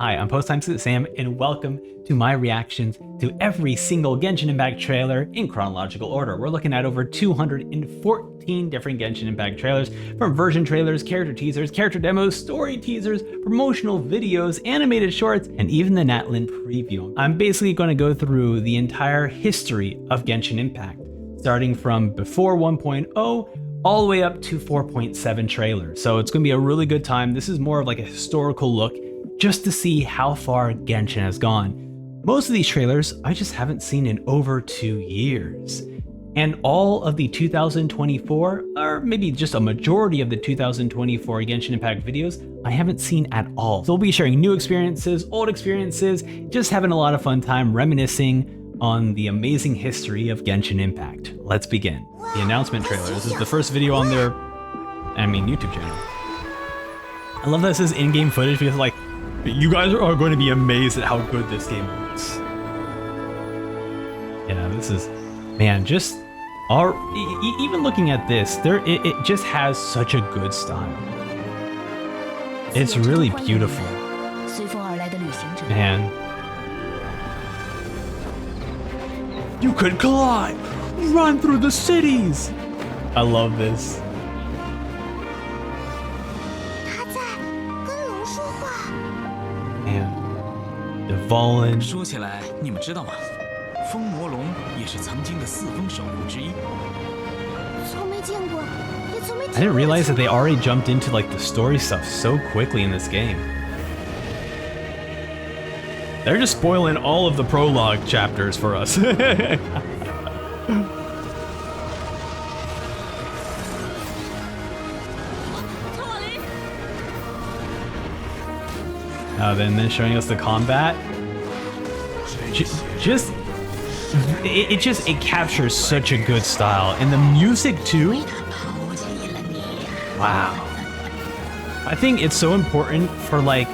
Hi, I'm posttimeskipsam, and welcome to my reactions to every single Genshin Impact trailer in chronological order. We're looking at over 214 different Genshin Impact trailers, from version trailers, character teasers, character demos, story teasers, promotional videos, animated shorts, and even the Natlan Preview. I'm basically going to go through the entire history of Genshin Impact, starting from before 1.0 all the way up to 4.7 trailers. So it's going to be a really good time. This is more of like a historical look just to see how far Genshin has gone. Most of these trailers I just haven't seen in over 2 years. And all of the 2024, or maybe just a majority of the 2024 Genshin Impact videos, I haven't seen at all. So we'll be sharing new experiences, old experiences, just having a lot of fun time reminiscing on the amazing history of Genshin Impact. Let's begin. The announcement trailer. This is the first video on their, YouTube channel. I love that this is in-game footage because like, you guys are going to be amazed at how good this game looks. Yeah, this is, man, just, even looking at this, it just has such a good style. It's really beautiful. Man. You could climb, run through the cities. I love this. Man, the Valen. 说起来，你们知道吗？风魔龙也是曾经的四风守护之一。I didn't realize that they already jumped into like the story stuff so quickly in this game. They're just spoiling all of the prologue chapters for us. Then showing us the combat. It captures such a good style, and the music too. Wow. I think it's so important for like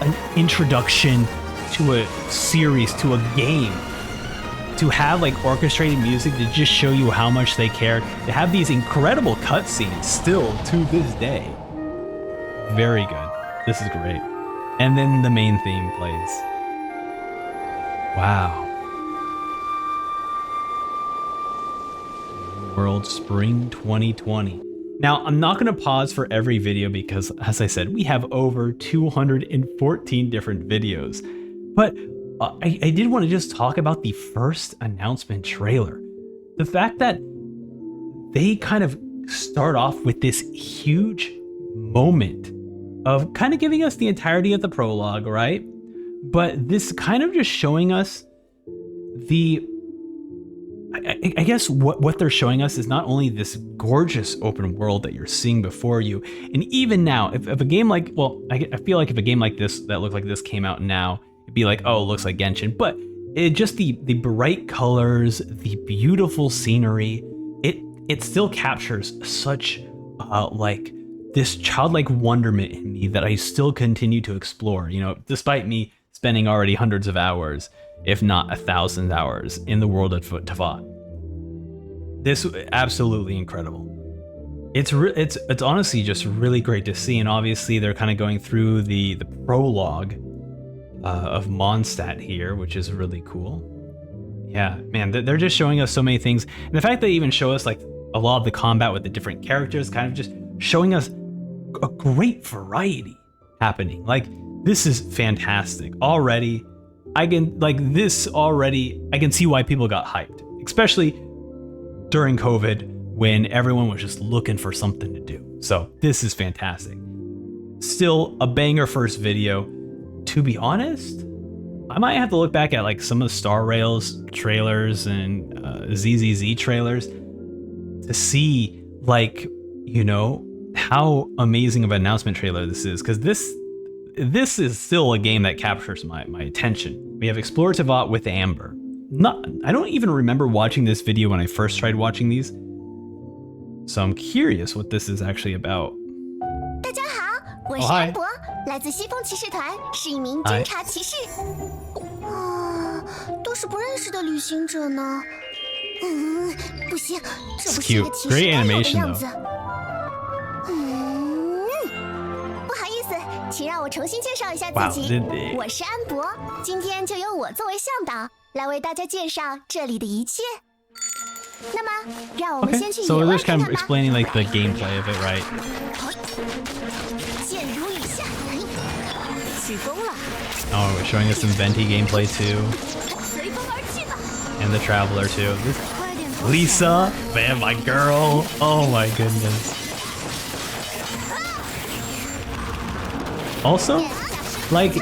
an introduction to a series, to a game, to have like orchestrated music to just show you how much they care, to have these incredible cutscenes still to this day. Very good. This is great. And then the main theme plays. Wow. World Spring 2020. Now, I'm not going to pause for every video because, as I said, we have over 214 different videos. But I did want to just talk about the first announcement trailer. The fact that they kind of start off with this huge moment of kind of giving us the entirety of the prologue, right? But this kind of just showing us the... I guess what they're showing us is not only this gorgeous open world that you're seeing before you, and even now, if a game like, well, I feel like if a game like this that looked like this came out now, it'd be like, oh, it looks like Genshin, but it just the bright colors, the beautiful scenery, it still captures such like this childlike wonderment in me that I still continue to explore, you know, despite me spending already hundreds of hours, if not 1,000 hours in the world of Teyvat. This is absolutely incredible. It's honestly just really great to see, and obviously they're kind of going through the prologue of Mondstadt here, which is really cool. Yeah, man, they're just showing us so many things, and the fact they even show us like a lot of the combat with the different characters, kind of just showing us a great variety happening. Like, this is fantastic already. I can see why people got hyped, especially during COVID when everyone was just looking for something to do. So this is fantastic. Still a banger first video. To be honest, I might have to look back at like some of the Star Rails trailers and ZZZ trailers to see like, you know, how amazing of an announcement trailer this is, because this is still a game that captures my attention. We have Explore Teyvat with Amber. I don't even remember watching this video when I first tried watching these, so I'm curious what this is actually about. Oh, hi. It's cute. Great animation though. 请让我重新介绍一下自己。我是安博，今天就由我作为向导，来为大家介绍这里的一切。那么，让我们先去野 So 外 they're 看 kind 看 of 吧。 explaining like the gameplay of it, right? 箭如雨下，起风了。 Oh, we're showing us some Venti gameplay too, 随风而去吧。 and the Traveler too. 快点脱险 Lisa, man, my girl. Oh my goodness. Also, like,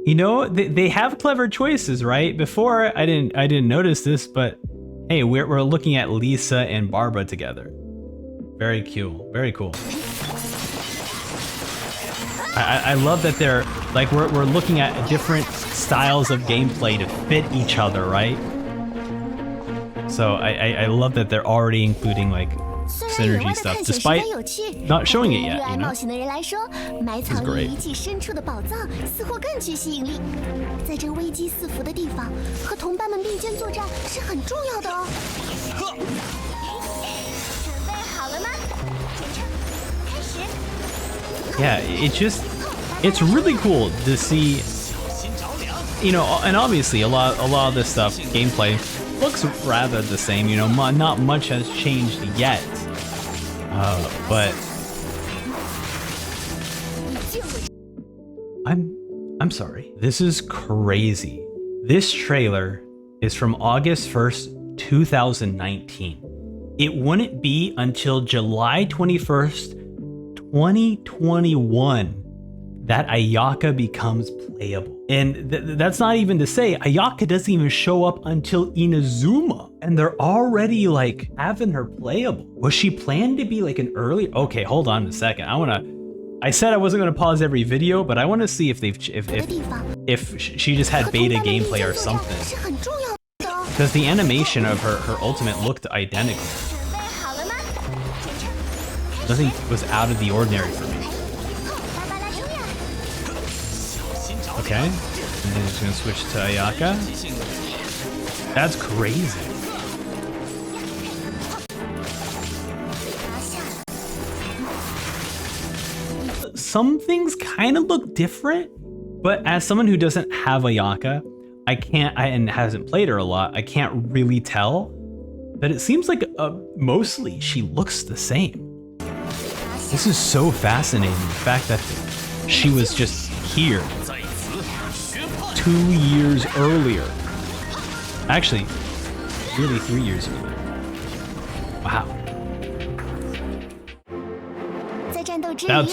you know, they have clever choices, right? Before I didn't notice this, but hey, we're looking at Lisa and Barbara together. Very cool. Very cool. I love that they're like we're looking at different styles of gameplay to fit each other, right? So I love that they're already including like 虽然野 synergy 外的 stuff, 探险十 despite 分有趣， not showing it 对于 yet, 热爱 you 冒 know? 险的人来说，埋藏于 great. 遗迹深处的宝藏似乎更具吸引力。在这危机四伏的地方，和同伴们并肩作战是很重要的哦。准备好了吗？全程开始。 Yeah, it's really cool to see, you know, and obviously a lot of this stuff, gameplay, looks rather the same, you know, not much has changed yet. But I'm sorry. This is crazy. This trailer is from August 1st, 2019. It wouldn't be until July 21st, 2021 that Ayaka becomes playable. And that's not even to say Ayaka doesn't even show up until Inazuma, and they're already like having her playable. Was she planned to be like an early? Okay, hold on a second. I said I wasn't gonna pause every video, but I want to see if she just had beta gameplay or something. Because the animation of her ultimate looked identical. Nothing was out of the ordinary for me. Okay, and then it's gonna switch to Ayaka. That's crazy. Some things kind of look different, but as someone who doesn't have Ayaka, and hasn't played her a lot, I can't really tell. But it seems like mostly she looks the same. This is so fascinating, the fact that she was just here 2 years earlier. Actually, really 3 years earlier. Wow.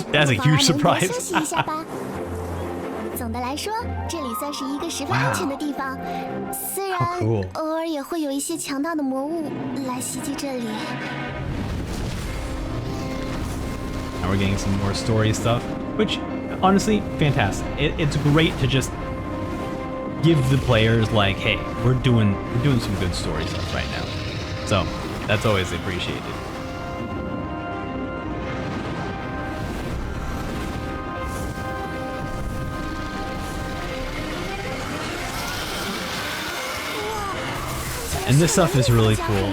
That's a huge surprise. 总的来说，这里算是一个十分安全的地方，虽然 How cool. 偶尔也会有一些强大的魔物来袭击这里。 Now we're getting some more story stuff, which honestly, fantastic. It's great to just give the players like, hey, we're doing some good story stuff right now. So that's always appreciated. And this stuff is really cool.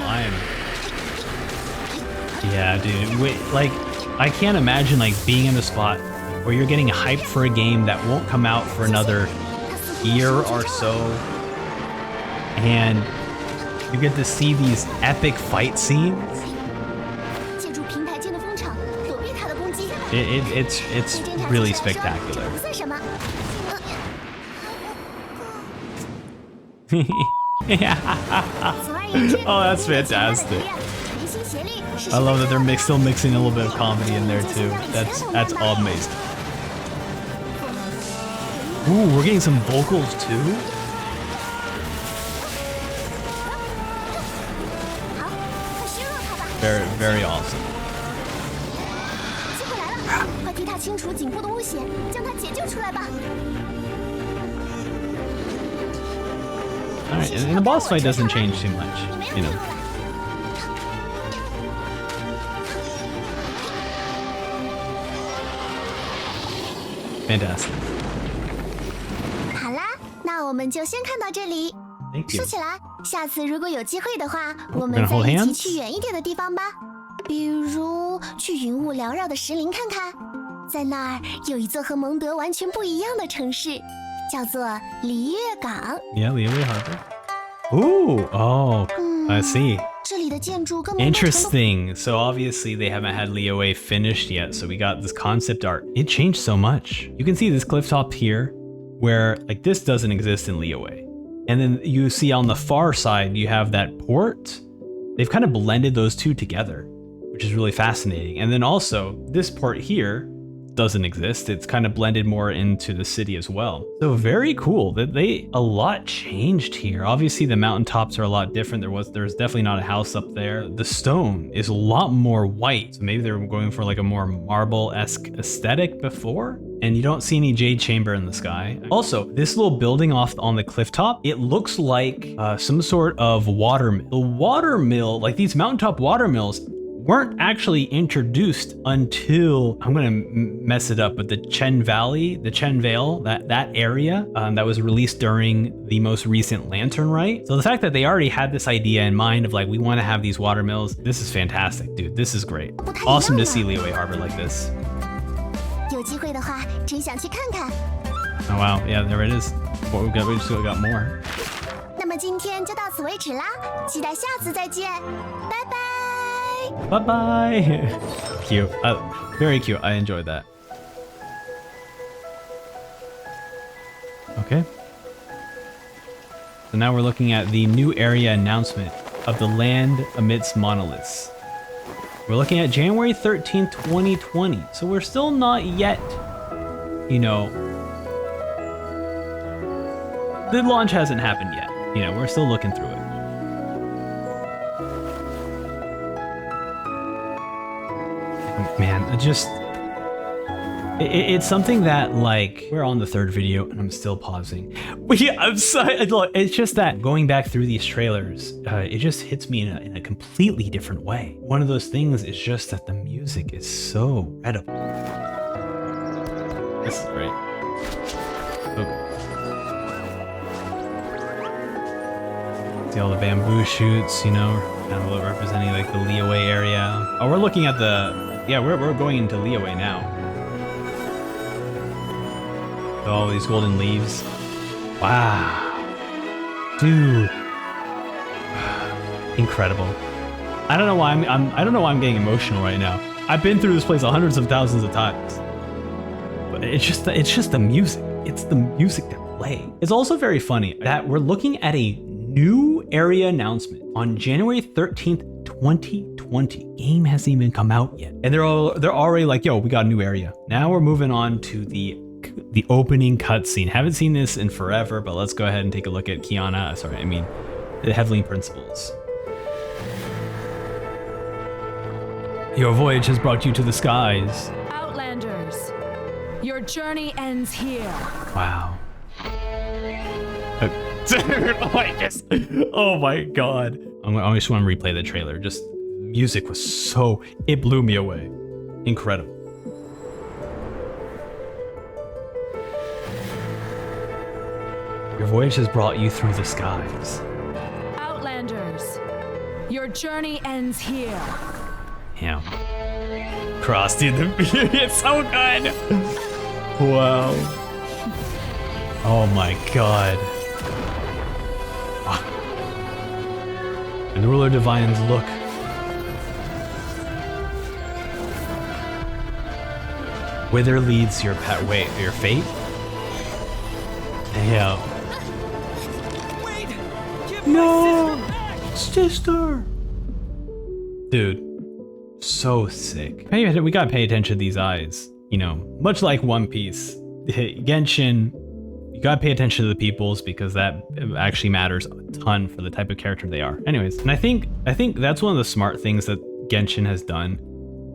Yeah, dude. Wait, like, I can't imagine like being in a spot where you're getting hyped for a game that won't come out for another year or so, and you get to see these epic fight scenes. It's really spectacular. Oh, that's fantastic. I love that they're still mixing a little bit of comedy in there too. That's amazing. Ooh, we're getting some vocals too? Very, very awesome. Alright, and the boss fight doesn't change too much, you know. Fantastic. 好啦，那我们就先看到这里。 Thank you. 说起来，下次如果有机会的话，我 We're 们 gonna 再 hold 一起 hands? 去远一点的地方吧，比如去云雾缭绕的石林看看。在那儿有一座和蒙德完全不一样的城市，叫做璃月港。Yeah, Liyue Harbor. Ooh, oh, I see. 这里的建筑跟蒙德城都 Interesting. So obviously they haven't had Liyue finished yet. So we got this concept art. It changed so much. You can see this cliff top here, where like this doesn't exist in Liyue. And then you see on the far side, you have that port. They've kind of blended those two together, which is really fascinating. And then also this port here doesn't exist. It's kind of blended more into the city as well. So very cool that a lot changed here. Obviously the mountaintops are a lot different. There's definitely not a house up there. The stone is a lot more white. So maybe they were going for like a more marble-esque aesthetic before. And you don't see any jade chamber in the sky. Also, this little building off on the cliff top, it looks like some sort of water mill. The water mill, like these mountaintop water mills, weren't actually introduced until, I'm gonna mess it up, but the Chen Valley, the Chen Vale, that area that was released during the most recent Lantern Rite. So the fact that they already had this idea in mind of like, we wanna have these water mills, this is fantastic, dude. This is great. Awesome to see Liyue Harbor like this. 有机会的话，真想去看看。 Oh wow, yeah, there it is. We just got more. 那么今天就到此为止啦，期待下次再见，拜拜。 Bye bye. Cute. Very cute. I enjoyed that. Okay. So now we're looking at the new area announcement of the land amidst monoliths. We're looking at January 13th, 2020. So we're still not yet, you know, the launch hasn't happened yet. You know, we're still looking through it. Man, it's something that like, we're on the third video and I'm still pausing. But yeah, I'm sorry. It's just that going back through these trailers, it just hits me in a completely different way. One of those things is just that the music is so incredible. This is great. Oh. See all the bamboo shoots, you know, kind of representing like the Liyue area. Oh, we're looking at yeah, we're going into Liyue now. All these golden leaves. Wow. Dude. Incredible. I don't know why I don't know why I'm getting emotional right now. I've been through this place hundreds of thousands of times. But it's just the music. It's the music that plays. It's also very funny that we're looking at a new area announcement on January 13th, 2020. Game hasn't even come out yet. And they're already like, yo, we got a new area. Now we're moving on to the opening cutscene. Haven't seen this in forever, but let's go ahead and take a look at the Heavenly Principles. Your voyage has brought you to the skies. Outlanders, your journey ends here. Wow. Dude, oh my god. I just want to replay the trailer. Just music was it blew me away. Incredible. Your voyage has brought you through the skies. Outlanders, your journey ends here. Yeah. Cross, dude, it's so good. Wow. Oh my god. And the ruler divines look. Whither leads your your fate? Yeah. Wait! Give No! my sister back! Sister! Dude, so sick. Hey, we gotta pay attention to these eyes. You know, much like One Piece. Genshin, you gotta pay attention to the peoples because that actually matters a ton for the type of character they are. Anyways, and I think that's one of the smart things that Genshin has done,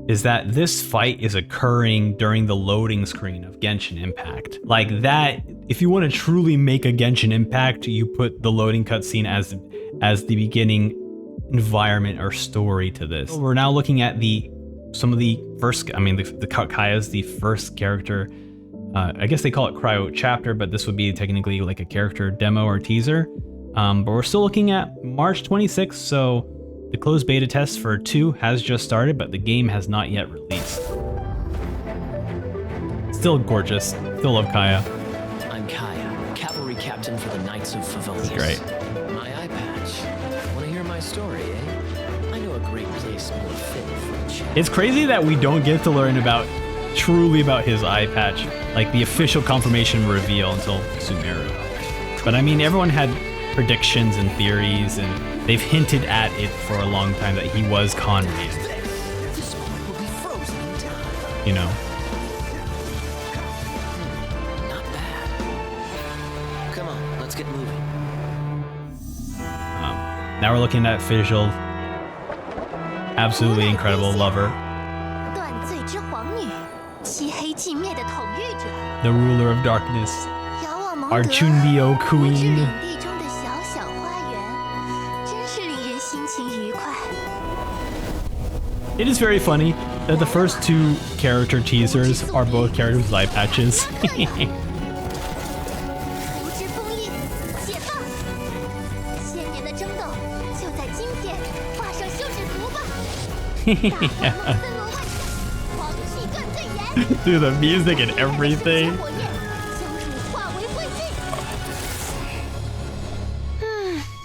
is that this fight is occurring during the loading screen of Genshin Impact. Like that, if you want to truly make a Genshin Impact, you put the loading cutscene as the beginning environment or story to this. We're now looking at some of the first, the Kaya's the first character. I guess they call it Cryo Chapter, but this would be technically like a character demo or teaser. But we're still looking at March 26th, so the closed beta test for 2 has just started, but the game has not yet released. Still gorgeous. Still love Kaya. I'm Kaya, cavalry captain for the Knights of Favonius. Great. My eye patch. Want to hear my story, eh? I know a great place more fit for a chat. It's crazy that we don't get to learn truly about his eye patch, like the official confirmation reveal until Sumeru. But I mean, everyone had predictions and theories, and they've hinted at it for a long time that he was Conrad. This moment will be frozen in time. You know? Not bad. Come on, let's get moving. Now we're looking at Fischl. Absolutely incredible lover. 断罪之皇女，漆黑寂灭的统御者， The ruler of darkness. 遥望蒙德， Archundio 无知 Queen. 领地中的小小花园，真是令人心情愉快。 It is very funny that the first two character teasers are both characters with eye patches. 无知封印，解放！千年的争斗就在今天画上休止符吧！大火森罗万象，狂气断罪炎。 Dude, the music and everything. 火焰将汝化为灰烬。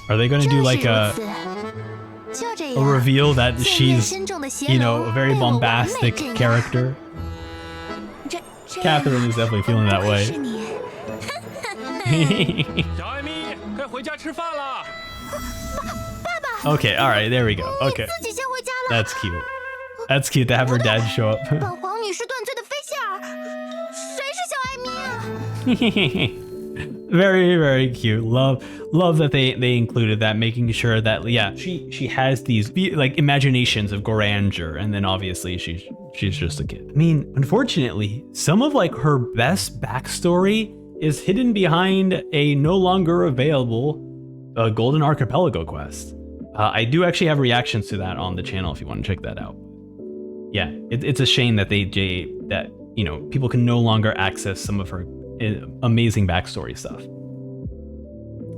Are they gonna do like a 就这 a 样 reveal that 见面 she's, 深重的邪 you know, 龙 a very 被我完美 bombastic 镇压 character? 这 Catherine is definitely feeling that 不愧 way. 是你 小艾米，该回家吃饭了。 Okay, alright, there we go. Okay. 自己先回家了。 That's cute. That's cute to have her dad show up. 本皇女是断罪的菲谢尔，谁是小艾米啊？ Very, very cute. Love that they included that, making sure that she has these like imaginations of Goranger, and then obviously she's just a kid. I mean, unfortunately, some of like her best backstory is hidden behind a no longer available Golden Archipelago quest. I do actually have reactions to that on the channel if you want to check that out. Yeah, it's a shame that that people can no longer access some of her amazing backstory stuff.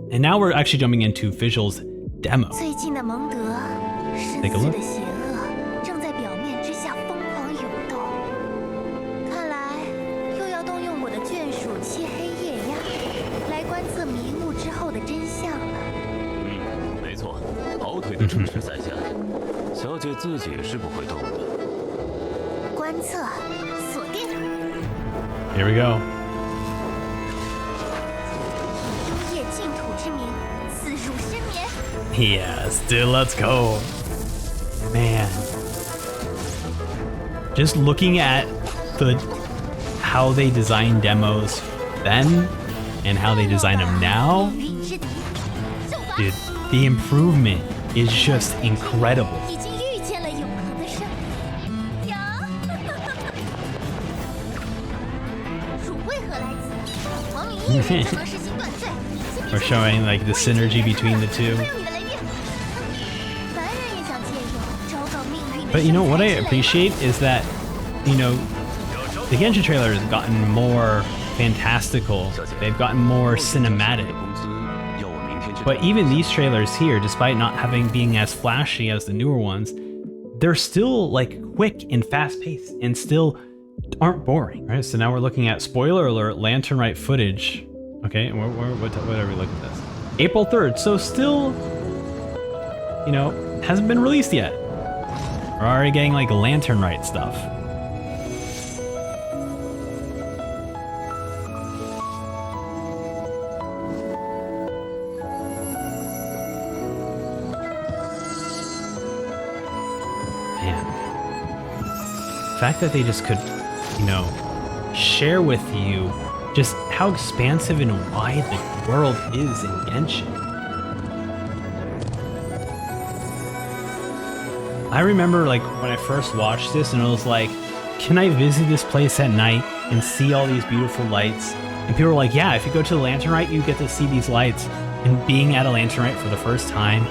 And now we're actually jumping into Fischl's demo. 最近的蒙德，深 Take a 邃 look. 的邪恶正在表面之下疯狂涌动。看来又要动用我的眷属漆黑夜鸦来观测迷雾之后的真相了。没错，跑腿的正是在下。小姐自己是不会动的。观测，锁定。 Here we go. 幽夜净土之名，刺入深眠。 Yes, dude, let's go. Man. Just looking at how they design demos then and how they design them now, 命运之敌，受罚。 dude, the improvement is just incredible. 已经遇见了永恒的胜利。呀，汝为何来此？本皇女一人就能实行断罪。 We're showing like the synergy between the two. 会用你的雷电。凡人也想借用昭告命运的 But you know what I 圣洁之 appreciate is that, the Genshin trailer has gotten more fantastical. They've gotten more cinematic. 工资要我明天去。 But even these trailers here, despite not being as flashy as the newer ones, they're still like quick and fast paced and still aren't boring. Right. So now we're looking at, spoiler alert, Lantern Rite footage. Okay, what are we looking at this? April 3rd. So still, hasn't been released yet. We're already getting like Lantern Rite stuff. Man. The fact that they just could, share with you just how expansive and wide the world is in Genshin. I remember like when I first watched this and it was like, can I visit this place at night and see all these beautiful lights? And people were like, yeah, if you go to the Lantern Rite, you get to see these lights. And being at a Lantern Rite for the first time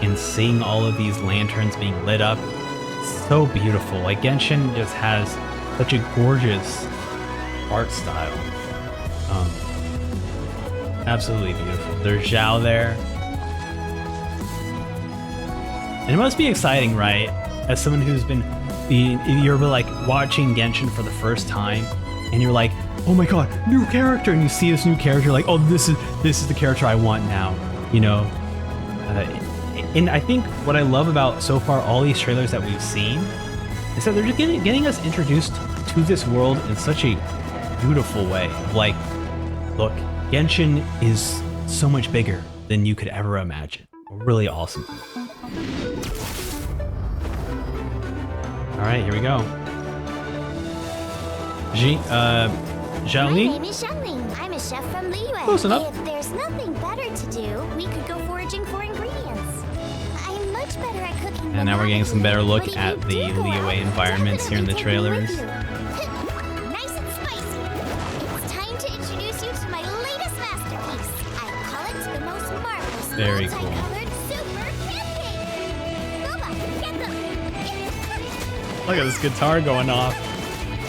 and seeing all of these lanterns being lit up, so beautiful. Like Genshin just has such a gorgeous art style. Absolutely beautiful. There's Xiao there. And it must be exciting, right? As someone who's you're like watching Genshin for the first time and you're like, oh my god, new character, and you see this new character, like, oh, this is the character I want now, you know. And I think what I love about so far all these trailers that we've seen is that they're just getting us introduced to this world in such a beautiful way. Like, look, Genshin is so much bigger than you could ever imagine. Really awesome. All right, here we go. My name is Shenhe. I'm a chef from Liyue. Close enough. If there's nothing better to do, we could go foraging for ingredients. I'm much better at cooking. And now we're getting some better look at the Liyue environments here in the trailers. Nice and spicy. It's time to introduce you to my latest masterpiece. I call it the most marvelous Very cool. multicolored super pancake. Loba, get them. Look at this guitar going off.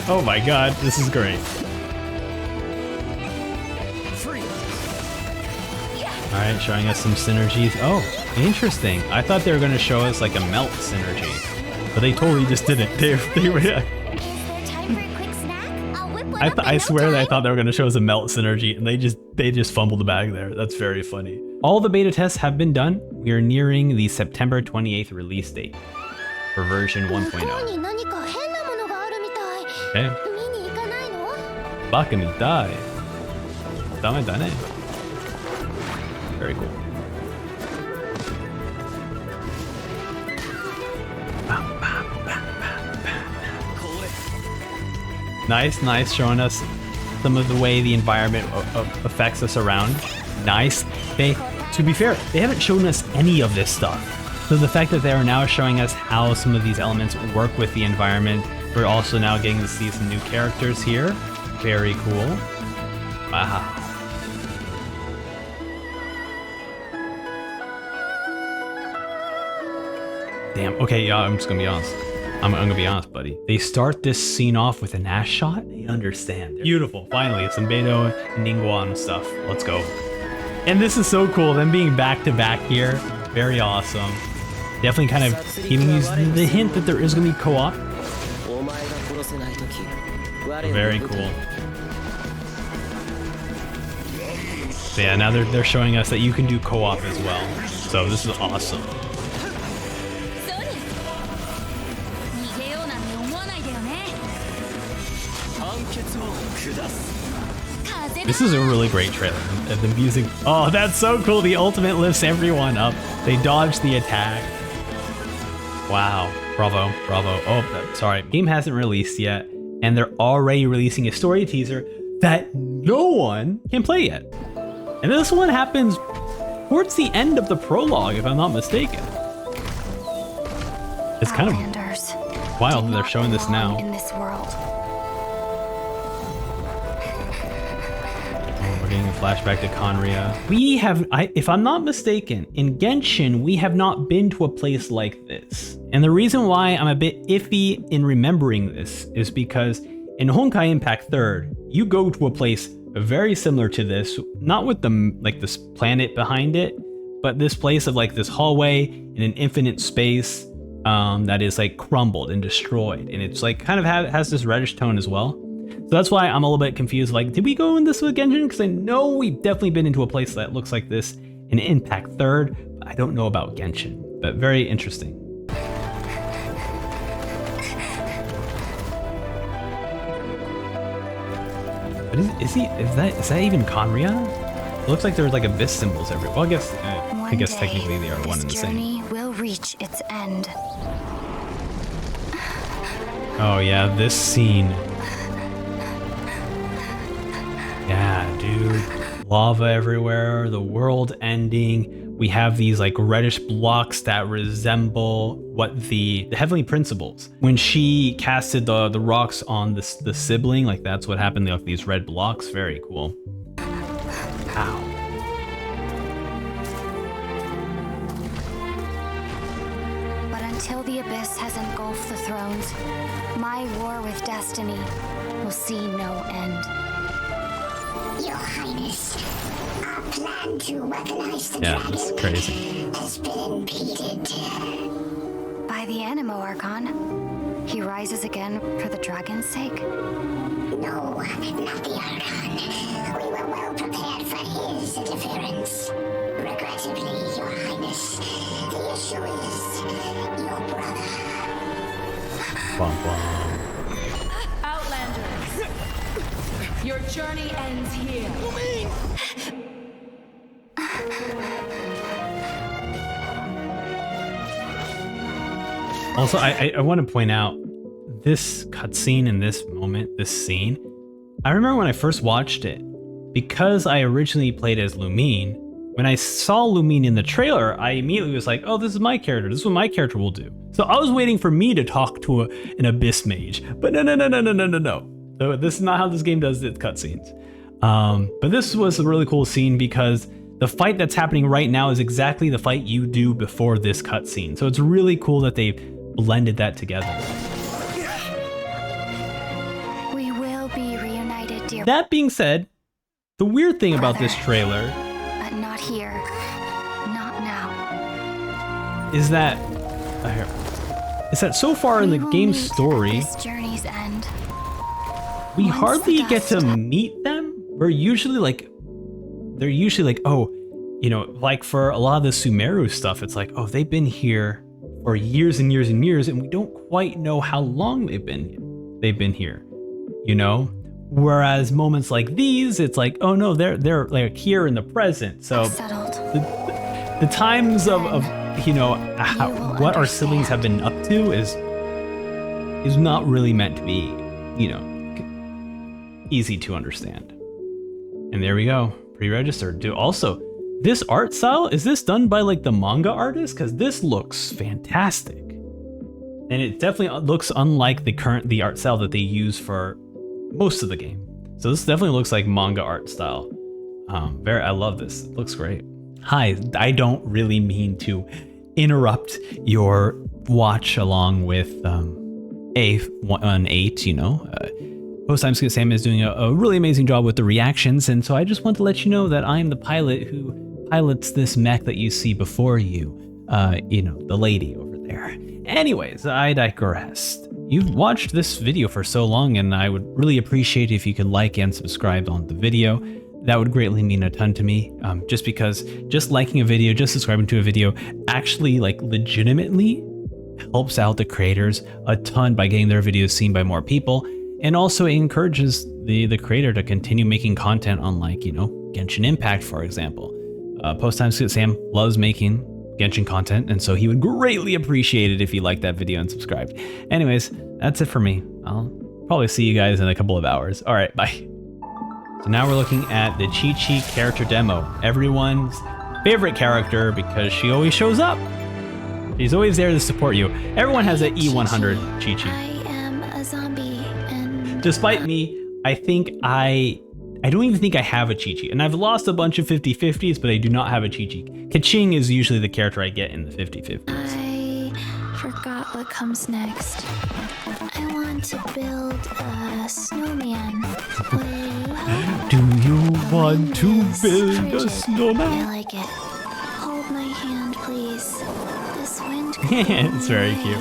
Oh my god, this is great. Alright, showing us some synergies. Oh, interesting. I thought they were going to show us like a melt synergy, but they totally just didn't. They were. Is there time for a quick snack? I'll whip one up in I no swear that I time. thought they were going to show us a melt synergy, and they just fumbled the bag there. That's very funny. All the beta tests have been done. We are nearing the September 28th release date for version 1.0. 向こうに何か変なものがあるみたい。 Okay. 見に行かないの？バカみたい。ダメだね。Very cool. Nice, showing us some of the way the environment affects us around. Nice. To be fair, they haven't shown us any of this stuff. So the fact that they are now showing us how some of these elements work with the environment, we're also now getting to see some new characters here. Very cool. Wow. Damn. Okay, yeah, I'm just gonna be honest. I'm gonna be honest, buddy. They start this scene off with an ass shot. They understand. Beautiful. Finally, some Beidou and Ningguang stuff. Let's go. And this is so cool. Them being back to back here. Very awesome. Definitely kind of giving you the hint that there is gonna be co-op. Very cool. So yeah, now they're showing us that you can do co-op as well. So this is awesome. This is a really great trailer. The music, oh, that's so cool. The ultimate lifts everyone up. They dodge the attack. Wow, bravo. Oh, sorry. Game hasn't released yet, and they're already releasing a story teaser that no one can play yet. And this one happens towards the end of the prologue, if I'm not mistaken. It's kind of wild that they're showing this now. In this world. We're getting a flashback to Conria. We have, if I'm not mistaken, in Genshin, we have not been to a place like this. And the reason why I'm a bit iffy in remembering this is because in Honkai Impact 3rd, you go to a place very similar to this, not with the like this planet behind it, but this place of like this hallway in an infinite space that is like crumbled and destroyed. And it's like kind of has this reddish tone as well. So that's why I'm a little bit confused. Like, did we go in this with Genshin? Because I know we've definitely been into a place that looks like this in Impact 3rd, but I don't know about Genshin. But very interesting. But is that even Conria? It looks like there's like abyss symbols everywhere. Well, I guess technically they are one and the same. This journey will reach its end. Oh yeah, this scene. Yeah, dude. Lava everywhere, the world ending. We have these like reddish blocks that resemble what the Heavenly Principles. When she casted the rocks on the sibling, like that's what happened. They have these red blocks. Very cool. Ow. But until the abyss has engulfed the thrones, my war with destiny will see no end. Your Highness, our plan to weaponize the Yeah, that's crazy. has been impeded. By the Animo Archon, he rises again for the dragon's sake. No, not the Archon. We were well prepared for his interference. Regrettably, Your Highness, the issue is your brother. Bum, bum. Outlanders, your journey ends here. Also, I want to point out this cutscene in this moment, this scene. I remember when I first watched it, because I originally played as Lumine. When I saw Lumine in the trailer, I immediately was like, "Oh, this is my character. This is what my character will do." So I was waiting for me to talk to an Abyss Mage, but no. So this is not how this game does its cutscenes. But this was a really cool scene because the fight that's happening right now is exactly the fight you do before this cutscene. So it's really cool that they blended that together. We will be reunited, dear. That being said, the weird thing about this trailer, But not here. Not now. is that so far in the We will game's meet story, at this journey's end. we Once hardly the get to dust- meet them. They're usually like, oh, you know, like for a lot of the Sumeru stuff, it's like, oh, they've been here for years and years and years, and we don't quite know how long they've been here, you know? Whereas moments like these, it's like, oh no, they're like here in the present. So Settled. the times of you know, will what our siblings have been up to is not really meant to be, you know, easy to understand. And there we go, pre-registered. Dude, also, this art style, is this done by like the manga artist? Because this looks fantastic, and it definitely looks unlike the art style that they use for most of the game. So this definitely looks like manga art style. I love this. It looks great. Hi, I don't really mean to interrupt your watch along with A18, you know. posttimeskipsam is doing a really amazing job with the reactions, and so I just want to let you know that I'm the pilot who pilots this mech that you see before you. You know, the lady over there. Anyways, I digress. You've watched this video for so long, and I would really appreciate if you could like and subscribe on the video. That would greatly mean a ton to me, just because just liking a video, just subscribing to a video actually like legitimately helps out the creators a ton by getting their videos seen by more people, and also encourages the creator to continue making content on, like, you know, Genshin Impact, for example. posttimeskipsam loves making Genshin content, and so he would greatly appreciate it if you liked that video and subscribed. Anyways, that's it for me. I'll probably see you guys in a couple of hours. All right, bye. So now we're looking at the Chi-Chi character demo. Everyone's favorite character because she always shows up. She's always there to support you. Everyone has an E100 Chi-Chi. I am a zombie, and Despite me, I don't even think I have a Chi-Chi. And I've lost a bunch of 50-50s, but I do not have a Chi-Chi. Kaching is usually the character I get in the 50-50s. I forgot what comes next. I want to build a snowman. Will you help? Do you want to This build a frigid. snowman? I like it. Hold my hand, please. This wind. It's very cute.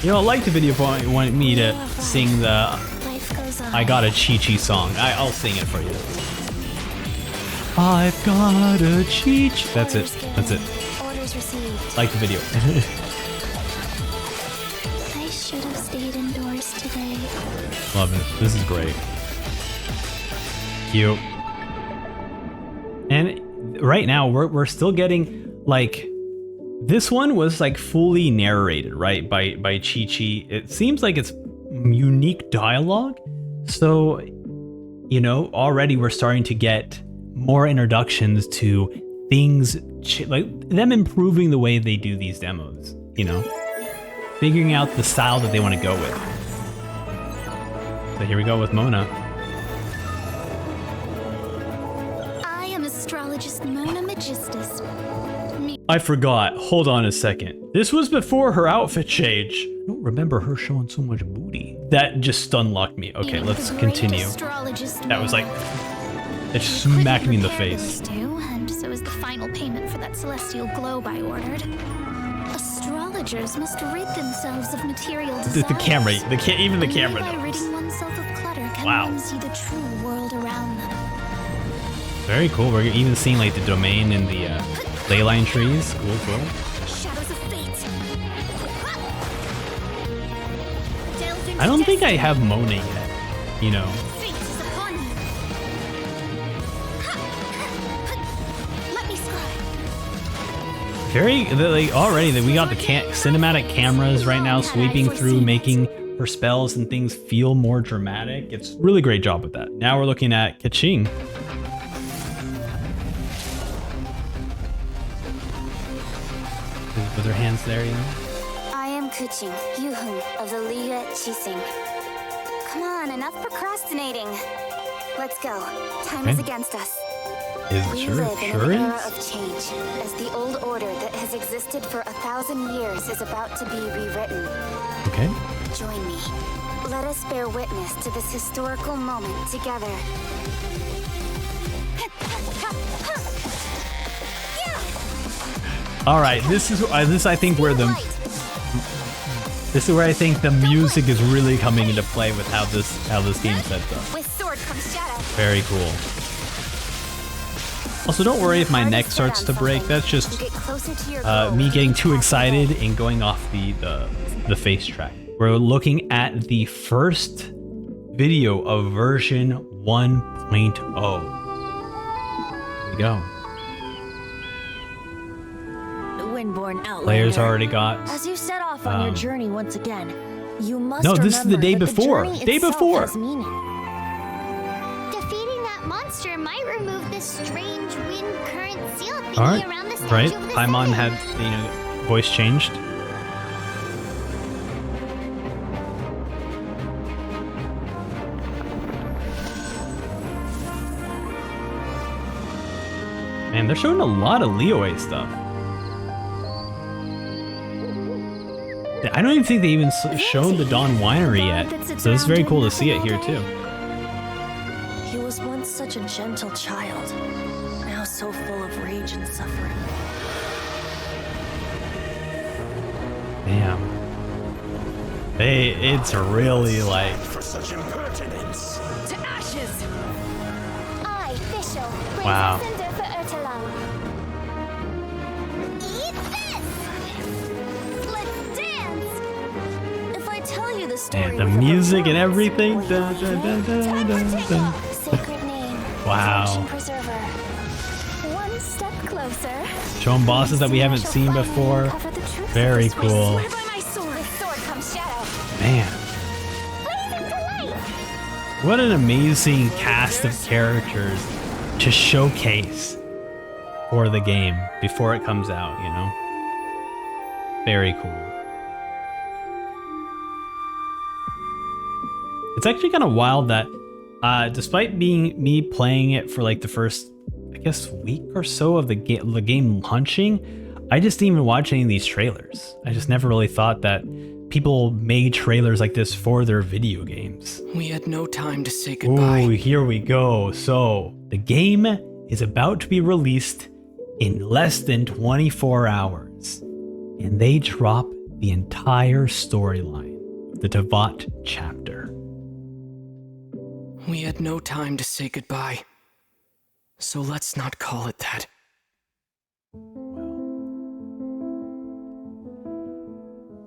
You know, I like the video if you want me to sing the Life goes on. I Got a Chi-Chi song. I'll sing it for you. I've got a Chi-Chi. That's it. That's it. Orders received. Like the video. I should have stayed indoors today. Love it. This is great. Cute. And right now we're still getting, like, this one was like fully narrated, right, by Chi-Chi. It seems like it's unique dialogue. So, you know, already we're starting to get more introductions to things, like them improving the way they do these demos, you know, figuring out the style that they want to go with. So here we go with Mona. I am astrologist Mona Magistus. I forgot. Hold on a second. This was before her outfit change. I don't remember her showing so much booty. That just unlocked me. Okay, let's continue. That was like, it smacked me in the face. And so is the final payment for that celestial globe I ordered. Astrology villagers must rid themselves of material desires. The camera, even the camera Only by knows. ridding oneself of clutter can Wow. one see the true world around them. Very cool. We're even seeing like the domain in the leyline trees. Cool, cool. Shadows of fate. Delve into I don't think I destiny. have Monet yet. You know. Fate is upon you. Let me scribe. Very like already that we got the cinematic cameras right now sweeping through, making her spells and things feel more dramatic. It's really great job with that. Now we're looking at Kaching. With her hands there, you know. I am Kuching, Yuhun of the Liyue Qixing. Come on, enough procrastinating. Let's go. Time is Okay. against us. Is We sure live in sure an era is. of change, as the old order that has existed for 1,000 years is about to be rewritten. Okay. Join me. Let us bear witness to this historical moment together. All right. This is I think where the this is where I think the music is really coming into play with how this game sets up. With sword comes shadow. Very cool. Also, don't worry if my neck starts to break. That's just Get closer to your goal. me getting too excited and going off the face track. We're looking at the first video of version 1.0. Here we go. Windborn Outlander. Players already got. As you set off on your journey once again, you must No, this is the remember day that before. journey Day itself before. has meaning. Defeating that monster might remove this strange wind current seal thingy All right, around the statue right. of the Paimon sun. had voice changed. Man, they're showing a lot of Liyue stuff. I don't even think they even shown the Dawn Winery yet, so it's very cool to see it here too. He was once such a gentle child, now so full of rage and suffering. Damn. It's really like. I, Fischl, raise Wow. a cinder for Ertelang. Eat this! Let's dance! If I tell you the story, And the without music and words, everything. will you Dun, dun, dun, dun, dun, dun. Sacred name. Wow. Fortune preserver. One step closer. Showing bosses that we haven't seen before. Very cool. Swear by my sword. With sword comes shadow. Man, Blazing delight! what an amazing cast of characters to showcase for the game before it comes out, you know? Very cool. It's actually kind of wild that despite being me playing it for like the first, I guess, week or so of the game launching, I just didn't even watch any of these trailers. I just never really thought that people made trailers like this for their video games. We had no time to say Ooh, goodbye. here we go. So the game is about to be released in less than 24 hours. And they drop the entire storyline of the Teyvat chapter. We had no time to say goodbye. So let's not call it that.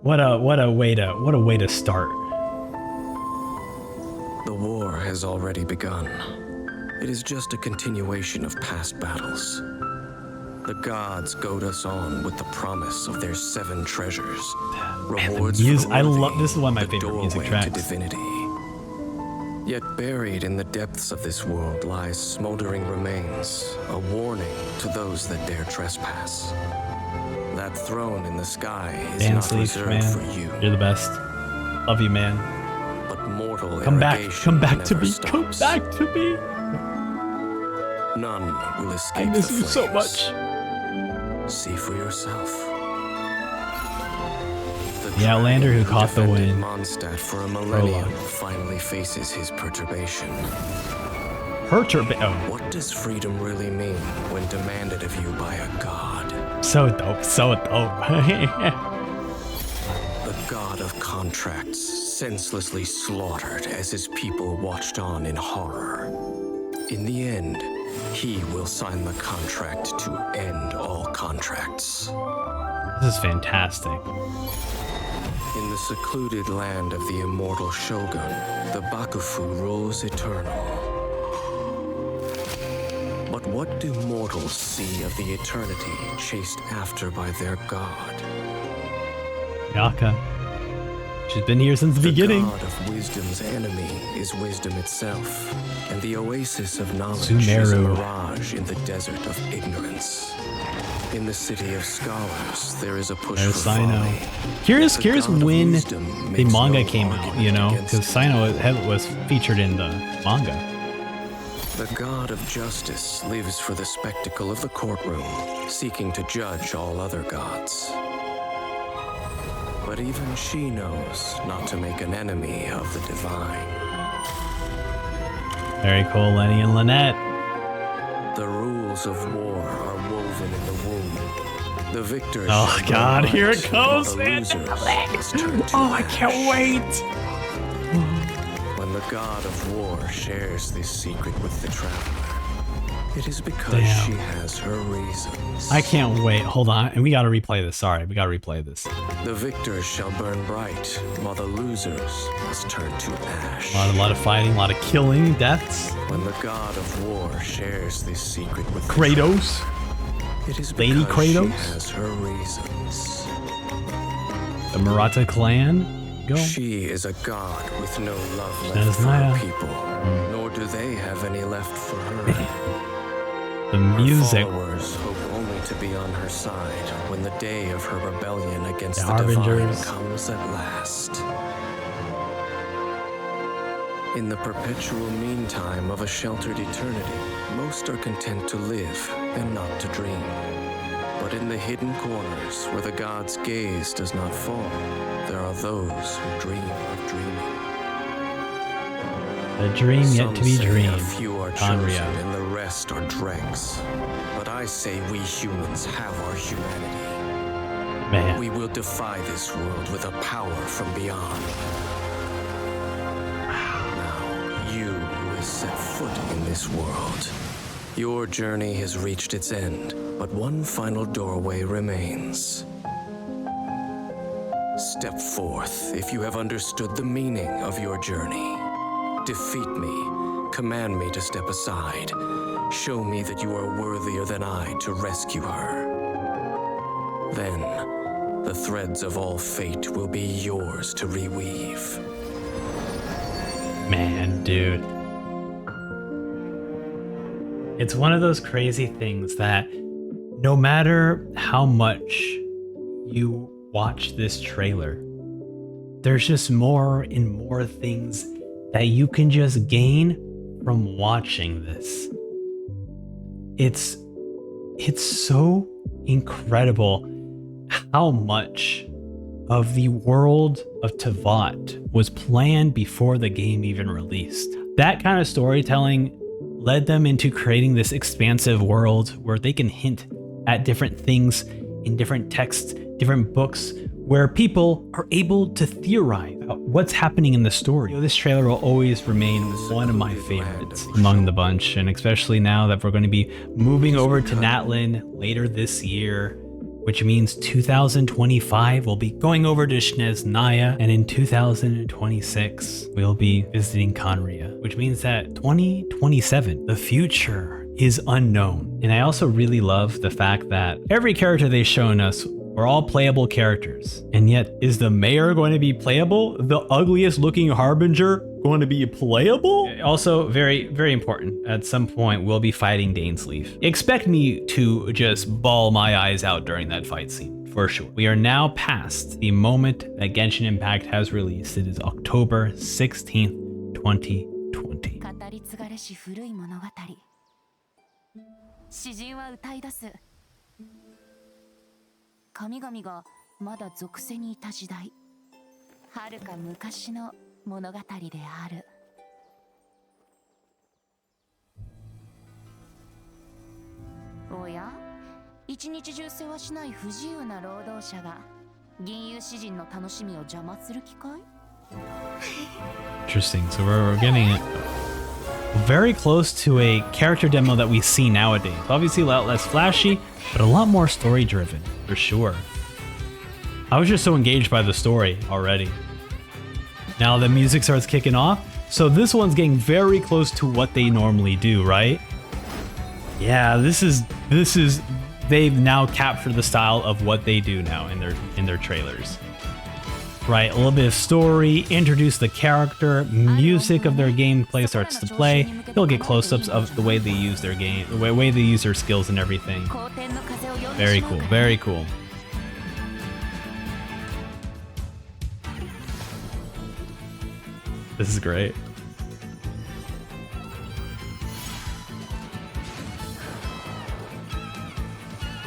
What a way to start. The war has already begun. It is just a continuation of past battles. The gods goad us on with the promise of their 7 treasures. Man, the Rewards for music, the I worthy, love this is one of my the favorite music doorway tracks. to divinity. Yet buried in the depths of this world lies smoldering remains, a warning to those that dare trespass. That throne in the sky is Dance not Leaf, reserved for man. you, You're the best. Love you, man. but mortal Come back irrigation to never me. stops. Come back to me. None will escape I miss the you so flames. much. See for yourself. The Outlander who caught the defended wind. Mondstadt for a millennium Prologue. finally faces his perturbation. Oh, What does freedom really mean when demanded of you by a god? so dope. So dope. of contracts, senselessly slaughtered as his people watched on in horror. In the end, he will sign the contract to end all contracts. This is fantastic. In the secluded land of the immortal Shogun, the Bakufu rules eternal. But what do mortals see of the eternity chased after by their god? Ayaka. She's been here since the beginning. The god of wisdom's enemy is wisdom itself, and the oasis of knowledge Sumeru. is a mirage in the desert of ignorance. In the city of scholars, there is a push There's for Sino. folly. Curious The god of when wisdom the makes manga no came out, argument you know, against because Sino was featured in the manga. The god of justice lives for the spectacle of the courtroom, seeking to judge all other gods. But even she knows not to make an enemy of the divine. Very cool, Lenny and Lynette. The rules of war are woven in the womb. The victors. Oh shall God, burn here it bright, while goes, the man. losers must turn to Oh, I can't ash. wait. When the god of war shares this secret with the traveler, it is because Damn. she has her reasons. I can't wait. Hold on, and we gotta replay this. Sorry, we gotta replay this. The victors shall burn bright, while the losers must turn to ash. A lot of fighting, a lot of killing, deaths. When the god of war shares this secret with the Kratos. traveler, it is Lady because Kratos? she has her reasons. The Murata clan. Go. She is a god with no love Says left for Nahida. her people, nor do they have any left for her. The music. Her followers hope only to be on her side when the day of her rebellion against The the divine Harbingers. comes at last. In the perpetual meantime of a sheltered eternity, most are content to live and not to dream. But in the hidden corners where the god's gaze does not fall, there are those who dream of dreaming. A dream yet to be Some say dreamed. A few are chosen Conria. and the rest are dregs. But I say we humans have our humanity. Man. We will defy this world with a power from beyond. Now, you who has set foot in this world, your journey has reached its end, but one final doorway remains. Step forth if you have understood the meaning of your journey. Defeat me, command me to step aside, show me that you are worthier than I to rescue her. Then, the threads of all fate will be yours to reweave. Man, dude. It's one of those crazy things that no matter how much you watch this trailer, there's just more and more things that you can just gain from watching this. It's so incredible how much of the world of Teyvat was planned before the game even released. That kind of storytelling led them into creating this expansive world where they can hint at different things in different texts, different books, where people are able to theorize about what's happening in the story. This trailer will always remain one of my favorites among the bunch, and especially now that we're going to be moving over to Natlan later this year, which means 2025 we'll be going over to Snezhnaya, and in 2026 we'll be visiting Conria, which means that 2027, the future is unknown. And I also really love the fact that every character they've shown us were all playable characters. And yet, is the mayor going to be playable? The ugliest looking harbinger going to be playable? Also, very, very important. At some point, we'll be fighting Dainsleif. Expect me to just bawl my eyes out during that fight scene, for sure. We are now past the moment that Genshin Impact has released. It is October 16th, 2020. 語り継がれし古い物語。詩人は歌い出す。神々がまだ属性にいた時代、はるか昔の物語である。おや、一日中世話しない不自由な労働者が Interesting. So we're getting it very close to a character demo that we see nowadays. Obviously a lot less flashy, but a lot more story driven, for sure. I was just so engaged by the story already. Now the music starts kicking off. So this one's getting very close to what they normally do, right? Yeah, this is they've now captured the style of what they do now in their trailers. Right, a little bit of story, introduce the character, music of their gameplay starts to play. They'll get close-ups of the way they use their game, the way they use their skills and everything. Very cool, very cool. This is great.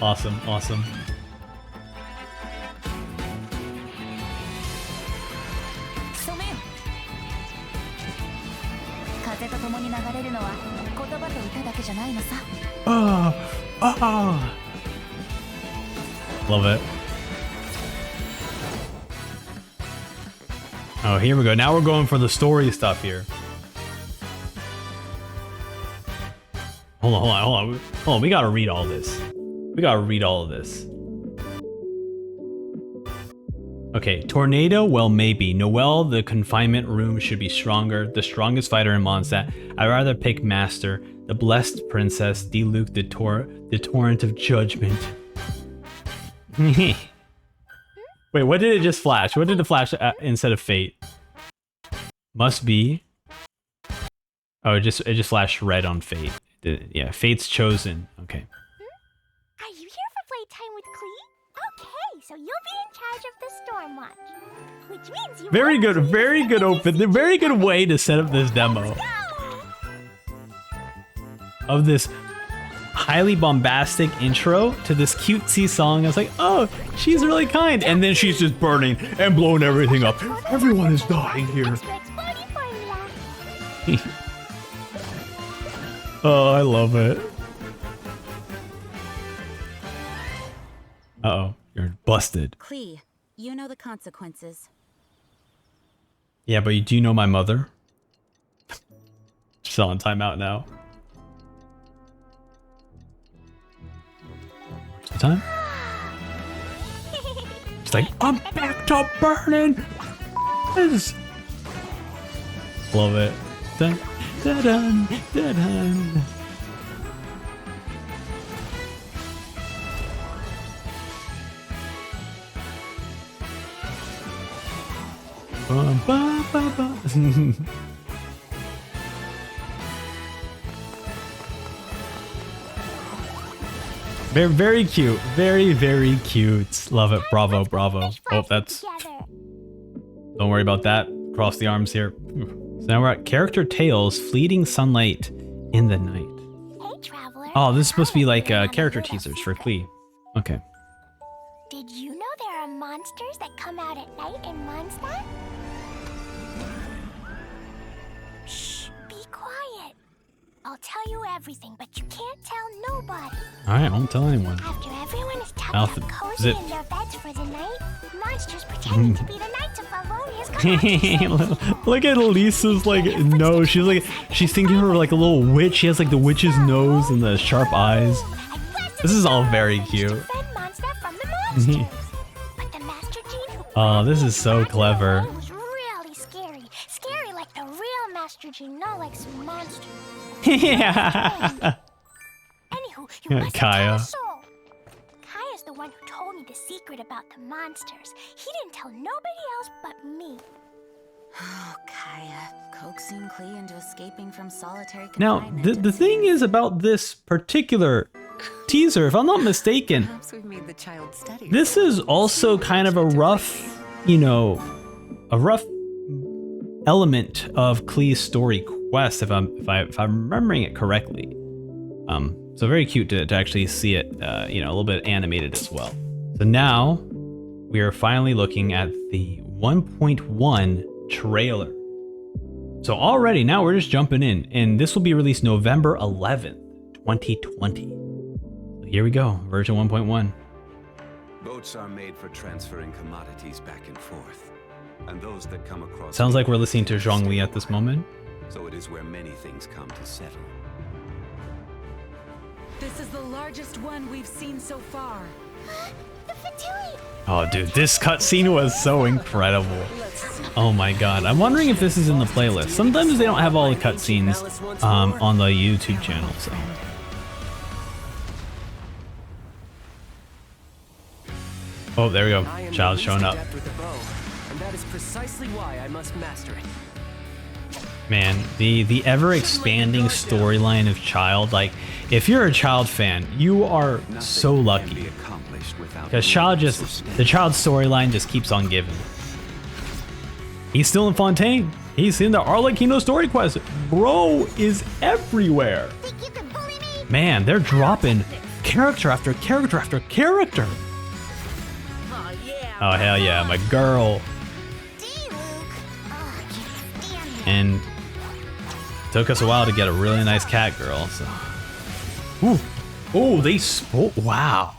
Awesome, awesome. Love it. Oh, here we go. Now we're going for the story stuff here. Hold on. We gotta read all this. We gotta read all of this. Okay, Tornado, well maybe. Noelle, the confinement room should be stronger. The strongest fighter in Mondstadt. I'd rather pick Master. The blessed princess, Diluc, the torrent of judgment. Wait, what did it just flash? What did it flash instead of fate? Must be. Oh, it just flashed red on fate. Yeah, fate's chosen. Okay. Are you here for playtime with Clee? Okay, so you'll be in charge of the storm watch, which means you. Very good open. Very good way to set up this demo. Of this highly bombastic intro to this cutesy song. I was like, oh, she's really kind. And then she's just burning and blowing everything up. Everyone is dying here. Oh, I love it. Uh-oh, you're busted. Clee, you know the consequences. Yeah, but do you know my mother? She's on timeout now. Time? She's like, I'm back to burning. Love it. Dun, dun, dun, dun, dun. Ba, ba, ba, ba. Very, very cute. Very, very cute. Love it. Bravo, bravo. Oh, that's... Don't worry about that. Cross the arms here. So now we're at Character Tales, Fleeting Sunlight in the Night. Oh, this is supposed to be like character teasers for Clee. Okay. Did you know there are monsters that come out at night in Mondstadt? Shh, be quiet. I'll tell you everything, but you can't tell nobody. Alright, I won't tell anyone. After everyone is tucked up cozy in their beds for the night, monsters pretending to be the Knights of Favonia's Look at Lisa's like nose. She's thinking of her like a little witch. She has like the witch's nose and the sharp eyes. This is all very cute. Oh, this is so clever. It was really scary. Scary like the real Master Gene, not like some monster. Yeah. Anywho, you mustn't Kaya. tell a soul. Kaya's the one who told me the secret about the monsters. He didn't tell nobody else but me. Oh, Kaya, coaxing Clee into escaping from solitary Now, confinement. the thing is about this particular teaser, if I'm not mistaken, Perhaps we've made the child study. this is also kind of a rough, you know, a rough element of Klee's story quest, if I'm remembering it correctly. So very cute to actually see it, you know, a little bit animated as well. So now we are finally looking at the 1.1 trailer. So already now we're just jumping in, and this will be released November 11th, 2020. So here we go, version 1.1. Boats are made for transferring commodities back and forth. And those that come across... Sounds like we're listening to Zhongli at this moment. So it is where many things come to settle. This is the largest one we've seen so far. The Fatui! Oh, dude, this cutscene was so incredible. Oh my god. I'm wondering if this is in the playlist. Sometimes they don't have all the cutscenes on the YouTube channel, so... Oh, there we go. Xiao's showing up. And that is precisely why I must master it. Man, the ever-expanding storyline of Child, like, if you're a Child fan, you are so lucky. Because the Child storyline just keeps on giving. He's still in Fontaine. He's in the Arlecchino story quest. Bro is everywhere. Man, they're dropping character after character after character. Oh, hell yeah, my girl. And took us a while to get a really nice cat girl, so. Ooh. Oh, they spoke. Wow.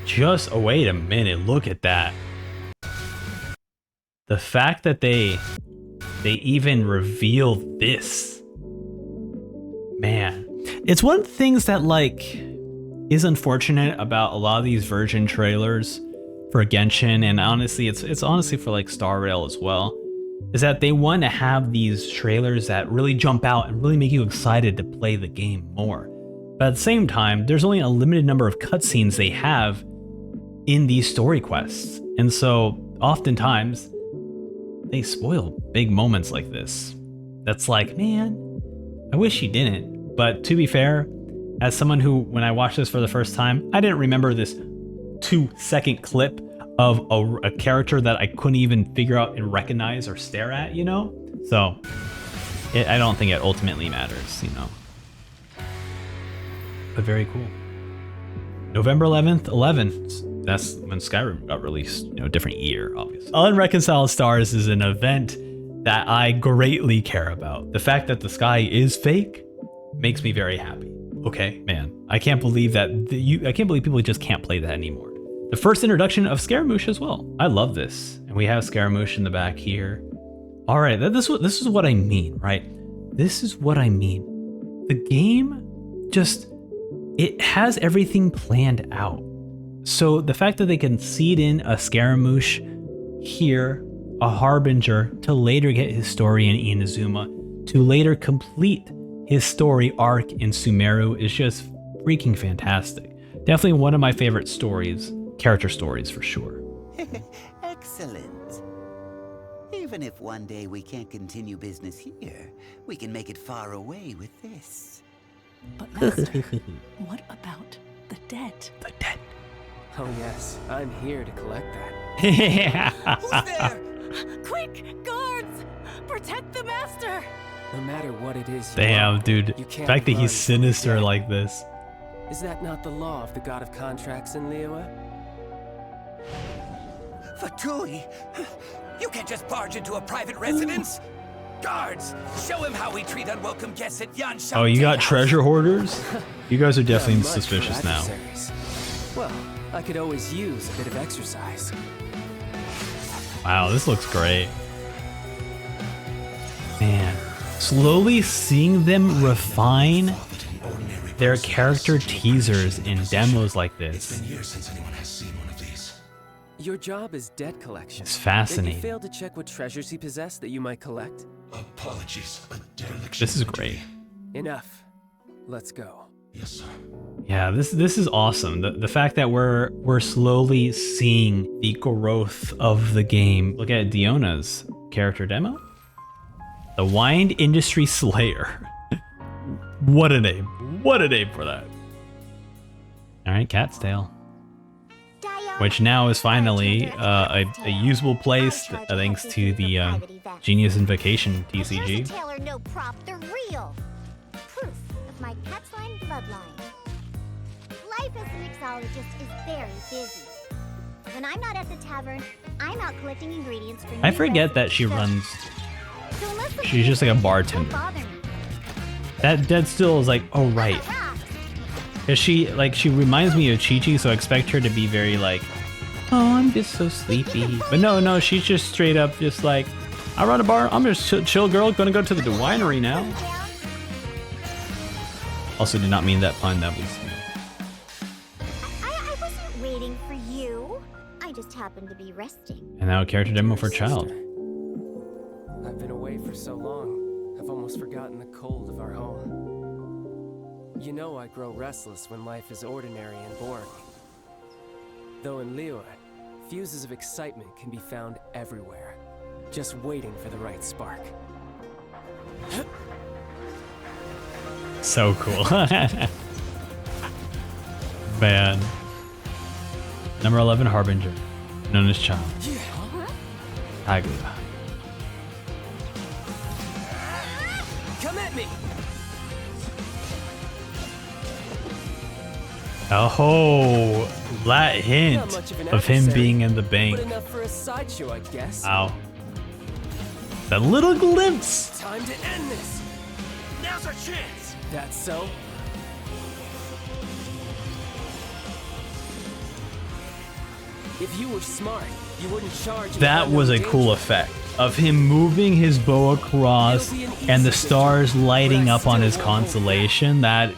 Just, oh, wait a minute. Look at that. The fact that they even revealed this. Man. It's one of the things that, like, is unfortunate about a lot of these Virgin trailers for Genshin, and honestly, it's honestly for, like, Star Rail as well, is that they want to have these trailers that really jump out and really make you excited to play the game more. But at the same time, there's only a limited number of cutscenes they have in these story quests. And so oftentimes they spoil big moments like this. That's like, man, I wish you didn't. But to be fair, as someone who, when I watched this for the first time, I didn't remember this 2-second clip of a character that I couldn't even figure out and recognize or stare at, you know? So I don't think it ultimately matters, you know? But very cool. November 11th, 11. That's when Skyrim got released, you know, different year, obviously. Unreconciled Stars is an event that I greatly care about. The fact that the sky is fake makes me very happy. Okay, man, I can't believe that I can't believe people just can't play that anymore. The first introduction of Scaramouche as well. I love this. And we have Scaramouche in the back here. All right, this is what I mean, right? This is what I mean. The game just, it has everything planned out. So the fact that they can seed in a Scaramouche here, a Harbinger, to later get his story in Inazuma, to later complete his story arc in Sumeru is just freaking fantastic. Definitely one of my favorite stories. Character stories for sure. Excellent. Even if one day we can't continue business here, we can make it far away with this. But Master, what about the debt? The debt. Oh yes, I'm here to collect that. Who's there? Quick, guards! Protect the Master! No matter what it is. Damn, dude. The fact that he's sinister like this. Is that not the law of the god of contracts in Liyue? Fatui! You can't just barge into a private residence! Guards! Show him how we treat unwelcome guests at Yanshan. Oh, you got treasure hoarders? You guys are definitely suspicious now. Well, I could always use a bit of exercise. Wow, this looks great. Man, slowly seeing them refine their character teasers in demos like this. Your job is debt collection. It's fascinating. Did you fail to check what treasures he possessed that you might collect? Apologies, a dereliction. This is great. Enough. Let's go. Yes, sir. Yeah, this is awesome. The fact that we're slowly seeing the growth of the game. Look at Diona's character demo. The Wind Industry Slayer. What a name. What a name for that. Alright, Cat's Tail. Which now is finally a usable place thanks to the Genius Invocation TCG. Taylor, no prop, they're real. Proof of my cat's line bloodline. Life as a mixologist is very busy. When I'm not at the tavern, I'm out collecting ingredients for I forget that she runs. She's just like a bartender. That still is like, oh right. Cause she reminds me of Chi-Chi, so I expect her to be very like, oh, I'm just so sleepy. But no, she's just straight up just like, I run a bar, I'm just chill girl, gonna go to the winery now. Also did not mean that pun, that was... I wasn't waiting for you. I just happened to be resting. And now a character demo for Child. I've been away for so long, I've almost forgotten the cold of our home. You know I grow restless when life is ordinary and boring. Though in Liyue, fuses of excitement can be found everywhere, just waiting for the right spark. So cool. Man. Number 11 Harbinger, known as Child. Aglia. Come at me! Oh, that hint of him being in the bank. But enough for a sideshow, I guess. Wow. That little glimpse. Time to end this. Now's our chance. That's so. If you were smart, you wouldn't charge. That was a cool effect of him moving his bow across and the stars lighting up on his constellation. That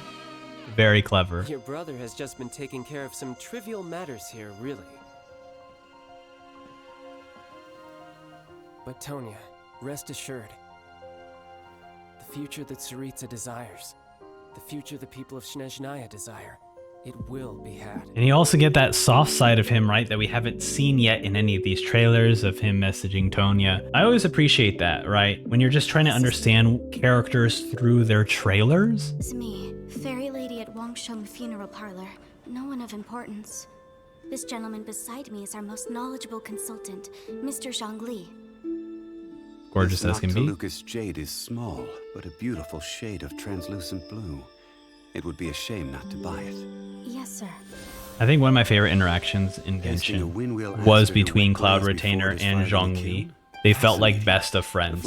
very clever. Your brother has just been taking care of some trivial matters here, really. But Tonya, rest assured. The future that Tsaritsa desires, the future the people of Snezhnaya desire, it will be had. And you also get that soft side of him, right, that we haven't seen yet in any of these trailers of him messaging Tonya. I always appreciate that, right? When you're just trying to understand characters through their trailers. It's me, Fairy Lady at Wangsheng Funeral Parlor. No one of importance. This gentleman beside me is our most knowledgeable consultant, Mr. Zhongli. Gorgeous as can be. Lucas jade is small, but a beautiful shade of translucent blue. It would be a shame not to buy it. Yes, sir. I think one of my favorite interactions in Genshin was between Cloud Retainer and Zhongli. They felt like best of friends.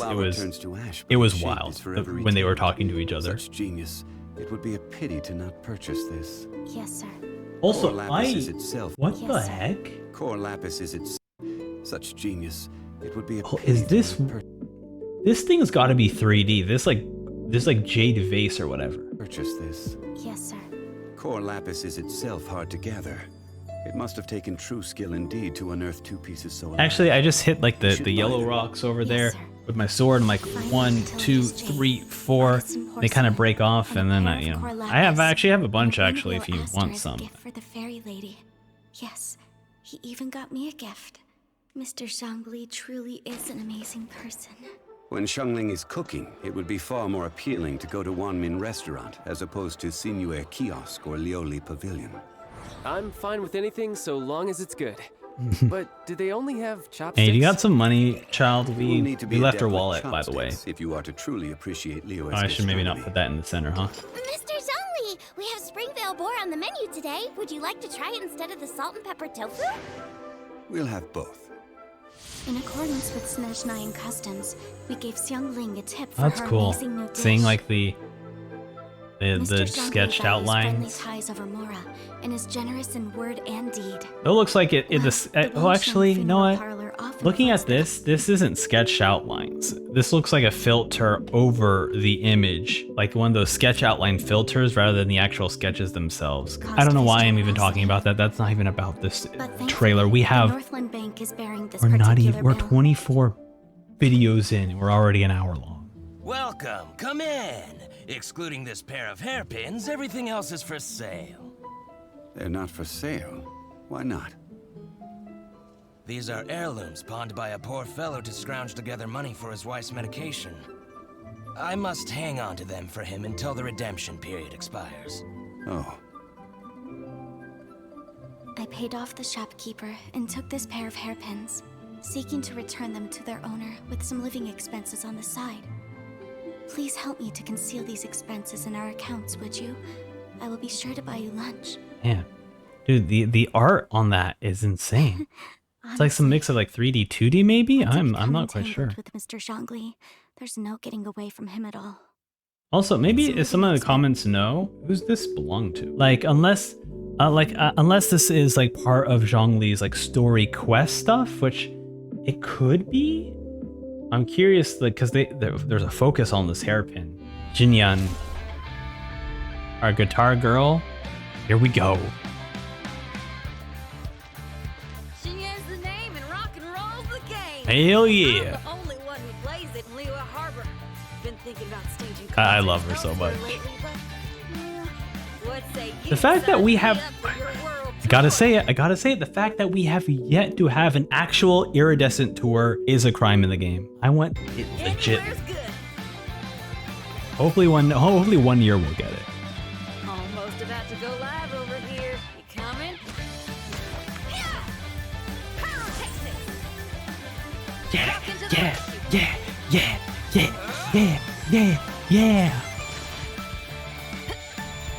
It was wild when they were talking to each other. Such genius. It would be a pity to not purchase this. Yes, sir. Also, what the heck? Core Lapis is its such genius. It would be a pity is this this thing's got to be 3D. This like jade vase or whatever. Purchase this. Yes, sir. Core Lapis is itself hard to gather. It must have taken true skill indeed to unearth two pieces so large. Actually, I just hit like the yellow rocks over there with my sword. I'm like 1, 2, 3, 4. They kind of break off, and then I actually have a bunch actually if you want some. Gift for the fairy lady. Yes, he even got me a gift. Mr. Zhongli truly is an amazing person. When Xiangling is cooking, it would be far more appealing to go to Wanmin Restaurant as opposed to Sinuer Kiosk or Lioli Pavilion. I'm fine with anything so long as it's good. But do they only have chopsticks? Hey, you got some money, Child? We left her wallet, by the way. If you are to truly appreciate Liyue's I should maybe not put that in the center, huh? Mr. Zhongli, we have Springvale boar on the menu today. Would you like to try it instead of the salt and pepper tofu? We'll have both. In accordance with Snezhnayan customs, we gave Xiangling a tip for That's her cool. amazing new dish. Seeing like the sketched outlines. Ties over Mora and is generous in word and deed. It looks like well, actually, you know what? Looking at this isn't sketched outlines. This looks like a filter over the image, like one of those sketch outline filters rather than the actual sketches themselves. I don't know why I'm even talking about that. That's not even about this trailer. We have we're 24 videos in and we're already an hour long. Welcome, come in. Excluding this pair of hairpins, everything else is for sale. They're not for sale. Why not? These are heirlooms pawned by a poor fellow to scrounge together money for his wife's medication. I must hang on to them for him until the redemption period expires. Oh. I paid off the shopkeeper and took this pair of hairpins, seeking to return them to their owner with some living expenses on the side. Please help me to conceal these expenses in our accounts, would you? I will be sure to buy you lunch. Yeah. Dude, the art on that is insane. It's like some mix of like 3D, 2D maybe? I'm not quite sure. With Mr. Zhongli, there's no getting away from him at all. Also, maybe if some of the comments know who's this belong to. Like, unless this is like part of Zhongli's like story quest stuff, which it could be. I'm curious, like, because there's a focus on this hairpin. Jinyan, our guitar girl. Here we go. Shenhe's the name and rock and roll's the game. Hell yeah. I'm the only one who plays it in Liyue Harbor. Been thinking about staging I love her so much. lately, but what say you? The fact that we have, sign me up for your world I gotta tour? say it, the fact that we have yet to have an actual iridescent tour is a crime in the game. I want it legit. Anywhere's good. Hopefully one year we'll get it. Almost about to go live over here. You coming? Yeah! Pyrotechnics! Yeah, Rock into the yeah, rescue. yeah, yeah, yeah, yeah, yeah, yeah.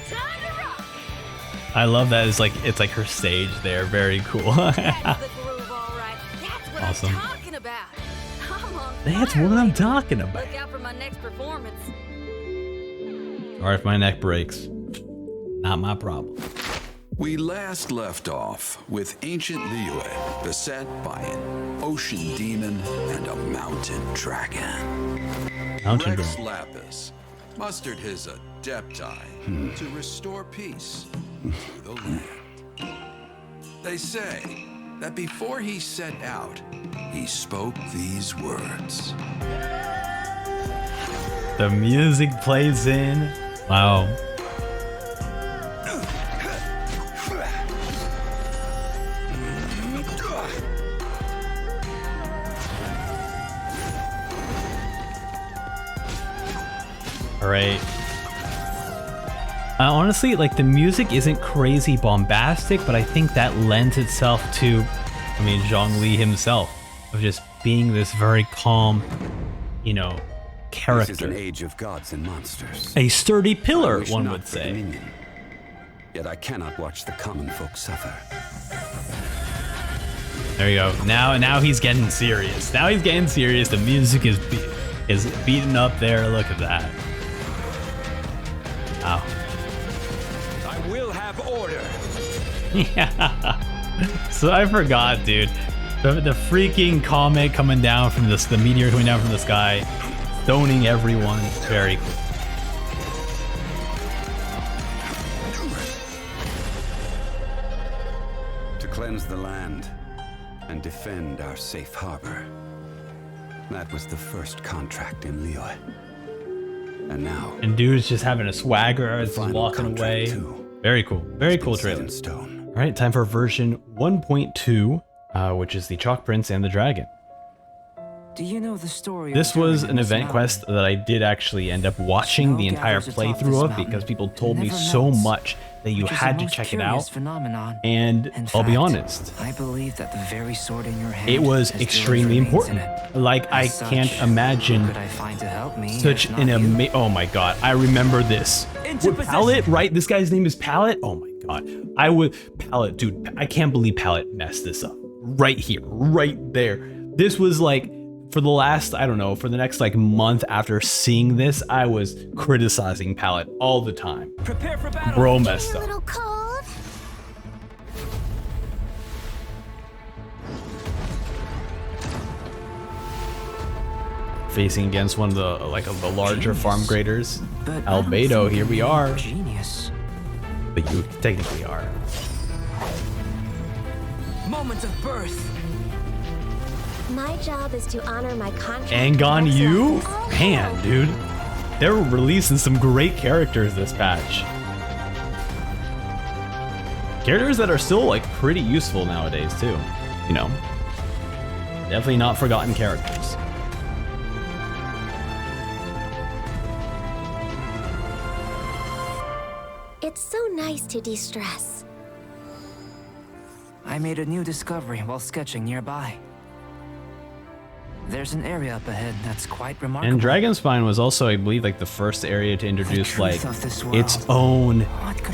Time to rock! I love that it's like her stage there. Very cool. That's the groove, all right. That's what Awesome. I'm talking about. I'm on That's fire what I'm lately. talking about. Look out for my next performance. Or if my neck breaks, not my problem. We last left off with ancient Liyue, beset by an ocean demon and a mountain dragon. Mountain Rex dragon. Lapis mustered his adepti to restore peace to the land. They say that before he set out, he spoke these words. The music plays in. Wow. All right. Honestly, like the music isn't crazy bombastic, but I think that lends itself to, I mean, Zhongli himself, of just being this very calm, you know, character. This is an age of gods and monsters. A sturdy I pillar, wish one not would for say. dominion. Yet I cannot watch the common folk suffer. There you go. Now he's getting serious. Now he's getting serious. The music is beaten up there. Look at that. Wow. I will have order. Yeah. So I forgot, dude. The freaking comet coming down from the meteor coming down from the sky, stoning everyone. Very cool. To cleanse the land and defend our safe harbor. That was the first contract in Liyue. And now, And dude's just having a swagger as he's walking away. Very cool. Very cool set trailer. in stone. All right, time for version 1.2, which is the Chalk Prince and the Dragon. Do you know the story? This was an event quest that I did actually end up watching the entire playthrough of because people told me so much that you had to check it out. Phenomenon. And I'll be honest, I believe that the very sword in your hand it was has extremely remains important. in it. Like, I As such, can't imagine who could I find to help me such if an not you? oh my god, I remember this. Into With Pallet, right? This guy's name is Pallet? Oh my god. Pallet, dude, I can't believe Pallet messed this up. Right here, right there. This was like, for the last, I don't know, for the next like month after seeing this, I was criticizing Pallet all the time. Prepare for battle. Bro messed A up. little cold. Facing against one of the the larger farm graders. Albedo, here we are. Genius. But you technically are. Moment of birth. My job is to honor my contract. Angon with you? Excelsis. Man, dude. They're releasing some great characters this patch. Characters that are still like pretty useful nowadays too. You know. Definitely not forgotten characters. It's so nice to de-stress. I made a new discovery while sketching nearby. There's an area up ahead that's quite remarkable. And Dragonspine was also, I believe, like the first area to introduce like of this world. its own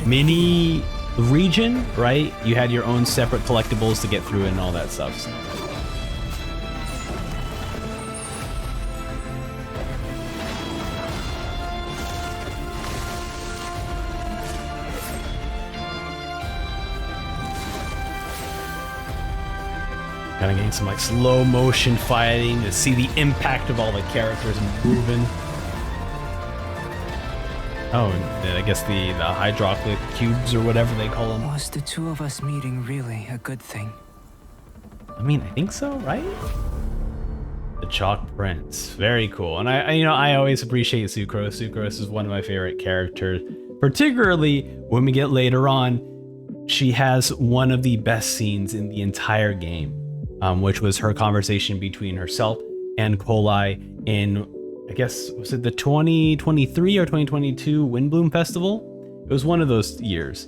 mini region, right? You had your own separate collectibles to get through and all that stuff. So. Kind of getting some like slow motion fighting to see the impact of all the characters improving. Oh, and I guess the hydroxyl cubes or whatever they call them. Was the two of us meeting really a good thing? I mean, I think so, right? The Chalk Prince, very cool. And I always appreciate Sucrose. Sucrose is one of my favorite characters, particularly when we get later on. She has one of the best scenes in the entire game, which was her conversation between herself and Kolai in, I guess, was it the 2023 or 2022 Windbloom Festival? It was one of those years.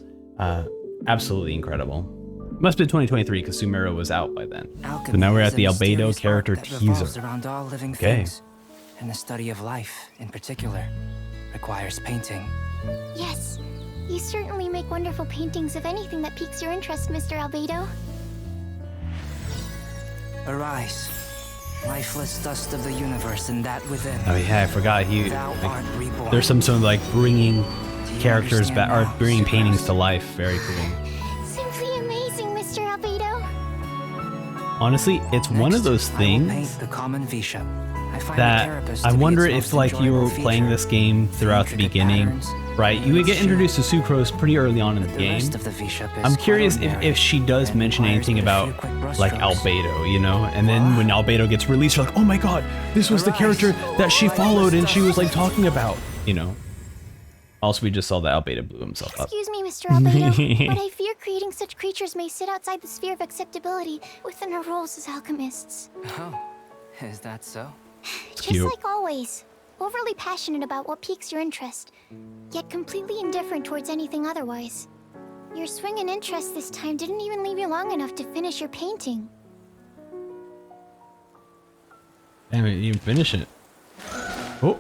Absolutely incredible. Must have been 2023 because Sumeru was out by then. So now we're at the Albedo character teaser. Around all living Okay. things, and the study of life, in particular, requires painting. Yes, you certainly make wonderful paintings of anything that piques your interest, Mr. Albedo. Arise, lifeless dust of the universe, and that within. Oh yeah, I forgot Thou art reborn. there's some sort of like bringing characters back or bringing paintings to life. Very cool. Simply amazing, Mr. Albedo. Honestly, it's one of those Paint things the common Visha. I find the that carapace I to be wonder its if most like you were enjoyable playing feature. this game throughout the Intricate beginning, patterns. right? You would get introduced to Sucrose pretty early on in the The game. rest of the Visha is I'm quite curious ordinary if she does and mention requires anything but a about few quick brush like strokes. Albedo, you know? And then when Albedo gets released, you're like, oh my god, this was the character that she followed and she was like talking about, you know? Also, we just saw that Albedo blew himself up. Excuse me, Mr. Albedo, but I fear creating such creatures may sit outside the sphere of acceptability within our roles as alchemists. Oh, is that so? Just cute. like always, overly passionate about what piques your interest, yet completely indifferent towards anything otherwise. Your swing in interest this time didn't even leave you long enough to finish your painting. Damn it, you didn't finish it. Oh,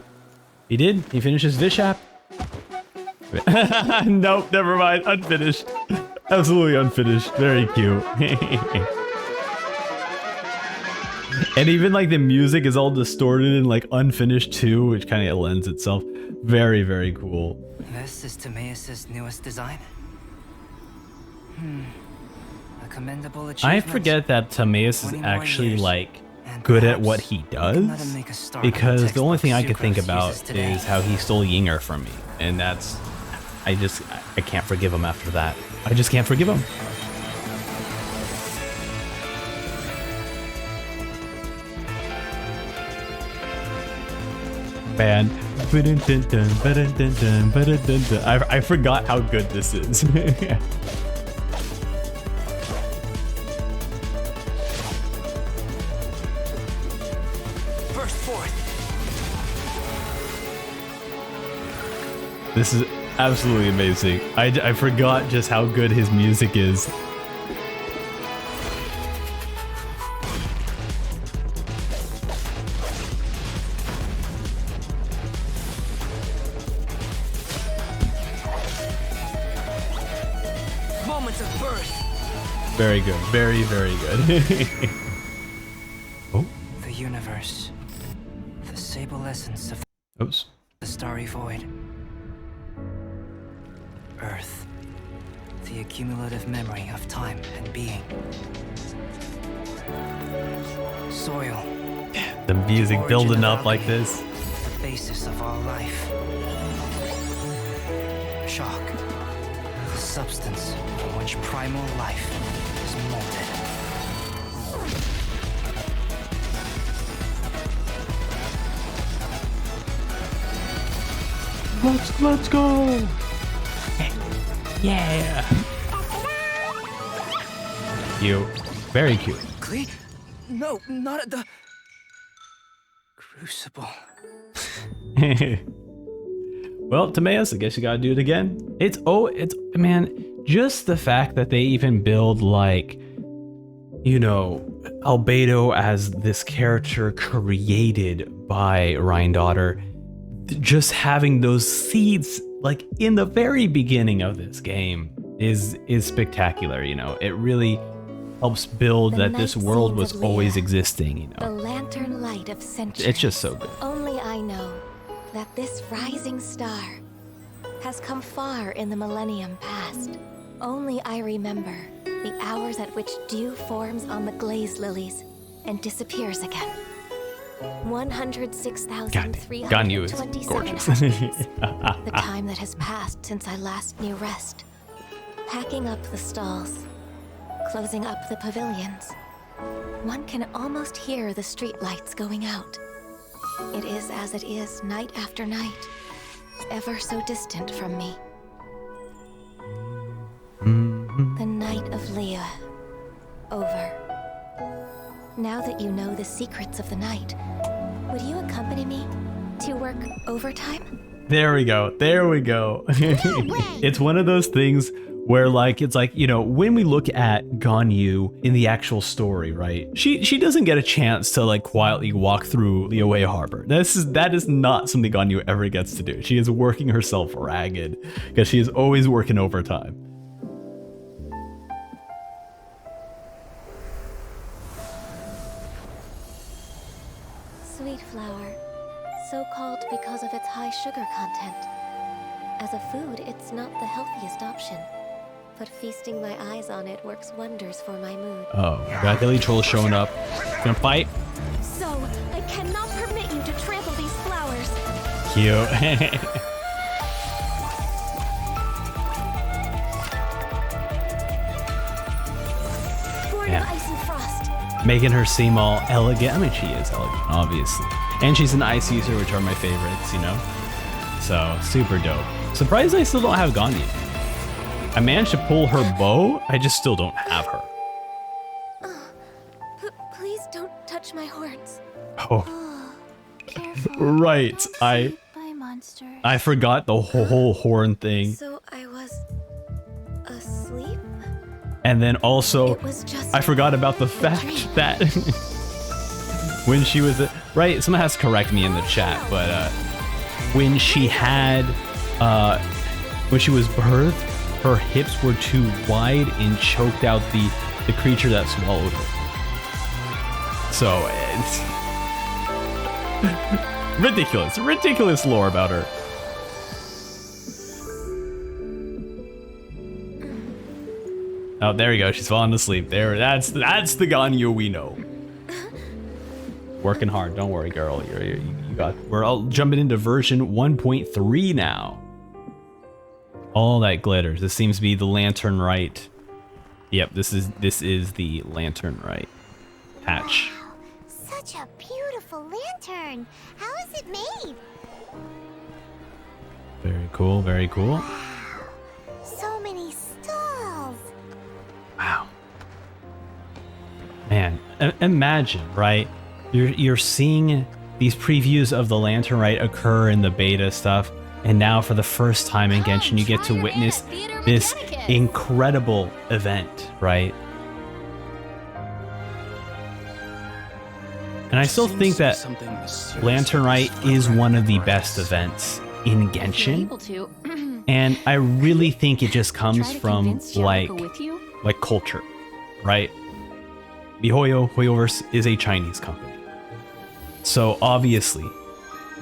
he did. He finished his Vishap. Nope, never mind. Unfinished. Absolutely unfinished. Very cute. And even like the music is all distorted and like unfinished too, which kind of lends itself. Very, very cool. This is Timaeus' newest design. A commendable I achievement. forget that Timaeus is 20 more actually years, like and good at perhaps what he let him does, make a start on the because the only thing I could textbook think Sucrose about uses today. is how he stole Yinger from me, and that's I can't forgive him after that. I just can't forgive him. Band. I forgot how good this is. Burst forth. This is absolutely amazing. I forgot just how good his music is. Moments of birth. Very good. Very, very good. Oh. The universe. The sable essence of Oops. the starry void. Earth. The accumulative memory of time and being. Soil. The music Origin building of up like alchemy. this. The basis of all life. Shock. The substance from which primal life is molded. Let's go. Yeah. Cute. Very cute. Cle? No, not at the crucible. Well, Timaeus, I guess you gotta do it again. It's man, just the fact that they even build like, you know, Albedo as this character created by Rhine-Daughter, just having those seeds like in the very beginning of this game is spectacular, you know. It really helps build that this world was always existing, you The know. lantern light of centuries. It's just so good. Only I know that this rising star has come far in the millennium past. Only I remember The hours at which dew forms on the glaze lilies and disappears again. 106,327 Ganyu is gorgeous. heartbeats. The time that has passed since I last knew rest. Packing up the stalls, closing up the pavilions. One can almost hear the street lights going out. It is as it is night after night, ever so distant from me. The night of Liyue. Over. Now that you know the secrets of the night, would you accompany me to work overtime? There we go. There we go. It's one of those things where it's like, you know, when we look at Ganyu in the actual story, right? She doesn't get a chance to like quietly walk through Liyue Harbor. That is not something Ganyu ever gets to do. She is working herself ragged because she is always working overtime. Sweet flower, so called because of its high sugar content. As a food, it's not the healthiest option, but feasting my eyes on it works wonders for my mood. Oh, we got Hillichurls showing up. Gonna fight. So, I cannot permit you to trample these flowers. Cute. Born of ice and frost. Making her seem all elegant. I mean, she is elegant, obviously. And she's an ice user, which are my favorites, you know? So, super dope. Surprised I still don't have Ganyu. I managed to pull her bow, I just still don't have her. Please don't touch my horns. Oh. Right, Bye, monster. I forgot the whole horn thing. So I was asleep? And then also, It was just I forgot about the fact that when she was, right, someone has to correct me in the chat, but when she had, when she was birthed, her hips were too wide and choked out the creature that swallowed her. So it's ridiculous lore about her. Oh, there you go. She's falling asleep. There, that's the Ganyu we know. Working hard. Don't worry, girl. You got. We're all jumping into version 1.3 now. All that glitters. This seems to be the Lantern Rite. Yep, this is the Lantern Rite patch. Wow, such a beautiful lantern. How is it made? Very cool. Very cool. Wow, so many stalls. Wow. Man, imagine, right? You're seeing these previews of the Lantern Rite occur in the beta stuff, and now for the first time in Genshin, you get to witness this incredible event, right? And I still think that Lantern Rite is one of the best events in Genshin, and I really think it just comes from like culture, right? MiHoYoverse is a Chinese company, so obviously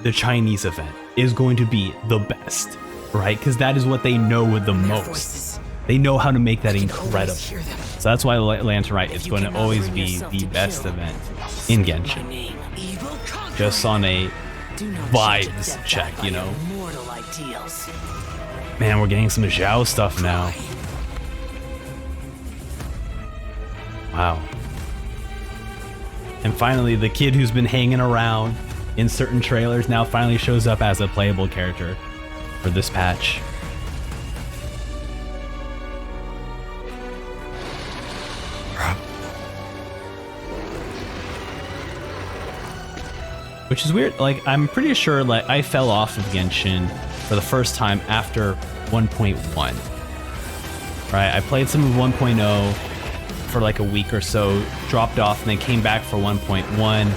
the Chinese event is going to be the best, right? Because that is what they know the most. They know how to make that incredible. So that's why Lantern Rite is going to always be the best event in Genshin. Just on a vibes check, you know? Man, we're getting some Xiao stuff now. Wow. And finally, the kid who's been hanging around in certain trailers now finally shows up as a playable character for this patch. Which is weird, like I'm pretty sure like I fell off of Genshin for the first time after 1.1. Right, I played some of 1.0 for like a week or so, dropped off, and then came back for 1.1.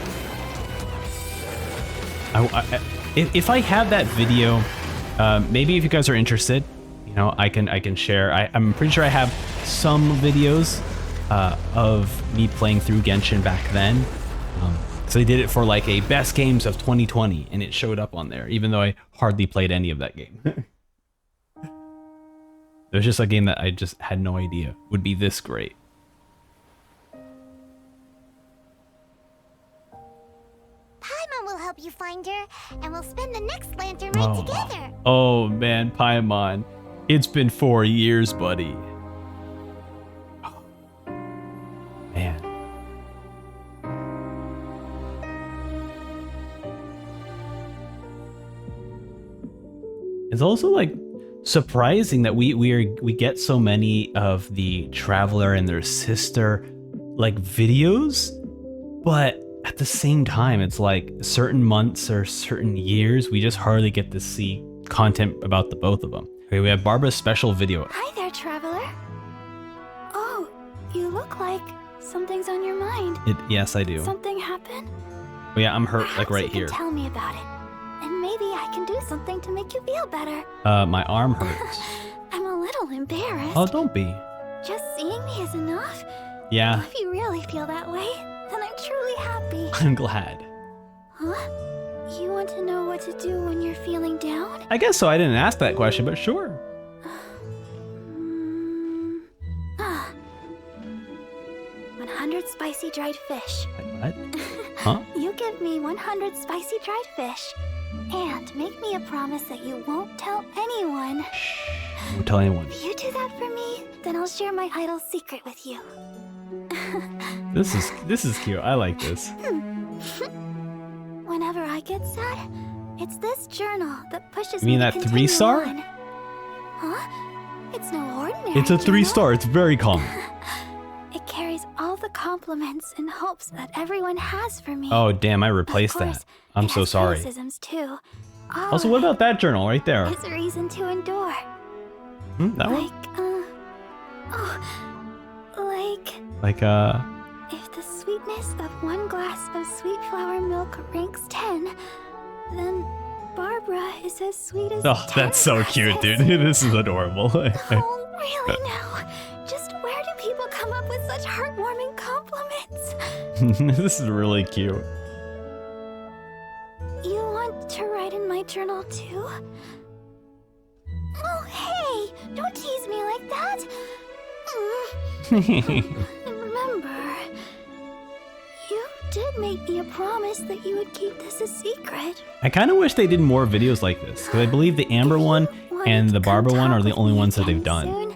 If I have that video, maybe if you guys are interested, you know, I can share. I'm pretty sure I have some videos of me playing through Genshin back then. So I did it for like a best games of 2020, and it showed up on there, even though I hardly played any of that game. It was just a game that I just had no idea would be this great. Paimon will help you find her, and we'll spend the next lantern rite together. Oh man, Paimon. It's been 4 years, buddy. Oh, man. It's also like surprising that we get so many of the Traveler and their sister like videos, but at the same time it's like certain months or certain years we just hardly get to see content about the both of them. Okay, we have Barbara's special video. Hi there, Traveler. Oh, you look like something's on your mind. Yes, I do. Something happened? Oh, yeah, I'm hurt. Perhaps like right you here. Can tell me about it. And maybe I can do something to make you feel better. My arm hurts. I'm a little embarrassed. Oh, don't be. Just seeing me is enough? Yeah. If you really feel that way, then I'm truly happy. I'm glad. Huh? You want to know what to do when you're feeling down? I guess so. I didn't ask that question, but sure. 100 spicy dried fish. What? Huh? You give me 100 spicy dried fish. And make me a promise that you won't tell anyone. Don't tell anyone. If you do that for me, then I'll share my idol's secret with you. This is cute. I like this. Whenever I get sad, it's this journal that pushes You mean me that to 3-star? continue on. Huh? It's no ordinary It's a journal. 3-star. It's very common. It carries all the compliments and hopes that everyone has for me. Oh, damn. I replaced Of course, that. I'm so sorry. criticisms too. All Also, of what it about that journal right there? is a reason to endure. That one? Like, If the sweetness of one glass of sweet flower milk ranks 10, then Barbara is as sweet as oh, 10 that's so cute, dude. This is adorable. Really now? Just where do people come up with such heartwarming compliments? This is really cute. You want to write in my journal too? Oh, hey! Don't tease me like that! Remember, you did make me a promise that you would keep this a secret. I kind of wish they did more videos like this, because I believe the Amber one and the Barbara one are the only ones that they've done.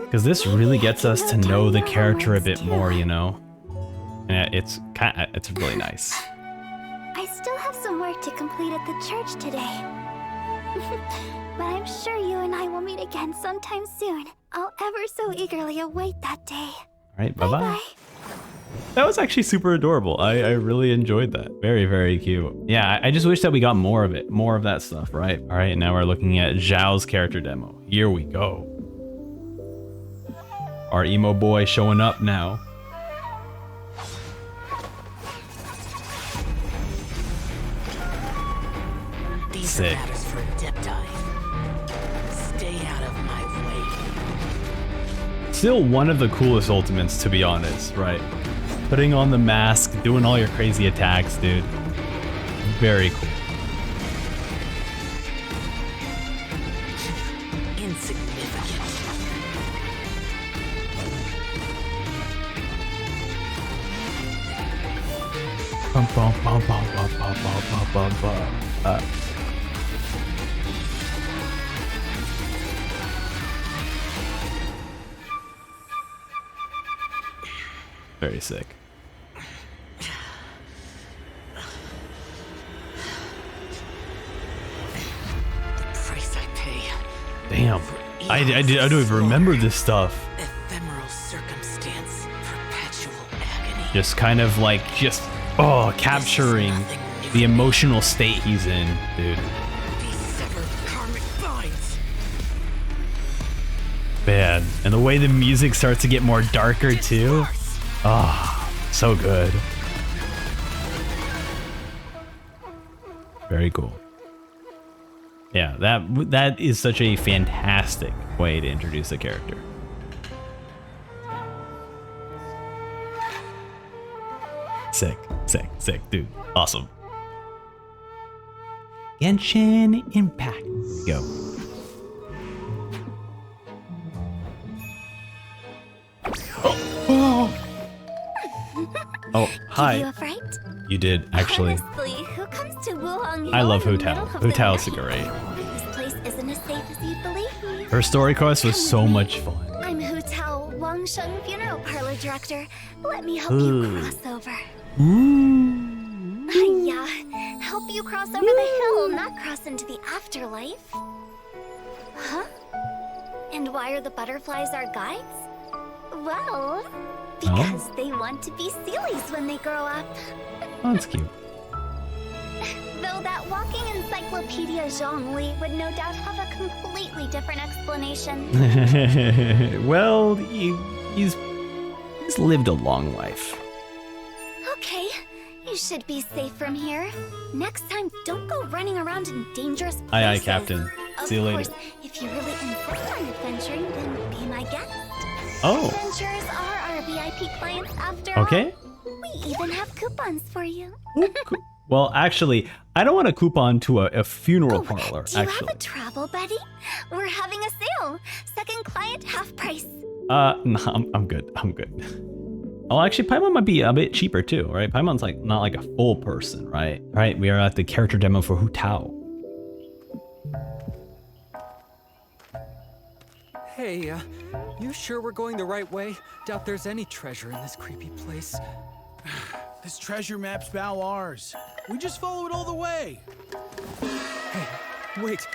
Because this really gets us to know the character a bit more, you know? And it's really nice. I still have some work to complete at the church today. But I'm sure you and I will meet again sometime soon. I'll ever so eagerly await that day. Alright, bye-bye. That was actually super adorable. I really enjoyed that. Very, very cute. Yeah, I just wish that we got more of it. More of that stuff, right? Alright, now we're looking at Xiao's character demo. Here we go. Our emo boy showing up now. Sick. For Deptai. Stay out of my way. Still one of the coolest ultimates, to be honest, right? Putting on the mask, doing all your crazy attacks, dude. Very cool. Insignificant. Bum, bum, bum, bum, bum, bum, bum, bum, bum. Very sick. The price I pay. Damn. I don't even remember this stuff. Ephemeral circumstance, perpetual agony. Just kind of like, capturing the emotional state he's in, dude. Severed karmic binds. Man, and the way the music starts to get more darker too. Ah, so good. Very cool. Yeah, that is such a fantastic way to introduce a character. Sick, sick, sick, dude. Awesome. Genshin Impact. Go. Oh, hi. Give you a fright? You did, actually. Honestly, who comes to Wuhong I love in the Hu-Tao. middle of the Hu-Tao's night? great. This place isn't as safe as you'd believe. Her story quest was so much fun. I'm Hu-Tao, Wangsheng Funeral Parlor Director. Let me help Ooh. you cross over. Ooh. Hiya. Help you cross over the hill, not cross into the afterlife. Huh? And why are the butterflies our guides? Well, because they want to be Sealies when they grow up. Oh, that's cute. Though that walking encyclopedia Zhongli would no doubt have a completely different explanation. Well, he's lived a long life. Okay, you should be safe from here. Next time, don't go running around in dangerous places. Aye, aye, Captain. See you later. Of course, if you really insist on adventuring, then be my guest. Oh. Adventurers are our VIP clients after all. Okay. We even have coupons for you. Well, actually, I don't want a coupon to a funeral parlor, Do you actually. have a travel buddy? We're having a sale. Second client, half price. No, I'm good. I'm good. Oh, actually, Paimon might be a bit cheaper too, right? Paimon's like not like a full person, right? All right, we are at the character demo for Hu-Tao. Hey, you sure we're going the right way? Doubt there's any treasure in this creepy place. This treasure map's now ours. We just follow it all the way. Hey, wait.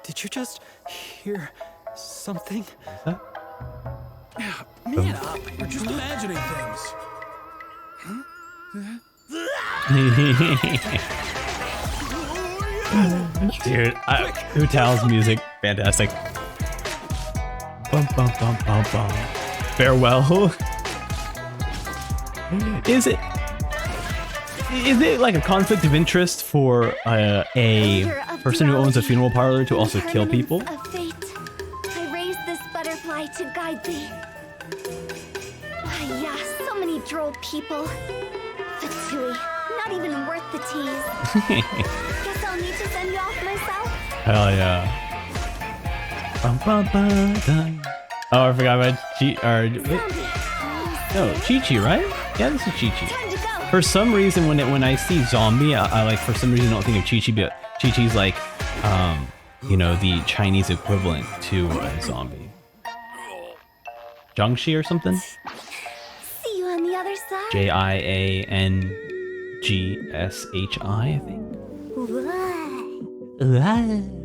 Did you just hear something? Man up. We're just imagining things. Dude, Hu-Tao's music, fantastic. Bum, bum, bum, bum, bum. Farewell. Is it like a conflict of interest for a person who owns a funeral parlor to also kill people? Of fate. I raised this butterfly to guide thee. Yeah, so many droll people. Fatui, not even worth the tease. Guess I'll need to send you off myself. Hell yeah. Bum, bum, bum, dun. Oh, I forgot about Chi-Chi, right? Yeah, this is Chi-Chi. For some reason, when I see zombie, I like for some reason don't think of Chi-Chi, but Chi-Chi's like, you know, the Chinese equivalent to a zombie. Jiangxi or something? See you on the other side. Jiangshi, I think.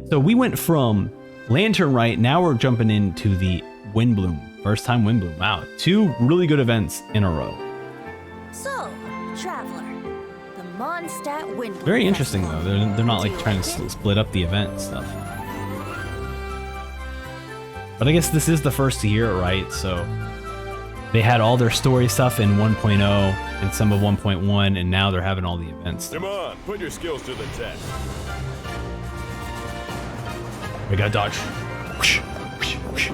So we went from Lantern Rite, now we're jumping into the Windbloom. First time Windbloom. Wow, 2 really good events in a row. So, traveler, the Mondstadt Wind. Very interesting though. They're not like trying to split up the event and stuff. But I guess this is the first to hear it, right? So they had all their story stuff in 1.0 and some of 1.1, and now they're having all the events. Come on, put your skills to the test. We got dodge. Whoosh, whoosh, whoosh.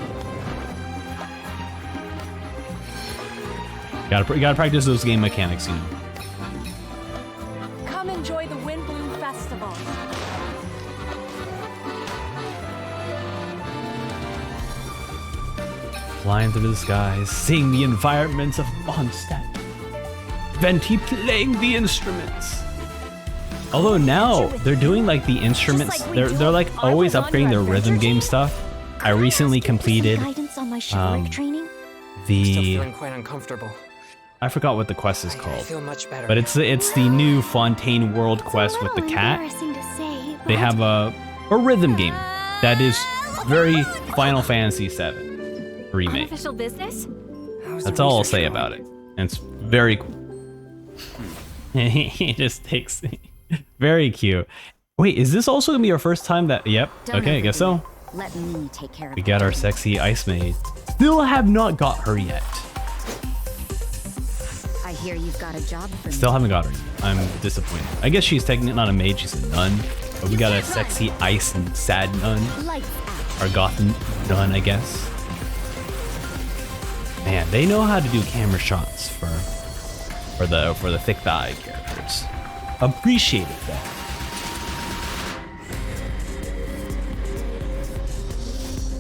Gotta practice those game mechanics, you know. Come enjoy the Windbloom Festival. Flying through the skies, seeing the environments of Mondstadt. Venti playing the instruments. Although now they're doing like the instruments, they're like always upgrading their rhythm game stuff. I recently completed training. the Still feeling quite uncomfortable. I forgot what the quest is I called, feel much better. but it's the new Fontaine World quest with the cat. They have a rhythm game that is very Final Fantasy VII remake. Unofficial business? That's all I'll say about it. And it's very cool. He just takes very cute. Wait, is this also gonna be our first time that? Yep. Okay, I guess so. Let me take care of We got our sexy ice maid. Still have not got her yet. I hear you've got a job for me. Still haven't got her yet. I'm disappointed. I guess she's technically not a maid, she's a nun. But we got a sexy ice and sad nun. Or goth nun, I guess. Man, they know how to do camera shots for the thick thigh characters. Appreciate it though.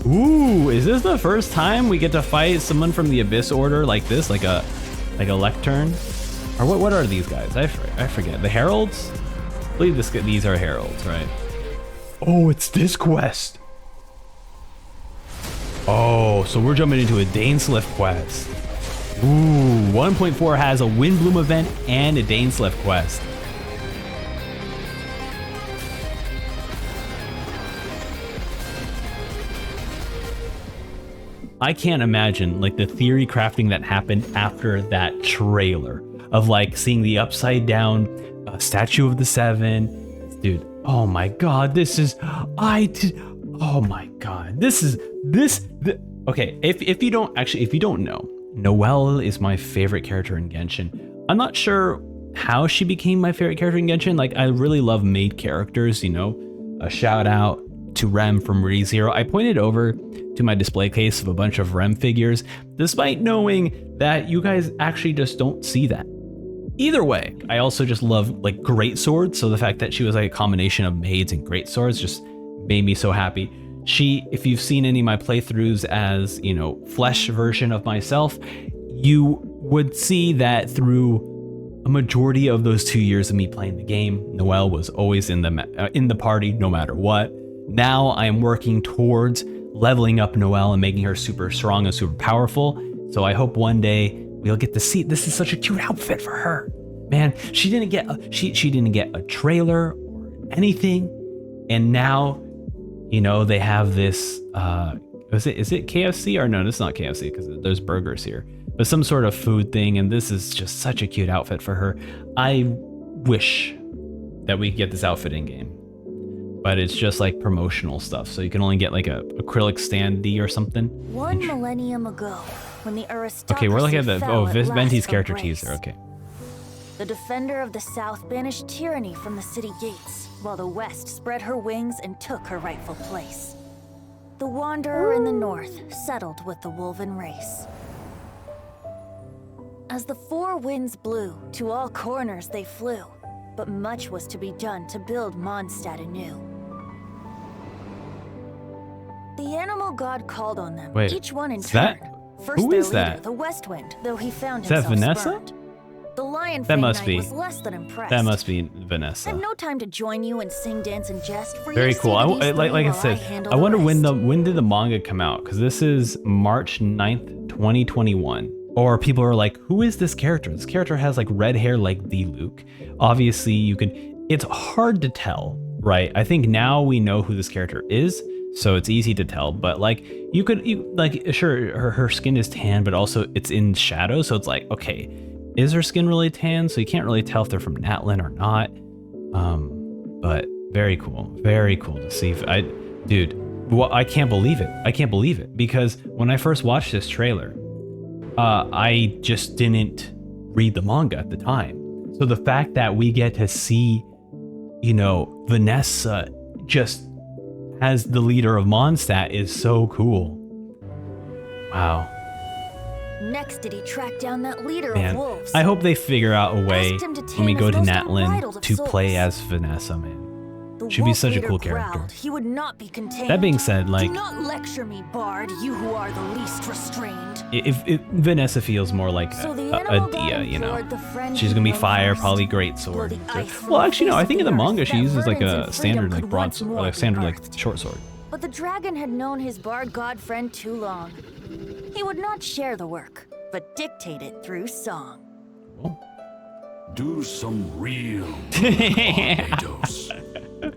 Ooh, is this the first time we get to fight someone from the Abyss Order like this, like a lectern? Or what are these guys? I forget. The Heralds? I believe these are Heralds, right? Oh, it's this quest. Oh, so we're jumping into a Dainsleif quest. Ooh, 1.4 has a Windbloom event and a Dainsleif quest. I can't imagine like the theory crafting that happened after that trailer of like seeing the upside down statue of the Seven. Dude, oh my god, this is oh my god, okay, if you don't know, Noelle is my favorite character in Genshin. I'm not sure how she became my favorite character in Genshin. Like, I really love maid characters, you know. A shout out to Rem from ReZero. I pointed over to my display case of a bunch of Rem figures, despite knowing that you guys actually just don't see that. Either way, I also just love like great swords, so the fact that she was like a combination of maids and great swords just made me so happy. She, if you've seen any of my playthroughs as, you know, flesh version of myself, you would see that through a majority of those 2 years of me playing the game, Noelle was always in the party no matter what. Now I am working towards leveling up Noelle and making her super strong and super powerful. So I hope one day we'll get to see. This is such a cute outfit for her, man. She didn't get a trailer or anything, and now, you know, they have this. Is it KFC or no? It's not KFC because there's burgers here, but some sort of food thing. And this is just such a cute outfit for her. I wish that we get this outfit in game, but it's just like promotional stuff, so you can only get like a acrylic standee or something. 1 millennium ago, when the aristocracy Okay, we're looking at the fell at last Venti's from character grace, teaser. Okay. The defender of the South banished tyranny from the city gates, while the West spread her wings and took her rightful place. The wanderer in the North settled with the Wolven race. As the four winds blew, to all corners they flew, but much was to be done to build Mondstadt anew. The animal god called on them, Wait, each one in is turn. that- First who their is leader, that? the West Wind, though he found Is that himself Vanessa? spurned. The Lion That Fang must Knight be. was less than impressed. That must be Vanessa. I've no time to join you and sing, dance, and jest. For Very you cool. see to these Like I while said, handle I the wonder rest. when did the manga come out? Because this is March 9th, 2021. Or people are like, who is this character? This character has like red hair like the Luke. Obviously, it's hard to tell, right? I think now we know who this character is, so it's easy to tell. But like, sure, her skin is tan, but also it's in shadow, so it's like, okay, is her skin really tan? So you can't really tell if they're from Natlan or not. But very cool to see. I can't believe it. I can't believe it, because when I first watched this trailer, I just didn't read the manga at the time. So the fact that we get to see, you know, Vanessa just as the leader of Mondstadt is so cool. Wow. Next did he track down that leader Man, of wolves. I hope they figure out a way Asked him to when we tame go his to most Natlan unbridled of to play souls. as Vanessa, man. The Should be wolf such a leader cool character. growled he would not be contained. That being said, like, Do not lecture me, Bard, you who are the least restrained. if Vanessa feels more like So the a animal god Dia, you know. implored the friend She's gonna be who fire, knows probably great sword. the ice Well, actually, no. I think in the from the manga earth she that uses like burdens a and standard freedom like could broad, once or more like be standard like birthed. short sword. But the dragon had known his bard god friend too long. He would not share the work, but dictate it through song. Do some real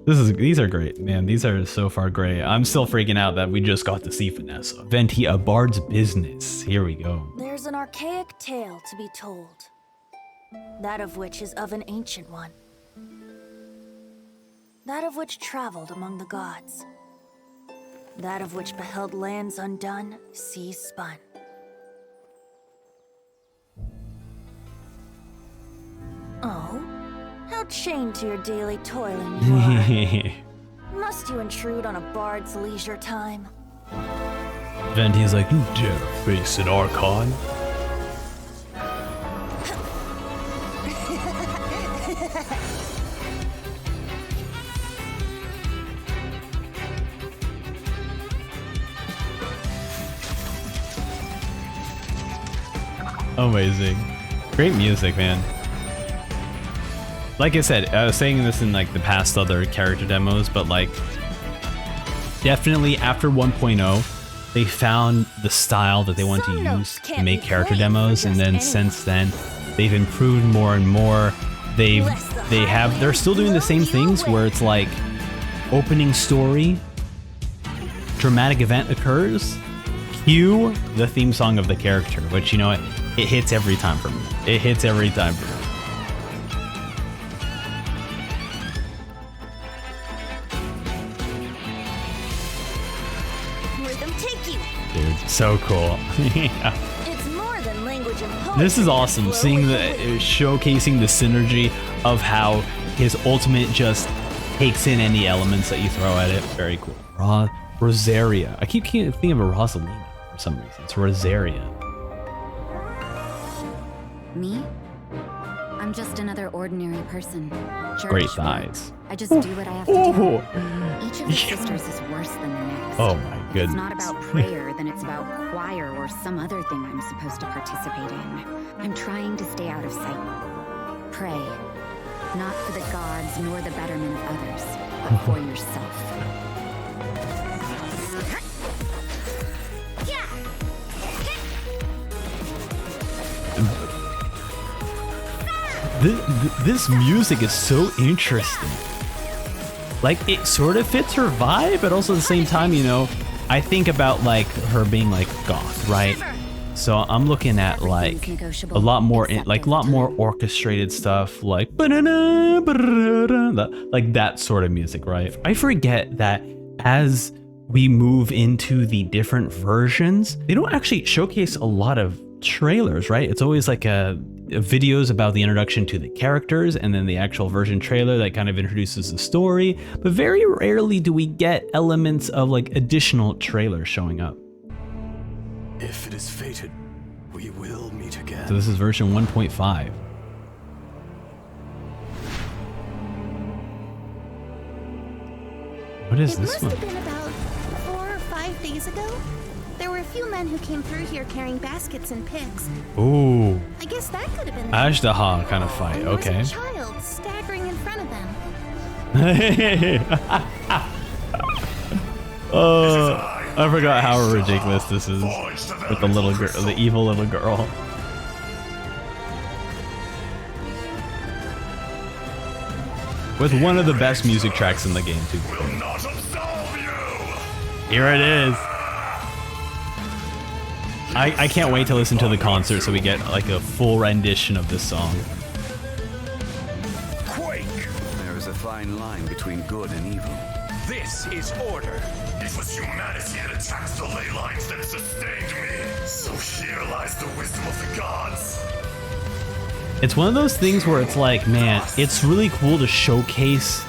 These are great, man. These are so far great. I'm still freaking out that we just got to see Vanessa. Venti, a bard's business. Here we go. There's an archaic tale to be told, that of which is of an ancient one, that of which traveled among the gods, that of which beheld lands undone, seas spun. Oh, how chained to your daily toiling you are. Must you intrude on a bard's leisure time? Venti's like, you dare face an Archon? Amazing. Great music, man. Like I said, I was saying this in like the past other character demos, but like definitely after 1.0, they found the style that they want to use to make character demos, and then since then they've improved more and more. They're still doing the same things where it's like opening story, dramatic event occurs, cue the theme song of the character, which, you know, it hits every time for me. It hits every time for me. Dude, so cool. Yeah. It's more than language and poetry. This is awesome, seeing showcasing the synergy of how his ultimate just takes in any elements that you throw at it. Very cool. Rosaria. I keep thinking of a Rosalina for some reason. It's Rosaria. Me? I'm just another ordinary person. Great thighs. I just do what I have to do. Each of the sisters is worse than the next. Oh my goodness. If it's not about prayer, then it's about choir or some other thing I'm supposed to participate in. I'm trying to stay out of sight. Pray. Not for the gods nor the betterment of others, but for yourself. This music is so interesting. Like, it sort of fits her vibe, but also at the same time, you know, I think about like her being like goth, right? So I'm looking at like a lot more orchestrated stuff, like like that sort of music, right? I forget that as we move into the different versions, they don't actually showcase a lot of trailers, right? It's always like videos about the introduction to the characters and then the actual version trailer that kind of introduces the story, but very rarely do we get elements of like additional trailers showing up. If it is fated, we will meet again. So this is version 1.5. What is this one? It must have been about 4 or 5 days ago. There were a few men who came through here carrying baskets and picks. Ooh. I guess that could have been Ashtaha kind of fight, and there okay. was a child staggering in front of them. I forgot how ridiculous this is with the little girl, the evil little girl. With one of the best music tracks in the game too. Here it is. I can't wait to listen to the concert so we get like a full rendition of this song. Quake! There is a fine line between good and evil. This is order. It was humanity that attacked the ley lines that sustained me. So here lies the wisdom of the gods. It's one of those things where it's like, man, it's really cool to showcase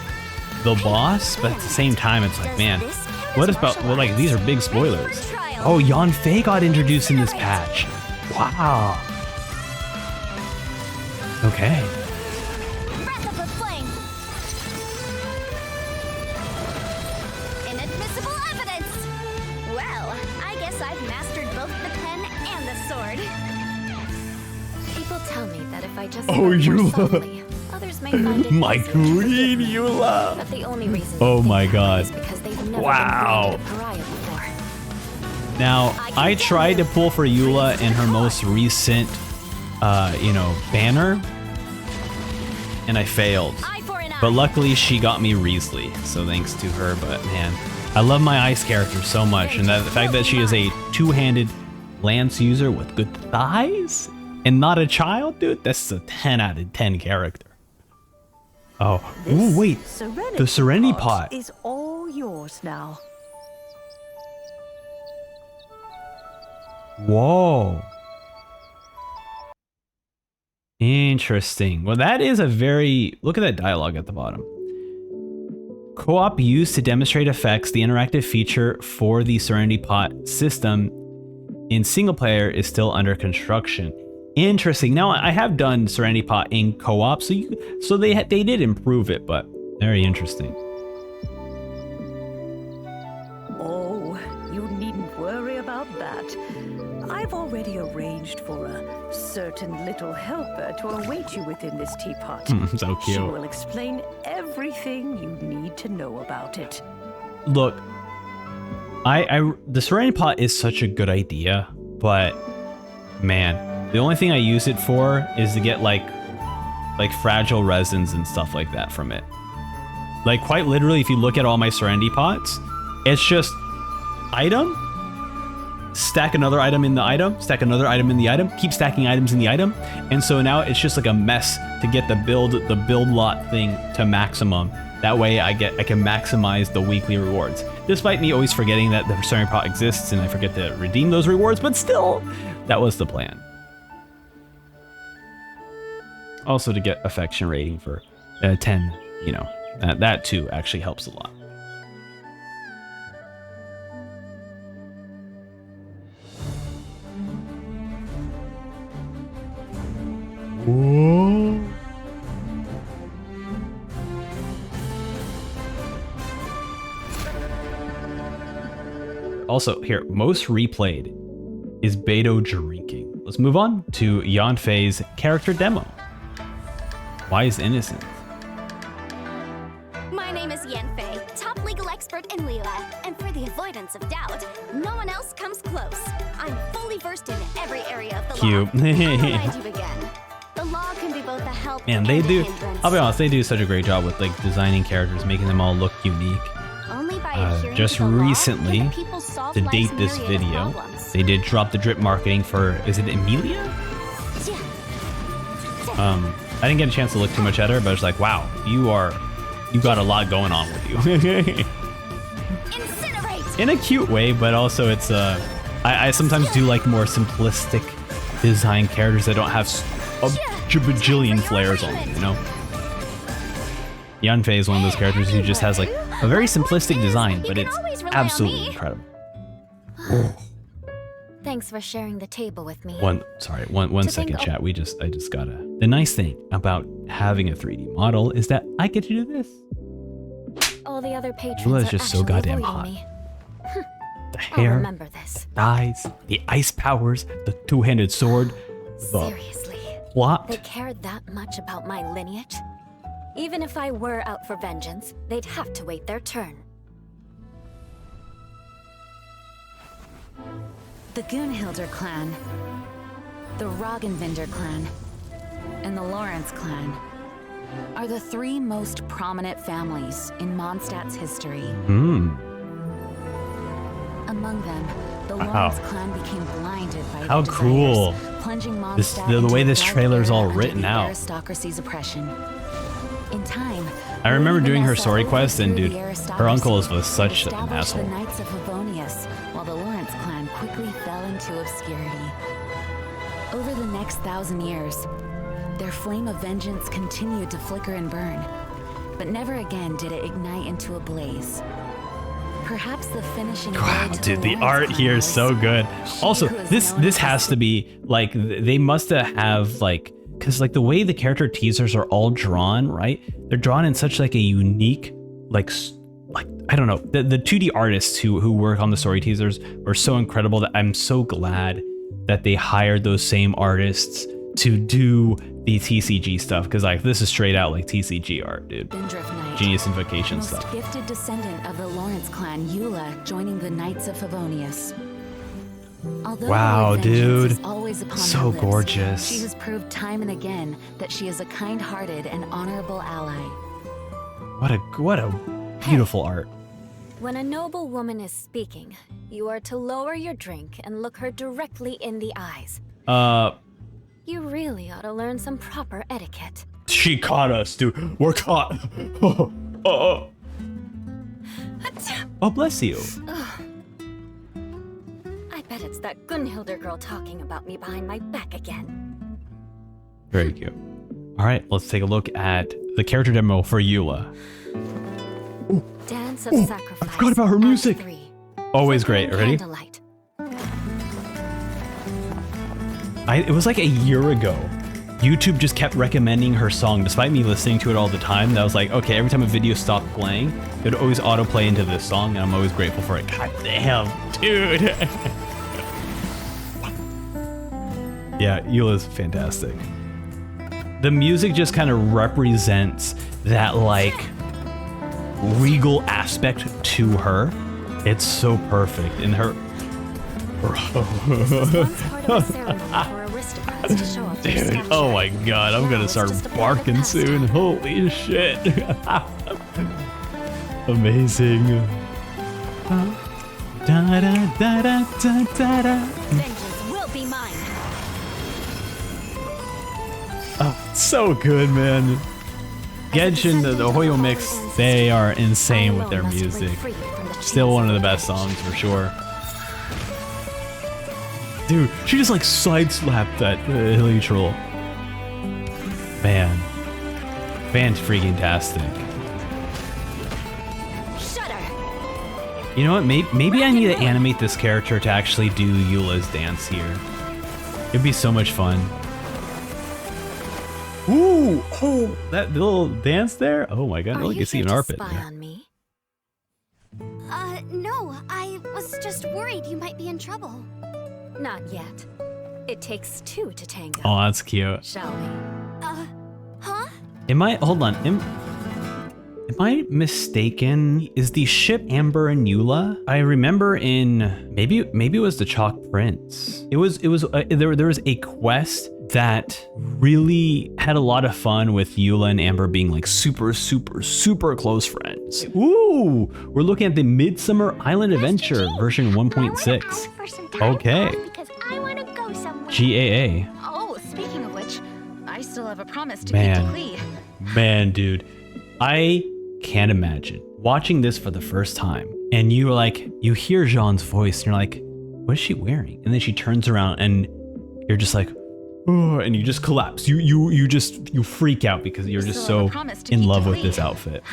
the boss, but at the same time, it's like, man, what about, well, like, these are big spoilers. Oh, Yan Fei got introduced in this patch. Wow. Okay. Inadmissible evidence! Well, I guess I've mastered both the pen and the sword. People tell me that if I just Oh, softly, others may find it My easier to queen, forgive. Eula. But the only reason Oh they my think god. is because they've never Wow. been branded a pariah before. Now, I tried to pull for Eula in her most recent, you know, banner, and I failed. But luckily, she got me Riesli, so thanks to her. But man, I love my ice character so much, and that the fact that she is a two-handed lance user with good thighs and not a child, dude, that's a 10 out of 10 character. Oh, ooh, wait, the Serenity Pot is all yours now. Whoa. Interesting. Well, that is a very... Look at that dialogue at the bottom. Co-op used to demonstrate effects. The interactive feature for the Serenity Pot system in single player is still under construction. Interesting. Now, I have done Serenity Pot in co-op, so they did improve it, but very interesting. Oh, you needn't worry about that. I've already arranged for a certain little helper to await you within this teapot. So cute. She will explain everything you need to know about it. Look, the Serenity Pot is such a good idea, but man, the only thing I use it for is to get like fragile resins and stuff like that from it. Like quite literally, if you look at all my Serenity Pots, it's just item, stack another item in the item, stack another item in the item, keep stacking items in the item. And so now it's just like a mess to get the build lot thing to maximum. That way I can maximize the weekly rewards. Despite me always forgetting that the Serenity Pot exists and I forget to redeem those rewards, but still, that was the plan. Also to get affection rating for 10, you know, that too actually helps a lot. Whoa. Also, here, most replayed is Beto drinking. Let's move on to Yanfei's character demo. Wise Innocent. My name is Yanfei, top legal expert in Lila, and for the avoidance of doubt, no one else comes close. I'm fully versed in every area of the Cute. law. How do I do again? The law can be both a help Man, and they a do. hindrance. I'll be honest, they do such a great job with like designing characters, making them all look unique. Only by adhering Just to the law recently, can people solve to life's date this myriad of video, problems. they did drop the drip marketing for, is it Emilia? I didn't get a chance to look too much at her, but I was like, wow, you got a lot going on with you. In a cute way, but also it's I sometimes do like more simplistic design characters that don't have a bajillion flares on them, you know? Yanfei is one of those characters who just has like a very simplistic design, but it's absolutely incredible. Thanks for sharing the table with me. One second, chat. I just gotta. The nice thing about having a 3D model is that I get to do this. All the other patrons Lula is are just so actually goddamn avoiding hot. me. The I'll hair, remember this. thighs, the ice powers, the two-handed sword, the Seriously, plot. they cared that much about my lineage? Even if I were out for vengeance, they'd have to wait their turn. The Gunhilder clan, the Roggenvinder clan, and the Lawrence clan are the three most prominent families in Mondstadt's history. Among them, the Lawrence clan became blinded by How their cool. desires, plunging This, Mondstadt the way into this a dark trailer is era all under written the out. aristocracy's oppression. In time, I remember doing her Vanessa story quest, and overthrew dude, the her aristocracy uncle was and such an established asshole. the Knights of Favonius, while the Lawrence clan quickly fell into obscurity. Over the next 1,000 years, their flame of vengeance continued to flicker and burn, but never again did it ignite into a blaze. Perhaps the finishing Wow, blow to dude, the Lawrence art clan here is was so good. Also, who is this known as has to be like they must have like, because like the way the character teasers are all drawn, right? They're drawn in such like a unique like I don't know. The 2D artists who work on the story teasers are so incredible that I'm so glad that they hired those same artists to do the TCG stuff, because like this is straight out like TCG art, dude. Genius Invocation most stuff. gifted descendant of the Lawrence clan, Eula, joining the Knights of Favonius. Although Wow, her vengeance dude. is always upon So her lips, gorgeous. She has proved time and again that she is a kind-hearted and honorable ally. What a beautiful art. When a noble woman is speaking, you are to lower your drink and look her directly in the eyes. You really ought to learn some proper etiquette. She caught us, dude. We're caught. Oh, bless you. Ugh. I bet it's that Gunhilder girl talking about me behind my back again. Very cute. All right, let's take a look at the character demo for Eula. Dance of Sacrifice. I forgot about her music. Always great. Ready? Candlelight. It was like a year ago. YouTube just kept recommending her song, despite me listening to it all the time. That was like, okay, every time a video stopped playing, it would always autoplay into this song, and I'm always grateful for it. God damn, dude. Yeah, Eula's fantastic. The music just kind of represents that like regal aspect to her. It's so perfect in her. Dude, oh my god, I'm gonna start barking soon. Holy shit. Amazing. Vengeance will be mine. Oh, so good, man. Genshin, the Hoyo mix, they are insane with their music. Still one of the best songs for sure. Dude, she just like side-slapped that Hillichurl. Man. Fan-freaking-tastic. You know what, maybe I need to animate this character to actually do Eula's dance here. It'd be so much fun. Ooh! Oh, that little dance there? Oh my god, I can see an armpit there. No, I was just worried you might be in trouble. Not yet. It takes two to tango. Oh, that's cute. Shall we? Huh? Hold on, am I mistaken? Is the ship Amber and Eula? I remember in maybe it was the Chalk Prince. There was a quest that really had a lot of fun with Eula and Amber being like super close friends. Ooh, we're looking at the Midsummer Island Adventure version 1.6. Okay. GAA. Oh, speaking of which, I still have a promise to Man. keep to Lee. Man, dude, I can't imagine watching this for the first time and you hear Jean's voice and you're like, what is she wearing? And then she turns around and you're just like, oh, and you just collapse. You freak out because you're just so in love with this outfit.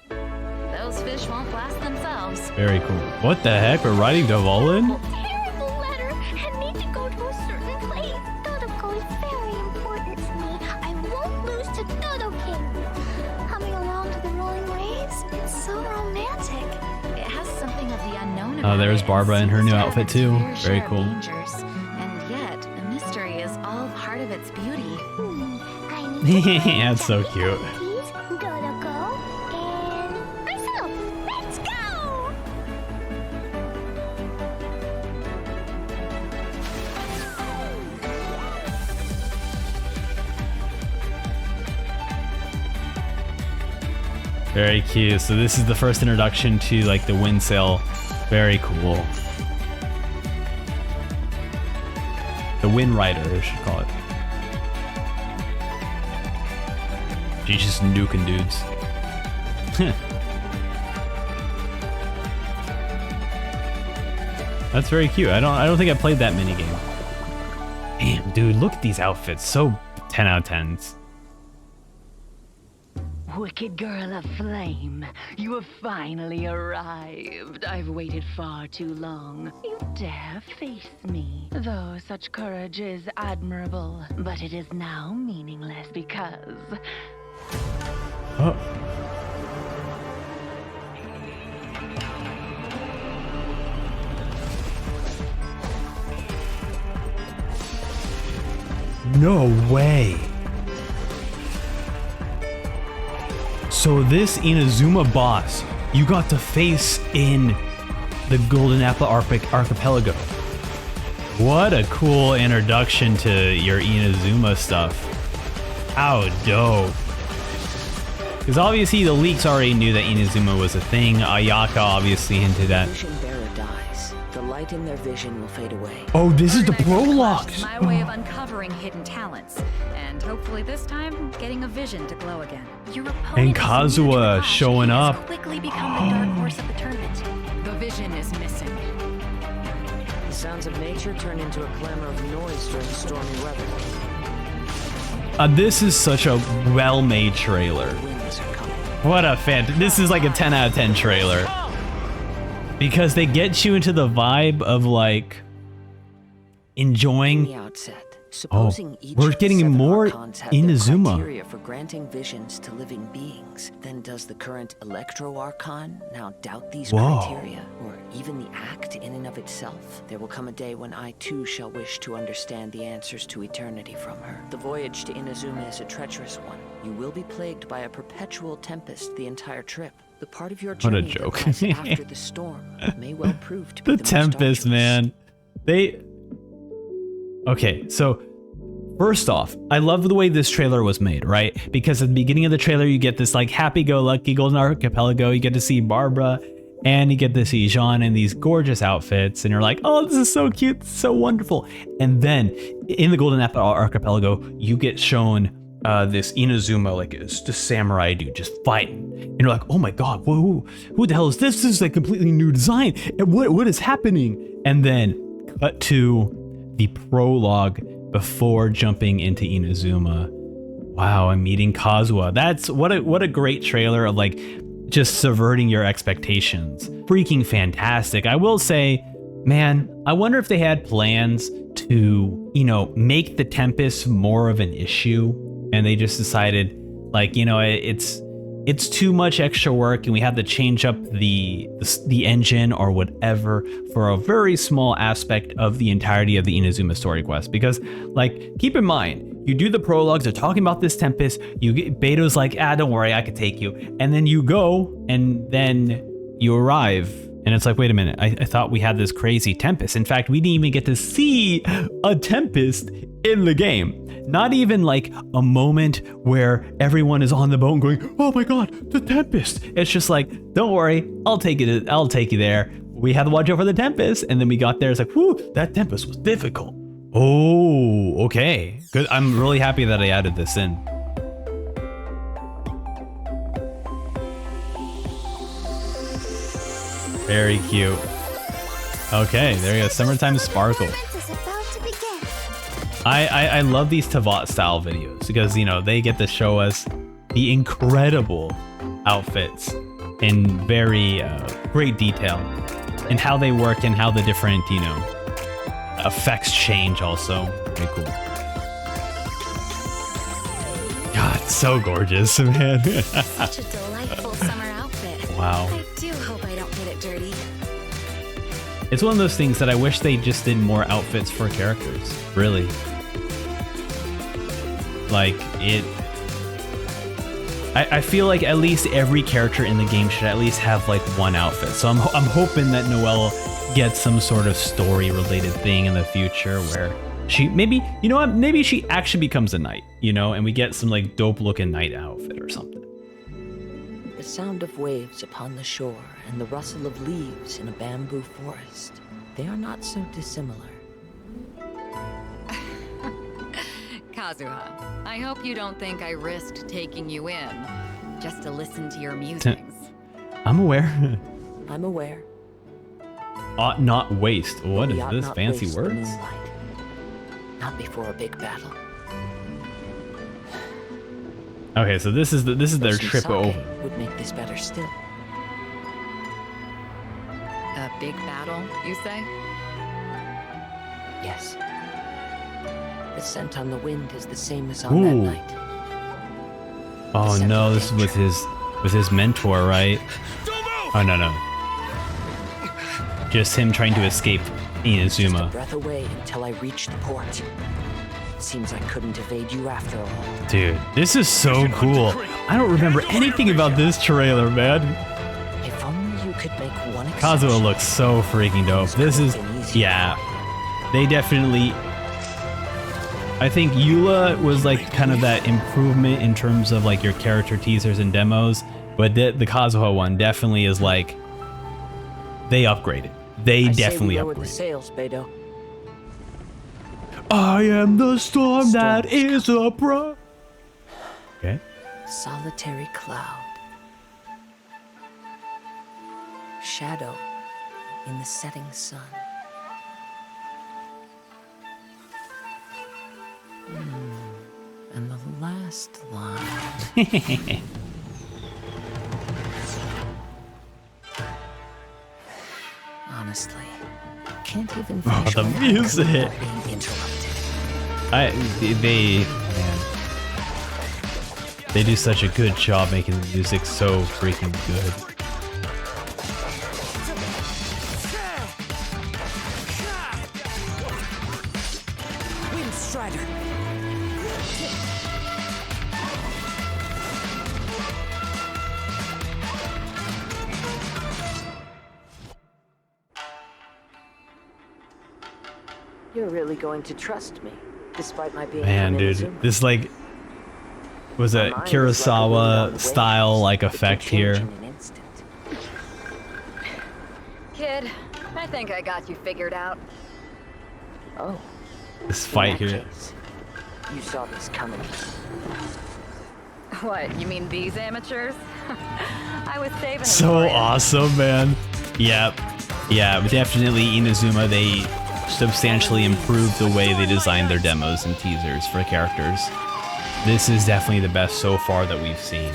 Those fish won't blast themselves. Very cool. What the heck? We're riding Dvalin? Terrible letter and need to go to a certain place. Dodoco is very important to me. I won't lose to Dodo King. Coming along to the rolling waves, it's so romantic. It has something of the unknown Oh, about there's it. Barbara in her new outfit too. Fair Very share of cool. dangers. And yet, the mystery is all part of its beauty. That's so cute. Dodoco and myself. Let's go! Very cute. So this is the first introduction to like the wind sail. Very cool. The Wind Rider, I should call it. She's just nuking dudes. That's very cute. I don't think I played that minigame. Damn, dude, look at these outfits. So 10 out of 10s. Wicked girl of flame, you have finally arrived. I've waited far too long. You dare face me. Though such courage is admirable, but it is now meaningless because... Oh. No way. So this Inazuma boss, you got to face in the Golden Apple Archipelago. What a cool introduction to your Inazuma stuff. How dope. Because obviously the leaks already knew that Inazuma was a thing. Ayaka obviously hinted at. Vision bearer dies. The light in their vision will fade away. Oh, this is the prologue. My way of uncovering hidden talents, and hopefully this time getting a vision to glow again. Your And Kazuha showing up. quickly become the dark horse of the tournament. The vision is missing. The sounds of nature turn into a clamor of noise during stormy weather. This is such a well-made trailer. What a this is like a 10 out of 10 trailer. Because they get you into the vibe of like enjoying Supposing each we're of the getting 7 more Archons have their Inazuma. criteria for granting visions to living beings, then does the current Electro Archon now doubt these Whoa. criteria, or even the act in and of itself? There will come a day when I too shall wish to understand the answers to eternity from her. The voyage to Inazuma is a treacherous one. You will be plagued by a perpetual tempest the entire trip. The part of your What a journey that joke. lies after the storm may well prove to be The the most Tempest, man. Okay, so first off, I love the way this trailer was made, right? Because at the beginning of the trailer, you get this like happy-go-lucky Golden Archipelago. You get to see Barbara, and you get to see Jean in these gorgeous outfits, and you're like, oh, this is so cute, this is so wonderful. And then in the Golden Archipelago, you get shown this Inazuma, like it's the samurai dude just fighting, and you're like, oh my god, whoa, who the hell is this? This is a completely new design, and what is happening? And then cut to the prologue before jumping into Inazuma. Wow, I'm meeting Kazuha. That's what a great trailer of like just subverting your expectations. Freaking fantastic. I will say, man, I wonder if they had plans to, you know, make the Tempest more of an issue, and they just decided, like, you know, it's too much extra work, and we have to change up the engine or whatever for a very small aspect of the entirety of the Inazuma story quest. Because, like, keep in mind, you do the prologues, they're talking about this Tempest, Beto's like, don't worry, I could take you. And then you go, and then you arrive, and it's like, wait a minute, I thought we had this crazy Tempest. In fact, we didn't even get to see a Tempest in the game. Not even like a moment where everyone is on the boat going, oh my god, the Tempest. It's just like, don't worry, I'll take you there. We had to watch out for the Tempest, and then we got there, it's like, whoo, that Tempest was difficult. Oh, okay. Good. I'm really happy that I added this in. Very cute. Okay, there you go. Summertime Sparkle. I love these Teyvat style videos because, you know, they get to show us the incredible outfits in very great detail and how they work and how the different, you know, effects change also. Very cool. God, so gorgeous, man. Such a delightful summer outfit. Wow. I do hope I don't get it dirty. It's one of those things that I wish they just did more outfits for characters. Really. Like, I feel like at least every character in the game should at least have like one outfit. So I'm hoping that Noelle gets some sort of story related thing in the future where she maybe, you know what, maybe she actually becomes a knight, you know, and we get some like dope looking knight outfit or something. The sound of waves upon the shore and the rustle of leaves in a bamboo forest, they are not so dissimilar. Kazuha, I hope you don't think I risked taking you in just to listen to your musings. I'm aware. I'm aware. Ought not waste. What is We ought this? not Fancy waste the words? moonlight. Not before a big battle. Okay, so this is their Some trip sake over. would make this better still. A big battle, you say? Yes. The scent on the wind is the same as on that Ooh. night. Oh no, this is with his mentor, right? Oh no. Just him trying to escape Just a Inazuma. breath away until I reached the port. Seems I couldn't evade you after all. Dude, this is so cool. I don't remember anything about this trailer, man. If only you could make one Kazuha looks so freaking dope. This is, yeah, they definitely, I think Eula was like kind of that improvement in terms of like your character teasers and demos, but the Kazuha one definitely is like, they upgraded. They definitely lower the upgraded. sails, Beto. I am the storm that is a pro. Okay. Solitary cloud. Shadow in the setting sun. And the last line. Honestly, can't even finish the my music. without being interrupted. They do such a good job making the music so freaking good. Wind Strider. You're really going to trust me, despite my being Man, dude, this like was a Kurosawa style like effect here. Kid, I think I got you figured out. Oh. This fight here. You saw this coming. What, you mean these amateurs? I was saving them So for ya. awesome, man. Yep. Yeah, but definitely Inazuma, they substantially improved the way they designed their demos and teasers for characters. This is definitely the best so far that we've seen,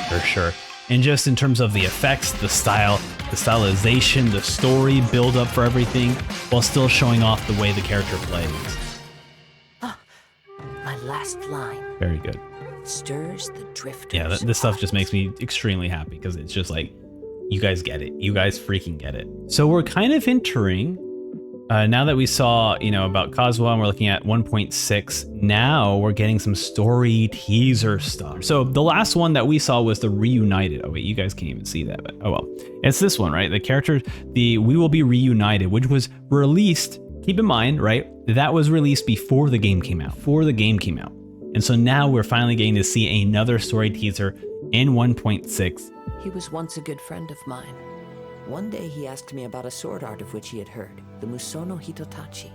for sure. And just in terms of the effects, the style, the stylization, the story build up for everything, while still showing off the way the character plays. My last line. Very good. Stirs the drifters. Yeah, this stuff just makes me extremely happy because it's just like, you guys get it. You guys freaking get it. So we're kind of entering, now that we saw, you know, about Kazuha and we're looking at 1.6, now we're getting some story teaser stuff. So the last one that we saw was the Reunited. Oh wait, you guys can't even see that, but oh well. It's this one, right? The character, the We Will Be Reunited, which was released, keep in mind, right? That was released before the game came out, And so now we're finally getting to see another story teaser in 1.6. He was once a good friend of mine. One day he asked me about a sword art of which he had heard, the Musono Hitotachi.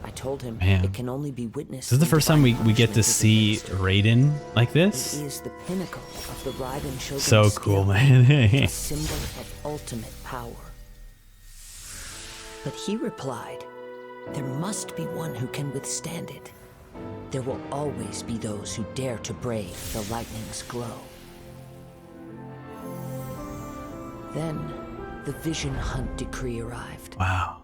I told him it can only be witnessed. This is the first time we get to see Raiden like this. It is the pinnacle of the Raiden Shogun. So cool, man. A symbol of ultimate power. But he replied, there must be one who can withstand it. There will always be those who dare to brave the lightning's glow. Then, the Vision Hunt decree arrived. Wow.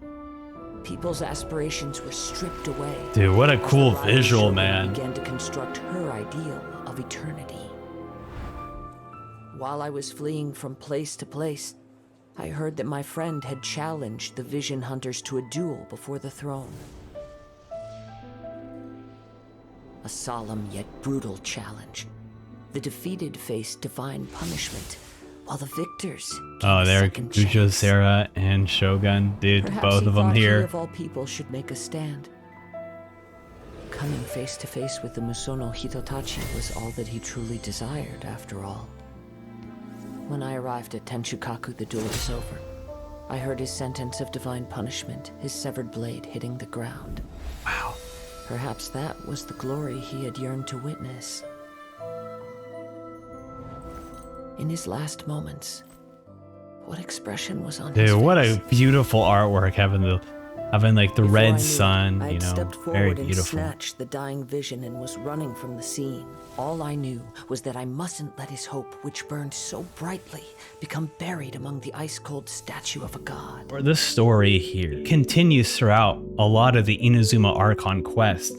People's aspirations were stripped away. Dude, what a cool visual, man. Began to construct her ideal of eternity. While I was fleeing from place to place, I heard that my friend had challenged the Vision Hunters to a duel before the throne. A solemn yet brutal challenge. The defeated faced divine punishment, while the victors... Oh, there, Gujo, Sarah, and Shogun. Dude, Perhaps both of them he here. of all people should make a stand. Coming face to face with the Musono Hitotachi was all that he truly desired, after all. When I arrived at Tenchukaku, the duel was over. I heard his sentence of divine punishment, his severed blade hitting the ground. Wow. Perhaps that was the glory he had yearned to witness. In his last moments, what expression was on his face? Dude, what a beautiful artwork, having like the red sun, you know, stepped very forward and beautiful. snatched the dying vision and was running from the scene. All I knew was that I mustn't let his hope, which burned so brightly, become buried among the ice-cold statue of a god. The story here continues throughout a lot of the Inazuma Archon quest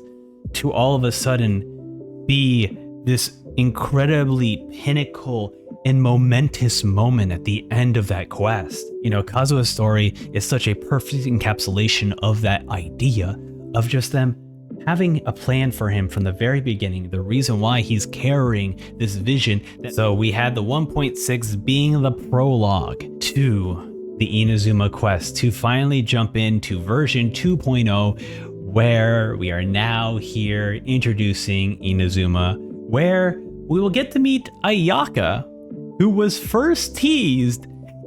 to all of a sudden be this incredibly pinnacle and momentous moment at the end of that quest. You know, Kazuha's story is such a perfect encapsulation of that idea of just them having a plan for him from the very beginning, the reason why he's carrying this vision. So we had the 1.6 being the prologue to the Inazuma quest to finally jump into version 2.0, where we are now here introducing Inazuma, where we will get to meet Ayaka, who was first teased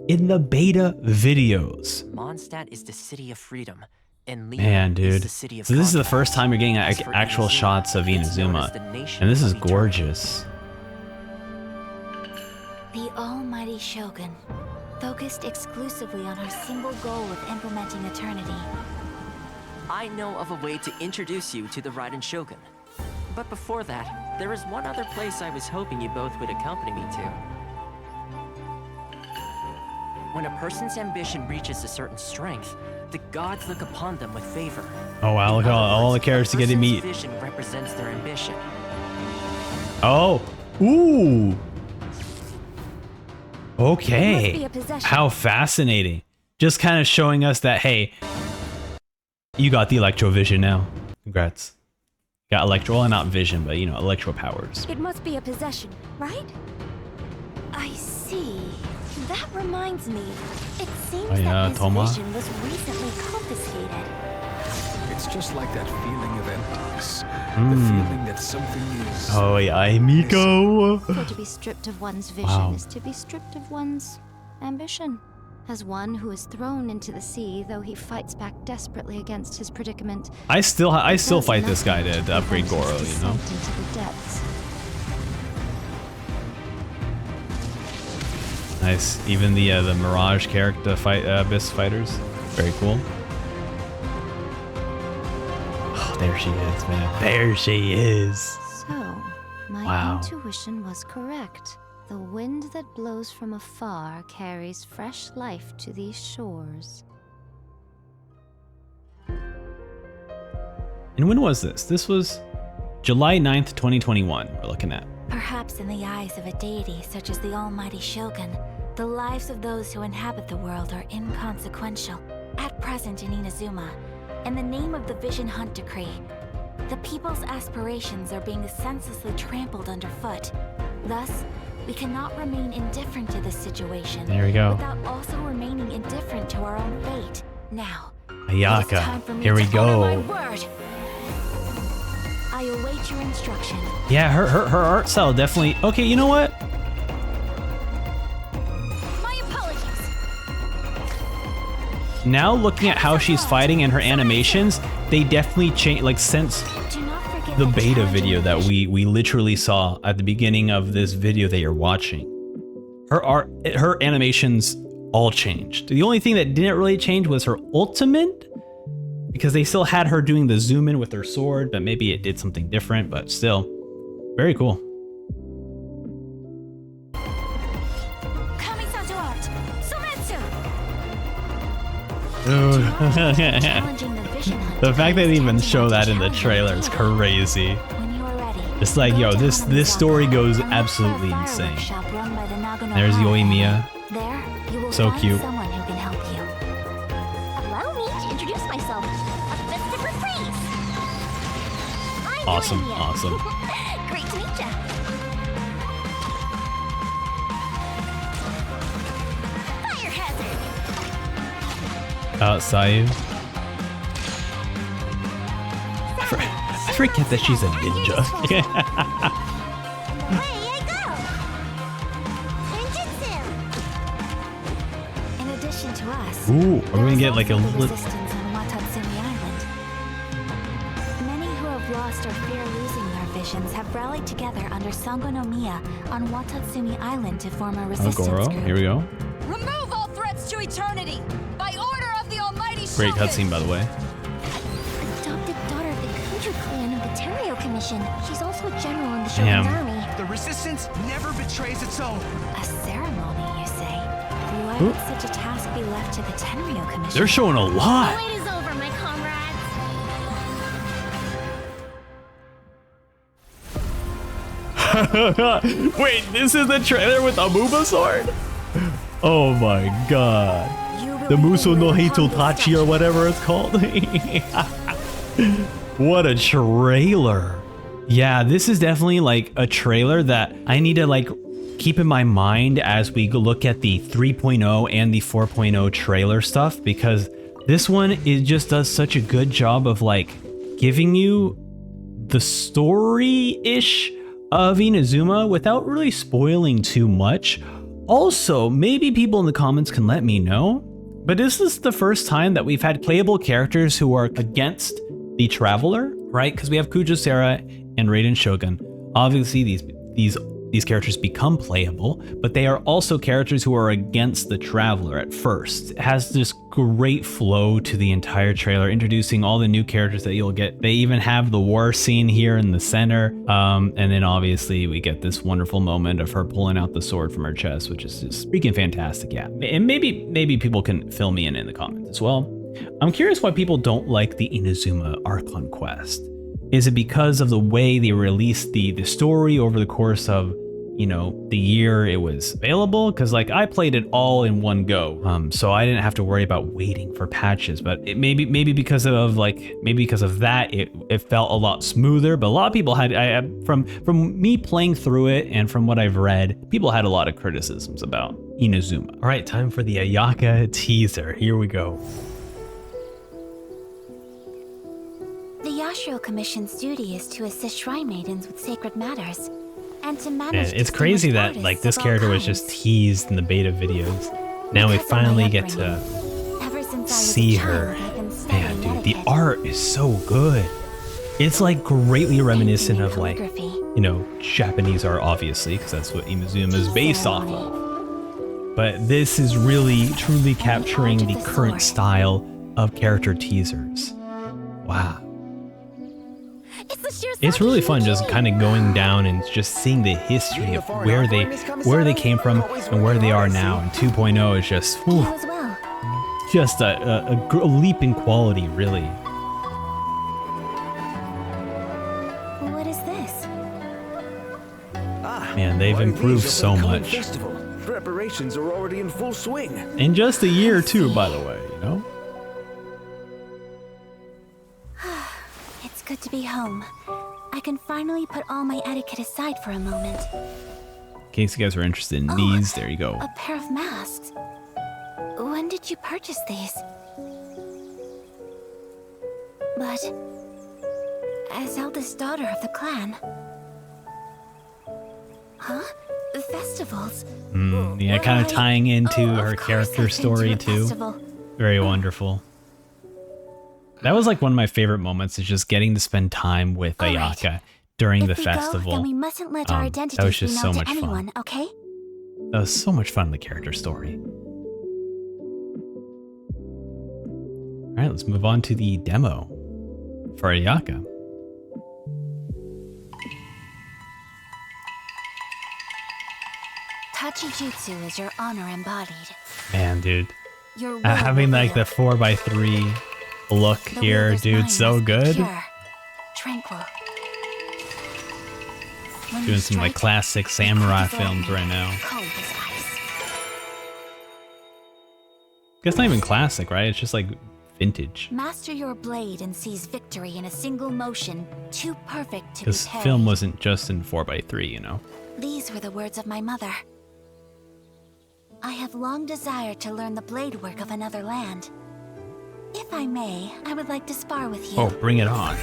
in the beta videos. Mondstadt is the city of freedom, and Leo Man, is dude. the city of So this is the contrast. first time you're getting As for actual Inazuma, shots of it's known as Inazuma, the nation and this is of eternity. gorgeous. The almighty Shogun, focused exclusively on her single goal of implementing eternity. I know of a way to introduce you to the Raiden Shogun. But before that, there is one other place I was hoping you both would accompany me to. When a person's ambition reaches a certain strength, the gods look upon them with favor. Oh wow, look at all the characters to get to meet. Vision represents their ambition. Oh, ooh. Okay. How fascinating. Just kind of showing us that, hey, you got the electro vision now. Congrats. Got electro, well, not vision, but you know, electro powers. It must be a possession, right? I see. That reminds me. It seems that his vision was recently confiscated. It's just like that feeling of emptiness. The feeling that something is... Oh yeah, Miko. For to be stripped of one's vision is to be stripped of one's ambition. As one who is thrown into the sea, though he fights back desperately against his predicament. I still fight this guy to upgrade Goro, you know. Into the depths. Nice. Even the Mirage character fight Abyss fighters. Very cool. Oh, there she is, man. There she is. So, my intuition was correct. The wind that blows from afar carries fresh life to these shores. And when was this? This was July 9th, 2021 we're looking at. Perhaps in the eyes of a deity such as the almighty Shogun, the lives of those who inhabit the world are inconsequential. At present in Inazuma, in the name of the Vision Hunt Decree, the people's aspirations are being senselessly trampled underfoot. Thus, we cannot remain indifferent to this situation. There we go. Without also remaining indifferent to our own fate. Now, Ayaka, here we go. I await your instruction. Yeah, her art style definitely. Okay, you know what? My apologies. Now looking at how she's fighting and her animations, they definitely change. Like since the beta video that we literally saw at the beginning of this video that you're watching, her animations all changed. The only thing that didn't really change was her ultimate, because they still had her doing the zoom in with her sword, but maybe it did something different, but still very cool. The fact they didn't even show that in the trailer is crazy. It's like, yo, this story goes absolutely insane. There's Yoimiya. So cute. Allow me to introduce myself. A festive reprise. Awesome, awesome. Great to meet ya. Fire hazard. Sayu. I forget that she's a ninja. Away I go. Ninjutsu. In addition to us, Ooh, are we gonna get like a resistance on Watatsumi Island. Many who have lost or fear losing their visions have rallied together under Sango no Miya on Watatsumi Island to form a resistance Goro, group. here we go. Remove all threats to eternity by order of the almighty Great Shogun. cutscene, by the way. Adopted daughter of the Kuju clan of the Terrio Commission. She's also a general in the Damn. Shogun's army. The resistance never betrays its own. A ceremony, you say? Why would such a task be left to the Tenryo Commission? They're showing a lot. The wait is over, my comrades. Wait, this is the trailer with a Muba sword? Oh my god. The Muso no Hitotachi or whatever it's called. What a trailer. Yeah, this is definitely like a trailer that I need to like keep in my mind as we look at the 3.0 and the 4.0 trailer stuff, because this one just does such a good job of like giving you the story-ish of Inazuma without really spoiling too much. Also, maybe people in the comments can let me know, but this is the first time that we've had playable characters who are against the Traveler, right? Because we have Kujusera and Raiden Shogun. Obviously, these characters become playable, but they are also characters who are against the Traveler at first. It has this great flow to the entire trailer, introducing all the new characters that you'll get. They even have the war scene here in the center. And then obviously we get this wonderful moment of her pulling out the sword from her chest, which is just freaking fantastic. Yeah, and maybe people can fill me in the comments as well. I'm curious why people don't like the Inazuma Archon quest. Is it because of the way they released the story over the course of, you know, the year it was available? Because like I played it all in one go, so I didn't have to worry about waiting for patches. But it maybe because of that it felt a lot smoother. But a lot of people had from me playing through it and from what I've read, people had a lot of criticisms about Inazuma. All right, time for the Ayaka teaser. Here we go. The Yashiro Commission's duty is to assist shrine maidens with sacred matters, and to manage. And it's crazy that like this character was just teased in the beta videos. Now we finally get to see her. Man, dude, the art is so good. It's like greatly reminiscent of like, you know, Japanese art, obviously, because that's what Inazuma is based off of. But this is really truly capturing the current style of character teasers. Wow. It's really fun just kind of going down and just seeing the history of where they came from and where they are now. And 2.0 is just, whew, just a leap in quality, really. What is this? Man, they've improved so much. Festival. Preparations are already in full swing. In just a year too, by the way, you know? It's good to be home. I can finally put all my etiquette aside for a moment. In case you guys are interested in these, there you go. A pair of masks. When did you purchase these? But as eldest daughter of the clan. Huh? Festivals? Yeah, kind of tying into her character story too. Very wonderful. That was like one of my favorite moments, is just getting to spend time with Ayaka during the festival. Then we mustn't let our identities that was just be so known much to anyone, fun. okay? That was so much fun, the character story. All right, let's move on to the demo for Ayaka. Tachijutsu is your honor embodied. Man, dude. Your will Having like the revealed. 4x3 look The here, wielder's dude, mind so must be good. pure, tranquil. When you Doing some like strike, classic samurai films right now. cold as ice. It's not even classic, right? It's just like vintage. Master your blade and seize victory in a single motion, too perfect to be Because parried. film wasn't just in 4x3, you know? These were the words of my mother. I have long desired to learn the blade work of another land. If I may, I would like to spar with you. Oh, bring it on.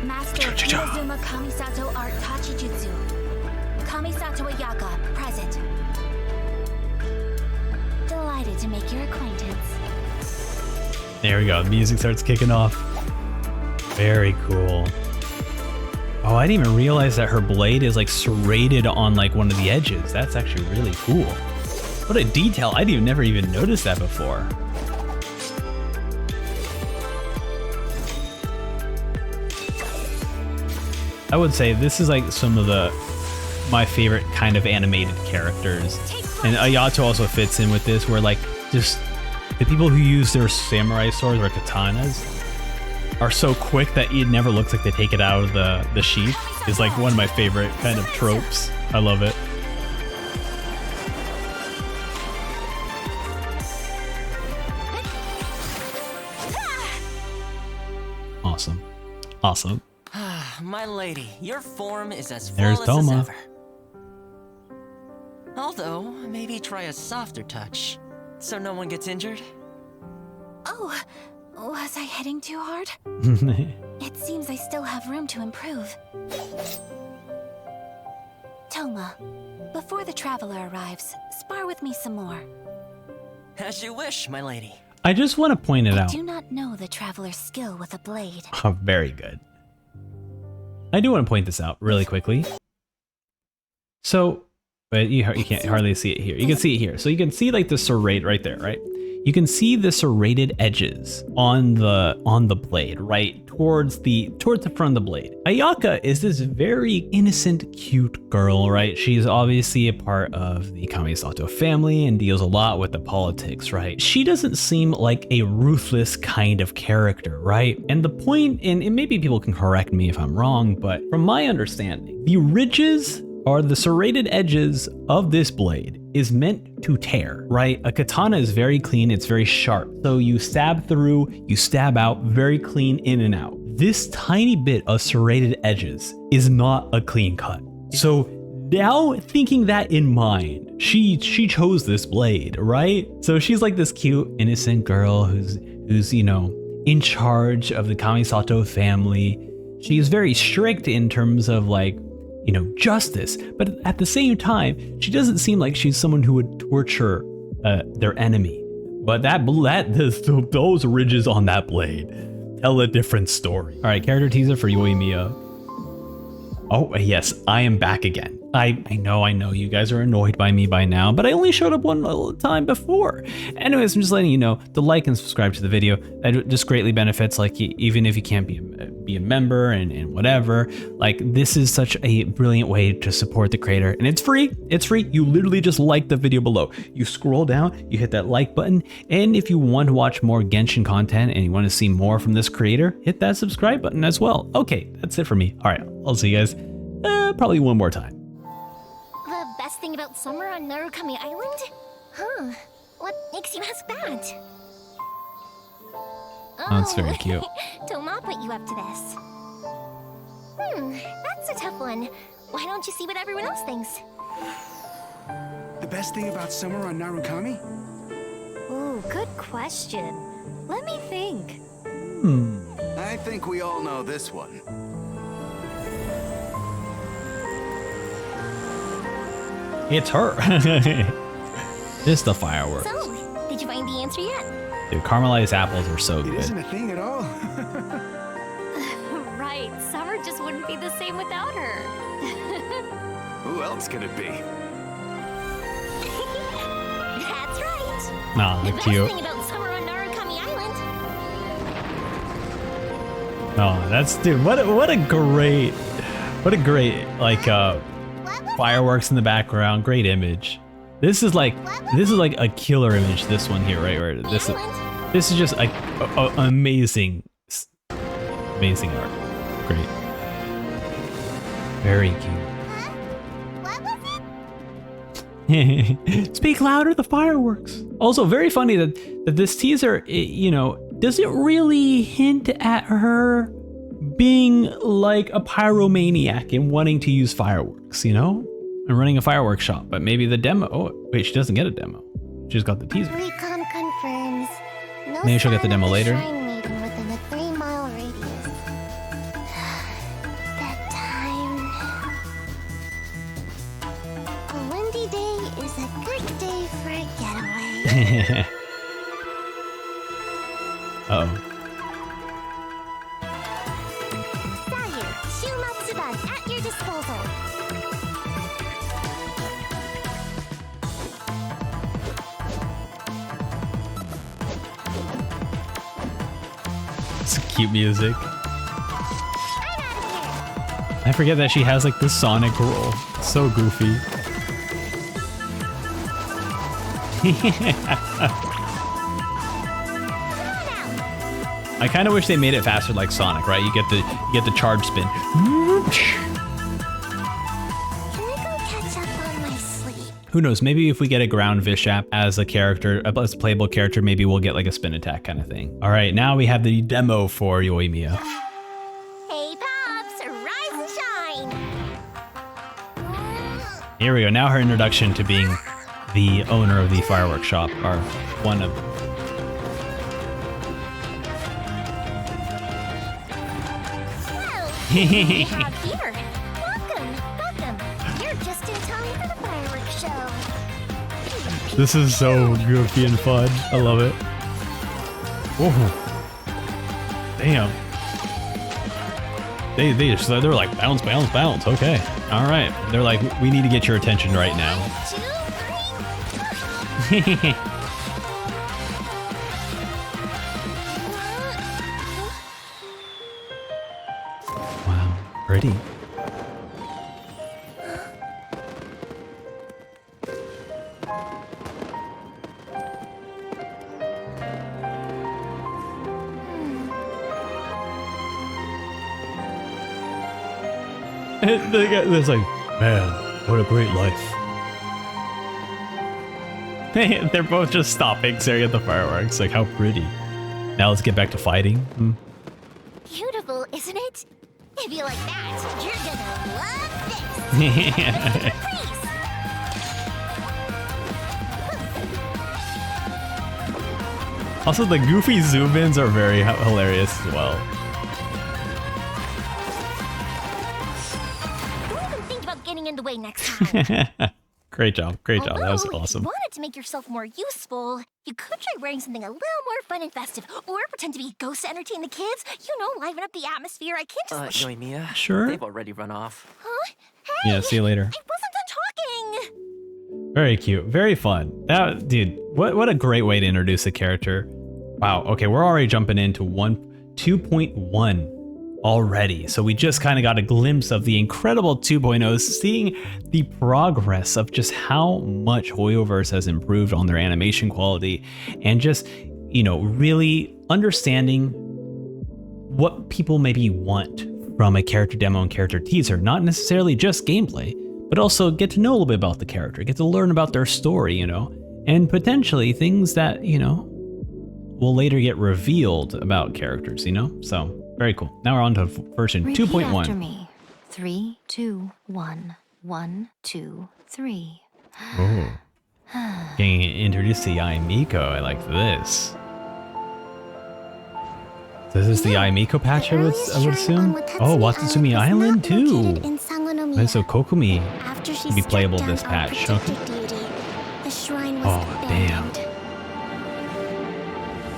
Master Inazuma Kamisato Art Tachijutsu. Kamisato Ayaka, present. Delighted to make your acquaintance. There we go. The music starts kicking off. Very cool. Oh, I didn't even realize that her blade is like serrated on like one of the edges. That's actually really cool. What a detail. I never even noticed that before. I would say this is like some of my favorite kind of animated characters. And Ayato also fits in with this, where like just the people who use their samurai swords or katanas are so quick that it never looks like they take it out of the sheath. Is like one of my favorite kind of tropes. I love it. Awesome. Awesome. My lady, your form is as There's flawless as Toma. ever. Although, maybe try a softer touch, so no one gets injured. Oh, was I hitting too hard? It seems I still have room to improve. Toma, before the traveler arrives, spar with me some more. As you wish, my lady. I just want to point it I out. do not know the traveler's skill with a blade. Oh, very good. I do want to point this out really quickly. So, but you can't hardly see it here. You can see it here. So you can see like the serrate right there, right? You can see the serrated edges on the blade, right? Towards the front of the blade. Ayaka is this very innocent, cute girl, right? She's obviously a part of the Kamisato family and deals a lot with the politics, right? She doesn't seem like a ruthless kind of character, right? And the point, and maybe people can correct me if I'm wrong, but from my understanding, the ridges or the serrated edges of this blade is meant to tear, right? A katana is very clean, it's very sharp. So you stab through, you stab out, very clean in and out. This tiny bit of serrated edges is not a clean cut. So now thinking that in mind, she chose this blade, right? So she's like this cute, innocent girl who's you know, in charge of the Kamisato family. She's very strict in terms of like, you know, justice, but at the same time, she doesn't seem like she's someone who would torture their enemy. But those ridges on that blade tell a different story. All right, character teaser for Yoimiya. Oh yes, I am back again. I know you guys are annoyed by me by now, but I only showed up one time before. Anyways, I'm just letting you know to like and subscribe to the video. That just greatly benefits, like, even if you can't be a member and whatever. Like, this is such a brilliant way to support the creator, and it's free. It's free. You literally just like the video below. You scroll down, you hit that like button, and if you want to watch more Genshin content and you want to see more from this creator, hit that subscribe button as well. Okay, that's it for me. All right, I'll see you guys probably one more time. The best thing about summer on Narukami Island? Huh. What makes you ask that? Oh, that's very cute. Toma put you up to this. That's a tough one. Why don't you see what everyone else thinks? The best thing about summer on Narukami? Ooh, good question. Let me think. I think we all know this one. It's her. Just the fireworks. So, did you find the answer yet? Dude, caramelized apples are so good. It isn't a thing at all. Right, summer just wouldn't be the same without her. Who else could it be? That's right. Nah, the cute. best thing about summer on Narukami Island. Oh, that's, dude, what a great like fireworks in the background, great image. This is like a killer image, this one here, right? This is just like amazing art. Great. Very cute. Speak louder, the fireworks. Also, very funny that this teaser, you know, doesn't really hint at her being like a pyromaniac and wanting to use fireworks, you know? And running a fireworks shop, but maybe the demo. Oh, wait, she doesn't get a demo. She just got the teaser. Recon confirms. No Maybe she'll get the demo later. shrine maiden within a 3-mile radius. That time. A windy day is a good day for a getaway. Uh-oh. Shumatsuban at your disposal. It's cute music. I forget that she has like the Sonic roll. So goofy. I kind of wish they made it faster like Sonic, right? You get the charge spin. Who knows? Maybe if we get a ground Vishap as a character, as a playable character, maybe we'll get like a spin attack kind of thing. All right, now we have the demo for Yoimiya. Hey Pops, rise and shine. Here we go. Now her introduction to being the owner of the fireworks shop, or one of them. We have here. Welcome. You're just in time for the fireworks show. This is so goofy and fun. I love it. Oh, damn. they're like bounce, bounce, bounce. Okay, all right. They're like, we need to get your attention right now. Wow, pretty. It's like, man, what a great life. They're both just stopping, staring at the fireworks. Like, how pretty. Now let's get back to fighting. Beautiful, isn't it? If you like that, you're gonna love this. Also, the goofy zoom-ins are very hilarious as well. In the way next time. Great job, great job. That was awesome. If you wanted to make yourself more useful, you could try wearing something a little more fun and festive, or pretend to be a ghost to entertain the kids. You know, liven up the atmosphere. I can't just. Yoimiya? Sure. They've already run off. Huh? Hey, Yeah, see you later. I wasn't done talking. Very cute, very fun. That dude, what a great way to introduce a character. Wow. Okay, we're already jumping into 2.1. already. So we just kind of got a glimpse of the incredible 2.0, seeing the progress of just how much Hoyoverse has improved on their animation quality and just, you know, really understanding what people maybe want from a character demo and character teaser. Not necessarily just gameplay, but also get to know a little bit about the character, get to learn about their story, you know, and potentially things that, you know, will later get revealed about characters, you know? So very cool. Now we're on to version 2.1. After me. 3, 2, 1. 1, 2, 3. Oh. Getting introduced to Yaimiko. I like this. So this is the Yaimiko patch, I would assume? Oh, Watatsumi Island too. Okay, so Kokumi will be playable this patch. Okay. Oh, damn.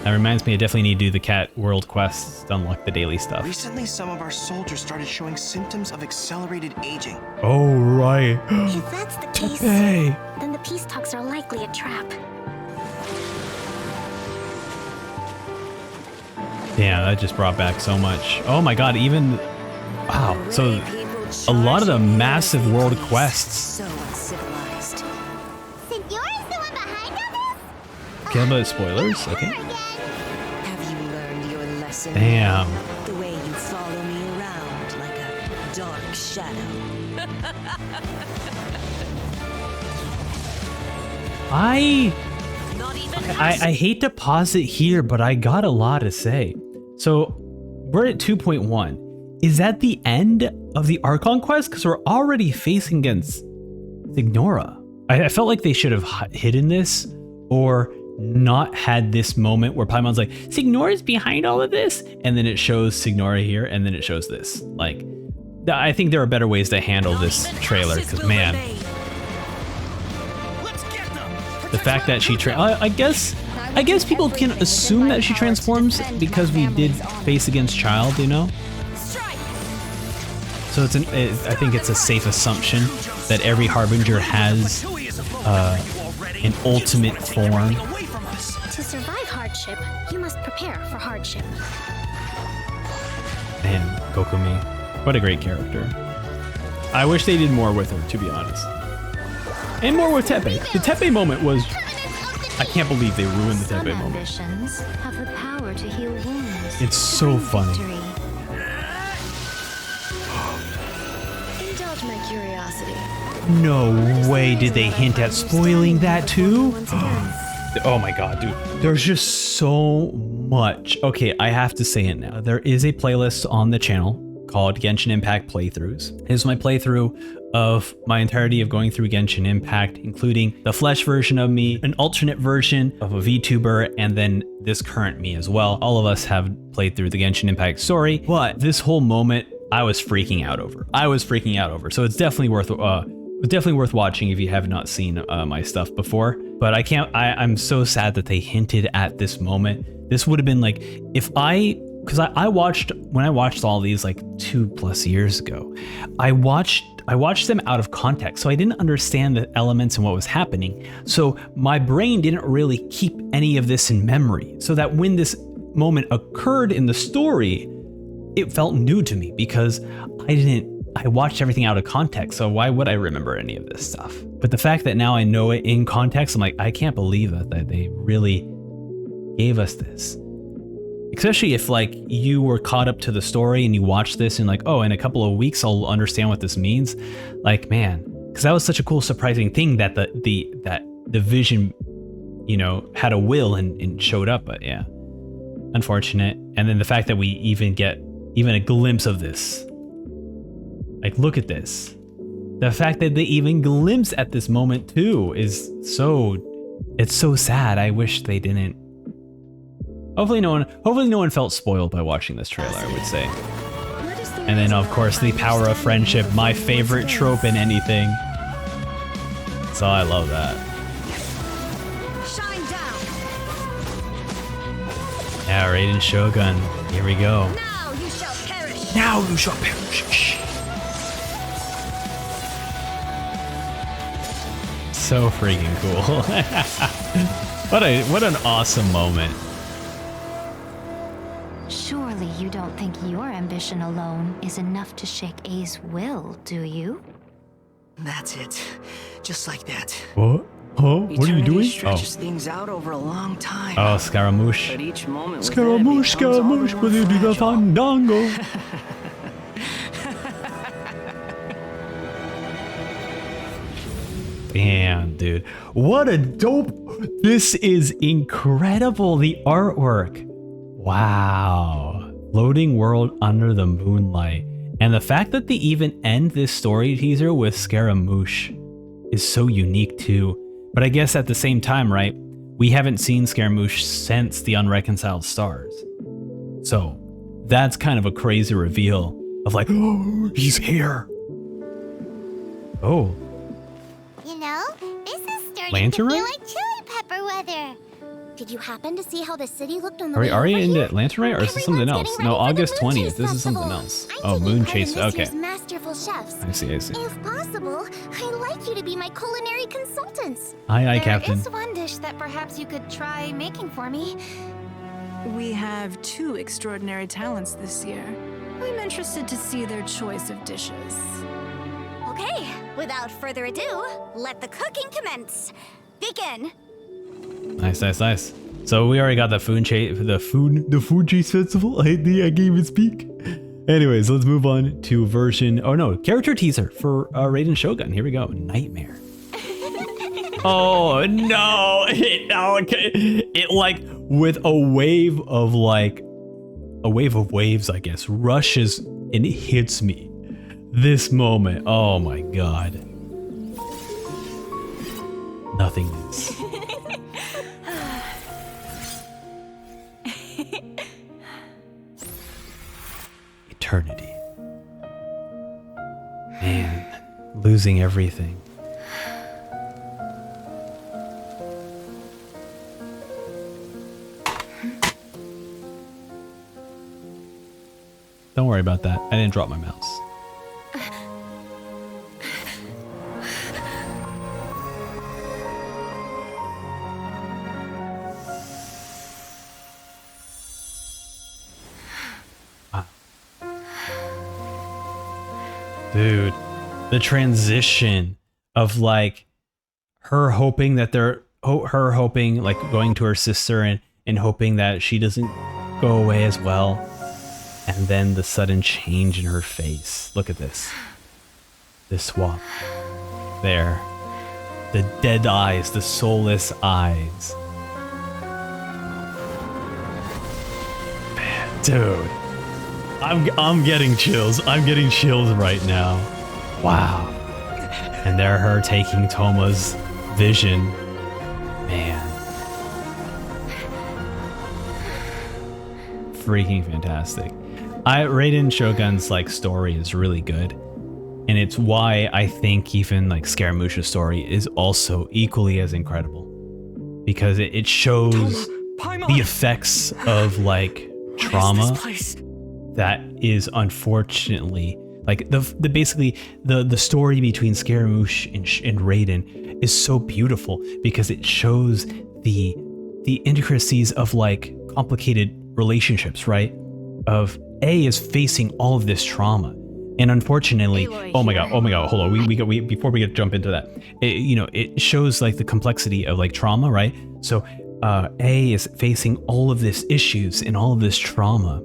That reminds me, I definitely need to do the cat world quests to unlock the daily stuff. Recently, some of our soldiers started showing symptoms of accelerated aging. Oh, right. If that's the case, Teppei. then the peace talks are likely a trap. Damn, that just brought back so much. Oh my god, even... Wow, so a lot of the massive world quests. So uncivilized. Signora's the one behind all this? Care about spoilers? Okay. Have you learned your lesson? Damn. The way you follow me around like a dark shadow. I hate to pause it here, but I got a lot to say. So we're at 2.1. Is that the end of the Archon quest? Because we're already facing against Signora. I felt like they should have hidden this or not had this moment where Paimon's like, Signora's behind all of this. And then it shows Signora here and then it shows this. Like, I think there are better ways to handle this trailer because, man, the fact that she I guess people can assume that she transforms because we did face against Child, you know? So it's I think it's a safe assumption that every Harbinger has an ultimate form. To survive hardship, you must prepare for hardship. Man, Kokumi, what a great character. I wish they did more with her, to be honest. And more with Teppei. The Teppei moment was... I can't believe they ruined the Teppei moment. Ambitions have the power to heal wounds. It's so funny. Indulge my curiosity. No way did they hint at spoiling that too? Oh my god, dude. There's just so much. Okay, I have to say it now. There is a playlist on the channel called Genshin Impact Playthroughs. This is my playthrough of my entirety of going through Genshin Impact, including the Flesh version of me, an alternate version of a VTuber, and then this current me as well. All of us have played through the Genshin Impact story, but this whole moment I was freaking out over. So it's definitely worth watching if you have not seen my stuff before. But I'm so sad that they hinted at this moment. This would have been like, if I because I watched, when I watched all these like 2+ years ago, I watched them out of context, so I didn't understand the elements and what was happening. So my brain didn't really keep any of this in memory, so that when this moment occurred in the story, it felt new to me because I watched everything out of context, so why would I remember any of this stuff? But the fact that now I know it in context, I'm like, I can't believe that they really gave us this. Especially if like you were caught up to the story and you watch this and like, oh, in a couple of weeks I'll understand what this means. Like, man, because that was such a cool, surprising thing that the vision, you know, had a will and showed up. But yeah, unfortunate. And then the fact that we even get a glimpse of this. Like, look at this. The fact that they even glimpse at this moment too is it's so sad. I wish they didn't. Hopefully no one felt spoiled by watching this trailer, I would say. And then of course the power of friendship, my favorite trope in anything. So I love that. Shine down. Yeah, Raiden Shogun. Here we go. Now you shall perish. Now you shall perish. So freaking cool. What an awesome moment. Surely you don't think your ambition alone is enough to shake A's will, do you? That's it. Just like that. What? Oh, what are you doing? Stretches things out over a long time. Oh, Scaramouche. But each moment Scaramouche, Scaramouche, will you do the fandango? Damn, dude. What a dope. This is incredible. The artwork. Wow. Floating world under the moonlight. And the fact that they even end this story teaser with Scaramouche is so unique too. But I guess at the same time, right? We haven't seen Scaramouche since the Unreconciled Stars. So that's kind of a crazy reveal of like, oh, he's here. Oh. You know, this is starting Lantern to feel Ray? like chili pepper weather. Did you happen to see how the city looked on the Are way we over into here? Lantern Ray or is this something else? No, August 20th. This is something else. Oh, Moon Chase. Okay. Masterful chefs. I see. If possible, I'd like you to be my culinary consultants. Aye, Captain. There is one dish that perhaps you could try making for me. We have 2 extraordinary talents this year. I'm interested to see their choice of dishes. Okay, without further ado, let the cooking commence. Begin. Nice. So we already got the food chase festival. I can't even speak. Anyways, let's move on to character teaser for Raiden Shogun. Here we go. Nightmare. Oh no! It like with a wave of waves, I guess, rushes and hits me. This moment. Oh my god. Nothingness. Eternity. Man, losing everything. Don't worry about that. I didn't drop my mouse. Dude, the transition of like her hoping that like going to her sister and hoping that she doesn't go away as well. And then the sudden change in her face. Look at this. This swap. There. The dead eyes, the soulless eyes. Man, dude. I'm getting chills. I'm getting chills right now. Wow. And there her taking Toma's vision. Man. Freaking fantastic. Raiden Shogun's like story is really good. And it's why I think even like Scaramouche's story is also equally as incredible. Because it shows the effects of like trauma that is unfortunately like basically the story between Scaramouche and Raiden is so beautiful because it shows the intricacies of like complicated relationships, right? Of A is facing all of this trauma. And unfortunately, oh my god, hold on. We before we jump into that, it shows like the complexity of like trauma, right? So A is facing all of this issues and all of this trauma,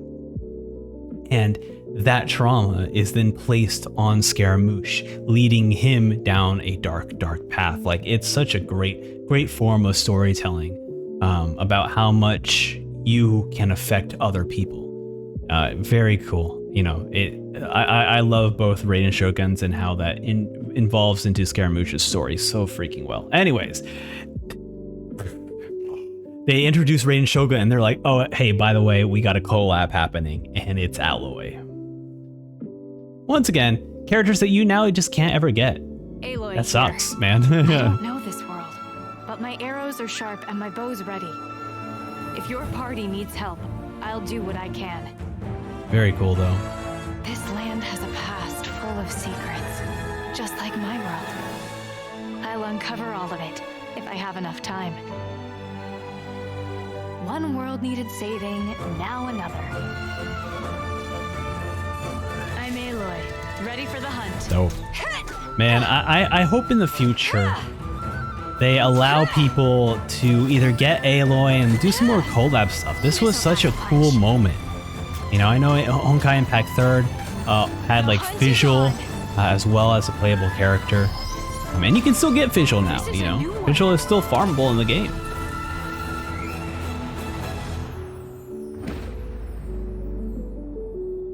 and that trauma is then placed on Scaramouche, leading him down a dark path. Like, it's such a great form of storytelling about how much you can affect other people. Very cool. I love both Raiden Shoguns and how that involves into Scaramouche's story so freaking well. Anyways, they introduce Raiden Shogun and they're like, oh, hey, by the way, we got a collab happening and it's Aloy. Once again, characters that you now just can't ever get. Aloy that sucks, here. man. I don't know this world, but my arrows are sharp and my bow's ready. If your party needs help, I'll do what I can. Very cool, though. This land has a past full of secrets, just like my world. I'll uncover all of it if I have enough time. One world needed saving, now another. I'm Aloy, ready for the hunt. So, man, I hope in the future they allow people to either get Aloy and do some more collab stuff. This was such a cool moment. I know Honkai Impact 3rd had like visual as well as a playable character. And you can still get visual now, Visual is still farmable in the game.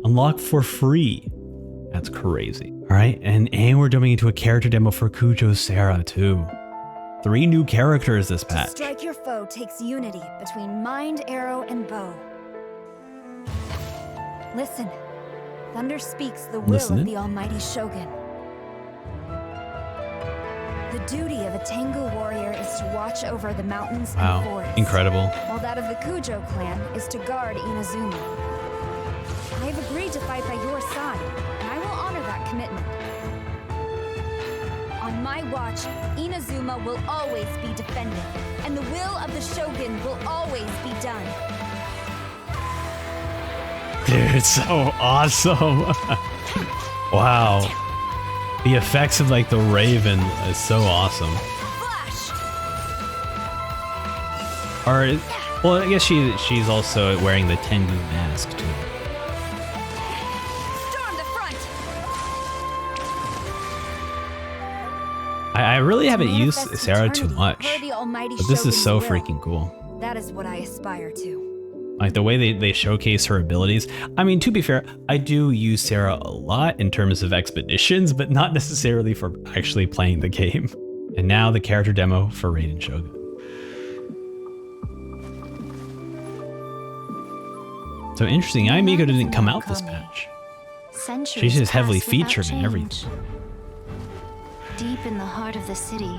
Unlocked for free. That's crazy. All right, and we're jumping into a character demo for Kujo Serra too. 3 new characters this patch. To strike your foe takes unity between mind, arrow, and bow. Listen. Thunder speaks the will of the almighty Shogun. The duty of a Tengu warrior is to watch over the mountains and forests. Incredible. While that of the Kujo clan is to guard Inazuma. I have agreed to fight by your side, and I will honor that commitment. On my watch, Inazuma will always be defended, and the will of the Shogun will always be done. Dude, so awesome. Wow. The effects of like the Raven is so awesome. Or, well, I guess she's also wearing the Tengu mask too. I really haven't used Serra too much, but this is so freaking cool. That is what I aspire to. Like the way they showcase her abilities. I mean, to be fair, I do use Serra a lot in terms of expeditions, but not necessarily for actually playing the game. And now the character demo for Raiden Shogun. So interesting, Ayaka didn't come out this patch. She's just heavily featured in everything. Deep in the heart of the city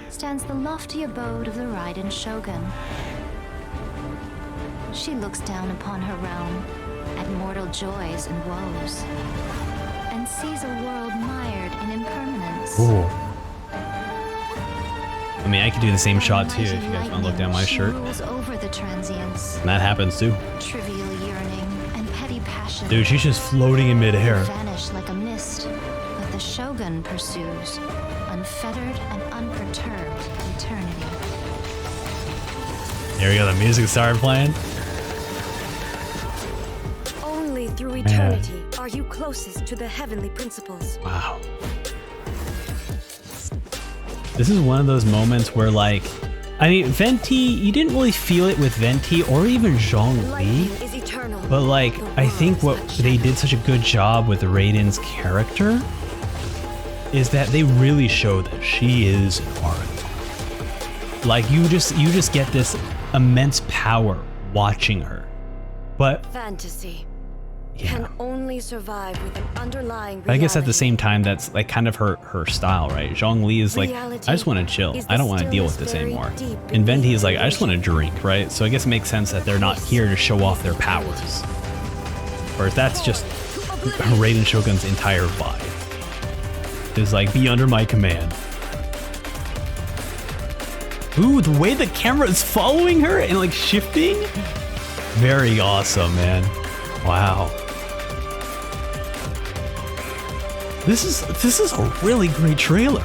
stands the lofty abode of the Raiden Shogun. She looks down upon her realm at mortal joys and woes, and sees a world mired in impermanence. Ooh. I mean, I could do the same shot too if you guys want to look down my shirt. Over the transients. And that happens too. Trivial yearning and petty passion. Dude, she's just floating in midair. Vanish like a mist, but the Shogun pursues, unfettered and unperturbed eternity. There we go, the music started playing. Only through eternity are you closest to the heavenly principles. Wow. This is one of those moments where, like, I mean, Venti, you didn't really feel it with Venti or even Zhongli. But, like, I think what they did such a good job with Raiden's character is that they really showed that she is an artist. Like, you just get this immense power watching her. But fantasy. can only survive with an underlying But I guess at the same time, that's like kind of her style, right? Zhongli is like, I just want to chill. I don't want to deal with this anymore. And Venti is like, I just want to drink, right? So I guess it makes sense that they're not here to show off their powers. Whereas that's just Raiden Shogun's entire vibe. Is like, be under my command. Ooh, the way the camera is following her and like shifting. Very awesome, man. Wow. This is a really great trailer.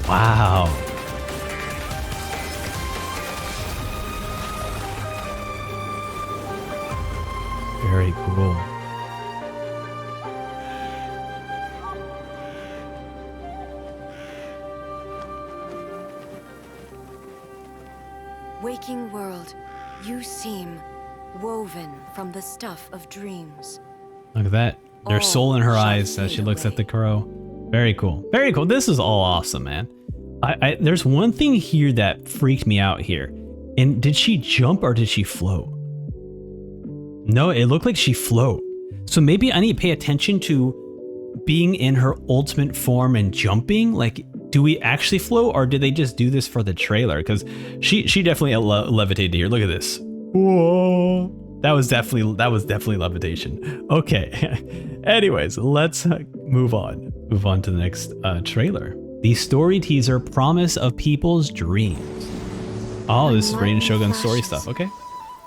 Wow. Very cool. Waking world, you seem woven from the stuff of dreams. Look at that. There's soul in her eyes as she looks at the crow. Very cool. Very cool. This is all awesome, man. There's one thing here that freaked me out here. And did she jump or did she float? No, it looked like she float. So maybe I need to pay attention to being in her ultimate form and jumping. Like, do we actually float or did they just do this for the trailer? Because she definitely levitated here. Look at this. Whoa. That was definitely levitation. Okay. Anyways, let's move on. Move on to the next trailer. The story teaser, Promise of People's Dreams. Oh, this is Raiden Shogun's story stuff. Okay.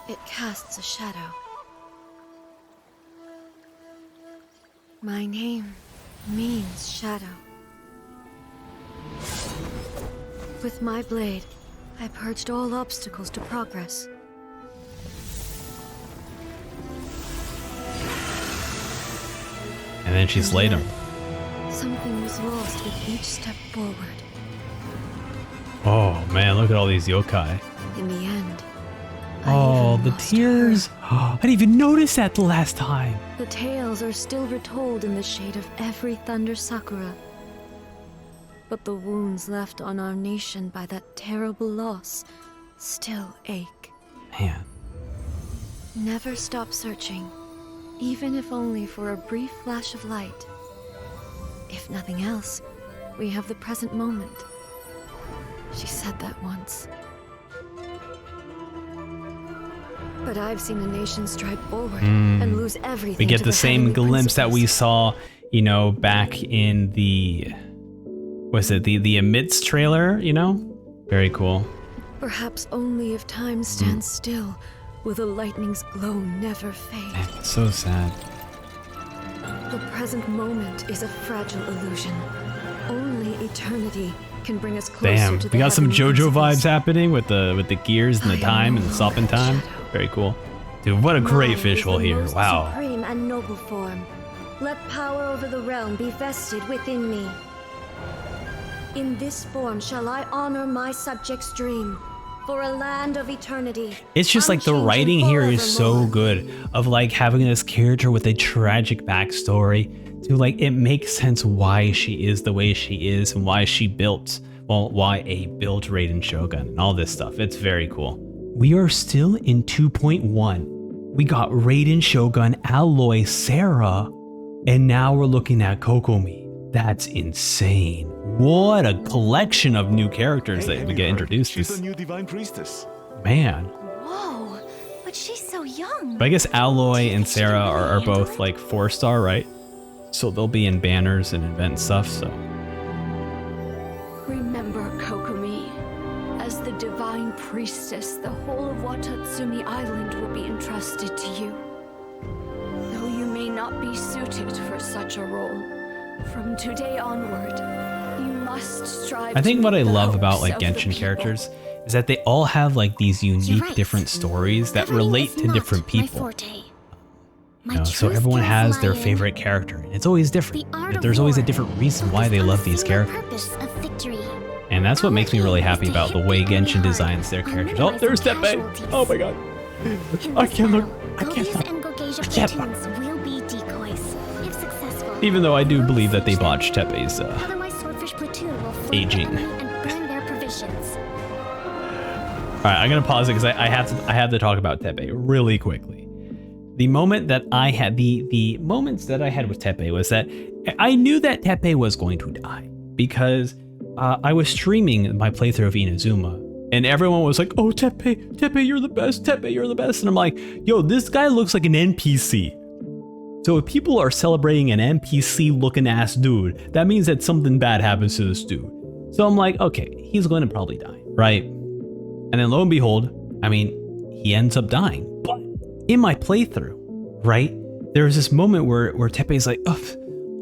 It casts a shadow. My name means shadow. With my blade, I purged all obstacles to progress. And then she slayed him. Something was lost with each step forward. Oh man, look at all these yokai. In the end, oh, the tears. I didn't even notice that the last time. the tales are still retold in the shade of every thunder sakura. But the wounds left on our nation by that terrible loss still ache. Man. Never stop searching, even if only for a brief flash of light. If nothing else, we have the present moment. She said that once. But I've seen a nation stride forward and lose everything. We get to the same heavenly glimpse that we principles. saw, you know, back in the, was it the Amidst trailer, you know? Very cool. Perhaps only if time stands still will the lightning's glow never fade. Man, it's so sad. The present moment is a fragile illusion. Only eternity can bring us closer Damn, to we the got some heavenly JoJo principles. vibes happening with the gears and the time and the stopping time. Very cool. Dude, what a great Mine is visual the here. most Wow. Supreme and noble form. Let power over the realm be vested within me. In this form shall I honor my subjects' dream. For a land of eternity. It's just like the writing here is so good of like having this character with a tragic backstory to like, it makes sense why she is the way she is and why she built, well, why a built Raiden Shogun and all this stuff. It's very cool. We are still in 2.1. We got Raiden Shogun, Alloy, Sarah, and now we're looking at Kokomi. That's insane. What a collection of new characters that we get introduced to. She's the new divine priestess. Man. Whoa, but she's so young. But I guess Alloy and Sarah are both like 4-star, right? So they'll be in banners and event stuff, so. Remember, Kokomi, as the divine priestess, the whole of Watatsumi Island will be entrusted to you. Though you may not be suited for such a role, from today onward, you must strive. I think to what I meet the love about hopes like of the Genshin people. characters is that they all have like these unique right. different stories that Governing relate is to not different my people. forte. You know, so everyone has their favorite character and it's always different. There's always a different reason why they love these characters. And that's what makes me really happy about the way Genshin designs their characters. Oh, there's Teppei! Oh my god. I can't look. I can't look. I can't look. Will be decoys, if successful. Even though I do believe that they botched Teppei's Otherwise, Swordfish Platoon will flee aging. the enemy and burn their provisions. Alright, I'm gonna pause it because I have to talk about Teppei really quickly. the moment that I had, the moments that I had with Teppei was that I knew that Teppei was going to die because I was streaming my playthrough of Inazuma and everyone was like, oh, Teppei, you're the best, Teppei, you're the best. And I'm like, yo, this guy looks like an NPC. So if people are celebrating an NPC looking ass dude, that means that something bad happens to this dude. So I'm like, okay, he's going to probably die, right? And then lo and behold, I mean, he ends up dying. But in my playthrough, right, there was this moment where Teppei's like, oh,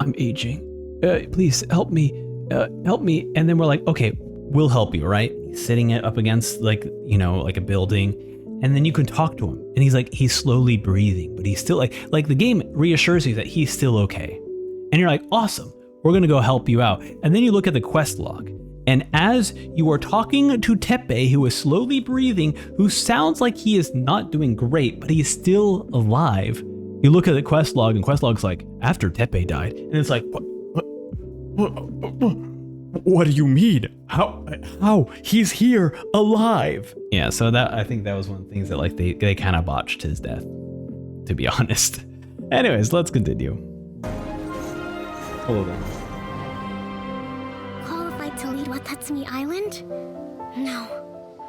I'm aging. Please help me. And then we're like, okay, we'll help you, right? He's sitting up against like, you know, like a building. And then you can talk to him. And he's slowly breathing, but he's still like the game reassures you that he's still okay. And you're like, awesome, we're going to go help you out. And then you look at the quest log. And as you are talking to Teppei, who is slowly breathing, who sounds like he is not doing great, but he's still alive, you look at the quest log, and quest log's like, after Teppei died. And it's like, what do you mean? How? He's here, alive. Yeah, so that I think that was one of the things that like they kind of botched his death, to be honest. Anyways, let's continue. Hold on. Qualified to lead Watatsumi Island? No,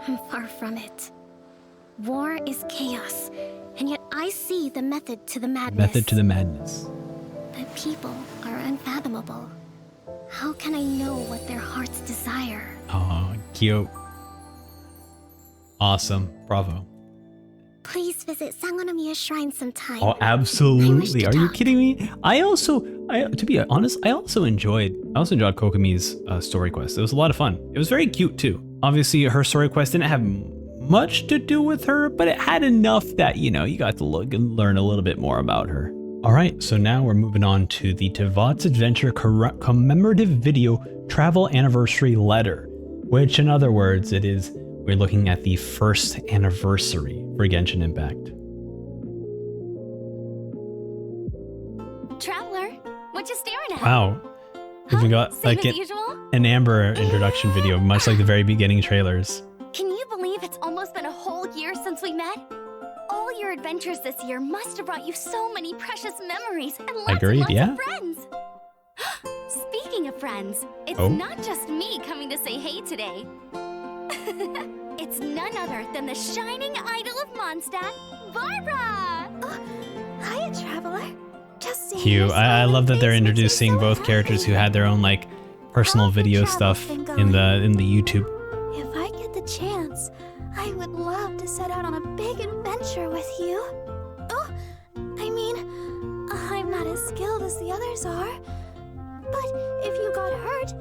I'm far from it. War is chaos, and yet I see the method to the madness. Method to the madness. The people are unfathomable. How can I know what their hearts desire? Oh, cute. Awesome. Bravo. Please visit Sangonomiya Shrine sometime. Oh, absolutely. Are you kidding me? To be honest, I also enjoyed Kokomi's story quest. It was a lot of fun. It was very cute too. Obviously, her story quest didn't have much to do with her, but it had enough that, you know, you got to look and learn a little bit more about her. All right, so now we're moving on to the Teyvat's Adventure commemorative video travel anniversary letter, which in other words, we're looking at the first anniversary for Genshin Impact. Traveler, what you staring at? Wow. We got like an Amber introduction video, much like the very beginning trailers. Can you believe it's almost been a whole year since we met? All your adventures this year must have brought you so many precious memories and lots of friends. Speaking of friends, it's not just me coming to say hey today. It's none other than the shining idol of Mondstadt, Barbara! Hiya, Traveler. Just saying. Cute. I love that they're introducing both characters who had their own like personal video stuff in the YouTube. If I get the chance, I would love to set out on a big adventure with you. Oh, I mean, I'm not as skilled as the others are. But if you got hurt,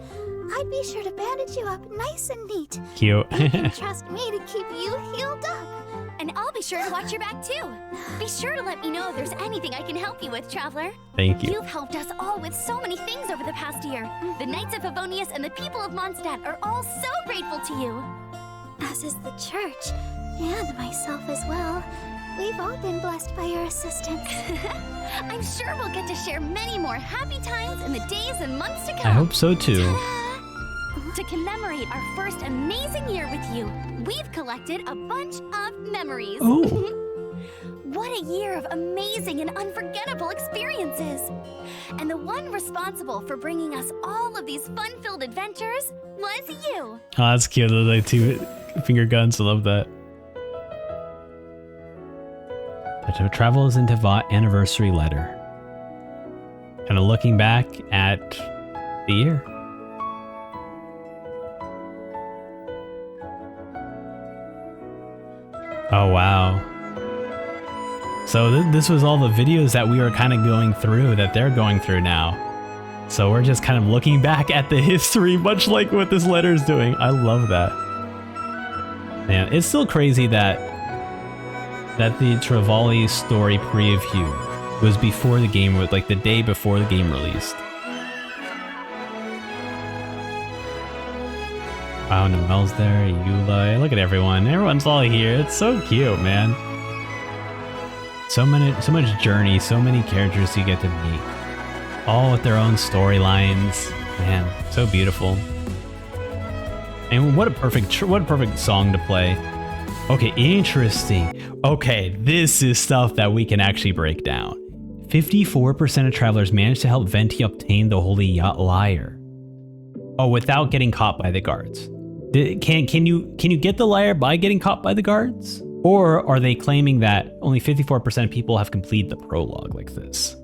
I'd be sure to bandage you up nice and neat. Cute. You can trust me to keep you healed up. And I'll be sure to watch your back too. Be sure to let me know if there's anything I can help you with, Traveler. Thank you. You've helped us all with so many things over the past year. The Knights of Favonius and the people of Mondstadt are all so grateful to you. As is the church, and myself as well. We've all been blessed by your assistance. I'm sure we'll get to share many more happy times in the days and months to come. I hope so too. To commemorate our first amazing year with you, we've collected a bunch of memories. Oh. What a year of amazing and unforgettable experiences. And the one responsible for bringing us all of these fun-filled adventures was you. Oh, that's cute. Those like two finger guns. I love that. The Travels in Teyvat anniversary letter. Kind of looking back at the year. Oh, wow. So this was all the videos that we were kind of going through that they're going through now. So we're just kind of looking back at the history, much like what this letter is doing. I love that. Man, it's still crazy that the Trevally story preview was before the game, like the day before the game released. Wow, Noel's there, Eula, look at everyone. Everyone's all here. It's so cute, man. So much journey, so many characters you get to meet. All with their own storylines. Man, so beautiful. And what a perfect song to play Okay, interesting. Okay, this is stuff that we can actually break down. 54% of travelers managed to help Venti obtain the Holy Lyre. Oh, without getting caught by the guards. Can you get the lyre by getting caught by the guards? Or are they claiming that only 54% of people have completed the prologue like this?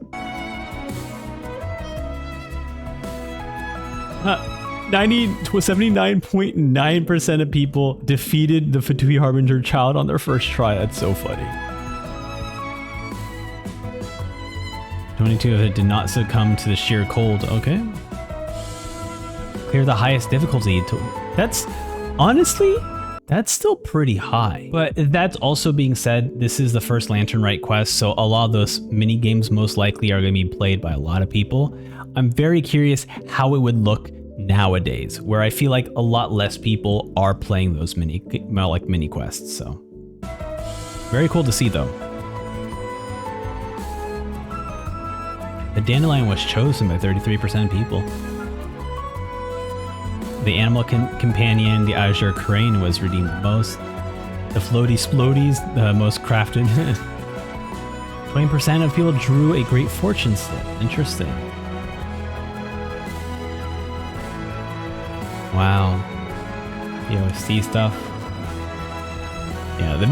79.9% of people defeated the Fatui Harbinger child on their first try. That's so funny. 22 of it did not succumb to the sheer cold. Okay. Clear the highest difficulty. That's honestly, that's still pretty high. But that's also being said, this is the first Lantern Rite quest, so a lot of those mini games most likely are going to be played by a lot of people. I'm very curious how it would look nowadays, where I feel like a lot less people are playing those mini quests. So very cool to see though. The dandelion was chosen by 33% of people. The animal companion, the Azure Crane, was redeemed the most. The Floaty Splodies, the most crafted. 20% of people drew a Great Fortune slip. Interesting. Wow. The OST stuff. Yeah, the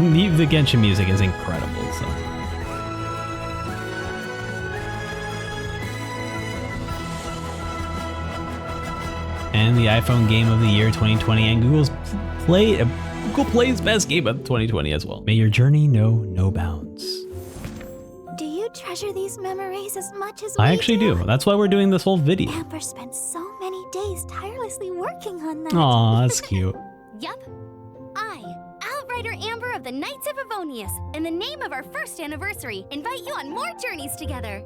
Genshin music is incredible. So. And the iPhone Game of the Year 2020 and Google Play's best game of 2020 as well. May your journey know no bounds. Do you treasure these memories as much as I actually do. That's why we're doing this whole video. Amber spent so many days tirelessly working on that. Aw, that's cute. Yup. I, Outrider Amber of the Knights of Avonius, in the name of our first anniversary, invite you on more journeys together.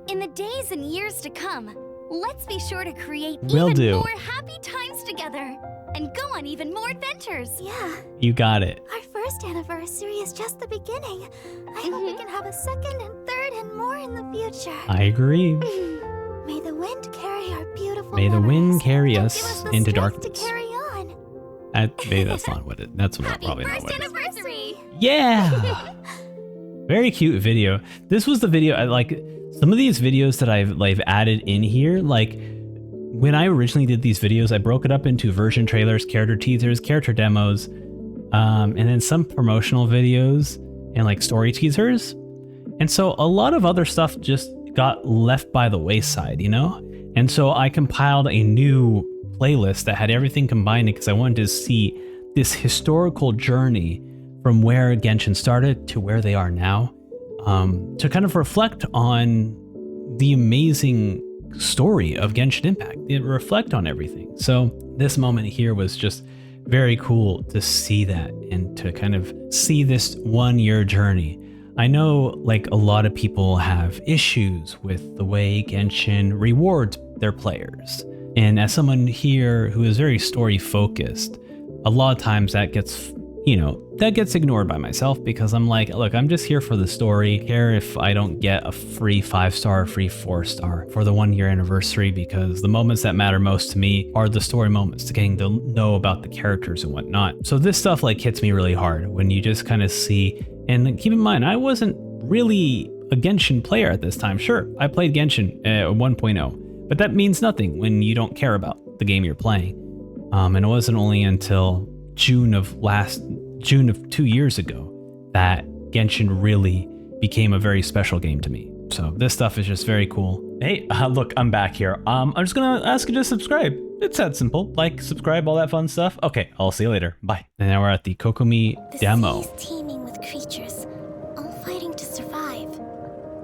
In the days and years to come, let's be sure to create even more happy times together and go on even more adventures. Yeah. You got it. Our first anniversary is just the beginning. I hope we can have a second and third and more in the future. I agree. May the wind carry our beautiful May the wind carry us us into strength darkness. to carry on. Maybe that's not what it. That's not, probably not what it is. Anniversary. Yeah. Very cute video. This was the video I like. Some of these videos that I've added in here, like when I originally did these videos, I broke it up into version trailers, character teasers, character demos, and then some promotional videos and like story teasers. And so a lot of other stuff just got left by the wayside, you know? And so I compiled a new playlist that had everything combined because I wanted to see this historical journey from where Genshin started to where they are now. To kind of reflect on the amazing story of Genshin Impact, reflect on everything. So this moment here was just very cool to see that and to kind of see this 1 year journey. I know like a lot of people have issues with the way Genshin rewards their players. And as someone here who is very story focused, a lot of times that gets that gets ignored by myself because I'm like, look, I'm just here for the story. I care if I don't get a free 5-star or free 4-star for the 1 year anniversary because the moments that matter most to me are the story moments, to getting to know about the characters and whatnot. So this stuff like hits me really hard when you just kind of see, and keep in mind, I wasn't really a Genshin player at this time. Sure, I played Genshin 1.0, but that means nothing when you don't care about the game you're playing. And it wasn't only until June of 2 years ago that Genshin really became a very special game to me. So this stuff is just very cool. Hey, look, I'm back here. I'm just gonna ask you to subscribe. It's that simple. Like, subscribe, all that fun stuff. Okay, I'll see you later. Bye. And now we're at the Kokomi demo. The sea is teeming with creatures, all fighting to survive.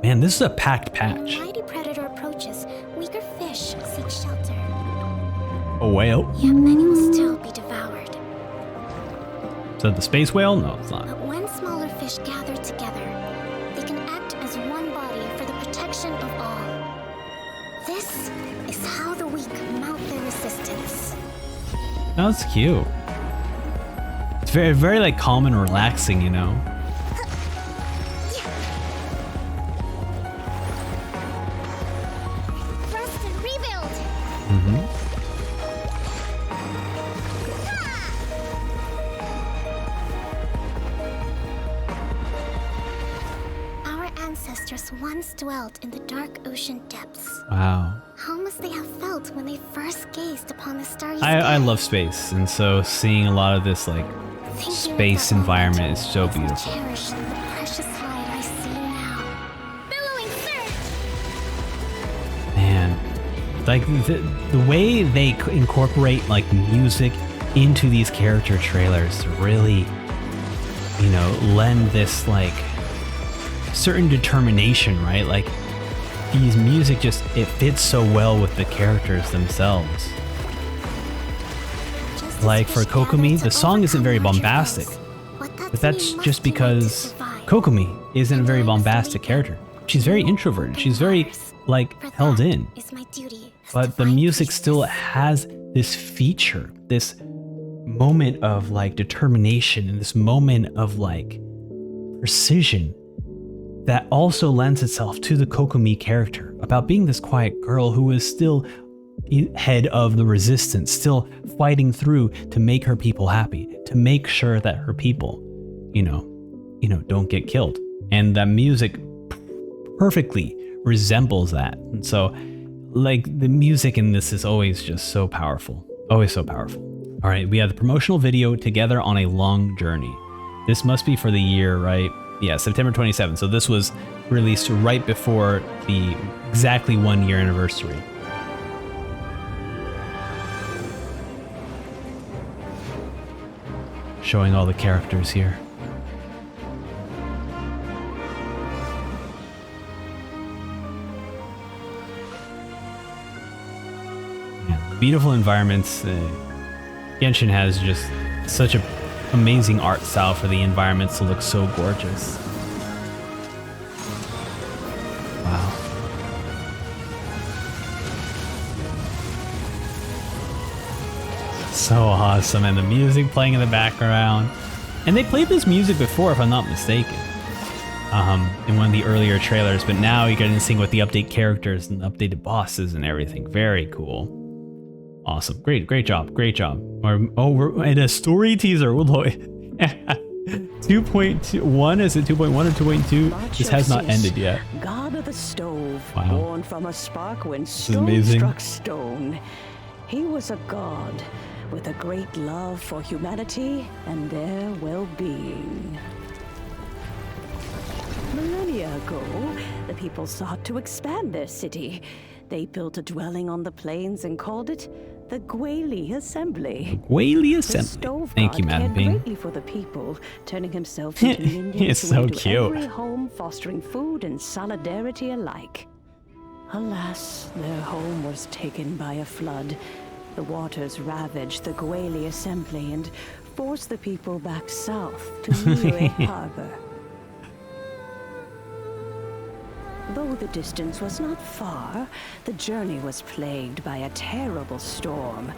Man, this is a packed When patch. a mighty predator approaches, weaker fish seek shelter. A whale? Yet many will still be devoured. Is that the space whale? No, it's not. But when smaller fish gather together, they can act as one body for the protection of all. This is how the weak mount their resistance. No, that's cute. It's very, very like calm and relaxing, you know? Rest and rebuild. ancestors once dwelt in the dark ocean depths. Wow. How must they have felt when they first gazed upon the starry I sky? love space, and so seeing a lot of this like space environment is so beautiful. Cherish the precious light I see now. Billowing surge! Man, like the way they incorporate like music into these character trailers to really, you know, lend this like certain determination, right? Like these music just, it fits so well with the characters themselves. Like for Kokomi, the song isn't very bombastic, but that's just because Kokomi isn't a very bombastic character. She's very introverted. She's very like held in, but the music still has this feature, this moment of like determination and this moment of like precision that also lends itself to the Kokomi character about being this quiet girl who is still head of the resistance, still fighting through to make her people happy, to make sure that her people, you know, don't get killed. And that music perfectly resembles that. And so like the music in this is always just so powerful, always so powerful. All right, we have the promotional video, Together on a Long Journey. This must be for the year, right? Yeah, September 27th. So this was released right before the exactly 1 year anniversary. Showing all the characters here. Yeah, beautiful environments. Genshin has just such an amazing art style for the environments to look so gorgeous. Wow. So awesome, and the music playing in the background. And they played this music before, if I'm not mistaken, in one of the earlier trailers, but now you're getting to see with the update characters and updated bosses and everything. Very cool. Awesome. Great job. Great job. We're in a story teaser. 2.1, is it 2.1 or 2.2? This has not ended yet. God of the stove, wow. Born from a spark when stone struck stone. He was a god with a great love for humanity and their well-being. Millennia ago, the people sought to expand their city. They built a dwelling on the plains and called it the Gweli Assembly. Gweli Assembly. Thank you, Madam Bing. Greatly for the people, turning himself into minions It's so cute. every home, fostering food and solidarity alike. Alas, their home was taken by a flood. The waters ravaged the Gweli Assembly and forced the people back south to Liyue Harbor. Though the distance was not far, the journey was plagued by a terrible storm.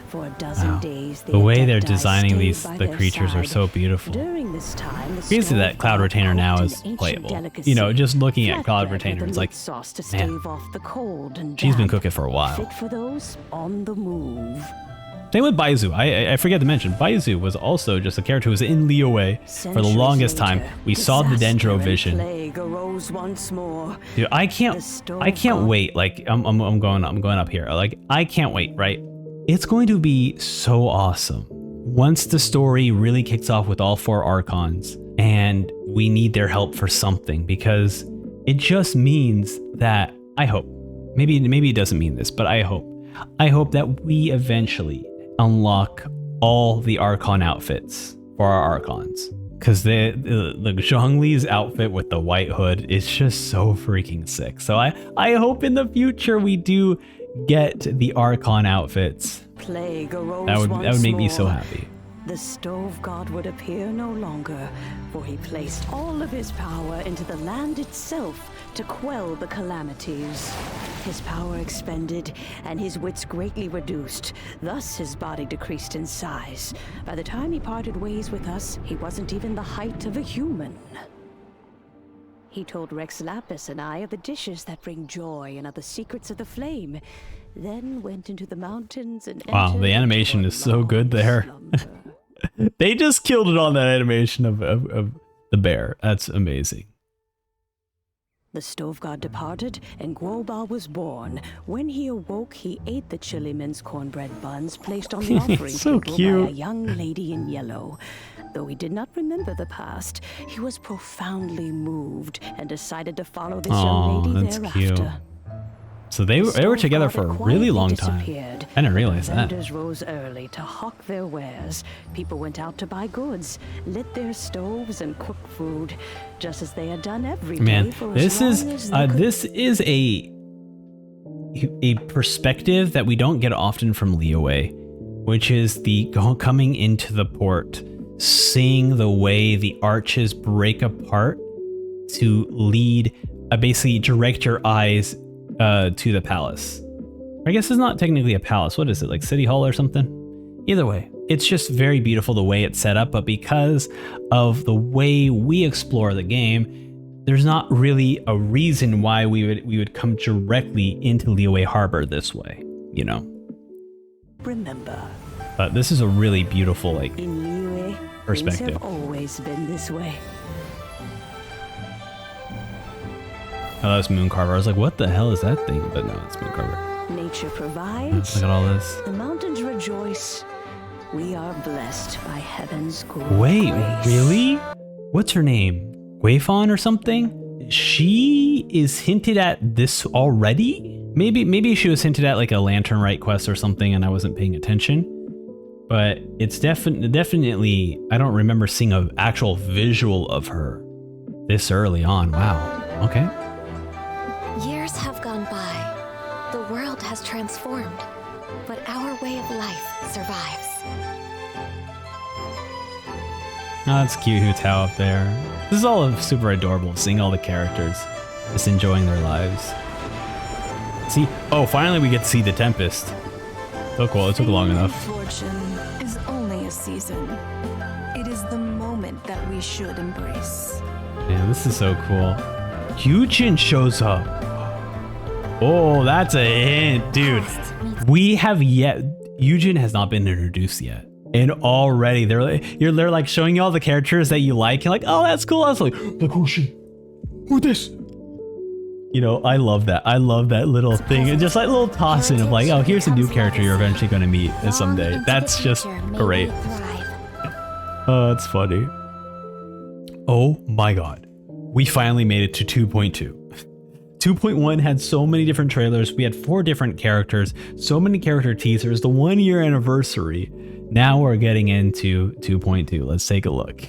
For a dozen days, the way they're designing the creatures are so beautiful. During this time, Basically, that Cloud Retainer now is playable. You know, just looking at Cloud Retainer, it's like, man, she's been cooking for a while. Fit for those on the move. Same with Baizu. I forget to mention, Baizu was also just a character who was in Liyue for the longest time. We saw the Dendro vision. Dude, I can't wait. Like I'm going up here. Like I can't wait, right? It's going to be so awesome once the story really kicks off with all 4 Archons, and we need their help for something, because it just means that I hope, maybe it doesn't mean this, but I hope that we eventually unlock all the Archon outfits for our Archons. Because the Zhongli's outfit with the white hood is just so freaking sick. So I hope in the future we do get the Archon outfits. That would make me so happy. The stove god would appear no longer, for he placed all of his power into the land itself to quell the calamities. His power expended, and his wits greatly reduced. Thus his body decreased in size. By the time he parted ways with us, he wasn't even the height of a human. He told Rex Lapis and I of the dishes that bring joy and of the secrets of the flame, then went into the mountains and wow, the animation is so good there. They just killed it on that animation of the bear. That's amazing. The stove god departed, and Guoba was born. When he awoke, he ate the chili men's cornbread buns placed on the offering So table cute. by a young lady in yellow. Though he did not remember the past, he was profoundly moved and decided to follow this young lady that's thereafter. cute. So they were together for a really long time. I didn't realize that. Vendors rose early to hawk their wares. People went out to buy goods, lit their stoves, and cook food, just as they had done every day Man, for this as long as they could. this is a perspective that we don't get often from Liyue, which is the coming into the port, seeing the way the arches break apart to lead, basically direct your eyes to the palace. I guess it's not technically a palace. What is it, like City Hall or something? Either way, it's just very beautiful the way it's set up, but because of the way we explore the game, there's not really a reason why we would come directly into Liyue Harbor this way, you know? Remember, But this is a really beautiful, like, in Liyue, perspective. things have always been this way. Oh, that's Mooncarver. I was like, what the hell is that thing? But no, it's Mooncarver. Nature provides. Look at all this. The mountains rejoice. We are blessed by heaven's grace. Wait, really? What's her name? Guifon or something? She is hinted at this already? Maybe she was hinted at like a Lantern Rite quest or something and I wasn't paying attention. But it's definitely, I don't remember seeing an actual visual of her this early on. Wow. Okay. Years have gone by. The world has transformed, but our way of life survives. Oh, that's cute, Hutao up there. This is all super adorable, seeing all the characters just enjoying their lives. See, oh, finally we get to see the Tempest. So cool, it took long enough. Fortune is only a season. It is the moment that we should embrace. Man, this is so cool. Yujin shows up. Oh, that's a hint, dude. Yujin has not been introduced yet. And already they're like showing you all the characters that you like. You're like, oh, that's cool. I was like, who's she? Who this? You know, I love that. I love that little thing. And just like little toss in of like, oh, here's a new character you're eventually going to meet someday. That's just great. Oh, that's funny. Oh my God. We finally made it to 2.2. 2.1 had so many different trailers. We had 4 different characters, so many character teasers, the 1-year anniversary. Now we're getting into 2.2. Let's take a look.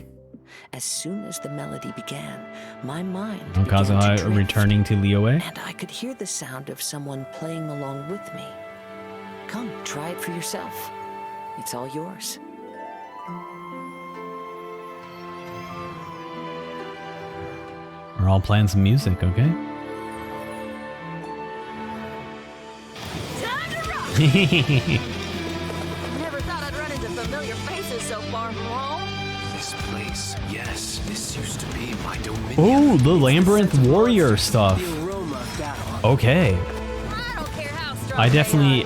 As soon as the melody began, my mind Kazuha began to returning to Liyue. and I could hear the sound of someone playing along with me. Come, try it for yourself. It's all yours. We're all playing some music, okay? Never thought I'd run into familiar faces so far from home. This place, yes, this used to be my dominion. Oh, the Labyrinth Warrior stuff. Okay. I definitely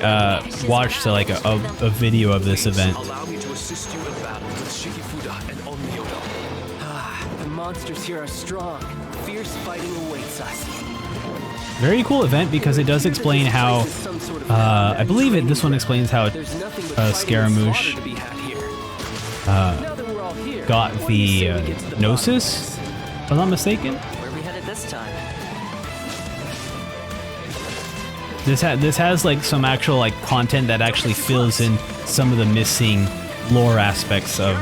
watched like a video of this event. Allow me to assist you in battle with Shikifuda and Onmyoto. The monsters here are strong. Fierce fighting awaits us. Very cool event because it does explain how, I believe this one explains how Scaramouche got the Gnosis, if I'm not mistaken. Where are we headed this time? This has like some actual like content that actually fills in some of the missing lore aspects of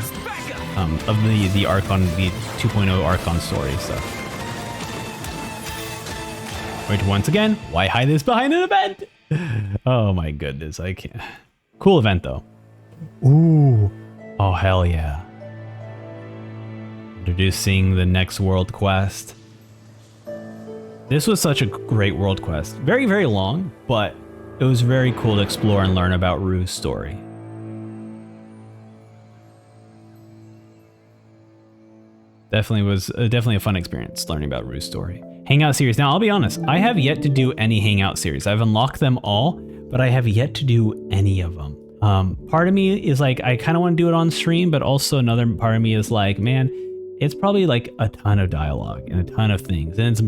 the Archon, the 2.0 Archon story stuff. Which once again, why hide this behind an event? Oh my goodness, I can't. Cool event though. Ooh, oh hell yeah. Introducing the next world quest. This was such a great world quest. Very, very long, but it was very cool to explore and learn about Rue's story. Definitely a fun experience learning about Rue's story. Hangout series. Now, I'll be honest, I have yet to do any Hangout series. I've unlocked them all, but I have yet to do any of them. Part of me is like, I kind of want to do it on stream, but also another part of me is like, man, it's probably like a ton of dialogue and a ton of things, and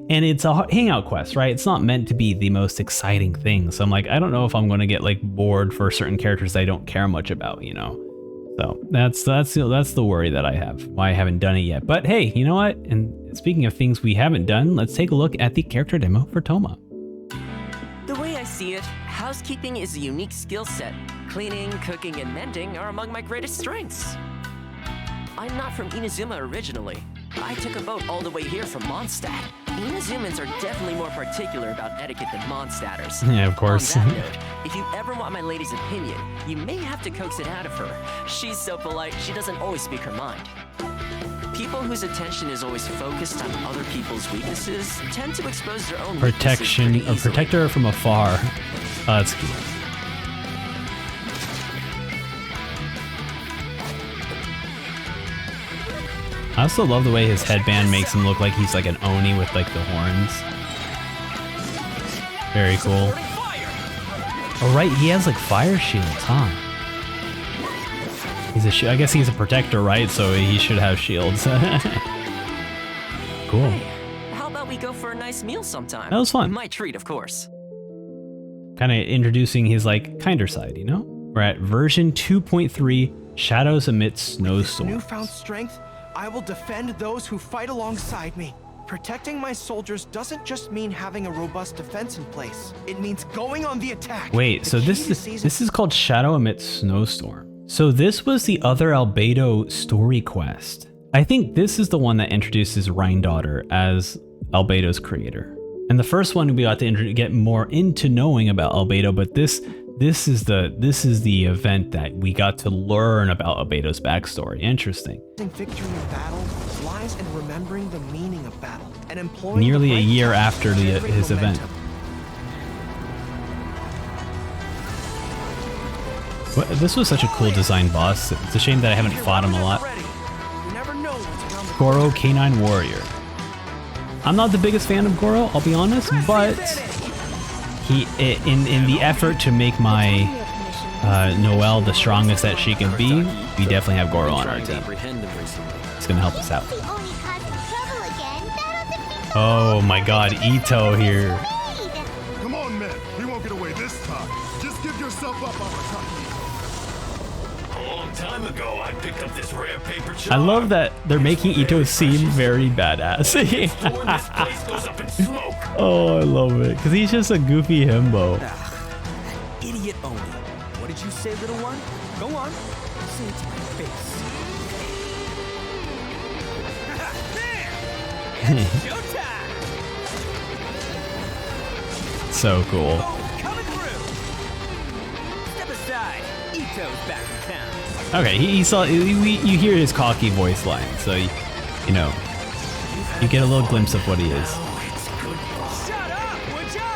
it's a hangout quest, right? It's not meant to be the most exciting thing. So I'm like, I don't know if I'm going to get like bored for certain characters I don't care much about, you know. So that's the worry that I have, why I haven't done it yet. But hey, you know what? And speaking of things we haven't done, let's take a look at the character demo for Thoma. The way I see it, housekeeping is a unique skill set. Cleaning, cooking, and mending are among my greatest strengths. I'm not from Inazuma originally. I took a boat all the way here from Mondstadt. Inazumans are definitely more particular about etiquette than Mondstatters. Yeah, of course. On that note, if you ever want my lady's opinion, you may have to coax it out of her. She's so polite, she doesn't always speak her mind. People whose attention is always focused on other people's weaknesses tend to expose their own Protection, a protector from afar. Oh, that's cute. I also love the way his headband makes him look like he's like an Oni with like the horns. Very cool. Oh right, he has like fire shields, huh? He's I guess he's a protector, right? So he should have shields. Cool. How about we go for a nice meal sometime? That was fun. My treat, of course. Kind of introducing his like kinder side, you know? We're at version 2.3, Shadows Amid Snowstorms. Newfound strength, I will defend those who fight alongside me. Protecting my soldiers doesn't just mean having a robust defense in place. It means going on the attack. Wait, so this is called Shadow Amid Snowstorm. So this was the other Albedo story quest. I think this is the one that introduces Rhine-Daughter as Albedo's creator. And the first one we got to get more into knowing about Albedo, but this is the event that we got to learn about Albedo's backstory. Interesting. Victory in battle lies in remembering the meaning of battle and employing nearly a year after his event. Well, this was such a cool design boss. It's a shame that I haven't fought him a lot. Goro, Canine Warrior. I'm not the biggest fan of Goro, I'll be honest, but he, in the effort to make my Noelle the strongest that she can be, we definitely have Goro on our team. It's gonna help us out. Oh my god, Ito here. Come on, man. He won't get away this time. Just give yourself up on the top. A long time ago, I picked up this rare paper chart. I love that they're making Ito seem very badass. Oh, I love it. Because he's just a goofy himbo. Idiot Oni. What did you say, little one? Go on. Say it to my face. So cool. Coming through. Step aside. Ito's back in town. Okay, you hear his cocky voice line, so you know, you get a little glimpse of what he is. Shut up, would ya?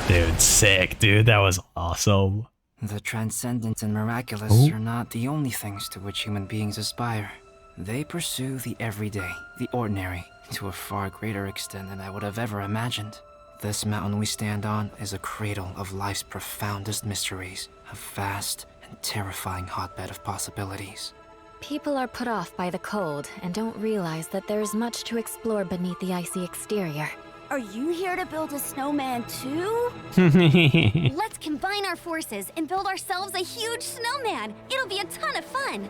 Dude, sick, dude. That was awesome. The transcendent and miraculous are not the only things to which human beings aspire. They pursue the everyday, the ordinary, to a far greater extent than I would have ever imagined. This mountain we stand on is a cradle of life's profoundest mysteries, a vast and terrifying hotbed of possibilities. People are put off by the cold and don't realize that there is much to explore beneath the icy exterior. Are you here to build a snowman too? Let's combine our forces and build ourselves a huge snowman. It'll be a ton of fun.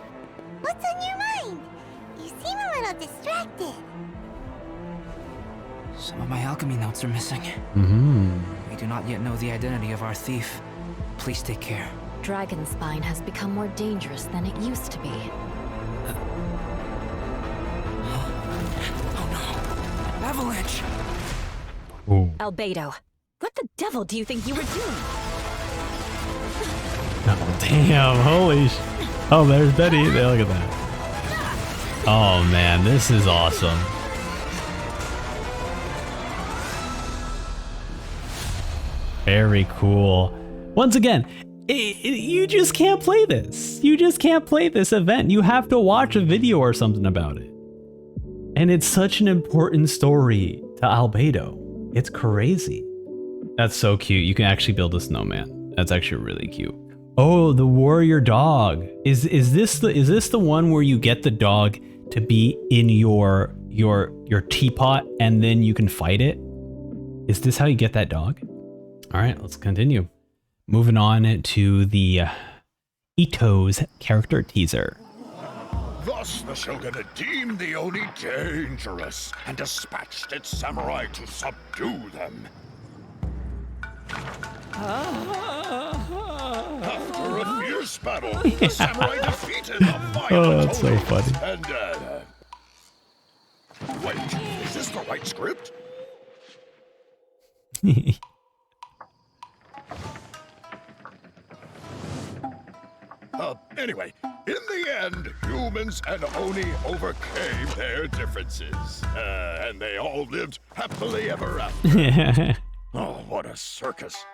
What's on your mind? You seem a little distracted. Some of my alchemy notes are missing. We do not yet know the identity of our thief. Please take care. Dragonspine has become more dangerous than it used to be. Oh no! Avalanche! Ooh. Albedo, what the devil do you think you were doing? Oh, damn, holy oh, there's Betty. Look at that. Oh man, this is awesome. Very cool. Once again, you just can't play this. You just can't play this event. You have to watch a video or something about it. And it's such an important story to Albedo. It's crazy. That's so cute. You can actually build a snowman. That's actually really cute. Oh, the warrior dog. Is this the one where you get the dog to be in your teapot and then you can fight it? Is this how you get that dog? All right, let's continue. Moving on to the Ito's character teaser. Thus the Shogun had deemed the Oni dangerous and dispatched its samurai to subdue them. After a fierce battle, the samurai defeated the violent Oh, that's so Oni funny. and wait, is this the right script? Anyway, in the end, humans and Oni overcame their differences. And they all lived happily ever after. Oh, what a circus.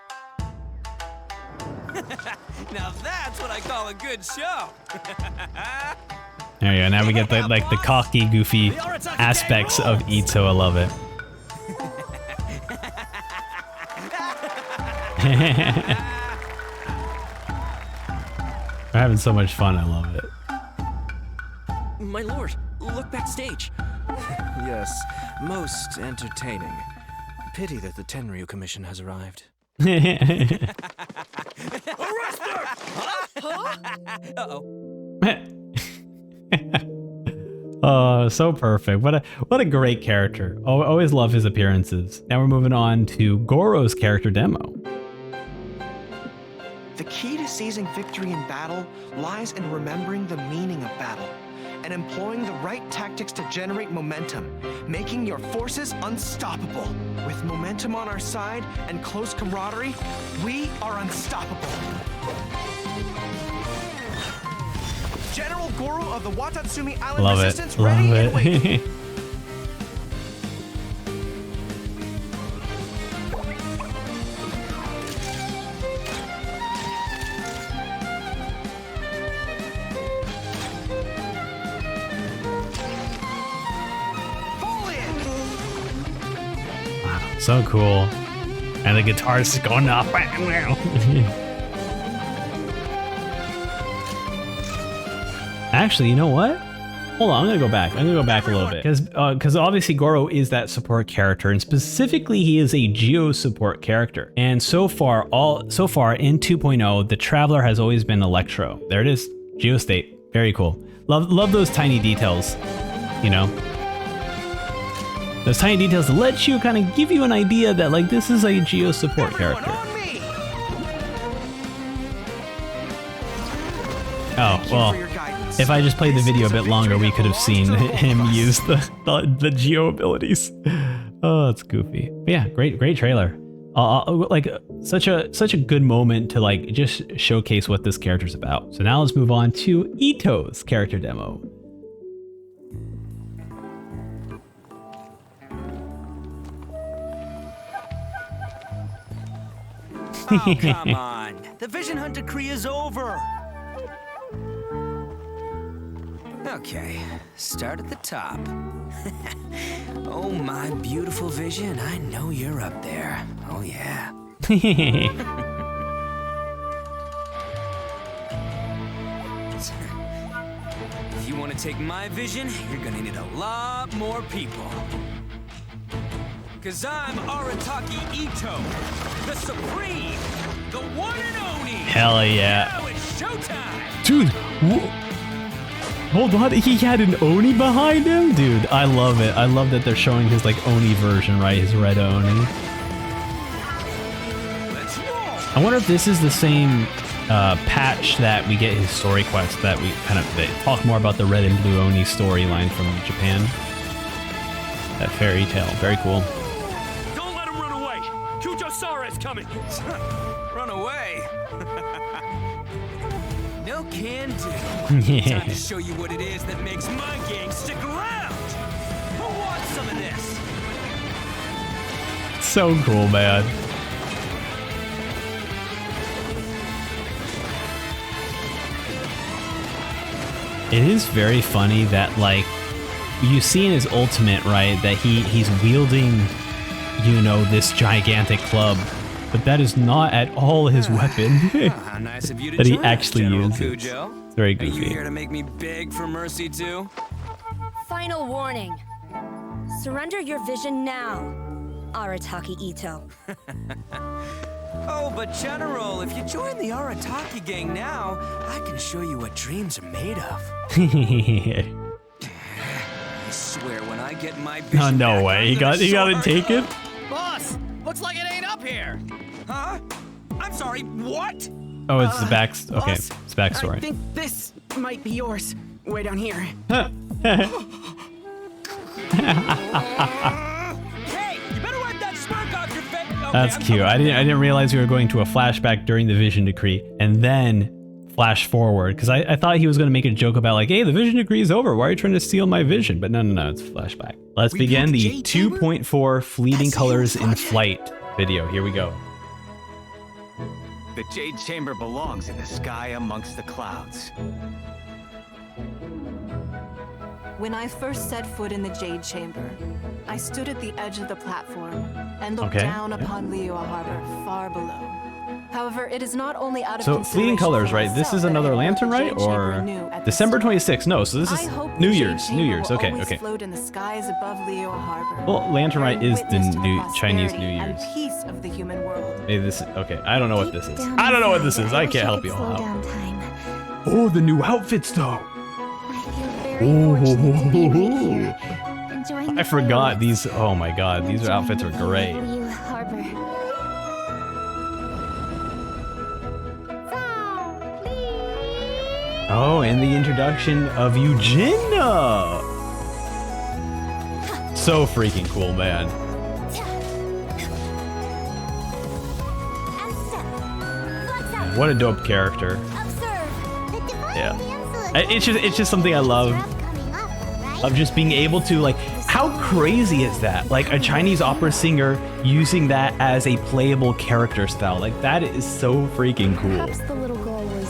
Now that's what I call a good show. There you go. Now we get the cocky, goofy aspects of Ito. I love it. We're having so much fun. I love it. My lord, look backstage. Yes, most entertaining. Pity that the Tenryu Commission has arrived. Arrest them! Uh-oh. Oh, so perfect. What a great character. Always love his appearances. Now we're moving on to Goro's character demo. The key to seizing victory in battle lies in remembering the meaning of battle and employing the right tactics to generate momentum, making your forces unstoppable. With momentum on our side and close camaraderie, we are unstoppable. General Goro of the Watatsumi Island Love Resistance it. ready Love and waiting. it. So cool. And the guitar's just going off. Actually, you know what? Hold on, I'm gonna go back. I'm gonna go back a little bit. Because obviously Goro is that support character, and specifically he is a Geo support character. And so far in 2.0, the Traveler has always been Electro. There it is. Geo state. Very cool. Love those tiny details. You know? Those tiny details let you kind of give you an idea that like this is a Geo support character. Oh, well, if I just played the video a bit longer, we could have seen him use the Geo abilities. Oh, that's goofy. But yeah, great trailer. Like such a good moment to like just showcase what this character's about. So now let's move on to Ito's character demo. Oh, come on. The Vision Hunt decree is over. Okay, start at the top. Oh, my beautiful Vision, I know you're up there. Oh, yeah. If you want to take my vision, you're gonna need a lot more people. Cause I'm Arataki Ito, the Supreme, the one and only. Hell yeah. Now it's showtime. Dude, hold on, he had an Oni behind him? Dude, I love it. I love that they're showing his like Oni version, right? His red Oni. I wonder if this is the same patch that we get his story quest that we they talk more about the red and blue Oni storyline from Japan. That fairy tale, very cool. Don't let him run away. Kujo-sara is coming. Run away? No can do. Time to show you what it is that makes my gang stick around. Who wants some of this? So cool, man. It is very funny that like you see in his ultimate, right, that he's wielding, you know, this gigantic club, but that is not at all his weapon. How nice of you to that he join us, actually General uses. Cujo. It's very Are you goofy. here to make me beg for mercy too? Final warning. Surrender your vision now, Arataki Ito. Oh, but General, if you join the Arataki gang now, I can show you what dreams are made of. I swear, when I get my vision Oh, no back, way. I'm He gonna got it taken? Boss, looks like it ain't up here. Huh? I'm sorry, what? Oh, it's the back. Okay, boss, it's backstory. I think this might be yours. Way down here. Hey, you better wipe that smirk off your face. Okay, That's cute. I didn't realize we were going to a flashback during the Vision Decree and then flash forward because I thought he was going to make a joke about like, hey, the Vision Decree is over. Why are you trying to steal my vision? But no, it's flashback. Let's begin the 2.4 Fleeting Colors in Flight video. Here we go. The Jade Chamber belongs in the sky amongst the clouds. When I first set foot in the Jade Chamber, I stood at the edge of the platform and looked Okay, down yeah. upon Liyue Harbor far below. However, it is not only out of So Fleeting Colors, right? This is another lantern, right? Or December 26th? No, so this is New Year's. New Year's. Okay, okay. Float in the skies above Liyue Harbor. Well, Lantern Rite is the new Chinese New Year's. And peace of the human world. Maybe this. Okay, I don't know what this is. I don't know what this is. I can't help you all out. Down time. Oh, the new outfits though. I forgot these. Oh my god, these outfits are great. Oh, and the introduction of Eugenia. So freaking cool, man. What a dope character. Yeah. It's just something I love. Of just being able to, like, how crazy is that? Like a Chinese opera singer using that as a playable character style. Like that is so freaking cool. Perhaps the little girl was.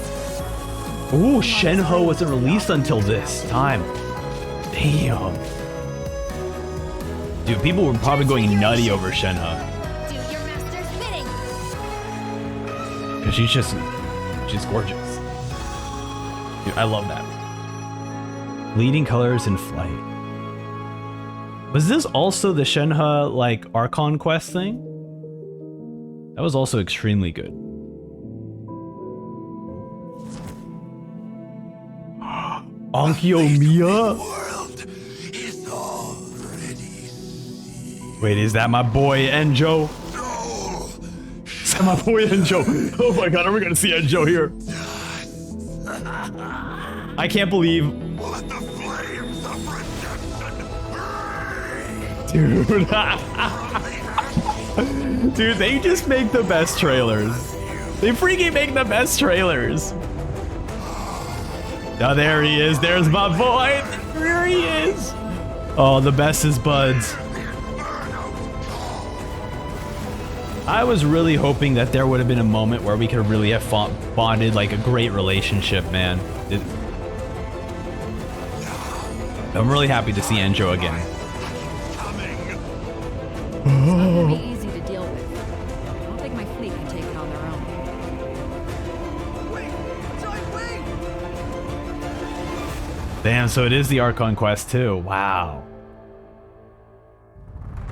Ooh, Shenhe wasn't released until this time. Damn. Dude, people were probably going nutty over Shenhe. Do your master's bidding. Cause she's gorgeous. Dude, I love that. Leading Colors in Flight. Was this also the Shenhe, like, Archon quest thing? That was also extremely good. Onkyo Miya? Wait, is that my boy Enjo? Is that my boy Enjo? Oh my god, are we gonna see Enjo here? I can't believe. Dude. Dude, they just make the best trailers. They freaking make the best trailers. Oh, there he is. There's my boy. There he is. Oh, the best is buds. I was really hoping that there would have been a moment where we could really have bonded like a great relationship, man. I'm really happy to see Enjo again. It's not gonna be easy to deal with. I don't think my fleet can take it on their own. Damn, so it is the Archon quest too. Wow.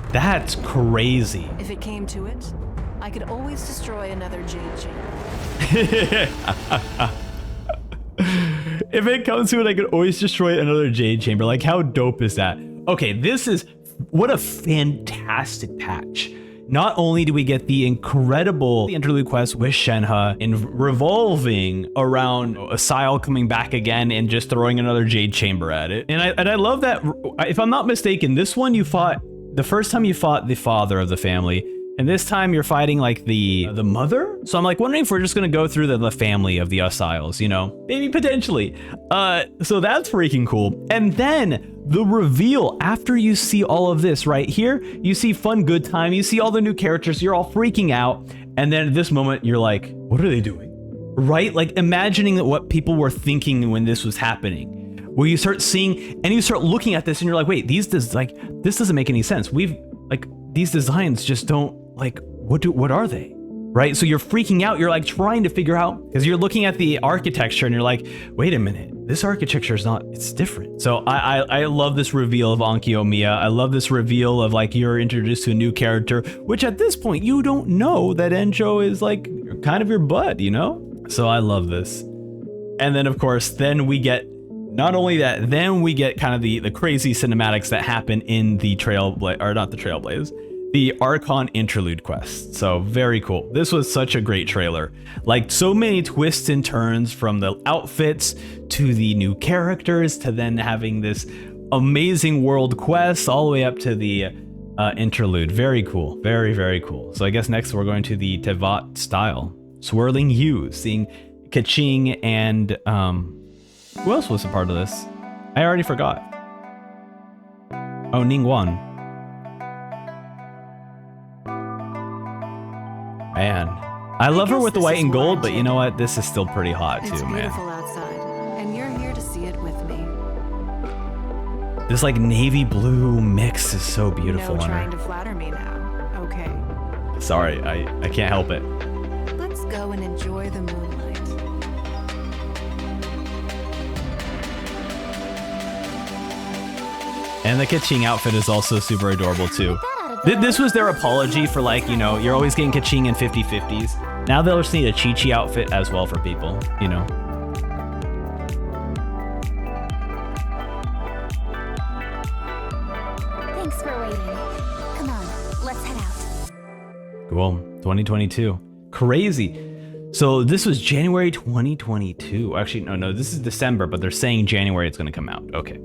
That's crazy. If it came to it, I could always destroy another Jade Chamber. If it comes to it, I could always destroy another Jade Chamber. Like, how dope is that? Okay, this is... What a fantastic patch. Not only do we get the incredible interlude quest with Shenhe and revolving around Xiao coming back again and just throwing another Jade Chamber at it. And I love that, if I'm not mistaken, this one you fought... The first time you fought the father of the family, and this time you're fighting like the mother? So I'm like wondering if we're just gonna go through the family of the Xials, you know? Maybe potentially. So that's freaking cool. And then the reveal after you see all of this right here, you see Fun Good Time, you see all the new characters, you're all freaking out. And then at this moment, you're like, what are they doing? Right? Like imagining what people were thinking when this was happening. Where you start seeing and you start looking at this and you're like, wait, this doesn't make any sense. These designs just don't, like, what are they? right? So you're freaking out. You're like trying to figure out, because you're looking at the architecture and you're like, wait a minute, this architecture is not, it's different. So I love this reveal of Onkyo-miya. I love this reveal of like you're introduced to a new character, which at this point you don't know that Enjo is like kind of your bud, you know? So I love this. And then of course, then we get, not only that, then we get kind of the crazy cinematics that happen in the the Archon interlude quest. So very cool. This was such a great trailer. Like so many twists and turns, from the outfits to the new characters to then having this amazing world quest all the way up to the interlude. Very cool. Very, very cool. So I guess next we're going to the Teyvat style. Swirling Hues, seeing Keqing and who else was a part of this? I already forgot. Oh, Ningguang. Man, I love her with the white and gold, but you know what? This is still pretty hot too, man. It's beautiful outside, and you're here to see it with me. This like navy blue mix is so beautiful. No trying to flatter me now, okay? Sorry, I can't help it. Let's go and enjoy the moonlight. And the Keqing outfit is also super adorable too. This was their apology for like, you know, you're always getting Keqing in 50/50s. Now they'll just need a Chi-Chi outfit as well for people, you know. Thanks for waiting. Come on, let's head out. Cool, 2022. Crazy. So this was January 2022. Actually, no, this is December, but they're saying January it's gonna come out. Okay,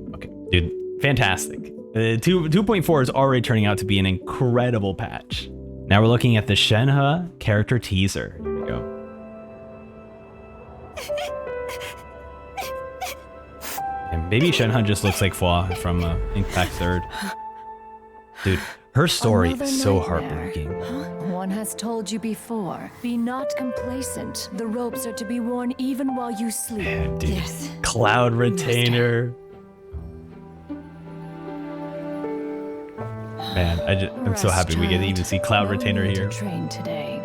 dude, fantastic. 2.4 is already turning out to be an incredible patch. Now we're looking at the Shenhe character teaser. Here we go. And baby Shenhe just looks like Fua from Impact 3rd. Dude, her story is so heartbreaking. One has told you before, be not complacent. The robes are to be worn even while you sleep. Man, dude. Yes. Cloud Retainer. Man, I'm so happy we get to even see Cloud Retainer here. Train today.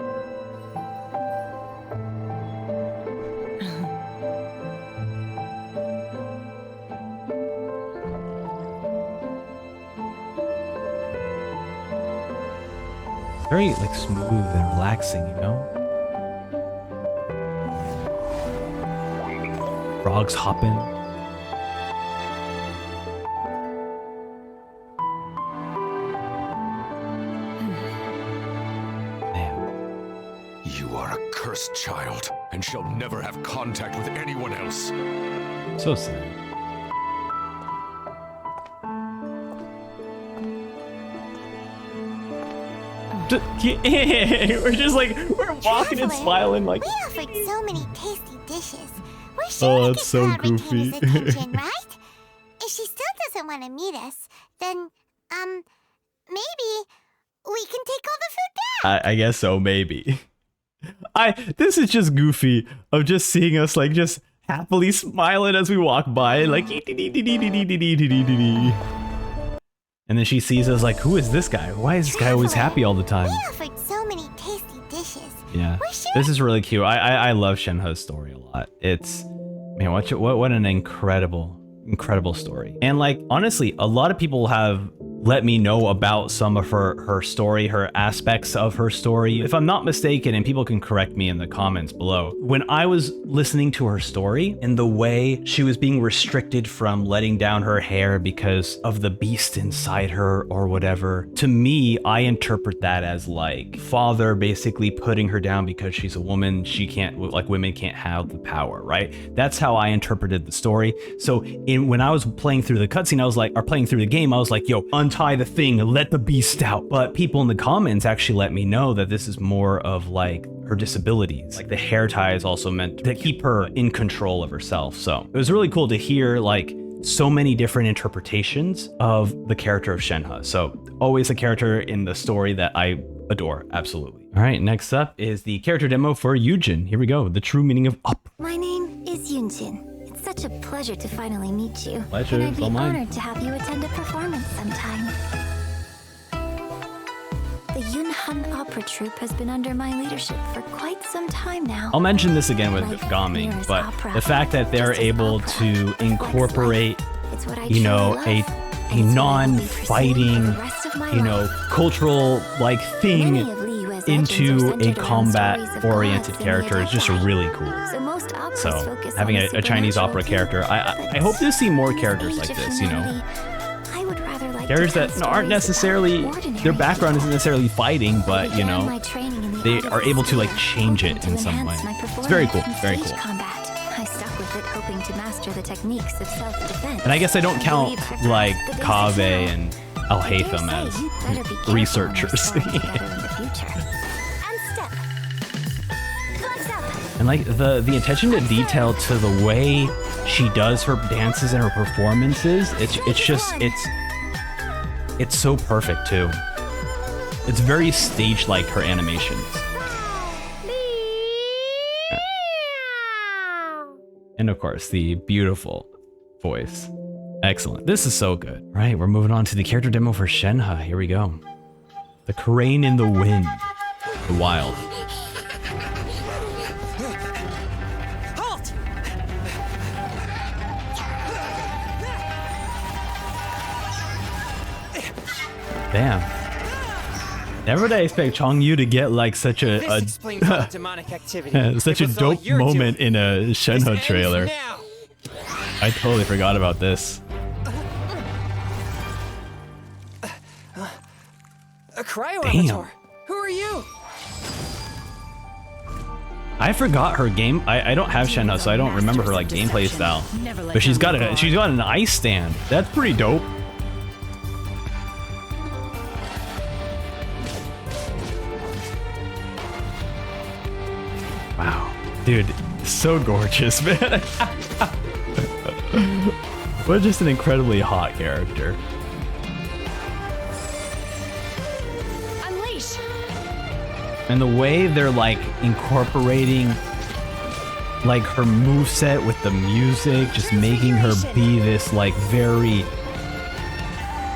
Very like smooth and relaxing, you know? Frogs hopping. Cursed child, and shall never have contact with anyone else. So sad. We're just like, we're walking and smiling like. We offered so many tasty dishes. We're Oh, that's so goofy. kitchen, right? If she still doesn't want to meet us, then maybe we can take all the food down. I guess so, maybe. This is just goofy of just seeing us like just happily smiling as we walk by, like. And then she sees us like, who is this guy? Why is this guy always happy all the time? We offered so many tasty dishes. Yeah, this is really cute. I love Shenhe's story a lot. It's, man, what an incredible story. And like, honestly, a lot of people have let me know about some of her story, her aspects of her story. If I'm not mistaken, and people can correct me in the comments below, when I was listening to her story and the way she was being restricted from letting down her hair because of the beast inside her or whatever, to me, I interpret that as like father basically putting her down because she's a woman. She can't, like, women can't have the power, right? That's how I interpreted the story. So when I was playing through the cutscene, I was like, or playing through the game, I was like, yo, untie the thing, let the beast out. But people in the comments actually let me know that this is more of like her disabilities. Like the hair tie is also meant to keep her in control of herself. So it was really cool to hear like so many different interpretations of the character of Shenhe. So always a character in the story that I adore, absolutely. All right, next up is the character demo for Yujin. Here we go, the true meaning of up. My name is Yunjin. It's such a pleasure to finally meet you. Pleasure, and I'd be it's all mine. honored to have you attend a performance sometime. The Yunhan Opera Troupe has been under my leadership for quite some time now. I'll mention this again with Gaming, but the fact that they're able to incorporate, you know, a non-fighting, you know, cultural like thing into a combat-oriented character is just really cool. So having a Chinese opera character, I hope to see more characters like this, you know. Characters that aren't necessarily, their background isn't necessarily fighting, but you know, they are able to like change it in some way. It's very cool, very cool. I stuck with it, hoping to master the techniques of self-defense. And I guess I don't count like Kaveh and Al-Haytham as researchers. And like the attention to detail to the way she does her dances and her performances, it's so perfect too. It's very stage-like, her animations. And of course, the beautiful voice. Excellent. This is so good. Right, we're moving on to the character demo for Shenhe. Here we go. The crane in the wind. The wild. Halt! Damn. Never did I expect Changyu to get like such a demonic activity. such a dope moment in a Shenhe trailer. I totally forgot about this. A cryo avatar. Who are you? I forgot her game. I don't have Shenhe, so I don't remember her like gameplay style. But she's got an ice stand. That's pretty dope. Wow, dude, so gorgeous, man. What just an incredibly hot character. Unleash. And the way they're like incorporating like her moveset with the music, just making her be this like very,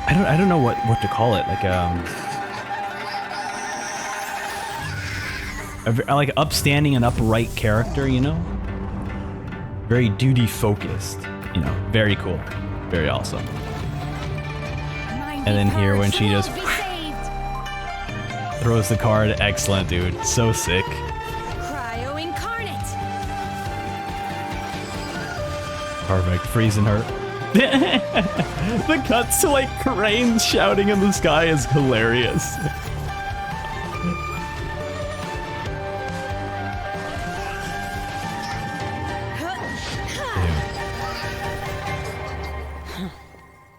I don't know what to call it, like like upstanding and upright character, you know? Very duty focused, you know, very cool, very awesome. And then here when she just throws the card, excellent, dude, so sick. Cryo incarnate. Perfect, freezing her. The cuts to like cranes shouting in the sky is hilarious.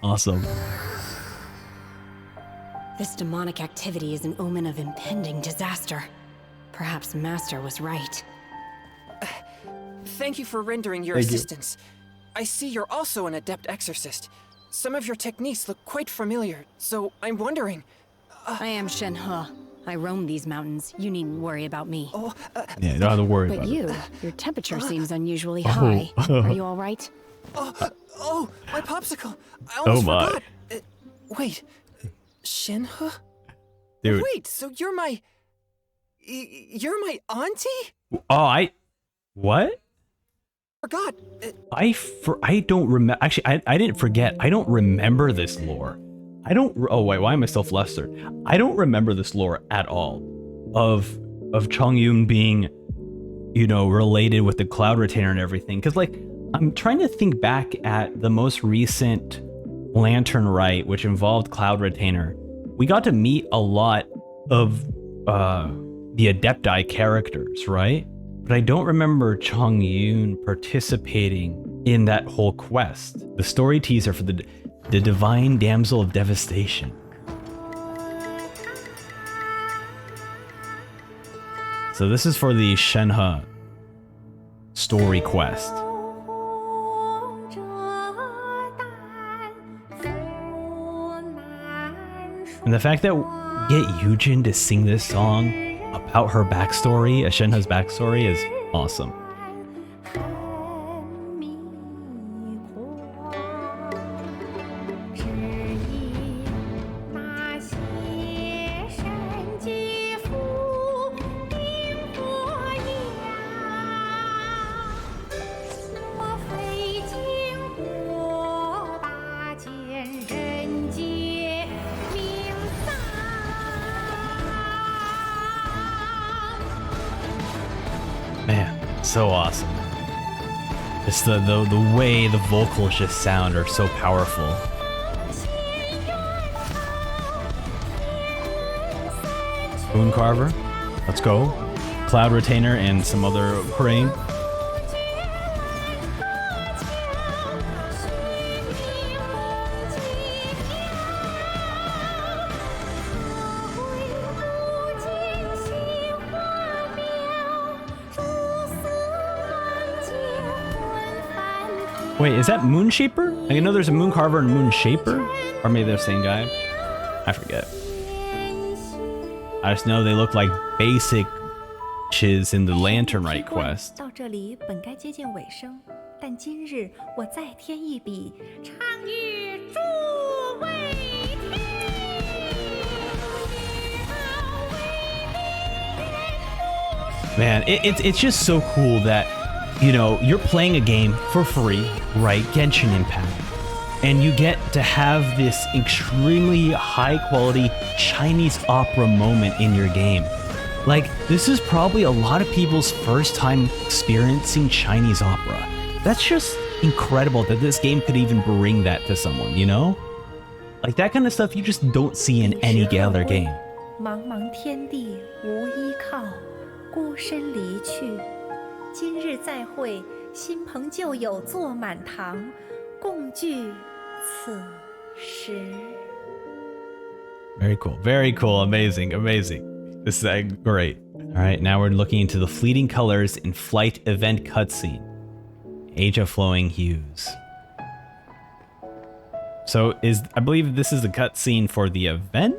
Awesome. This demonic activity is an omen of impending disaster. Perhaps Master was right. Thank you for rendering your assistance. I see you're also an adept exorcist. Some of your techniques look quite familiar, so I'm wondering... I am Shenhe. I roam these mountains. You needn't worry about me. Yeah, don't have to worry about it. But your temperature seems unusually high. Are you all right? Oh, my popsicle! I almost forgot! Wait, Shenhe? Dude. Wait, so you're my auntie? Oh, what? Forgot. I don't remember. Actually, I didn't forget. I don't remember this lore. Oh wait, why am I still flustered? I don't remember this lore at all of Chongyun being, you know, related with the Cloud Retainer and everything. Because like, I'm trying to think back at the most recent Lantern Rite, which involved Cloud Retainer. We got to meet a lot of the Adepti characters, right? But I don't remember Chongyun participating in that whole quest. The story teaser for the Divine Damsel of Devastation. So this is for the Shenhe story quest. And the fact that we get Yujin to sing this song about her backstory, Shenhe's backstory, is awesome. so awesome. Just the way the vocals just sound are so powerful. Moon Carver, let's go. Cloud Retainer and some other praying. Wait, is that Moonshaper? I know there's a Moon Carver and a Moon Shaper, or maybe they're the same guy. I forget. I just know they look like basic chiz in the Lantern Rite quest. 到这里本该接近尾声，但今日我再添一笔，唱与诸位Man, it's just so cool that, you know, you're playing a game for free, right? Genshin Impact. And you get to have this extremely high quality Chinese opera moment in your game. Like, this is probably a lot of people's first time experiencing Chinese opera. That's just incredible that this game could even bring that to someone, you know? Like, that kind of stuff you just don't see in any other game. 茫茫天地无依靠，孤身离去。今日再会，新朋旧友坐满堂，共聚此时。 Very cool. Very cool. Amazing. Amazing. This is great. All right, now we're looking into the fleeting colors in flight event cutscene. Age of Flowing Hues. So I believe this is the cutscene for the event?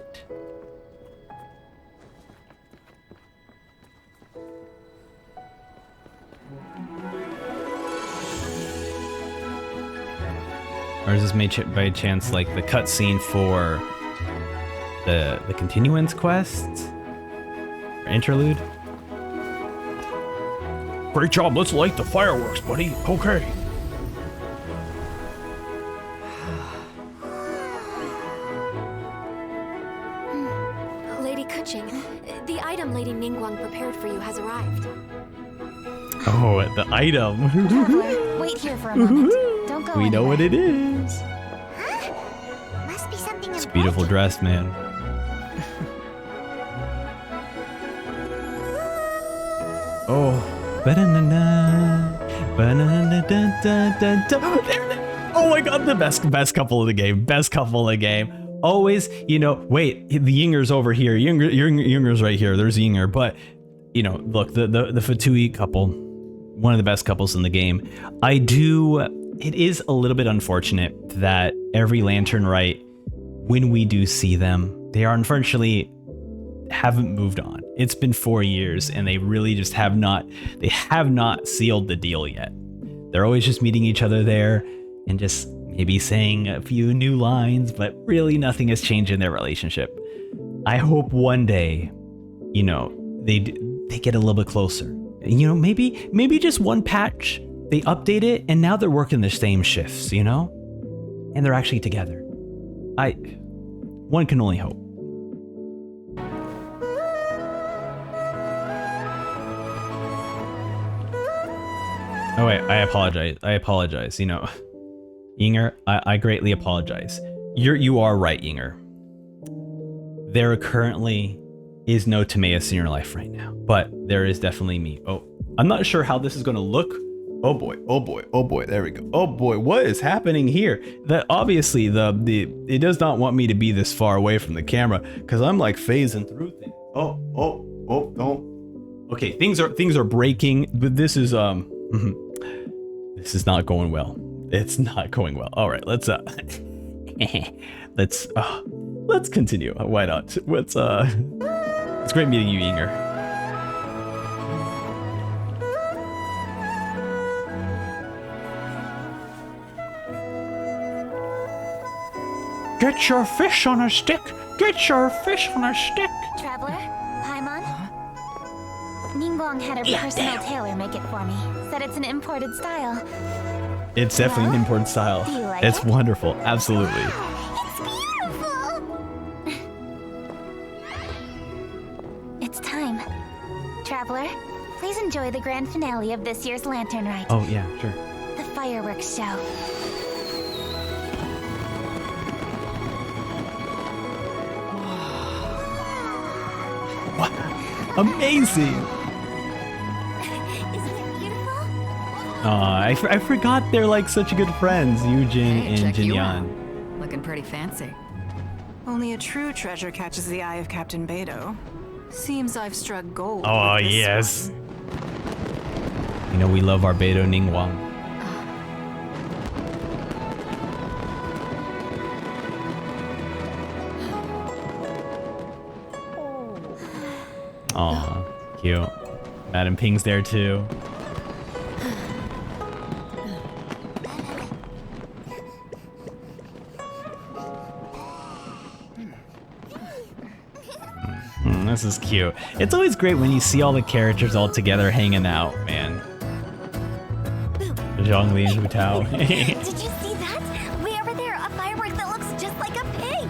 Or is this made by chance like the cutscene for the continuance quest? Or interlude? Great job, let's light the fireworks, buddy. Okay. Lady Kuching, the item Lady Ningguang prepared for you has arrived. Oh, the item. Traveler, wait here for a moment. Don't go We know anywhere. what it is. Must be something It's a beautiful dress, man. Oh. Oh my god, the best couple of the game. Best couple of the game. Always, you know, wait, the Yinger's over here. Yinger's right here. There's Yinger. But, you know, look, the Fatui couple, one of the best couples in the game. It is a little bit unfortunate that every Lantern Rite, when we do see them, they are unfortunately haven't moved on. It's been 4 years and they really just have not sealed the deal yet. They're always just meeting each other there and just maybe saying a few new lines, but really nothing has changed in their relationship. I hope one day, you know, they get a little bit closer. You know, maybe just one patch, they update it and now they're working the same shifts, you know? And they're actually together. One can only hope. Oh wait, I apologize. You know, Yinger, I greatly apologize. You are right, Yinger. There currently is no Timaeus in your life right now, but there is definitely me. Oh, I'm not sure how this is going to look. Oh boy, there we go. Oh boy, what is happening here? That obviously it does not want me to be this far away from the camera because I'm like phasing through things. Oh, don't. Okay, things are breaking, but this is this is not going well. It's not going well. All right, let's continue. Why not? It's great meeting you, Yinger. Get your fish on a stick. Get your fish on a stick. Traveler, Paimon? Ningguang had her personal tailor make it for me. Said it's an imported style. It's definitely an imported style. Do you like It's it? wonderful. Absolutely. It's beautiful! It's time. Traveler, Please enjoy the grand finale of this year's Lantern Rite. Oh, yeah, sure. The fireworks show. Wow. Amazing! Aw, I forgot they're like such good friends, Yujin and check you out. Jinyan. Looking pretty fancy. Only a true treasure catches the eye of Captain Beidou. Seems I've struck gold. Oh, with this yes. one. You know, we love our Beidou Ningguang. Aw, cute. Madam Ping's there too. This is cute. It's always great when you see all the characters all together hanging out, man. Zhongli and Hu Tao. Did you see that? Way over there, a firework that looks just like a pig.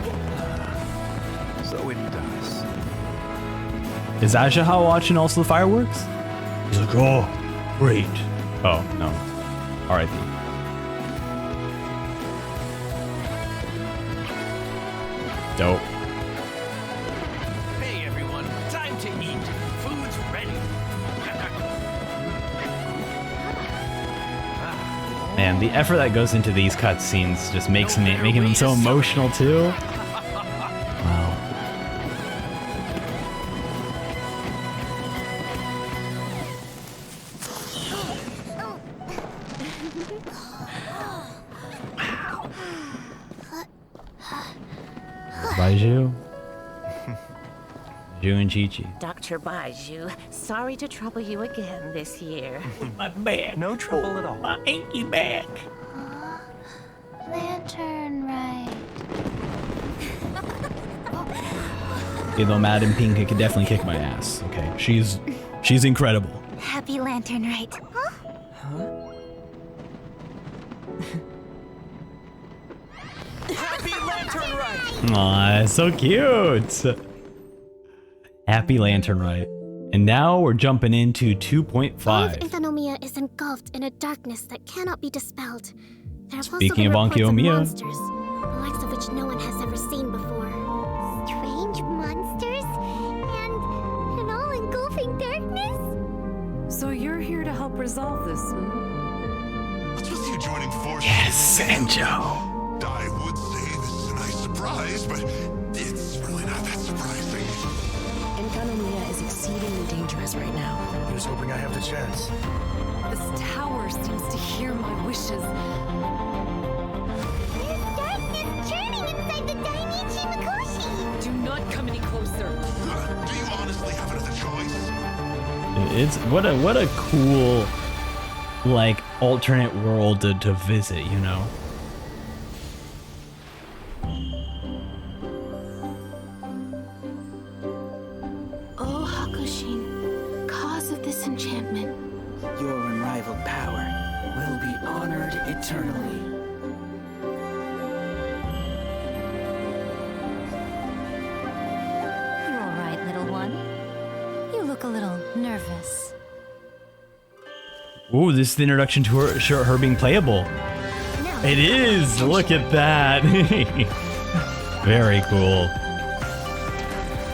So it does. Is Ashihao watching also the fireworks? He's like, oh, great. Oh, no. R.I.P. Dope. Hey everyone, time to eat. Food's ready. Man, the effort that goes into these cutscenes just makes making them so emotional too. Wow. Baiju. Ju and Chi-Chi. Dr. Baiju, sorry to trouble you again this year. My back. No trouble at all. My achy back. Lantern Rite. Even though Madam Ping could definitely kick my ass. Okay, she's incredible. Happy Lantern Rite. Happy Lantern Rite! Aw, so cute. Happy Lantern Rite. And now we're jumping into All of 2.5. Ithanomiya is engulfed in a darkness that cannot be dispelled. There have Speaking of also been reports Onkyo-miya. monsters, the likes of which no one has ever seen before. Strange monsters and an all-engulfing darkness. So you're here to help resolve this, With you joining forces. Yes, Sanjo. I would say this is a nice surprise, but it's really not that surprising. Enkanomiya is exceedingly dangerous right now. He was hoping I have the chance. This tower seems to hear my wishes. There's darkness churning inside the Dainichi Mikoshi. Do not come any closer. Do you honestly have another choice? It's what a cool like alternate world to visit, you know. Oh, Hakushin, cause of this enchantment. Your unrivaled power will be honored eternally. You're all right, little one. You look a little nervous. Ooh, this is the introduction to her being playable. It is! Look at that! Very cool.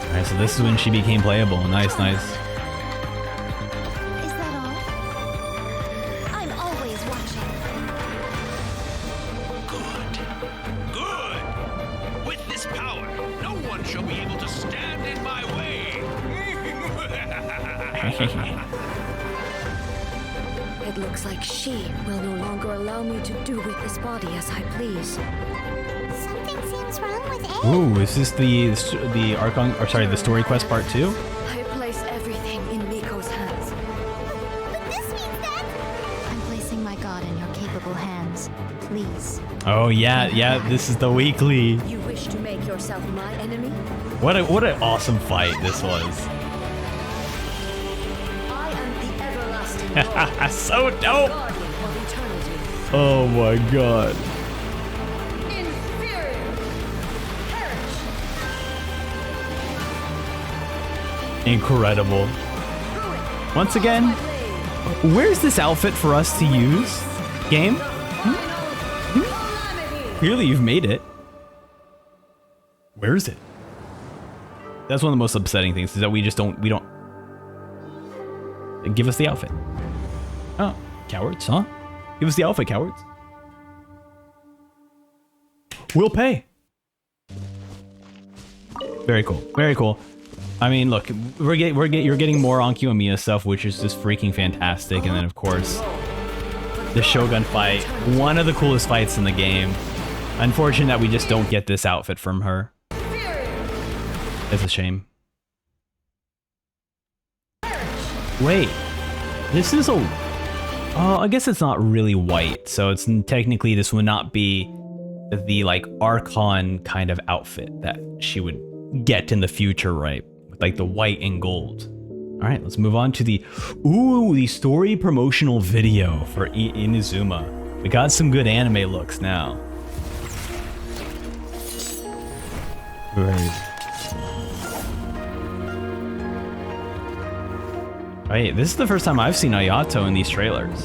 Alright, so this is when she became playable. Nice, nice. Is that all? I'm always watching. Good. With this power, no one shall be able to stand in my way. It looks like she will no longer allow me to do with this body as I please. Something seems wrong with it. Ooh, is this the Archon, or sorry, the story quest part 2? I place everything in Miko's hands. But this means that I'm placing my god in your capable hands. Please. Oh yeah, this is the weekly. You wish to make yourself my enemy? What an awesome fight this was. I am the everlasting God, So dope. guardian of eternity. Oh my god. Inferior! Perish! Incredible. Once again, where's this outfit for us to use? Game? Clearly you've made it. Where is it? That's one of the most upsetting things, is that we don't give us the outfit. Oh, cowards, huh? Give us the outfit, cowards. We'll pay. Very cool. Very cool. I mean, look, you're getting more Anki Omiya stuff, which is just freaking fantastic. And then, of course, the Shogun fight, one of the coolest fights in the game. Unfortunate that we just don't get this outfit from her. It's a shame. Wait, this is a... Oh, I guess it's not really white, so it's technically this would not be the like Archon kind of outfit that she would get in the future, right? With like the white and gold. All right, let's move on to the story promotional video for Inazuma. We got some good anime looks now. Right. Wait, this is the first time I've seen Ayato in these trailers.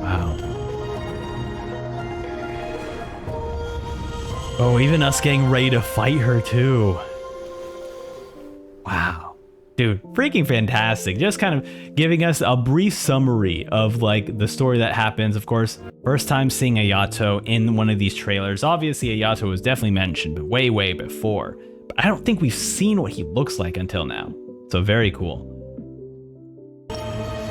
Wow. Oh, even us getting ready to fight her too. Wow. Dude, freaking fantastic. Just kind of giving us a brief summary of like the story that happens. Of course, first time seeing Ayato in one of these trailers. Obviously, Ayato was definitely mentioned, but way, way before. But I don't think we've seen what he looks like until now. So very cool.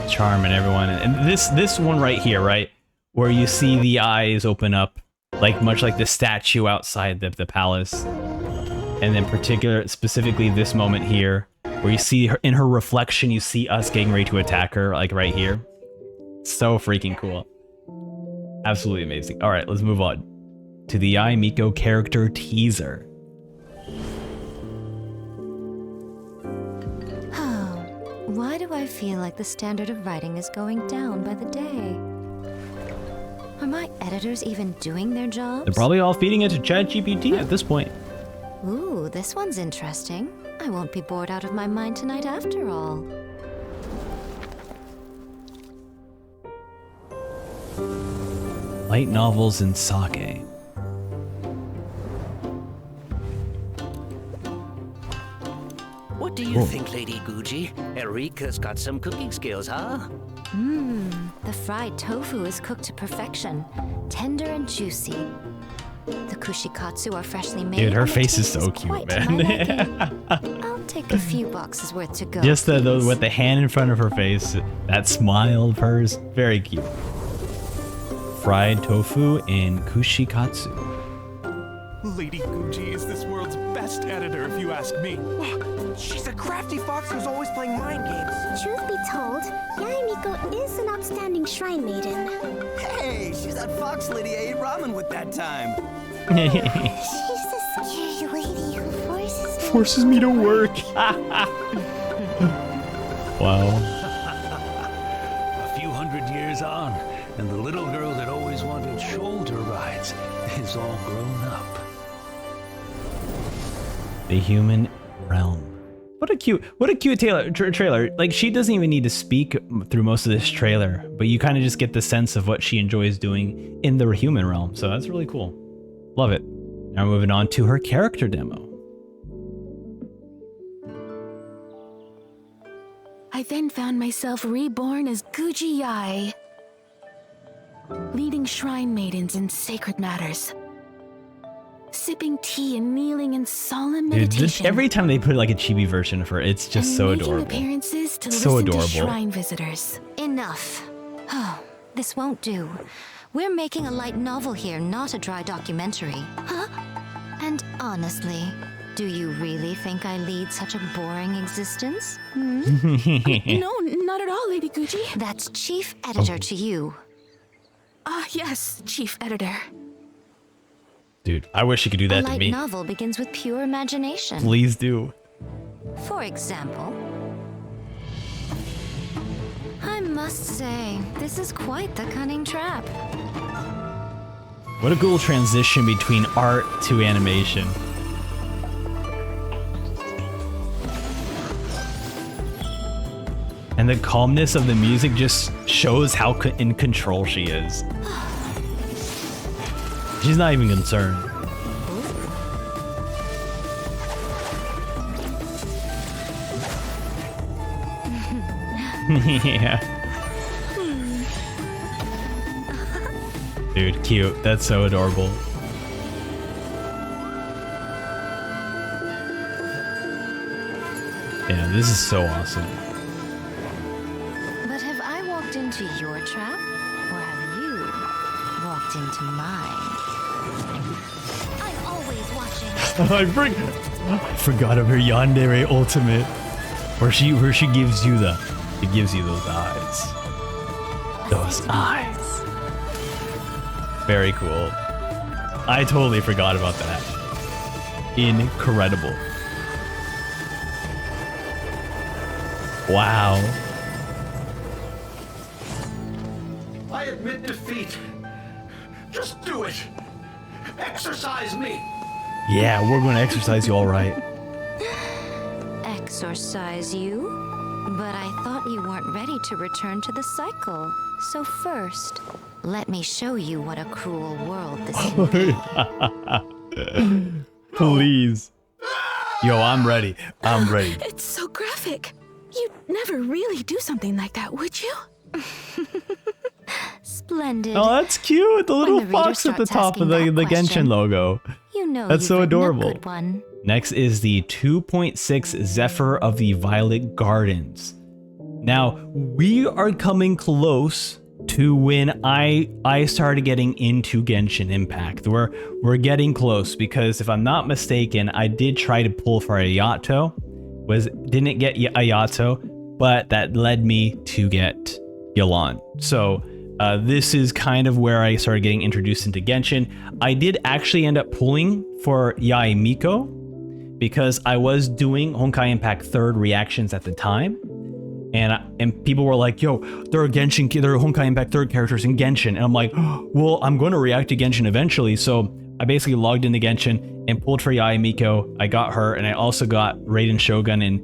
Charm and everyone. And this one right here, right? Where you see the eyes open up, like much like the statue outside the palace. And then specifically this moment here, where you see her in her reflection, you see us getting ready to attack her, like right here. So freaking cool. Absolutely amazing. All right, let's move on to the Ai Miko character teaser. Why do I feel like the standard of writing is going down by the day? Are my editors even doing their jobs? They're probably all feeding it to ChatGPT at this point. Ooh, this one's interesting. I won't be bored out of my mind tonight after all. Light novels and sake. What do you think, Lady Guji? Erika's got some cooking skills, huh? The fried tofu is cooked to perfection. Tender and juicy. The kushikatsu are freshly made. Dude, her face is so cute, man. I'll take a few boxes worth to go. Just with the hand in front of her face, that smile of hers, very cute. Fried tofu and kushikatsu. Lady Guji is this world's best editor, if you ask me. She's a crafty fox who's always playing mind games. Truth be told, Yae Miko is an outstanding shrine maiden. Hey, she's that fox lady I ate ramen with that time. She's the scary lady who forces me to work. Wow. A few hundred years on, and the little girl that always wanted shoulder rides is all grown up. The human realm. What a cute trailer. Like, she doesn't even need to speak through most of this trailer, but you kind of just get the sense of what she enjoys doing in the human realm. So that's really cool. Love it. Now moving on to her character demo. I then found myself reborn as Guji Yae, leading shrine maidens in sacred matters. Sipping tea and kneeling in solemn meditation. Dude, every time they put like a chibi version of her, it's just so adorable. Appearances to so listen adorable. To shrine visitors. Enough. Oh, this won't do. We're making a light novel here, not a dry documentary. Huh? And honestly, do you really think I lead such a boring existence? No, not at all, Lady Guji. That's chief editor to you. Yes, chief editor. Dude, I wish you could do that to me. A light novel begins with pure imagination. Please do. For example, I must say, this is quite the cunning trap. What a cool transition between art to animation. And the calmness of the music just shows how in control she is. She's not even concerned. Yeah. Dude, cute. That's so adorable. Yeah, this is so awesome. But have I walked into your trap? Or have you walked into mine? I'm always watching. I forgot of her yandere ultimate. Where she gives you those eyes. Those eyes. Very cool. I totally forgot about that. Incredible. Wow. I admit defeat. Just do it. Exercise me. Yeah, we're gonna exercise you all right. Exorcise you? But I thought you weren't ready to return to the cycle. So first, let me show you what a cruel world this can be. Please. Yo, I'm ready. I'm ready. It's so graphic. You'd never really do something like that, would you? Splendid. Oh, that's cute. The little fox at the top of the Genshin logo. You know that's so adorable. Good one. Next is the 2.6 Zephyr of the Violet Gardens. Now, we are coming close to when I started getting into Genshin Impact. We're getting close because if I'm not mistaken, I did try to pull for Ayato. Didn't get Ayato, but that led me to get Yelan. So this is kind of where I started getting introduced into Genshin. I did actually end up pulling for Yae Miko because I was doing Honkai Impact 3rd reactions at the time. And people were like, yo, there are Honkai Impact 3rd characters in Genshin. And I'm like, well, I'm going to react to Genshin eventually. So I basically logged into Genshin and pulled for Yae Miko. I got her, and I also got Raiden Shogun in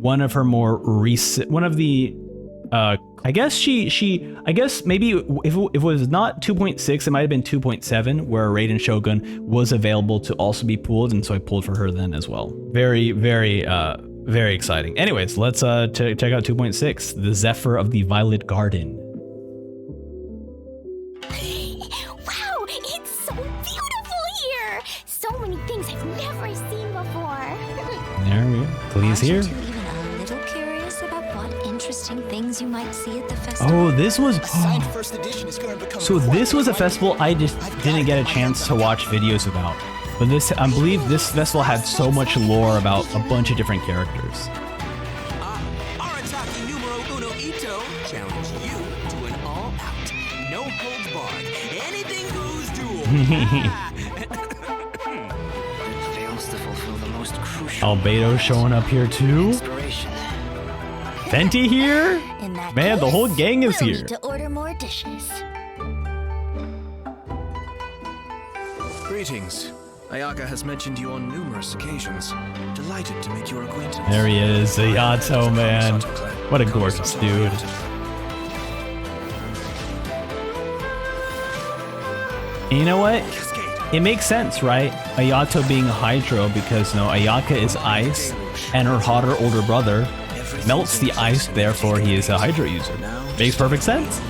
one of her more recent, I guess maybe if it was not 2.6, it might have been 2.7, where Raiden Shogun was available to also be pulled, and so I pulled for her then as well. Very, very, very exciting. Anyways, let's check out 2.6, the Zephyr of the Violet Garden. Wow, it's so beautiful here. So many things I've never seen before. There we go. Please here. Aren't you even a little curious about what interesting things you might see at the festival? Oh, this was. So this was a festival I just didn't get a chance to watch videos about. But this, I believe this festival had so much lore about a bunch of different characters. Arataki numero uno Ito challenge you to an all-out, no holds barred, anything goes duel. Fails to fulfill the most crucial. Albedo showing up here too. Fenty here? Man, the whole gang is here. To order more dishes. Greetings. Ayaka has mentioned you on numerous occasions. Delighted to make your acquaintance. There he is, Ayato, man. What a gorgeous dude. And you know what? It makes sense, right? Ayato being a Hydro because, Ayaka is ice, and her hotter older brother melts the ice, therefore he is a Hydro user. Makes perfect sense.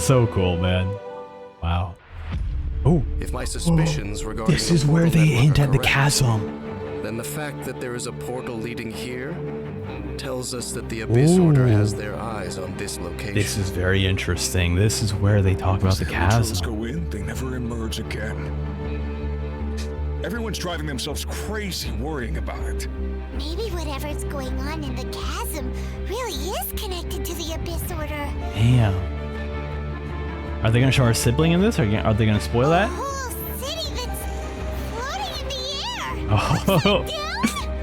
So cool, man. Wow. Oh, if my suspicions regarding this is where they hint at the chasm. Then the fact that there is a portal leading here tells us that the Abyss Order has their eyes on this location. This is very interesting. This is where they talk about the chasm. Go in, they never emerge again. Everyone's driving themselves crazy worrying about it. Maybe whatever's going on in the chasm really is connected to the Abyss Order. Damn. Are they going to show our sibling in this, or are they going to spoil that? Oh.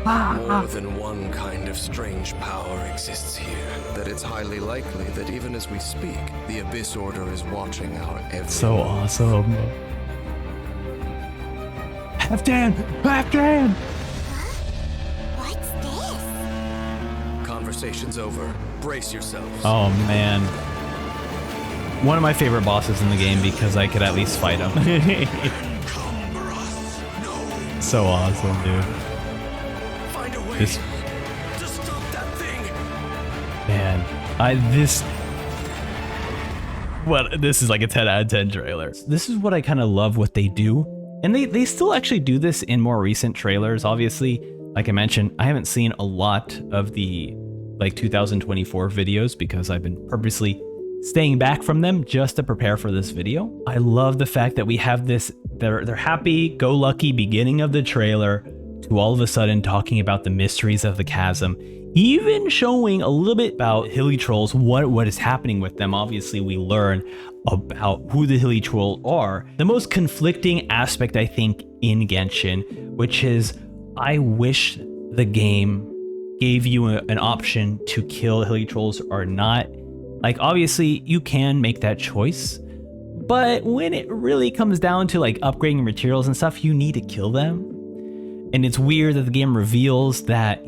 More than one kind of strange power exists here. That it's highly likely that even as we speak, the Abyss Order is watching our every So awesome. Half-Dan! Half-Dan! What's this? conversation's over. Brace yourselves. Oh man. One of my favorite bosses in the game because I could at least fight him. So awesome, dude. Find a way This, to stop that thing. man, this is like a 10 out of 10 trailer. This is what I kind of love what they do. And they still actually do this in more recent trailers. Obviously, like I mentioned, I haven't seen a lot of the like 2024 videos because I've been purposely staying back from them just to prepare for this video. I love the fact that we have this, they're happy-go-lucky beginning of the trailer to all of a sudden talking about the mysteries of the chasm, even showing a little bit about Hillichurls, what is happening with them. Obviously, we learn about who the Hillichurls are. The most conflicting aspect, I think, in Genshin, which is I wish the game gave you an option to kill Hillichurls or not. Like, obviously, you can make that choice, but when it really comes down to like upgrading materials and stuff, you need to kill them. And it's weird that the game reveals that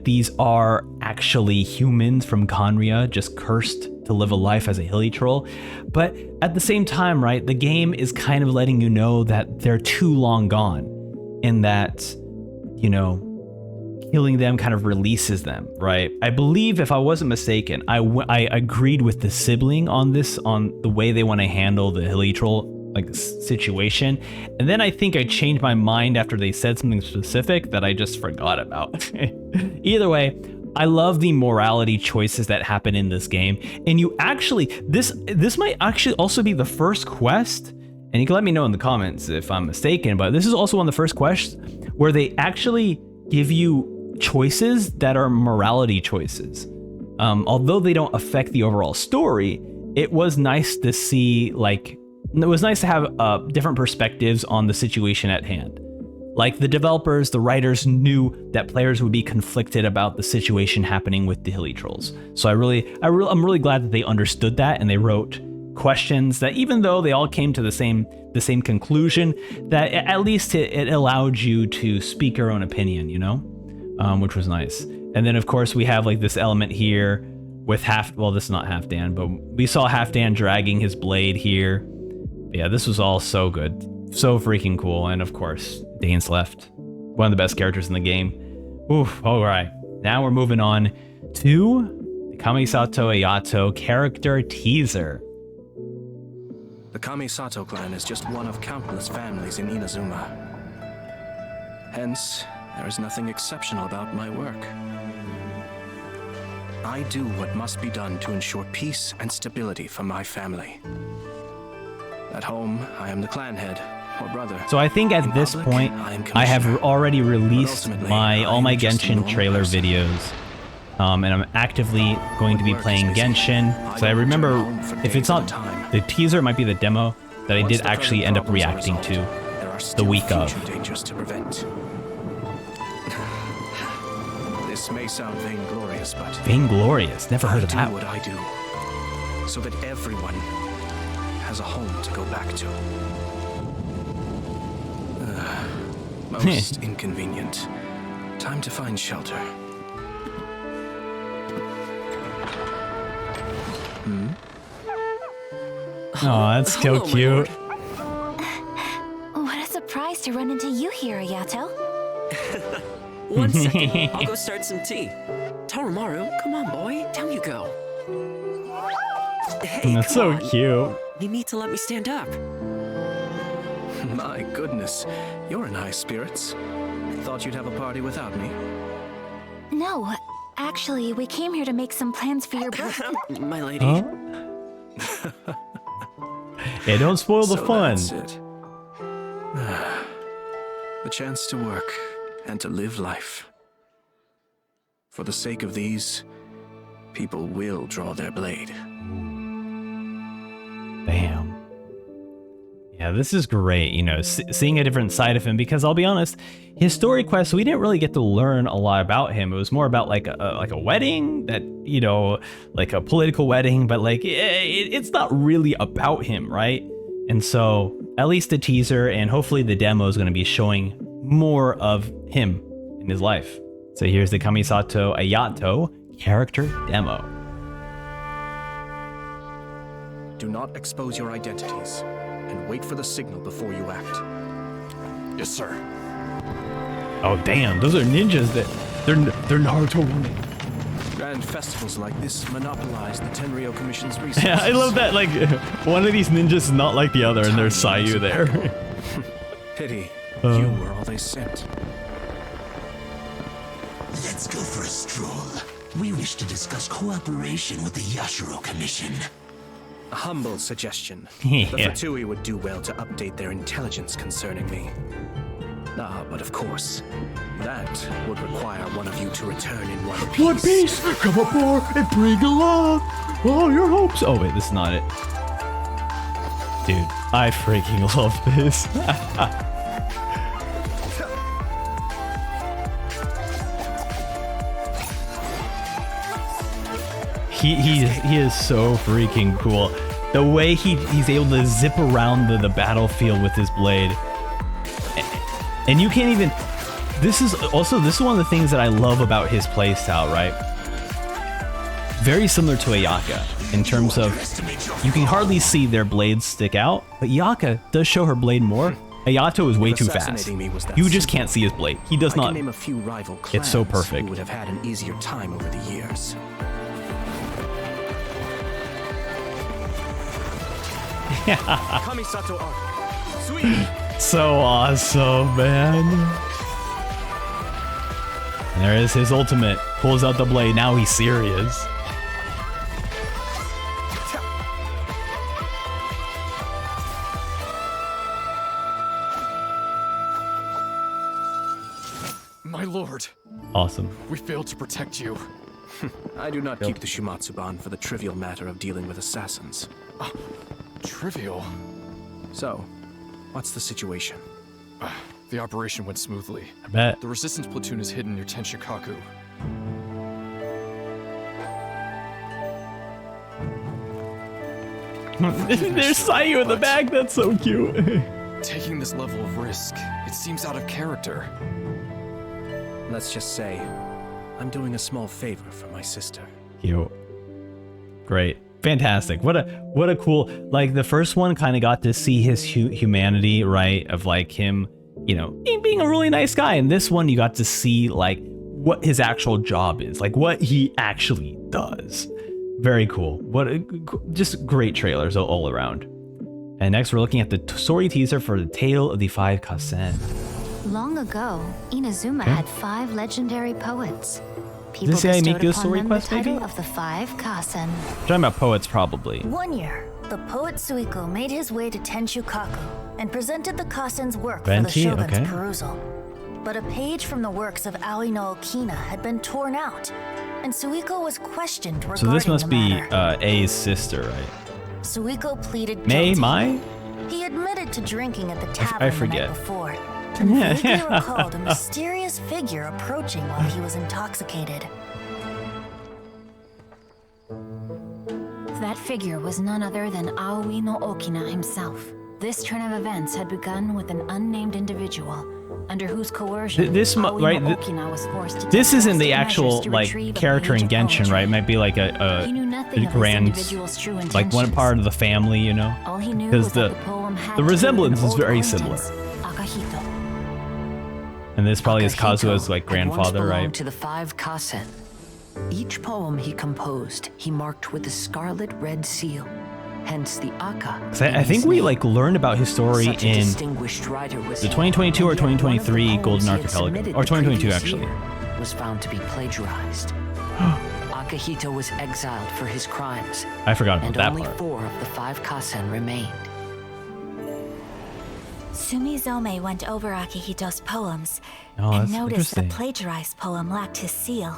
these are actually humans from Conria, just cursed to live a life as a Hillichurl. But at the same time, right, the game is kind of letting you know that they're too long gone, and that, you know, killing them kind of releases them, right? I believe, if I wasn't mistaken, I agreed with the sibling on this, on the way they want to handle the Hillichurl like situation, and then I think I changed my mind after they said something specific that I just forgot about. Either way, I love the morality choices that happen in this game, and you actually, this might actually also be the first quest, and you can let me know in the comments if I'm mistaken, but this is also one of the first quests where they actually give you choices that are morality choices. Although they don't affect the overall story, it was nice to see, like, it was nice to have different perspectives on the situation at hand. Like, the developers, the writers knew that players would be conflicted about the situation happening with the Hillichurls. So I'm really glad that they understood that, and they wrote questions that, even though they all came to the same the same conclusion, that at least it allowed you to speak your own opinion, you know, which was nice. And then of course we have like this element here with this is not Halfdan, but we saw Halfdan dragging his blade here. Yeah, this was all so good, so freaking cool. And of course, Dane's left, one of the best characters in the game. Oof, all right. Now we're moving on to the Kamisato Ayato character teaser. The Kamisato clan is just one of countless families in Inazuma. Hence, there is nothing exceptional about my work. I do what must be done to ensure peace and stability for my family. At home, I am the clan head, or brother. So I think at this point, I have already released all my Genshin trailer videos. And I'm actively going to be playing Genshin. So I remember, if it's not the teaser, it might be the demo that I did actually end up reacting to the week of. This may sound vainglorious, but vainglorious? Never heard of that. I do what I do, so that everyone has a home to go back to. Most inconvenient. Time to find shelter. Oh, that's so cute. What a surprise to run into you here, Ayato. 1 second, I'll go start some tea. Toromaru, come on, boy, down you go. Hey, that's so cute. You need to let me stand up. My goodness, you're in high spirits. Thought you'd have a party without me. No, actually, we came here to make some plans for your birthday. My lady. Huh? Hey, don't spoil the fun. That's it. The chance to work and to live life. For the sake of these, people will draw their blade. Bam. Yeah, this is great, you know, seeing a different side of him, because I'll be honest, his story quest, we didn't really get to learn a lot about him. It was more about like a wedding that, you know, like a political wedding, but like it's not really about him, right? And so at least the teaser and hopefully the demo is going to be showing more of him in his life. So here's the Kamisato Ayato character demo. Do not expose your identities, and wait for the signal before you act. Yes, sir. Oh damn, those are ninjas they're Naruto running. Grand festivals like this monopolize the Tenryou Commission's resources. Yeah, I love that, like, one of these ninjas is not like the other, and there's Sayu there. Pity, you were all they sent. Let's go for a stroll. We wish to discuss cooperation with the Yashiro Commission. A humble suggestion. Yeah. The Fatui would do well to update their intelligence concerning me. Ah, but of course, that would require one of you to return in one piece. One Piece, come aboard and bring along all your hopes. Oh wait, this is not it. Dude, I freaking love this. He is so freaking cool. The way he's able to zip around the battlefield with his blade. And you can't even... This is one of the things that I love about his playstyle, right? Very similar to Ayaka in terms of you can hardly see their blades stick out, but Ayaka does show her blade more. Ayato is way too fast. You just can't see his blade. He does not. Name a few rival clans It's so perfect. who would have had an easier time over the years. Kamisato Arc. Sweet. So awesome, man. And there is his ultimate. Pulls out the blade. Now he's serious. My lord. Awesome. We failed to protect you. I do not keep the Shumatsuban for the trivial matter of dealing with assassins. Trivial? So, what's the situation? The operation went smoothly. I bet. The resistance platoon is hidden near Tenshikaku. There's Sayu in the back. That's so cute. Taking this level of risk, it seems out of character. Let's just say, I'm doing a small favor for my sister. Cute. Great. Fantastic. What a cool, like the first one kind of got to see his humanity, right? Of like him, you know, being a really nice guy. And this one you got to see like what his actual job is, like what he actually does. Very cool. Just great trailers all around. And next we're looking at the story teaser for the Tale of the Five Kasen. Long ago, Inazuma had 5 legendary poets. People Does this say I make bestowed this upon story them quest, the title maybe? of the 5 Kasen. Talking about poets, probably. One year, the poet Suiko made his way to Tenshukaku and presented the Kasen's work Venti, for the shogun's okay. perusal. But a page from the works of Aoi no Okina had been torn out, and Suiko was questioned regarding So this must the be matter. A's sister, right? Suiko pleaded May, guilty. Mai? He admitted to drinking at the tavern I the forget. night before, and vaguely recalled a mysterious figure approaching while he was intoxicated. That figure was none other than Aoi no Okina himself. This turn of events had begun with an unnamed individual, under whose coercion This Aoi right? no Okina was forced to This take isn't the drastic actual measures to like retrieve a character in page of Genshin, poetry. right? It might be like He knew nothing a of this grand, individual's true like one intentions. part of the family, you know? All he knew Because was that the poem had the to do with resemblance an is old very acquaintance, similar. Akahito. And this probably is Akahito Kazuha's like had once grandfather, belonged right? to the 5 Kasen. Each poem he composed, he marked with the scarlet red seal. Hence the Aka. 'Cause I think we like learned about his story Such a in distinguished writer was the he, 2022 or and yet one of the 2023 poems Golden he had Archipelago, submitted or the 2022 previous actually. year was found to be plagiarized. Akahito was exiled for his crimes. I forgot about and that only part. 4 of the 5 Kasen remained. Sumizome went over Akihito's poems Oh, and that's noticed that the interesting. plagiarized poem lacked his seal.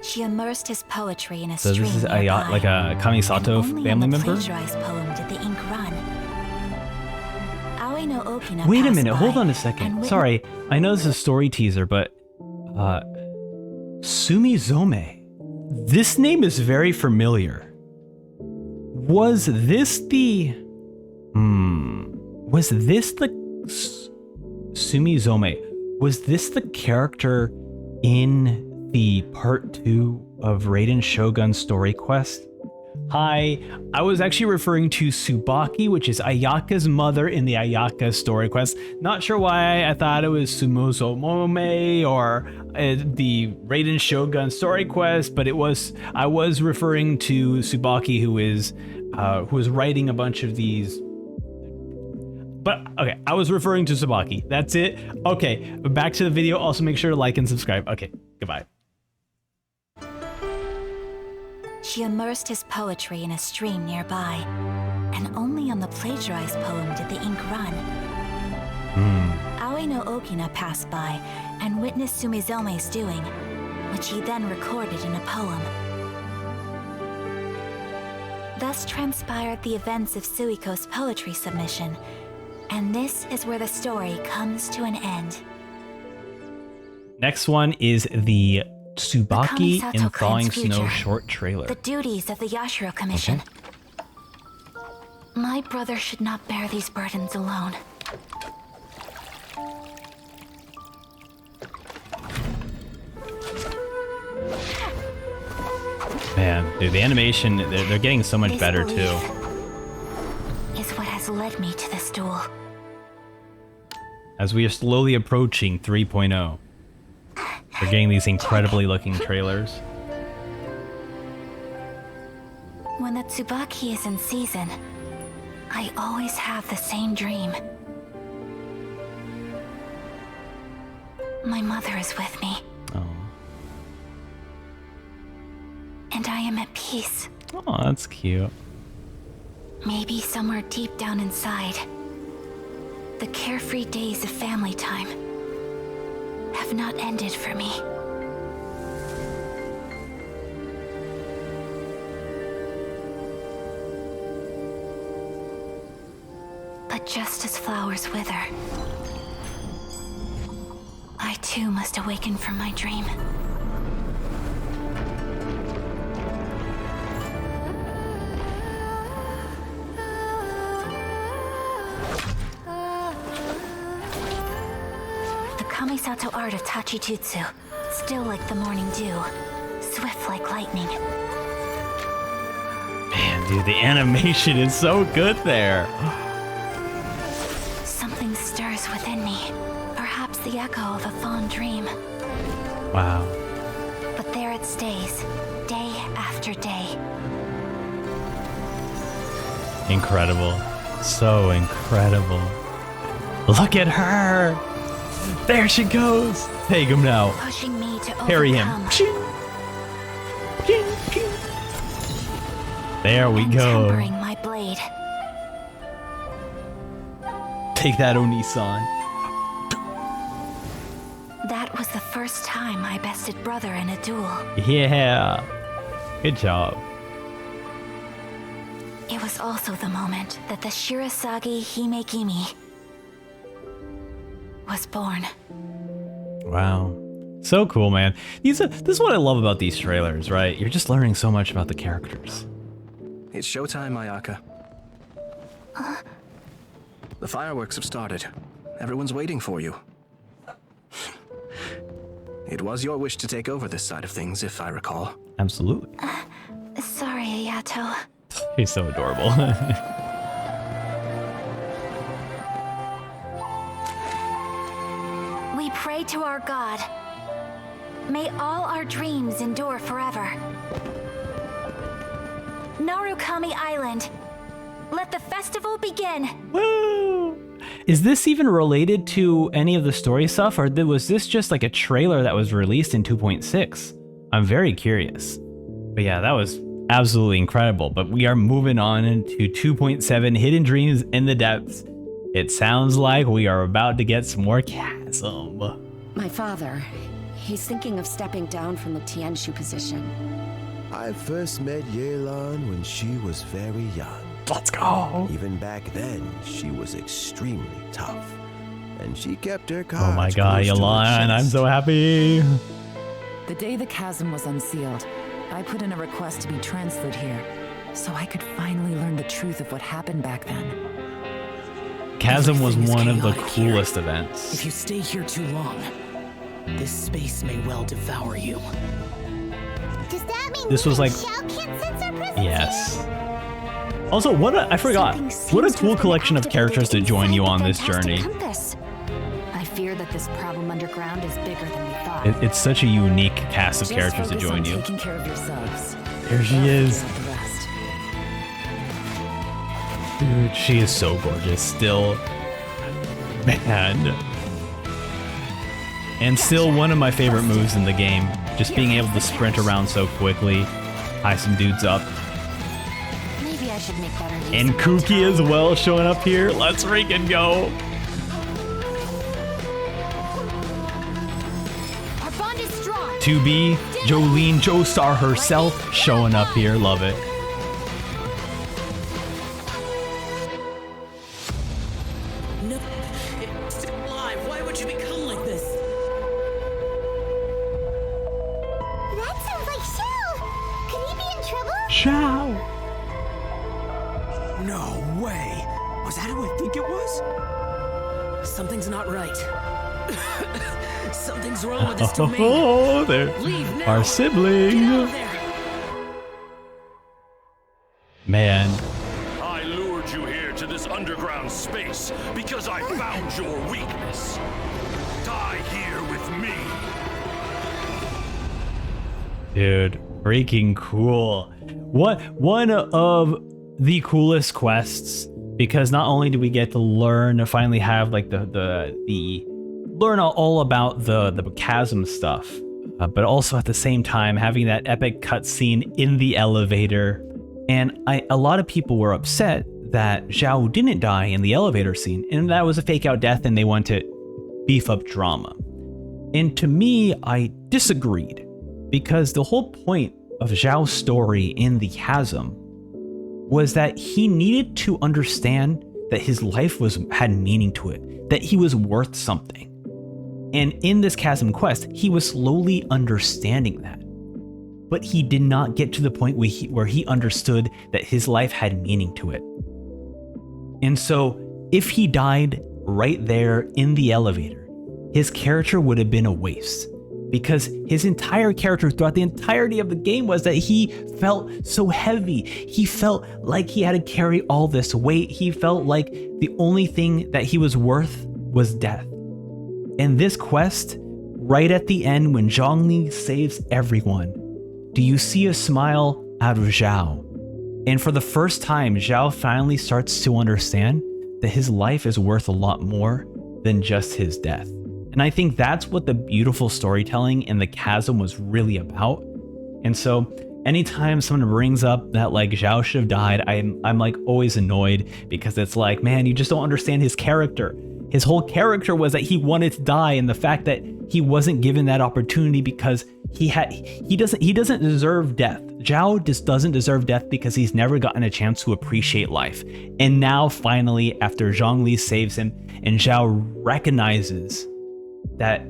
She immersed his poetry in a So stream this is nearby, like a Kamisato only family in the member? plagiarized poem did the ink run. Aoi no Okina Wait a passed minute, hold by on a and second. witnessed- Sorry, I know this is a story teaser, but Sumizome. This name is very familiar. Was this the Sumizome? Was this the character in the part 2 of Raiden Shogun's story quest? Hi, I was actually referring to Tsubaki, which is Ayaka's mother in the Ayaka story quest. Not sure why I thought it was Sumeru Momome or the Raiden Shogun story quest, but I was referring to Tsubaki, who is writing a bunch of these. But okay, I was referring to Tsubaki. That's it. Okay, back to the video. Also, make sure to like and subscribe. Okay, goodbye. She immersed his poetry in a stream nearby, and only on the plagiarized poem did the ink run. Aoi no Okina passed by and witnessed Sumizome's doing, which he then recorded in a poem. Thus transpired the events of Suiko's poetry submission, and this is where the story comes to an end. Next one is the Tsubaki in Thawing Snow short trailer. The duties of the Yashiro Commission. Okay. My brother should not bear these burdens alone. Man, dude, the animation, they're getting so much better too. Is what has led me to this duel. As we are slowly approaching 3.0. We're getting these incredibly looking trailers. When the Tsubaki is in season, I always have the same dream. My mother is with me. Oh. And I am at peace. Oh, that's cute. Maybe somewhere deep down inside, the carefree days of family time have not ended for me. But just as flowers wither, I too must awaken from my dream. Kamisato art of Tachijutsu, still like the morning dew, swift like lightning. Man, dude, the animation is so good there. Something stirs within me, perhaps the echo of a fond dream. Wow. But there it stays, day after day. Incredible. So incredible. Look at her! There she goes! Take him now. Pushing me to Parry him. There we go. Tempering my blade. Take that, Oni-san. That was the first time I bested brother in a duel. Yeah. Good job. It was also the moment that the Shirasagi Himekimi was born. Wow. So cool, man. This is what I love about these trailers, right? You're just learning so much about the characters. It's showtime, Ayaka. The fireworks have started. Everyone's waiting for you. It was your wish to take over this side of things, if I recall. Absolutely. Sorry, Ayato. He's so adorable. We pray to our God. May all our dreams endure forever. Narukami Island, let the festival begin. Woo! Is this even related to any of the story stuff, or was this just like a trailer that was released in 2.6? I'm very curious. But yeah, that was absolutely incredible. But we are moving on into 2.7, Hidden Dreams in the Depths. It sounds like we are about to get some more Chasm. My father, he's thinking of stepping down from the Tianshu position. I first met Yelan when she was very young. Let's go. Even back then, she was extremely tough. And she kept her cards. Oh my god, Yelan, I'm so happy. The day the chasm was unsealed, I put in a request to be transferred here, so I could finally learn the truth of what happened back then. Chasm was one of the coolest events. If you stay here too long, This space may well devour you. Does that mean This was like, Xiao can't sense our presence? yes. Also, I forgot. What a cool collection of characters to join you on this journey. Compass. I fear that this problem underground is bigger than we thought. It's such a unique cast of Just characters to focus join on you. taking care of yourselves. There she is. Dude, she is so gorgeous still. Man. And still one of my favorite moves in the game. Just being able to sprint around so quickly, tie some dudes up. Maybe I should make better use And of my Kuki time. as well showing up here. Let's freaking go. Our bond is strong. 2B, Jolene Joestar herself showing up here. Love it. No, it's still alive. Why would you become like this? That sounds like Xiao. Could he be in trouble? Xiao. No way. Was that who I think it was? Something's not right. Something's wrong with this domain. Oh, there. Leave now. Our sibling. Get out of there. Man. I lured you here to this underground space because I found your weakness. Die here with me. Dude, freaking cool. One of the coolest quests, because not only do we get to learn to finally have like the learn all about the chasm stuff, but also at the same time having that epic cutscene in the elevator. And a lot of people were upset that Xiao didn't die in the elevator scene, and that was a fake out death and they want to beef up drama. And to me, I disagreed, because the whole point of Xiao's story in the chasm was that he needed to understand that his life had meaning to it, that he was worth something. And in this chasm quest, he was slowly understanding that. But he did not get to the point where he understood that his life had meaning to it. And so, if he died right there in the elevator, his character would have been a waste. Because his entire character throughout the entirety of the game was that he felt so heavy. He felt like he had to carry all this weight. He felt like the only thing that he was worth was death. And this quest, right at the end when Zhongli saves everyone, do you see a smile out of Xiao? And for the first time, Xiao finally starts to understand that his life is worth a lot more than just his death. And I think that's what the beautiful storytelling in the chasm was really about. And so anytime someone brings up that like Xiao should have died, I'm like always annoyed, because it's like, man, you just don't understand his character. His whole character was that he wanted to die, and the fact that he wasn't given that opportunity because he doesn't deserve death. Xiao just doesn't deserve death because he's never gotten a chance to appreciate life. And now finally, after Zhongli saves him and Xiao recognizes that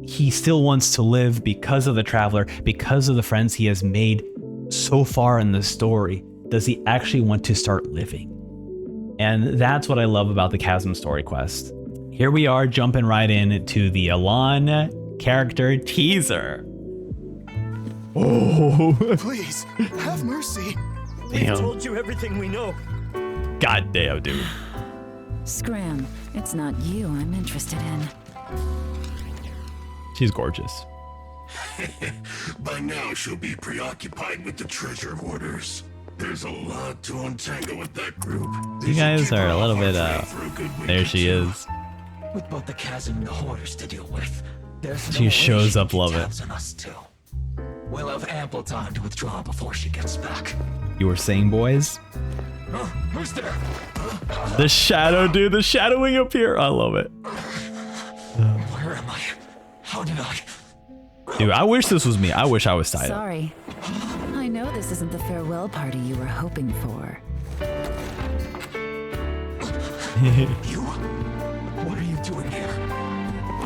he still wants to live because of the traveler, because of the friends he has made so far in the story, does he actually want to start living? And that's what I love about the Chasm story quest. Here we are jumping right into the Elan character teaser. Oh, please have mercy. Damn. We've told you everything we know. God damn, dude. Scram, it's not you I'm interested in. She's gorgeous. By now she'll be preoccupied with the treasure hoarders. There's a lot to untangle with that group. You guys are a little bit, there she is. With both the chasm and the hoarders to deal with, there's She shows up, love it. on us too. We'll have ample time to withdraw before she gets back. You were saying, boys? Who's there? The shadow, dude, the shadowing up here. I love it. Where am I? How did I? Dude, I wish this was me. I wish I was tied up. Sorry. I know this isn't the farewell party you were hoping for. You? What are you doing here?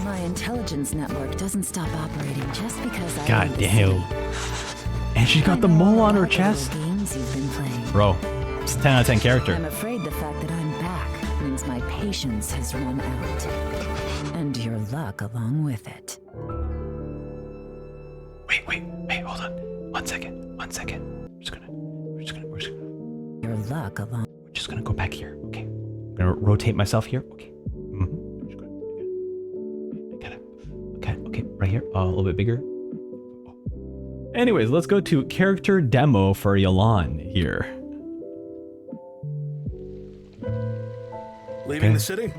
My intelligence network doesn't stop operating just because I God leave the damn. city. And she's got the mole on her chest. Games you've been playing. Bro, it's a 10 out of 10 character. I'm afraid the fact that I'm back means my patience has run out. And your luck along with it. Wait, hold on. One second. We're just gonna. Your luck alone. We're just gonna go back here. Okay. I'm gonna rotate myself here. Okay. Okay, right here. A little bit bigger. Anyways, let's go to character demo for Yelan here. Leaving the city?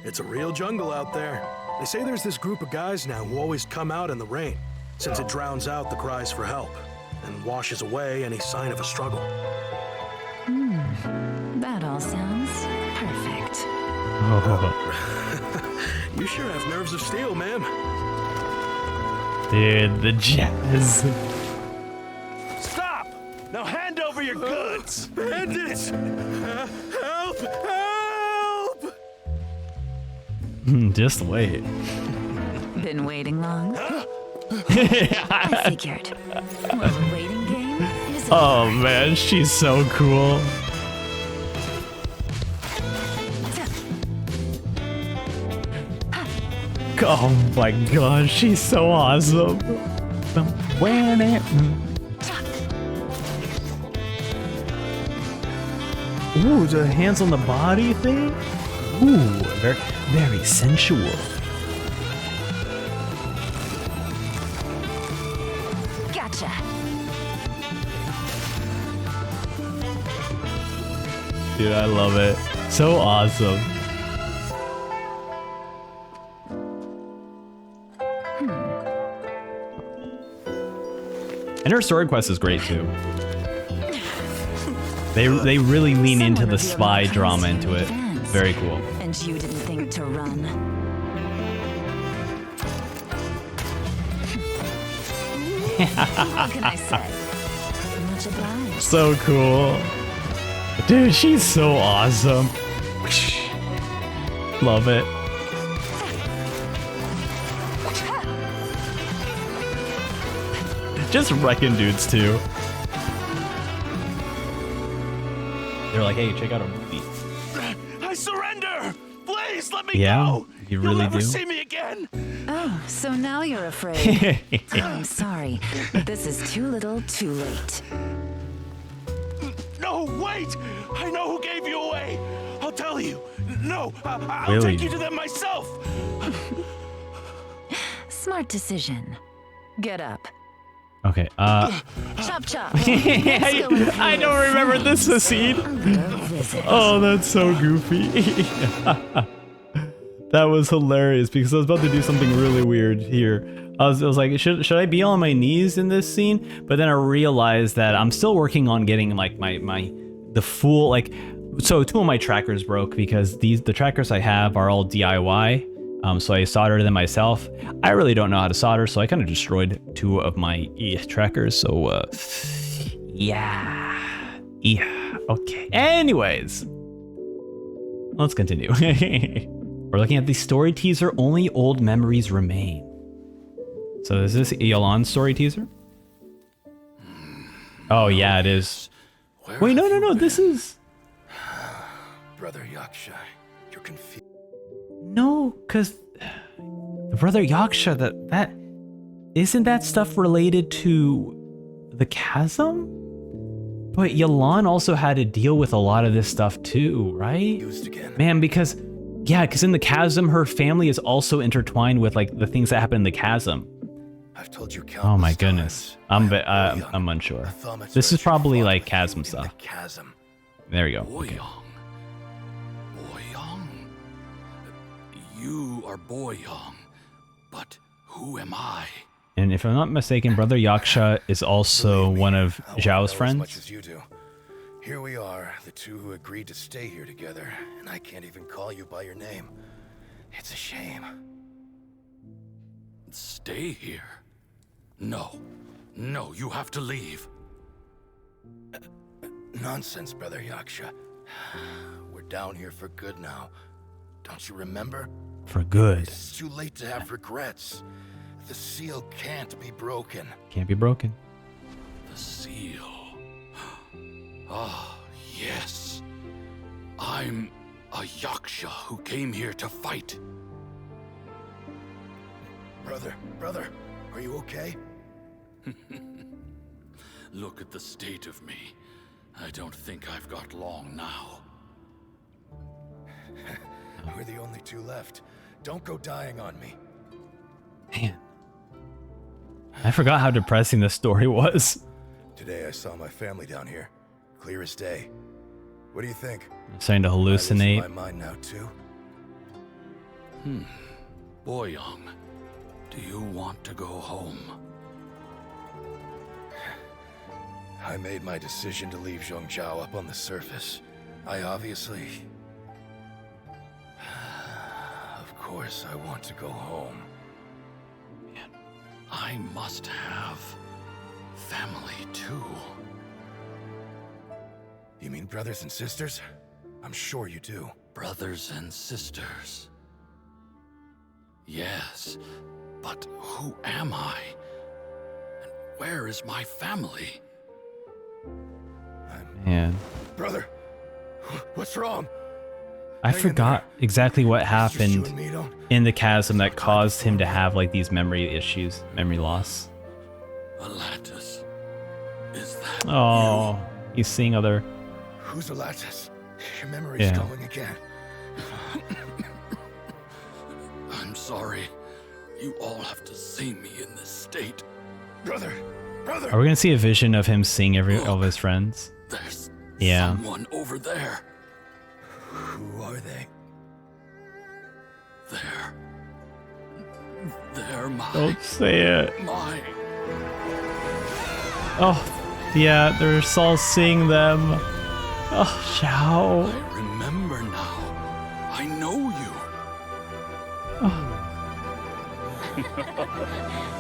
It's a real jungle out there. They say there's this group of guys now who always come out in the rain, since it drowns out the cries for help and washes away any sign of a struggle. That all sounds perfect. You sure have nerves of steel, ma'am. Dude, the jazz. Stop! Now hand over your goods! Bandits! Help! Help! Just wait. Been waiting long? I figured. Well, the waiting game is Oh man, she's so cool. Oh my gosh, she's so awesome. Ooh, the hands on the body thing? Ooh, very, very sensual. Gotcha. Dude, I love it. So awesome. And her sword quest is great too. They really lean into the spy drama into it. Very cool. And you didn't think to run. What can I say? Much obliged. So cool. Dude, she's so awesome. Love it. Just wrecking dudes too. They're like, hey, check out our movie. I surrender! Please let me Yeah, go! you really You'll never do. see me again! Oh, so now you're afraid. I'm sorry, but this is too little, too late. No, wait! I know who gave you away! I'll tell you! No, I'll Really? take you to them myself! Smart decision. Get up. Okay, Chop chop. I don't remember this scene. Oh, that's so goofy. That was hilarious because I was about to do something really weird here. I was like, should I be on my knees in this scene? But then I realized that I'm still working on getting like the full like. So 2 of my trackers broke because the trackers I have are all DIY. So I soldered them myself. I really don't know how to solder, so I kind of destroyed 2 of my trackers. So yeah. Okay. Anyways, let's continue. We're looking at the story teaser. Only old memories remain. So is this Yelan's story teaser? Oh yeah, it is. Wait, no. This is. Brother Yaksha, you're confused. No, because the Brother Yaksha, that isn't that stuff related to the chasm? But Yelan also had to deal with a lot of this stuff too, right? Man, because in the chasm, her family is also intertwined with like the things that happen in the chasm. I've told you Oh my goodness, I'm unsure. This is probably like chasm stuff. There we go. Okay. You are Boyong, but who am I? And if I'm not mistaken, Brother Yaksha is also one of Xiao's friends. As much as you do. Here we are, the 2 who agreed to stay here together, and I can't even call you by your name. It's a shame. Stay here? No, you have to leave. Nonsense, Brother Yaksha. We're down here for good now. Don't you remember? For good. It's too late to have regrets. The seal can't be broken. Can't be broken. The seal. Ah, yes. I'm a Yaksha who came here to fight. Brother, are you okay? Look at the state of me. I don't think I've got long now. We're the only two left. Don't go dying on me. Man. I forgot how depressing this story was. Today I saw my family down here. Clear as day. What do you think? I'm starting to hallucinate. My mind now too. Boyong, do you want to go home? I made my decision to leave Zhongzhao up on the surface. I obviously... Of course I want to go home. Man, I must have family too. You mean brothers and sisters? I'm sure you do. Brothers and sisters. Yes, but who am I? And where is my family? Man. Brother, what's wrong? I forgot exactly what happened in the chasm that caused him to have like these memory issues, memory loss. Alatus, is that Oh, he's seeing other... Who's Alatus? Your memory's going again. I'm sorry. You all have to see me in this state. Brother! Are we gonna see a vision of him seeing all of his friends? There's Yeah. someone over there. Who are they? They're my... Don't say it. My... Oh, yeah, they're all seeing them. Oh, Xiao. I remember now. I know you.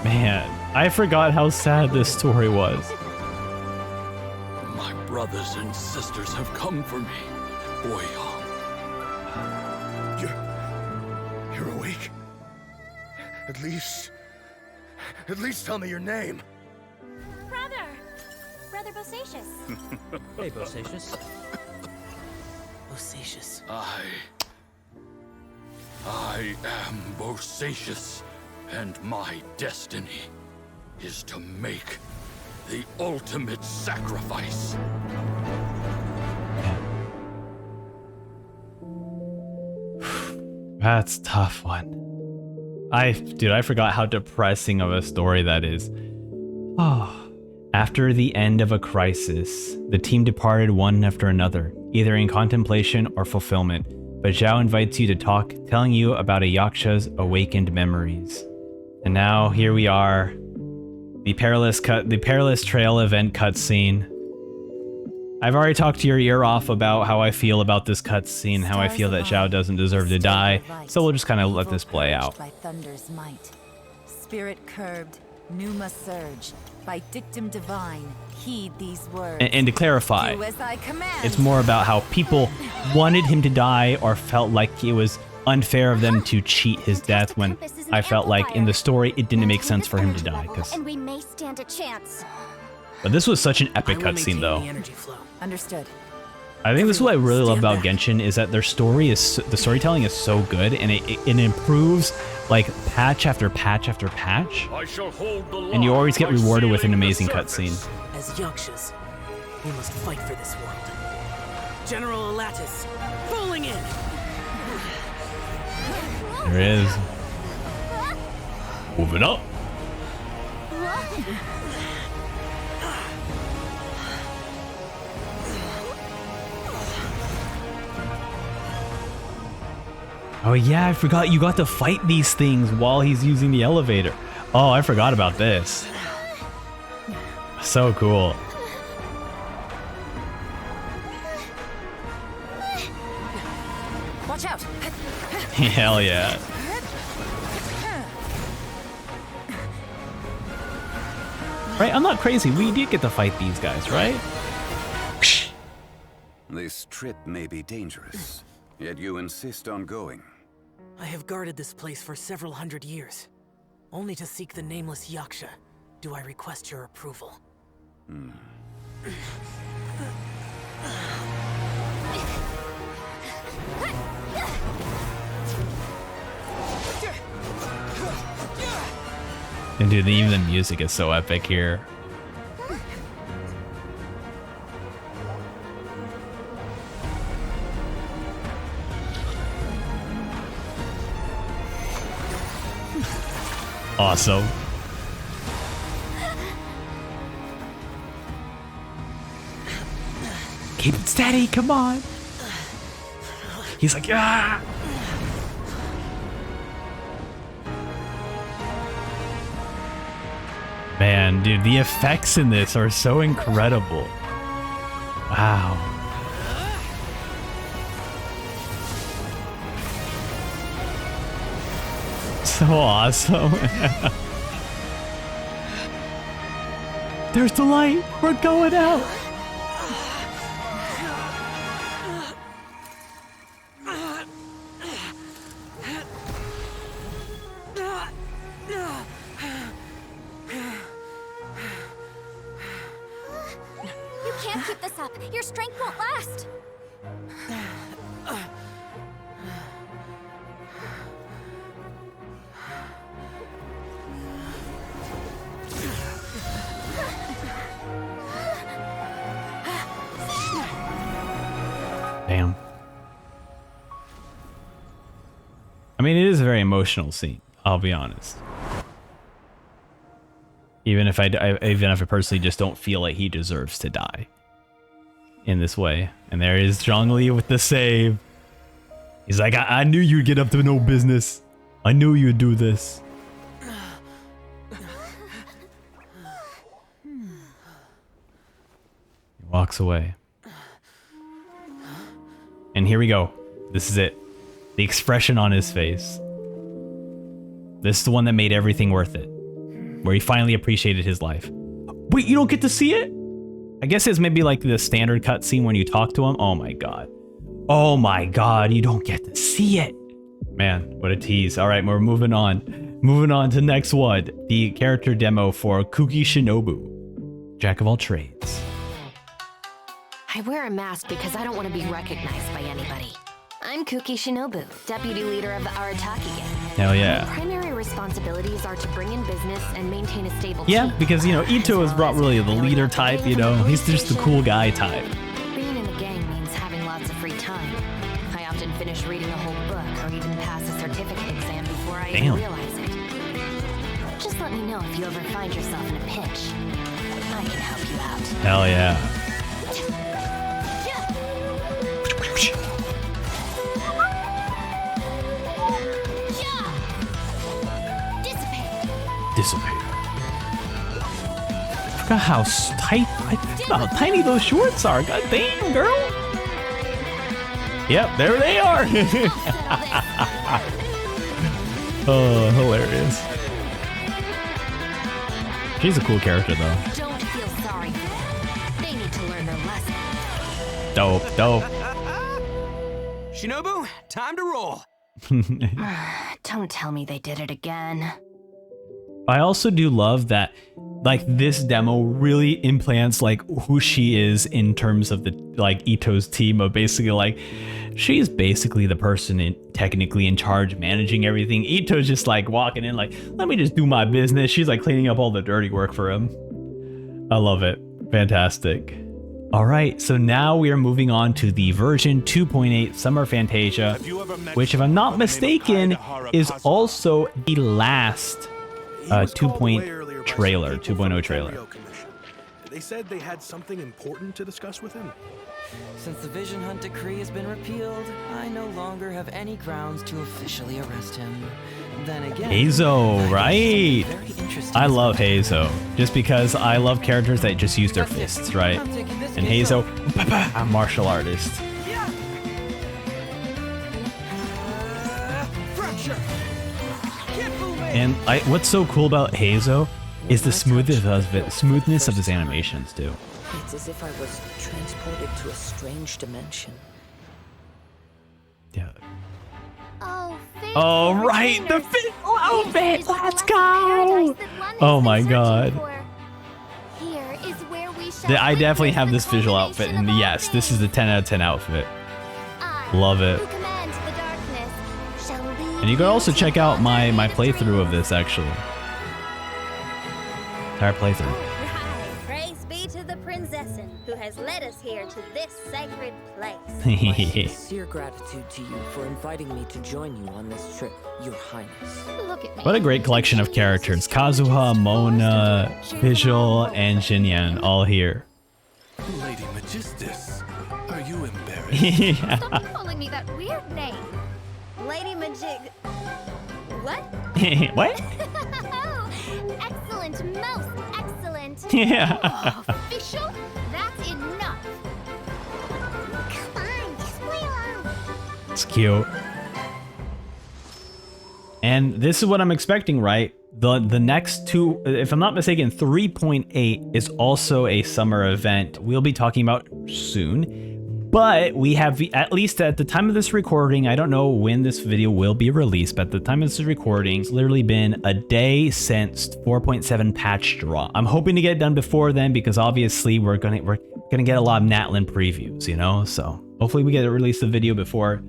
Man, I forgot how sad this story was. My brothers and sisters have come for me, Boyong. You're awake? At least tell me your name. Brother Bosacious. Hey, Bosacious. Bosacious. I am Bosacious, and my destiny is to make the ultimate sacrifice. That's a tough one. Dude, I forgot how depressing of a story that is. Oh. After the end of a crisis, the team departed one after another, either in contemplation or fulfillment, but Xiao invites you to talk, telling you about a Yaksha's awakened memories. And now here we are, the perilous trail event cutscene. I've already talked to your ear off about how I feel about this cutscene, how I feel that Xiao doesn't deserve to die, so we'll just kind of let this play out. By thunder's might, spirit curbed, pneuma surge. By dictum divine, heed these words. And to clarify, Do as I command. It's more about how people wanted him to die or felt like it was unfair of them to cheat his death, when I felt like in the story it didn't make sense for him to die. And we may stand a chance. But this was such an epic cutscene though. Understood. I think this is what I really love about Genshin, is that the storytelling is so good, and it improves like patch after patch after patch, I shall hold the and you always get rewarded with an amazing cutscene. As Yakshas, we must fight for this world. General Alatus, falling in! There it is. Moving up. Oh yeah, I forgot you got to fight these things while he's using the elevator. Oh, I forgot about this. So cool. Watch out! Hell yeah. Right, I'm not crazy. We did get to fight these guys, right? This trip may be dangerous, yet you insist on going. I have guarded this place for several hundred years. Only to seek the nameless Yaksha do I request your approval. And dude, even the music is so epic here. Awesome. Keep it steady, come on. He's like, ah. Man, dude, the effects in this are so incredible. Wow. So awesome. There's the light. We're going out. You can't keep this up. Your strength won't last. Damn. I mean, it is a very emotional scene, I'll be honest. Even if I personally just don't feel like he deserves to die in this way. And there is Zhongli with the save. He's like, I knew you'd get up to no business. I knew you'd do this. He walks away. And here we go. This is it. The expression on his face. This is the one that made everything worth it. Where he finally appreciated his life. Wait, you don't get to see it? I guess it's maybe like the standard cutscene when you talk to him. Oh my god. Oh my god, you don't get to see it. Man, what a tease. Alright, we're moving on. Moving on to next one. The character demo for Kuki Shinobu. Jack of all trades. I wear a mask because I don't want to be recognized by anybody. I'm Kuki Shinobu, deputy leader of the Arataki gang. Hell yeah. My primary responsibilities are to bring in business and maintain a stable Yeah, team. because, you know, Ito is not really the leader type, you know? He's just the cool guy type. Being in the gang means having lots of free time. I often finish reading a whole book or even pass a certificate exam before I even realize it. Just let me know if you ever find yourself in a pinch. I can help you out. Hell yeah. Dissipate. I forgot how tight, how tiny those shorts are. God damn, girl. Yep, there they are. Oh, hilarious. She's a cool character, though. Don't feel sorry for them. They need to learn their lesson. Dope, dope. Shinobu, time to roll. Don't tell me they did it again. I also do love that, like, this demo really implants, like, who she is in terms of the, like, Ito's team of basically, like, she's basically the person technically in charge, managing everything. Ito's just, like, walking in, like, let me just do my business. She's, like, cleaning up all the dirty work for him. I love it. Fantastic. All right, so now we are moving on to the version 2.8 Summer Fantasia, which, if I'm not mistaken, is also the last 2.0 trailer. They said they had something important to discuss with him. Since the Vision Hunt decree has been repealed, I no longer have any grounds to officially arrest him. Then again, Heizo, right? I love Heizo, just because I love characters that just use their fists, right? And Heizo, a martial artist. And what's so cool about Heizo is the smoothness of his animations too. It's as if I was transported to a strange dimension. Yeah. Oh, right, the physical outfit. Let's go. Oh my god. Here is where we shall I definitely have this visual outfit, and yes, this is the 10 out of 10 outfit. Love it. And you can also check out my playthrough of this, actually. entire playthrough. Right. Praise be to the Prinzessin, who has led us here to this sacred place. My sincere gratitude to you for inviting me to join you on this trip, Your Highness. Look at me. What a great collection of characters. Kazuha, Mona, Visual, and Xinyan all here. Lady Magistus, are you embarrassed? Yeah. Stop calling me that weird name. Lady Majig... What? What? Oh, excellent, most excellent. Yeah. Oh, official? That's enough. Come on, just play along. It's cute. And this is what I'm expecting, right? The next two, if I'm not mistaken, 3.8 is also a summer event we'll be talking about soon. But we have, at least at the time of this recording, I don't know when this video will be released, but at the time of this recording, it's literally been a day since 4.7 patch drop. I'm hoping to get it done before then because obviously we're gonna get a lot of Natlan previews, you know. So hopefully we get to release the video before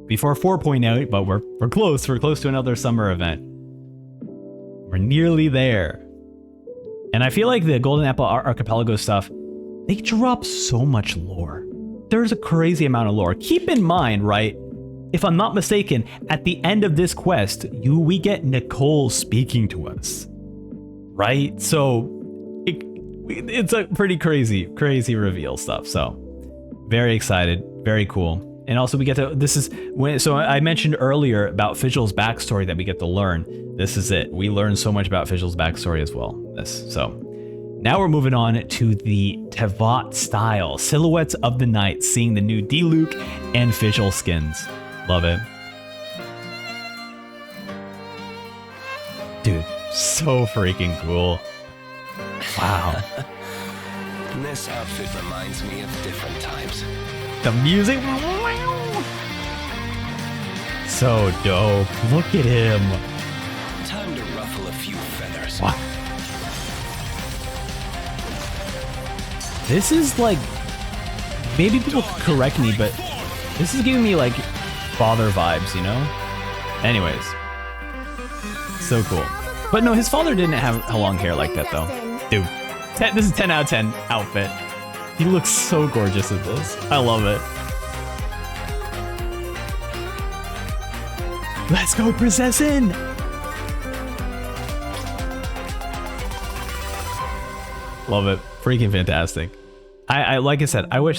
4.8, but we're close. We're close to another summer event. We're nearly there. And I feel like the Golden Apple Archipelago stuff, they drop so much lore. There's a crazy amount of lore. Keep in mind, right? If I'm not mistaken, at the end of this quest, we get Nicole speaking to us, right? So it's a pretty crazy reveal stuff. So very excited, very cool. And also we get to, so I mentioned earlier about Visual's backstory that we get to learn. This is it. We learn so much about Visual's backstory as well. So now we're moving on to the Teyvat style. Silhouettes of the Night, seeing the new Diluc and Visual skins. Love it. Dude, so freaking cool. Wow. This outfit reminds me of different times. The music. So dope. Look at him. Time to ruffle a few feathers. Wow. This is like, maybe people correct me, but this is giving me like father vibes, you know? Anyways. So cool. But no, his father didn't have long hair like that though. Dude, this is 10 out of 10 outfit. He looks so gorgeous in this. I love it. Let's go, Prinzessin! Love it. Freaking fantastic. I like I said, I wish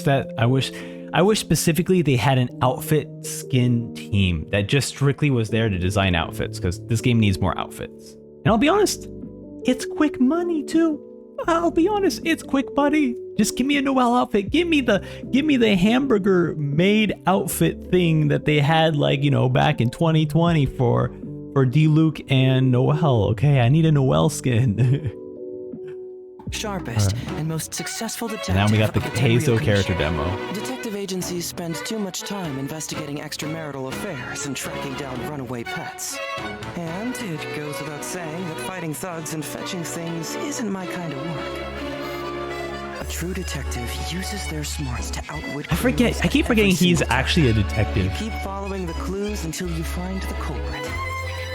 specifically they had an outfit skin team that just strictly was there to design outfits, because this game needs more outfits. And I'll be honest, it's quick money too. I'll be honest, it's quick money. Just give me a Noelle outfit. Give me the hamburger made outfit thing that they had, like, you know, back in 2020 for Diluc and Noelle. Okay, I need a Noelle skin. Sharpest and most successful detective. Now we got the of every Keizo character occupation. demo. Detective agencies spend too much time investigating extramarital affairs and tracking down runaway pets. And it goes without saying that fighting thugs and fetching things isn't my kind of work. A true detective uses their smarts to outwit. I keep forgetting he's actually a detective. You keep following the clues until you find the culprit.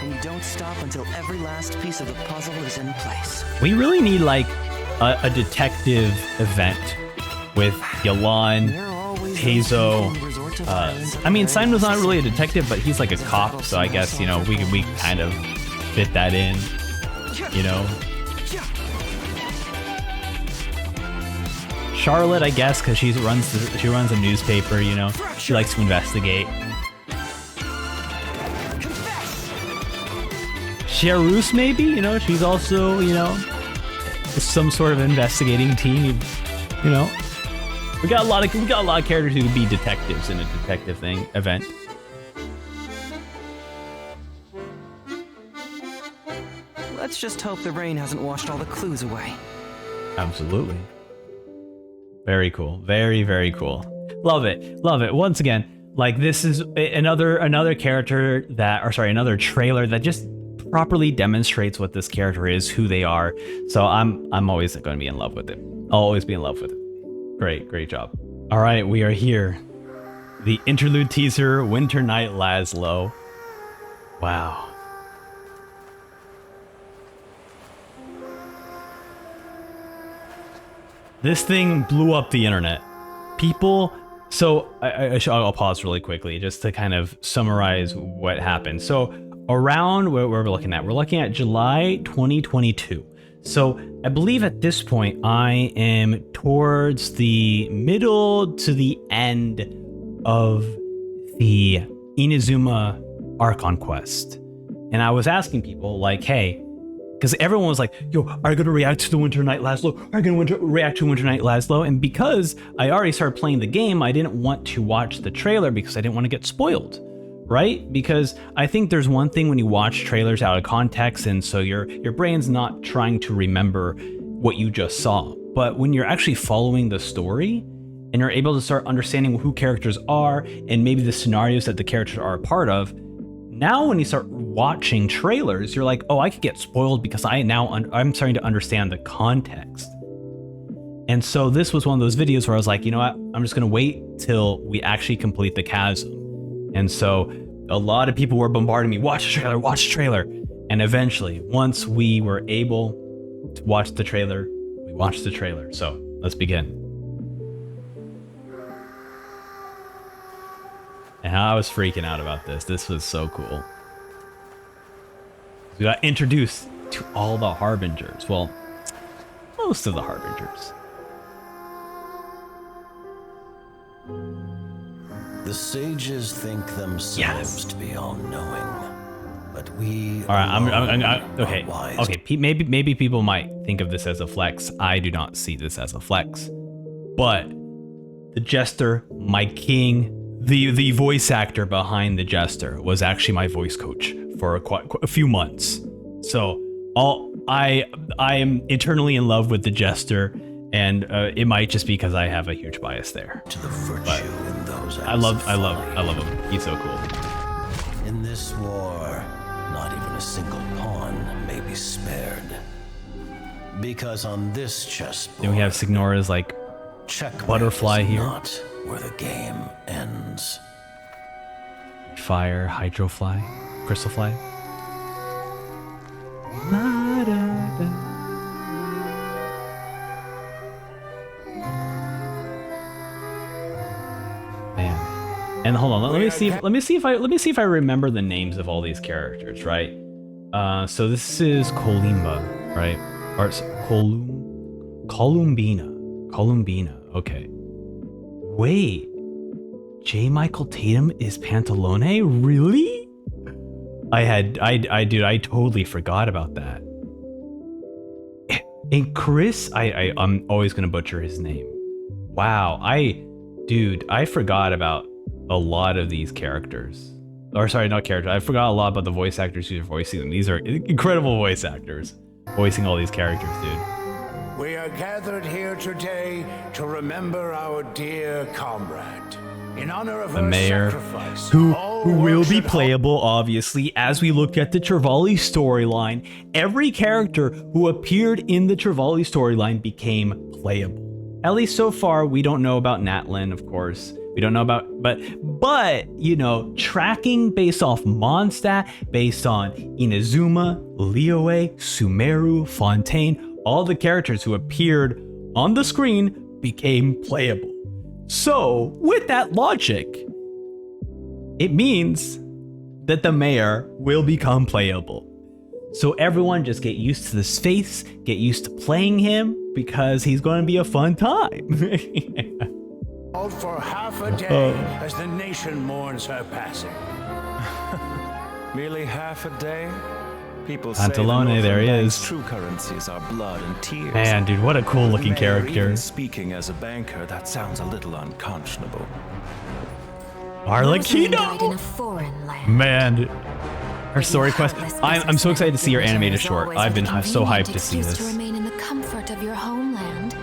And you don't stop until every last piece of the puzzle is in place. We really need like a detective event with Yalan, Keizo. I mean, Simon's not really a detective, but he's like a cop, so I guess, you know, we kind of fit that in, you know. Charlotte, I guess, because she runs a newspaper, you know. She likes to investigate. Charus, maybe, you know, she's also, you know, some sort of investigating team, you know. We got a lot of characters who could be detectives in a detective event. Let's just hope the rain hasn't washed all the clues away. Absolutely. Very cool. Very, very cool. Love it. Love it. Once again, like, this is another character another trailer that just properly demonstrates what this character is, who they are. So I'm always going to be in love with it. I'll always be in love with it. Great job. All right, we are here. The interlude teaser, Winter Night Lazlo. Wow. This thing blew up the internet. People, so I'll pause really quickly just to kind of summarize what happened. So around where we're looking at July 2022. So I believe at this point I am towards the middle to the end of the Inazuma Archon quest. And I was asking people like, hey, because everyone was like, yo, are you going to react to the Winter Night Lazlo? Are you going to react to Winter Night Lazlo? And because I already started playing the game, I didn't want to watch the trailer because I didn't want to get spoiled, right? Because I think there's one thing when you watch trailers out of context, and so your brain's not trying to remember what you just saw. But when you're actually following the story and you're able to start understanding who characters are and maybe the scenarios that the characters are a part of, now when you start watching trailers, you're like, oh, I could get spoiled because I'm starting to understand the context. And so this was one of those videos where I was like, you know what, I'm just gonna wait till we actually complete the chasm. And so a lot of people were bombarding me, watch the trailer. And eventually, once we were able to watch the trailer, we watched the trailer. So let's begin. And I was freaking out about this. This was so cool. We got introduced to all the Harbingers. Well, most of the Harbingers. The sages think themselves to be all-knowing, but we. All right, okay. Okay, maybe people might think of this as a flex. I do not see this as a flex. But the Jester, my king. The voice actor behind the Jester was actually my voice coach for a few months. So I am eternally in love with the Jester, and it might just be because I have a huge bias there. To the virtue in those I love him. He's so cool. In this war, not even a single pawn may be spared. Because on this chessboard, then we have Signora's like butterfly here. Not where the game ends. Fire, hydrofly, crystalfly. Man, and hold on, let me see if I remember the names of all these characters, right? So this is Kolimba, right? Or Columbina. Okay. Wait, J. Michael Tatum is Pantalone? Really? I totally forgot about that. And Chris, I'm always gonna butcher his name. Wow, I forgot about a lot of these characters. Or sorry, not characters. I forgot a lot about the voice actors who are voicing them. These are incredible voice actors voicing all these characters, dude. We are gathered here today to remember our dear comrade. In honor of the her mayor, sacrifice, who will be playable, obviously, as we look at the Trevally storyline. Every character who appeared in the Trevally storyline became playable. At least so far, we don't know about Natlan, of course. We don't know about, but you know, tracking based off Mondstadt, based on Inazuma, Liyue, Sumeru, Fontaine, all the characters who appeared on the screen became playable. So, with that logic, it means that the mayor will become playable. So everyone just get used to this face, get used to playing him, because he's going to be a fun time. For half a day as the nation mourns her passing. Merely half a day? People Pantalone, there he is. True currencies are blood and tears. Man, dude, what a cool looking character. Even speaking as a banker, that sounds a little unconscionable. Arlecchino! Man, her story quest. I'm so excited to see her animated short. I've been so hyped to see this. To remain in the comfort of your homeland,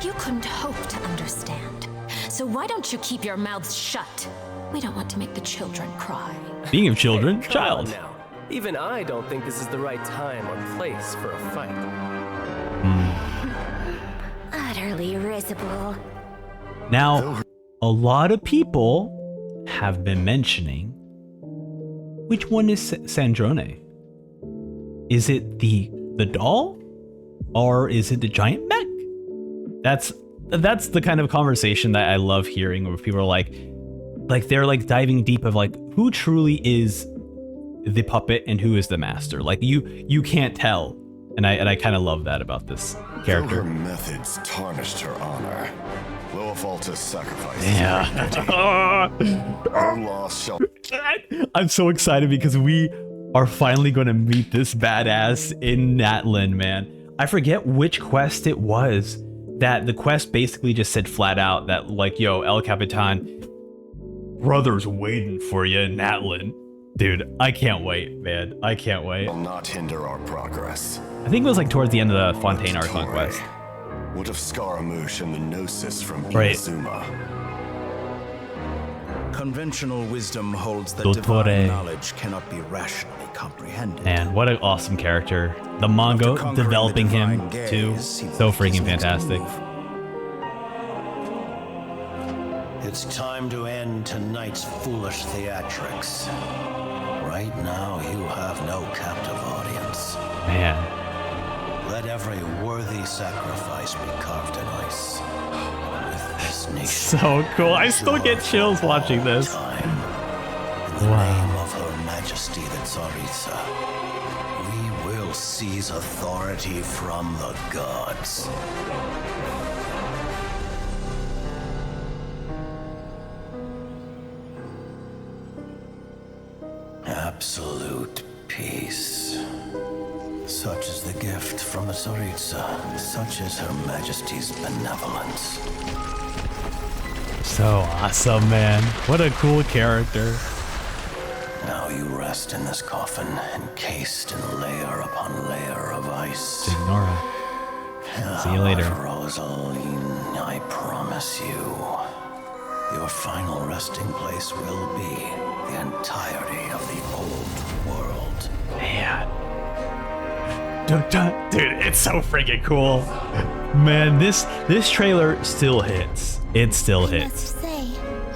you couldn't hope to understand. So why don't you keep your mouths shut? We don't want to make the children cry. Being of children, child. Now. Even I don't think this is the right time or place for a fight. Utterly risible. Now, a lot of people have been mentioning, which one is Sandrone? Is it the doll? Or is it the giant mech That's the kind of conversation that I love hearing, where people are like they're like diving deep of like who truly is the puppet and who is the master. Like you can't tell, and I kind of love that about this character. Though her methods tarnished her honor, Loafalta's sacrifice. Yeah. Her loss shall. I'm so excited because we are finally going to meet this badass in Natlan, man. I forget which quest it was that the quest basically just said flat out that like, yo, El Capitan, brother's waiting for you in Natlan. Dude, I can't wait, man. I can't wait. Will not hinder our progress. I think it was like towards the end of the Fontaine Archon quest. What of Scaramouche and the Gnosis from Right. Inazuma? Conventional wisdom holds that Dottore. divine knowledge cannot be rationally comprehended. Man, what an awesome character. The manga developing him too. So freaking fantastic. It's time to end tonight's foolish theatrics. Right now, you have no captive audience. Man. Let every worthy sacrifice be carved in ice. With this nation, So cool. I still get chills watching this. in the name of Her Majesty the Tsaritsa, we will seize authority from the gods. Absolute peace. Such is the gift from the Tsaritsa. Such is Her Majesty's benevolence. So awesome, man. What a cool character. Now you rest in this coffin, encased in layer upon layer of ice. Nora. See you later. Rosaline, I promise you, your final resting place will be the entirety of the old world. Man. Dude, it's so freaking cool. Man, this trailer still hits. It still I hits. must say,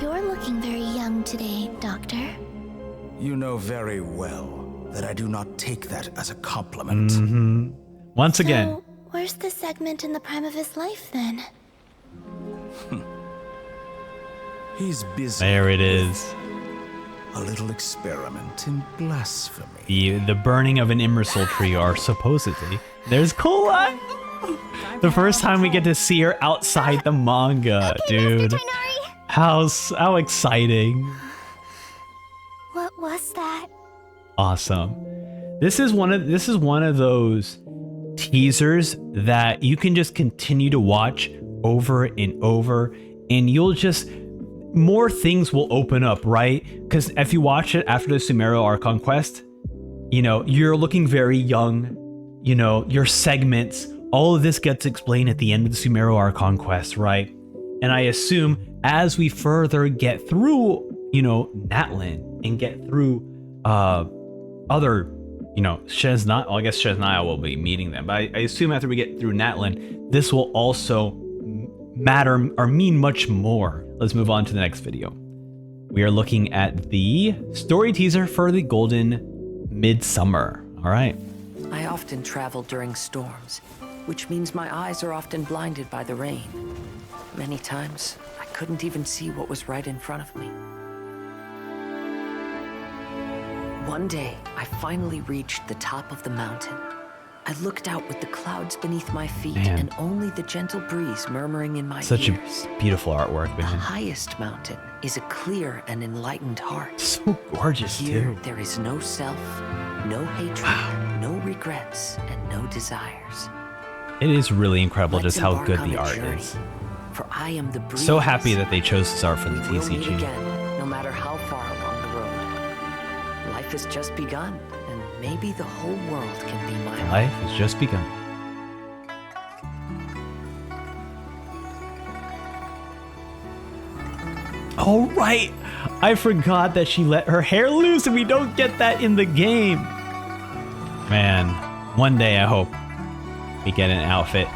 you're looking very young today, Doctor. You know very well that I do not take that as a compliment. Mm-hmm. Once again. So, where's the segment in the prime of his life then? He's busy. There it is. A little experiment in blasphemy. The burning of an Immersal tree, or supposedly. There's Collab. The first time we get to see her outside the manga, dude. How exciting. What was that? Awesome. This is one of those teasers that you can just continue to watch over and over, and you'll just more things will open up, right? Because if you watch it after the Sumeru Archon quest, you know, you're looking very young, you know, your segments, all of this gets explained at the end of the Sumeru Archon quest, right? And I assume as we further get through, you know, Natlan and get through other, you know, Shesnaya, well, I guess Shesnaya will be meeting them, but I assume after we get through Natlan, this will also matter or mean much more. Let's move on to the next video. We are looking at the story teaser for the Golden Midsummer. All right. I often travel during storms, which means my eyes are often blinded by the rain. Many times, I couldn't even see what was right in front of me. One day, I finally reached the top of the mountain. I looked out with the clouds beneath my feet and only the gentle breeze murmuring in my Such ears. a beautiful artwork, The man. highest mountain is a clear and enlightened heart. So gorgeous, Here, too. there is no self, no hatred, no regrets, and no desires. It is really incredible Let's just how embark good on the a art journey, is. For I am the breeze. So happy that they chose this art for the We'll meet TCG. again, no matter how far along the road. Life has just begun, and maybe the whole world can be my home. Life has just begun. Oh, right. I forgot that she let her hair loose and we don't get that in the game. Man, one day I hope we get an outfit.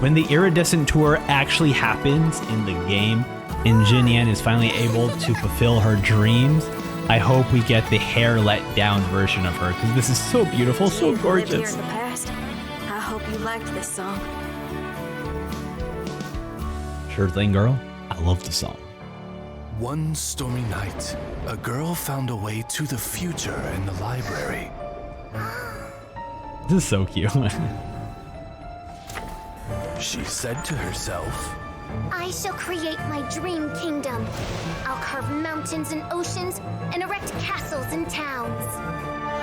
When the Iridescent Tour actually happens in the game and Jinyan is finally able to fulfill her dreams, I hope we get the hair let down version of her because this is so beautiful, so gorgeous. In the past. I hope you you liked this song. Sure thing, girl. I love the song. One stormy night, a girl found a way to the future in the library. This is so cute. She said to herself, I shall create my dream kingdom. I'll carve mountains and oceans and erect castles and towns.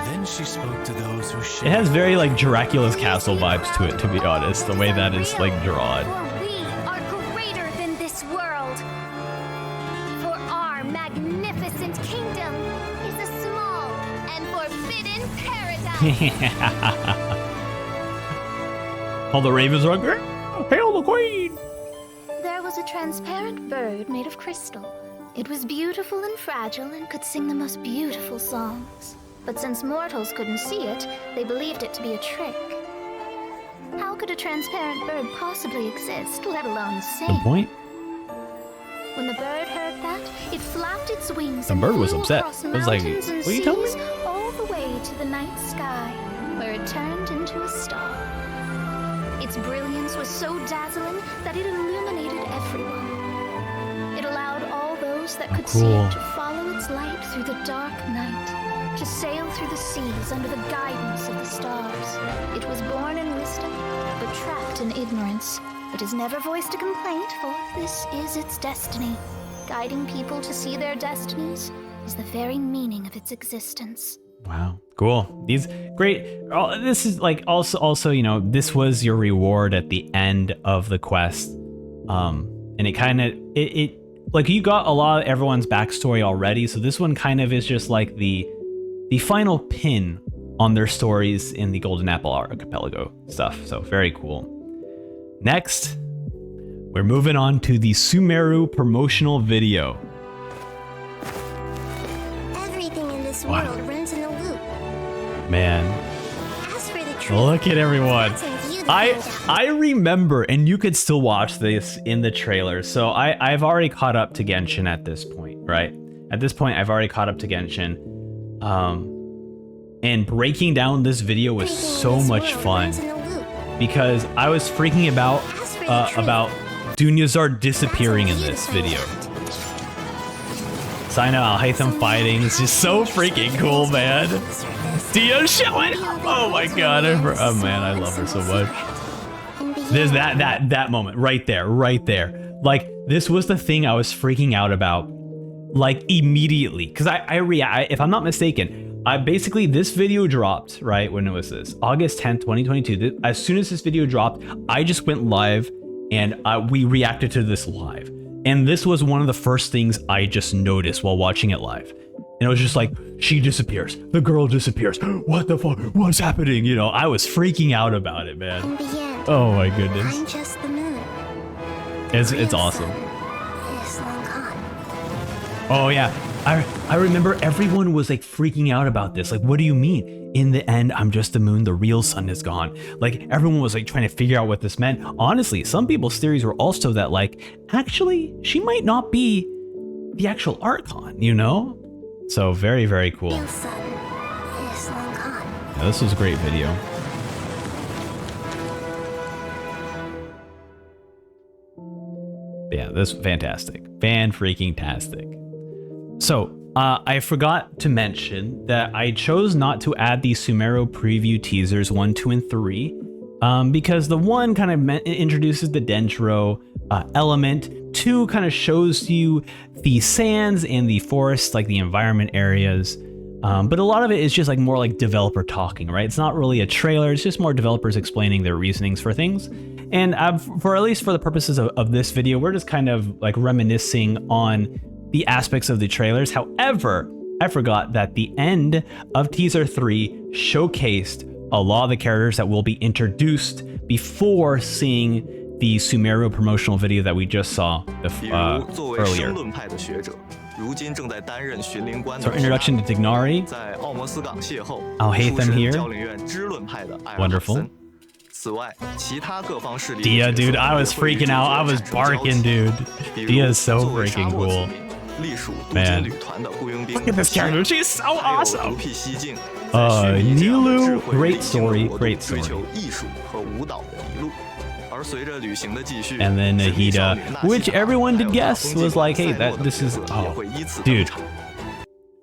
Then she spoke to those who It has very like Dracula's castle vibes to it, to be honest, the way that is like drawn. For we are greater than this world. For our magnificent kingdom is a small and forbidden paradise. All the ravens are like, hail the queen! There was a transparent bird made of crystal. It was beautiful and fragile and could sing the most beautiful songs. But since mortals couldn't see it, they believed it to be a trick. How could a transparent bird possibly exist, let alone sing? Good point. When the bird heard that, it flapped its wings The and bird was flew upset. across It was like, mountains and what are you telling me? seas all the way to the night sky, where it turned into a star. Its brilliance was so dazzling that it illuminated everyone. It allowed all those that could see cool. it to follow its light through the dark night, to sail through the seas under the guidance of the stars. It was born in wisdom, but trapped in ignorance. It has never voiced a complaint, for this is its destiny. Guiding people to see their destinies is the very meaning of its existence. Wow, cool. These great. This is like also you know, this was your reward at the end of the quest, and it kind of it like you got a lot of everyone's backstory already. So this one kind of is just like the final pin on their stories in the Golden Apple Archipelago stuff. So very cool. Next, we're moving on to the Sumeru promotional video. Everything in this world runs in a loop. Man, As for the truth, look at everyone. that's in view the I remember, and you could still watch this in the trailer. So I've already caught up to Genshin at this point, right? At this point, I've already caught up to Genshin. And breaking down this video was so much fun because I was freaking about Dunyazar disappearing in this video. Sina Al-Haytham fighting is just so freaking cool, man. Dia showing. Oh my god, oh man, I love her so much. There's that moment right there. Like this was the thing I was freaking out about, like immediately, because I if I'm not mistaken, basically this video dropped right when it was this August 10th, 2022. As soon as this video dropped, I just went live and we reacted to this live. And this was one of the first things I just noticed while watching it live. And it was just like, she disappears. The girl disappears. What the fuck? What's happening? You know, I was freaking out about it, man. In the end, Oh my goodness. I'm just the moon. It's awesome. Is Long Khan. Oh yeah. I remember everyone was like freaking out about this. Like, what do you mean? In the end, I'm just the moon. The real sun is gone. Like, everyone was like trying to figure out what this meant. Honestly, some people's theories were also that like, actually, she might not be the actual Archon, you know? So very, very cool. Real sun is Long Khan. Yeah, this was a great video. Yeah, this is fantastic. Fan-freaking-tastic. So, I forgot to mention that I chose not to add the Sumeru preview teasers 1, 2, and 3 because the 1 kind of introduces the Dendro element, 2 kind of shows you the sands and the forest, like the environment areas, but a lot of it is just like more like developer talking, right? It's not really a trailer, it's just more developers explaining their reasonings for things. And for at least for the purposes of this video, we're just kind of like reminiscing on the aspects of the trailers. However, I forgot that the end of teaser 3 showcased a lot of the characters that will be introduced before seeing the Sumeru promotional video that we just saw earlier. So introduction to Tignari. Al-Haytham here. Wonderful. Dia, dude, I was freaking out. I was barking, dude. Dia is so freaking cool. Man, look at this character. She's so awesome. Nilu, great story, great story. And then Nahida, which everyone did guess was like, hey, this is, oh, dude.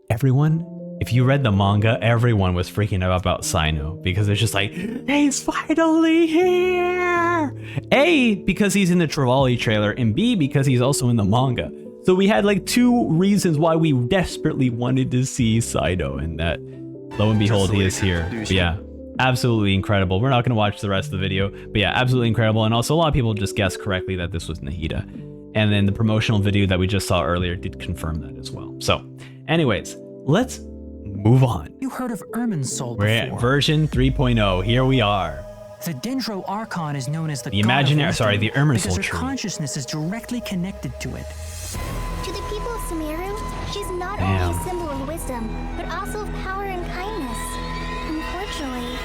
Everyone, if you read the manga, everyone was freaking out about Sino because it's just like, he's finally here. A, because he's in the Trevally trailer, and B, because he's also in the manga. So we had like 2 reasons why we desperately wanted to see Sino, and that, lo and behold, he is here. But yeah, absolutely incredible. We're not going to watch the rest of the video, but yeah, absolutely incredible. And also a lot of people just guessed correctly that this was Nahida. And then the promotional video that we just saw earlier did confirm that as well. So anyways, let's move on. You heard of Ermin's soul before. We're at version 3.0. Here we are. The Dendro Archon is known as the imaginary, sorry, the Ermin soul tree. Because her consciousness is directly connected to it. To the people of Sumeru, she's not only a symbol of wisdom, but also of power and kindness. Unfortunately,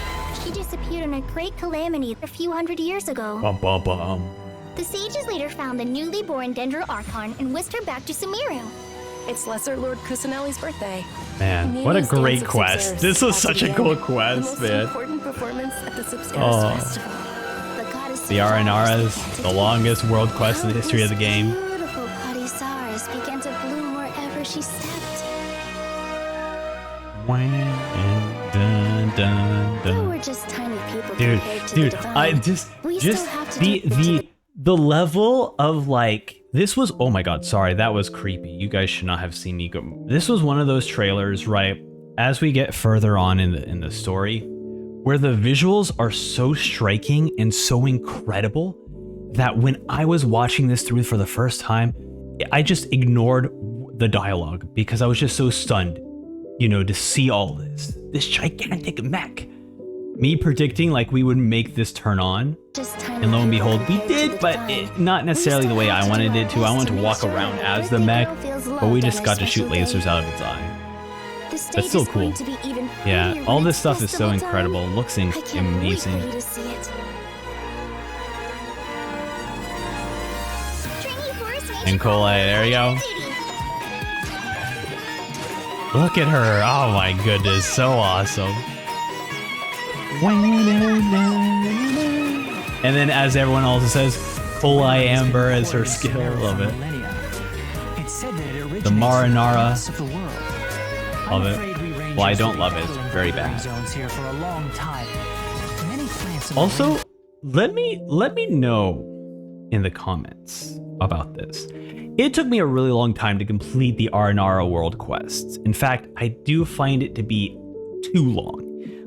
she disappeared in a great calamity a few hundred years ago. The sages later found the newly born Dendro Archon and whisked her back to Sumeru. It's Lesser Lord Kusanali's birthday. Man, what a great quest. This was such a cool quest, man. Important performance at the Festival. The Aranaras, the longest world quest in the history of the game. Beautiful Padisaras began to bloom wherever she stepped. Though we're just tiny people compared to the divine, I just the level of like, this was, oh my god, sorry, that was creepy. You guys should not have seen me go. This was one of those trailers, right, as we get further on in the story, where the visuals are so striking and so incredible that when I was watching this through for the first time, I just ignored the dialogue because I was just so stunned, you know, to see all this gigantic mech. Me predicting like we would make this turn on, and lo and behold, we did, but not necessarily the way I wanted it to. I wanted to walk around as the mech, but we just got to shoot lasers out of its eye. That's still cool. Yeah, all this stuff is so incredible. Looks amazing. And Collab, there you go. Look at her. Oh my goodness, so awesome. And then, as everyone also says, Collab Amber as her skill. Love it. The Marinara. Love it. Well, I don't love it. It's very bad. Also, let me know in the comments about this. It took me a really long time to complete the Aranara world quests. In fact, I do find it to be too long.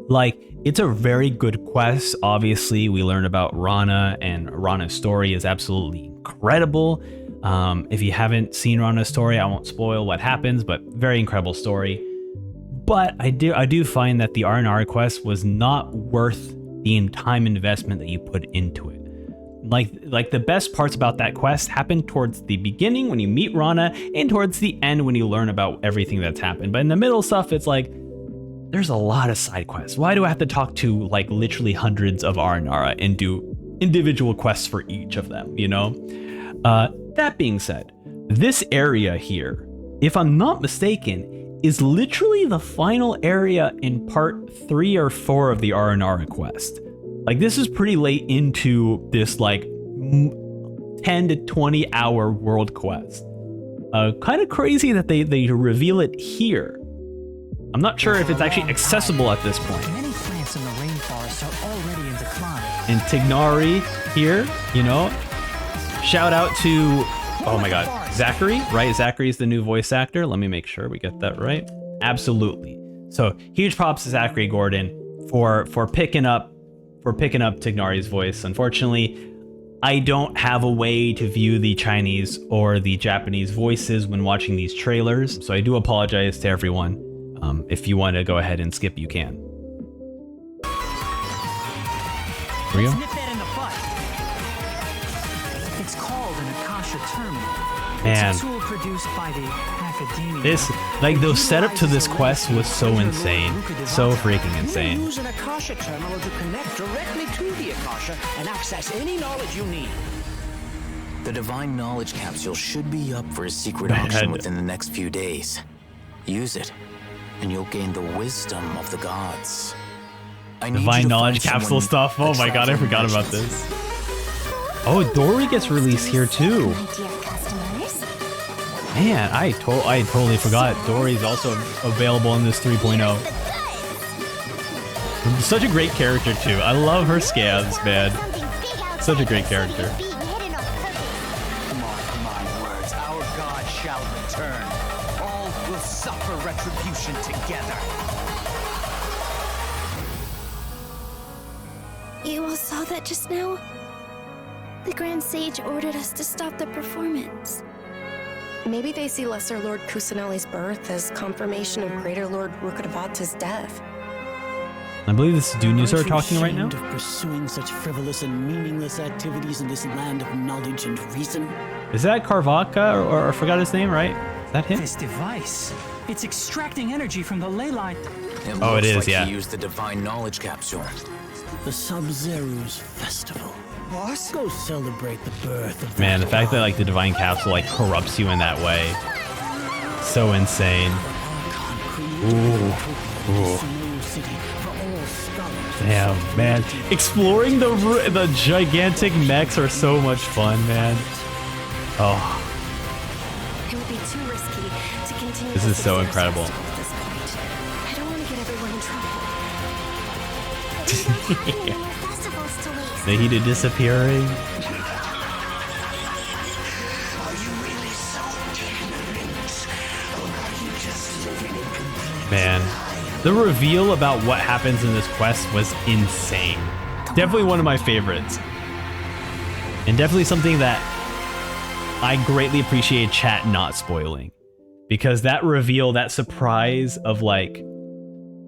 Like, it's a very good quest. Obviously, we learn about Rana, and Rana's story is absolutely incredible. If you haven't seen Rana's story, I won't spoil what happens, but very incredible story. But I do find that the Aranara quest was not worth the time investment that you put into it. Like the best parts about that quest happen towards the beginning when you meet Rana, and towards the end when you learn about everything that's happened. But in the middle stuff, it's like, there's a lot of side quests. Why do I have to talk to like literally hundreds of Aranara and do individual quests for each of them, you know? That being said, this area here, if I'm not mistaken, is literally the final area in part 3 or 4 of the Aranara quest. Like, this is pretty late into this like 10 to 20 hour world quest. Kind of crazy that they reveal it here. I'm not sure if it's actually accessible at this point. Many plants in the rainforest are already in decline. And Tignari here, you know, shout out to, oh my god, Zachary, right? Zachary's the new voice actor. Let me make sure we get that right. Absolutely. So huge props to Zachary Gordon for picking up Tignari's voice. Unfortunately, I don't have a way to view the Chinese or the Japanese voices when watching these trailers, so I do apologize to everyone. If you want to go ahead and skip, you can. Here we go. It's called an Akasha terminal. Man, it's a tool produced by the academia. this, like, the setup to this quest was so insane, so freaking insane. Use an Akasha terminal to connect directly to the Akasha and access any knowledge you need. The Divine Knowledge Capsule should be up for a secret auction within the next few days. Use it, and you'll gain the wisdom of the gods. Divine Knowledge Capsule stuff. Oh my god, I forgot about this. Oh, Dory gets released here too. Man, I totally forgot. Dory's also available in this 3.0. Such a great character too. I love her scabs, man. Such a great character. Mark my words, our god shall return. All will suffer retribution together. You all saw that just now? The Grand Sage ordered us to stop the performance. Maybe they see Lesser Lord Kusanali's birth as confirmation of Greater Lord Rukkhadevata's death. I believe this is Dunus are talking right now. Of pursuing such frivolous and meaningless activities in this land of knowledge and reason. Is that Carvaka or I forgot his name, right? Is that him? This device, it's extracting energy from the ley line. Oh, it is, yeah. He used the Divine Knowledge Capsule. The Sub-Zeru's festival. Boss? Go celebrate the birth of Man, the fact that like the Divine Capsule like corrupts you in that way. So insane. Ooh. Damn, man. Exploring the gigantic mechs are so much fun, man. Oh. It would be too risky to continue. This is so incredible. At this point. I don't want to get everyone in trouble. Nahida disappearing. Man, the reveal about what happens in this quest was insane. Definitely one of my favorites. And definitely something that I greatly appreciate chat not spoiling. Because that reveal, that surprise of like,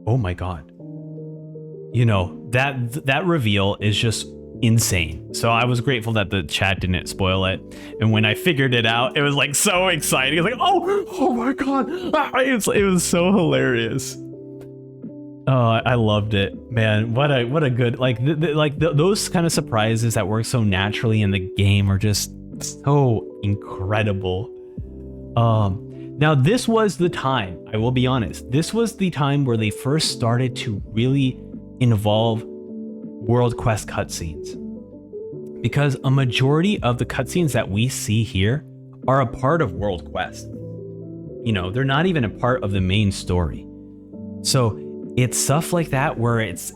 oh my god. You know, that reveal is just insane. So I was grateful that the chat didn't spoil it. And when I figured it out, it was like so exciting. It was like, oh my god. It was so hilarious. Oh, I loved it, man. What a good, like those kind of surprises that work so naturally in the game are just so incredible. Now this was the time, I will be honest, this was the time where they first started to really involve World Quest cutscenes, because a majority of the cutscenes that we see here are a part of World Quest. You know, they're not even a part of the main story. So it's stuff like that where it's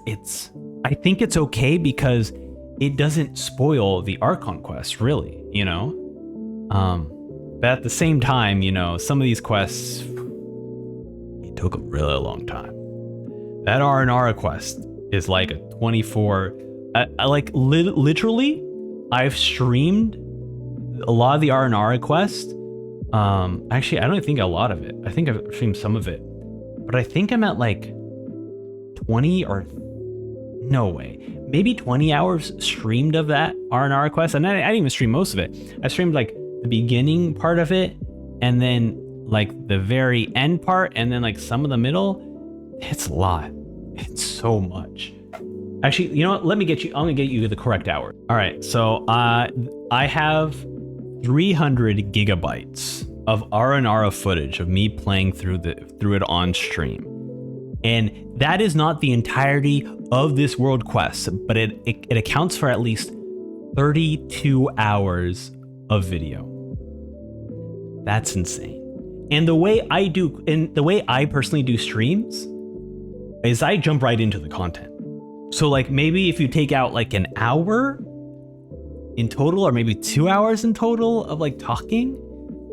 I think it's okay because it doesn't spoil the Archon quest, really, you know? But at the same time, you know, some of these quests, it took a really long time. That Aranara quest is like a 24, literally, I've streamed a lot of the Aranara quest. Actually, I don't think a lot of it. I think I've streamed some of it, but I think I'm at like 20 or no way, maybe 20 hours streamed of that Aranara quest. And I didn't even stream most of it. I streamed like the beginning part of it, and then like the very end part, and then like some of the middle. It's a lot. It's so much. Actually, you know what? Let me get you. I'm gonna get you the correct hour. All right. So I have 300 gigabytes of Aranara footage of me playing through it on stream, and that is not the entirety of this world quest, but it accounts for at least 32 hours of video. That's insane. And the way I personally do streams is I jump right into the content. So like maybe if you take out like an hour in total, or maybe 2 hours in total of like talking,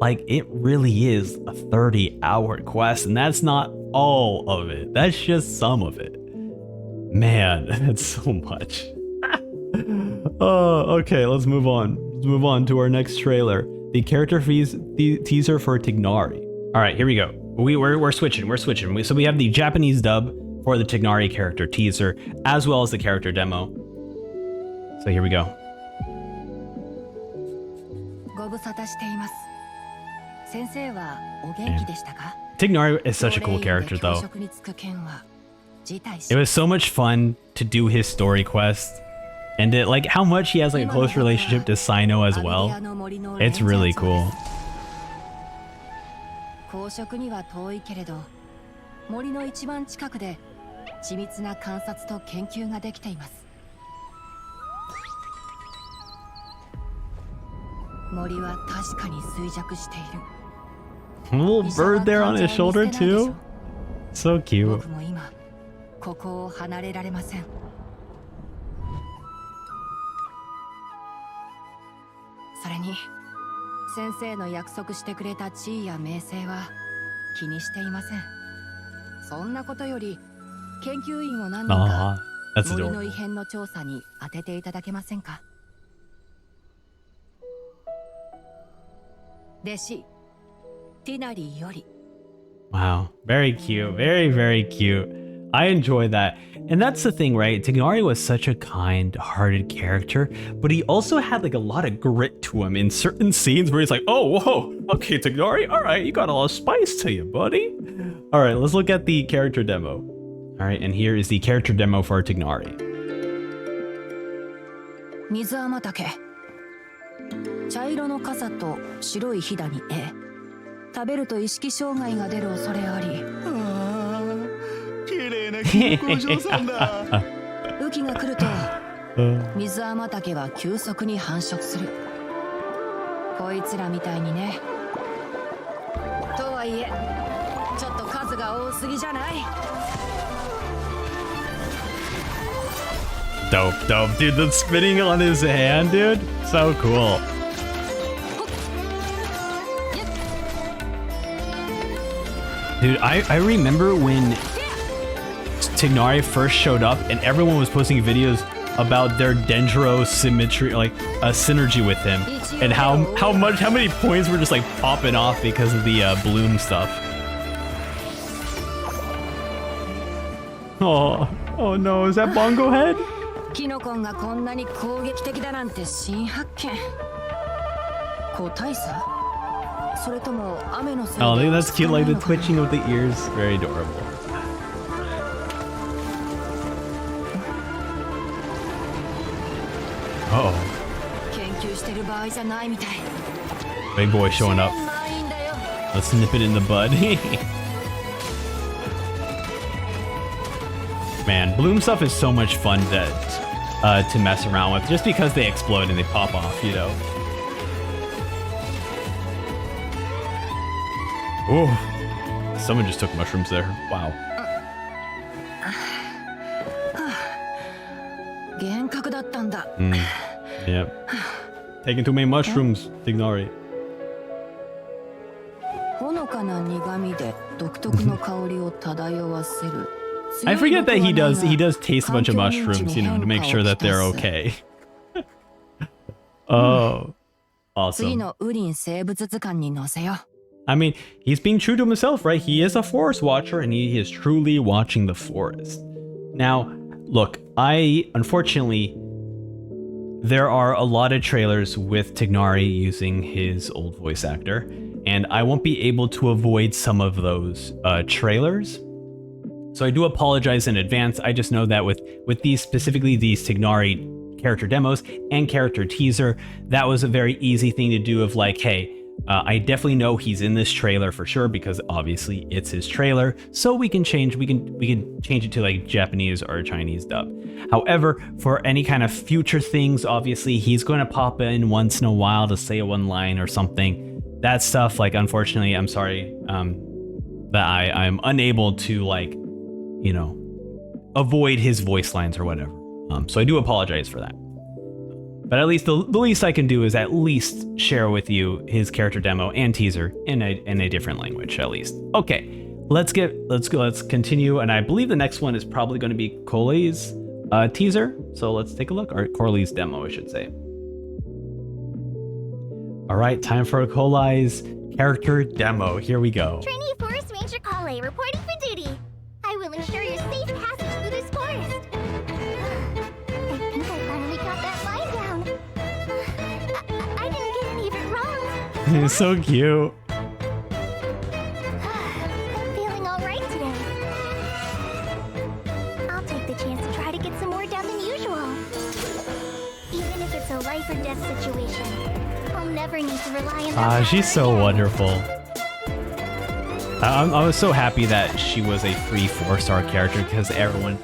like it really is a 30-hour quest, and that's not all of it. That's just some of it. Man, that's so much. Oh, okay, let's move on. Let's move on to our next trailer. The character teaser for Tignari. All right, here we go. We're switching. So we have the Japanese dub for the Tignari character teaser, as well as the character demo. So here we go. Tignari is such a cool character, though. It was so much fun to do his story quest. And like how much he has like a close relationship to Sino as well. It's really cool. 公職には遠いけれど、森の一番近くで緻密な観察と研究ができています。森は確かに衰弱している。A little bird there on his shoulder too. So cute. 僕も今ここを離れられません。それに先生の約束してくれた地位や名声は気にしていません。そんなことより研究員を何人か森の異変の調査に当てていただけませんか。弟子ティナリーより。 Wow, very cute, very, very cute. I enjoy that. And that's the thing, right? Tighnari was such a kind-hearted character, but he also had like a lot of grit to him in certain scenes where he's like, oh, whoa, okay, Tighnari, all right, you got a lot of spice to you, buddy. All right, let's look at the character demo. All right, and here is the character demo for Tighnari. 水天竹、茶色の傘と白いひだに絵。食べると意識障害が出る恐れあり。綺麗な金工場さんだ。雨季が来ると水天竹は急速に繁殖する。こいつらみたいにね。とはいえちょっと数が多すぎじゃない？ Dope, dope, dude. The spinning on his hand, dude. So cool. Dude, I remember when Tighnari first showed up and everyone was posting videos about their Dendro symmetry, like a synergy with him, and how many points were just like popping off because of the bloom stuff. Oh no, is that Bongo Head? キノコンがこんなに攻撃的だなんて新発見。個体差？それとも雨のせいで？ Oh, that's cute, like the twitching of the ears, very adorable. Uh oh. 研究してる場合じゃないみたい。 Big boy showing up. Let's nip it in the bud. Man, bloom stuff is so much fun to mess around with, just because they explode and they pop off, you know. Oh, someone just took mushrooms there. Wow. Yep. Taking too many mushrooms, Tighnari. I forget that he does taste a bunch of mushrooms, you know, to make sure that they're okay. Oh, awesome. I mean, he's being true to himself, right? He is a forest watcher and he is truly watching the forest. Now, look, unfortunately, there are a lot of trailers with Tighnari using his old voice actor, and I won't be able to avoid some of those trailers. So I do apologize in advance. I just know that with these, specifically these Tighnari character demos and character teaser, that was a very easy thing to do of like, hey, I definitely know he's in this trailer for sure because obviously it's his trailer. So we can change it to like Japanese or Chinese dub. However, for any kind of future things, obviously he's going to pop in once in a while to say one line or something. That stuff, like, unfortunately, I'm sorry that I'm unable to, like, you know, avoid his voice lines or whatever. So I do apologize for that. But at least the least I can do is at least share with you his character demo and teaser in a different language, at least. Okay, let's continue. And I believe the next one is probably going to be Collab's teaser. So let's take a look, or Collab's demo, I should say. All right, time for Collab's character demo. Here we go. Trainee Forest Ranger Collab reporting for duty. I will ensure your safe passage through this forest. I think I finally got that line down. I didn't get any of it wrong. It's so cute. I'm feeling all right today. I'll take the chance to try to get some more done than usual. a life or death situation. I'll never need to rely on that. She's so wonderful. I was so happy that she was a free 4-star character because everyone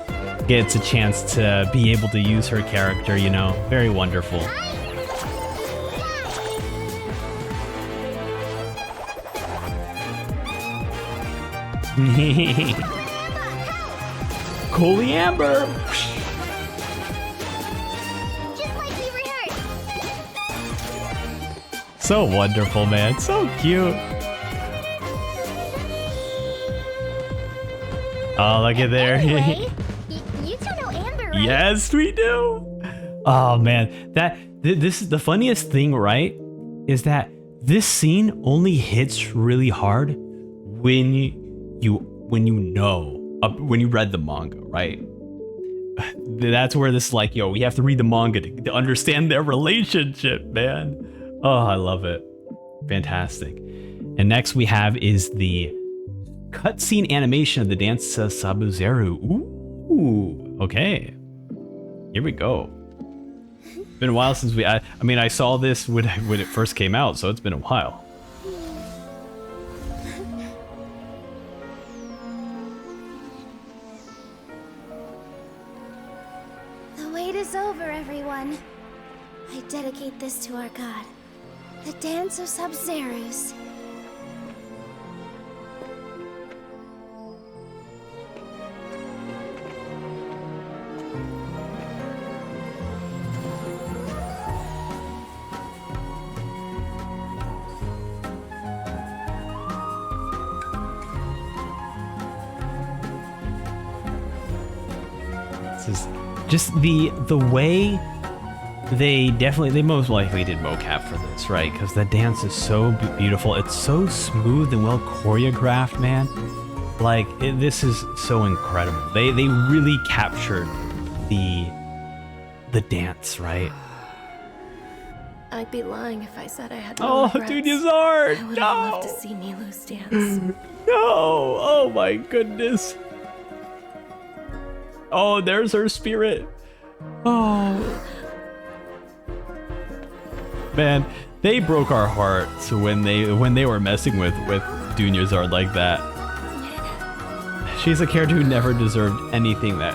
gets a chance to be able to use her character, you know. Very wonderful. Coley Amber! Just like we rehearsed. So wonderful, man. So cute. Oh, look at there. Anyway, you two know Amber, right? Yes, we do. Oh man, this is the funniest thing, right? Is that this scene only hits really hard when you read the manga, right? That's where this is like, yo, we have to read the manga to understand their relationship, man. Oh, I love it. Fantastic. And next we have is the cutscene animation of the dance to Sabuzeru. Ooh, okay. Here we go. Been a while since I mean, I saw this when it first came out, so it's been a while. The wait is over, everyone. I dedicate this to our god, the dance of Sub-Zerus. Just the way they most likely did mocap for this, right? Because the dance is so beautiful. It's so smooth and well choreographed, man. Like this is so incredible. They really captured the dance, right? I'd be lying if I said I had no regrets. Dude, Yazard! I would No! have loved to see Nilou's dance. No! Oh my goodness. Oh, there's her spirit. Oh. Man, they broke our hearts when they were messing with Dunyazard like that. She's a character who never deserved anything that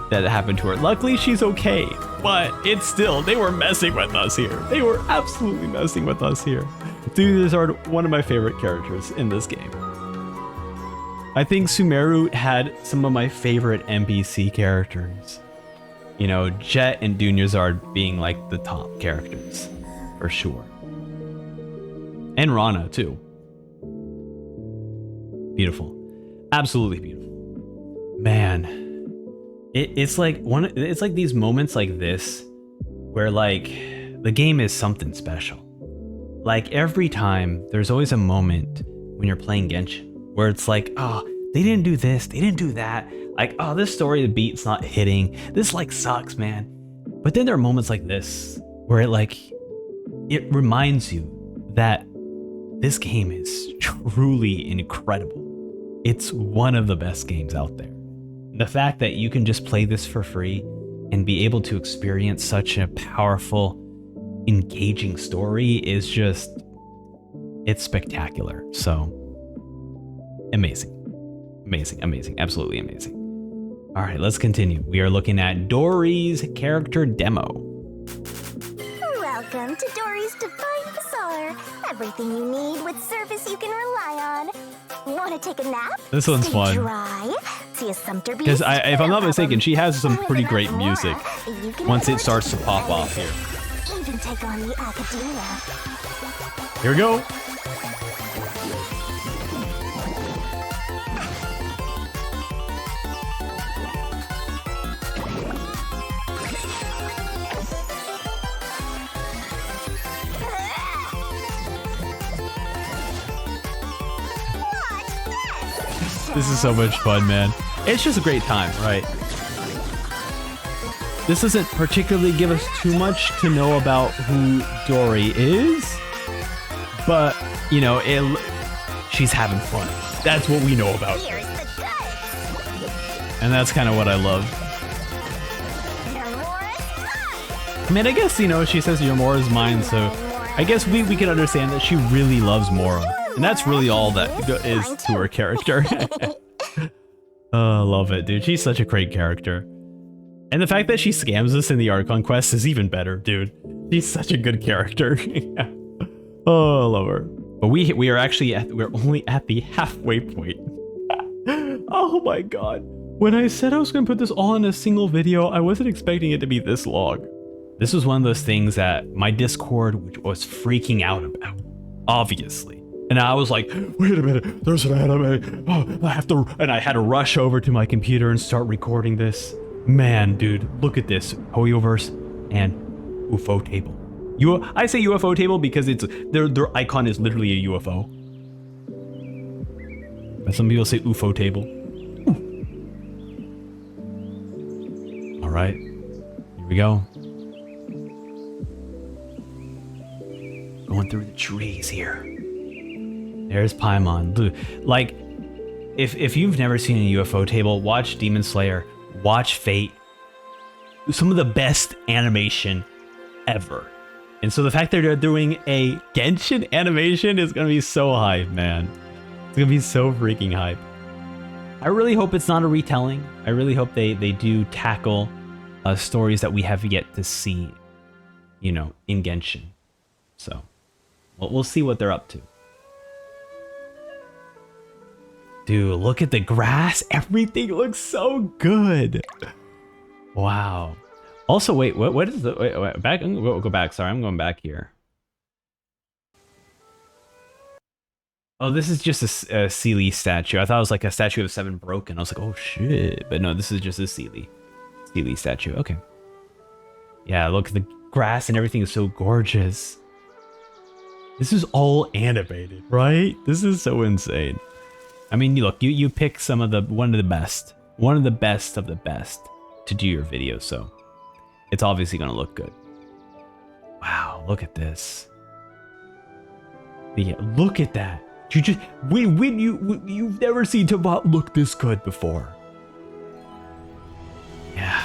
happened to her. Luckily, she's okay. But it's still, they were messing with us here. They were absolutely messing with us here. Dunyazard, one of my favorite characters in this game. I think Sumeru had some of my favorite NPC characters. You know, Jet and Dunyazard being like the top characters, for sure. And Rana too. Beautiful, absolutely beautiful. Man, it's like these moments like this, where like the game is something special. Like every time, there's always a moment when you're playing Genshin where it's like, oh, they didn't do this, they didn't do that. Like, oh, this story, the beat's not hitting. This like sucks, man. But then there are moments like this where it reminds you that this game is truly incredible. It's one of the best games out there. The fact that you can just play this for free and be able to experience such a powerful, engaging story is just, it's spectacular. So, amazing. Amazing, amazing, absolutely amazing. All right, let's continue. We are looking at Dory's character demo. Welcome to Dory's Divine Bazaar. Everything you need with service you can rely on. Want to take a nap? This one's Stay fun. Dry? See a sumpter beast? Because if I'm not mistaken, she has some pretty great music once it starts to pop off here. Even take on the academia. Here we go. This is so much fun, man. It's just a great time, right? This doesn't particularly give us too much to know about who Dory is, but, you know, she's having fun. That's what we know about her. And that's kind of what I love. I mean, I guess, you know, she says you're Mora's mine, so I guess we can understand that she really loves Mora. And that's really all that is to her character. Oh, I love it, dude. She's such a great character. And the fact that she scams us in the Archon quest is even better, dude. She's such a good character. Oh, I love her. But we are actually we're only at the halfway point. Oh my god. When I said I was going to put this all in a single video, I wasn't expecting it to be this long. This was one of those things that my Discord was freaking out about, obviously. And I was like, wait a minute, there's an anime. Oh, I have to, and I had to rush over to my computer and start recording this. Man, dude, look at this. Hoyoverse and Ufotable. I say Ufotable because it's their icon is literally a UFO. But some people say Ufotable. All right, here we go. Going through the trees here. There's Paimon. Like, if you've never seen a Ufotable, watch Demon Slayer, watch Fate. Some of the best animation ever. And so the fact that they're doing a Genshin animation is gonna be so hype, man. It's gonna be so freaking hype. I really hope it's not a retelling. I really hope they do tackle stories that we have yet to see, you know, in Genshin. So, we'll see what they're up to. Dude, look at the grass. Everything looks so good. Wow. Also, wait, what is the wait, back? We'll go back. Sorry, I'm going back here. Oh, this is just a Sealy statue. I thought it was like a statue of 7 broken. I was like, oh shit. But no, this is just a Sealy statue. Okay. Yeah, look, the grass and everything is so gorgeous. This is all animated, right? This is so insane. I mean, look, you pick one of the best of the best to do your video, so it's obviously gonna look good. Wow, look at this. Yeah, look at that. You just you've never seen Teyvat look this good before. Yeah,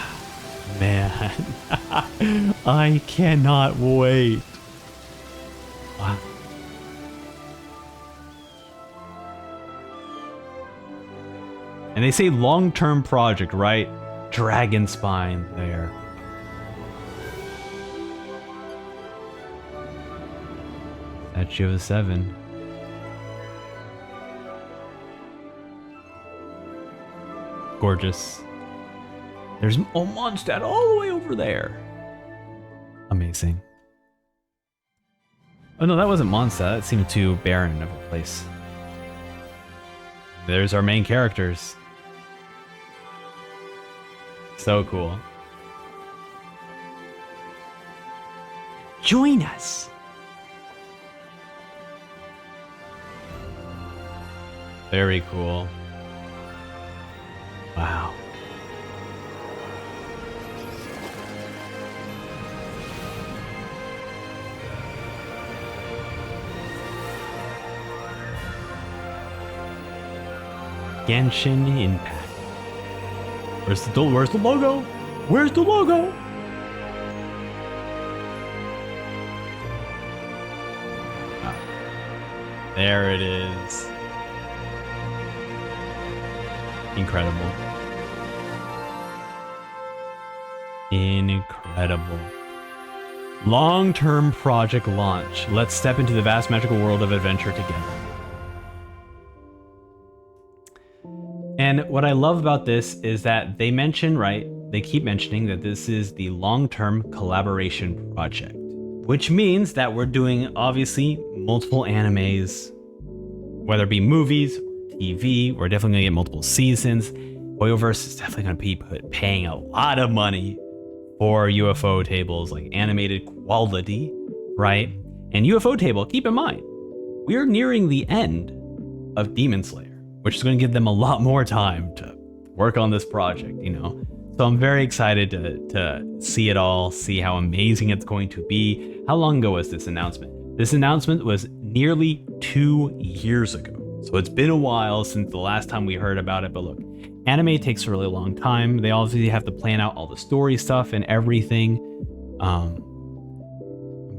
man, I cannot wait. Wow. And they say long-term project, right? Dragon spine there. Statue of 7. Gorgeous. There's Mondstadt all the way over there. Amazing. Oh no, that wasn't Mondstadt. That seemed too barren of a place. There's our main characters. So cool. Join us. Very cool. Wow. Genshin Impact. Where's the logo? Where's the logo? Wow. There it is. Incredible. Incredible. Long-term project launch. Let's step into the vast magical world of adventure together. And what I love about this is that they mention, right? They keep mentioning that this is the long-term collaboration project, which means that we're doing obviously multiple animes, whether it be movies, TV. We're definitely gonna get multiple seasons. Hoyoverse is definitely gonna be paying a lot of money for Ufotables, like animated quality, right? And Ufotable, keep in mind, we're nearing the end of Demon Slayer, which is going to give them a lot more time to work on this project, you know? So I'm very excited to see it all, see how amazing it's going to be. How long ago was this announcement? This announcement was nearly 2 years ago. So it's been a while since the last time we heard about it, but look, anime takes a really long time. They obviously have to plan out all the story stuff and everything.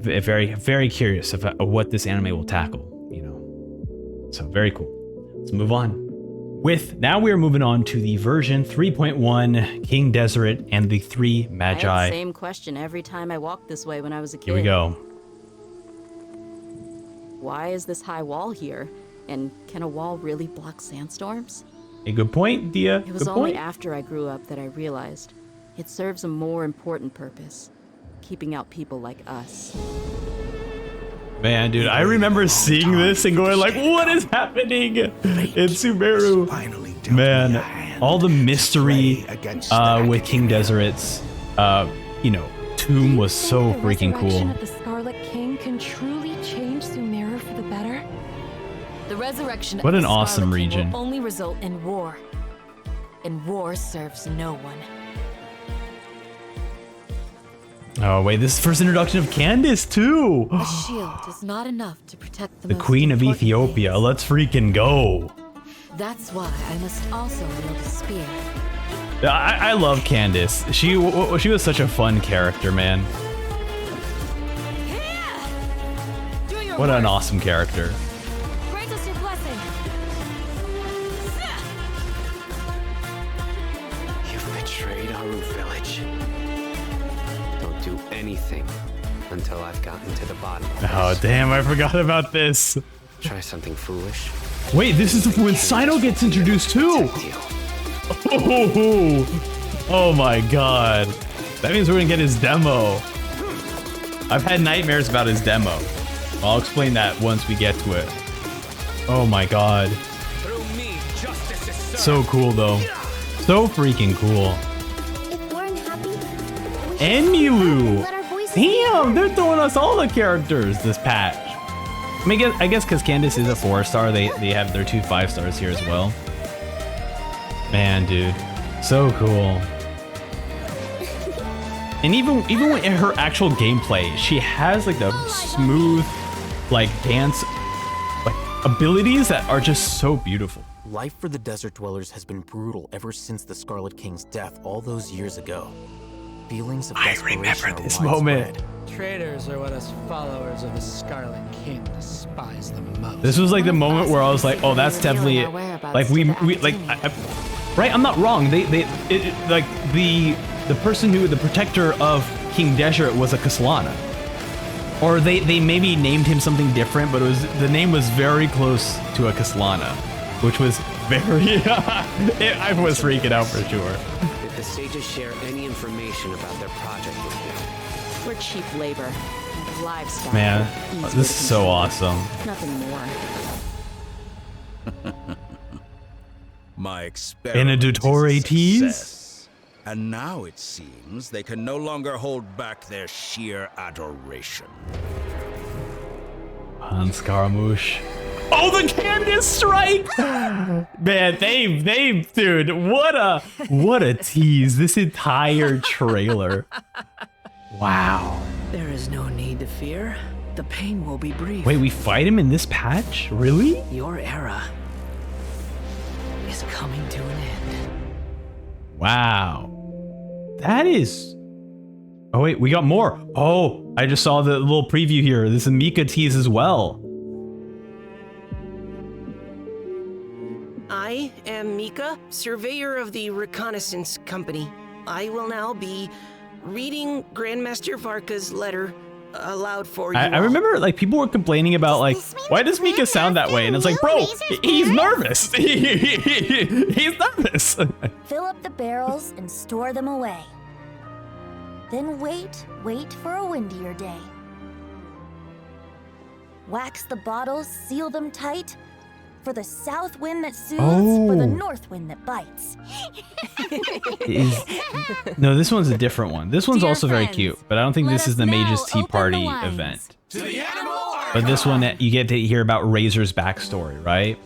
Very, very curious of what this anime will tackle, you know. So very cool. Let's move on. Now we are moving on to the version 3.1, King Deseret and the Three Magi. I had the same question every time I walked this way when I was a kid. Here we go. Why is this high wall here? And can a wall really block sandstorms? A good point, Dia. It was good only point. after I grew up that I realized it serves a more important purpose, keeping out people like us. Man, dude, I remember seeing this and going like, what is happening in Sumeru? Man, all the mystery with King Deseret's, you know, tomb was so freaking cool. The resurrection of the Scarlet King can truly change Sumeru for the better. The resurrection What of an the awesome Scarlet King region. will only result in war. And war serves no one. Oh, wait, this is the first introduction of Candace, too. A shield is not enough to protect the The most Queen of important Ethiopia. things. Let's freaking go. That's why I must also wield a spear. I love Candace. She was such a fun character, man. What an awesome character. Grant us your blessing. You've betrayed our village. Don't do anything until I've gotten to the bottom of Oh, this. damn, I forgot about this. Try something foolish. Wait, this is when Sino gets introduced too. Oh my god. That means we're gonna get his demo. I've had nightmares about his demo. I'll explain that once we get to it. Oh my god. So cool though. So freaking cool. If we're unhappy, And Milu. let our voices Damn, they're throwing us all the characters this patch. I guess because Candace is a 4-star, they have their 2 5-stars here as well. Man, dude, so cool. And even in her actual gameplay, she has like the smooth, like dance, like abilities that are just so beautiful. Life for the desert dwellers has been brutal ever since the Scarlet King's death all those years ago. Feelings of desperation remember are this widespread. moment. Traitors are what us followers of the Scarlet King despise the most. This was like the moment where I was like, oh, that's definitely like we like, right? I'm not wrong. Like the person who the protector of King Deseret was a Castellana, or they maybe named him something different, but the name was very close to a Castellana, which was very. I was freaking out for sure. Did the sages share any information about their project with you? We're cheap labor. And livestock. Man, Easy this to is so control. awesome. Nothing more. My experiment In a Dottore is a tease? success. And now it seems they can no longer hold back their sheer adoration. Han Scaramouche. Oh, the Candace strike! Man, they, dude, what a tease! This entire trailer. Wow. There is no need to fear. The pain will be brief. Wait, we fight him in this patch? Really? Your era is coming to an end. Wow. That is. Oh wait, we got more. Oh, I just saw the little preview here. This is Mika tease as well. I am Mika, surveyor of the Reconnaissance Company. I will now be reading Grandmaster Varka's letter aloud for you. I remember like people were complaining about like, why does Mika sound that way? And it's like, bro, he's nervous. He's nervous. Fill up the barrels and store them away. Then wait for a windier day. Wax the bottles, seal them tight. For the south wind that soothes, for the north wind that bites. No, this one's a different one. This one's Dear also very friends, cute, but I don't think this is the Mage's Tea Party event. But this one, you get to hear about Razor's backstory, right?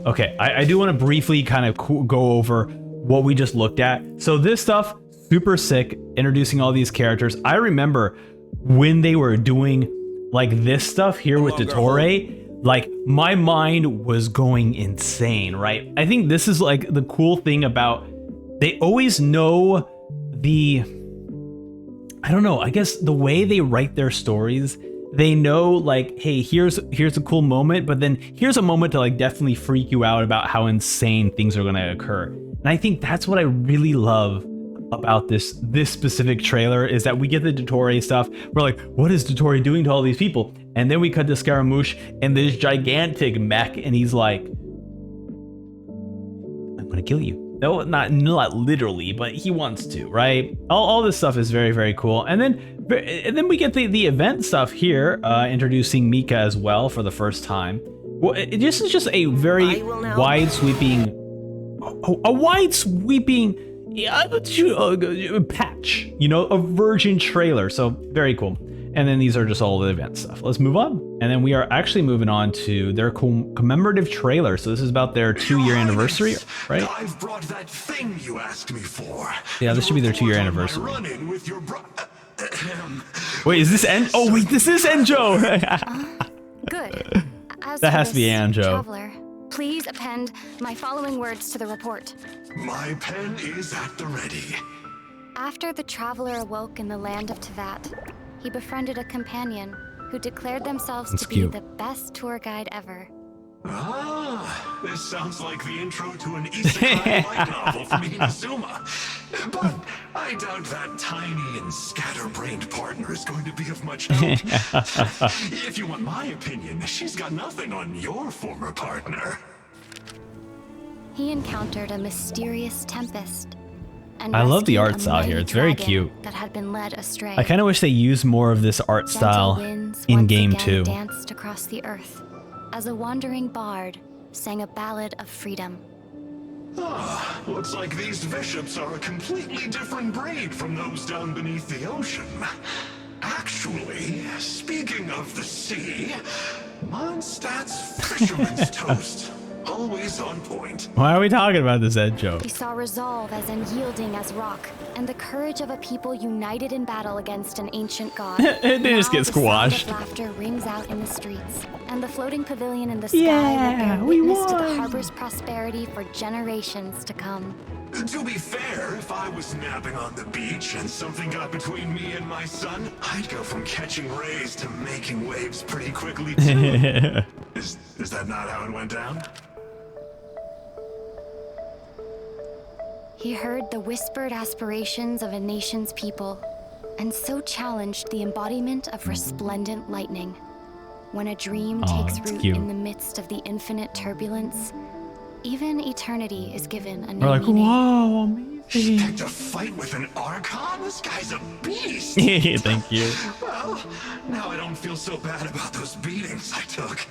Okay, I do want to briefly kind of go over what we just looked at. So this stuff, super sick, introducing all these characters. I remember when they were doing like this stuff here with Dottore, like my mind was going insane, right? I think this is like the cool thing about, they always know the I don't know, I guess the way they write their stories, they know like, hey, here's a cool moment, but then here's a moment to like definitely freak you out about how insane things are gonna occur. And I think that's what I really love about this specific trailer, is that we get the Dottore stuff. We're like, what is Dottore doing to all these people? And then we cut to Scaramouche and this gigantic mech, and he's like, I'm gonna kill you. No, not literally, but he wants to, right? All this stuff is very, very cool. And then we get the event stuff here, introducing Mika as well for the first time. Well, this is just a very wide sweeping patch, you know, a virgin trailer. So very cool. And then these are just all the event stuff. Let's move on. And then we are actually moving on to their commemorative trailer. So this is about their 2-year anniversary, right? I've brought that thing you asked me for. Yeah, this should be their 2-year anniversary. Wait, is this Oh wait, this is Enjo. Good. That has to be Anjo. Traveler, please append my following words to the report. My pen is at the ready. After the traveler awoke in the land of Teyvat, he befriended a companion who declared themselves to be the best tour guide ever. Ah, this sounds like the intro to an isekai light novel from Inazuma. But I doubt that tiny and scatterbrained partner is going to be of much help. If you want my opinion, she's got nothing on your former partner. He encountered a mysterious tempest. And I love the art style here. It's very cute. That had been led astray. I kind of wish they used more of this art style in game too. Danced across the earth as a wandering bard sang a ballad of freedom. Ah, looks like these bishops are a completely different breed from those down beneath the ocean. Actually, speaking of the sea, Mondstadt's fisherman's toast. Always on point. Why are we talking about this, Enjo? He saw resolve as unyielding as rock, and the courage of a people united in battle against an ancient god. They just get squashed. The sound of laughter rings out in the streets, and the floating pavilion in the sky will bear witness to the harbor's prosperity for generations to come. To be fair, if I was napping on the beach and something got between me and my son, I'd go from catching rays to making waves pretty quickly too. Is that not how it went down? He heard the whispered aspirations of a nation's people, and so challenged the embodiment of resplendent lightning. When a dream takes root in the midst of the infinite turbulence, even eternity is given a new meaning. Whoa, amazing. She picked a fight with an Archon? This guy's a beast! Thank you. Well, now I don't feel so bad about those beatings I took.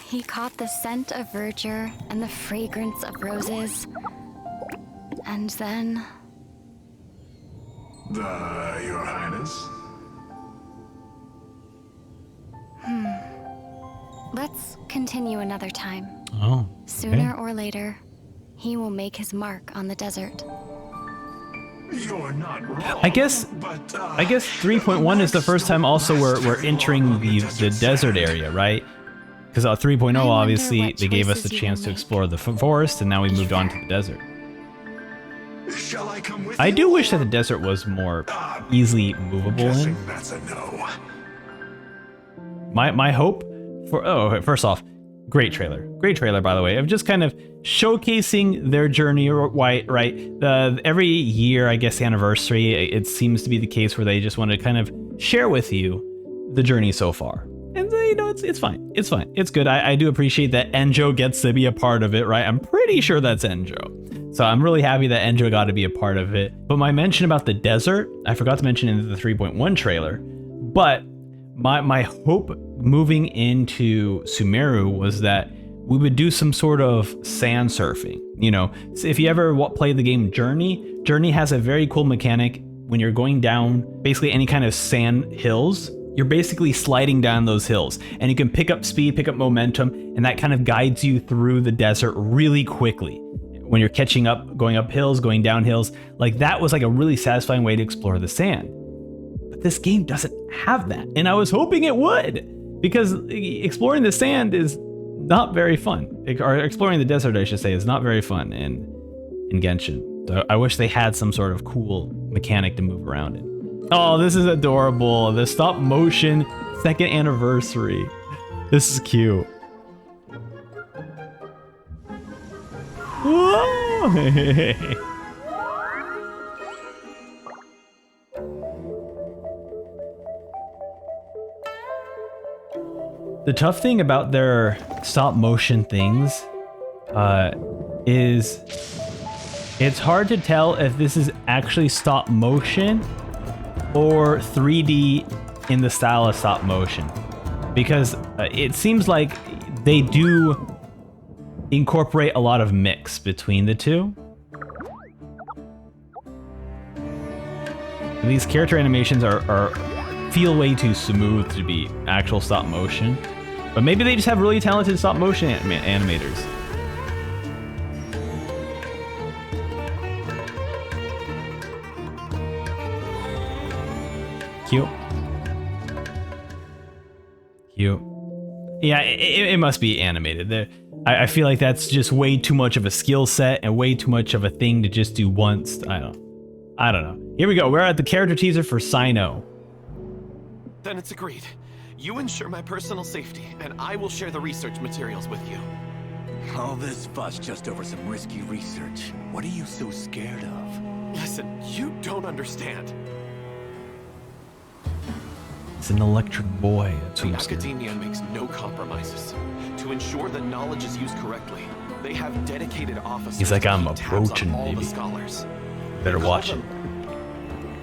He caught the scent of verdure and the fragrance of roses. And then... Your Highness? Let's continue another time. Oh, okay. Sooner or later, he will make his mark on the desert. You're not wrong. I guess 3.1 is the first time also we're entering the desert area, right? Because 3.0, obviously, they gave us the chance to explore the forest, and now we moved on to the desert. Shall I come with I you? do wish that the desert was more easily movable in. That's a no. My hope for first off, great trailer, by the way, of just kind of showcasing their journey, right? Every year, I guess, the anniversary, it seems to be the case where they just want to kind of share with you the journey so far. And you know, it's fine. It's good. I do appreciate that Enjo gets to be a part of it, right? I'm pretty sure that's Enjo. So I'm really happy that Enjo got to be a part of it. But my mention about the desert, I forgot to mention in the 3.1 trailer, but my hope moving into Sumeru was that we would do some sort of sand surfing. You know, so if you ever played the game Journey has a very cool mechanic. When you're going down basically any kind of sand hills, you're basically sliding down those hills, and you can pick up speed, pick up momentum, and that kind of guides you through the desert really quickly. When you're catching up, going up hills, going down hills, like that was like a really satisfying way to explore the sand. But this game doesn't have that, and I was hoping it would, because exploring the sand is not very fun. Or exploring the desert, I should say, is not very fun. And in Genshin. So I wish they had some sort of cool mechanic to move around in. Oh, this is adorable. The stop motion 2nd anniversary. This is cute. Whoa! The tough thing about their stop motion things is it's hard to tell if this is actually stop motion or 3D in the style of stop motion, because it seems like they do incorporate a lot of mix between the two. And these character animations feel way too smooth to be actual stop motion, but maybe they just have really talented stop motion animators. Cute. Cute. Yeah, it must be animated. I feel like that's just way too much of a skill set and way too much of a thing to just do once. I don't know. Here we go. We're at the character teaser for Sino. Then it's agreed. You ensure my personal safety, and I will share the research materials with you. All this fuss just over some risky research. What are you so scared of? Listen, you don't understand. It's an electric boy. The academia makes no compromises. To ensure that knowledge is used correctly, they have dedicated officers. He's like, I'm to keep tabs approaching, on all baby. the scholars. Better watch it.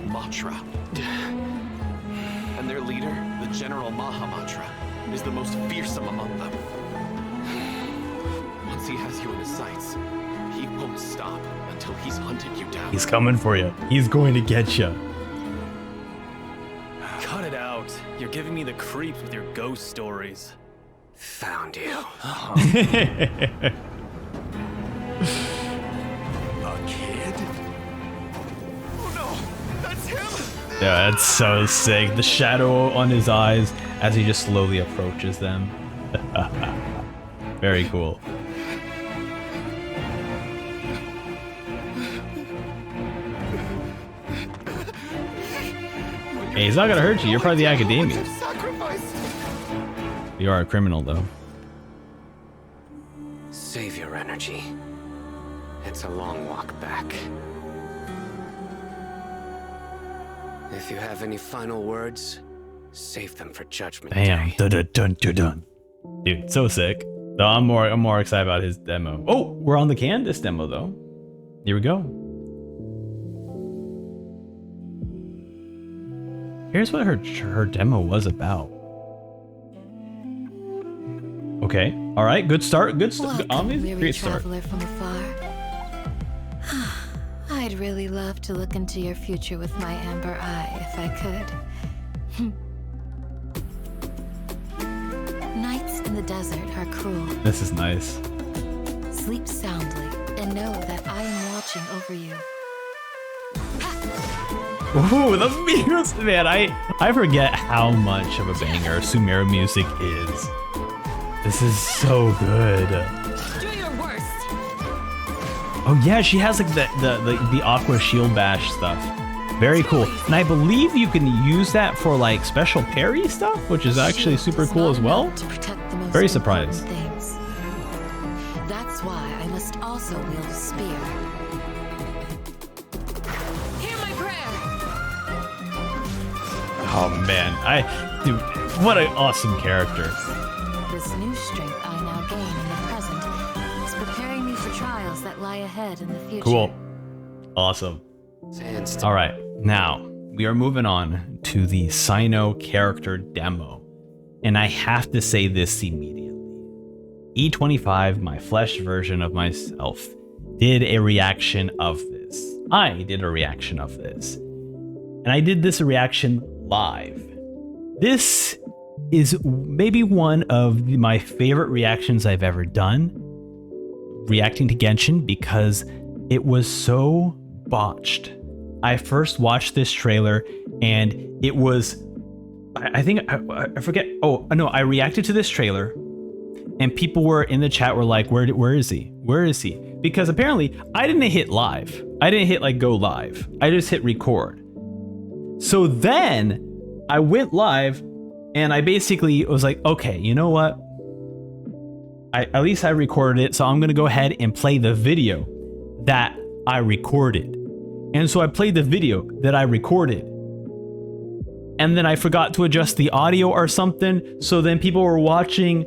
Matra. And their leader, the General Mahamatra, is the most fearsome among them. Once he has you in his sights, he won't stop until he's hunted you down. He's coming for you. He's going to get you. Cut it out. You're giving me the creeps with your ghost stories. Found you. A kid? Oh no! That's him! Yeah, that's so sick. The shadow on his eyes as he just slowly approaches them. Very cool. Hey, he's not gonna hurt you. You're part of the academia. You are a criminal, though. Save your energy. It's a long walk back. If you have any final words, save them for Judgment Damn. Day. Dun, dun, dun, dun, dun. Dude, so sick. No, I'm more excited about his demo. Oh, we're on the Candace demo though. Here we go. Here's what her demo was about. Okay. All right. Good start. Good start. Obviously, great start. Traveler from afar. I'd really love to look into your future with my amber eye if I could. Nights in the desert are cruel. This is nice. Sleep soundly and know that I am watching over you. Ooh, the music, man! I forget how much of a banger Sumeru music is. This is so good. Do your worst. Oh yeah, she has like the aqua shield bash stuff. Very cool. And I believe you can use that for like special parry stuff, which is actually super cool as well. Very surprised. Things. That's why I must also wield a spear. Hear my prayer. Oh man, dude, what an awesome character. This new strength I now gain in the present is preparing me for trials that lie ahead in the future. Cool. Awesome. All right, now we are moving on to the Sino character demo. And I have to say this immediately. E25, my flesh version of myself, did a reaction of this. I did a reaction of this. And I did this reaction live. This is maybe one of my favorite reactions I've ever done, reacting to Genshin, because it was so botched. I first watched this trailer and it was, I think, I forget. Oh, no, I reacted to this trailer and people were in the chat were like, where is he? Where is he? because apparently I didn't hit live. I didn't hit like go live. I just hit record. So then I went live and I basically was like, okay, you know what? At least I recorded it, so I'm gonna go ahead and play the video that I recorded. And so I played the video that I recorded. And then I forgot to adjust the audio or something, so then people were watching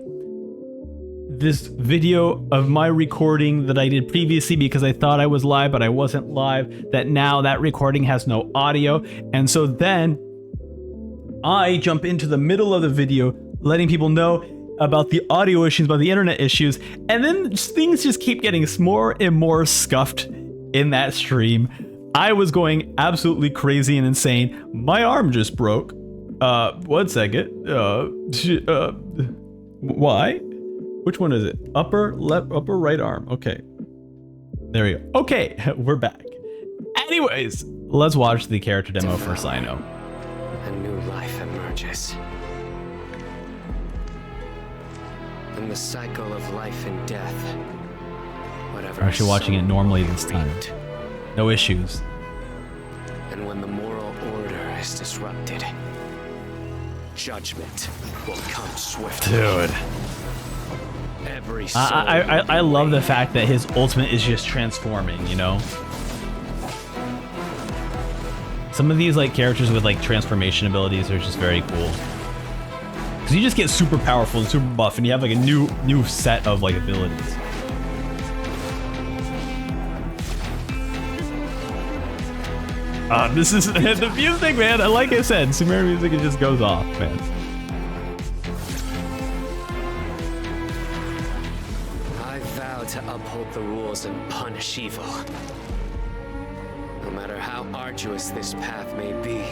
this video of my recording that I did previously because I thought I was live, but I wasn't live, that now that recording has no audio. And so then I jump into the middle of the video, letting people know about the audio issues, about the internet issues, and then things just keep getting more and more scuffed in that stream. I was going absolutely crazy and insane. My arm just broke. 1 second. Why? Which one is it? Upper right arm. Okay. There we go. Okay, we're back. Anyways, let's watch the character demo for Sino. A new life emerges. In the cycle of life and death. Whatever. I'm actually watching it normally this time. No issues. And when the moral order is disrupted, judgment will come swiftly. Dude. Every soul I love the fact that his ultimate is just transforming, you know? Some of these like characters with like transformation abilities are just very cool. Because you just get super powerful and super buff and you have like a new set of like abilities. This is the music, man. Like I said, Sumeru music, it just goes off, man. I vow to uphold the rules and punish evil. No matter how arduous this path may be,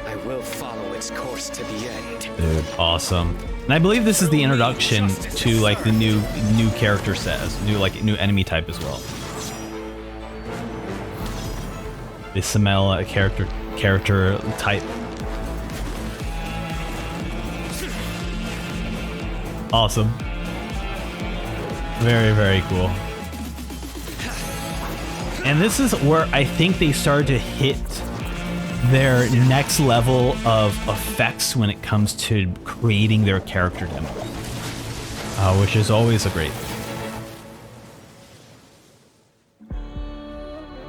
I will follow its course to the end. Dude, awesome. And I believe this is the introduction to like the new character set, new enemy type as well. The Samela character type. Awesome. Very, very cool. And this is where I think they started to hit their next level of effects when it comes to creating their character demo, which is always a great thing.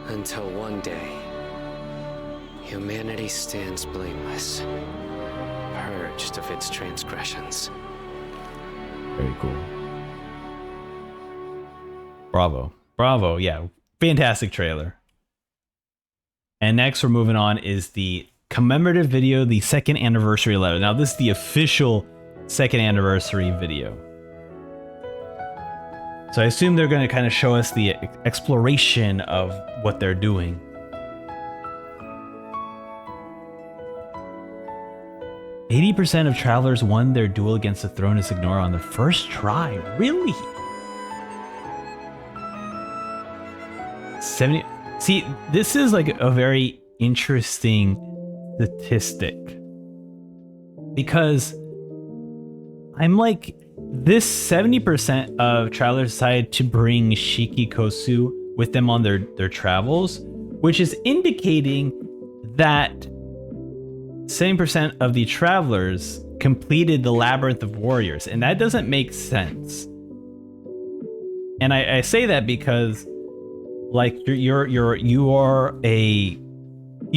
Until one day, humanity stands blameless, purged of its transgressions. Very cool. Bravo. Bravo. Yeah. Fantastic trailer. And next we're moving on is the commemorative video, the 2nd anniversary letter. Now this is the official 2nd anniversary video. So I assume they're going to kind of show us the exploration of what they're doing. "80% of travelers won their duel against the throne of Signora on their first try." Really? 70. See, this is like a very interesting statistic. Because I'm like, this 70% of travelers decided to bring Shikikosu with them on their travels, which is indicating that 70% of the travelers completed the Labyrinth of Warriors, and that doesn't make sense. And I say that because, like, you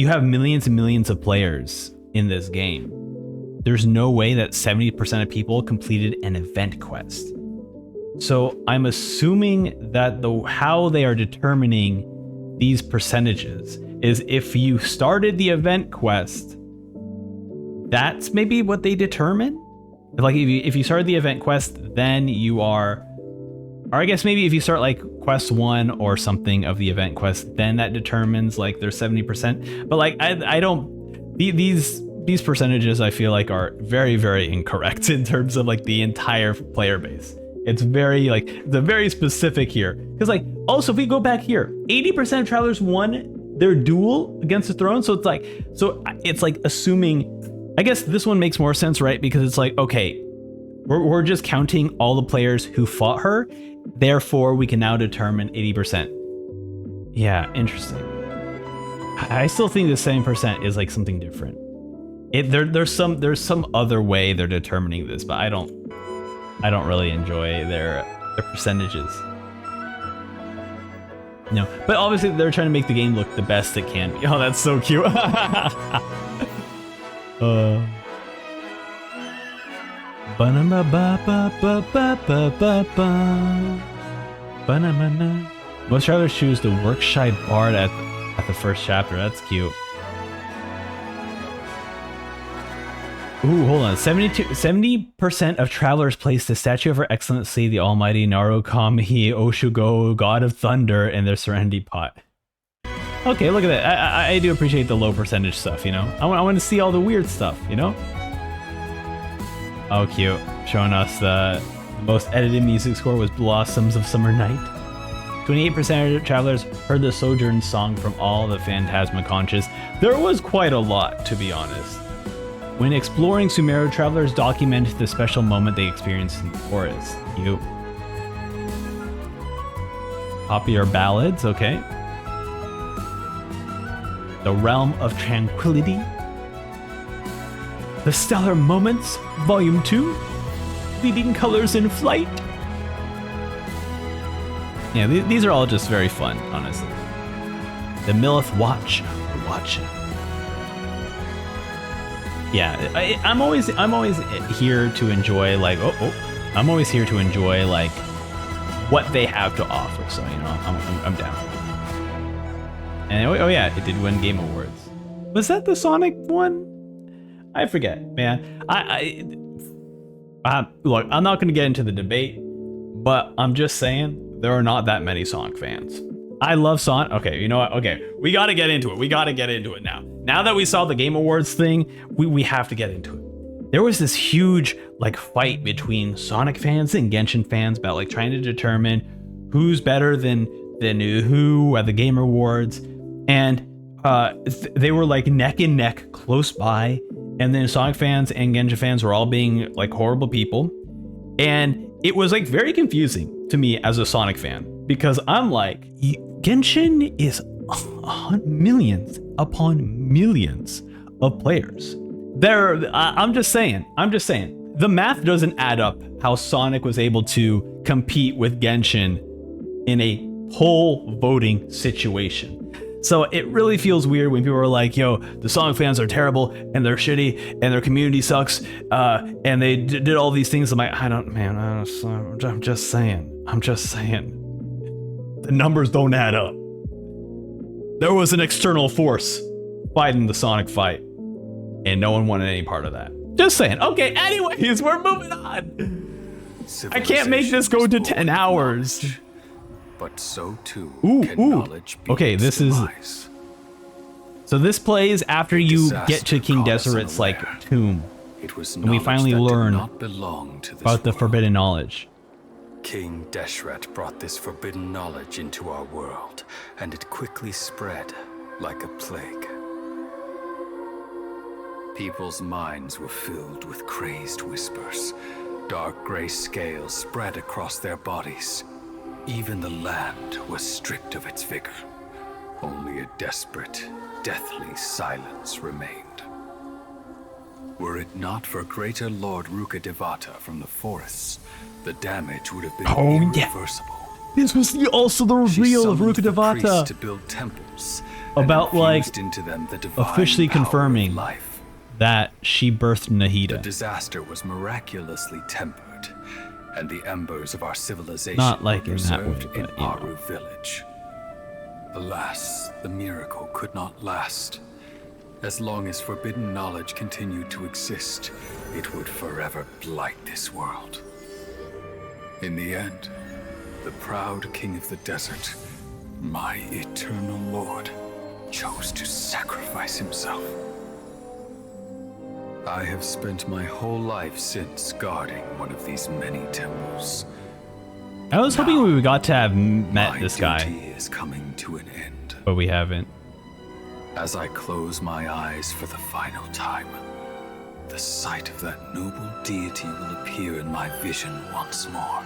have millions and millions of players in this game. There's no way that 70% of people completed an event quest. So I'm assuming that how they are determining these percentages is if you started the event quest, that's maybe what they determine. Like if you started the event quest, then you are, or I guess maybe if you start like quest 1 or something of the event quest, then that determines like their 70%. But like I don't, these percentages I feel like are very, very incorrect in terms of like the entire player base. It's very like, they're very specific here. Because like, also if we go back here, 80% of travelers won their duel against the throne. So it's like assuming, I guess this one makes more sense, right? Because it's like, okay, We're just counting all the players who fought her. Therefore, we can now determine 80%. Yeah, interesting. I still think the 7% is like something different. There's some other way they're determining this, but I don't really enjoy their percentages. No, but obviously they're trying to make the game look the best it can be. Oh, that's so cute. Most travelers choose the work-shy bard at the first chapter. That's cute. Ooh, hold on. 70% of travelers place the statue of Her Excellency, the Almighty Narukami Oshugo, God of Thunder, in their Serenity pot. Okay, look at that. I do appreciate the low percentage stuff, you know? I want to see all the weird stuff, you know? Oh, cute. Showing us the most edited music score was Blossoms of Summer Night. 28% of travelers heard the Sojourn song from all the Phantasma conches. There was quite a lot, to be honest. When exploring Sumeru, travelers document the special moment they experienced in the forest. Cute. Popular ballads, okay. The Realm of Tranquility. The Stellar Moments, Volume 2. Leading Colors in Flight. Yeah, these are all just very fun, honestly. The Millith Watch. Yeah, I'm always here to enjoy like I'm always here to enjoy like what they have to offer. So you know, I'm down. And oh yeah, it did win Game Awards. Was that the Sonic one? I forget, man. Look, I'm not gonna get into the debate, but I'm just saying there are not that many Sonic fans. I love Sonic. Okay, you know what? Okay, we gotta get into it. We gotta get into it now. Now that we saw the Game Awards thing, we have to get into it. There was this huge like fight between Sonic fans and Genshin fans about like trying to determine who's better than who at the Game Awards, and they were like neck and neck, close by. And then Sonic fans and Genshin fans were all being like horrible people, and it was like very confusing to me as a Sonic fan because I'm like, Genshin is millions upon millions of players. I'm just saying, the math doesn't add up how Sonic was able to compete with Genshin in a poll voting situation. So it really feels weird when people are like, yo, the Sonic fans are terrible and they're shitty and their community sucks and they did all these things. I'm like, I'm just saying. The numbers don't add up. There was an external force fighting the Sonic fight and no one wanted any part of that. Just saying. Okay, anyways, we're moving on. I can't make this go to 10 hours. But so too can knowledge be okay, this demise. So this plays after you get to King Deseret's like tomb, and we finally learn about the forbidden knowledge. King Deseret brought this forbidden knowledge into our world, and it quickly spread like a plague. People's minds were filled with crazed whispers. Dark gray scales spread across their bodies. Even the land was stripped of its vigor. Only a desperate, deathly silence remained. Were it not for greater Lord Rukkhadevata from the forests, the damage would have been irreversible. Yeah. This was also the reveal of Rukkhadevata to build temples about like into them the officially confirming life. That she birthed Nahida. The disaster was miraculously tempered. And the embers of our civilization not like were preserved in Aru village. Alas, the miracle could not last. As long as forbidden knowledge continued to exist, it would forever blight this world. In the end, the proud king of the desert, my eternal lord, chose to sacrifice himself. I have spent my whole life since guarding one of these many temples. I was hoping we got to have met this guy. My duty is coming to an end. But we haven't. As I close my eyes for the final time, the sight of that noble deity will appear in my vision once more.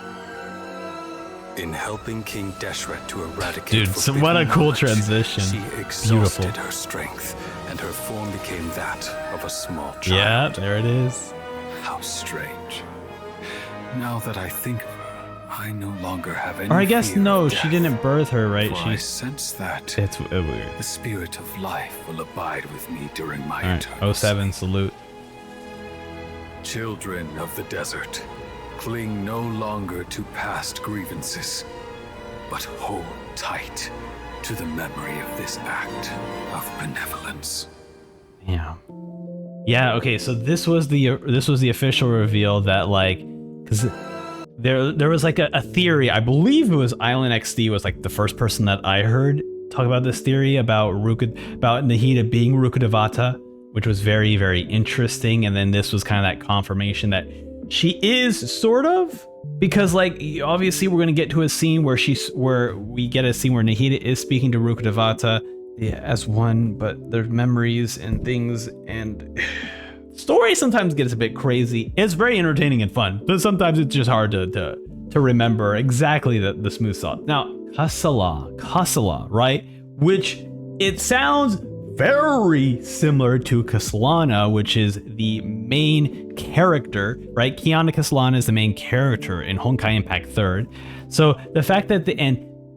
In helping King Deshret to eradicate Dude, so what a cool transition. She exhausted Beautiful. her strength, and her form became that of a small child. Yeah, there it is. How strange. Now that I think of her, I no longer have any Or I guess fear no, of she death, didn't birth her, right? for I sense that it's weird. the spirit of life will abide with me during my All right, eternal 07 salute. Children of the desert, cling no longer to past grievances, but hold tight to the memory of this act of benevolence. Yeah. Yeah, okay, so this was the official reveal that, like, because there was like a theory, I believe it was Island XD was like the first person that I heard talk about this theory about Nahida being Rukkhadevata, which was very, very interesting. And then this was kind of that confirmation that she is sort of, because like obviously we're gonna get to a scene where we get a scene where Nahida is speaking to Rukkhadevata as one, but their memories and things and story sometimes gets a bit crazy. It's very entertaining and fun, but sometimes it's just hard to remember exactly the smooth thought. Now, Kasala, right? Which it sounds very similar to Kaslana, which is the main character, right? Kiana Kaslana is the main character in Honkai Impact 3rd. So the fact that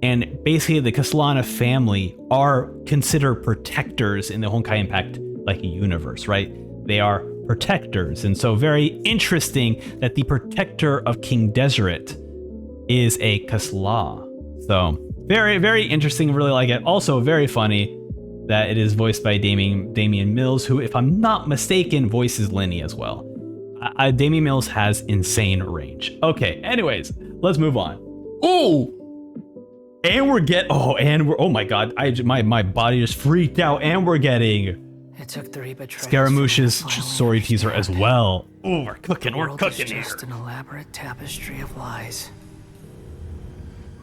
and basically the Kaslana family are considered protectors in the Honkai Impact like universe, right? They are protectors, and so very interesting that the protector of King Deshret is a Kasla. So very, very interesting. Really like it. Also very funny that it is voiced by Damian Mills, who, if I'm not mistaken, voices Lenny as well. Damian Mills has insane range. Okay, anyways, let's move on. Oh my god, my body just freaked out, and we're getting It took 3 betrayals. Scaramouche's story teaser as well. Oh, we're cooking It's here. just an elaborate tapestry of lies.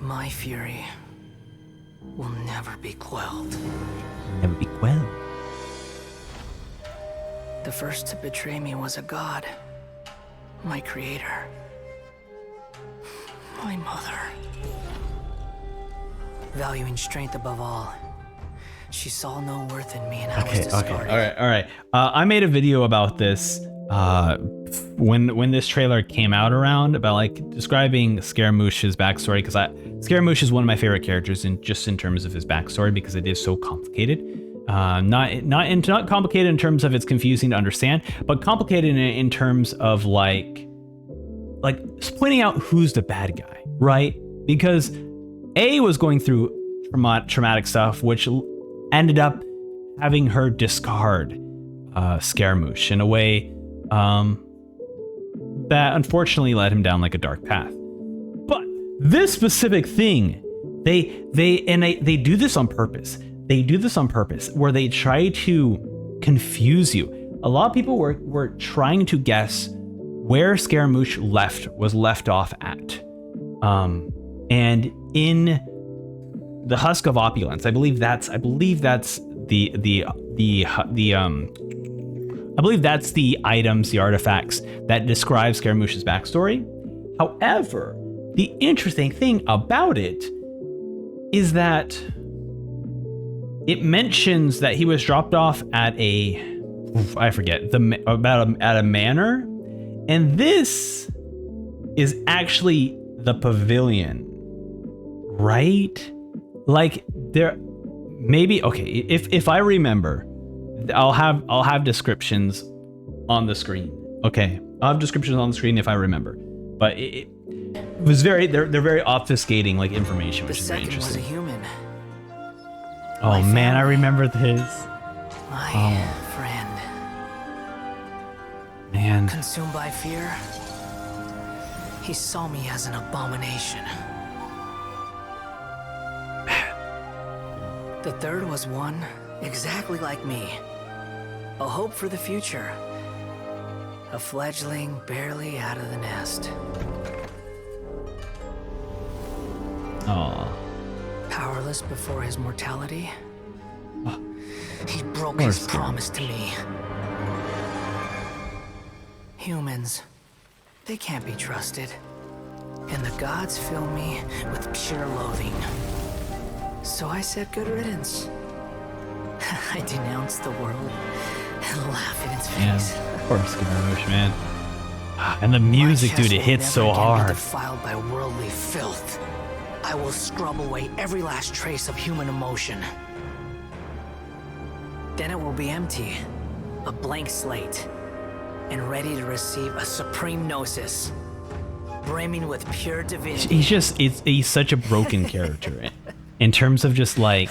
My fury will never be quelled. Never be quelled. The first to betray me was a god. My creator. My mother. Valuing strength above all, she saw no worth in me and I was discarded. All right. I made a video about this when this trailer came out around, about like describing Scaramouche's backstory, because Scaramouche is one of my favorite characters in terms of his backstory, because it is so complicated. Not complicated in terms of it's confusing to understand, but complicated in terms of like pointing out who's the bad guy, right? Because A was going through traumatic stuff, which ended up having her discard Scaramouche in a way that unfortunately led him down like a dark path. But this specific thing, they do this on purpose. They do this on purpose, where they try to confuse you. A lot of people were trying to guess where Scaramouche was left off at. And in the Husk of Opulence, I believe that's the items, the artifacts that describe Scaramouche's backstory. However, the interesting thing about it is that it mentions that he was dropped off at at a manor, and this is actually the pavilion, right? Like there, maybe okay. If I remember, I'll have descriptions on the screen. Okay, I'll have descriptions on the screen if I remember. But it was they're very obfuscating like information, which is very interesting. Was a human. Oh man, I remember this. My friend. Man. Consumed by fear, he saw me as an abomination. The third was one exactly like me. A hope for the future. A fledgling barely out of the nest. Aww. Powerless before his mortality, he broke his promise to me. Humans, they can't be trusted. And the gods fill me with pure loathing. So I said good riddance. I denounce the world and laugh in its face. Yeah, of course, Scaramouche, man. And the music, dude, it hits so hard. Defiled by worldly filth. I will scrub away every last trace of human emotion. Then it will be empty, a blank slate, and ready to receive a supreme gnosis, brimming with pure divinity. He's such a broken character in terms of just like,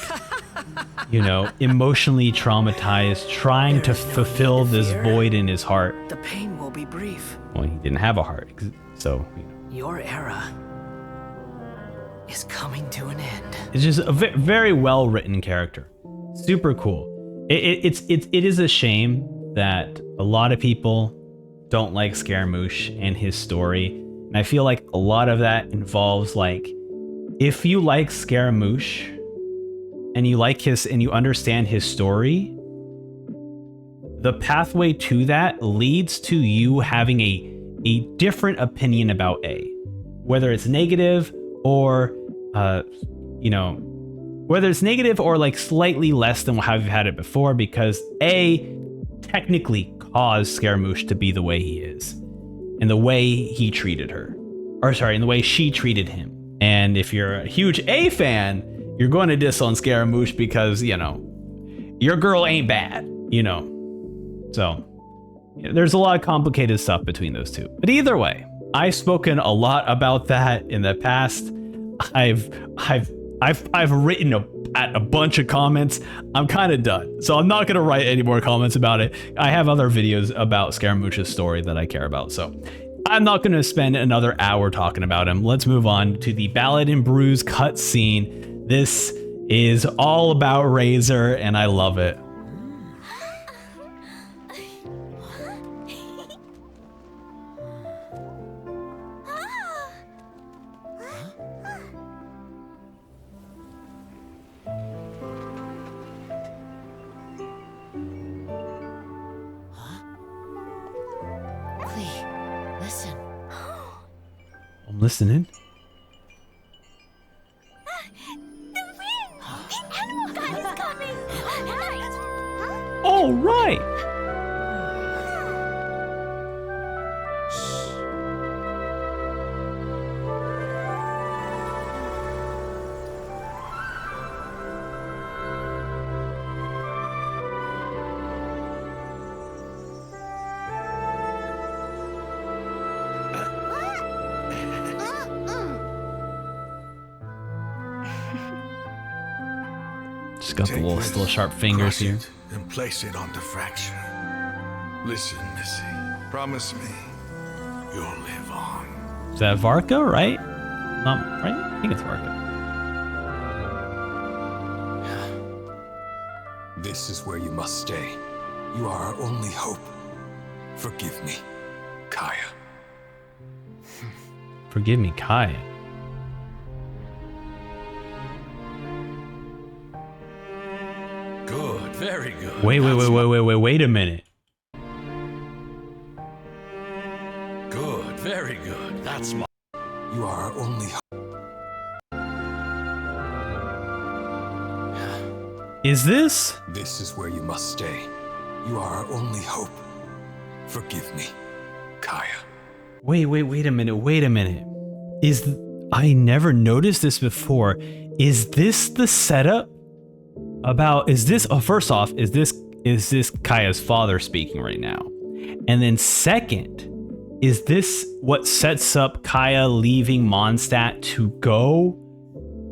you know, emotionally traumatized, trying to fulfill this void in his heart. The pain will be brief. Well, he didn't have a heart, so. You know. Your era is coming to an end. It's just a very well written character, super cool. It is a shame that a lot of people don't like Scaramouche and his story, and I feel like a lot of that involves like, if you like Scaramouche and you like his and you understand his story, the pathway to that leads to you having a different opinion about A, whether it's negative or you know, whether it's negative or like slightly less than how you've had it before, because A technically caused Scaramouche to be the way he is, and the way he treated her, or sorry, and the way she treated him. And if you're a huge A fan, you're going to diss on Scaramouche because, you know, your girl ain't bad, you know. So there's a lot of complicated stuff between those two. But either way, I've spoken a lot about that in the past. I've written a bunch of comments. I'm kind of done, so I'm not going to write any more comments about it. I have other videos about Scaramouche's story that I care about, so I'm not going to spend another hour talking about him. Let's move on to the Ballad and Bruise cutscene. This is all about Razor, and I love it. I'm listening. All right. Just got the little sharp fingers here. And place it on the fracture. Listen, Missy. Promise me you'll live on. Is that Varka, right? Right? I think it's Varka. This is where you must stay. You are our only hope. Forgive me, Kaya. Forgive me, Kaya. Good, very good. Wait a minute. Good, very good. That's my... You are our only hope. Is this? This is where you must stay. You are our only hope. Forgive me, Kaya. Wait a minute. I never noticed this before. Is this the setup? First off, is this Kaya's father speaking right now? And then second, is this what sets up Kaya leaving Mondstadt to go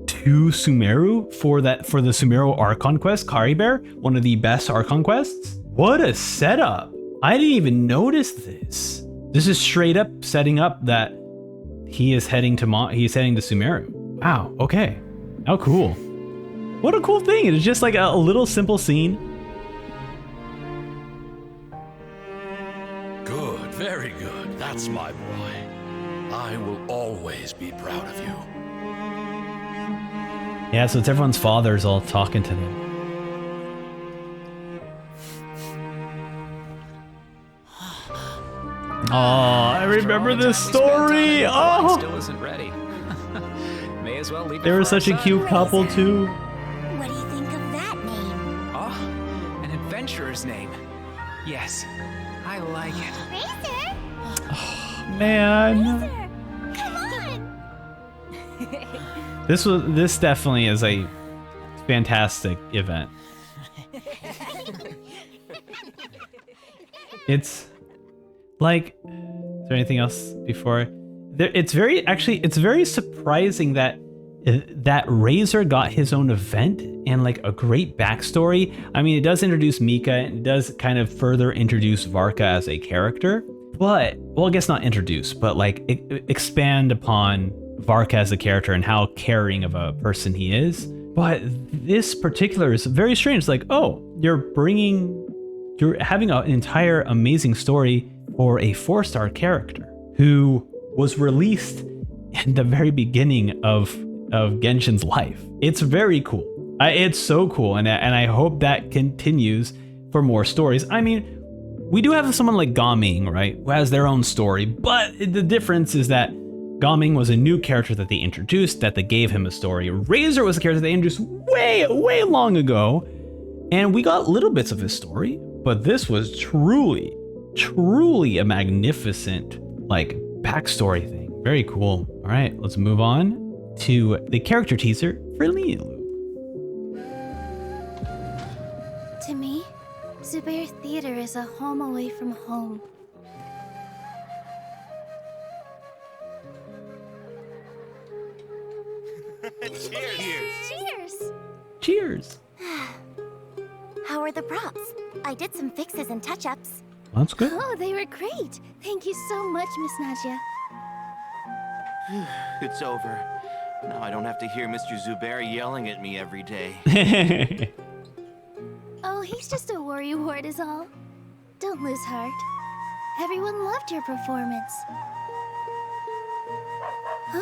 to Sumeru for the Sumeru Archon quest, Kari Bear, one of the best Archon quests? What a setup. I didn't even notice this. This is straight up setting up that he is heading to Sumeru. Wow, okay. How cool. What a cool thing. It's just like a little simple scene. Good, very good. That's my boy. I will always be proud of you. Yeah, so it's everyone's fathers all talking to them. I remember this story. Oh, Still isn't ready. May as well leave it they were for such our a cute son. couple too. What do you think of that name? Oh, an adventurer's name. Yes, I like it. Razor? Man, Come on! this definitely is a fantastic event. It's like, is there anything else before? It's very surprising that Razor got his own event and like a great backstory. I mean, it does introduce Mika and it does kind of further introduce Varka as a character, but, well, I guess not introduce, but like expand upon Varka as a character and how caring of a person he is. But this particular is very strange. It's like, oh, you're having an entire amazing story for a 4-star character who was released in the very beginning of Genshin's life. It's very cool. It's so cool, and I hope that continues for more stories. I mean, we do have someone like Gaming, right, who has their own story, but the difference is that Gaming was a new character that they introduced, that they gave him a story. Razor was a character they introduced way long ago, and we got little bits of his story, but this was truly a magnificent, like, backstory thing. Very cool. All right, let's move on to the character teaser for Nilou. To me, Zubair Theater is a home away from home. Cheers! Cheers. How are the props? I did some fixes and touch-ups. That's good. Oh, they were great. Thank you so much, Miss Nadia. It's over. Now I don't have to hear Mr. Zubair yelling at me every day. Oh, he's just a worrywart is all. Don't lose heart. Everyone loved your performance. Huh?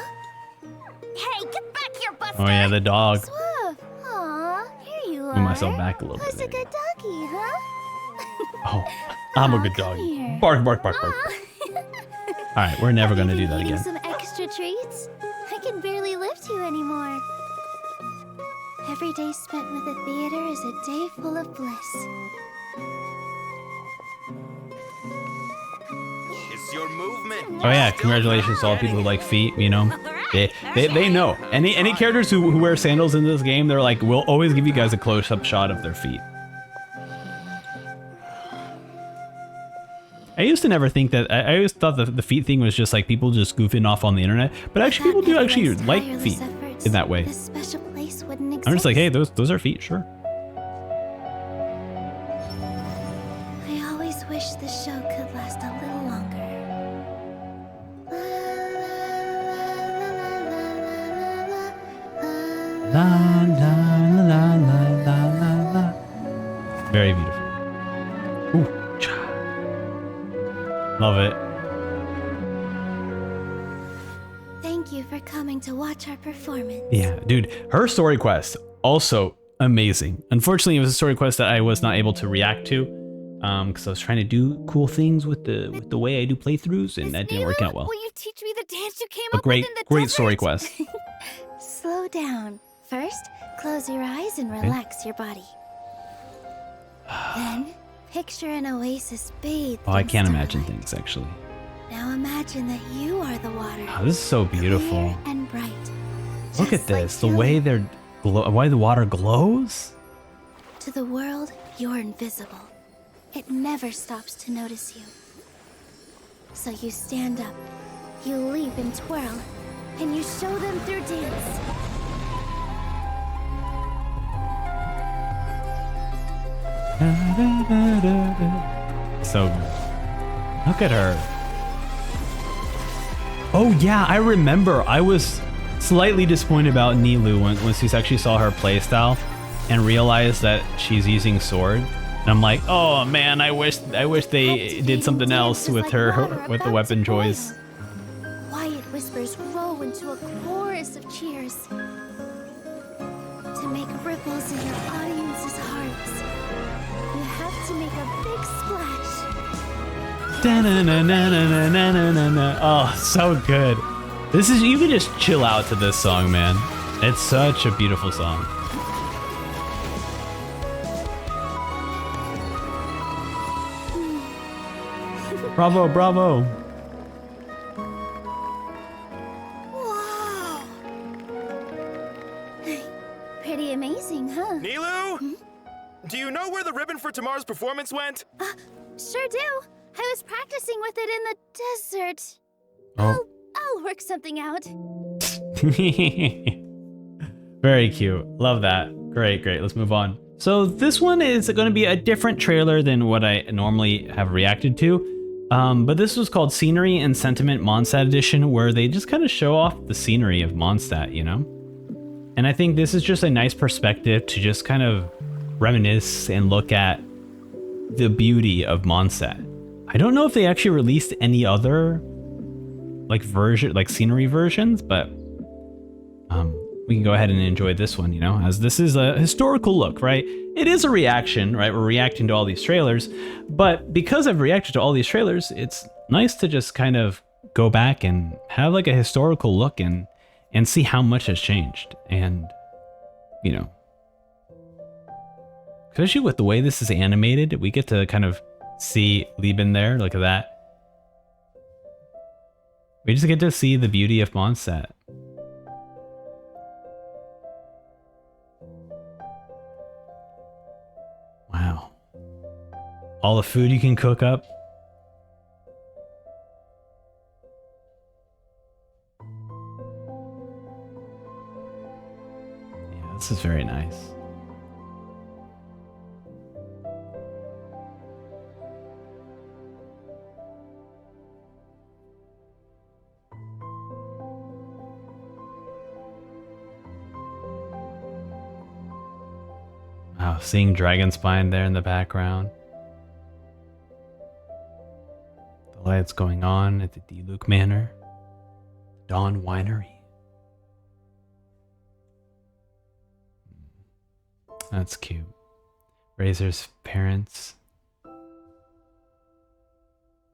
Hey, get back here, Buster! Oh yeah, the dog. Swoof! Aw, here you are. Move myself back a little Who's bit. a good doggy, huh? Oh, I'm a good dog. here. Bark, bark, bark, bark. All right, we're never gonna do that Eating again. some extra treats? I can barely lift you anymore. Every day spent with the theater is a day full of bliss. It's your movement. Oh yeah, congratulations to all people who like feet. You know, they know. Any characters who wear sandals in this game, they're like, we'll always give you guys a close-up shot of their feet. I used to never think that. I always thought the feet thing was just like people just goofing off on the internet, but actually people do actually like feet in that way. This special place wouldn't exist. I'm just like, hey, those are feet, sure. I always wish this show could last a little longer. La la la la la la la. Very beautiful. Ooh, cha. Love it. Thank you for coming to watch our performance. Yeah, dude, her story quest also amazing. Unfortunately, it was a story quest that I was not able to react to, because I was trying to do cool things with the way I do playthroughs, and that didn't work out well. Will you teach me the dance you came But up with in the great desert? story quest. Slow down. First, close your eyes and relax your body. Then, picture an oasis bathed Oh, I in can't starlight. imagine things actually. Now imagine that you are the water. Oh, this is so beautiful. Clear and bright. Look Just at this. like The way why the water glows. To the world, you're invisible. It never stops to notice you. So you stand up, you leap and twirl, and you show them through dance. So good. Look at her. Oh yeah, I remember. I was slightly disappointed about Nilou once we actually saw her playstyle and realized that she's using sword. And I'm like, oh man, I wish they did something else with her with the weapon choice. Quiet whispers grow into a chorus of cheers. To make ripples in your audience's hearts, you have to make a big splash. Oh, so good. This is, you can just chill out to this song, man. It's such a beautiful song. Bravo, bravo. Wow. Pretty amazing, huh? Nilu? Do you know where the ribbon for tomorrow's performance went? Sure do. I was practicing with it in the desert. Oh. I'll work something out. Very cute. Love that. Great, great. Let's move on. So this one is going to be a different trailer than what I normally have reacted to. But this was called Scenery and Sentiment Mondstadt Edition, where they just kind of show off the scenery of Mondstadt, you know? And I think this is just a nice perspective to just kind of reminisce and look at the beauty of Mondstadt. I don't know if they actually released any other like scenery versions, but we can go ahead and enjoy this one, you know, as this is a historical look, right? It is a reaction, right? We're reacting to all these trailers, but because I've reacted to all these trailers, it's nice to just kind of go back and have like a historical look and see how much has changed. And, you know, especially with the way this is animated, we get to kind of see Lieben there. Look at that. We just get to see the beauty of Mondstadt. Wow. All the food you can cook up. Yeah, this is very nice. Wow, seeing Dragonspine there in the background. The lights going on at the D-Luke Manor. Dawn Winery. That's cute. Razor's parents.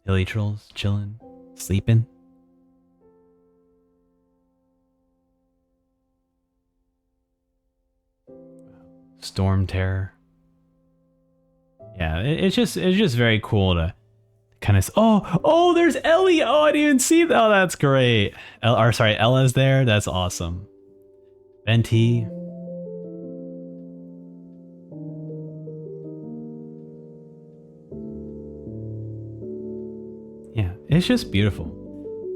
Hillichurls chilling, sleeping. Storm Terror. Yeah, it's just very cool to kind of. Oh, there's Ellie. Oh, I didn't even see that. Oh, that's great. Ella's there. That's awesome. Venti. Yeah, it's just beautiful.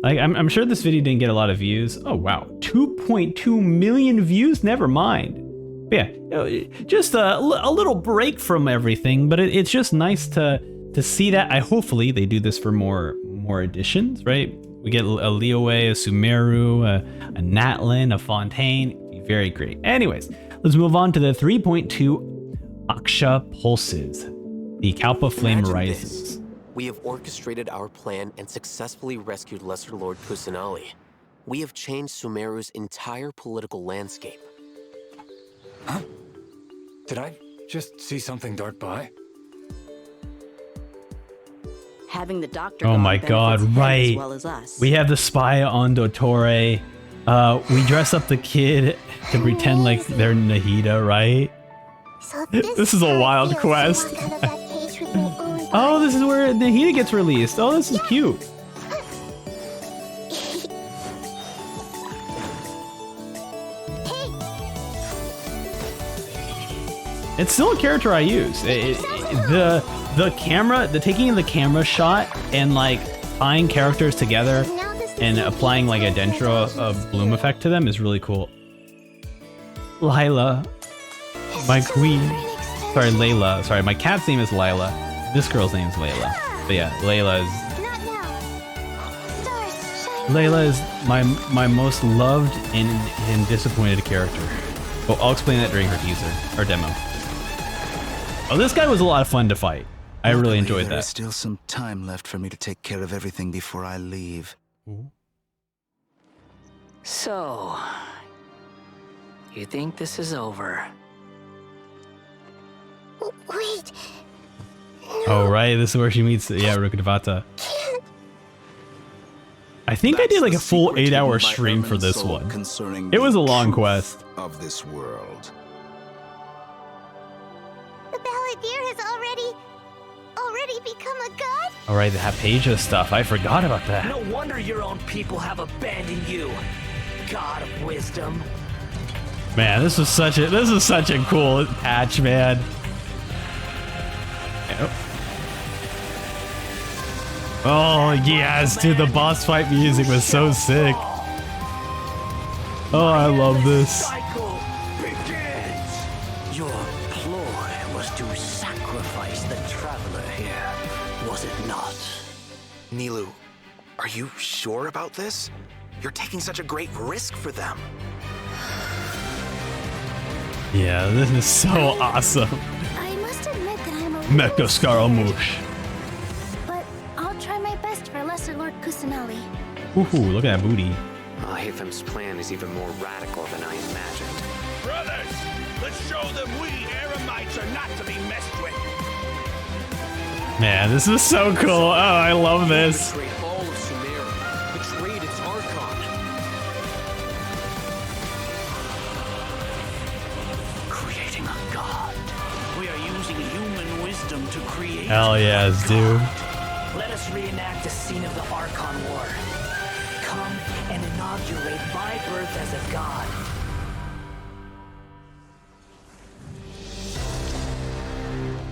Like I'm sure this video didn't get a lot of views. Oh wow, 2.2 million views. Never mind. Yeah, just a little break from everything, but it's just nice to see that. Hopefully they do this for more editions, right? We get a Liyue, a Sumeru, a Natlan, a Fontaine. It'd be very great. Anyways, let's move on to the 3.2 Aksha Pulses. The Kalpa Flame Rises. We have orchestrated our plan and successfully rescued Lesser Lord Kusanali. We have changed Sumeru's entire political landscape. Huh? Did I just see something dart by? Having the doctor. Oh my god, right. As well as us. We have the spy on Dottore. We dress up the kid to pretend like they're Nahida, right? So this is a wild quest. Oh, this is where Nahida gets released. Oh, this is cute. It's still a character I use. The camera, the taking of the camera shot and like tying characters together and applying like a Dendro bloom effect to them is really cool. Lila, my queen. Sorry, Layla. Sorry, my cat's name is Lila. This girl's name is Layla. But yeah, Layla is my most loved and disappointed character. Well, I'll explain that during her teaser or demo. Oh, this guy was a lot of fun to fight. I really enjoyed that. There's still some time left for me to take care of everything before I leave. So, you think this is over? Wait. Oh, right. This is where she meets, yeah, Rukadevata. I think I did like a full 8-hour stream for this one. It was a long quest. Of this world. The balladeer has already become a god? All right, the Hypatia stuff. I forgot about that. No wonder your own people have abandoned you, god of wisdom. Man, this is such a cool patch, man. Oh yes, dude, the boss fight music was so sick. Oh, I love this. Your ploy was to sacrifice the traveler here, was it not? Nilou, are you sure about this? You're taking such a great risk for them. Yeah, this is so awesome. I must admit that I'm a Mecha Scaramouche. But I'll try my best for Lesser Lord Kusanali. Ooh, look at that booty. Hytham's plan is even more radical than I imagined. Brothers, let's show them we Eremites are not to be messed with. Man, this is so cool. Oh, I love this. Betrayed all of Sumeru. Betrayed its Archon. Creating a god. We are using human wisdom to create. Hell yes, dude. Let us reenact the scene of the Archon War. Come and inaugurate my birth as a god.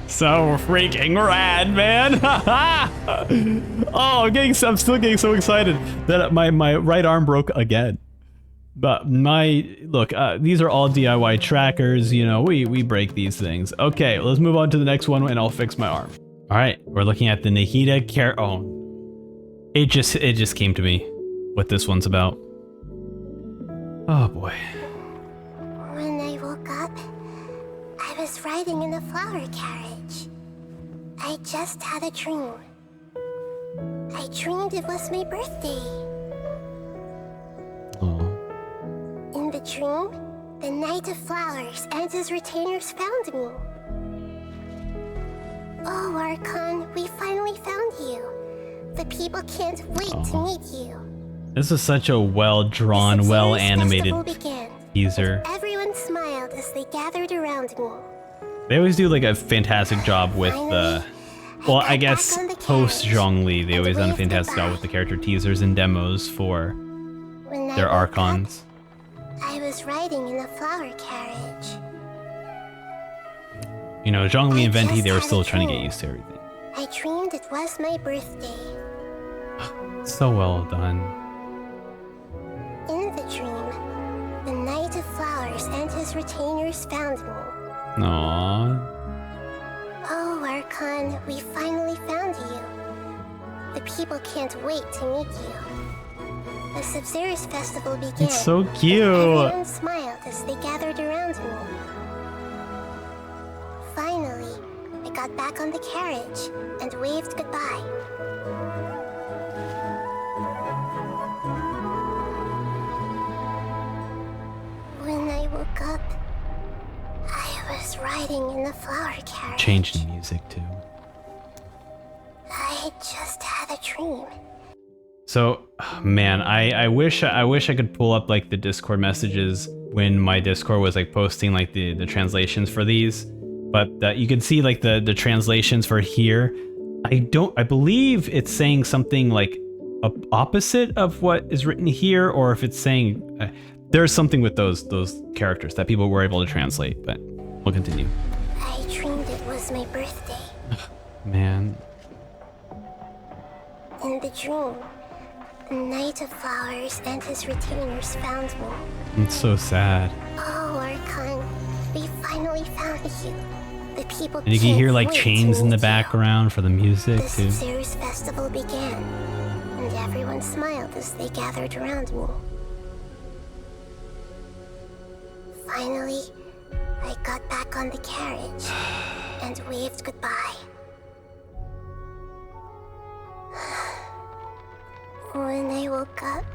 So freaking rad, man! Oh, I'm still getting so excited that my right arm broke again. But look, these are all DIY trackers. You know, we break these things. Okay, let's move on to the next one, and I'll fix my arm. All right, we're looking at the Nahida Oh, it just came to me what this one's about. Oh boy. When I woke up, I was riding in a flower carriage. I just had a dream. I dreamed it was my birthday. In the dream, the Knight of Flowers and his retainers found me. Oh, Archon, we finally found you. The people can't wait to meet you. This is such a well-drawn, well-animated teaser. Everyone smiled as they gathered around me. They always do like a fantastic job with the, well, I guess post Zhongli, they always done a fantastic job with the character teasers and demos for their Archons. I was riding in a flower carriage. You know, Zhongli and Venti, they were still trying to get used to everything. I dreamed it was my birthday. So well done. In the dream, the Knight of Flowers and his retainers found me. Aww. Oh, Archon, we finally found you. The people can't wait to meet you. The Sub-Zero's festival began. It's so cute. Everyone smiled as they gathered around me. Finally, I got back on the carriage and waved goodbye. When I woke up, I was riding in the flower carriage. Change the music too. I just had a dream. So, man, I wish I could pull up like the Discord messages when my Discord was like posting like the translations for these, but you can see like the translations for here. I believe it's saying something like opposite of what is written here, or if it's saying there's something with those characters that people were able to translate. But we'll continue. I dreamed it was my birthday. Man. In the dream, the Knight of Flowers and his retainers found me. It's so sad. Oh, Archon, we finally found you. The people And you can hear like chains in the background for the music the too. Sub-Zero's festival began, and everyone smiled as they gathered around me. Finally, I got back on the carriage and waved goodbye. When I woke up,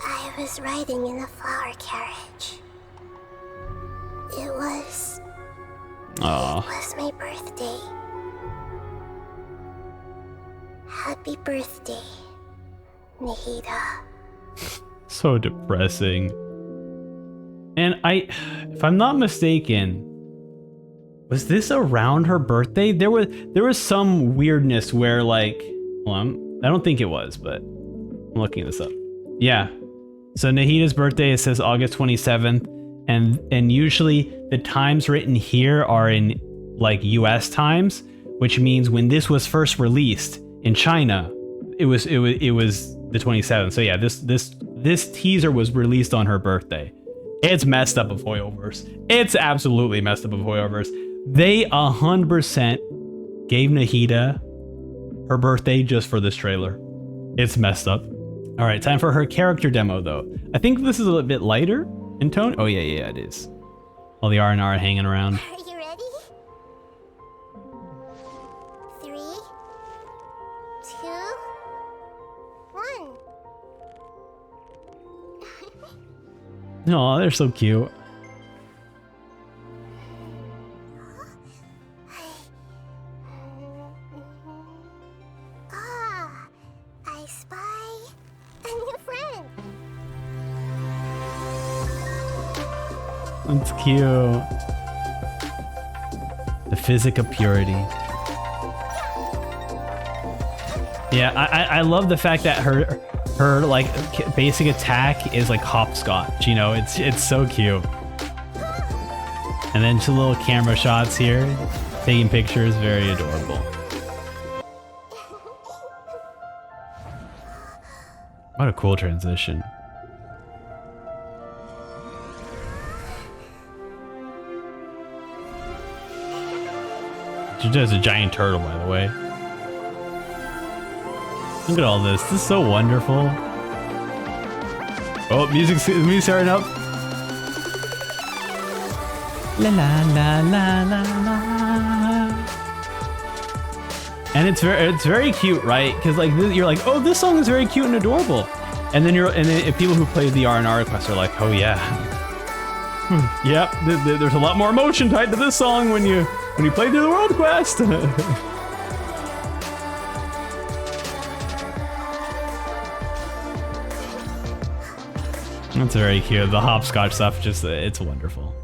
I was riding in a flower carriage. It was my birthday. Happy birthday, Nahida. So depressing. And if I'm not mistaken, was this around her birthday? There was some weirdness where like, well, I don't think it was, but I'm looking this up. Yeah. So Nahida's birthday, it says August 27th, and usually the times written here are in like US times, which means when this was first released in China, it was the 27th. So yeah, this teaser was released on her birthday. It's messed up of Hoyoverse. It's absolutely messed up of Hoyoverse. They 100% gave Nahida her birthday just for this trailer. It's messed up. All right, time for her character demo though. I think this is a little bit lighter in tone. Oh yeah, it is. All the R&R hanging around. Are you ready? 3, 2, 1. Oh, they're so cute. I spy a new friend. That's cute. The physic of purity. Yeah, I love the fact that her like basic attack is like hopscotch. You know, it's so cute. And then two little camera shots here, taking pictures, very adorable. What a cool transition. She does a giant turtle, by the way. Look at all this. This is so wonderful. Oh, music's starting up. La la la la la la. And it's very cute, right? Because like you're like, oh, this song is very cute and adorable. And then people who play the R&R requests are like, oh yeah, yep. There's a lot more emotion tied to this song when you play through the world quest. That's very cute. The hopscotch stuff, just it's wonderful.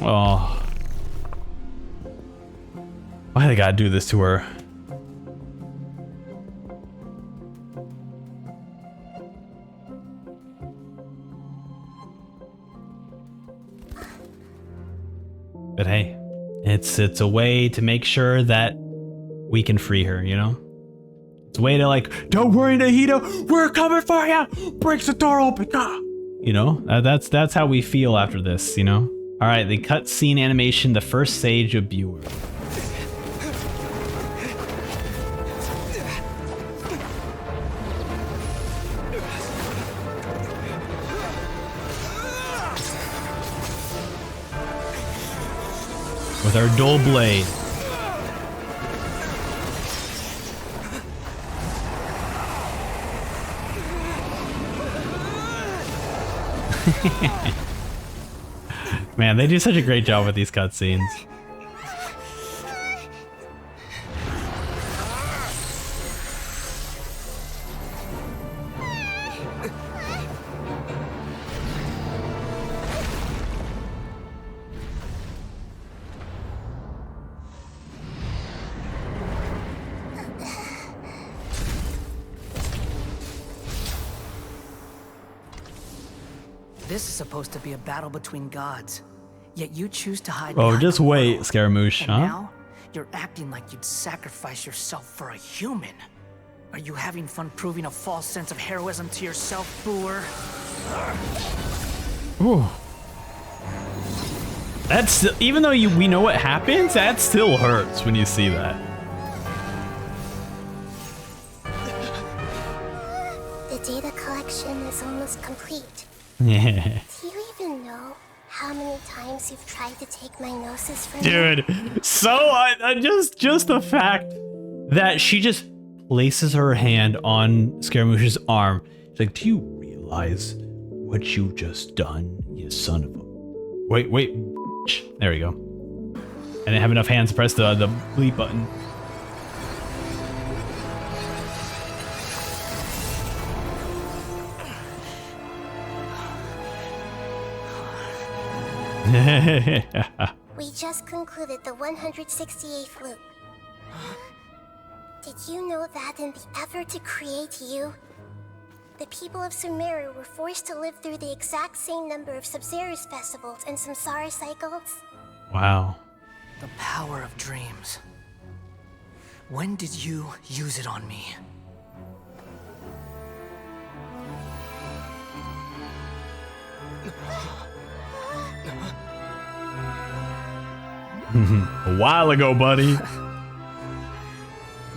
Oh. Why they gotta do this to her? But hey, it's a way to make sure that we can free her, you know? It's a way to like, don't worry, Nahida, we're coming for you! Breaks the door open! Ah! You know, that's how we feel after this, you know? Alright, the cutscene animation, the first sage of Buer. With our dull blade. Man, they do such a great job with these cutscenes. This is supposed to be a battle between gods, yet you choose to hide. Oh, just wait, Scaramouche, and huh? now you're acting like you'd sacrifice yourself for a human. Are you having fun proving a false sense of heroism to yourself, Buer? Ooh. That's even though we know what happens, that still hurts when you see that. The data collection is almost complete. Yeah. Do you even know how many times you've tried to take my gnosis from me? Dude, so just the fact that she just places her hand on Scaramouche's arm. She's like, do you realize realize what you just done, you son of a... Wait. There we go. I didn't have enough hands to press the bleep button. We just concluded the 168th loop. Did you know that in the effort to create you, the people of Sumeru were forced to live through the exact same number of Sub-Zerus festivals and Samsara cycles? Wow. The power of dreams. When did you use it on me? A while ago, buddy.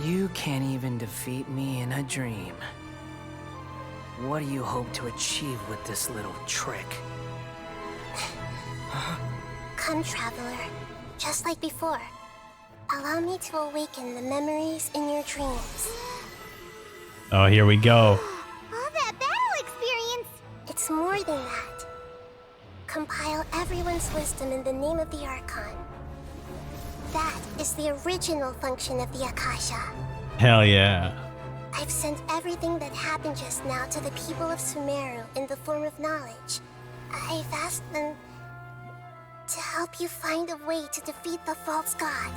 You can't even defeat me in a dream. What do you hope to achieve with this little trick? Come, traveler. Just like before. Allow me to awaken the memories in your dreams. Oh, here we go. All that battle experience! It's more than that. Compile everyone's wisdom in the name of the Archon. That is the original function of the Akasha. Hell yeah. I've sent everything that happened just now to the people of Sumeru in the form of knowledge. I've asked them to help you find a way to defeat the false god.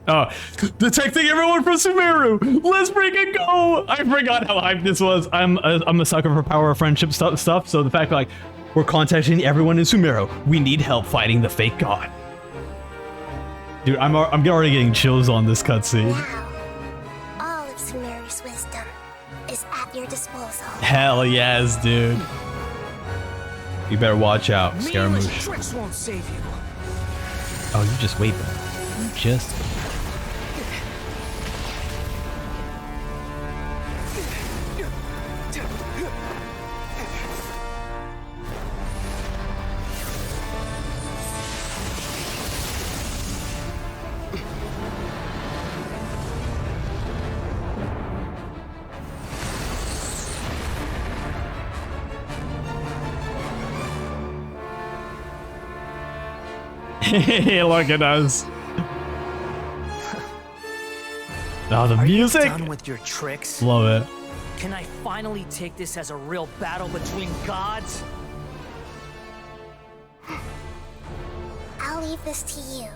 Oh, detecting everyone from Sumeru. Let's freaking go! I forgot how hyped this was. I'm a sucker for power of friendship stuff. So the fact like we're contacting everyone in Sumeru, we need help fighting the fake god. Dude, I'm already getting chills on this cutscene. All of Sumeru's wisdom is at your disposal. Hell yes, dude. You better watch out, Scaramouche. Tricks won't save you. Oh, you just wait, bro. You just wait. Look at us. Oh, the music. Are you done with your tricks? Love it. Can I finally take this as a real battle between gods? I'll leave this to you.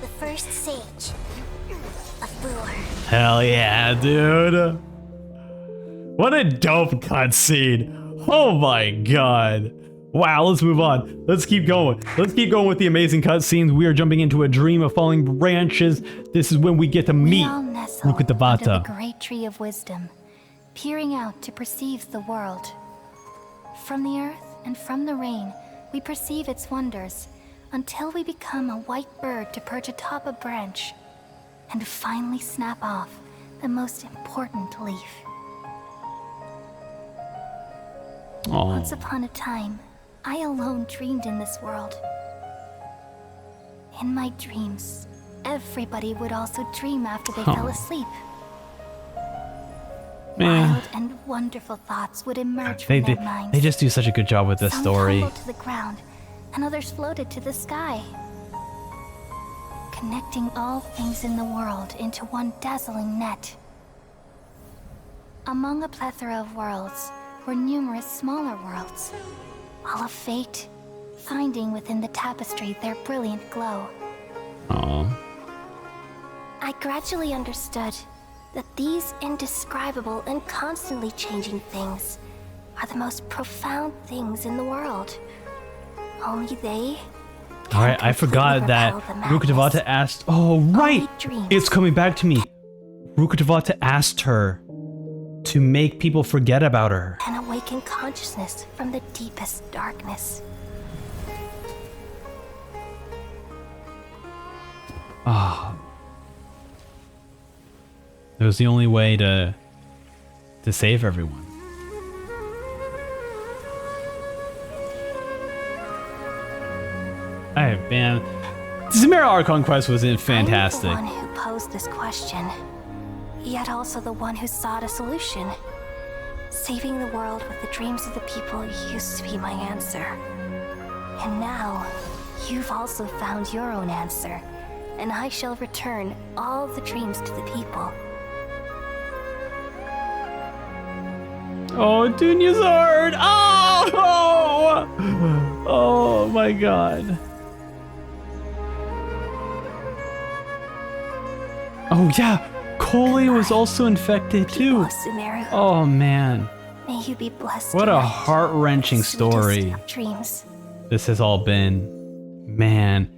The first sage of Brewer. Hell yeah, dude. What a dope cutscene. Oh my god. Wow, let's move on. Let's keep going. Let's keep going with the amazing cutscenes. We are jumping into a dream of falling branches. This is when we get to meet Ufotabl. Under the great tree of wisdom, peering out to perceive the world. From the earth and from the rain, we perceive its wonders, until we become a white bird to perch atop a branch, and finally snap off the most important leaf. Aww. Once upon a time, I alone dreamed in this world. In my dreams, everybody would also dream after they fell asleep. Wild and wonderful thoughts would emerge from their minds. They just do such a good job with this story. Some tumbled to the ground, and others floated to the sky, connecting all things in the world into one dazzling net. Among a plethora of worlds were numerous smaller worlds, all of fate, finding within the tapestry their brilliant glow. Aww. I gradually understood that these indescribable and constantly changing things are the most profound things in the world. Only they. Alright, I forgot that Ufotabl asked. Oh, right! It's coming back to me. Ufotabl asked her to make people forget about her. And awaken consciousness from the deepest darkness. Ah. It was the only way to save everyone. Hey, man. Sumeru Archon Quest was fantastic. I'm the one who posed this question, yet also the one who sought a solution. Saving the world with the dreams of the people used to be my answer. And now, you've also found your own answer, and I shall return all the dreams to the people. Oh, Dunya's heart! Oh! Oh my god. Oh yeah, Kole was also infected too. Sumeru. Oh man. May you be blessed. What a heart-wrenching story Dreams. this has all been. Man.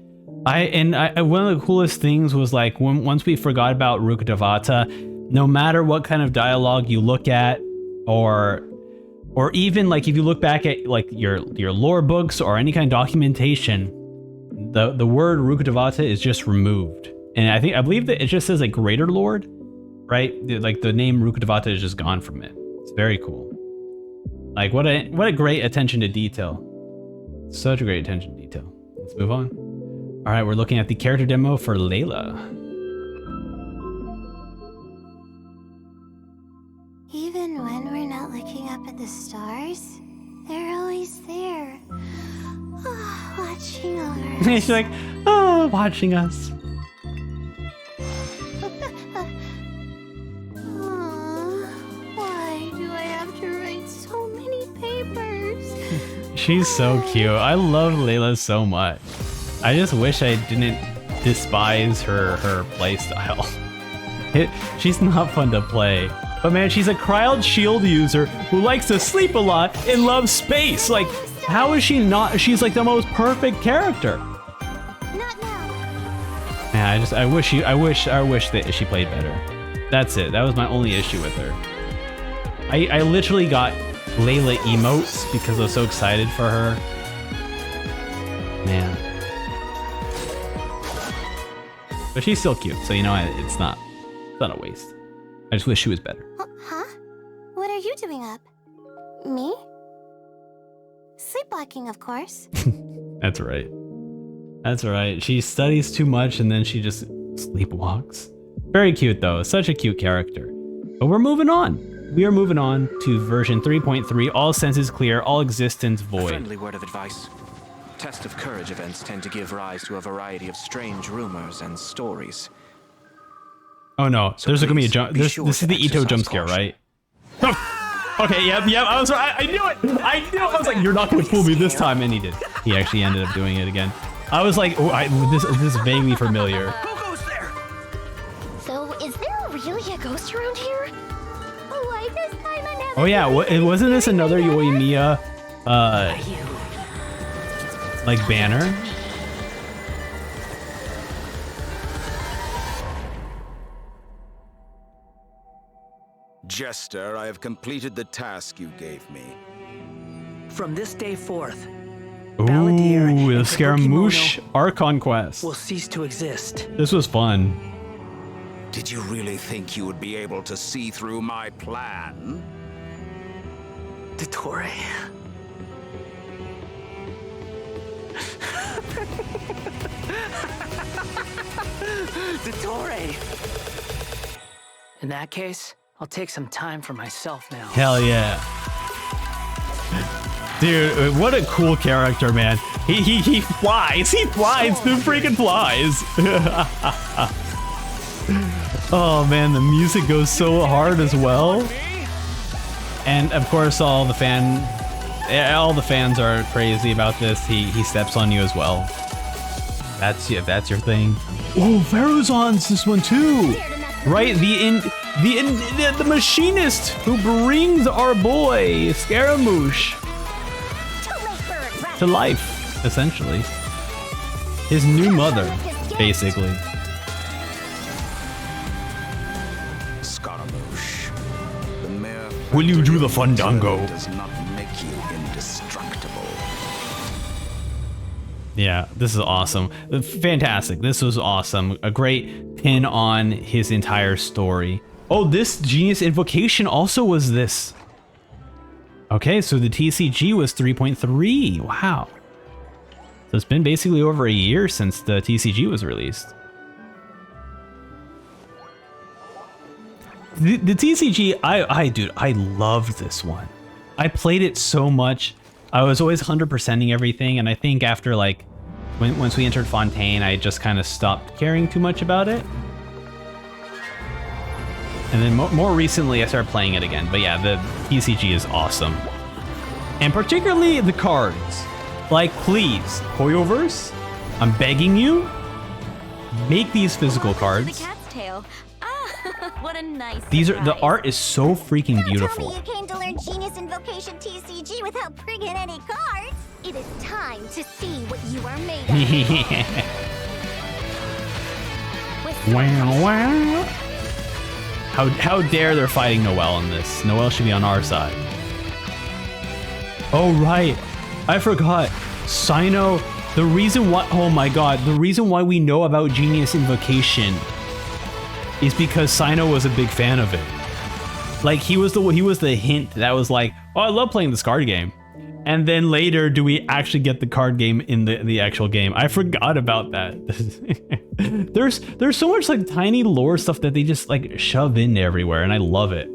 One of the coolest things was like once we forgot about Rukkhadevata, no matter what kind of dialogue you look at, or even like if you look back at like your lore books or any kind of documentation, the word Rukkhadevata is just removed. And I believe that it just says like Greater Lord, right? Like the name Rukkhadevata is just gone from it. It's very cool. Like what a great attention to detail. Such a great attention to detail. Let's move on. All right, we're looking at the character demo for Layla. Even when we're not looking up at the stars, they're always there. Oh, watching over us. She's like, oh, watching us. Why do I have to write so many papers? She's so cute. I love Layla so much. I just wish I didn't despise her playstyle. She's not fun to play. But man, she's a cryod shield user who likes to sleep a lot and loves space. Like, how is she not? She's like the most perfect character. Not now. Man, I wish that she played better. That's it. That was my only issue with her. I literally got Layla emotes because I was so excited for her. Man. But she's still cute, so you know, it's not a waste. I just wish she was better. Huh? What are you doing up? Me? Sleepwalking, of course. That's right. That's right. She studies too much and then she just sleepwalks. Very cute though. Such a cute character. But we're moving on. We are moving on to version 3.3. All senses clear, all existence A void. friendly word of advice. Test of courage events tend to give rise to a variety of strange rumors and stories. Oh no, so there's gonna be a jump. This is the Ito jump scare, right? Okay, yep. I was right. I knew it. I was like, you're not gonna fool me this time, and he did. He actually ended up doing it again. I was like, oh, this is vaguely familiar. So, is there really a ghost around here? Why this time I never. Oh yeah, wasn't this another Yoimiya, like banner? Jester, I have completed the task you gave me. From this day forth, Ooh, the Scaramouche Archon quest will cease to exist. This was fun. Did you really think you would be able to see through my plan? Dottore. Dottore. In that case, I'll take some time for myself now. Hell yeah. Dude, what a cool character, man. He flies. He flies. Dude freaking flies. Oh man, the music goes so hard as well. And of course all the fans are crazy about this. He steps on you as well. That's your thing. Oh, Faruzon's this one too. Right? The machinist who brings our boy Scaramouche to life, essentially. His new mother, basically. Scaramouche. The mere Will you do the fandango? Does not make you indestructible. Yeah, this is awesome. Fantastic. This was awesome. A great pin on his entire story. Oh, this Genius Invocation also was this. Okay, so the TCG was 3.3. Wow. So it's been basically over a year since the TCG was released. the TCG, dude, I loved this one. I played it so much. I was always 100%ing everything, and I think after like once we entered Fontaine, I just kind of stopped caring too much about it. And then more recently, I started playing it again. But yeah, the TCG is awesome, and particularly the cards. Like, please, Hoyoverse, I'm begging you, make these physical cards. The cat's tail. Ah, what a nice These are the surprise. art is so freaking beautiful. You came to learn Genius Invocation TCG without bringing any cards. It is time to see what you are made of. Wow, wow. How dare they're fighting Noelle in this? Noelle should be on our side. Oh right, I forgot. Sino, the reason why, oh my god, the reason why we know about Genius Invocation is because Sino was a big fan of it. Like he was the hint that was like, oh, I love playing this card game. And then later, do we actually get the card game in the actual game? I forgot about that. There's so much like tiny lore stuff that they just like shove in everywhere, and I love it.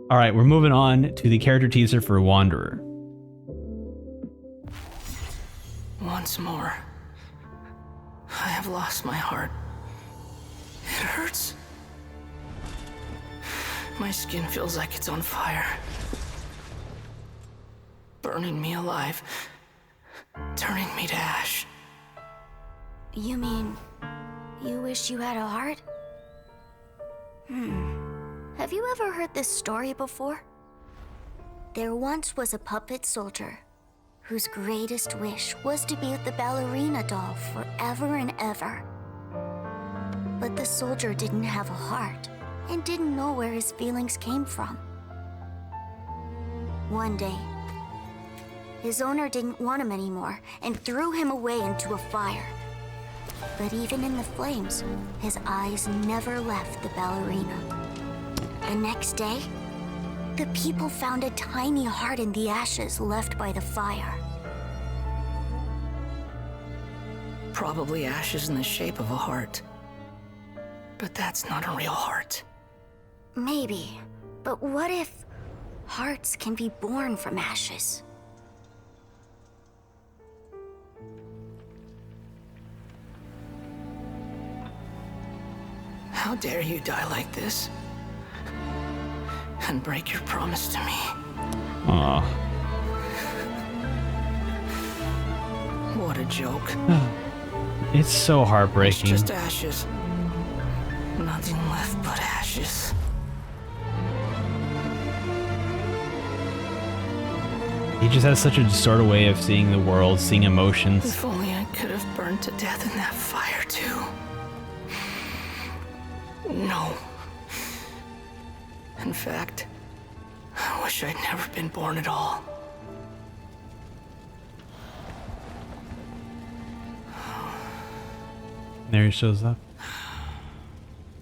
All right, we're moving on to the character teaser for Wanderer. Once more, I have lost my heart. It hurts. My skin feels like it's on fire. Burning me alive. Turning me to ash. You mean, you wish you had a heart? Have you ever heard this story before? There once was a puppet soldier whose greatest wish was to be with the ballerina doll forever and ever. But the soldier didn't have a heart and didn't know where his feelings came from. One day, his owner didn't want him anymore and threw him away into a fire. But even in the flames, his eyes never left the ballerina. The next day, the people found a tiny heart in the ashes left by the fire. Probably ashes in the shape of a heart. But that's not a real heart. Maybe, but what if hearts can be born from ashes? How dare you die like this? And break your promise to me. Aww. What a joke. It's so heartbreaking. It's just ashes. Nothing left but ashes. He just has such a distorted way of seeing the world, seeing emotions. If only I could have burned to death in that fire too. No. In fact, I wish I'd never been born at all. There he shows up.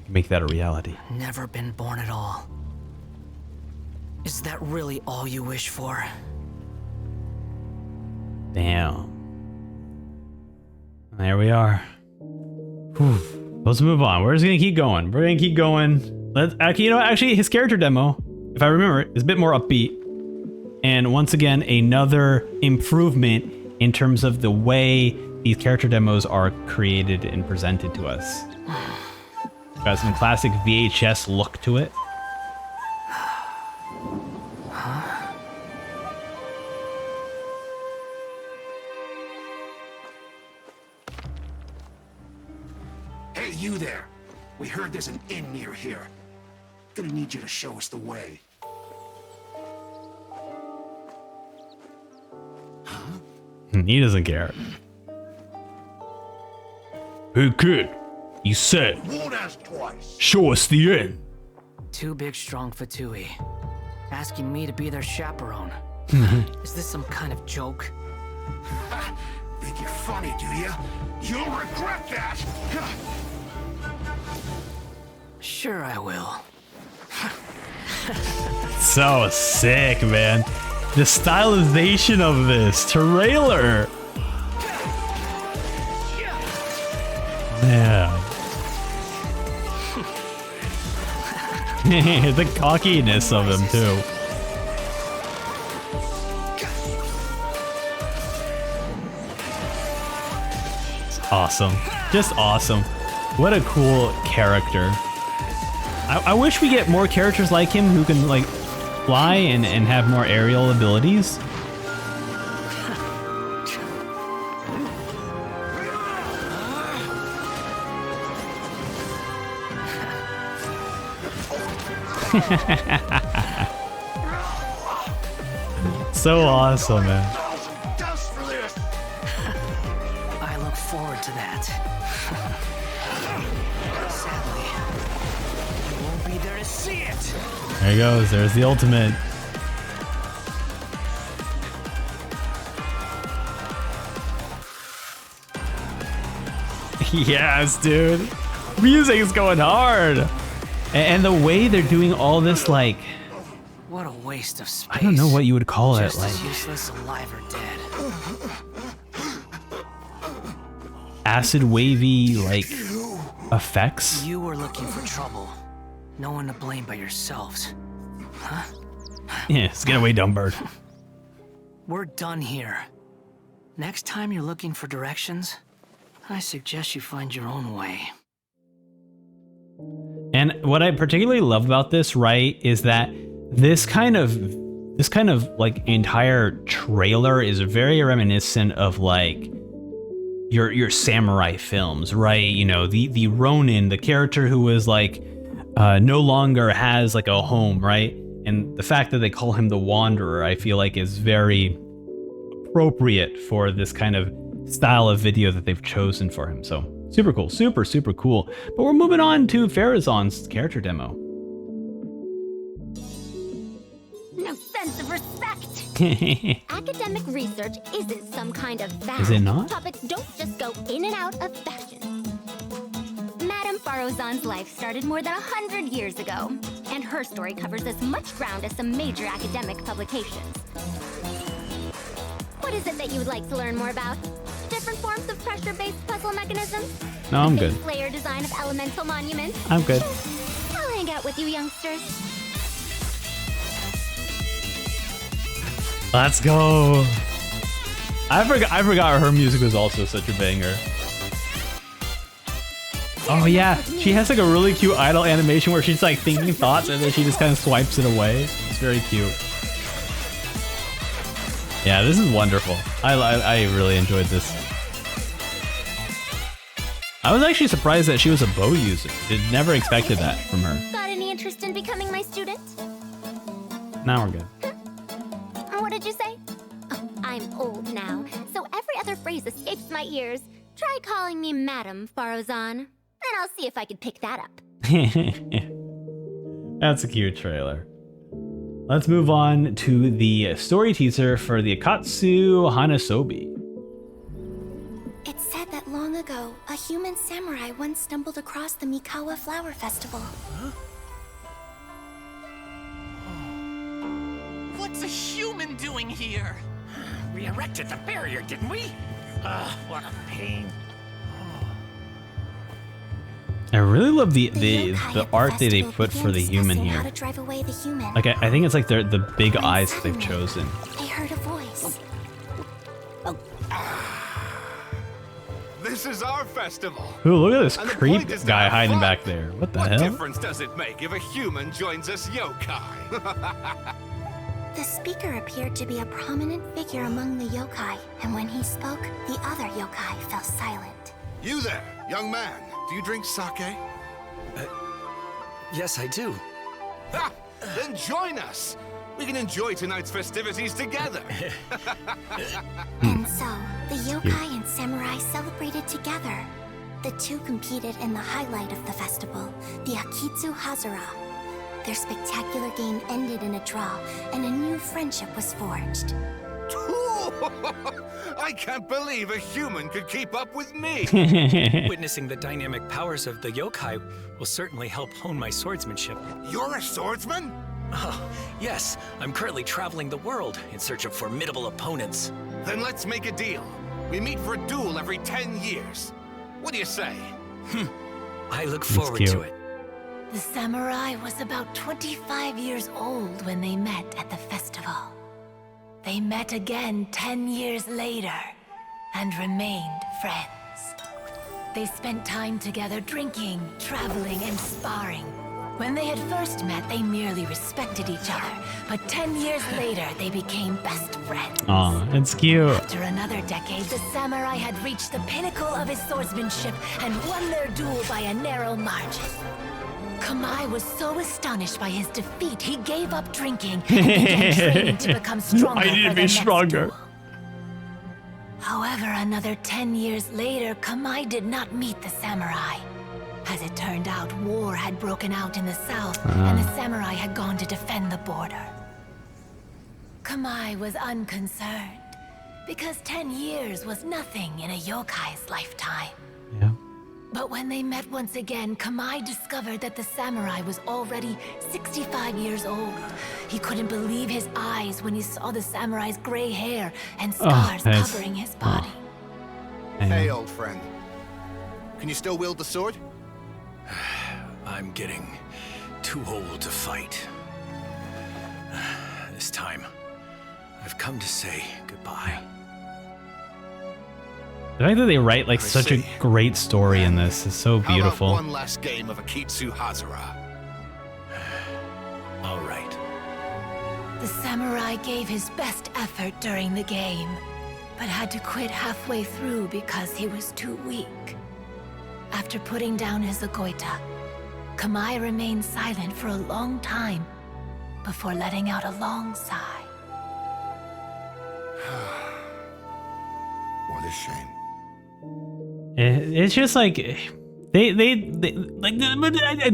Make that a reality. Never been born at all. Is that really all you wish for? Damn. There we are. Whew. Let's move on. We're just gonna keep going. We're gonna keep going. Let's actually, his character demo, if I remember, is a bit more upbeat. And once again, another improvement in terms of the way these character demos are created and presented to us. Got some classic VHS look to it. Hey, you there. We heard there's an inn near here. Gonna need you to show us the way. He doesn't care. Hey kid, you said, Won't ask twice. show us the inn. Two big strong Fatui, asking me to be their chaperone. Is this some kind of joke? Think you're funny, do you? You'll regret that! Sure I will. So sick, man. The stylization of this trailer. Yeah. The cockiness of him too. Awesome. Just awesome. What a cool character. I wish we get more characters like him who can like fly and have more aerial abilities. So awesome, man. I look forward to that. Sadly, I won't be there to see it. There he goes. There's the ultimate. Yes, dude. Music is going hard. And the way they're doing all this, like, What a waste of space. I don't know what you would call it, Just like as useless, alive or dead. acid wavy, like effects. You were looking for trouble. No one to blame but yourselves. Huh? Yes, get away, dumb bird. We're done here. Next time you're looking for directions, I suggest you find your own way. And what I particularly love about this, right, is that this kind of like entire trailer is very reminiscent of like your samurai films, right? You know, the Ronin, the character who was like no longer has like a home, right? And the fact that they call him the Wanderer, I feel like is very appropriate for this kind of style of video that they've chosen for him. So super cool, super cool. But we're moving on to Farazan's character demo. No sense of respect. Academic research isn't some kind of fad. Is it not? Topics don't just go in and out of fashion. Madame Farazan's life started more than 100 years ago, and her story covers as much ground as some major academic publications. What is it that you would like to learn more about? Different forms of pressure-based puzzle mechanisms? No, I'm The good. base layer design of elemental monuments? I'm good. I'll hang out with you youngsters. Let's go. I forgot her music was also such a banger. Oh yeah, she has like a really cute idle animation where she's like thinking thoughts and then she just kind of swipes it away. It's very cute. Yeah, this is wonderful. I really enjoyed this. I was actually surprised that she was a bow user. Did never expected that from her. Got any interest in becoming my student? Now we're good. What did you say? Oh, I'm old now, so every other phrase escapes my ears. Try calling me Madame Farazan, and I'll see if I can pick that up. That's a cute trailer. Let's move on to the story teaser for the Akatsu Hanasobi. It's said that long ago, a human samurai once stumbled across the Mikawa Flower Festival. Huh? What's a human doing here? We erected the barrier, didn't we? What a pain. I really love the art that they put for the human here. Like I think it's like the big eyes that they've chosen. They heard a voice. This is our festival. Ooh, look at this And the creep point is to guy have hiding fun. back there. What the What hell? difference does it make if a human joins us yokai? The speaker appeared to be a prominent figure among the yokai, and when he spoke, the other yokai fell silent. You there, young man. Do you drink sake? Yes, I do. Ah, then join us. We can enjoy tonight's festivities together. And so, the yokai and samurai celebrated together. The two competed in the highlight of the festival, the Akitsu Hazara. Their spectacular game ended in a draw, and a new friendship was forged. I can't believe a human could keep up with me. Witnessing the dynamic powers of the yokai will certainly help hone my swordsmanship. You're a swordsman? Oh, yes. I'm currently traveling the world in search of formidable opponents. Then let's make a deal. We meet for a duel every 10 years. What do you say? I look forward to it. The samurai was about 25 years old when they met at the festival. They met again 10 years later and remained friends. They spent time together drinking, traveling, and sparring. When they had first met, they merely respected each other, but 10 years later, they became best friends. Aw, it's cute. After another decade, the samurai had reached the pinnacle of his swordsmanship and won their duel by a narrow margin. Kamai was so astonished by his defeat, he gave up drinking and began training to become stronger. I need to be stronger. However, another 10 years later, Kamai did not meet the samurai. As it turned out, war had broken out in the south, and the samurai had gone to defend the border. Kamai was unconcerned, because 10 years was nothing in a yokai's lifetime. Yeah. But when they met once again, Kamai discovered that the samurai was already 65 years old. He couldn't believe his eyes when he saw the samurai's gray hair and scars covering his body. Hey, old friend. Can you still wield the sword? I'm getting too old to fight. This time, I've come to say goodbye. The fact that they write like such a great story in this is so beautiful. How about one last game of Akitsu Hazara? All right. The samurai gave his best effort during the game, but had to quit halfway through because he was too weak. After putting down his agoita, Kamai remained silent for a long time before letting out a long sigh. What a shame. It's just like they like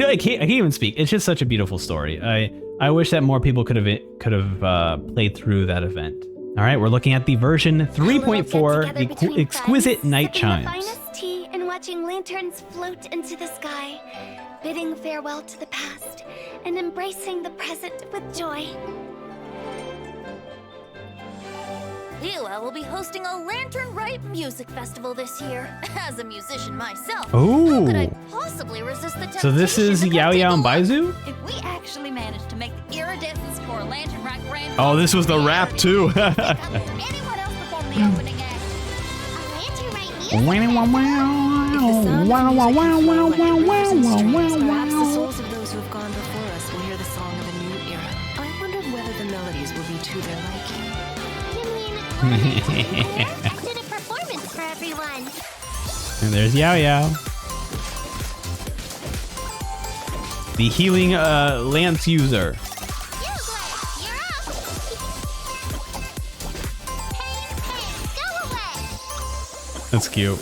I can't even speak. It's just such a beautiful story. I wish that more people could have played through that event. All right, we're looking at the version 3.4, the exquisite night chimes. Finest tea and watching lanterns float into the sky, bidding farewell to the past and embracing the present with joy. Hila will be hosting a Lantern Rite music festival this year. As a musician myself, Ooh. how could I possibly resist the temptation? So this is Yao Yao and Baizu? If we actually managed to make the iridescence for a Lantern Rite grand, Oh, this was the rap too. anyone else perform the opening act? Perhaps the souls of those who have gone before us will hear the song of a new era. I wondered whether the melodies will be to their liking. I did a performance for everyone. And there's Yao Yao. The healing lance user. That's cute.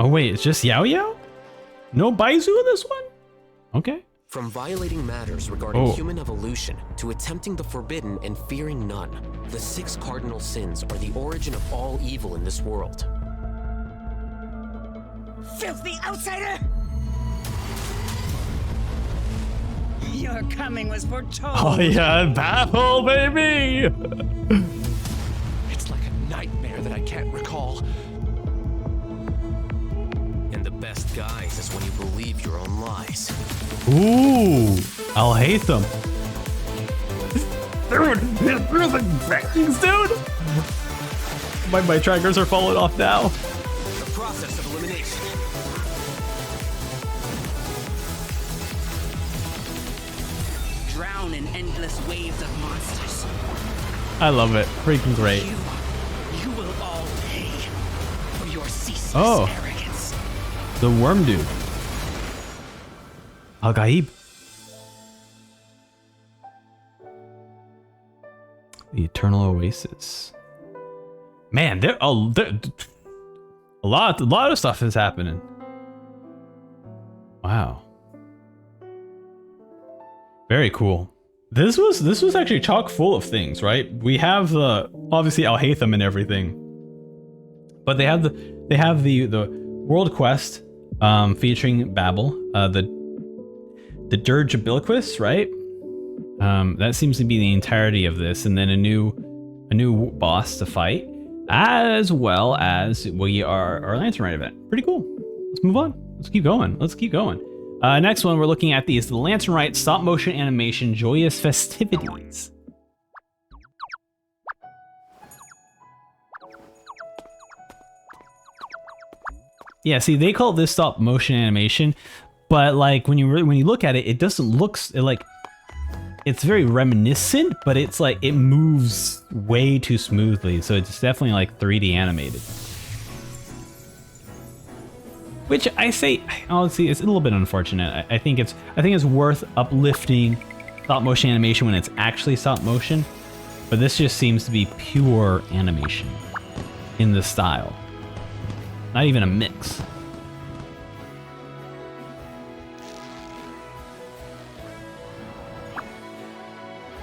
Oh wait, it's just Yao Yao? No Baizu in this one? Okay. From violating matters regarding human evolution to attempting the forbidden and fearing none, the 6 cardinal sins are the origin of all evil in this world. Filthy outsider! Your coming was foretold. Oh yeah, battle, baby! It's like a nightmare that I can't recall. And the best guise is when you believe your own lies. Ooh, I'll hate them. Dude, dude! My trackers are falling off now. The process of elimination. Drown in endless waves of monsters. I love it. Freaking great. You will all pay for your ceaseless arrogance. The worm dude. Al-Gaib. The Eternal Oasis. Man, there a lot of stuff is happening. Wow. Very cool. This was actually chock full of things, right? We have the obviously Al-Haytham and everything, but they have the World Quest featuring Babel, the the Dirgebiliquist, right? That seems to be the entirety of this, and then a new boss to fight, as well as our Lantern Rite event. Pretty cool. Let's move on. Let's keep going. Next one we're looking at is the Lantern Rite stop motion animation Joyous Festivities. Yeah, see, they call this stop motion animation, but like when you look at it, it doesn't look like it's very reminiscent, but it's like it moves way too smoothly, so it's definitely like 3D animated. Which I say, honestly, it's a little bit unfortunate. I think it's worth uplifting stop motion animation when it's actually stop motion, but this just seems to be pure animation in the style. Not even a mix.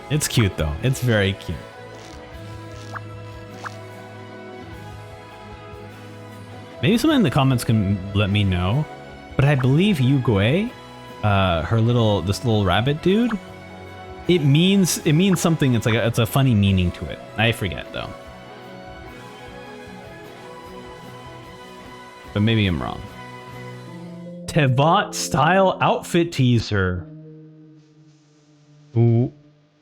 It's cute though. It's very cute. Maybe someone in the comments can let me know, but I believe Yugue, this little rabbit dude, it means something. It's a funny meaning to it. I forget though. But maybe I'm wrong. Teyvat style outfit teaser. Ooh.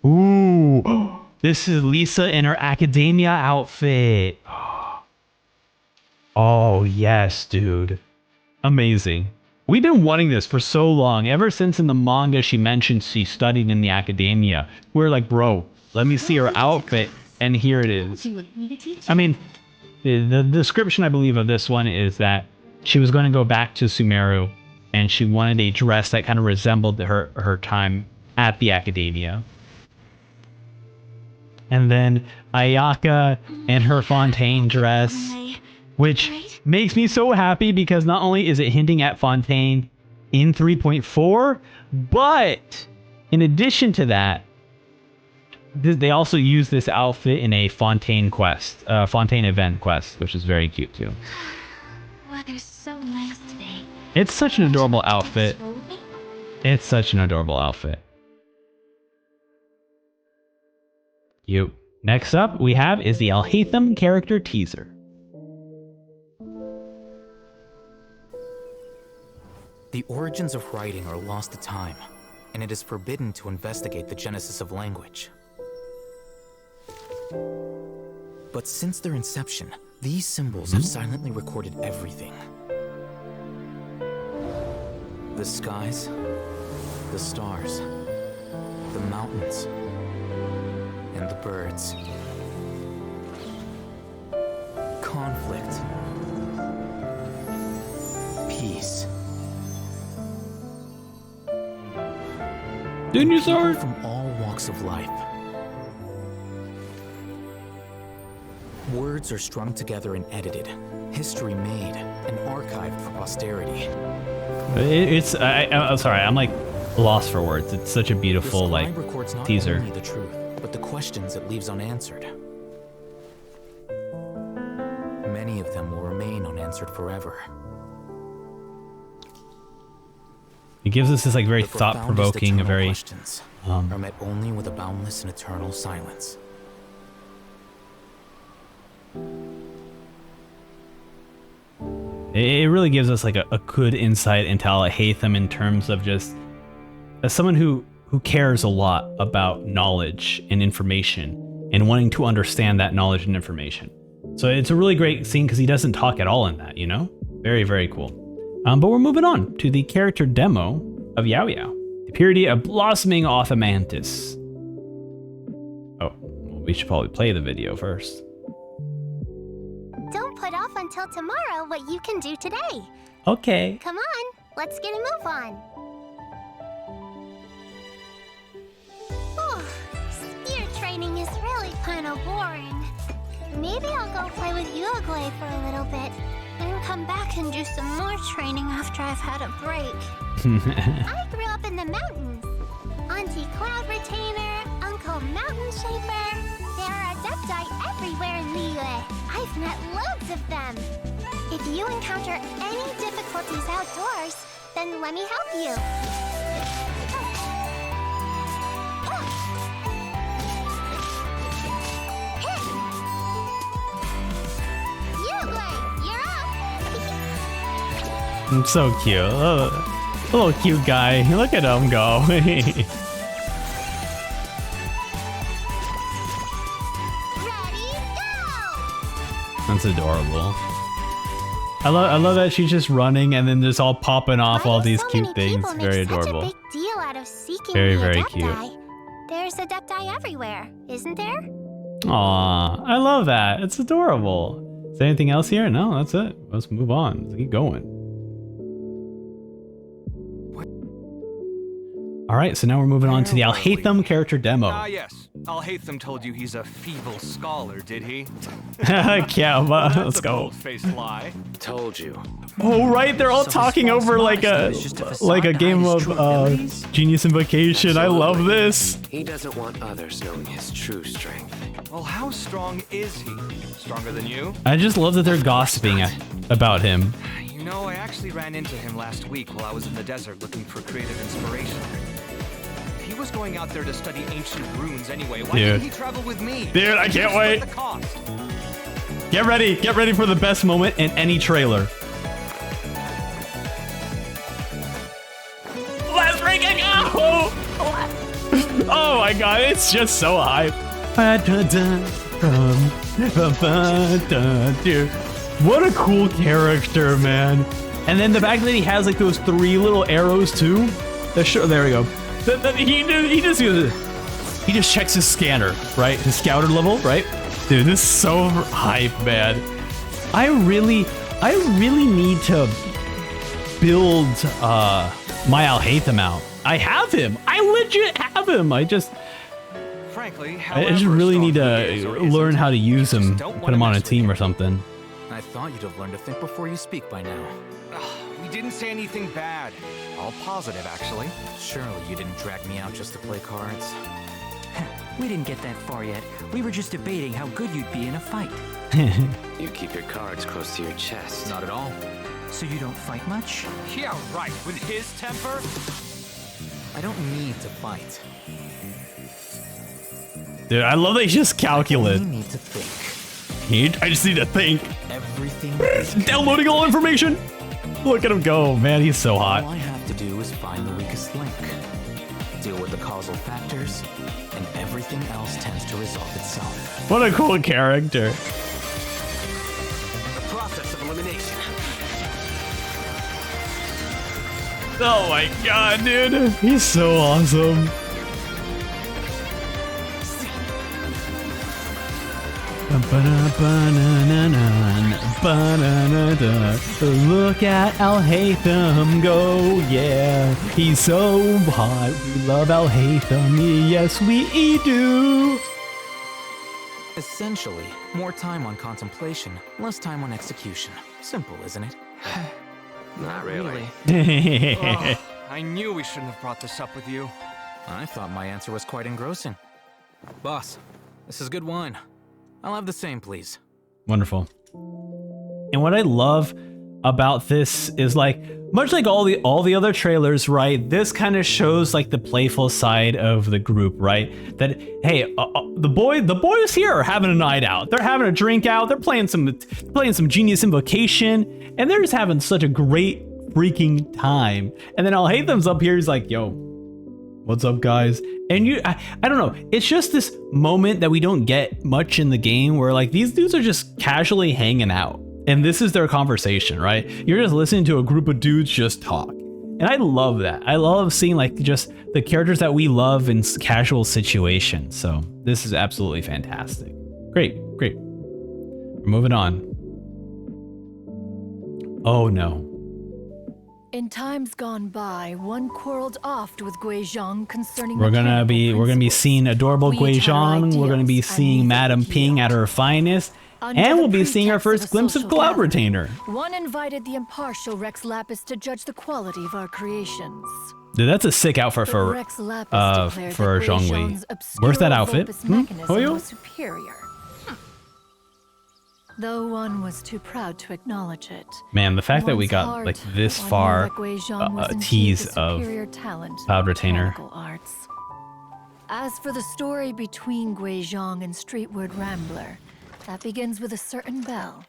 Ooh. This is Lisa in her academia outfit. Oh, yes, dude. Amazing. We've been wanting this for so long. Ever since in the manga she mentioned she studied in the academia. We're like, bro, let me see her outfit. And here it is. I mean, the description, I believe, of this one is that she was going to go back to Sumeru and she wanted a dress that kind of resembled her time at the academia. And then Ayaka and her Fontaine dress, which makes me so happy because not only is it hinting at Fontaine in 3.4, but in addition to that, they also use this outfit in a Fontaine quest, Fontaine event quest, which is very cute too. Weather's so nice today. It's such an adorable outfit. It's such an adorable outfit. Next up we have is the Alhaitham character teaser. The origins of writing are lost to time, and it is forbidden to investigate the genesis of language. But since their inception, these symbols have silently recorded everything. The skies, the stars, the mountains, and the birds. Conflict. Peace. Dinosaur from all walks of life. Words are strung together and edited, history made, and archived for posterity. I'm sorry, I'm like lost for words. It's such a beautiful like records not teaser. only the truth, but the questions it leaves unanswered. Many of them will remain unanswered forever. It gives us this like very The thought-provoking, profoundest very questions are met only with a boundless and eternal silence. It really gives us like a good insight into Alhaitham in terms of just as someone who cares a lot about knowledge and information and wanting to understand that knowledge and information. So it's a really great scene because he doesn't talk at all in that, you know? Very, very cool. But we're moving on to the character demo of Yao Yao, the purity of blossoming Othamantis. Oh, well, we should probably play the video first. Don't put off until tomorrow what you can do today. Okay. Come on, let's get a move on. Oh, spear training is really kind of boring. Maybe I'll go play with Ufotabl for a little bit, and come back and do some more training after I've had a break. I grew up in the mountains. Auntie Cloud Retainer, Uncle Mountain Shaper. There are adepti everywhere in Liyue. I've met loads of them. If you encounter any difficulties outdoors, then let me help you. I'm so cute. Little cute guy. Look at him go. That's adorable. I love that she's just running and then just all popping off all these cute things. Very adorable. Such a big deal out of seeking Very, the very adepti. cute. There's adepti everywhere, isn't there? Aw, I love that. It's adorable. Is there anything else here? No, that's it. Let's move on. Let's keep going. All right, so now we're moving on to the Alhaitham character demo. Ah, yes. Alhaitham told you he's a feeble scholar, did he? Yeah, let's go. Bold-faced lie. Told you. Oh, right, they're all talking over like a game of Genius Invocation. I love this. He doesn't want others knowing his true strength. Well, how strong is he? Stronger than you? I just love that they're gossiping about him. You know, I actually ran into him last week while I was in the desert looking for creative inspiration. He was going out there to study ancient runes anyway. Why didn't he travel with me? Dude, I can't wait. Get ready for the best moment in any trailer. Let's freaking go! Oh my god, it's just so hype. Dude, what a cool character, man. And then the fact that he has like those 3 little arrows too. There we go. He just checks his scanner, right? His scouter level, right? Dude, this is so hype, man. I really need to build my Alhaitham out. I have him. I legit have him. Frankly, I just really need to learn how to use him, put him on a team or something. I thought you'd have learned to think before you speak by now. We didn't say anything bad. All positive, actually. Surely you didn't drag me out just to play cards. We didn't get that far yet. We were just debating how good you'd be in a fight. You keep your cards close to your chest. Not at all. So you don't fight much? Yeah, right. With his temper? I don't need to fight. Dude, I love that he's just calculate. I need to think. I just need to think. Everything. Downloading all information. Look at him go, man. He's so hot. All I have to do is find the weakest link, deal with the causal factors, and everything else tends to resolve itself. What a cool character. The process of elimination. Oh my god, dude. He's so awesome. Look at Alhaitham go, yeah. He's so hot. We love Alhaitham. Yes, we do. Essentially, more time on contemplation, less time on execution. Simple, isn't it? Not really. I knew we shouldn't have brought this up with you. I thought my answer was quite engrossing. Boss, this is good wine. I'll have the same, please. Wonderful. And what I love about this is like, much like all the other trailers, right? This kind of shows like the playful side of the group, right? That hey, the boys here are having a night out. They're having a drink out. They're playing some Genius Invocation, and they're just having such a great freaking time. And then Alhaitham's up here. He's like, "Yo, what's up, guys?" And I don't know. It's just this moment that we don't get much in the game where like these dudes are just casually hanging out. And this is their conversation, right? You're just listening to a group of dudes just talk. And I love that. I love seeing like just the characters that we love in casual situations. So this is absolutely fantastic. Great. We're moving on. Oh no. In times gone by, one quarreled oft with Guizhong concerning. We're gonna be seeing adorable Guizhong. We're gonna be seeing Madame Ping at her finest, and we'll be seeing our first glimpse of Collab Retainer. One invited the impartial Rex Lapis to judge the quality of our creations. Dude, that's a sick outfit for Zhongli. Where's that outfit? Was superior. Though one was too proud to acknowledge it. Man, the fact that we got like this far a tease of Collab Retainer. Arts. As for the story between Guizhong and Streetward Rambler, that begins with a certain bell.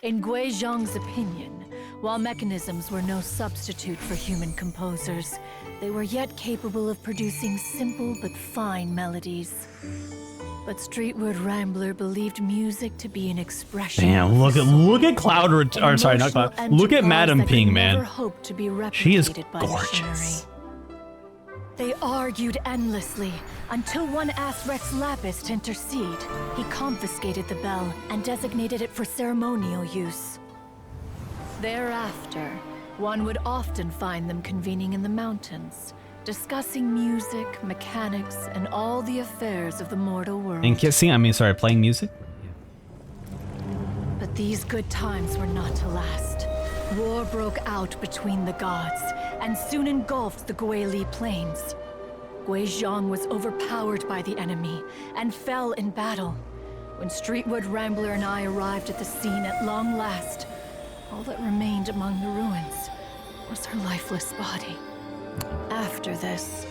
In Guizhong's opinion, While mechanisms were no substitute for human composers, they were yet capable of producing simple but fine melodies. But Streetwood Rambler believed music to be an expression. Damn, look at Cloud, or sorry, not Cloud. Look at Madam Ping, man. She is gorgeous. They argued endlessly until one asked Rex Lapis to intercede. He confiscated the bell and designated it for ceremonial use. Thereafter, one would often find them convening in the mountains, discussing music, mechanics, and all the affairs of the mortal world. And kissing, I mean, sorry, playing music? But these good times were not to last. War broke out between the gods, and soon engulfed the Guili Plains. Guizhong was overpowered by the enemy, and fell in battle. When Streetwood Rambler and I arrived at the scene at long last, all that remained among the ruins was her lifeless body. After this,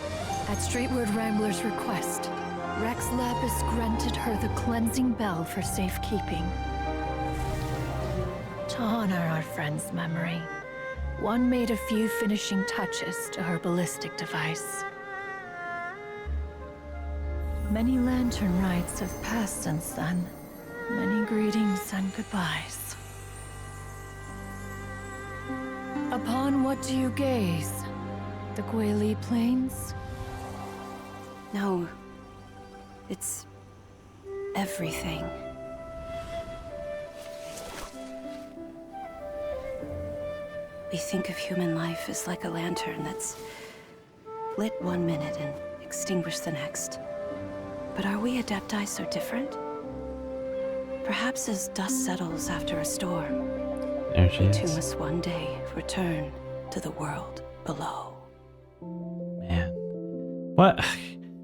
at Streetwood Rambler's request, Rex Lapis granted her the cleansing bell for safekeeping. To honor our friend's memory, one made a few finishing touches to her ballistic device. Many lantern rites have passed since then. Many greetings and goodbyes. Upon what do you gaze? The Guili Plains? No. It's everything. We think of human life as like a lantern that's lit one minute and extinguished the next. But are we Adepti so different? Perhaps as dust settles after a storm, there she we too is. must one day return to the world below. Man. What?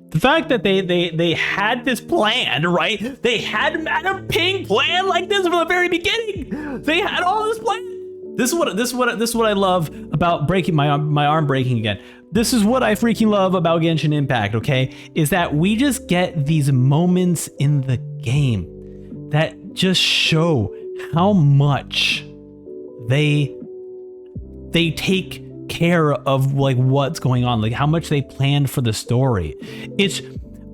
The fact that they had this plan, right? They had Madam Ping plan like this from the very beginning. They had all this plan. This is what I love about breaking my arm breaking again. This is what I freaking love about Genshin Impact, okay? Is that we just get these moments in the game that just show how much they take care of like what's going on, like how much they planned for the story.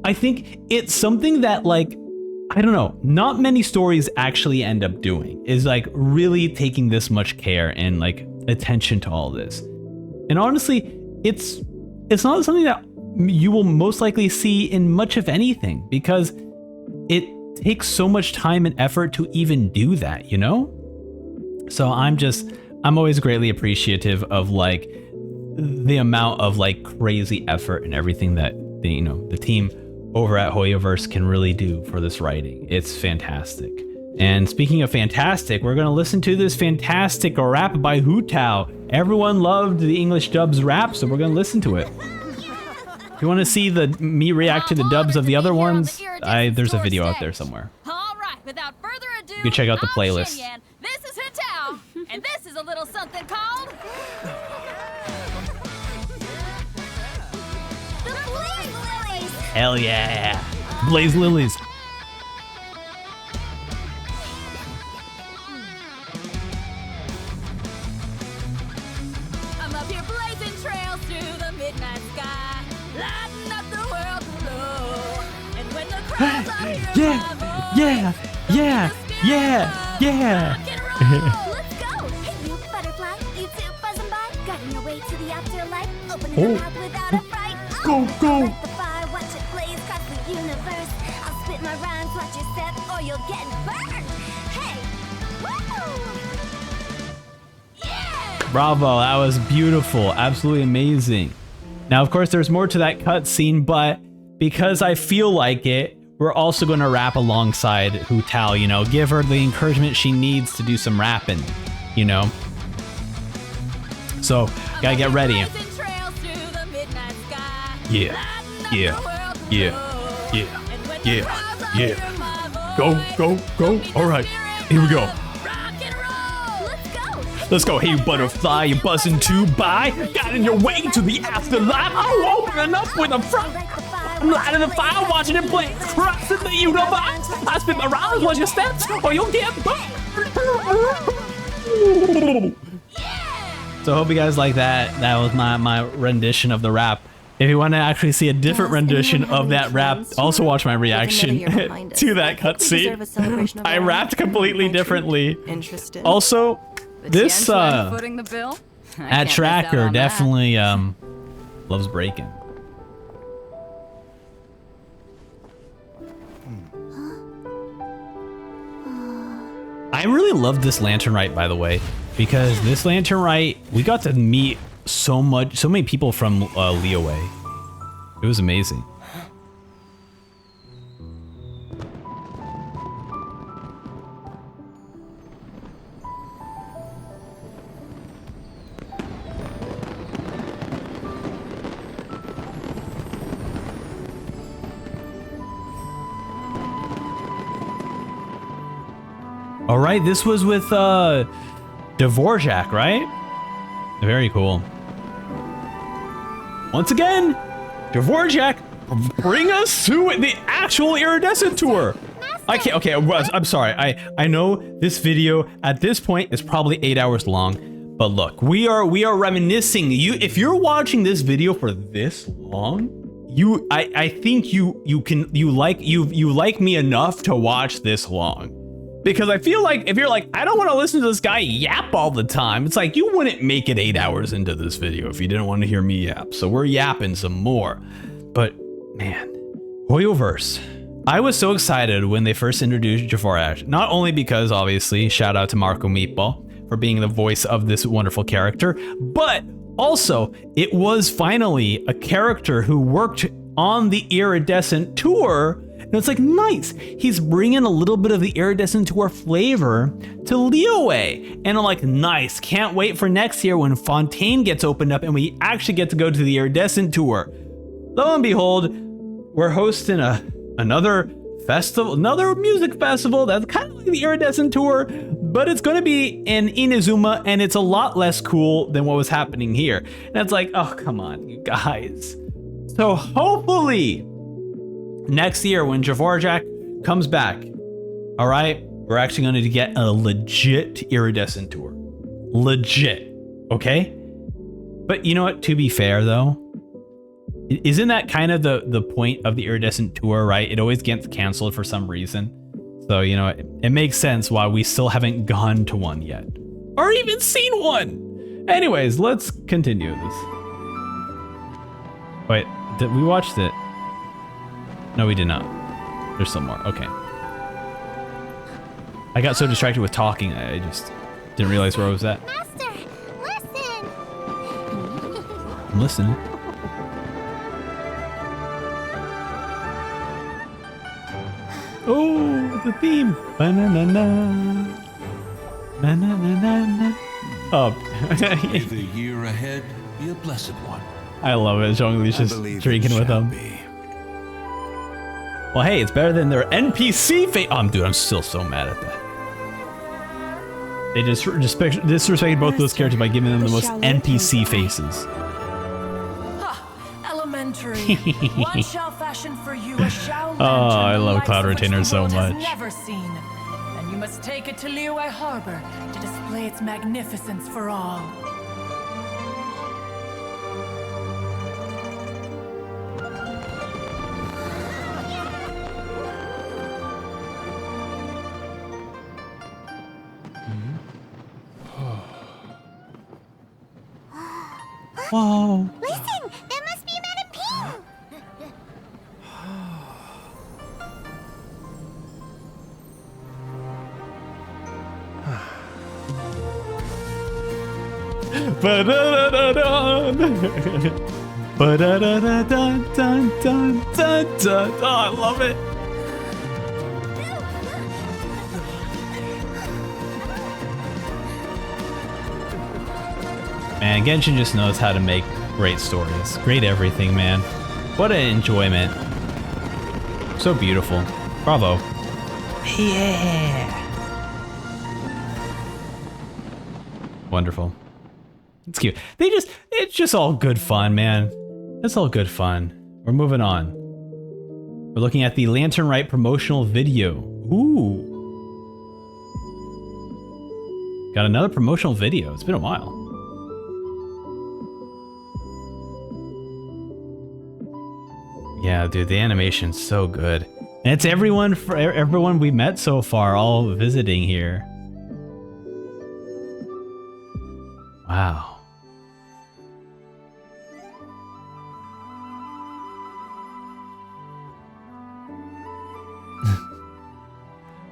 I think it's something that, like, I don't know, not many stories actually end up doing, is like really taking this much care and like attention to all this. And honestly, it's not something that you will most likely see in much of anything, because it takes so much time and effort to even do that, you know? So I'm always greatly appreciative of like the amount of like crazy effort and everything that the team over at Hoyoverse can really do for this writing. It's fantastic. And speaking of fantastic, we're going to listen to this fantastic rap by Ufotabl. Everyone loved the English dubs rap, so we're going to listen to it. If you want to see me react to the dubs of the other ones, there's a video out there somewhere. All right, without further ado, you can check out the playlist. This is Ufotabl, and this is a little something called Hell yeah! Blaze Lilies! I'm up here blazing trails through the midnight sky, lighting up the world below. And when the crowds are here, Yeah! Let's go! Hey, you butterfly, you two buzzing by, guiding your way to the afterlife, opening your mouth without a fright. Go! Let the fire, watch it blaze across the universe. I'll spit my rhymes, watch your step, or you'll get burned. Hey! Woo! Yeah! Bravo, that was beautiful, absolutely amazing. Now, of course, there's more to that cutscene, but because I feel like it, we're also going to rap alongside Ufotabl, give her the encouragement she needs to do some rapping, So, gotta get ready. Yeah. Go. All right, here we go. Let's go. Hey, you butterfly, you buzzing too by? Got in your way to the afterlife. I'm opening up with a front. I'm lighting the fire, watching it blaze, crossing the universe. I spin my rhymes, watch your steps, or you'll get burned. So I hope you guys like that. That was my rendition of the rap. If you want to actually see a different rendition of that rap, also watch my reaction to that cutscene. I rapped completely differently. Also, this that tracker definitely loves breaking. I really love this Lantern Rite, by the way, because this Lantern Rite, we got to meet so many people from Liyue. It was amazing. All right, this was with Dvorak, right? Very cool. Once again, Dvorak, bring us to the actual Iridescent tour. I can't. Okay, I'm sorry. I know this video at this point is probably 8 hours long, but look, we are reminiscing. If you're watching this video for this long, I think you like me enough to watch this long. Because I feel like if you're like, I don't want to listen to this guy yap all the time, it's like you wouldn't make it 8 hours into this video if you didn't want to hear me yap. So we're yapping some more. But man, Hoyoverse. I was so excited when they first introduced Dvorak, not only because obviously shout out to Marco Meatball for being the voice of this wonderful character, but also it was finally a character who worked on the Iridescent tour. And it's like, nice. He's bringing a little bit of the Iridescent tour flavor to Liyue. And I'm like, nice. Can't wait for next year when Fontaine gets opened up and we actually get to go to the Iridescent tour. Lo and behold, we're hosting another festival, another music festival that's kind of like the Iridescent tour, but it's going to be in Inazuma and it's a lot less cool than what was happening here. And it's like, oh, come on, you guys. So hopefully next year when Dvorak comes back, all right, we're actually going to get a legit Iridescent tour. Legit, okay? But you know what, to be fair though, isn't that kind of the point of the Iridescent tour, right? It always gets canceled for some reason. So, you know, it makes sense why we still haven't gone to one yet. Or even seen one! Anyways, let's continue this. Wait, we watched it? No, we did not. There's some more. Okay. I got so distracted with talking, I just didn't realize where I was at. Master, listen. I'm listening. Oh, the theme. Ba-na-na-na. Na-na-na-na-na. Oh. May the year ahead be a blessed one. I love it. Zhongli's just drinking with them. Well, hey, it's better than their NPC face. Oh, dude, I'm still so mad at that. They just disrespected both those characters by giving them the most NPC faces. Elementary. One shall fashion for you a Xiao lantern. Oh, I love Cloud Retainer so much. Never seen, and you must take it to Liyue Harbor to display its magnificence for all. Whoa. Listen, that must be Madame Ping. Oh, I love it. Man, Genshin just knows how to make great stories. Great everything, man. What an enjoyment. So beautiful. Bravo. Yeah. Wonderful. It's cute. It's just all good fun, man. It's all good fun. We're moving on. We're looking at the Lantern Rite promotional video. Ooh. Got another promotional video. It's been a while. Yeah, dude, the animation's so good. And it's everyone we met so far, all visiting here. Wow.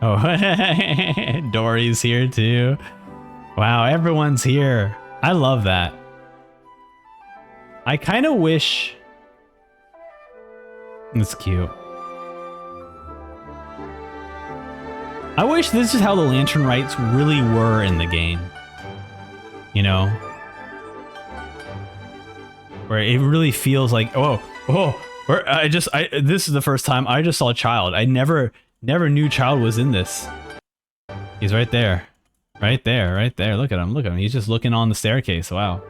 Oh, Dory's here too. Wow, everyone's here. I love that. I kind of wish... It's cute. I wish this is how the lantern rites really were in the game. You know? Where it really feels like, this is the first time I just saw Child. I never knew Child was in this. He's right there. Right there, right there. Look at him, look at him. He's just looking on the staircase, wow.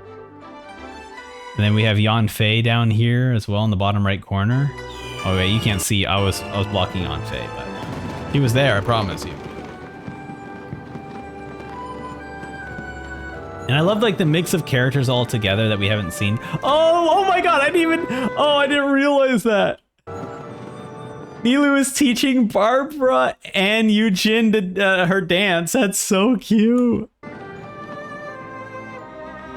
And then we have Yan Fei down here as well in the bottom right corner. Oh wait, you can't see, I was blocking Yan Fei, but he was there, I promise you. And I love like the mix of characters all together that we haven't seen. Oh my god, I didn't realize that. Nilou is teaching Barbara and Yujin to, her dance. That's so cute. And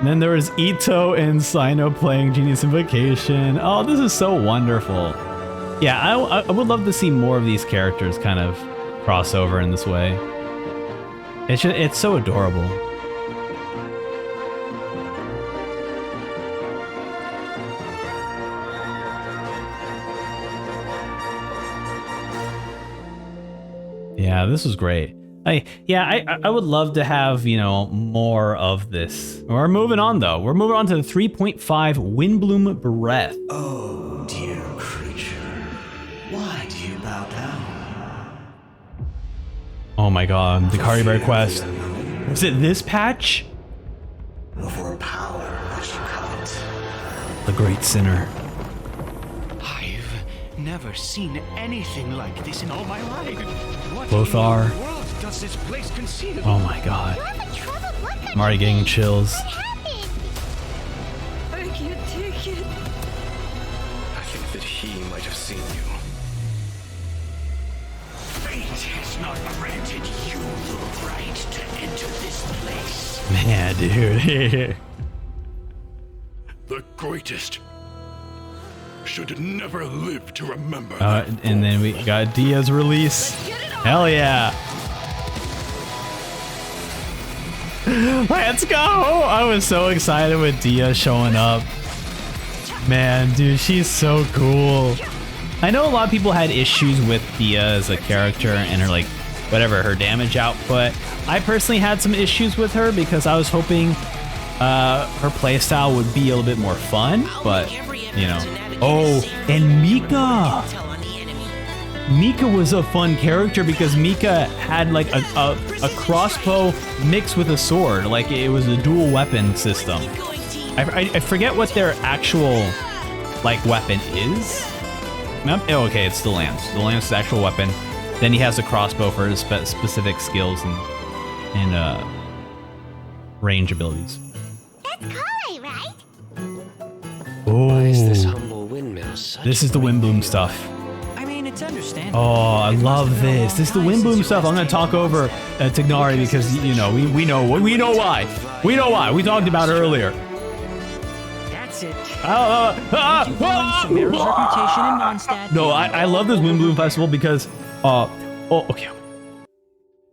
then there was Ito and Sino playing Genius Invocation. Oh, this is so wonderful. Yeah, I would love to see more of these characters kind of cross over in this way. It's so adorable. Yeah, this was great. I would love to have, you know, more of this. We're moving on though. We're moving on to the 3.5 Windbloom Breath. Oh, dear creature. Why do you bow down? Oh my god, the Kari Bear quest. Was it this patch? For power that you covet. The Great Sinner. Never seen anything like this in all my life. What Both are. world does this place conceal? Oh my god. I'm already getting chills. I can't take it. I think that he might have seen you. Fate has not granted you the right to enter this place. Man, dude. The greatest should never live to remember. And then we got Dia's release. Hell yeah. Let's go. I was so excited with Dia showing up. Man, dude, she's so cool. I know a lot of people had issues with Dia as a character and her, like, whatever, her damage output. I personally had some issues with her because I was hoping her playstyle would be a little bit more fun, but, you know. Oh, and Mika! Mika was a fun character because Mika had like a crossbow mixed with a sword. Like it was a dual weapon system. I forget what their actual like weapon is. Oh, okay, it's the lance. The lance is the actual weapon. Then he has a crossbow for his specific skills and range abilities. That's Collab, right? Oh. Why is this humble windmill such This is the Windbloom stuff. I mean, it's understandable. Oh, I love this. This is the Windbloom stuff. I'm gonna talk over Tignari because you know we know why. We know why. We talked about it earlier. That's it. Sumeru's reputation in Mondstadt. No, I love this Windbloom Festival because okay.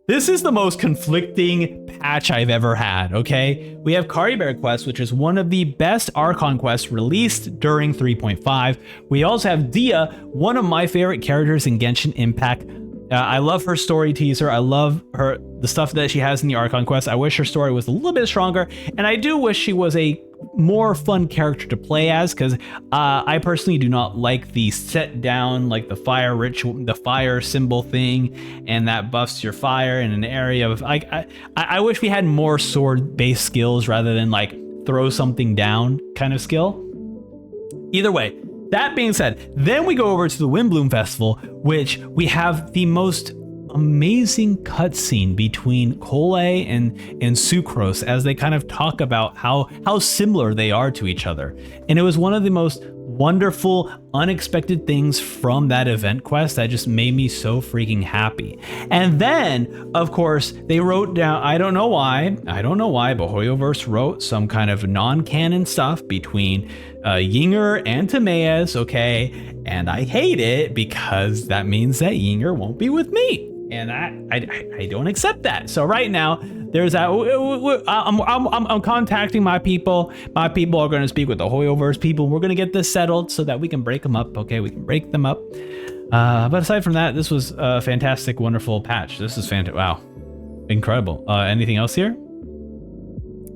This is the most conflicting patch I've ever had, okay? We have Kari Bear Quest, which is one of the best Archon quests released during 3.5. We also have Dia, one of my favorite characters in Genshin Impact. I love her story teaser. I love the stuff that she has in the Archon quest. I wish her story was a little bit stronger, and I do wish she was a more fun character to play as, because I personally do not like the set down, like the fire ritual, the fire symbol thing, and that buffs your fire in an area of like I wish we had more sword based skills rather than like throw something down kind of skill. Either way, that being said, then we go over to the Windbloom Festival, which we have the most amazing cutscene between Cole and Sucrose as they kind of talk about how similar they are to each other. And it was one of the most wonderful, unexpected things from that event quest that just made me so freaking happy. And then, of course, they wrote down, I don't know why, but Hoyoverse wrote some kind of non-canon stuff between Yinger and Timaeus, okay? And I hate it because that means that Yinger won't be with me. And I don't accept that. So right now, there's that. I'm contacting my people. My people are going to speak with the Hoyoverse people. We're going to get this settled so that we can break them up. Okay, we can break them up. But aside from that, this was a fantastic, wonderful patch. This is fantastic. Wow, incredible. Anything else here?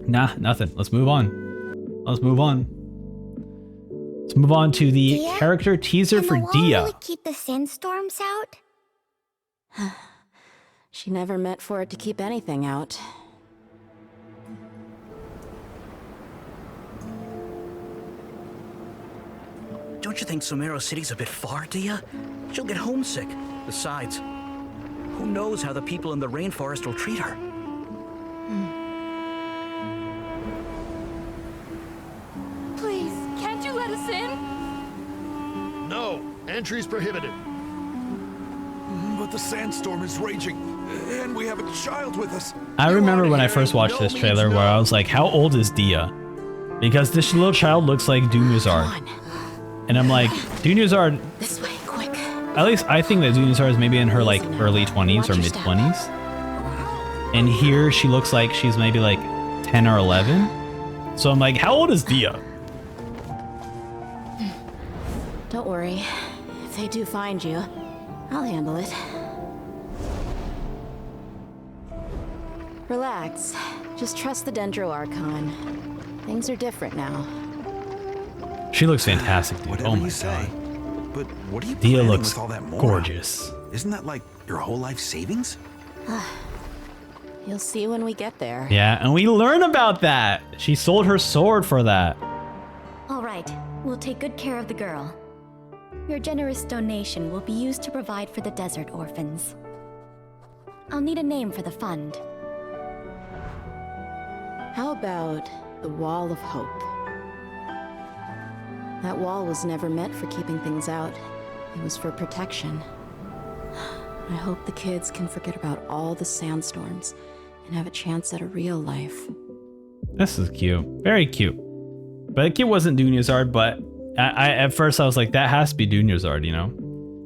Nah, nothing. Let's move on. Let's move on to the character teaser for Dia. Really keep the sandstorms out? She never meant for it to keep anything out. Don't you think Sumeru City's a bit far, Dia? She'll get homesick. Besides, who knows how the people in the rainforest will treat her? Please, can't you let us in? No, entry's prohibited. But the sandstorm is raging, and we have a child with us. I remember when I first watched this trailer where I was like, how old is Dia? Because this little child looks like Dunyarzad. And I'm like, Dunyarzad... This way, quick. At least I think that Dunyarzad is maybe in her like early 20s or mid 20s. And here she looks like she's maybe like 10 or 11. So I'm like, how old is Dia? Don't worry. If they do find you, I'll handle it. Relax. Just trust the Dendro Archon. Things are different now. She looks fantastic, dude. Whatever Oh my you say. god. But what are you Dia planning looks with all that more? gorgeous. Isn't that like your whole life savings? You'll see when we get there. Yeah, and we learn about that. She sold her sword for that. All right, we'll take good care of the girl. Your generous donation will be used to provide for the desert orphans. I'll need a name for the fund. How about the Wall of Hope? That wall was never meant for keeping things out. It was for protection. I hope the kids can forget about all the sandstorms and have a chance at a real life. This is cute. Very cute. But the kid wasn't Dunyarzad, but at first I was like, that has to be Dunyarzad, you know?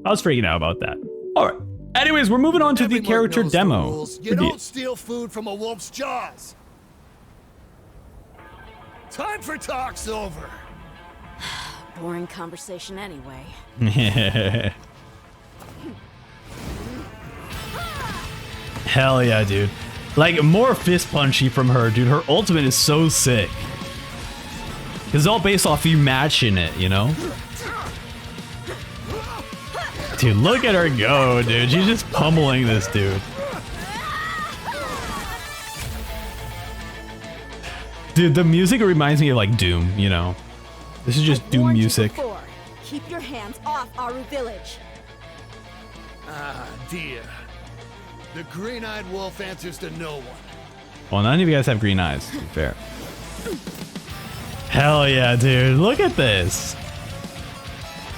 I was freaking out about that. Alright. Anyways, we're moving on to the character demo. You don't steal food from a wolf's jaws. Time for talk's over. Boring conversation anyway. Hell yeah, dude. Like, more fist punchy from her, dude. Her ultimate is so sick. It's all based off you matching it, you know? Dude, look at her go, dude. She's just pummeling this dude. Dude, the music reminds me of like Doom, you know? This is just Doom music. Keep your hands off Aru village. Ah, dear. The green-eyed wolf answers to no one. Well, none of you guys have green eyes, to be fair. Hell yeah, dude. Look at this.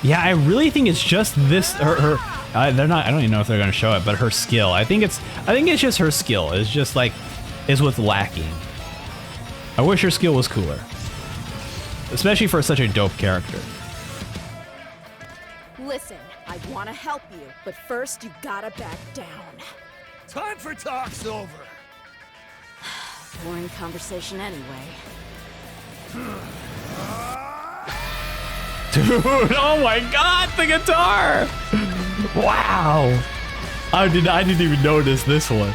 Yeah, I really think it's just this, they're not, I don't even know if they're gonna show it, but her skill. I think it's just her skill. It's just like, is what's lacking. I wish her skill was cooler. Especially for such a dope character. Listen, I want to help you, but first you gotta back down. Time for talk's over. Boring conversation anyway. Dude, oh my god, the guitar! Wow. I didn't even notice this one.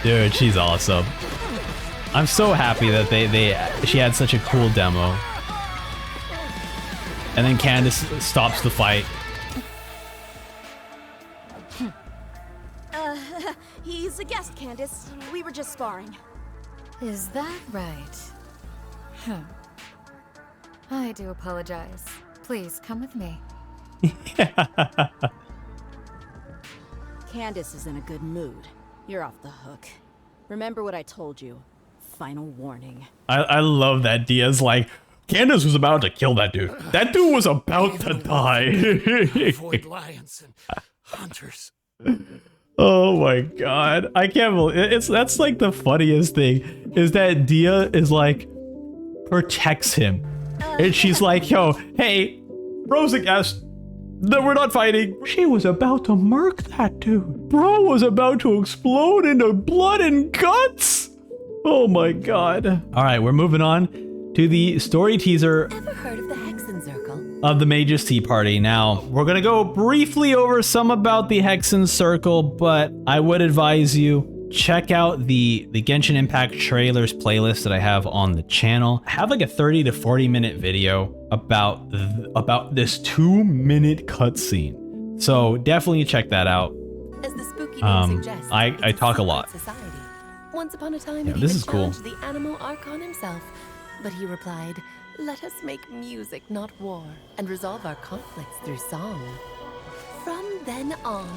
Dude, she's awesome. I'm so happy that she had such a cool demo. And then Candace stops the fight. He's a guest, Candace. We were just sparring. Is that right? I do apologize. Please come with me. Candace is in a good mood. You're off the hook. Remember what I told you. Final warning. I love that Dia's like, Candace was about to kill that dude. That dude was about to die. Avoid lions and hunters. Oh my god. I can't believe that's like the funniest thing is that Dia is like protects him. And she's like, yo, hey, bro's a guest. No, we're not fighting. She was about to murk that dude. Bro was about to explode into blood and guts. Oh my god. All right, we're moving on to the story teaser. Ever heard of the Hexen Circle? Of the Mage's Tea Party. Now, we're gonna go briefly over some about the Hexen Circle, but I would advise you check out the Genshin Impact trailers playlist that I have on the channel. I have like a 30 to 40 minute video about this 2-minute cutscene. So definitely check that out. As the spooky name suggests, I talk a lot. Society. Once upon a time, Yeah, he this even is cool. challenged the animal Archon himself, but he replied, "Let us make music, not war, and resolve our conflicts through song." From then on,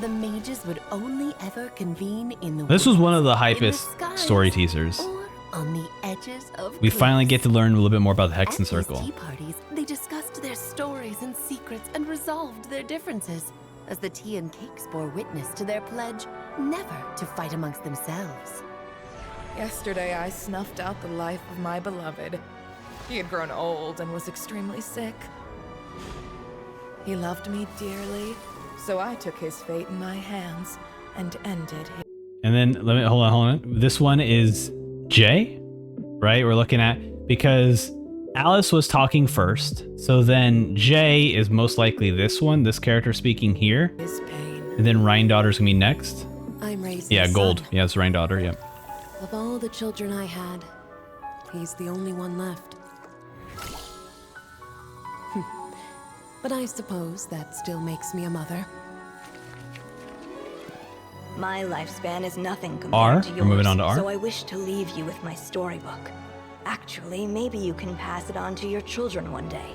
the mages would only ever convene in the This was one of the woods, in hypest skies, story teasers. or on the edges of We finally cliffs. get to learn a little bit more about the At Hexen these Circle. tea parties, they discussed their stories and secrets and resolved their differences, as the tea and cakes bore witness to their pledge never to fight amongst themselves. Yesterday, I snuffed out the life of my beloved. He had grown old and was extremely sick. He loved me dearly, so I took his fate in my hands and ended his. And then let me hold on. This one is Jay, right? We're looking at because Alice was talking first. So then Jay is most likely this one, this character speaking here. His pain. And then Rhine Daughter's gonna be next. I'm raising Yeah, a Gold. son. Yeah, it's Rhine Daughter, yeah. Of all the children I had, he's the only one left. But I suppose that still makes me a mother. My lifespan is nothing R? compared to yours, We're moving on to R? so I wish to leave you with my storybook. Actually, maybe you can pass it on to your children one day.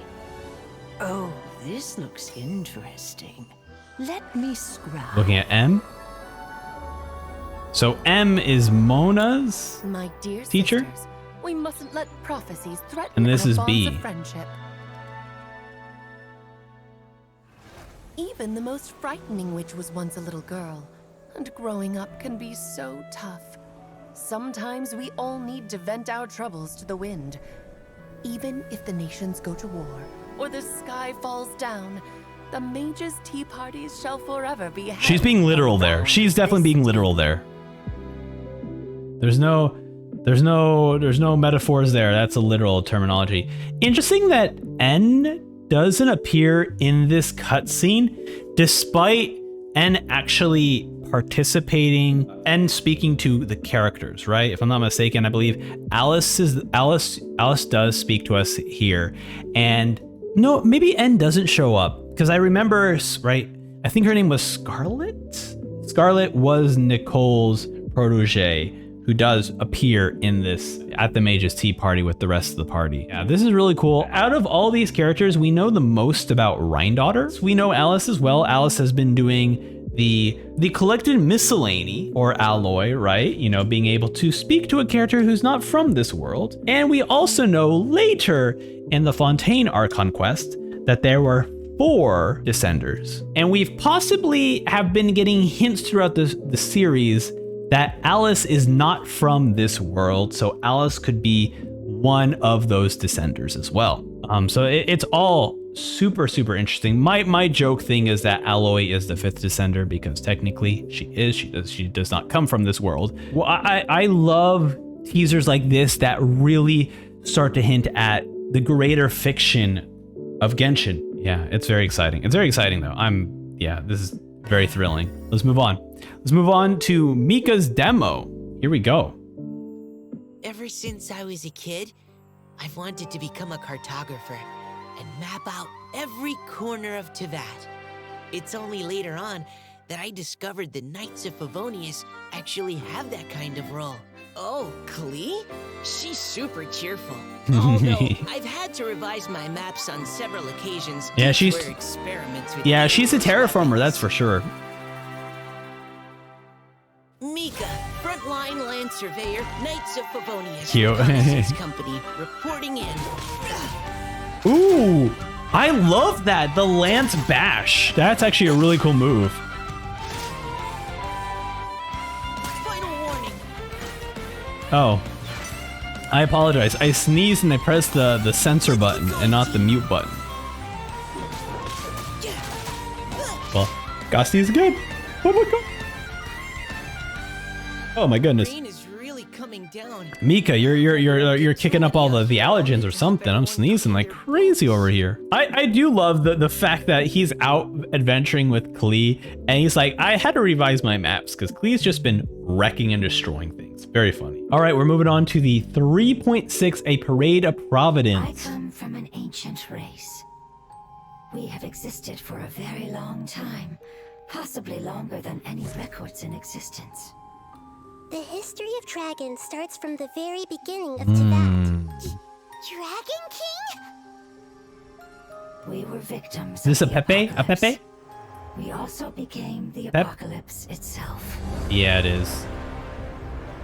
Oh, this looks interesting. Let me scribe. Looking at M. So M is Mona's My dear teacher. sisters, we mustn't let prophecies threaten And this our is bonds B. of friendship. Even the most frightening witch was once a little girl, and growing up can be so tough. Sometimes we all need to vent our troubles to the wind. Even if the nations go to war, or the sky falls down, the mages' tea parties shall forever be held. She's being literal there. She's definitely being literal there. There's no metaphors there. That's a literal terminology. Interesting that N doesn't appear in this cutscene, despite N actually participating and speaking to the characters, right? If I'm not mistaken, I believe Alice does speak to us here. And no, maybe N doesn't show up because I remember, right? I think her name was Scarlet. Scarlet was Nicole's protege, who does appear in this at the Mage's Tea Party with the rest of the party. Yeah, this is really cool. Out of all these characters, we know the most about Rhine Daughter. We know Alice as well. Alice has been doing the collected miscellany or alloy, right? You know, being able to speak to a character who's not from this world. And we also know later in the Fontaine Archon quest that there were 4 Descenders. And we've possibly have been getting hints throughout the series that Alice is not from this world, so Alice could be one of those Descenders as well. So it's all super interesting. My joke thing is that Aloy is the 5th Descender because technically she does not come from this world. Well, I love teasers like this that really start to hint at the greater fiction of Genshin. Yeah, it's very exciting. It's very exciting though. This is very thrilling. Let's move on. Let's move on to Mika's demo. Here we go. Ever since I was a kid, I've wanted to become a cartographer and map out every corner of Teyvat. It's only later on that I discovered the Knights of Favonius actually have that kind of role. Oh, Klee? She's super cheerful. Although I've had to revise my maps on several occasions. Yeah, due to her experiments with she's a terraformer, that's for sure. Surveyor, Knights of Favonius. Cute. Reconnaissance Company, reporting in. Ooh, I love that. The Lance Bash. That's actually a really cool move. Final warning. Oh, I apologize. I sneezed and I pressed the censor button and not the mute button. Well, gotta sneeze again. Oh my god. Oh my goodness. Rain is really coming down. Mika, you're kicking up all the allergens or something. I'm sneezing like crazy over here. I do love the fact that he's out adventuring with Klee and he's like, I had to revise my maps because Klee's just been wrecking and destroying things. Very funny. All right, we're moving on to the 3.6, a Parade of Providence. I come from an ancient race. We have existed for a very long time, possibly longer than any records in existence. The history of dragons starts from the very beginning of Teyvat. Dragon King? We were victims. Is this a of the Pepe? A apocalypse. Pepe? We also became the Pep? apocalypse itself. Yeah, it is.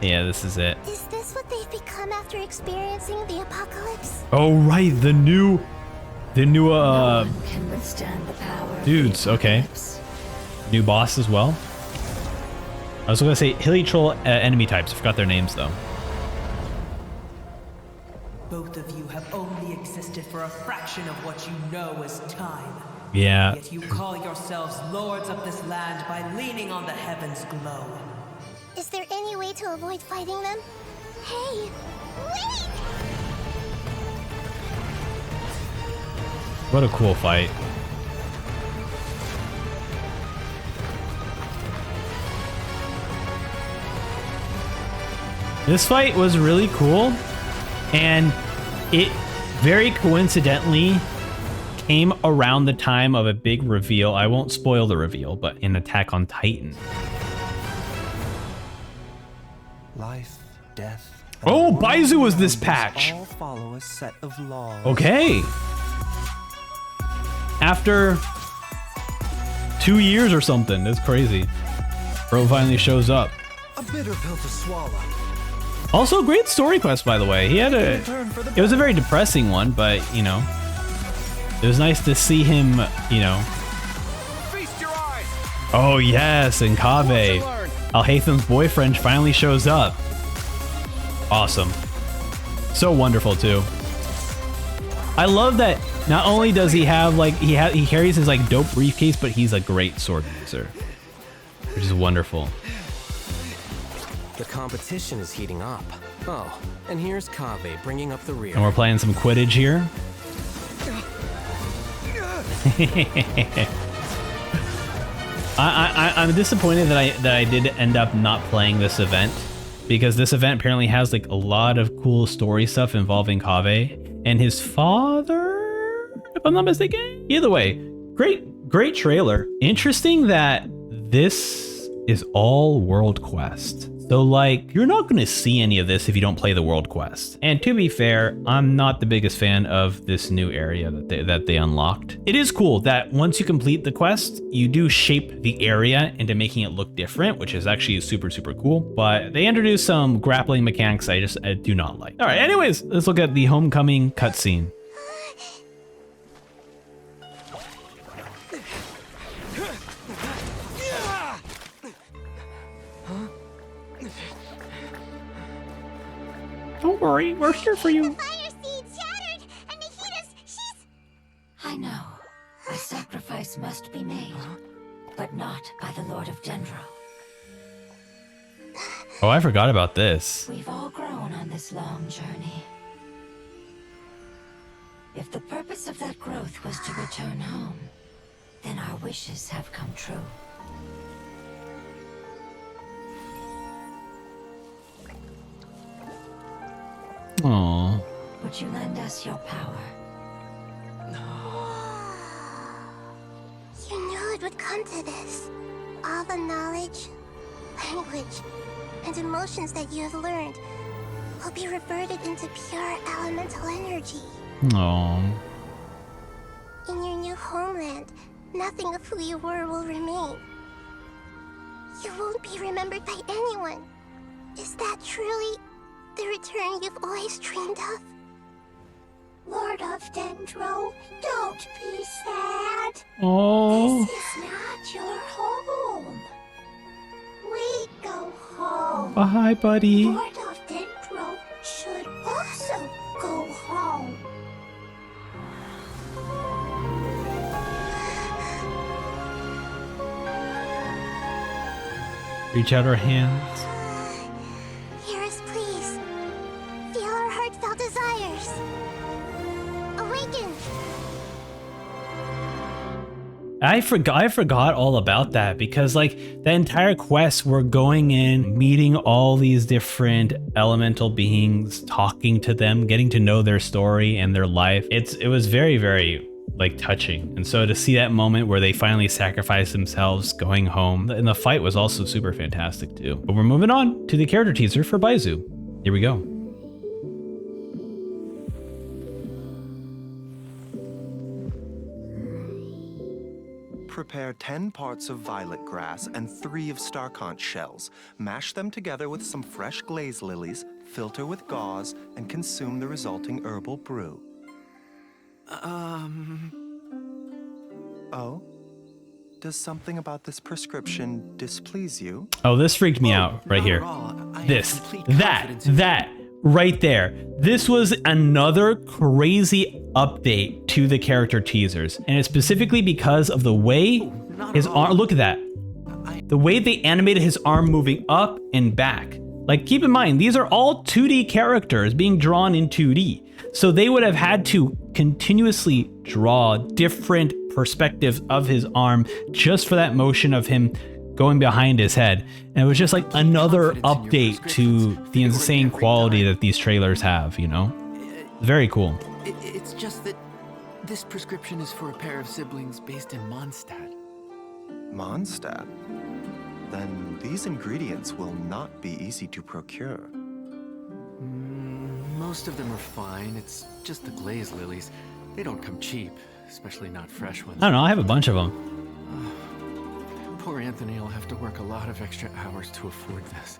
Yeah, this is it. Is this what they've become after experiencing the apocalypse? Oh right, the new No one can withstand the power of dudes. the Okay, apocalypse. new boss as well. I was gonna say Hillichurls enemy types. I forgot their names though. Both of you have only existed for a fraction of what you know as time. Yeah. Yet you call yourselves lords of this land by leaning on the heavens' glow. Is there any way to avoid fighting them? Hey, wait! What a cool fight. This fight was really cool, and it very coincidentally came around the time of a big reveal. I won't spoil the reveal, but in Attack on Titan. Life, death. Oh, Baizu was this patch. All follow a set of laws. Okay. After 2 years or something, that's crazy. Bro finally shows up. A bitter pill to swallow. Also, great story quest, by the way. He had a. It was a very depressing one, but you know, it was nice to see him. You know. Feast your eyes. Oh yes, and Kaveh, Alhaitham's boyfriend, finally shows up. Awesome. So wonderful too. I love that. Not only does he have like he carries his like dope briefcase, but he's a great sword user, which is wonderful. The competition is heating up. Oh, and here's Kaveh bringing up the rear. And we're playing some Quidditch here. I'm disappointed that I did end up not playing this event, because this event apparently has like a lot of cool story stuff involving Kaveh and his father, if I'm not mistaken. Either way, great trailer. Interesting that this is all world quest. So like, you're not going to see any of this if you don't play the world quest. And to be fair, I'm not the biggest fan of this new area that they unlocked. It is cool that once you complete the quest, you do shape the area into making it look different, which is actually super cool. But they introduced some grappling mechanics I do not like. All right, anyways, let's look at the homecoming cutscene. Don't worry, we're here for you. I know. A sacrifice must be made, but not by the Lord of Dendro. Oh, I forgot about this. We've all grown on this long journey. If the purpose of that growth was to return home, then our wishes have come true. Aww. Would you lend us your power? You knew it would come to this. All the knowledge, language, and emotions that you have learned will be reverted into pure elemental energy. Aww. In your new homeland, nothing of who you were will remain. You won't be remembered by anyone. Is that truly the return you've always dreamed of? Lord of Dendro, don't be sad. Oh. This is not your home. We go home. Bye, buddy. Lord of Dendro should also go home. Reach out our hands. Hear us, please. Feel our heartfelt desires. Awaken. I forgot all about that because like the entire quest, we're going in, meeting all these different elemental beings, talking to them, getting to know their story and their life. It was very, very like touching. And so to see that moment where they finally sacrifice themselves going home, and the fight was also super fantastic too. But we're moving on to the character teaser for Baizu. Here we go. Prepare 10 parts of violet grass and 3 of star conch shells. Mash them together with some fresh glaze lilies, filter with gauze, and consume the resulting herbal brew. Oh? Does something about this prescription displease you? Oh, this freaked me out right here. That right there. This was another crazy update to the character teasers. And it's specifically because of the way his arm, look at that. The way they animated his arm moving up and back. Like, keep in mind, these are all 2D characters being drawn in 2D. So they would have had to continuously draw different perspectives of his arm just for that motion of him going behind his head. And it was just like another update to the insane quality that these trailers have, you know? Very cool. It's just that this prescription is for a pair of siblings based in Mondstadt. Mondstadt? Then these ingredients will not be easy to procure. Most of them are fine. It's just the glaze lilies. They don't come cheap, especially not fresh ones. I don't know, I have a bunch of them. Poor Anthony will have to work a lot of extra hours to afford this.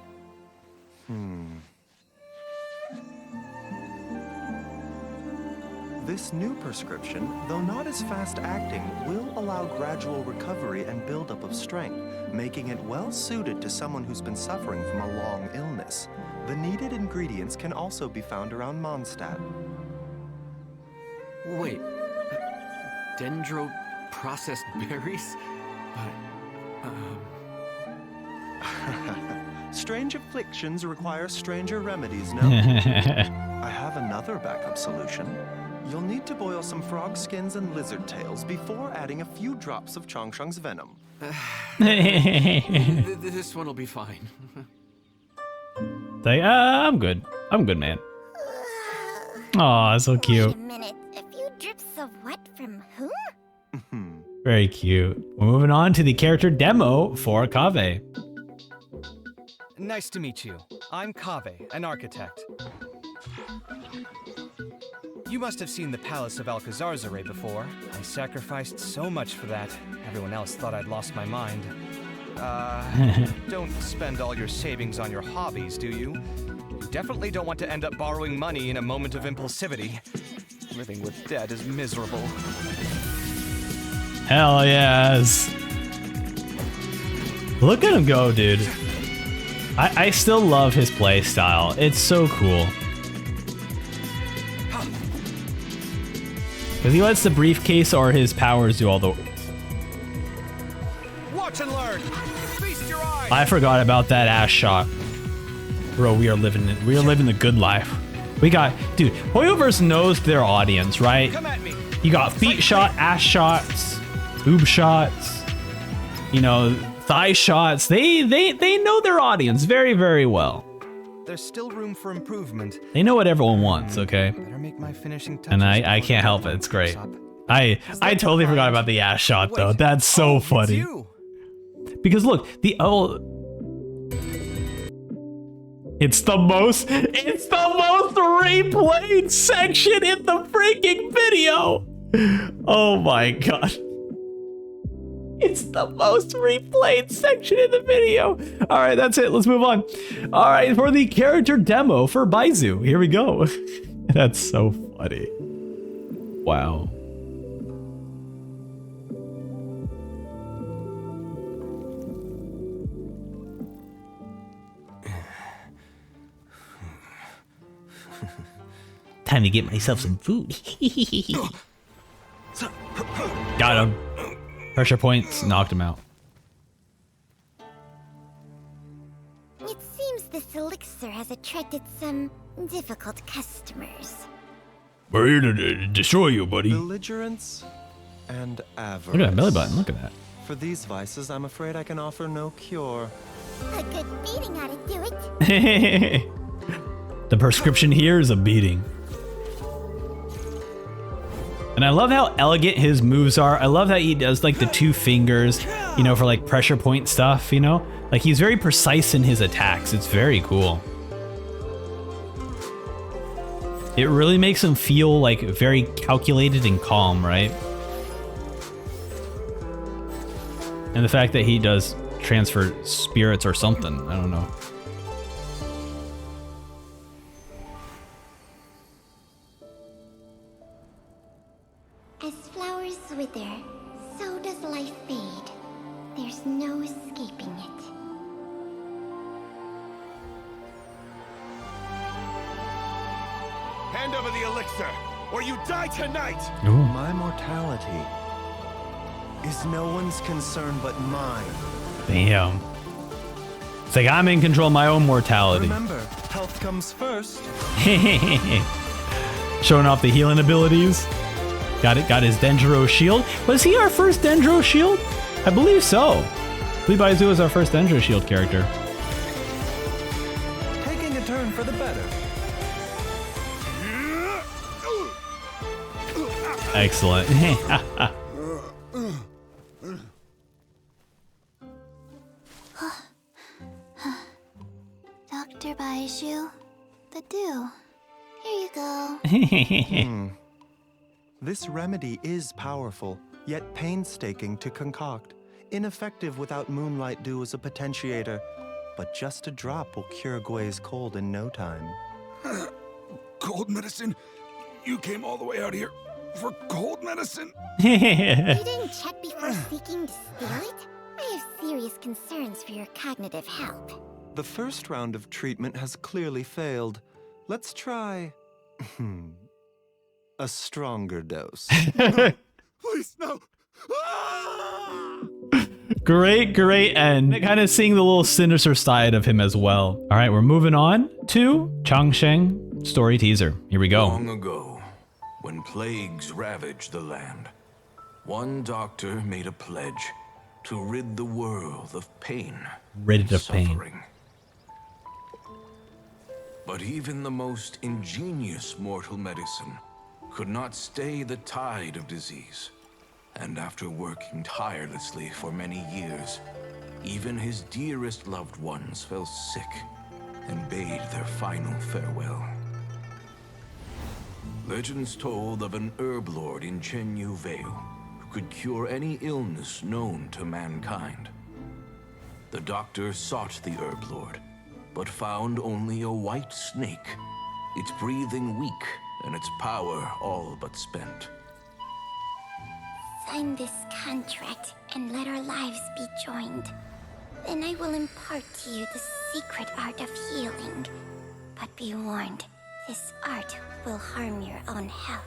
This new prescription, though not as fast-acting, will allow gradual recovery and buildup of strength, making it well-suited to someone who's been suffering from a long illness. The needed ingredients can also be found around Mondstadt. Wait, dendro processed berries? Strange afflictions require stranger remedies, no? I have another backup solution. You'll need to boil some frog skins and lizard tails before adding a few drops of Chongsheng's venom. This one will be fine. I'm good. I'm good, man. Aw, so cute. Wait a minute. A few drips of what from whom? Very cute. We're moving on to the character demo for Kaveh. Nice to meet you. I'm Kaveh, an architect. You must have seen the Palace of Alcazar's before. I sacrificed so much for that. Everyone else thought I'd lost my mind. Don't spend all your savings on your hobbies, do you? You definitely don't want to end up borrowing money in a moment of impulsivity. Living with debt is miserable. Hell yes. Look at him go, dude. I still love his play style. It's so cool. Because he lets the briefcase or his powers do all the... Watch and learn. Feast your eyes. I forgot about that ass shot. Bro, we are living the good life. We got, dude, Hoyoverse knows their audience, right? Come at me. You got feet shot, ass shots, boob shots, you know, thigh shots. They know their audience very, very well. There's still room for improvement. They know what everyone wants, okay? Better make my finishing touches. And I can't help it. It's great. I totally forgot about the ass shot though. That's so funny. Because look, it's the most replayed section in the freaking video. Oh my god. It's the most replayed section in the video. All right, that's it. Let's move on. All right, for the character demo for Baizu. Here we go. That's so funny. Wow. Time to get myself some food. Got him. Pressure points knocked him out. It seems this elixir has attracted some difficult customers. We're here to destroy you, buddy. Belligerence and avarice. Look at that belly button. Look at that. For these vices, I'm afraid I can offer no cure. A good beating ought to do it. The prescription here is a beating. And I love how elegant his moves are. I love how he does like the 2 fingers, you know, for like pressure point stuff, you know? Like he's very precise in his attacks. It's very cool. It really makes him feel like very calculated and calm, right? And the fact that he does transfer spirits or something, I don't know. As flowers wither, so does life fade. There's no escaping it. Hand over the elixir, or you die tonight! Ooh. My mortality is no one's concern but mine. Damn. It's like I'm in control of my own mortality. Remember, health comes first. Showing off the healing abilities. Got it. Got his Dendro shield. Was he our first Dendro shield? I believe so. I believe Baizu is our first Dendro shield character. Taking a turn for the better. Excellent. Dr. Baizu, the dew. Here you go. This remedy is powerful, yet painstaking to concoct. Ineffective without moonlight dew as a potentiator, but just a drop will cure Gui's cold in no time. Cold medicine? You came all the way out here for cold medicine? You didn't check before seeking to steal it? I have serious concerns for your cognitive health. The first round of treatment has clearly failed. Let's try a stronger dose. Please, no. Great end. Kind of seeing the little sinister side of him as well. All right, we're moving on to Changsheng story teaser. Here we go. Long ago, when plagues ravaged the land, one doctor made a pledge to rid the world of pain. Rid of pain. Suffering. But even the most ingenious mortal medicine could not stay the tide of disease. And after working tirelessly for many years, even his dearest loved ones fell sick and bade their final farewell. Legends told of an herb lord in Chenyu Vale who could cure any illness known to mankind. The doctor sought the herb lord, but found only a white snake, its breathing weak and its power all but spent. Sign this contract and let our lives be joined. Then I will impart to you the secret art of healing. But be warned, this art will harm your own health.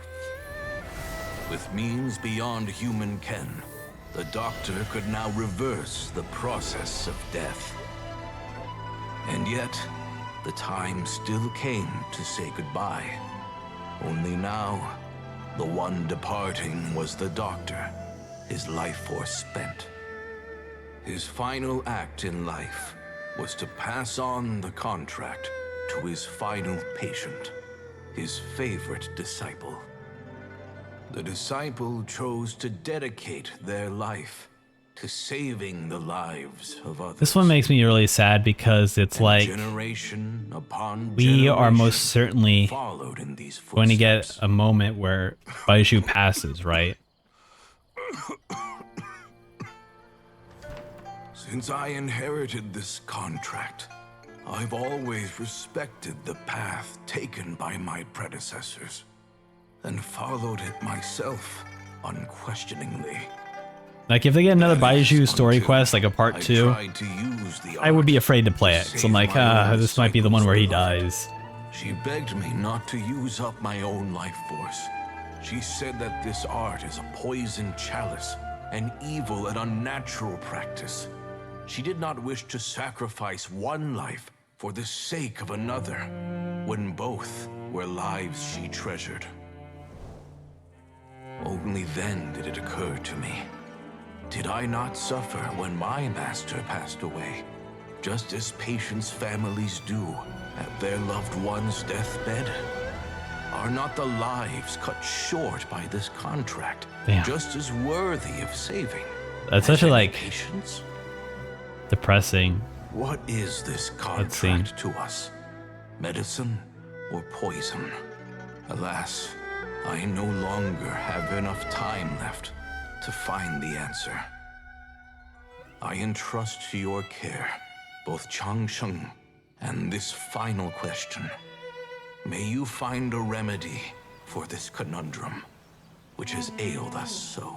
With means beyond human ken, the doctor could now reverse the process of death. And yet, the time still came to say goodbye. Only now, the one departing was the doctor, his life force spent. His final act in life was to pass on the contract to his final patient, his favorite disciple. The disciple chose to dedicate their life to saving the lives of others. This one makes me really sad because it's like generation upon we are most certainly followed in these going to get a moment where Baizu passes, right? Since I inherited this contract, I've always respected the path taken by my predecessors, and followed it myself unquestioningly. Like, if they get another Baiju story quest, like a part 2, I would be afraid to play it. So I'm like, this might be the one where he dies. She begged me not to use up my own life force. She said that this art is a poisoned chalice, an evil and unnatural practice. She did not wish to sacrifice one life for the sake of another, when both were lives she treasured. Only then did it occur to me. Did I not suffer when my master passed away, just as patients' families do at their loved one's deathbed? Are not the lives cut short by this contract just as worthy of saving? That's such a, like, patients? depressing. What is this contract to us? Medicine or poison? Alas, I no longer have enough time left to find the answer. I entrust to your care both Changsheng and this final question. May you find a remedy for this conundrum, which has ailed us so.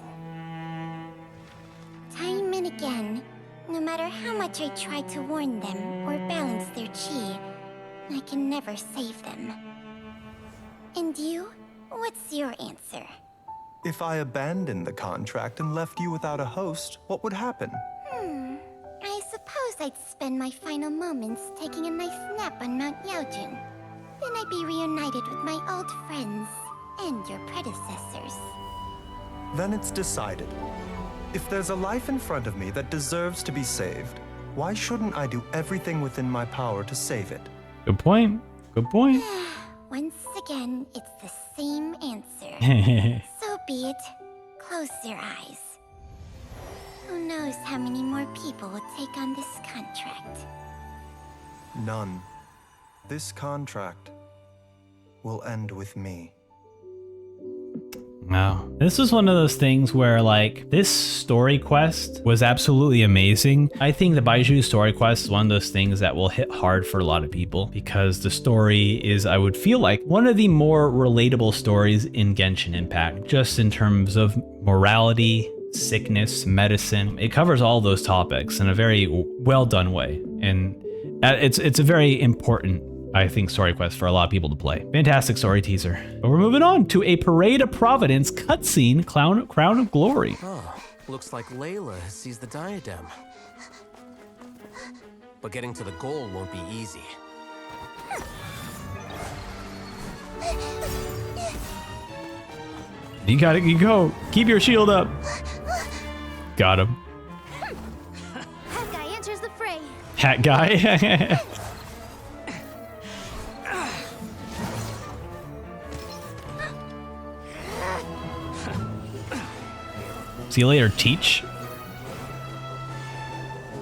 Time and again, no matter how much I try to warn them or balance their chi, I can never save them. And you? What's your answer? If I abandoned the contract and left you without a host, what would happen? I suppose I'd spend my final moments taking a nice nap on Mount Yaojun. Then I'd be reunited with my old friends and your predecessors. Then it's decided. If there's a life in front of me that deserves to be saved, why shouldn't I do everything within my power to save it? Good point. Good point. Once again, it's the same answer. So be it. Close your eyes. Who knows how many more people will take on this contract? None. This contract will end with me. No. This was one of those things where, like, this story quest was absolutely amazing. I think the Baiju story quest is one of those things that will hit hard for a lot of people because the story is, I would feel like, one of the more relatable stories in Genshin Impact, just in terms of morality, sickness, medicine. It covers all those topics in a very well done way. And it's a very important, I think, story quest for a lot of people to play. Fantastic story teaser. But we're moving on to a Parade of Providence cutscene, Crown of Glory. Oh, looks like Layla has seized the diadem. But getting to the goal won't be easy. You got it, you go. Keep your shield up. Got him. Hat guy enters the fray. Hat guy. See you later, Teach.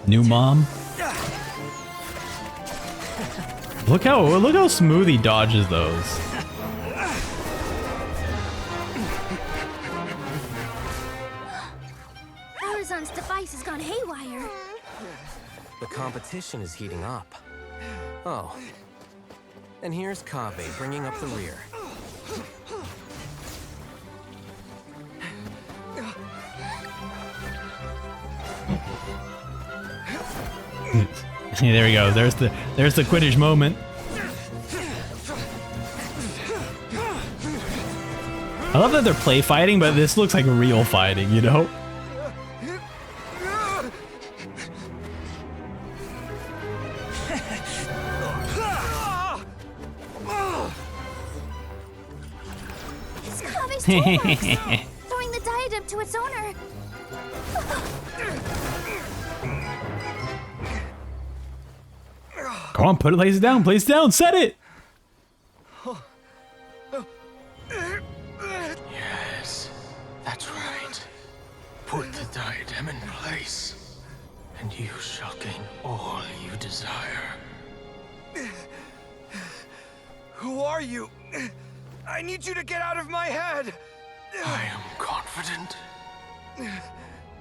New mom. Look how smooth he dodges those. Horizon's device has gone haywire. The competition is heating up. Oh. And here's Kaveh bringing up the rear. There we go. There's the Quidditch moment. I love that they're play fighting, but this looks like real fighting, you know? It's Kave's toolbox, throwing the diadem to its owner. Come on, place it down, set it! Yes, that's right. Put the diadem in place, and you shall gain all you desire. Who are you? I need you to get out of my head! I am confident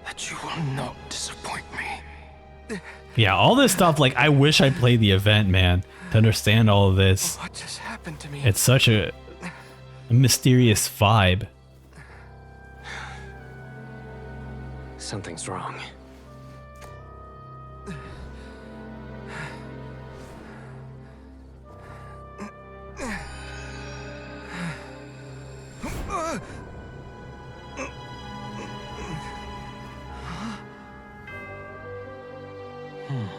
that you will not disappoint me. Yeah, all this stuff, like, I wish I played the event, man, to understand all of this. What just happened to me? It's such a mysterious vibe. Something's wrong.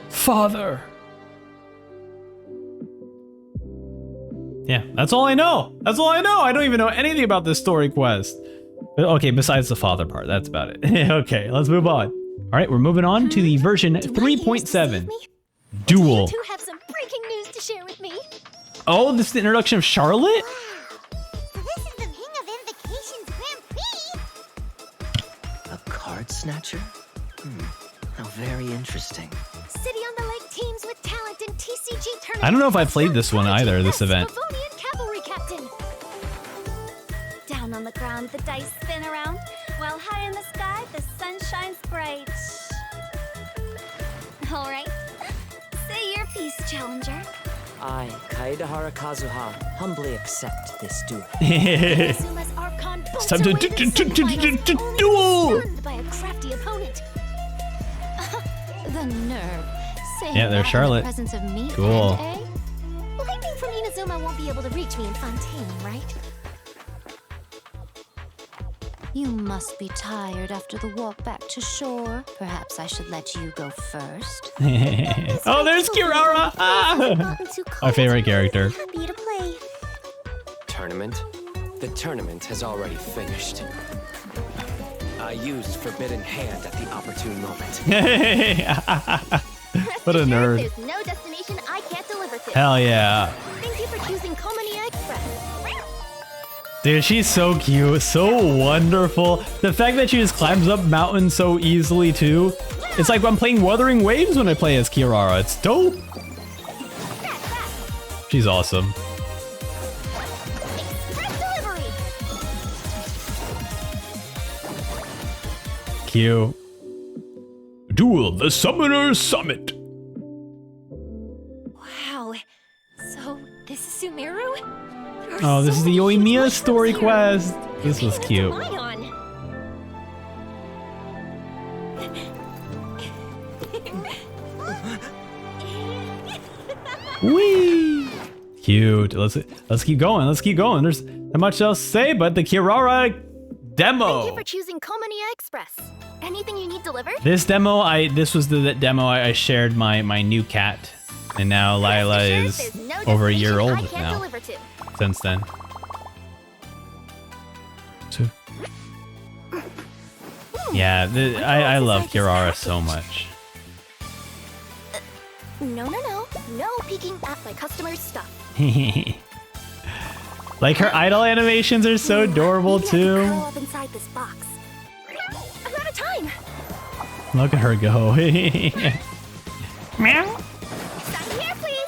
Father. Yeah, that's all I know. That's all I know. I don't even know anything about this story quest. But okay, besides the father part, that's about it. Okay, let's move on. All right, we're moving on to the version 3.7. Duel. You two have some breaking news to share with me. Oh, this is the introduction of Charlotte? So this is the King of Invocations Grand Prix. A card snatcher? How very interesting. City on the Lake teams with talent in TCG tournament. I don't know if I played this one either, this event. Livonian cavalry captain. Down on the ground, the dice spin around, while high in the sky, the sun shines bright. All right, say your piece, challenger. I, Kaedahara Kazuha, humbly accept this duel. Izuma's Archon It's time to duel! stunned by a crafty opponent. The nerve. Saying Yeah, there's that Charlotte. In the presence of me Cool. and A? Lightning from Inazuma won't be able to reach me in Fontaine, right? You must be tired after the walk back to shore. Perhaps I should let you go first. Oh, there's Kirara! Ah! My favorite character. Happy to play. Tournament? The tournament has already finished. I used Forbidden Hand at the opportune moment. What a nerd. There's no destination I can't deliver to. Hell yeah. Thank you for choosing Komonia Express. Dude, she's so cute, so wonderful. The fact that she just climbs up mountains so easily too. It's like I'm playing Wuthering Waves when I play as Kirara. It's dope. She's awesome. Cute. Duel, the Summoner Summit. Wow. So, this is Sumeru? Oh, this is the Yoimiya story quest. This was cute. Whee! Cute. Let's keep going. Let's keep going. There's not much else to say, but the Kirara demo. Thank you for choosing Komonia Express. Anything you need delivered? This demo, this was the demo I shared my new cat, and now Lila is over a year old now. Since then. So, yeah, I love Kirara so much. No peeking at my customers' stuff. Like her idol animations are so adorable too. Curl up inside this box. I'm out of time. Look at her go. Meow. Sign here, please.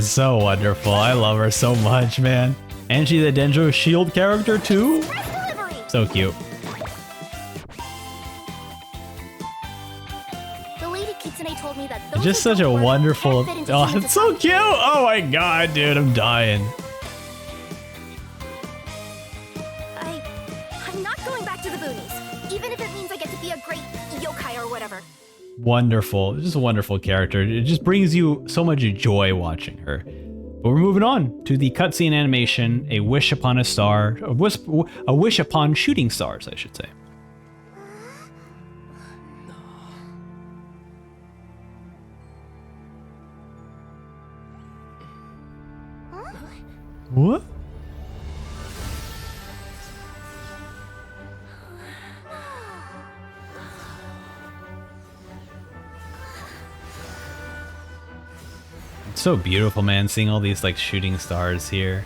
So wonderful. I love her so much, man. And she's a Dendro Shield character too. So cute. The lady Kitsune told me that Just such a wonderful. Oh, it's so cute. Oh my god, dude, I'm dying. I'm not going back to the boonies, even if it means I get to be a great yokai or whatever. Wonderful. Just a wonderful character. It just brings you so much joy watching her. But we're moving on to the cutscene animation, A Wish Upon a Star, a wish upon shooting stars, I should say. What? It's so beautiful, man, seeing all these like shooting stars here.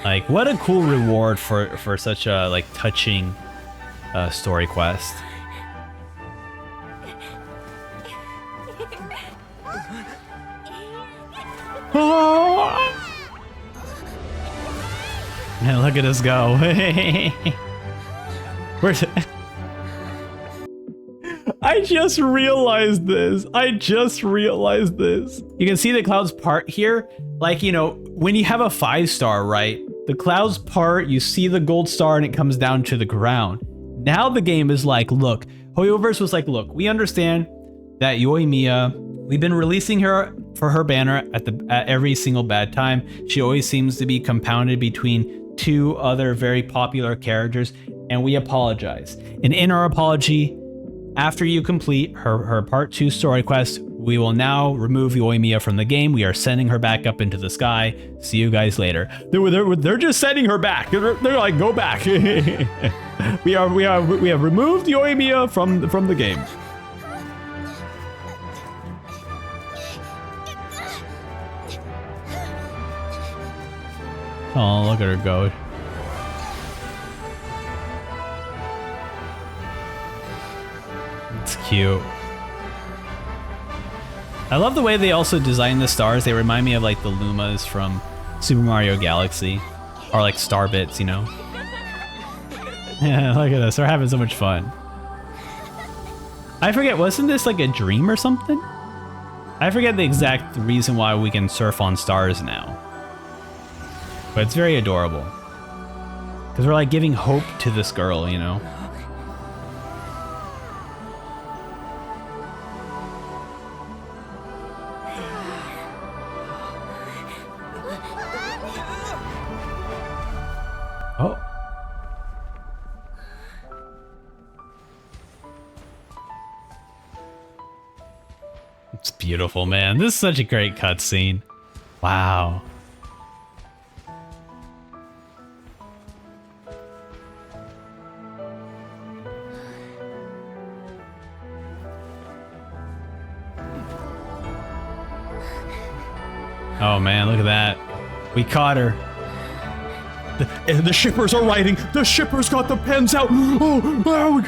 Like, what a cool reward for such a like touching story quest. Man, look at us go. Where's it? I just realized this. You can see the clouds part here. Like, you know, when you have a 5-star, right? The clouds part, you see the gold star and it comes down to the ground. Now the game is like, look, Hoyoverse was like, look, we understand that Yoimiya, we've been releasing her for her banner at every single bad time. She always seems to be compounded between 2 other very popular characters, and we apologize. And in our apology, after you complete her part 2 story quest, we will now remove Yoimiya from the game. We are sending her back up into the sky. See you guys later. They're just sending her back. They're like, go back. we have removed Yoimiya from the game. Oh, look at her go. It's cute. I love the way they also design the stars. They remind me of like the Lumas from Super Mario Galaxy, or like star bits, you know? Yeah, look at this. We're having so much fun. I forget, wasn't this like a dream or something? I forget the exact reason why we can surf on stars now. But it's very adorable. Because we're like giving hope to this girl, you know? Oh. It's beautiful, man. This is such a great cutscene. Wow. Oh man, look at that. We caught her. The shippers are writing. The shippers got the pens out. Oh,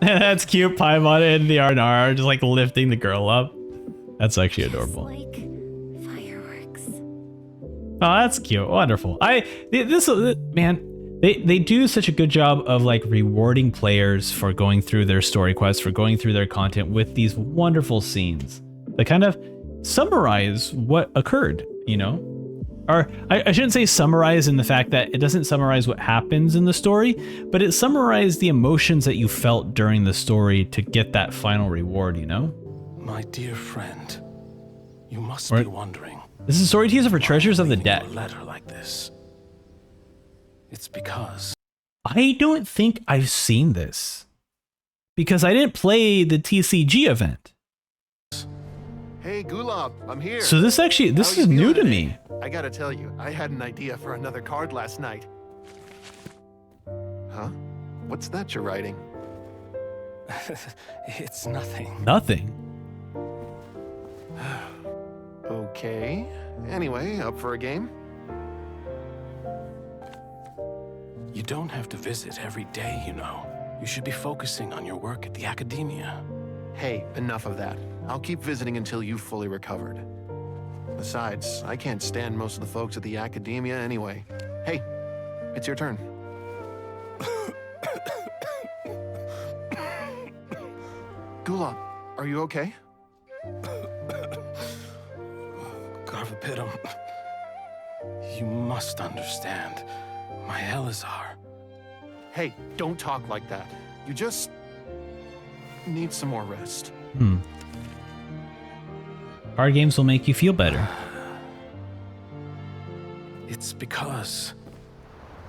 that's cute. Paimon and the Arnar just like lifting the girl up. That's actually adorable. Like fireworks. Oh, that's cute. Wonderful. Man, they do such a good job of like rewarding players for going through their story quests, for going through their content with these wonderful scenes. They kind of summarize what occurred, you know? Or I shouldn't say summarize in the fact that it doesn't summarize what happens in the story, but it summarized the emotions that you felt during the story to get that final reward, you know? My dear friend, you must be wondering. This is a story teaser for Treasures of the Dead. A letter like this. It's because I don't think I've seen this because I didn't play the TCG event. Hey, Gulab, I'm here. So this is new to me. I gotta tell you, I had an idea for another card last night. Huh? What's that you're writing? It's nothing. Nothing? Okay. Anyway, up for a game? You don't have to visit every day, you know. You should be focusing on your work at the academia. Hey, enough of that. I'll keep visiting until you've fully recovered. Besides, I can't stand most of the folks at the academia anyway. Hey, it's your turn. Gulab, are you okay? Garvapitum, you must understand. My Elazar. Hey, don't talk like that. You just need some more rest. Hard games will make you feel better. It's because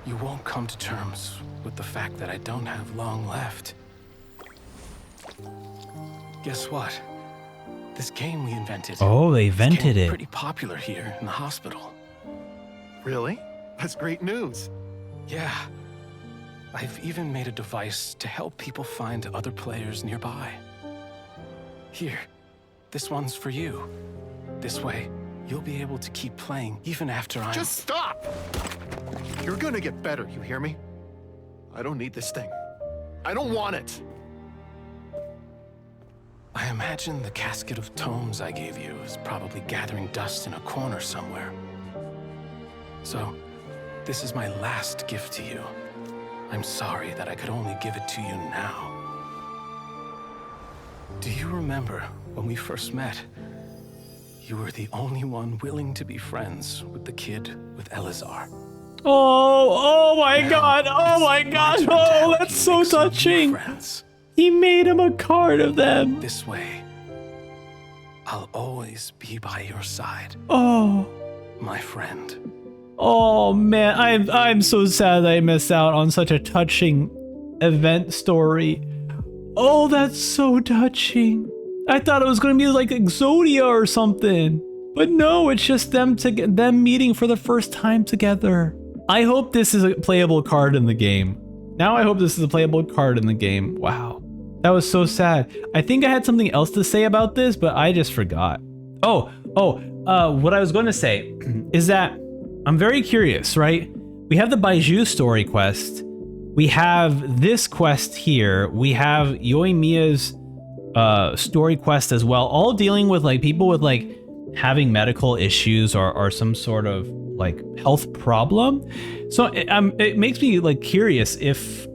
you won't come to terms with the fact that I don't have long left. Guess what? This game we invented. Oh, they invented it. Pretty popular here in the hospital. Really? That's great news. Yeah. I've even made a device to help people find other players nearby. Here, this one's for you. This way, you'll be able to keep playing even after I'm— Just stop! You're gonna get better, you hear me? I don't need this thing. I don't want it! I imagine the casket of tomes I gave you is probably gathering dust in a corner somewhere. So, this is my last gift to you. I'm sorry that I could only give it to you now. Do you remember when we first met? You were the only one willing to be friends with the kid with Elazar. Oh my god, oh my god, oh, that's so touching. He made him a card of them. This way, I'll always be by your side. Oh. My friend. Oh man, I'm so sad that I missed out on such a touching event story. Oh, that's so touching. I thought it was gonna be like Exodia or something, but no, it's just them meeting for the first time together. I hope this is a playable card in the game. Now I hope this is a playable card in the game. Wow, that was so sad. I think I had something else to say about this, but I just forgot. What I was going to say is that I'm very curious, right? We have the Baiju story quest. We have this quest here. We have Yoimiya's story quest as well, all dealing with like people with like having medical issues or some sort of like health problem. So it makes me like curious if,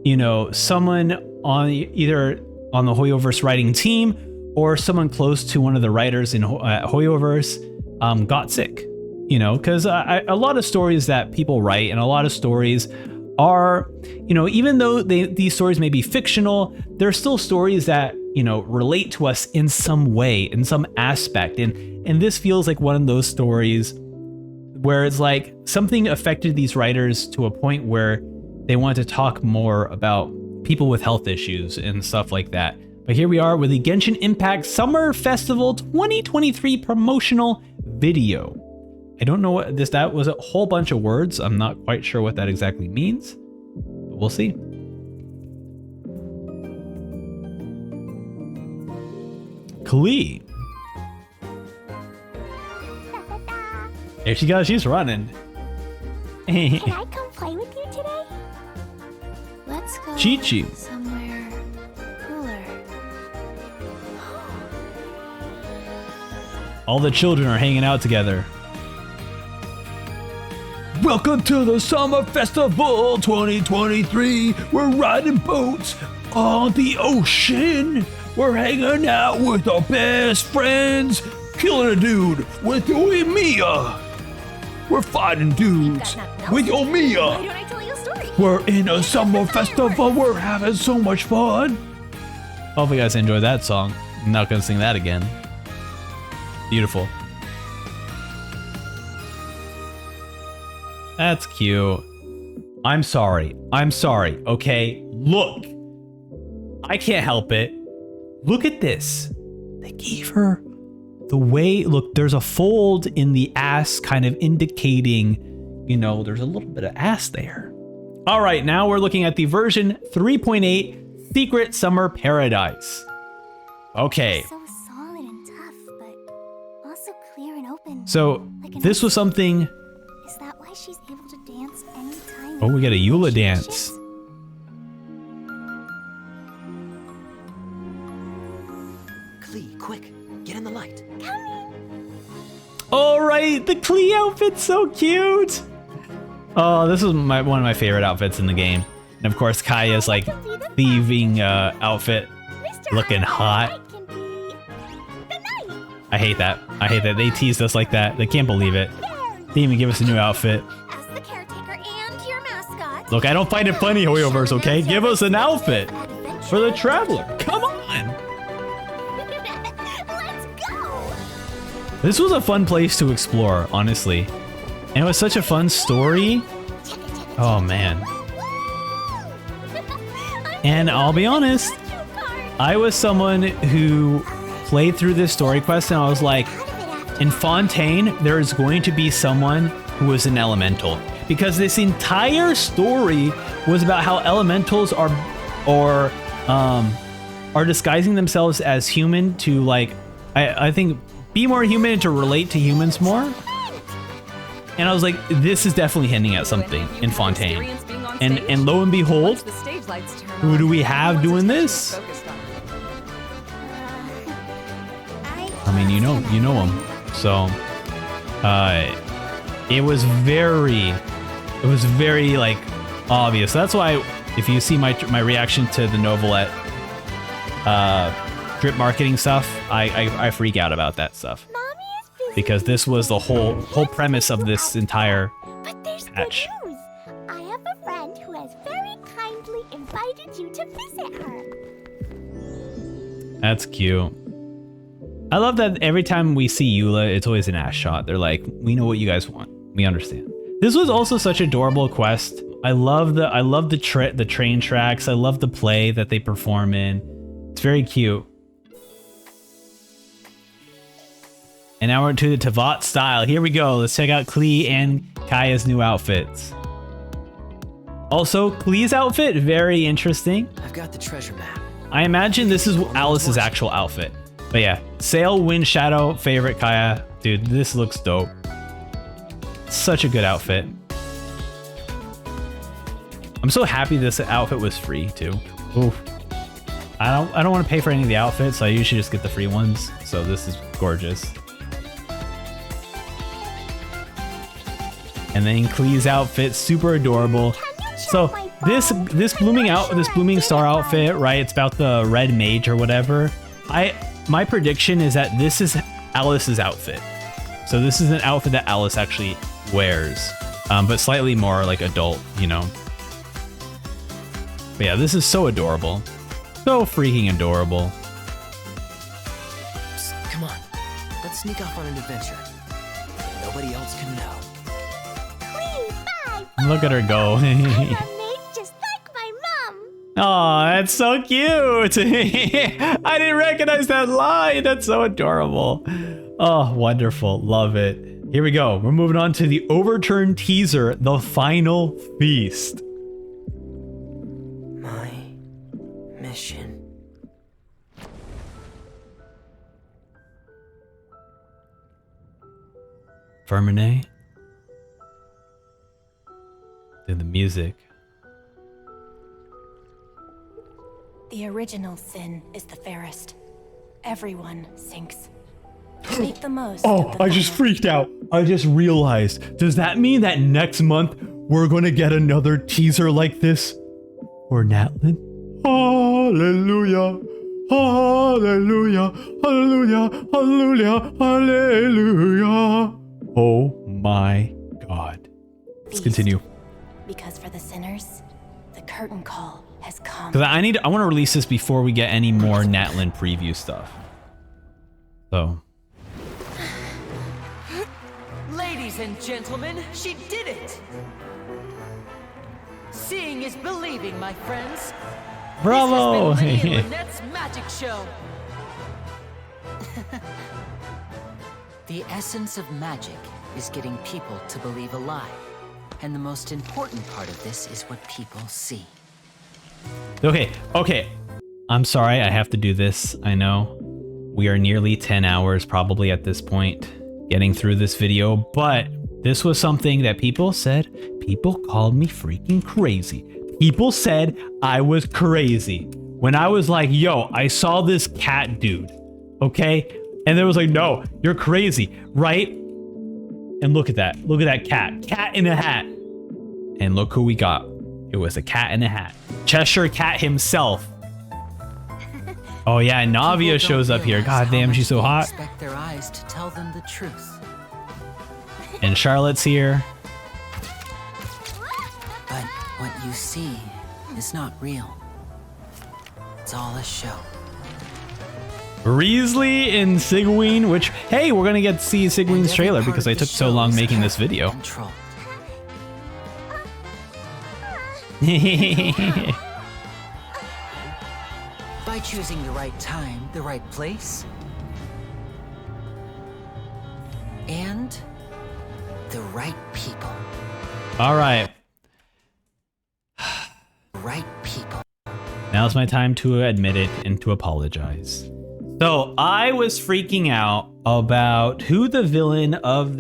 you know, someone on either on the Hoyoverse writing team or someone close to one of the writers in Hoyoverse got sick, you know, because a lot of stories that people write and a lot of stories are, you know, even though these stories may be fictional, they're still stories that, you know, relate to us in some way, in some aspect. And this feels like one of those stories where it's like something affected these writers to a point where they want to talk more about people with health issues and stuff like that. But here we are with the Genshin Impact Summer Festival 2023 promotional video. I don't know what that was, a whole bunch of words. I'm not quite sure what that exactly means, but we'll see. Klee. There she goes, she's running. Can I come play with you today? Let's go Chi-Chi. somewhere cooler. All the children are hanging out together. Welcome to the Summer Festival 2023. We're riding boats on the ocean. We're hanging out with our best friends, killing a dude with Yoimiya. We're fighting dudes with Yoimiya. Why don't I tell you a story? We're in a summer festival. We're having so much fun. Hope you guys enjoyed that song. I'm not gonna sing that again. Beautiful. That's cute. I'm sorry. Okay, look. I can't help it. Look at this. They gave her the way, look, there's a fold in the ass kind of indicating, you know, there's a little bit of ass there. All right, now we're looking at the version 3.8 Secret Summer Paradise. Okay. So solid and tough, but also clear and open. So this was something. Is that why she's able to dance anytime? Oh, we got a Eula dance. Klee, quick, get in the light. All right, the Klee outfit's so cute. Oh, this is one of my favorite outfits in the game. And of course, Kaya's like thieving outfit, looking hot. I hate that. They teased us like that. They can't believe it. They didn't even give us a new outfit. As the caretaker and your mascot. Look, I don't find it funny, Hoyoverse, okay? Give us an outfit for the traveler. Come on. This was a fun place to explore, honestly. And it was such a fun story. Oh, man. And I'll be honest, I was someone who played through this story quest and I was like, in Fontaine, there is going to be someone who is an elemental. Because this entire story was about how elementals are disguising themselves as human to like, I think, be more human and to relate to humans more. And I was like, this is definitely hinting at something in Fontaine. And lo and behold, who do we have doing this? I mean, you know him. So, It was very like obvious. That's why if you see my reaction to the Novelette drip marketing stuff, I freak out about that stuff. Because this was the whole premise of this entire patch. I have a friend who has very kindly invited you to visit her. That's cute. I love that every time we see Eula, it's always an ass shot. They're like, we know what you guys want. We understand. This was also such an adorable quest. I love the train tracks. I love the play that they perform in. It's very cute. And now we're to the Teyvat style. Here we go. Let's check out Klee and Kaya's new outfits. Also, Klee's outfit, very interesting. I've got the treasure map. I imagine this is Alice's actual outfit. But yeah, Sail, Wind, Shadow, favorite Kaya. Dude, this looks dope. Such a good outfit. I'm so happy this outfit was free too. Oof. I don't want to pay for any of the outfits, so I usually just get the free ones. So this is gorgeous. And then Klee's outfit, super adorable. So this blooming star outfit, right? It's about the red mage or whatever. My prediction is that this is Alice's outfit. So this is an outfit that Alice actually wears, but slightly more like adult, you know. But yeah, this is so adorable. So freaking adorable. Come on, let's sneak off on an adventure. Nobody else can know. Look at her go. Just like my mom. Oh, that's so cute. I didn't recognize that line. That's so adorable. Oh, wonderful. Love it. Here we go. We're moving on to the Overture teaser, The Final Feast. My mission. Vermine. And the music. The original sin is the fairest. Everyone sinks. Make the most. Oh, I just freaked out. I just realized. Does that mean that next month we're going to get another teaser like this for Natlan? Hallelujah. Hallelujah. Hallelujah. Hallelujah. Hallelujah. Oh my God. Let's continue. Because for the sinners, the curtain call has come. Because I want to release this before we get any more Natlan preview stuff. So. Ladies and gentlemen, she did it! Seeing is believing, my friends. Bravo! This has been Lily and Lynette's magic show. The essence of magic is getting people to believe a lie. And the most important part of this is what people see. Okay. I'm sorry, I have to do this. I know. We are nearly 10 hours probably at this point getting through this video, but this was something that people said. People called me freaking crazy. People said I was crazy when I was like, yo, I saw this cat dude, okay? And they was like, no, you're crazy, right? And look at that cat in a hat. And look who we got. It was a cat in a hat. Cheshire Cat himself. Oh yeah, Navia shows up here. God damn, she's so hot. Expect their eyes to tell them the truth. And Charlotte's here. But what you see is not real. It's all a show. Risley and Sigwine, which, hey, we're gonna get to see Sigwine's trailer because I took so long making this video. By choosing the right time, the right place, and the right people. All right. Right people. Now's my time to admit it and to apologize. So I was freaking out about who the villain of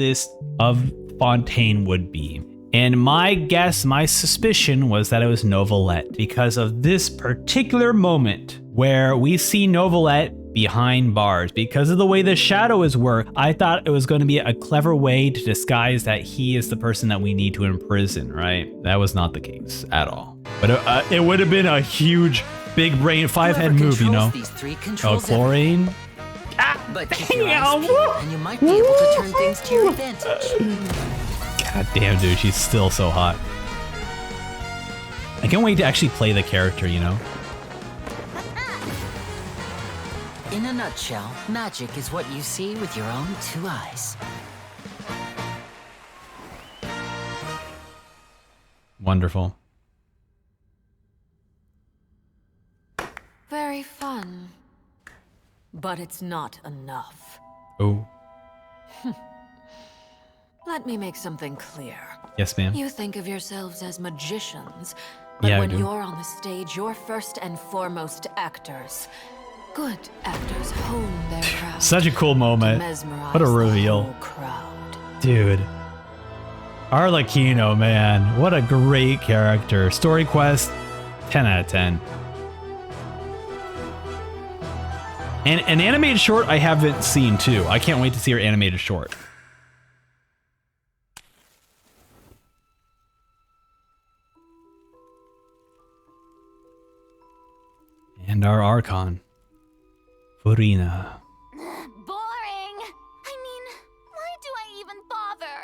Fontaine would be. And my guess, my suspicion was that it was Novelette because of this particular moment where we see Novelette behind bars. Because of the way the shadow is worked, I thought it was going to be a clever way to disguise that he is the person that we need to imprison, right? That was not the case at all. But it would have been a huge, big brain, 5-head move, you know? Chlorine. But keep your eyes peeled, and you might be able to turn things to your advantage. God damn, dude, she's still so hot. I can't wait to actually play the character, you know? In a nutshell, magic is what you see with your own 2 eyes. Wonderful. Very fun. But it's not enough. Oh. Let me make something clear. Yes, ma'am. You think of yourselves as magicians, but Yeah, when you're on the stage, you're first and foremost actors. Good actors hone their craft. Such a cool moment. What a reveal. Dude. Arlecchino, man. What a great character. Story quest, 10 out of 10. And an animated short I haven't seen too. I can't wait to see her animated short. And our Archon, Furina. Boring. I mean, why do I even bother?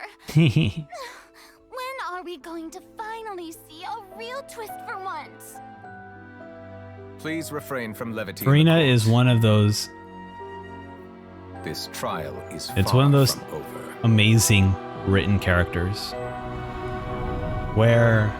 When are we going to finally see a real twist for once? Please refrain from levity. Furina is one of those. This trial is It's one of those amazing written characters where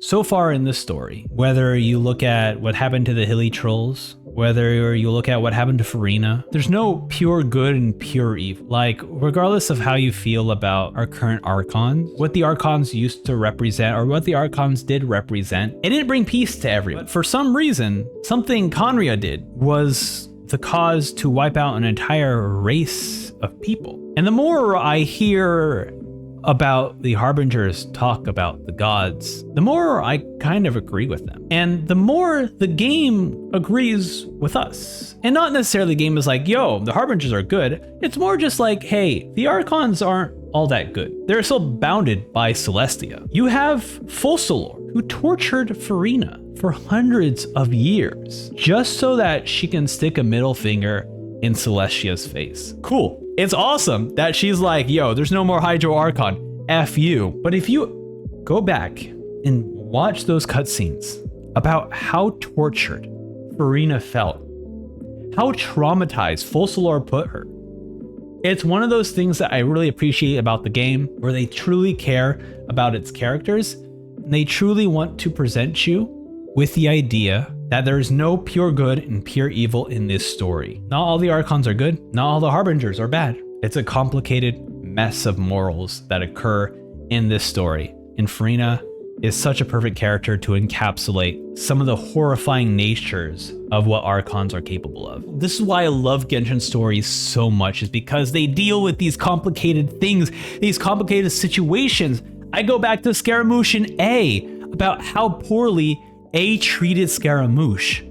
so far in this story, whether you look at what happened to the Hillichurls, whether you look at what happened to Furina, there's no pure good and pure evil. Like, regardless of how you feel about our current Archons, what the Archons used to represent, or what the Archons did represent, it didn't bring peace to everyone. For some reason, something Conria did was the cause to wipe out an entire race of people. And the more I hear about the Harbingers talk about the gods, the more I kind of agree with them. And the more the game agrees with us. And not necessarily the game is like, yo, the Harbingers are good. It's more just like, hey, the Archons aren't all that good. They're still bounded by Celestia. You have Focalor, who tortured Furina for hundreds of years, just so that she can stick a middle finger in Celestia's face. Cool. It's awesome that she's like, yo, there's no more Hydro Archon, F you. But if you go back and watch those cutscenes about how tortured Furina felt, how traumatized Focalor put her, it's one of those things that I really appreciate about the game, where they truly care about its characters, and they truly want to present you with the idea that there is no pure good and pure evil in this story. Not all the Archons are good, not all the Harbingers are bad. It's a complicated mess of morals that occur in this story. And Furina is such a perfect character to encapsulate some of the horrifying natures of what Archons are capable of. This is why I love Genshin stories so much, is because they deal with these complicated things, these complicated situations. I go back to Scaramouche and A, about how poorly A treated Scaramouche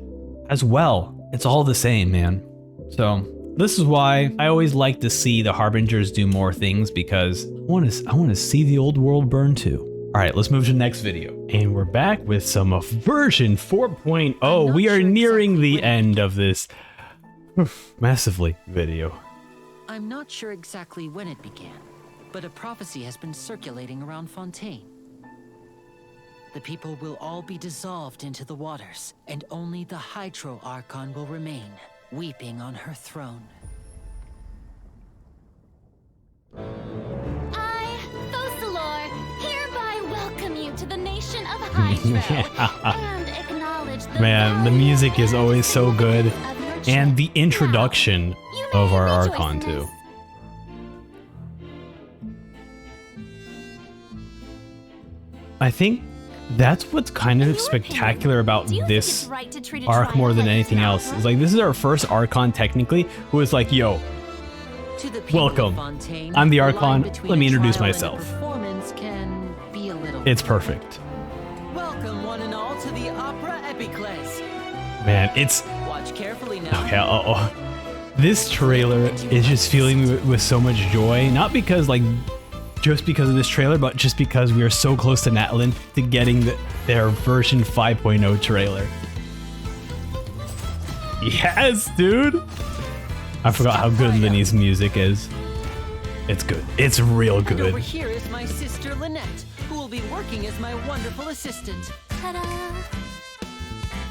as well. It's all the same, man. So this is why I always like to see the Harbingers do more things, because I want to see the old world burn too. All right, let's move to the next video. And we're back with some of version 4.0. We are nearing the end of this massively video. I'm not sure exactly when it began, but a prophecy has been circulating around Fontaine. The people will all be dissolved into the waters, and only the Hydro Archon will remain, weeping on her throne. I, Focalor, hereby welcome you to the nation of Hydro, and acknowledge the Man, the music is always so good, and the introduction of our Archon too. I think that's what's kind of spectacular about this arc more than anything else. Is like, this is our first Archon technically who is like, yo, welcome, I'm the Archon, let me introduce myself. It's perfect. Welcome one and all to the Opera Epicles. Man, it's Watch carefully now. Okay, this trailer is just filling me with so much joy. Not because just because of this trailer, but just because we are so close to Natlan to getting their version 5.0 trailer. Yes, dude. I forgot how good Linny's music is. It's good. It's real good. And over here is my sister Lynette, who will be working as my wonderful assistant. Ta-da!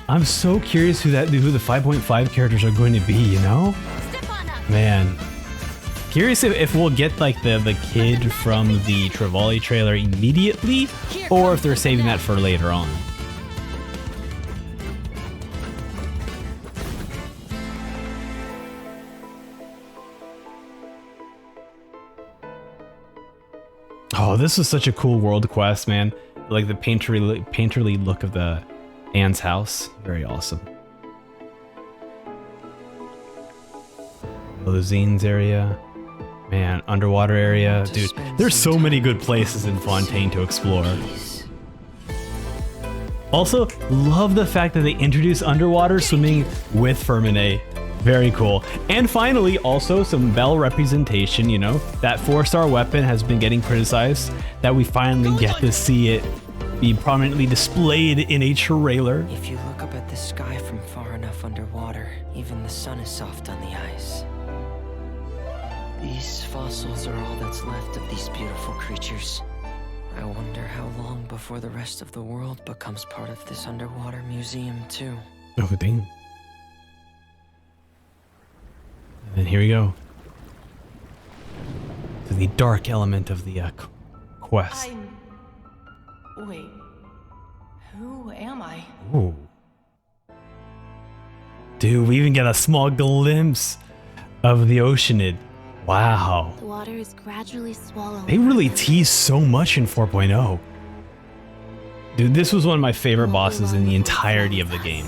I'm so curious who the 5.5 characters are going to be, you know? Man. Curious if we'll get like the kid from the Trevally trailer immediately, or if they're saving that for later on. Oh, this was such a cool world quest, man. Like the painterly look of the Anne's house. Very awesome. Limousines area. Man, underwater area. Dude, there's so many good places in Fontaine to explore. Also, love the fact that they introduced underwater swimming with Firmine. Very cool. And finally, also some Bell representation, you know, that 4-star weapon has been getting criticized, that we finally get to see it be prominently displayed in a trailer. If you look up at the sky from far enough underwater, even the sun is soft on the ice. These fossils are all that's left of these beautiful creatures. I wonder how long before the rest of the world becomes part of this underwater museum too. Oh, dang. And then here we go. To the dark element of the quest. Wait. Who am I? Ooh. Dude, we even get a small glimpse of the Oceanid. Wow. The water is gradually swallowing. They really tease so much in 4.0. Dude, this was one of my favorite bosses in the entirety of the game.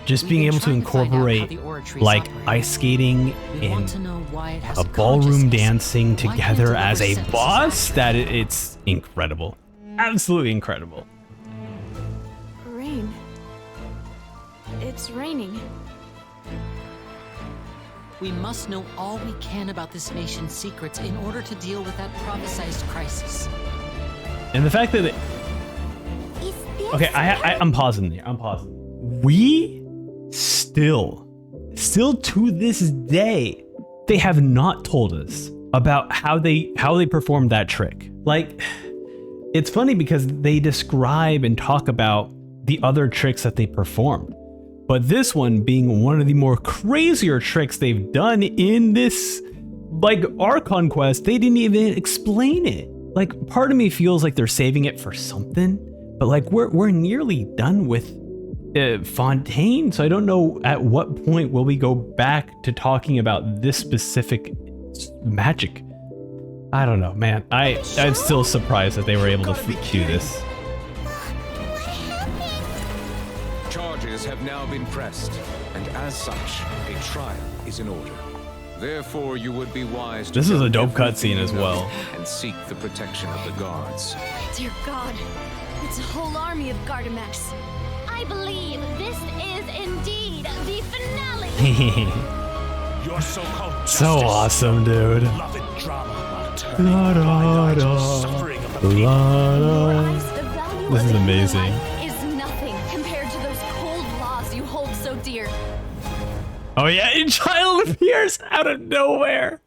Just being able to incorporate like ice skating and a ballroom dancing together as a boss, that it's incredible. Absolutely incredible. Rain. It's raining. We must know all we can about this nation's secrets in order to deal with that prophesized crisis. And the fact that okay, I'm pausing there. I'm pausing. We still to this day, they have not told us about how they performed that trick. Like, it's funny because they describe and talk about the other tricks that they performed, but this one being one of the more crazier tricks they've done in this like Archon quest, they didn't even explain it. Like, part of me feels like they're saving it for something, but like we're nearly done with Fontaine, so I don't know at what point will we go back to talking about this specific magic. I don't know, man. I'm still surprised that they were able to do this. Charges have now been pressed, and as such, a trial is in order. Therefore, you would be wise to This is a dope cutscene as well. And seek the protection of the guards. Dear God, it's a whole army of Gardamex. I believe this is indeed the finale. Your so-called So awesome, dude. La, da, da. La, da. This is amazing. Is nothing compared to those cold laws you hold so dear. Oh yeah, a child appears out of nowhere.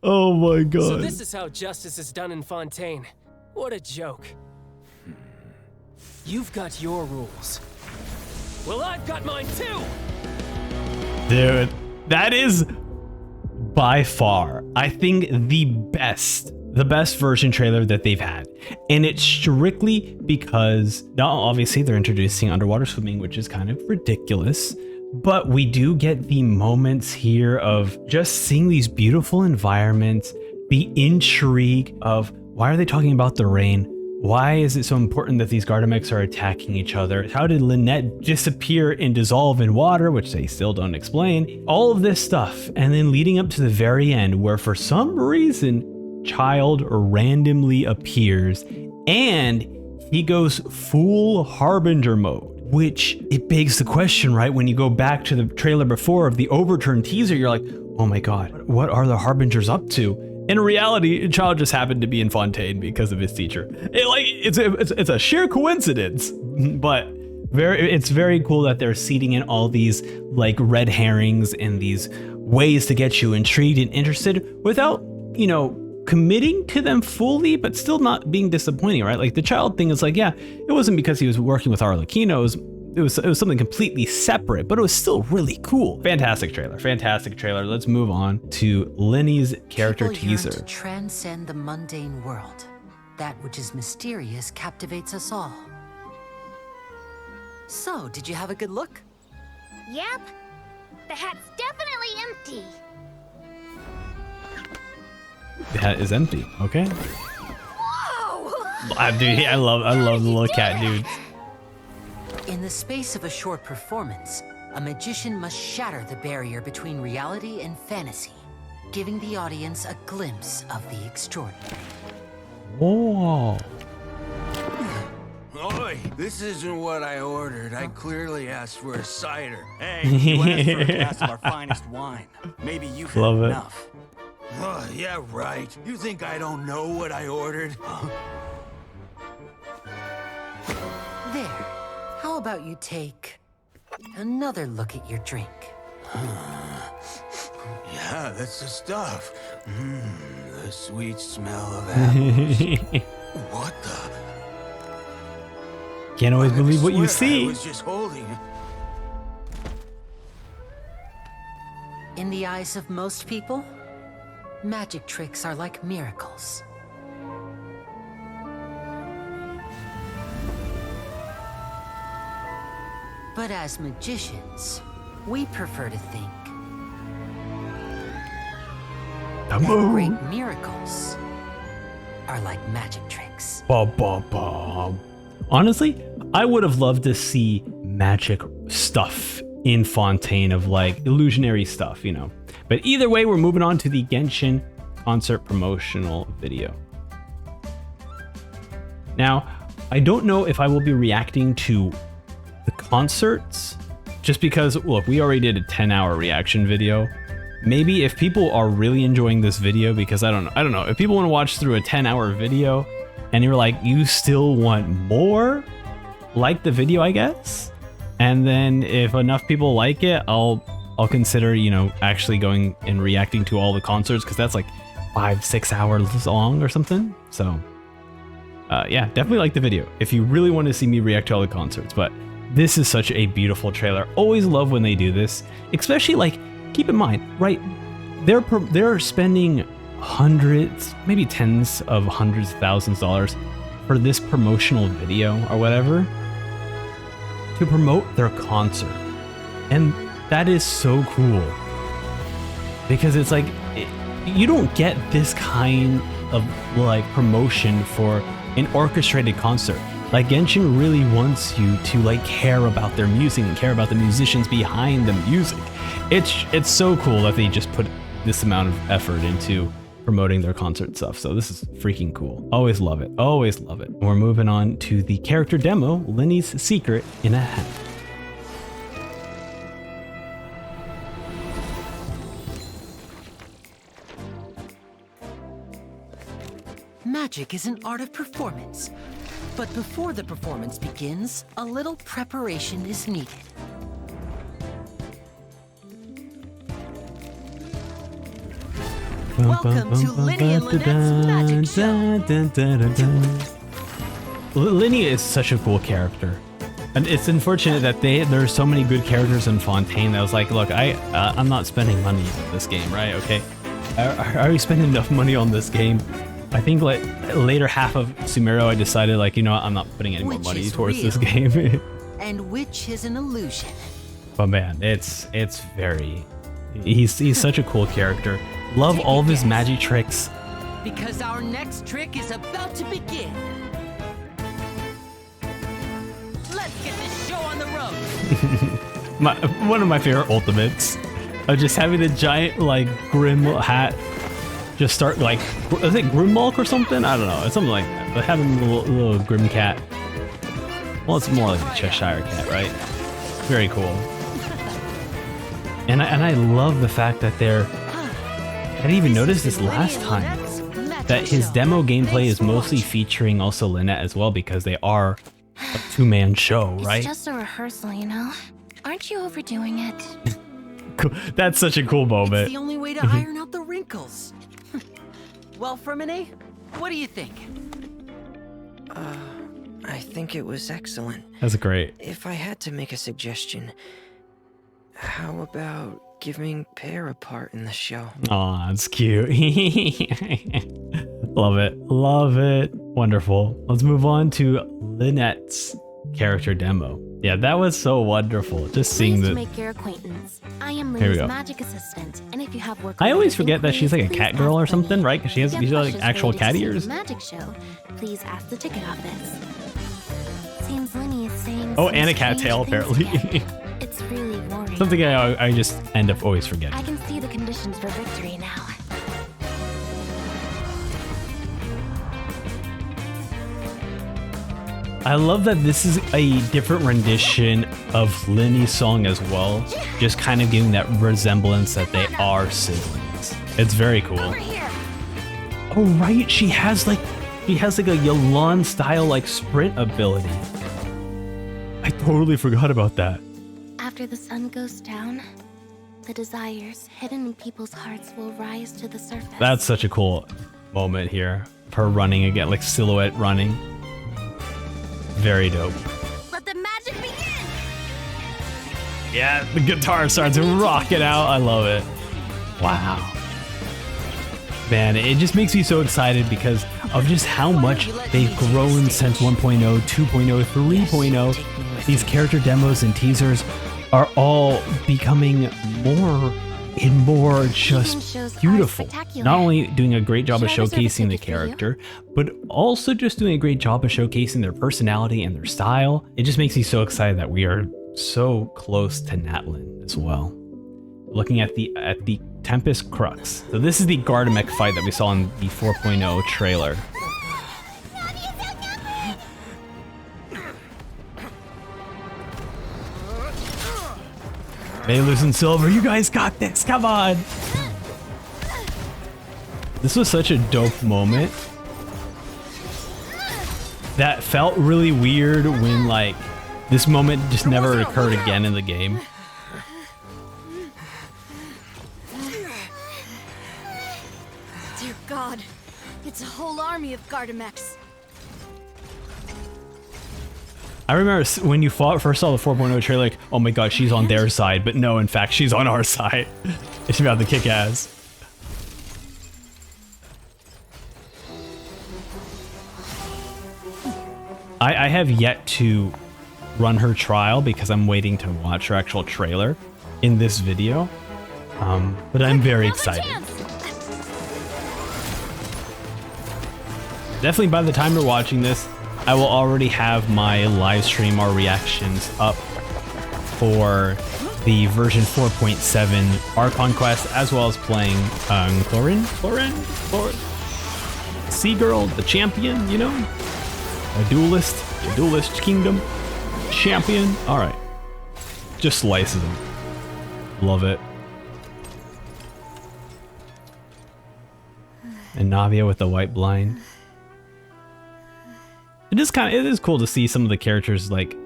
Oh my god. So this is how justice is done in Fontaine. What a joke. You've got your rules. Well, I've got mine too! Dude, that is by far, I think, the best version trailer that they've had. And it's strictly because, now obviously they're introducing underwater swimming, which is kind of ridiculous, but we do get the moments here of just seeing these beautiful environments, the intrigue of why are they talking about the rain? Why is it so important that these Gardamex are attacking each other? How did Lynette disappear and dissolve in water, which they still don't explain? All of this stuff, and then leading up to the very end where for some reason, Child randomly appears and he goes full Harbinger mode. which it begs the question, right? When you go back to the trailer before of the Overture teaser, you're like, oh my god, what are the Harbingers up to? In reality, Xiao just happened to be in Fontaine because of his teacher. It's a sheer coincidence, but it's very cool that they're seeding in all these like red herrings and these ways to get you intrigued and interested without, you know, committing to them fully, but still not being disappointing, right? Like the child thing is like, yeah, it wasn't because he was working with Arlecchino. It was something completely separate, but it was still really cool. Fantastic trailer, fantastic trailer. Let's move on to Lenny's character teaser. To transcend the mundane world. That which is mysterious captivates us all. So, did you have a good look? Yep. The hat's definitely empty. The hat is empty. Okay. Whoa! Dude, I love the little cat, dude. In the space of a short performance, a magician must shatter the barrier between reality and fantasy, giving the audience a glimpse of the extraordinary. Whoa. Oi, this isn't what I ordered. I clearly asked for a cider. Hey, you asked for a glass of our finest wine. Maybe you've had Love it. enough. Oh, yeah, right. You think I don't know what I ordered? There. How about you take another look at your drink? Yeah, that's the stuff. The sweet smell of apples. What the? Can't always believe what you see. I was just holding it. In the eyes of most people, magic tricks are like miracles. But as magicians, we prefer to think that great miracles are like magic tricks. Honestly, I would have loved to see magic stuff in Fontaine of like illusionary stuff, you know. But either way, we're moving on to the Genshin concert promotional video. Now, I don't know if I will be reacting to the concerts just because, look, we already did a 10-hour reaction video. Maybe if people are really enjoying this video, because I don't know, if people want to watch through a 10-hour video and you're like, you still want more, like the video, I guess. And then if enough people like it, I'll consider, you know, actually going and reacting to all the concerts, because that's like 5-6 hours long or something. So yeah, definitely like the video if you really want to see me react to all the concerts. But this is such a beautiful trailer. Always love when they do this, especially like, keep in mind, right? They're spending hundreds, maybe tens of hundreds of thousands of dollars for this promotional video or whatever to promote their concert. And that is so cool because it's like, you don't get this kind of like promotion for an orchestrated concert. Like Genshin really wants you to like care about their music and care about the musicians behind the music. It's so cool that they just put this amount of effort into promoting their concert stuff. So this is freaking cool. Always love it. Always love it. We're moving on to the character demo, Lenny's Secret in a Hat. Magic is an art of performance. But before the performance begins, a little preparation is needed. Welcome to Lenny and Lynette's Magic Show. Lenny is such a cool character. And it's unfortunate that there's so many good characters in Fontaine that I was like, look, I'm not spending money on this game, right? Okay. I already spent enough money on this game. I think like later half of Sumeru, I decided like, you know what, I'm not putting any more money towards this game. And which is an illusion. But man, it's very, he's such a cool character. Love all of his magic tricks. Because our next trick is about to begin. Let's get this show on the road. One of my favorite ultimates of just having the giant like grim hat just start like, is it Grimmalk or something? I don't know. It's something like that. But having a little grim cat. Well, it's more like a Cheshire cat, right? Very cool. And I love the fact that they're... I didn't even notice this last time, that his demo gameplay is mostly featuring also Lynette as well, because they are a two-man show, right? It's just a rehearsal, you know? Aren't you overdoing it? Cool. That's such a cool moment. It's the only way to iron out the wrinkles. Well, Reminisce, what do you think? I think it was excellent. That's great. If I had to make a suggestion, how about giving Pear a part in the show? Aw, that's cute. Love it. Love it. Wonderful. Let's move on to Lynette's character demo. Yeah, that was so wonderful. Just seeing Pleased the... to make your acquaintance. I am Here we Lily's go. magic assistant, and if you have work I always related forget that she's like a inquiries, cat please girl or ask something, me. right? Because she has If these you are have like actual questions cat related to ears. the magic show, please ask the ticket office. Seems Linny is saying Oh, some and a cat strange tail, things apparently. again. It's really worrying. Something I just end up always forgetting. I can see the conditions for victory now. I love that this is a different rendition of Linny's song as well, just kind of giving that resemblance that they are siblings. It's very cool. Oh right, she has like a Yelan style like sprint ability. I totally forgot about that. After the sun goes down, the desires hidden in people's hearts will rise to the surface. That's such a cool moment here. Her running again, like silhouette running. Very dope. Let the magic begin! Yeah, the guitar starts rocking out. I love it. Wow. Man, it just makes me so excited because of just how much they've grown since 1.0, 2.0, 3.0. These character demos and teasers are all becoming more and more just beautiful. Not only doing a great job of showcasing the character, but also just doing a great job of showcasing their personality and their style. It just makes me so excited that we are so close to Natlan as well. Looking at the Tempest Crux. So this is the Gardemek fight that we saw in the 4.0 trailer. Malus and Silver, you guys got this, come on! This was such a dope moment. That felt really weird when like, this moment just never occurred again in the game. Dear God, it's a whole army of Gardemex. I remember when you first saw the 4.0 trailer, like, oh my god, she's on their side, but no, in fact, she's on our side. It's about to kick ass. I have yet to run her trial because I'm waiting to watch her actual trailer in this video, but I'm very excited. Definitely by the time you're watching this, I will already have my live stream or reactions up for the version 4.7 Archon quest, as well as playing Clorin? Sea Girl, the champion, you know? A duelist kingdom champion. All right, just slices them. Love it. And Navia with the white blind. It is cool to see some of the characters like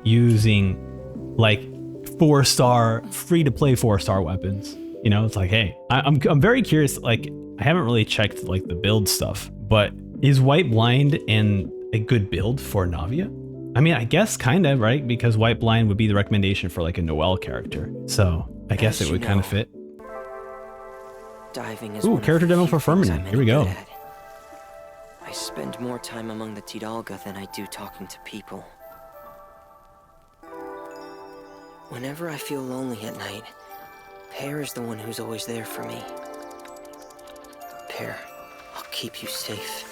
using like 4-star free-to-play 4-star weapons. You know, it's like, hey, I'm very curious. Like, I haven't really checked like the build stuff, but is white blind and a good build for Navia? I mean, I guess kind of, right? Because white blind would be the recommendation for like a Noelle character, so I guess it would kind of fit. Diving is Ooh, character demo for Firmament. Here we go. I spend more time among the Tidalga than I do talking to people. Whenever I feel lonely at night, Pear is the one who's always there for me. Pear, I'll keep you safe.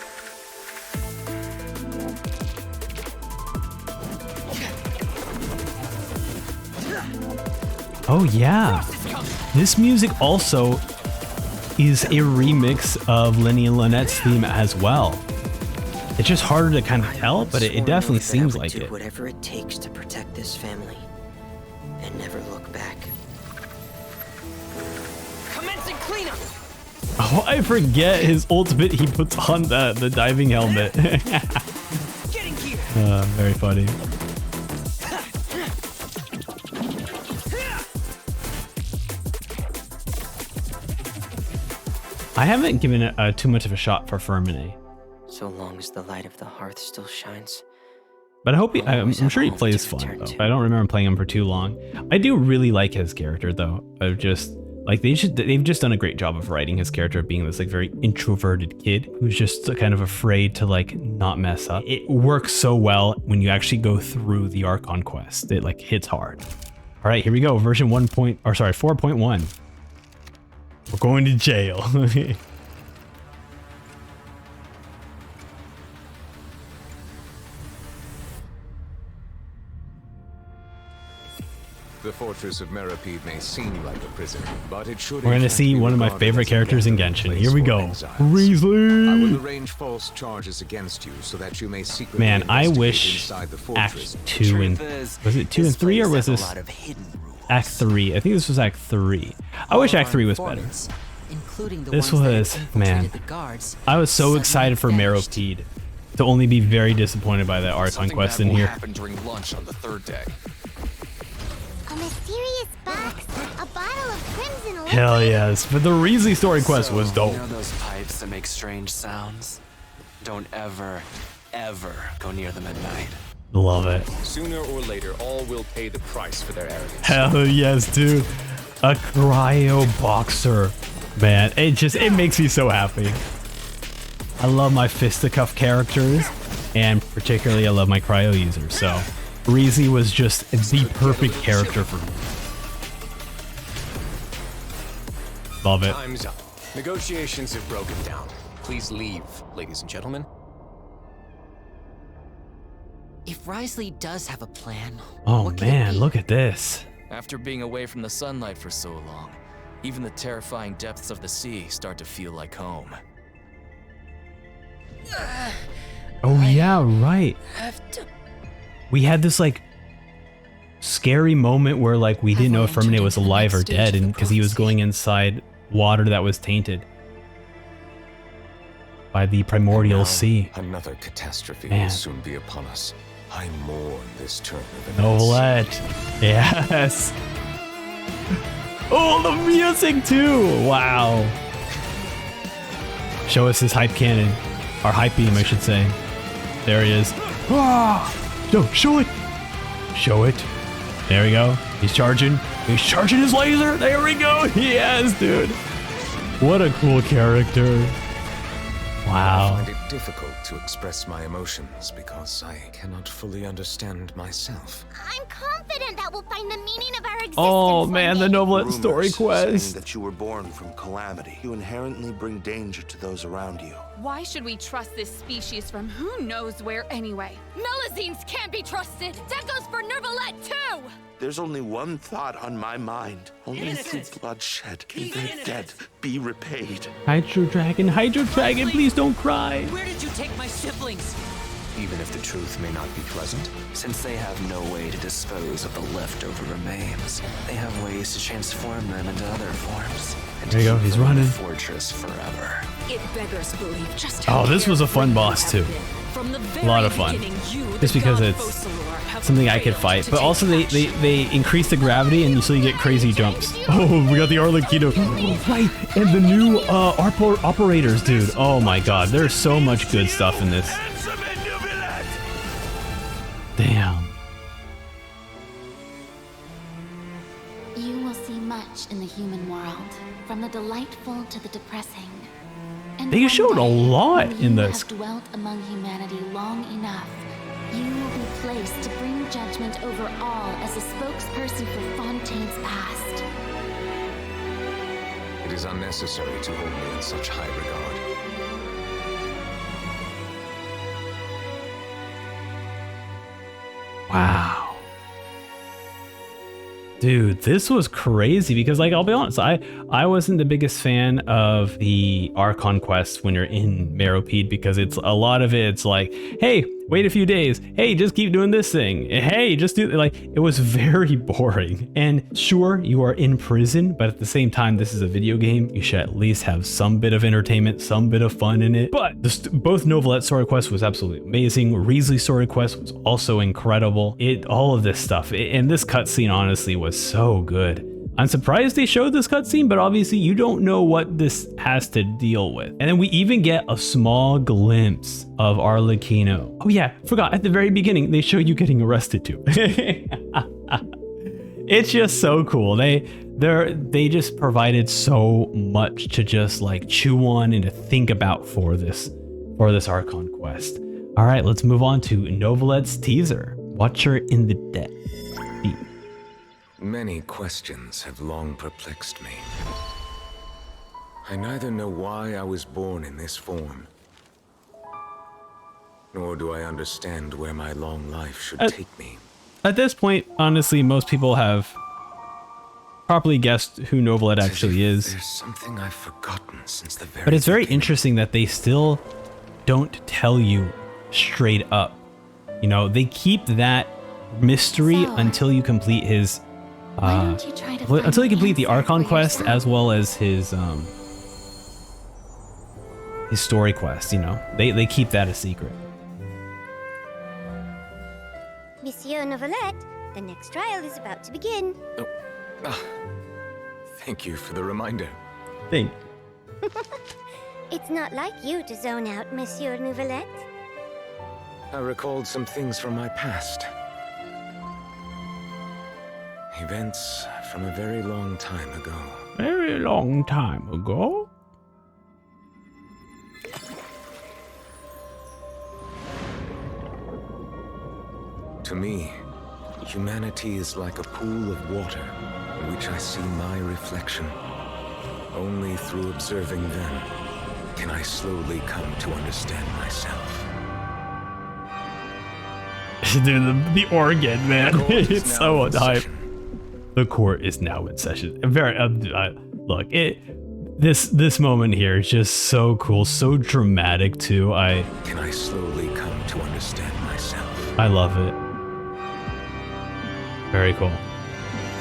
Oh yeah, this music also is a remix of Linny and Lynette's theme as well. It's just harder to kind of tell, but it definitely seems like do it. Whatever it takes to protect this family and never look back. Commencing cleanup. Oh, I forget his ultimate. He puts on the diving helmet. Very funny. I haven't given it too much of a shot for Fermine. So long as the light of the hearth still shines. But I hope I'm sure he plays fun though. I don't remember playing him for too long. I do really like his character though. I've just like they've just done a great job of writing his character being this like very introverted kid who's just kind of afraid to like not mess up. It works so well when you actually go through the Archon quest. It like hits hard. All right, here we go. Version 4.1. We're going to jail. The fortress of Meripede may seem like a prison, but it should. We're gonna see one of my favorite characters in Genshin. Here we go. Riesling! I will arrange false charges against you so that you may secretly Man, I wish inside the fortress. Act 2 and was it 2 and 3 or was this Act 3? I think this was Act 3. I wish Act 3 was better. This was, man, I was so excited for Meripede to only be very disappointed by that Archon quest in here. During lunch on the 3rd day. A mysterious box, a bottle of crimson liquid. Hell yes, but the Riesling story quest was dope. You know those pipes that make strange sounds? Don't ever go near them at night. Love it. Sooner or later, all will pay the price for their arrogance. Hell yes, dude. A cryo boxer. Man, it makes me so happy. I love my fisticuff characters, and particularly I love my cryo users, so Riesling was just the perfect character for me. Love it. Time's up. Negotiations have broken down. Please leave, ladies and gentlemen. If Riesling does have a plan, Oh man, look at this. After being away from the sunlight for so long, even the terrifying depths of the sea start to feel like home. Oh yeah, right. We had this like scary moment where like we didn't know if Fermine was alive or dead, and because he was going inside water that was tainted by the primordial sea. Another catastrophe Man. will soon be upon us. I mourn this turn of events. Novelette. Yes. Oh, the music too. Wow. Show us his hype cannon. Or hype beam, I should say. There he is. Ah! No, show it. Show it. There we go. He's charging. He's charging his laser. There we go. Yes, dude. What a cool character. Wow. I find it difficult to express my emotions because I cannot fully understand myself. I'm confident that we'll find the meaning of our existence. Oh man, the Novelette Rumors story saying quest. that you were born from calamity. You inherently bring danger to those around you. Why should we trust this species from who knows where anyway? Melazines can't be trusted! That goes for Novelette too! There's only one thought on my mind. Only through bloodshed can their debt be repaid. Hydro Dragon, please don't cry. Where did you take my siblings? Even if the truth may not be pleasant, since they have no way to dispose of the leftover remains, they have ways to transform them into other forms. And There you go, keep he's them in the running. fortress forever. It beggars belief just Oh, this was a fun boss too. From the A lot of fun. Just because it's something I could fight, but also they increase the gravity and so you get crazy jumps. Oh, we got the Arlecchino. Oh, right, and the new operators, dude. Oh my god, there's so much good stuff in this. Damn. You will see much in the human world, from the delightful to the depressing. And They one showed a day, lot when in you this. have dwelt among humanity long enough, you will be placed to bring judgment over all as a spokesperson for Fontaine's past. It is unnecessary to hold me in such high regard. Wow. Dude, this was crazy because, like, I'll be honest, I wasn't the biggest fan of the Archon quests when you're in Meropide, because it's a lot of it's like, hey, wait a few days. Hey, just keep doing this thing. Hey, just do, like, it was very boring. And sure, you are in prison, but at the same time, this is a video game. You should at least have some bit of entertainment, some bit of fun in it. But both Novelette's story quest was absolutely amazing. Risley's story quest was also incredible. All of this stuff, and this cutscene honestly was so good. I'm surprised they showed this cutscene, but obviously you don't know what this has to deal with. And then we even get a small glimpse of Arlecchino. Oh yeah, forgot, at the very beginning, they show you getting arrested too. It's just so cool. They just provided so much to just like chew on and to think about for this Archon quest. All right, let's move on to Novelette's teaser, Watcher in the Depths. Many questions have long perplexed me. I neither know why I was born in this form, nor do I understand where my long life should take me. At this point, honestly, most people have properly guessed who Novelette actually is. There's something I've forgotten since the very But it's very interesting that they still don't tell you straight up. You know, they keep that mystery until you complete his until you complete the Archon quest as well as his story quest. You know, they keep that a secret. Monsieur Novelette, the next trial is about to begin. Thank you for the reminder. Thank you. It's not like you to zone out, Monsieur Novelette. I recalled some things from my past. Events from a very long time ago. Very long time ago? To me, humanity is like a pool of water in which I see my reflection. Only through observing them can I slowly come to understand myself. Dude, the organ, man. It's so hype. The court is now in session. Very look, this moment here is just so cool, so dramatic too. Can I slowly come to understand myself? I love it. Very cool.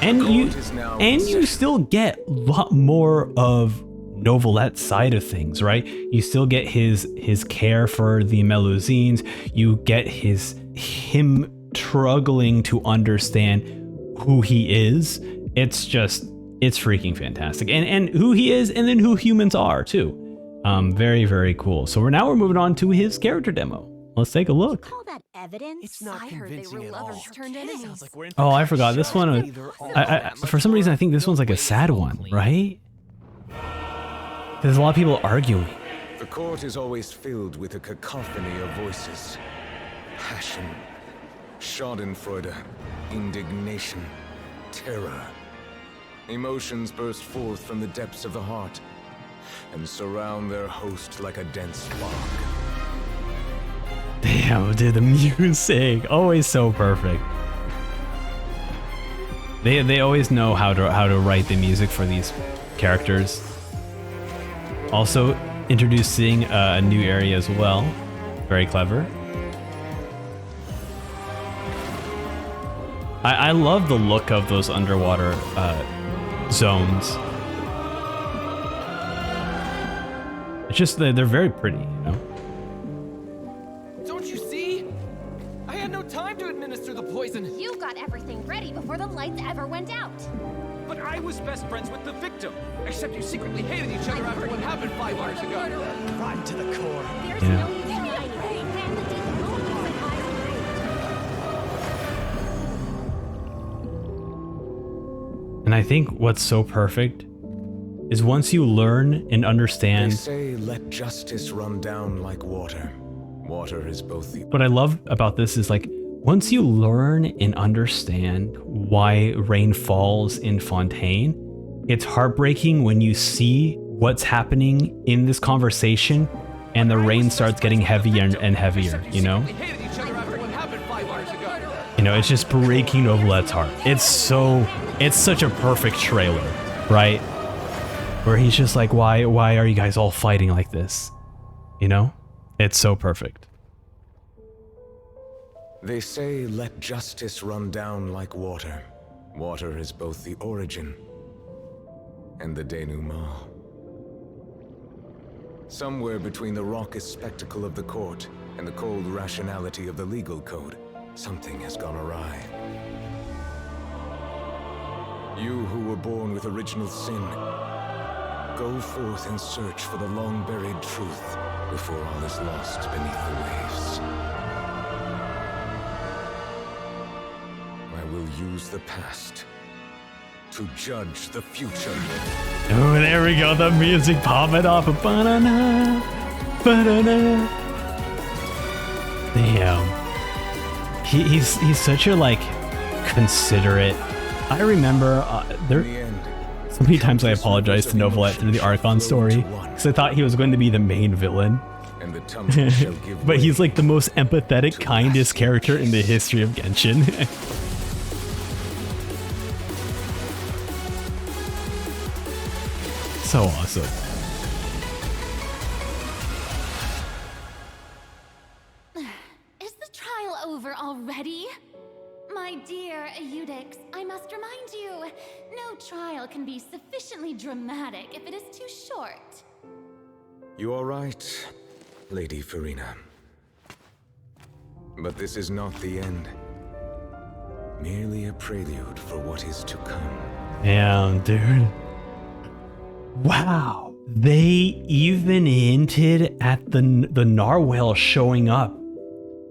And you still get a lot more of Novelette's side of things, right? You still get his care for the Melusines. You get him struggling to understand who he is. It's freaking fantastic. And who he is, and then who humans are too. Very, very cool. So we're moving on to his character demo. Let's take a look. Call that evidence? It's not convincing at all. Oh, I forgot this one. For some reason, I think this one's like a sad one, right? There's a lot of people arguing. The court is always filled with a cacophony of voices. Passion, schadenfreude, indignation, terror. Emotions burst forth from the depths of the heart and surround their host like a dense fog. Damn, dude, the music, always so perfect. They always know how to write the music for these characters. Also introducing a new area as well. Very clever. I love the look of those underwater zones. It's just they're very pretty, you know. Don't you see? I had no time to administer the poison. You got everything ready before the lights ever went out. But I was best friends with the victim. Except you secretly hated each other after what happened 5 hours ago. Rotten to the core. There's Yeah. no need to hide anything. And the demon won't be surprised. And I think what's so perfect is once you learn and understand. They say let justice run down like water. Water is both the... What I love about this is like, once you learn and understand why rain falls in Fontaine, it's heartbreaking when you see what's happening in this conversation and the rain starts getting heavier and heavier, you know? You know, it's just breaking Novelette's heart. It's such a perfect trailer, right? Where he's just like, why are you guys all fighting like this? You know? It's so perfect. They say, let justice run down like water. Water is both the origin and the denouement. Somewhere between the raucous spectacle of the court and the cold rationality of the legal code, something has gone awry. You who were born with original sin, go forth and search for the long-buried truth before all is lost beneath the waves. I will use the past to judge the future. Oh, there we go. The music popping off. Ba-da-na, ba-da-na. Damn. He's such a like considerate. I remember there so many times I apologized to Novelette through the Archon story because I thought he was going to be the main villain. But he's like the most empathetic, kindest character in the history of Genshin. So awesome. Is the trial over already? My dear Eudix, I must remind you, no trial can be sufficiently dramatic if it is too short. You are right, Lady Farina. But this is not the end. Merely a prelude for what is to come. Damn, dude. Wow. They even hinted at the narwhal showing up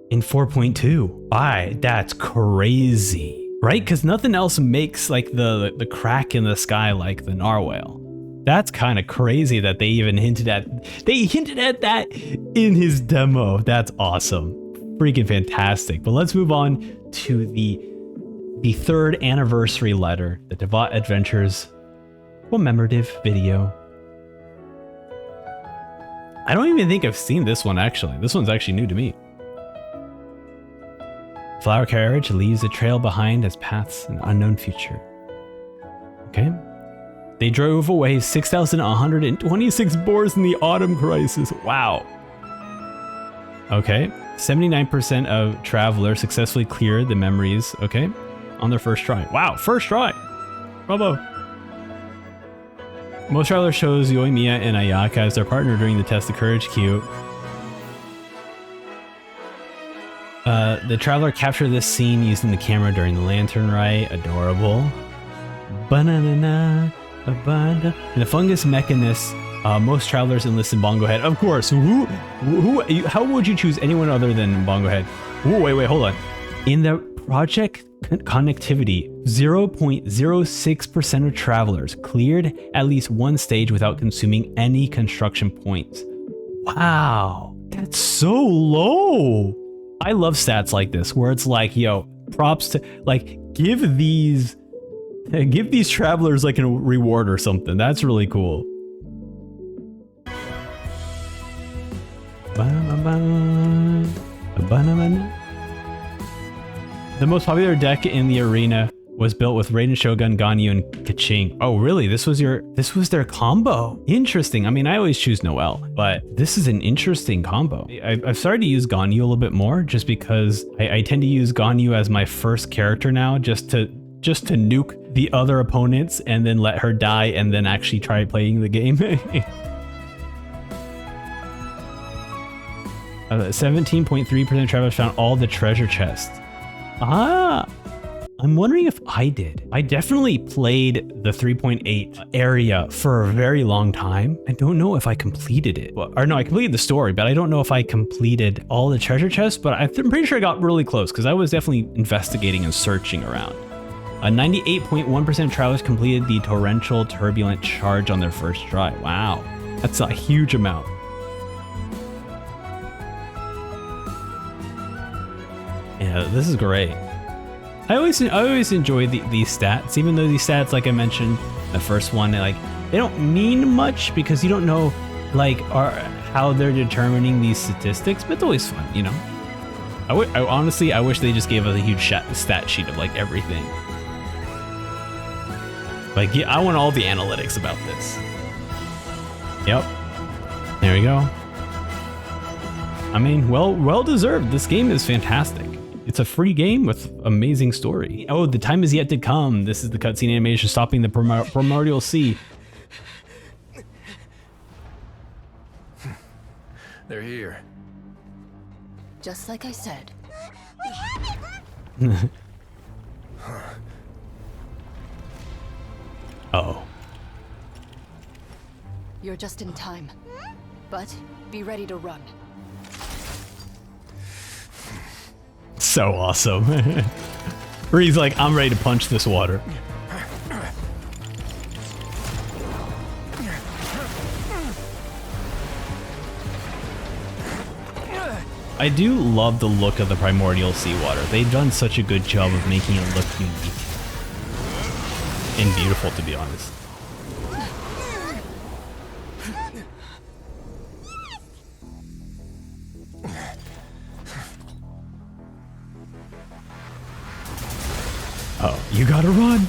in 4.2. That's crazy. Right? Because nothing else makes like the crack in the sky like the narwhal. That's kind of crazy that they even hinted at that in his demo. That's awesome. Freaking fantastic. But let's move on to the third anniversary letter, the Teyvat Adventures commemorative video. I don't even think I've seen this one actually. This one's actually new to me. Flower carriage leaves a trail behind as paths an unknown future. Okay. They drove away 6,126 boars in the autumn crisis. Wow. Okay. 79% of travelers successfully cleared the memories, okay, on their first try. Wow, first try. Bravo. Most travelers chose Yoimiya and Ayaka as their partner during the test of courage. Cute. The traveler captured this scene using the camera during the lantern rite. Adorable. Banana. In the fungus mechanist, most travelers enlisted Bongo Head. Of course. How would you choose anyone other than Bongo Head? Ooh, wait, hold on. In the project connectivity, 0.06% of travelers cleared at least one stage without consuming any construction points. Wow, that's so low. I love stats like this where it's like, yo, props to like give these travelers like a reward or something. That's really cool. The most popular deck in the arena was built with Raiden Shogun, Ganyu, and Kaching. Oh, really? This was their combo. Interesting. I mean, I always choose Noelle, but this is an interesting combo. I've started to use Ganyu a little bit more just because I tend to use Ganyu as my first character now, just to nuke the other opponents and then let her die and then actually try playing the game. 17.3% of travelers found all the treasure chests. I'm wondering if I did. I definitely played the 3.8 area for a very long time. I don't know if I completed it. Or no, I completed the story, but I don't know if I completed all the treasure chests, but I'm pretty sure I got really close because I was definitely investigating and searching around. 98.1% of travelers completed the torrential turbulent charge on their first try. Wow, that's a huge amount. Yeah, this is great. I always enjoy these stats, even though these stats, like I mentioned, the first one, like they don't mean much because you don't know like how they're determining these statistics, but it's always fun, you know. I honestly, I wish they just gave us a huge stat sheet of like everything. Like, yeah, I want all the analytics about this. Yep. There we go. I mean, well deserved. This game is fantastic. It's a free game with amazing story. Oh, the time is yet to come. This is the cutscene animation stopping the primordial sea. They're here. Just like I said. Uh-oh. You're just in time. But be ready to run. So awesome. He's like, I'm ready to punch this water. I do love the look of the primordial seawater. They've done such a good job of making it look unique and beautiful, to be honest. Oh, you gotta run.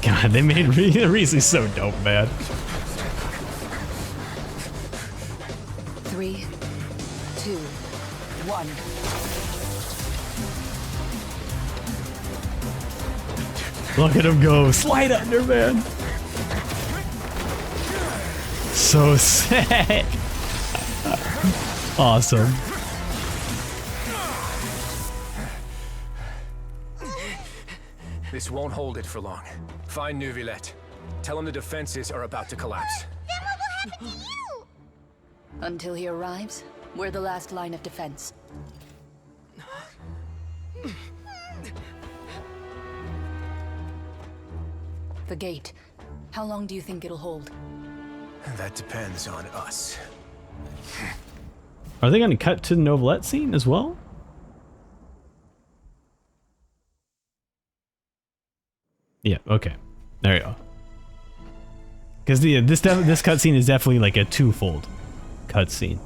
God, they made Reezy so dope, man. 3, 2, 1. Look at him go. Slide under, man. So sick. Awesome. This won't hold it for long. Find Neuvillette. Tell him the defenses are about to collapse. Then what will happen to you? Until he arrives, we're the last line of defense. The gate. How long do you think it'll hold? That depends on us. Are they going to cut to the Neuvillette scene as well? Yeah, okay. There you go. Because this cutscene is definitely like a twofold cutscene.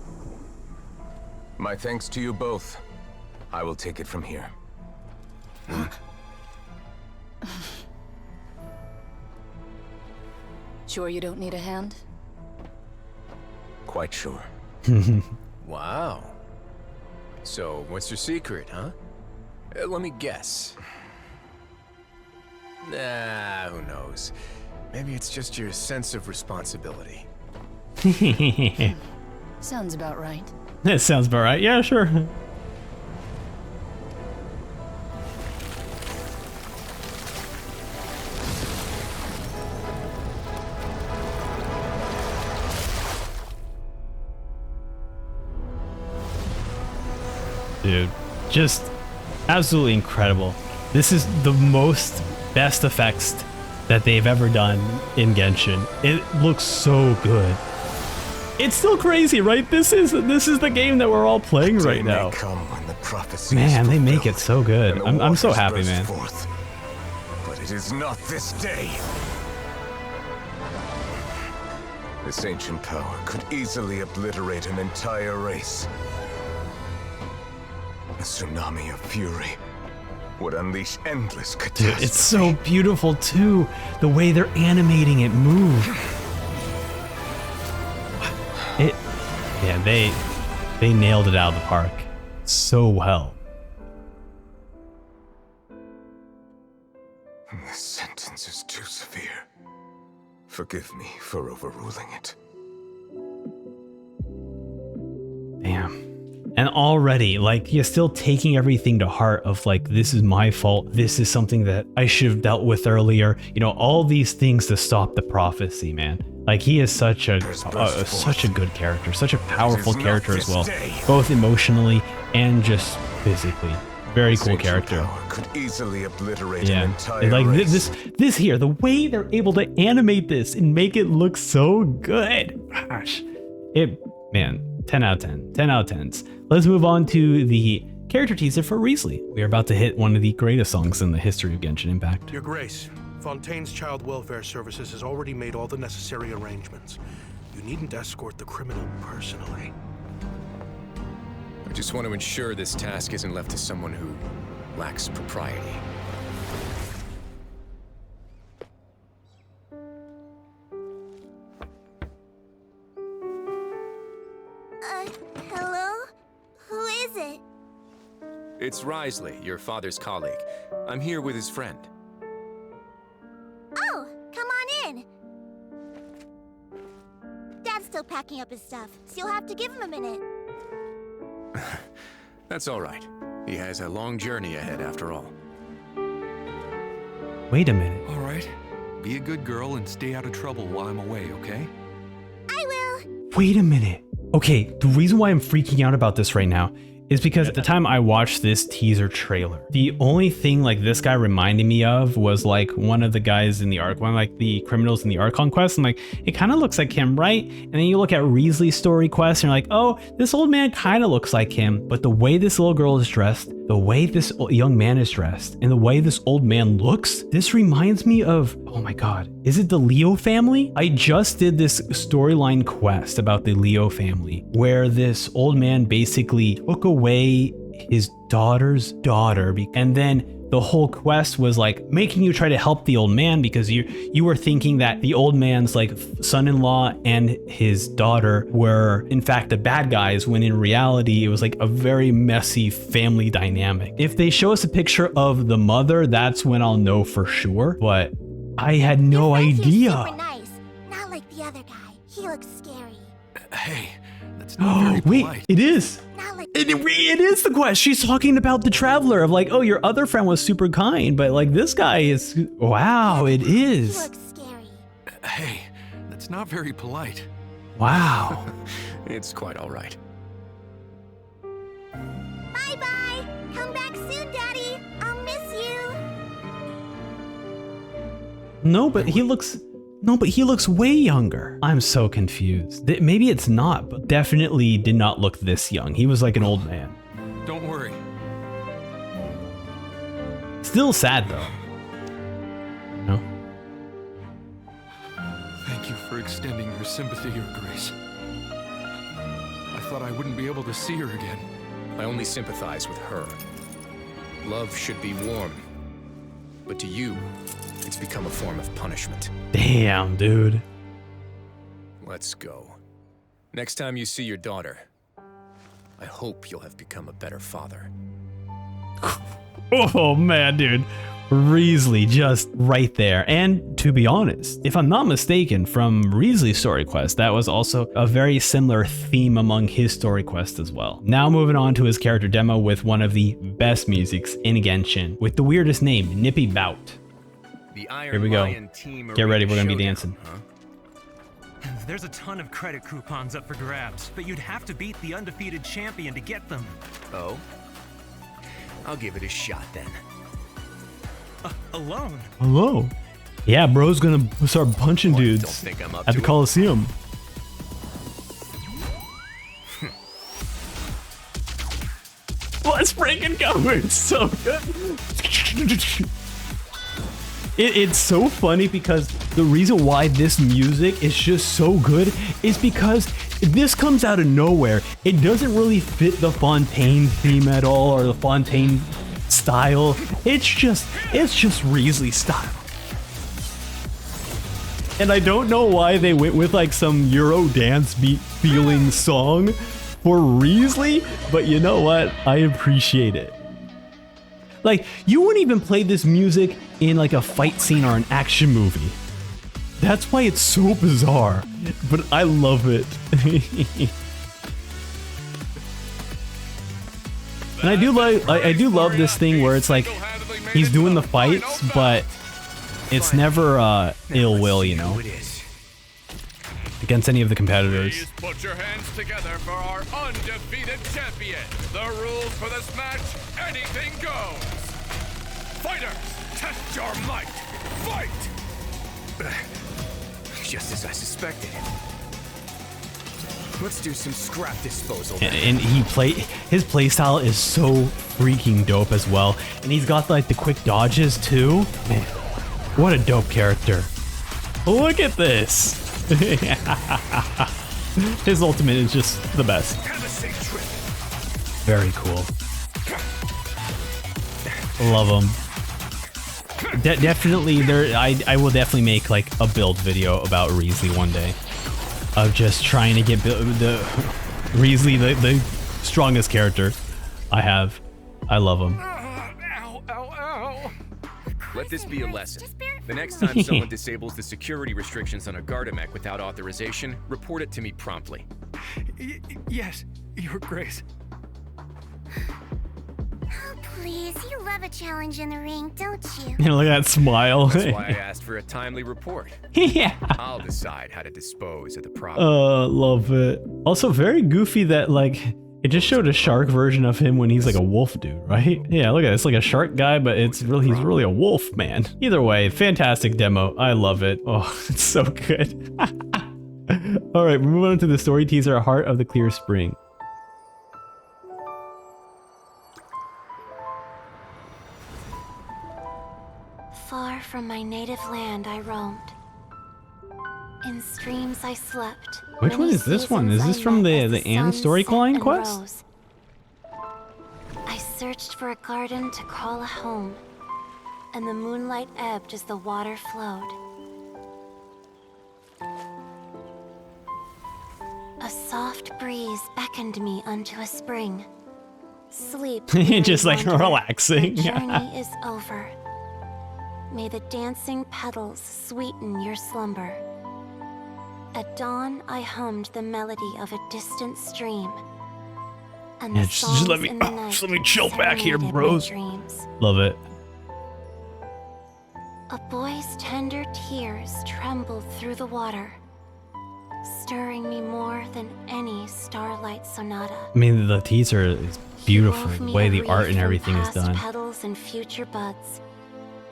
My thanks to you both. I will take it from here. Sure you don't need a hand? Quite sure. Wow. So, what's your secret, huh? Let me guess. Nah, who knows? Maybe it's just your sense of responsibility. Sounds about right. That sounds about right. Yeah, sure. Dude, just absolutely incredible. This is the best effects that they've ever done in Genshin. It looks so good. It's still crazy, right? This is the game that we're all playing right now. Man, they make it so good. I'm so happy, man. But it is not this day. This ancient power could easily obliterate an entire race. A tsunami of fury would unleash endless catastrophe. Dude, it's so beautiful too. The way they're animating it move. Yeah, they nailed it out of the park so well. This sentence is too severe. Forgive me for overruling it. Damn. And already, like, you're still taking everything to heart of like, this is my fault. This is something that I should have dealt with earlier. You know, all these things to stop the prophecy, man. Like, he is such a good character, such a powerful character as well, both emotionally and just physically. Very cool character. Could easily obliterate an Yeah, entire like race. this here, the way they're able to animate this and make it look so good. Gosh, man, 10 out of 10, 10 out of 10s. Let's move on to the character teaser for Riesli. We are about to hit one of the greatest songs in the history of Genshin Impact. Your Grace, Fontaine's Child Welfare Services has already made all the necessary arrangements. You needn't escort the criminal personally. I just want to ensure this task isn't left to someone who lacks propriety. Hello? Who is it? It's Risley, your father's colleague. I'm here with his friend. Oh, come on in. Dad's still packing up his stuff, so you'll have to give him a minute. That's all right. He has a long journey ahead after all. Wait a minute. All right. Be a good girl and stay out of trouble while I'm away, okay? I will. Wait a minute. Okay, the reason why I'm freaking out about this right now is because at the time I watched this teaser trailer, the only thing like this guy reminded me of was like one of the guys in the one of like the criminals in the Archon quest. I'm like, it kind of looks like him, right? And then you look at Risley's story quest and you're like, oh, this old man kind of looks like him. But the way this little girl is dressed, the way this young man is dressed, and the way this old man looks, this reminds me of, oh my God, is it the Leo family? I just did this storyline quest about the Leo family where this old man basically took away his daughter's daughter, and then the whole quest was like making you try to help the old man because you were thinking that the old man's like son-in-law and his daughter were in fact the bad guys, when in reality it was like a very messy family dynamic. If they show us a picture of the mother, that's when I'll know for sure, but I had no idea. Super nice. Not like the other guy. He looks scary. Hey, that's not very wait, polite. it is. It is the quest. She's talking about the traveler of like, oh, your other friend was super kind, but like this guy is, wow, it is. He looks scary. Hey, that's not very polite. Wow. It's quite all right. Bye-bye. Come back soon, Daddy. I'll miss you. No, but he looks way younger. I'm so confused. Maybe it's not, but definitely did not look this young. He was like an old man. Don't worry. Still sad though. No? Thank you for extending your sympathy, Your Grace. I thought I wouldn't be able to see her again. I only sympathize with her. Love should be warm. But to you, it's become a form of punishment. Damn, dude. Let's go. Next time you see your daughter, I hope you'll have become a better father. Oh man, dude. Risley just right there. And to be honest, if I'm not mistaken, from Risley's story quest, that was also a very similar theme among his story quest as well. Now moving on to his character demo with one of the best musics in Genshin, with the weirdest name, Nippy Bout. Here we go. Get ready, we're gonna be dancing. There's a ton of credit coupons up for grabs, but you'd have to beat the undefeated champion to get them. Oh? I'll give it a shot then. Alone? Hello? Yeah, bro's gonna start punching dudes at the Coliseum. Let's freaking go! It's so good. It's so funny because the reason why this music is just so good is because this comes out of nowhere. It doesn't really fit the Fontaine theme at all, or the Fontaine style. It's just Risley style. And I don't know why they went with like some Euro dance beat feeling song for Risley, but you know what? I appreciate it. Like, you wouldn't even play this music in like a fight scene or an action movie. That's why it's so bizarre, but I love it. And I do love this thing where it's like he's doing the fights, but it's never ill will, you know, against any of the competitors. Please put your hands together for our undefeated champion. The rules for this match, anything goes. Fighters, test your might. Fight! Just as I suspected. Let's do some scrap disposal. And his playstyle is so freaking dope as well. And he's got like the quick dodges too. Man, what a dope character. Look at this. His ultimate is just the best. Very cool. Love him. Definitely, I will definitely make like a build video about Risley one day, of just trying to get Risley the strongest character I have. I love him. Ow, ow, ow. Let this be a lesson. The next time someone disables the security restrictions on a Gardamek without authorization, report it to me promptly. Yes, Your Grace. Oh, please, you love a challenge in the ring, don't you? You know, look at that smile. That's why I asked for a timely report. Yeah. I'll decide how to dispose of the problem. Love it. Also, very goofy that like it just showed a shark version of him when he's like a wolf dude, right? Yeah, look at it. It's like a shark guy, but he's really a wolf man. Either way, fantastic demo. I love it. Oh, it's so good. All right, we're moving on to the story teaser, Heart of the Clear Spring. Far from my native land I roamed. In streams I slept. Which one is this one? Is this from the Anne storyline quest? I searched for a garden to call a home, and the moonlight ebbed as the water flowed. A soft breeze beckoned me unto a spring. Sleep. Just like relaxing. The journey is over. May the dancing petals sweeten your slumber. At dawn, I hummed the melody of a distant stream. And Yeah, the just let me songs in the night just let me chill back here, serenaded my bros. dreams. Love it. A boy's tender tears trembled through the water, stirring me more than any starlight sonata. I mean, the teaser is beautiful. Wove The me way a the art wreath and from everything is past done. Petals and future buds.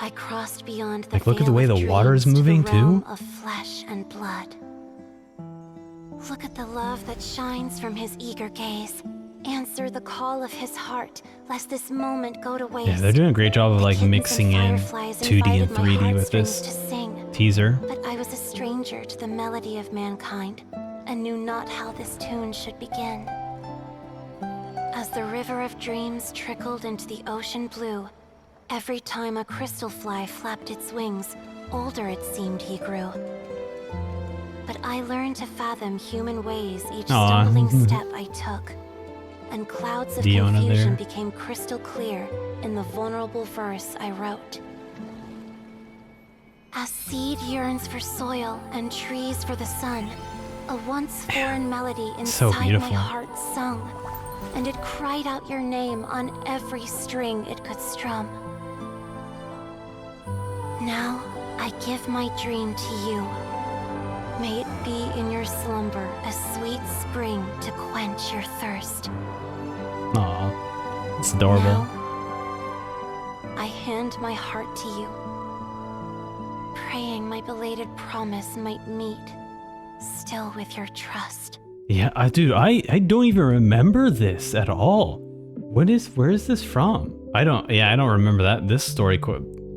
I crossed beyond the Like, look at the veil way of the water is dreams to the moving, realm too. of flesh and blood. Look at the love that shines from his eager gaze. Answer the call of his heart, lest this moment go to waste. Yeah, they're doing a great job of like Kittens and mixing in fireflies 2D and invited my 3D with heartstrings this to sing. teaser. But I was a stranger to the melody of mankind, and knew not how this tune should begin. As the river of dreams trickled into the ocean blue, every time a crystal fly flapped its wings, older it seemed he grew. But I learned to fathom human ways each Aw. stumbling step I took, and clouds of Diona confusion there. became crystal clear in the vulnerable verse I wrote. As seed yearns for soil and trees for the sun, a once foreign melody So inside my beautiful. heart sung, and it cried out your name on every string it could strum. Now I give my dream to you. May it be in your slumber a sweet spring to quench your thirst. Aw, it's adorable. Now, I hand my heart to you, praying my belated promise might meet, still with your trust. Yeah, I don't even remember this at all. Where is this from? I don't remember this story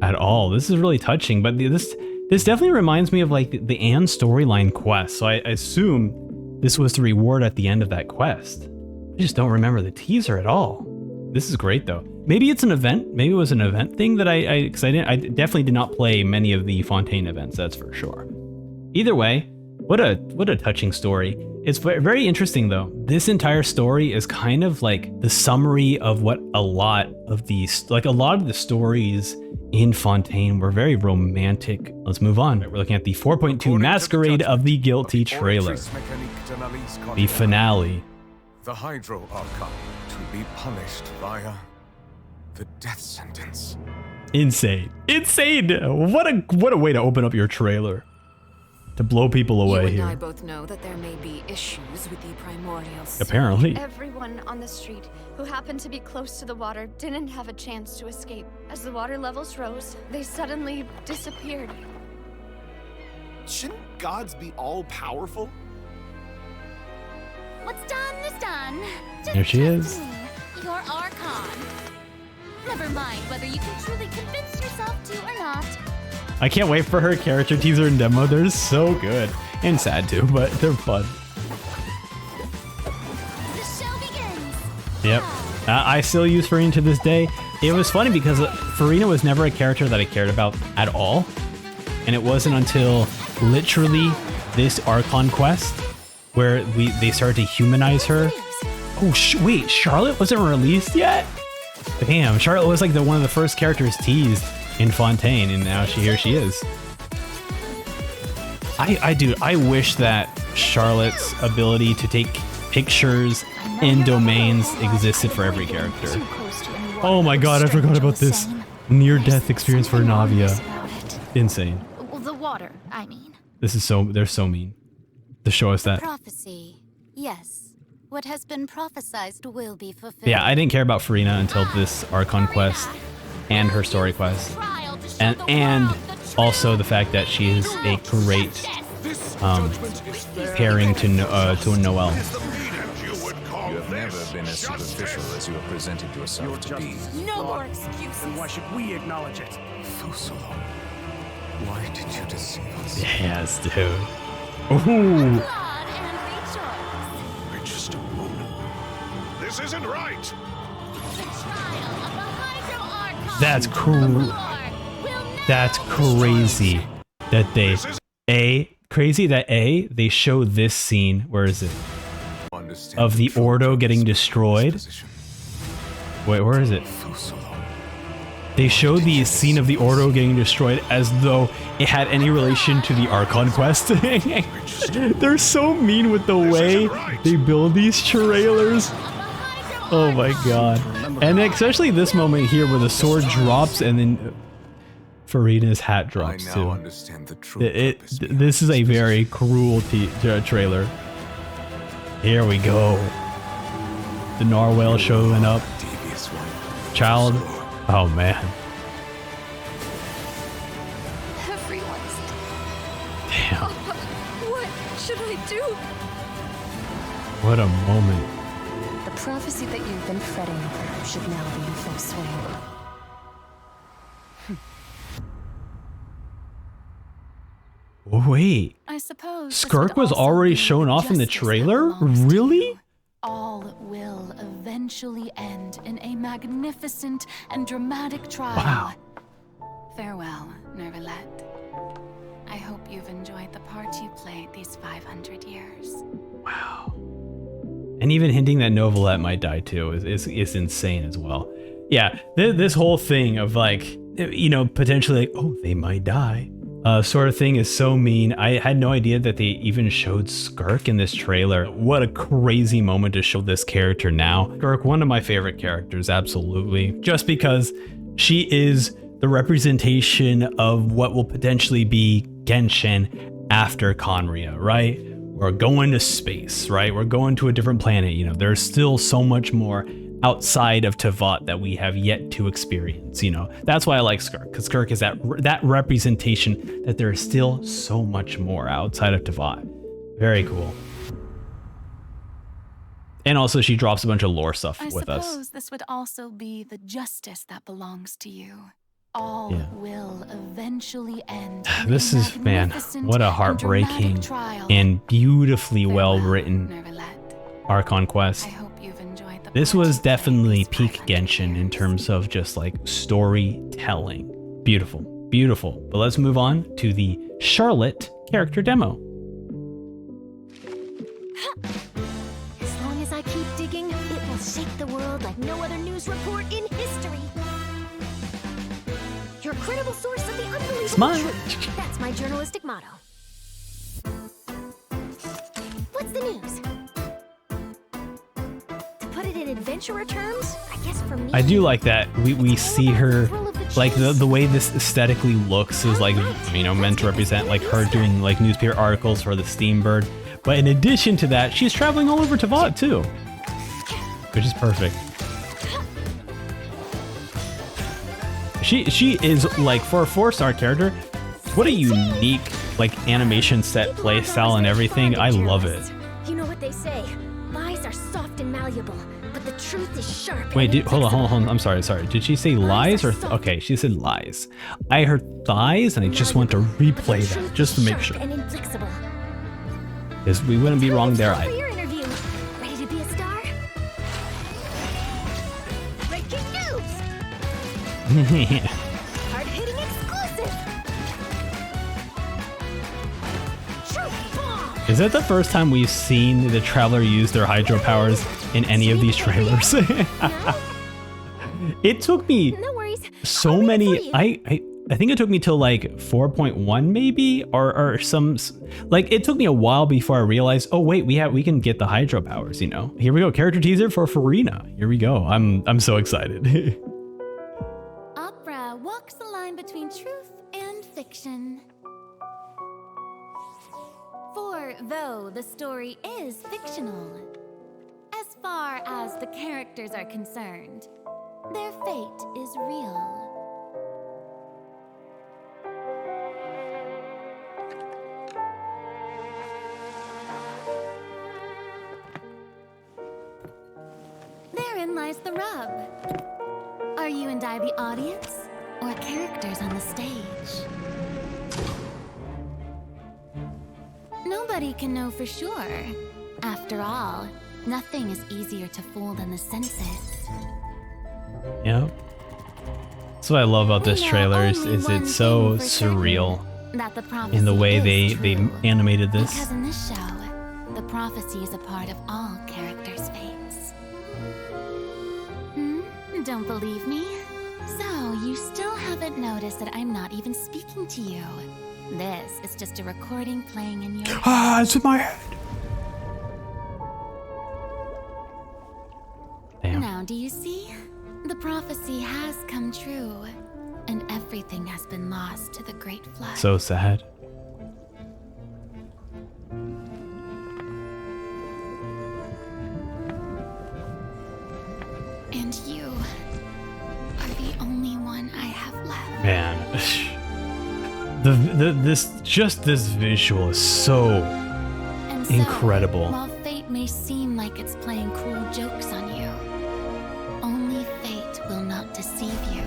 at all. This is really touching, but this definitely reminds me of like the Anne storyline quest. So I assume this was the reward at the end of that quest. I just don't remember the teaser at all. This is great though. Maybe it's an event. Maybe it was an event thing that I definitely did not play many of the Fontaine events, that's for sure. Either way, what a touching story. It's very interesting though. This entire story is kind of like the summary of what a lot of the stories in Fontaine were very romantic. Let's move on. We're looking at the 4.2 Masquerade of the Guilty trailer. The finale. The Hydro Archon to be punished via the death sentence. Insane. What a way to open up your trailer. To blow people away You and I here. both know that there may be issues with the primordial sea. Apparently. Everyone on the street who happened to be close to the water didn't have a chance to escape. As the water levels rose, they suddenly disappeared. Shouldn't gods be all-powerful? What's done is done. Just There she trust is. me, your Archon. Never mind whether you can truly convince yourself to or not. I can't wait for her character teaser and demo. They're so good. And sad too, but they're fun. The show begins. Yep. I still use Furina to this day. It was funny because Furina was never a character that I cared about at all. And it wasn't until literally this Archon quest where they started to humanize her. Oh, wait, Charlotte wasn't released yet? Damn, Charlotte was like one of the first characters teased in Fontaine, and now here she is. I wish that Charlotte's ability to take pictures in domains existed for every character. Oh my god, I forgot about this near-death experience for Navia. Insane. Well, the water, I mean. This is they're so mean to show us that. Prophecy, yes. What has been prophesized will be fulfilled. Yeah, I didn't care about Furina until this Archon quest and her story quest. And also the fact that she is a great pairing to Noelle. You have never been as superficial as you have presented yourself to be. No more excuses. Why should we acknowledge it? Fusolo, why did you deceive us? Yes, dude. Ooh. We're just a moment. This isn't right. That's cool. That's crazy that they show this scene. Where is it? Of the Ordo getting destroyed. Wait, where is it? They show the scene of the Ordo getting destroyed as though it had any relation to the Archon quest. They're so mean with the way they build these trailers. Oh my god. And especially this moment here where the sword drops and then Furina's hat drops too. This is a very cruel trailer. Here we go. The narwhal showing up. Child. Oh man. Everyone's... Damn. What should I do? What a moment. The prophecy that you've been fretting over should now be in full swing. Wait. I suppose Skirk was already shown off in the trailer? Really? all will eventually end in a magnificent and dramatic trial. Wow. Farewell, Nervalette. I hope you've enjoyed the part you played these 500 years. Wow. And even hinting that Novelette might die too is insane as well. Yeah, this whole thing of like, you know, potentially like, oh, they might die. Sort of thing is so mean. I had no idea that they even showed Skirk in this trailer. What a crazy moment to show this character now. Skirk, one of my favorite characters, absolutely. Just because she is the representation of what will potentially be Genshin after Conria, right? We're going to space, right? We're going to a different planet. You know, there's still so much more outside of Teyvat that we have yet to experience, you know. That's why I like Skirk, because Skirk is that representation that there is still so much more outside of Teyvat. Very cool. And also she drops a bunch of lore stuff with us. I suppose this would also be the justice that belongs to you. All will eventually end. This is, man, what a heartbreaking and beautifully well written Archon quest. This was definitely peak Genshin in terms of just like storytelling. Beautiful, beautiful. But let's move on to the Charlotte character demo. As long as I keep digging, it will shake the world like no other news report in history. Your credible source of the unbelievable Smile. truth. That's my journalistic motto. What's the news? To put it in adventurer terms, I guess for me, I do like that we see her, like the way this aesthetically looks is like, you know, meant to represent like her doing like newspaper articles for the Steambird. But in addition to that, she's traveling all over Teyvat too, which is perfect. She is like, for a 4-star character, what a unique like animation set play style and everything. I love it. you know what they say, lies are soft and malleable, but the Truth is sharp. Wait, hold on. I'm sorry. Did she say lies or okay? She said lies. I heard thighs, and I just want to replay that just to make sure. Because we wouldn't be wrong there either. Your interview. Ready to be a star? Breaking news. Hard-hitting exclusive. Truth bomb. Is that the first time we've seen the Traveler use their hydro powers in any of these trailers? It took me so many. I think it took me till like 4.1 maybe, or some, like it took me a while before I realized, oh wait, we can get the hydro powers, you know. Here we go, character teaser for Farina. Here we go. I'm so excited. Opera walks the line between truth and fiction. For though the story is fictional, as far as the characters are concerned, their fate is real. Therein lies the rub. Are you and I the audience, or characters on the stage? Nobody can know for sure. After all, nothing is easier to fool than the senses. Yeah. That's what I love about this trailer is it's so surreal in the way they animated this. Because in this show, the prophecy is a part of all characters' fates. Don't believe me? So you still haven't noticed that I'm not even speaking to you. This is just a recording playing in your head. Ah, it's in my head. Damn. Now, do you see? The prophecy has come true, and everything has been lost to the Great Flood. So sad. And you are the only one I have left. Man, this visual is so And so, incredible. While fate may seem like it's playing cruel jokes on you, only fate will not deceive you.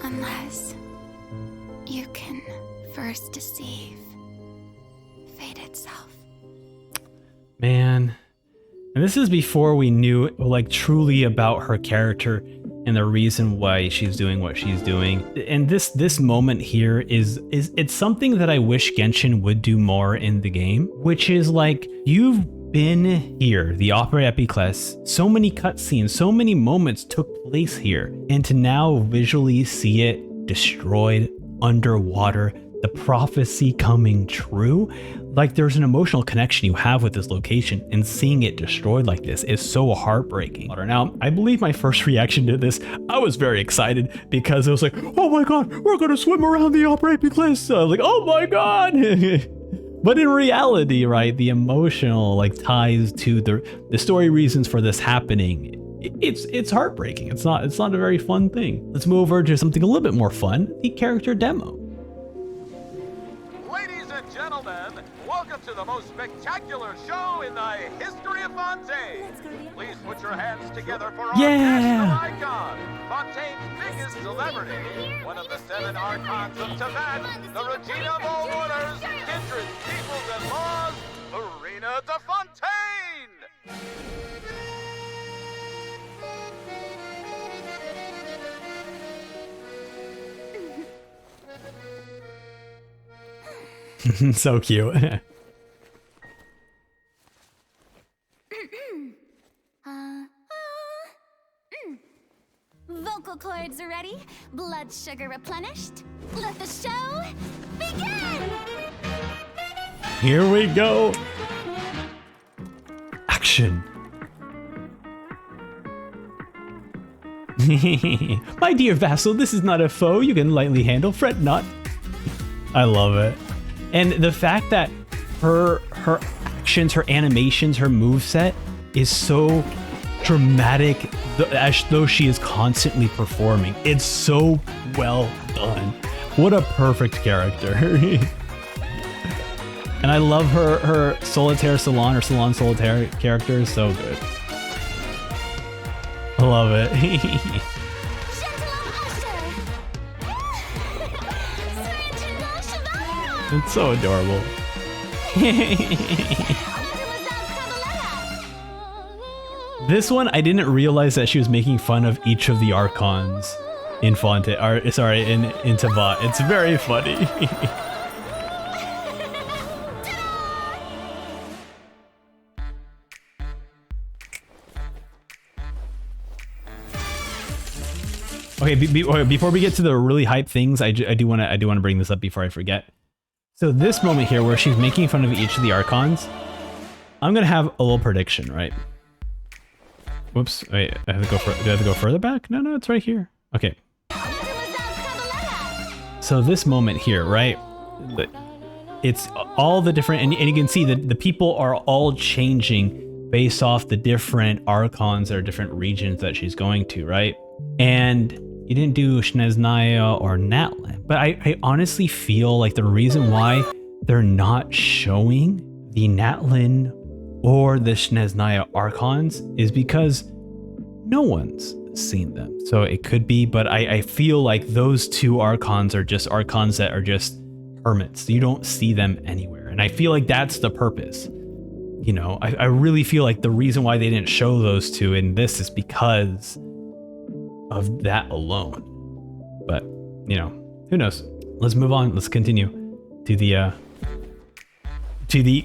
Unless you can first deceive fate itself. Man. And this is before we knew like truly about her character and the reason why she's doing what she's doing. And this moment here is it's something that I wish Genshin would do more in the game, which is like, you've been here, the Opera Epiclese, so many cutscenes, so many moments took place here, and to now visually see it destroyed underwater, the prophecy coming true, like there's an emotional connection you have with this location, and seeing it destroyed like this is so heartbreaking. Now, I believe my first reaction to this, I was very excited because it was like, oh my god, we're gonna swim around the Opera Epiclese. Like, oh my god. But in reality, right, the emotional like ties to the story reasons for this happening, it's heartbreaking. It's not a very fun thing. Let's move over to something a little bit more fun, the character demo. Gentlemen, welcome to the most spectacular show in the history of Fontaine. Please put your hands together for our national icon, Fontaine's biggest celebrity, one of the 7 Archons of Teyvat, the Regina of all orders, kindred, peoples, and laws, Farina de Fontaine! So cute. Vocal cords ready, blood sugar replenished. Let the show begin! Here we go. Action. My dear vassal, this is not a foe you can lightly handle. Fret not. I love it. And the fact that her actions, her animations, her moveset is so dramatic, as though she is constantly performing. It's so well done. What a perfect character. And I love her Solitaire Salon or Salon Solitaire character is so good. I love it. It's so adorable. This one, I didn't realize that she was making fun of each of the Archons in Fonte, or sorry, in Teyvat. It's very funny. Okay, before we get to the really hype things, I do want to bring this up before I forget. So this moment here, where she's making fun of each of the Archons, I'm gonna have a little prediction, right? Whoops! Wait, I have to go do I have to go further back? No, it's right here. Okay. So this moment here, right? It's all the different, and you can see that the people are all changing based off the different Archons or different regions that she's going to, right? And you didn't do Snezhnaya or Natlan, but I honestly feel like the reason why they're not showing the Natlan or the Snezhnaya Archons is because no one's seen them. So it could be, but I feel like those two Archons are just Archons that are just hermits. You don't see them anywhere. And I feel like that's the purpose. You know, I really feel like the reason why they didn't show those two in this is because of that alone. But, you know, who knows? Let's move on. Let's continue to the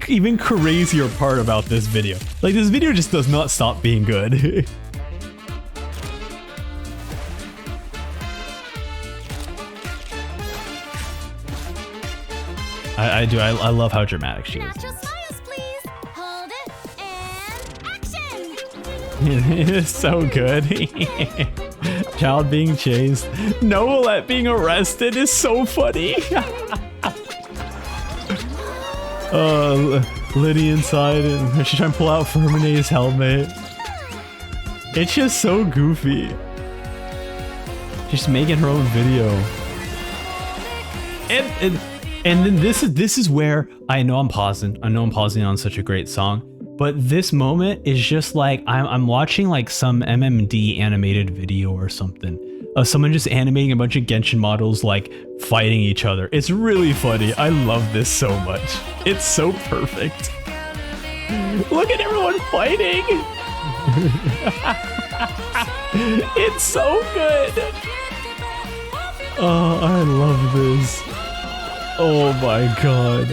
even crazier part about this video. Like, this video just does not stop being good. I do. I love how dramatic she is. It is so good. Child being chased. Novelette being arrested is so funny. Liddy inside and she's trying to pull out Fermine's helmet. It's just so goofy. She's making her own video. And then this is where I know I'm pausing. I know I'm pausing on such a great song. But this moment is just like I'm watching like some MMD animated video or something of someone just animating a bunch of Genshin models like fighting each other. It's really funny. I love this so much. It's so perfect. Look at everyone fighting. It's so good. Oh, I love this. Oh my god.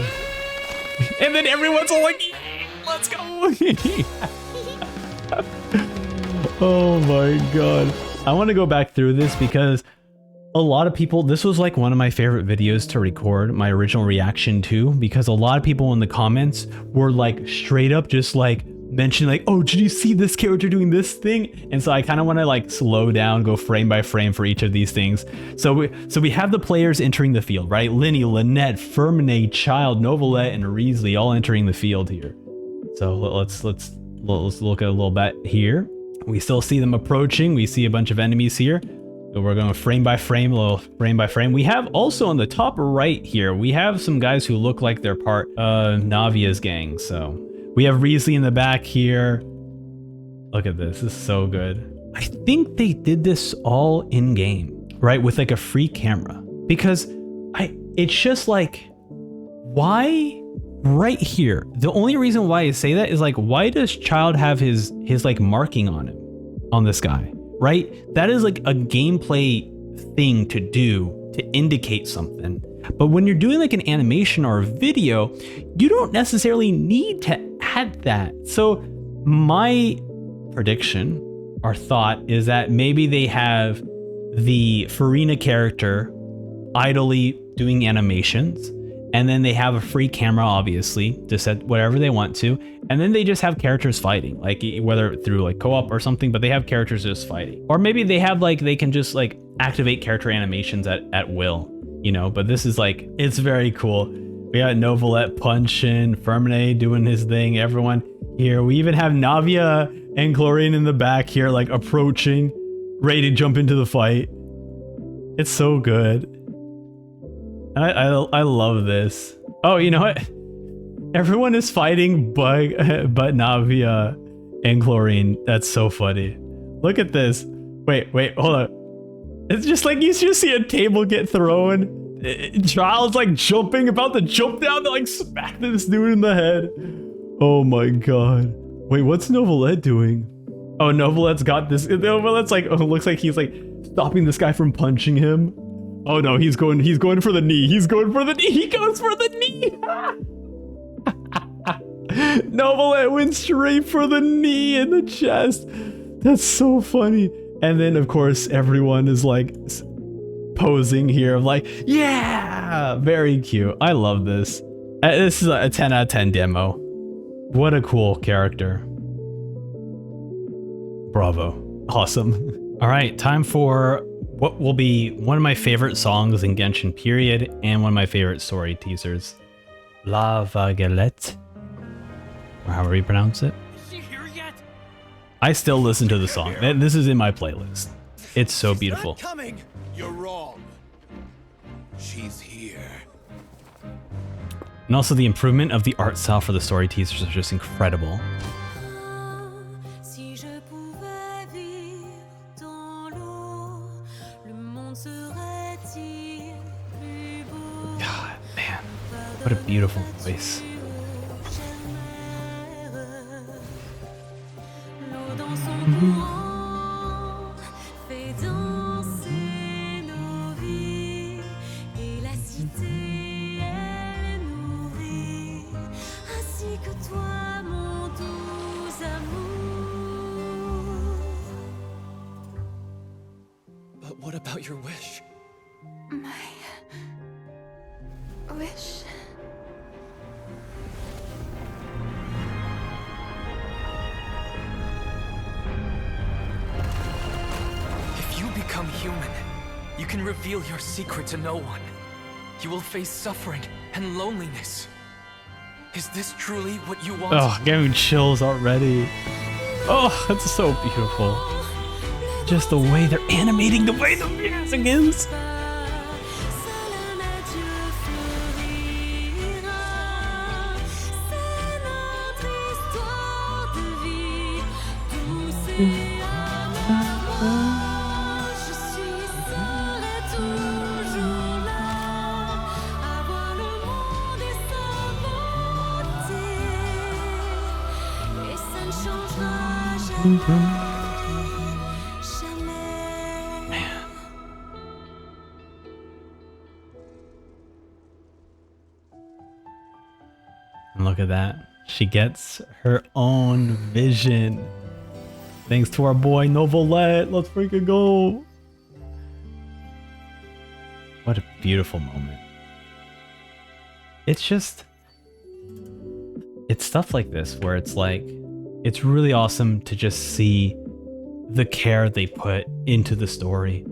And then everyone's all like, let's go. Oh my god. I want to go back through this because a lot of people, this was like one of my favorite videos to record my original reaction to, because a lot of people in the comments were like straight up just like mentioning like, oh, did you see this character doing this thing? And so I kind of want to like slow down, go frame by frame for each of these things. So we have the players entering the field, right? Linny, Lynette, Fermine, Child, Novelette, and Risley all entering the field here. So let's look at a little bit here. We still see them approaching. We see a bunch of enemies here. So we're going frame by frame, a little frame by frame. We have also on the top right here, we have some guys who look like they're part of Navia's gang. So we have Risley in the back here. Look at this. This is so good. I think they did this all in game, right? With like a free camera, because it's just like, why right here? The only reason why I say that is like, why does Child have his like marking on him, on this guy, right? That is like a gameplay thing to do to indicate something. But when you're doing like an animation or a video, you don't necessarily need to add that. So my prediction or thought is that maybe they have the Farina character idly doing animations, and then they have a free camera, obviously, to set whatever they want to, and then they just have characters fighting, like whether through like co-op or something, but they have characters just fighting. Or maybe they have like, they can just like activate character animations at will, you know. But this is like, it's very cool. We got Novelette punching, Fermine doing his thing, everyone here. We even have Navia and Chlorine in the back here, like approaching, ready to jump into the fight. It's so good. I love this. Oh, you know what? Everyone is fighting but Navia and Chlorine. That's so funny. Look at this. Wait, hold on. It's just like you just see a table get thrown. Child's like jumping, about to jump down to like smack this dude in the head. Oh my god. Wait, what's Novelette doing? Oh, Novelette's got this. Novelette's like, oh, looks like he's like stopping this guy from punching him. Oh no, he's going for the knee. He goes for the knee. Novelette went straight for the knee in the chest. That's so funny. And then of course everyone is like posing here, like, yeah, very cute. I love this. This is a 10 out of 10 demo. What a cool character. Bravo. Awesome. All right, time for what will be one of my favorite songs in Genshin period and one of my favorite story teasers. La Vaguelette, or however you pronounce it. Is she here yet? I still listen to the song. This is in my playlist. It's so beautiful. Coming. You're wrong. She's here. And also the improvement of the art style for the story teasers is just incredible. God, man, what a beautiful voice. But what about your wish? My wish. If you become human, you can reveal your secret to no one. You will face suffering and loneliness. Is this truly what you want? Oh, getting chills already. Oh, that's so beautiful. Just the way they're animating, the way the music is. And look at that. She gets her own vision. Thanks to our boy Novelette. Let's freaking go. What a beautiful moment. It's just... it's stuff like this where it's like... it's really awesome to just see the care they put into the story,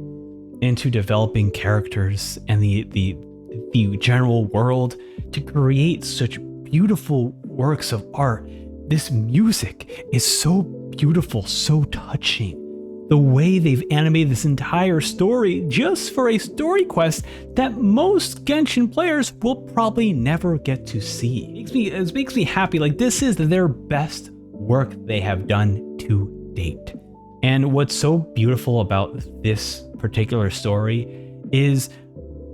into developing characters and the general world to create such beautiful works of art. This music is so beautiful, so touching. The way they've animated this entire story just for a story quest that most Genshin players will probably never get to see. It makes me happy. Like, this is their best work they have done to date. And what's so beautiful about this particular story is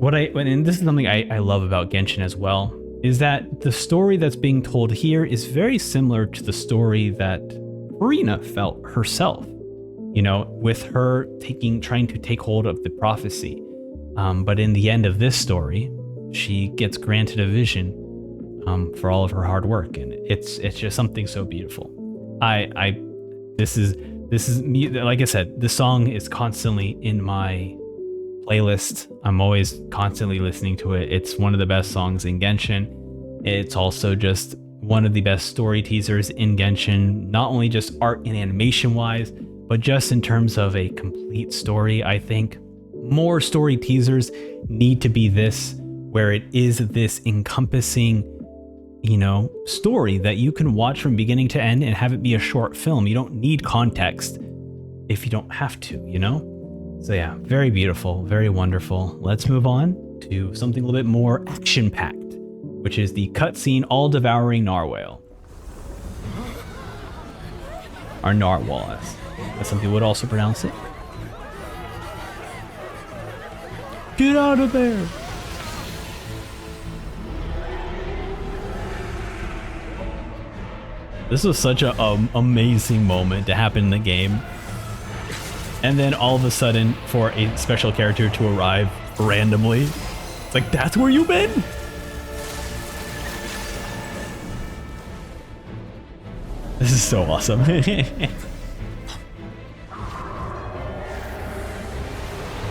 and this is something I love about Genshin as well, is that the story that's being told here is very similar to the story that Ocarina felt herself, you know, with her trying to take hold of the prophecy. But in the end of this story, she gets granted a vision for all of her hard work, and it's just something so beautiful. This is me. Like I said, the song is constantly in my playlist. I'm always constantly listening to it. It's one of the best songs in Genshin. It's also just one of the best story teasers in Genshin, not only just art and animation wise, but just in terms of a complete story. I think more story teasers need to be this, where it is this encompassing, you know, story that you can watch from beginning to end and have it be a short film. You don't need context if you don't have to, you know? So yeah, very beautiful, very wonderful. Let's move on to something a little bit more action-packed. which is the cutscene all-devouring narwhal. Or narwhal, as some people would also pronounce it. Get out of there! This was such an amazing moment to happen in the game. And then all of a sudden, for a special character to arrive randomly. It's like, that's where you've been? This is so awesome.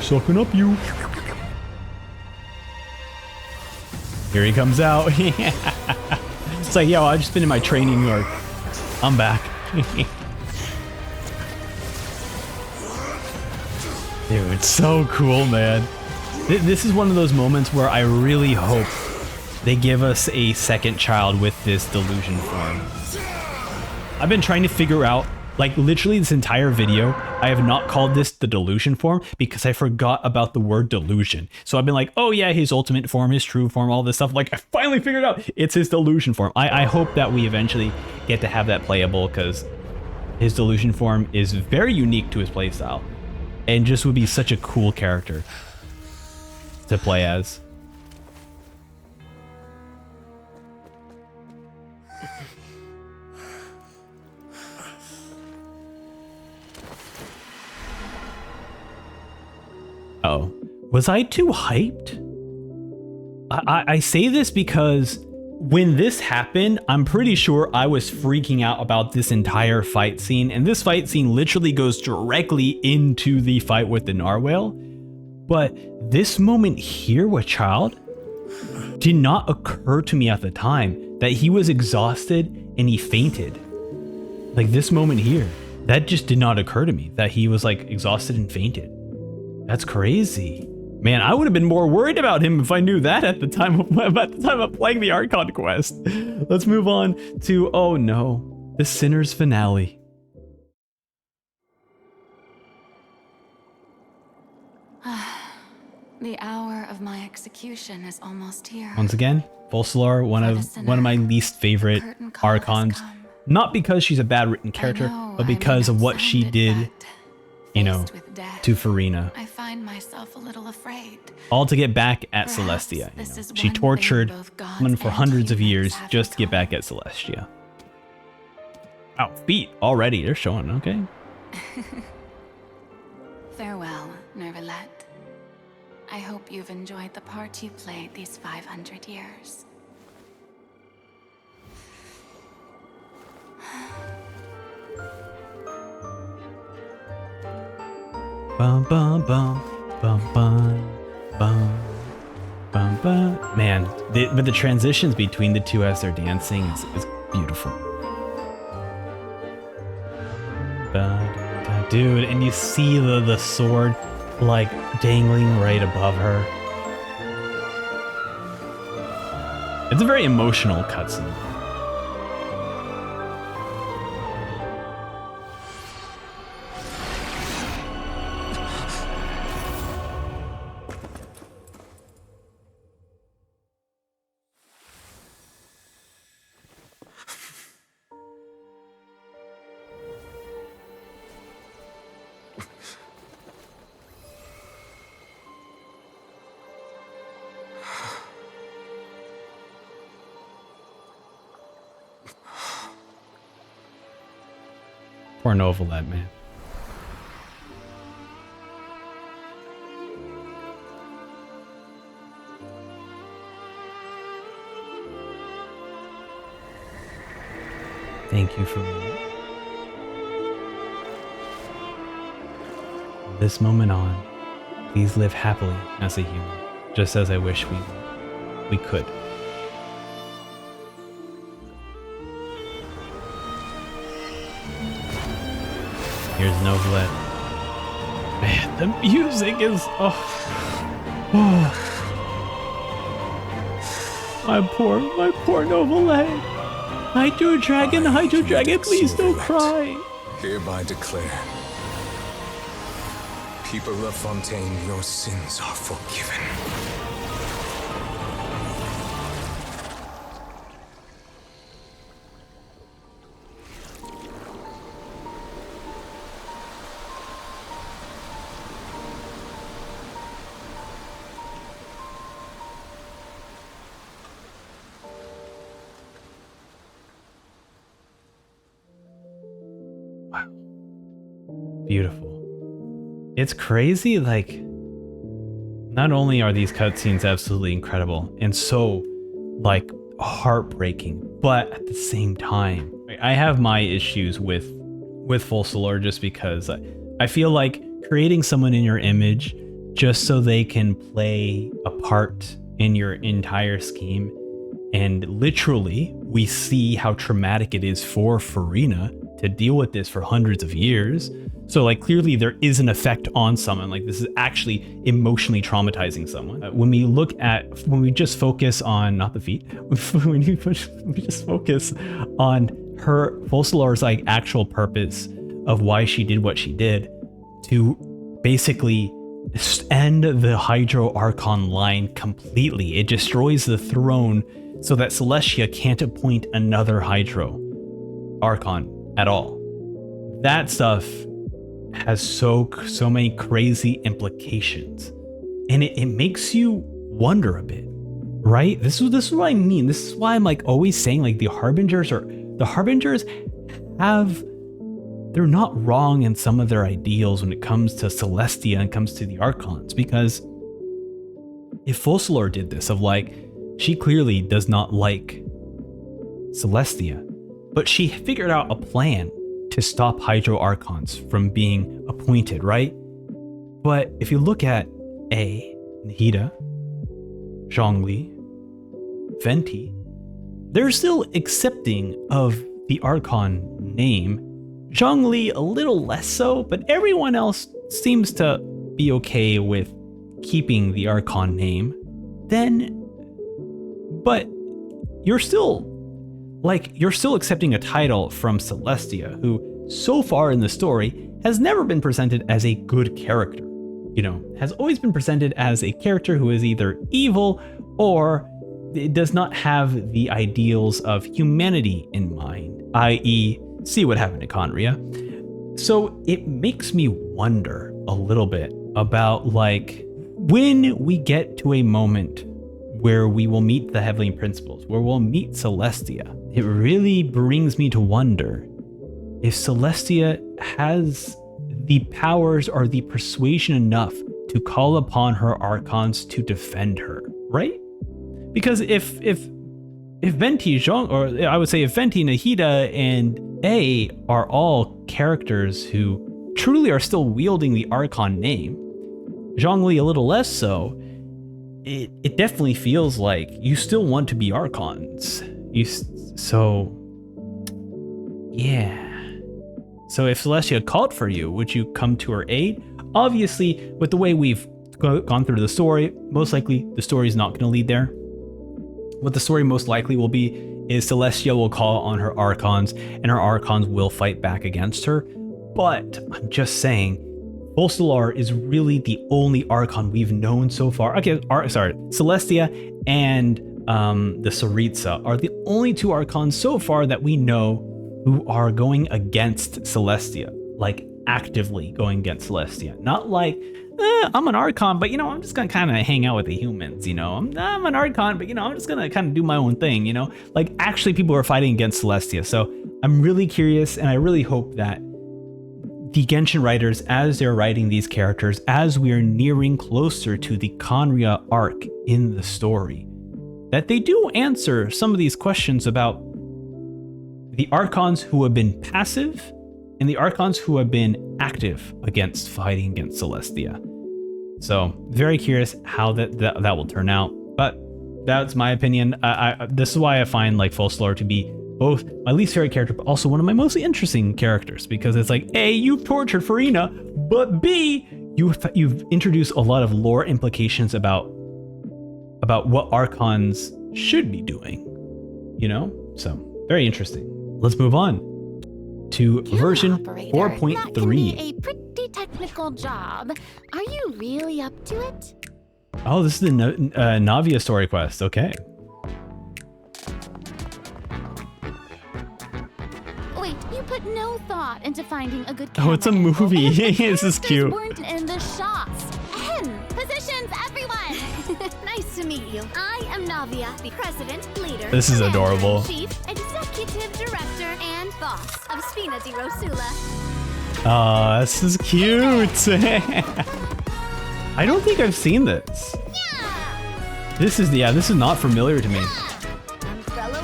Sucking up you. Here he comes out. It's like, yo, I've just been in my training arc. I'm back. Dude, it's so cool, man. This is one of those moments where I really hope they give us a second child with this delusion form. I've been trying to figure out, like literally this entire video, I have not called this the delusion form because I forgot about the word delusion. So I've been like, oh yeah, his ultimate form, his true form, all this stuff. Like I finally figured out it's his delusion form. I hope that we eventually get to have that playable because his delusion form is very unique to his playstyle and just would be such a cool character to play as. Oh, was I too hyped? I say this because when this happened, I'm pretty sure I was freaking out about this entire fight scene, and this fight scene literally goes directly into the fight with the narwhal. But this moment here with Child did not occur to me at the time that he was exhausted and he fainted. Like this moment here, that just did not occur to me that he was like exhausted and fainted. That's crazy. Man, I would have been more worried about him if I knew that at the time of playing the Archon quest. Let's move on to, oh no, the Sinner's finale. The hour of my execution is almost here. Once again, Volsolar, one of my least favorite Archons. Not because she's a bad written character, but because of what she did, you know, to Farina. I find myself a little afraid. All to get back at Celestia. You know. She tortured someone for hundreds of years just to get back at Celestia. Ow, feet already. They're showing, okay. Farewell, Nervalette. I hope you've enjoyed the part you played these 500 years. Bum bum bum bum bum bum bum bum. Man, but the transitions between the two as they're dancing is beautiful. Dude, and you see the sword like dangling right above her. It's a very emotional cutscene. Poor Novelette, man. Thank you for me. From this moment on, please live happily as a human, just as I wish we could. Here's Novelette. Man, the music is my poor Novelette. Hydro Dragon, please don't cry. Hereby declare, people of Fontaine, your sins are forgiven. Beautiful. It's crazy, like, not only are these cutscenes absolutely incredible and so, like, heartbreaking, but at the same time, I have my issues with Focalors just because I feel like creating someone in your image just so they can play a part in your entire scheme, and literally we see how traumatic it is for Furina to deal with this for hundreds of years. So like clearly there is an effect on someone, like this is actually emotionally traumatizing someone. When we just focus on, not the feet, when we just focus on her Focalors' like actual purpose of why she did what she did to basically end the Hydro Archon line completely. It destroys the throne so that Celestia can't appoint another Hydro Archon at all. That stuff has so many crazy implications, and it makes you wonder a bit, right? This is what I mean. This is why I'm like always saying like the Harbingers they're not wrong in some of their ideals when it comes to Celestia and comes to the Archons, because if Focalors did this, of like, she clearly does not like Celestia, but she figured out a plan to stop Hydro Archons from being appointed, right? But if you look at Nahida, Zhongli, Venti, they're still accepting of the Archon name. Zhongli a little less so, but everyone else seems to be okay with keeping the Archon name. But you're still accepting a title from Celestia, who so far in the story has never been presented as a good character. You know, has always been presented as a character who is either evil or it does not have the ideals of humanity in mind, i.e., see what happened to Conria. So it makes me wonder a little bit about like when we get to a moment where we will meet the Heavenly Principles, where we'll meet Celestia, it really brings me to wonder if Celestia has the powers or the persuasion enough to call upon her Archons to defend her, right? Because if Venti, or I would say if Venti, Nahida, and A are all characters who truly are still wielding the Archon name, Zhongli a little less so, it definitely feels like you still want to be Archons. So if Celestia called for you, would you come to her aid? Obviously, with the way we've gone through the story, most likely the story is not going to lead there. What the story most likely will be is Celestia will call on her Archons, and her Archons will fight back against her. But I'm just saying, Focalors is really the only Archon we've known so far. Okay, Celestia and the Tsaritsa are the only two Archons so far that we know who are going against Celestia, like actively going against Celestia. Not like, I'm an Archon, but I'm just gonna kind of hang out with the humans, I'm an Archon, but I'm just gonna kind of do my own thing, like actually people are fighting against Celestia. So I'm really curious, and I really hope that the Genshin writers, as they're writing these characters, as we are nearing closer to the Conria arc in the story, that they do answer some of these questions about the Archons who have been passive and the Archons who have been active against fighting against Celestia. So very curious how that will turn out, but that's my opinion. This is why I find like Focalors to be both my least favorite character, but also one of my most interesting characters, because it's like, A, you've tortured Furina, but B, you've introduced a lot of lore implications about what Archons should be doing, So very interesting. Let's move on to version 4.3. That can be a pretty technical job. Are you really up to it? Oh, this is the Navia story quest. Okay. Wait, you put no thought into finding a good camera. Oh, it's a movie. This is cute. Weren't in the shots. Positions, everyone. Nice to meet you. I am Navia, the president, leader, this is adorable. Chief, executive director, and boss of Spina di Rosula. Oh, this is cute. I don't think I've seen this. This is not familiar to me.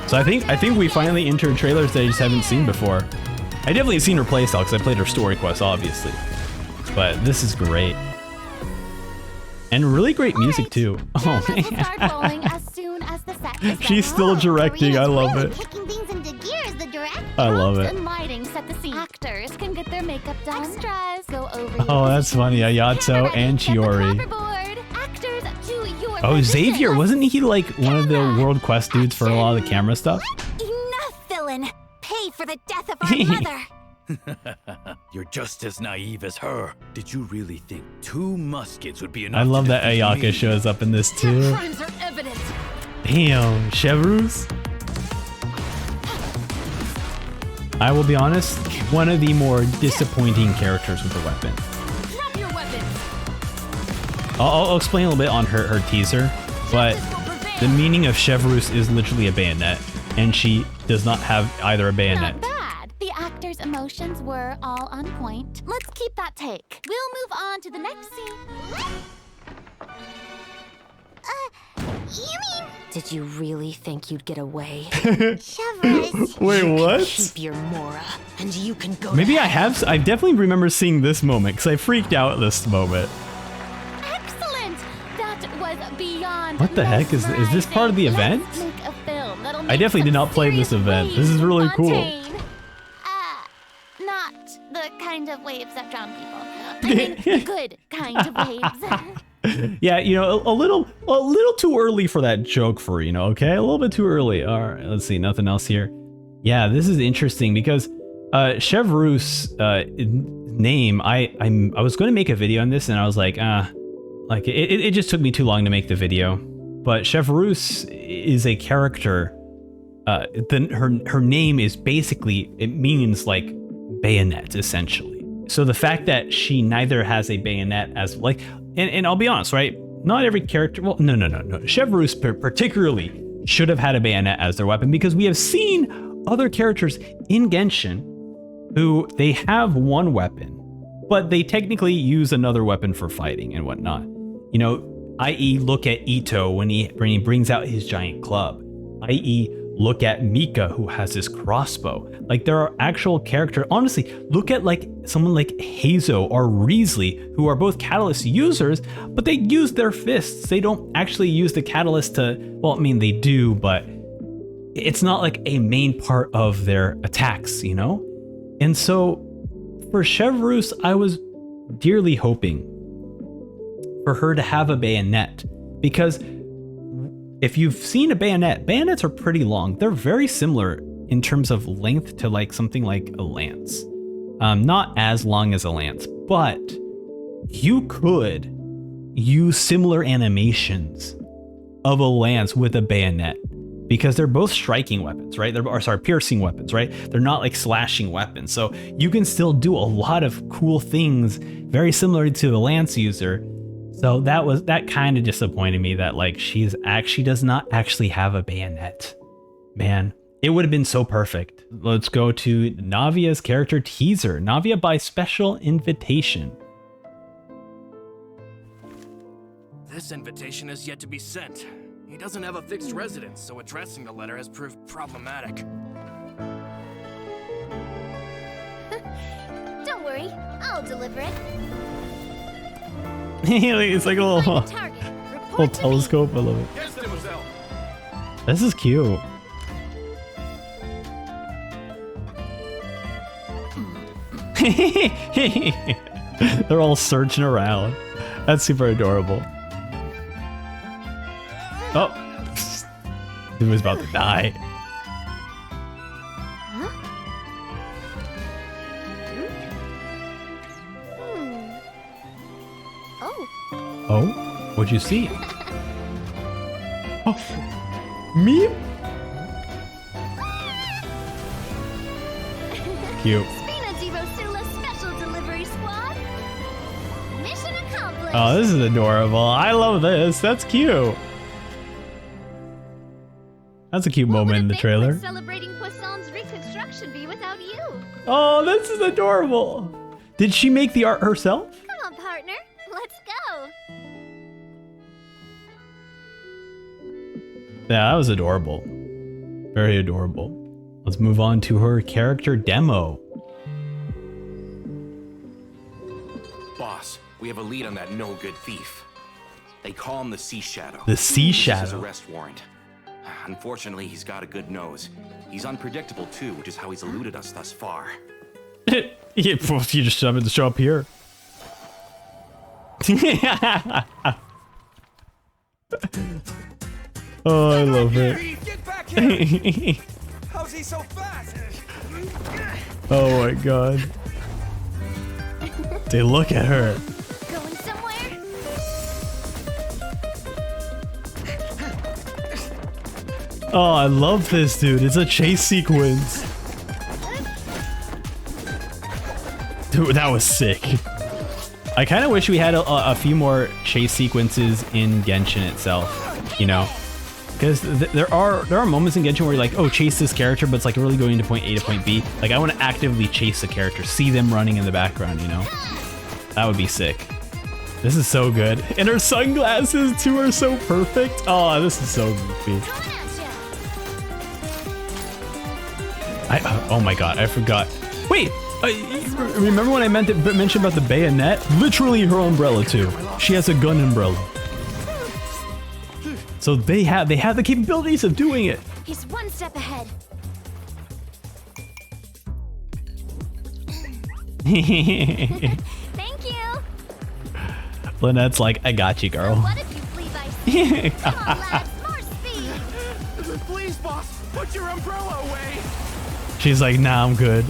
So I think we finally entered trailers that I just haven't seen before. I definitely seen her playstyle because I played her story quest, obviously. But this is great. And really great music too. Oh man. She's still directing. I love it. I love it. Actors can get their makeup done. Extras go over. Oh, that's funny. Ayato and Chiori. Oh, Xavier, wasn't he like one of the World Quest dudes for a lot of the camera stuff? Enough, villain. Pay for the death of our mother. You're just as naive as her. Did you really think 2 muskets would be enough? I love that Ayaka shows up in this too. Crimes are evident. Damn, Chevreuse. I will be honest, one of the more disappointing characters with a weapon. Drop your weapons. I'll explain a little bit on her teaser, but the meaning of Chevreuse is literally a bayonet, and she does not have either a bayonet. Not bad. The actor's emotions were all on point. Let's keep that take. We'll move on to the next scene. You mean... Did you really think you'd get away? Chevreuse. Wait, what? Keep your Mora, and you can go. Maybe I have. I definitely remember seeing this moment because I freaked out at this moment. Excellent. That was beyond. What the heck is this part of the event? Let's make a film that'll I definitely did not play this event. This is really cool. Not the kind of waves that drown people. I mean, the good kind of waves. Yeah, you know, a little too early for that joke for, you know, okay? A little bit too early. All right, let's see, nothing else here. Yeah, this is interesting because Chevreuse name, I was going to make a video on this and I was like, it just took me too long to make the video. But Chevreuse is a character. Her name is basically, it means like bayonet essentially. So the fact that she neither has a bayonet as like, and I'll be honest, right? Not every character, well, no. Chevreuse particularly should have had a bayonet as their weapon because we have seen other characters in Genshin who they have one weapon, but they technically use another weapon for fighting and whatnot. You know, i.e. look at Ito when he brings out his giant club, i.e. look at Mika who has his crossbow. Like there are actual characters. Honestly, look at like someone like Hazo or Risley who are both catalyst users, but they use their fists. They don't actually use the catalyst to, well, I mean they do, but it's not like a main part of their attacks, you know? And so for Chevreuse, I was dearly hoping for her to have a bayonet because if you've seen a bayonet, bayonets are pretty long. They're very similar in terms of length to like something like a lance. Not as long as a lance, but you could use similar animations of a lance with a bayonet because they're both striking weapons, right? Piercing weapons, right? They're not like slashing weapons. So you can still do a lot of cool things very similar to the lance user. So that kind of disappointed me that like she does not actually have a bayonet. Man, it would have been so perfect. Let's go to Navia's character teaser. Navia by special invitation. This invitation is yet to be sent. He doesn't have a fixed residence, so addressing the letter has proved problematic. Don't worry, I'll deliver it. It's like a little telescope. I love it. This is cute. They're all searching around. That's super adorable. Oh, he was about to die. Oh, what'd you see? Oh, me? Cute. Special delivery squad. Mission accomplished. Oh, this is adorable. I love this. That's cute. That's a cute moment in the trailer. Celebrating Poisson's reconstruction be without you? Oh, this is adorable. Did she make the art herself? Come on, partner. Let's go. Yeah, that was adorable. Very adorable. Let's move on to her character demo. Boss, we have a lead on that no-good thief. They call him the Sea Shadow. The Sea Shadow. This is his arrest warrant. Unfortunately, he's got a good nose. He's unpredictable too, which is how he's eluded us thus far. You just happened to show up here. Oh, I love it. Get back here! How's he so fast? Oh my god. Dude, look at her. Going somewhere? Oh, I love this, dude. It's a chase sequence. Dude, that was sick. I kind of wish we had a few more chase sequences in Genshin itself, you know? Because there are moments in Genshin where you're like, oh, chase this character, but it's like really going to point A to point B. Like, I want to actively chase a character, see them running in the background, you know? That would be sick. This is so good. And her sunglasses, too, are so perfect. Oh, this is so goofy. Oh my god, I forgot. Wait, remember when I mentioned about the bayonet? Literally her umbrella, too. She has a gun umbrella. So they have the capabilities of doing it. He's one step ahead. Thank you. Lynette's like, I got you, girl. What if you flee by sea? Come on, lads, more speed. Please, boss, put your umbrella away. She's like, nah, I'm good.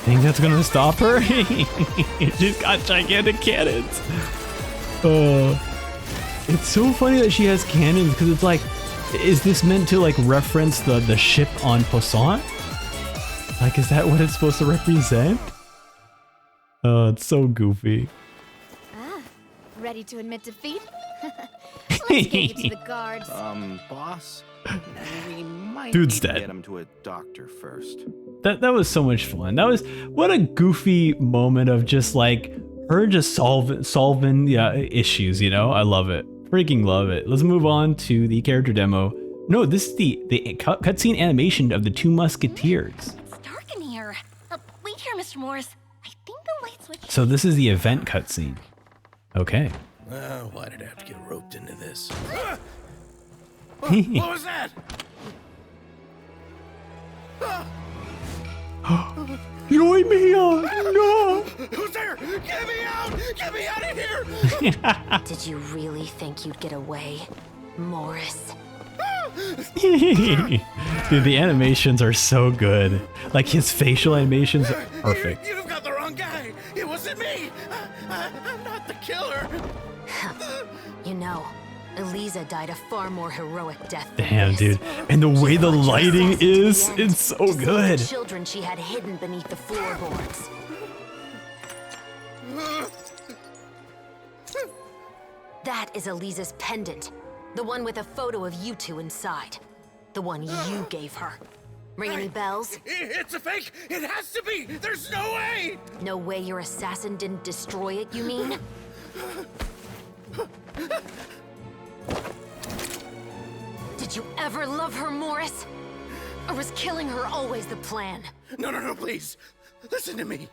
Think that's gonna stop her? She's got gigantic cannons. It's so funny that she has cannons because it's like, is this meant to like reference the ship on Poisson? Like, is that what it's supposed to represent? Oh, it's so goofy. Ah, ready to admit defeat? Let's get you to the guards. Boss? We might Dude's need to dead. get him to a doctor first. That was so much fun. That was, what a goofy moment of just like her just solving issues, you know? I love it. Freaking love it. Let's move on to the character demo. No, this is the cutscene animation of the Two Musketeers. It's dark in here. Wait here, Mr. Morris. I think the light switch. So this is the event cutscene. Okay. Why did I have to get roped into this? What was that? Yoimiya! No! Who's there? Get me out! Get me out of here! Did you really think you'd get away, Morris? Dude, the animations are so good. Like, his facial animations are perfect. You've got the wrong guy. It wasn't me. I'm not the killer. You know, Eliza died a far more heroic death than Damn, this. dude. And the way the lighting is, it's so good. The children she had hidden beneath the floorboards. That is Eliza's pendant. The one with a photo of you two inside. The one you gave her. Ring any bells? It's a fake! It has to be! There's no way! No way your assassin didn't destroy it, you mean? Did you ever love her, Morris? Or was killing her always the plan? No, please. Listen to me.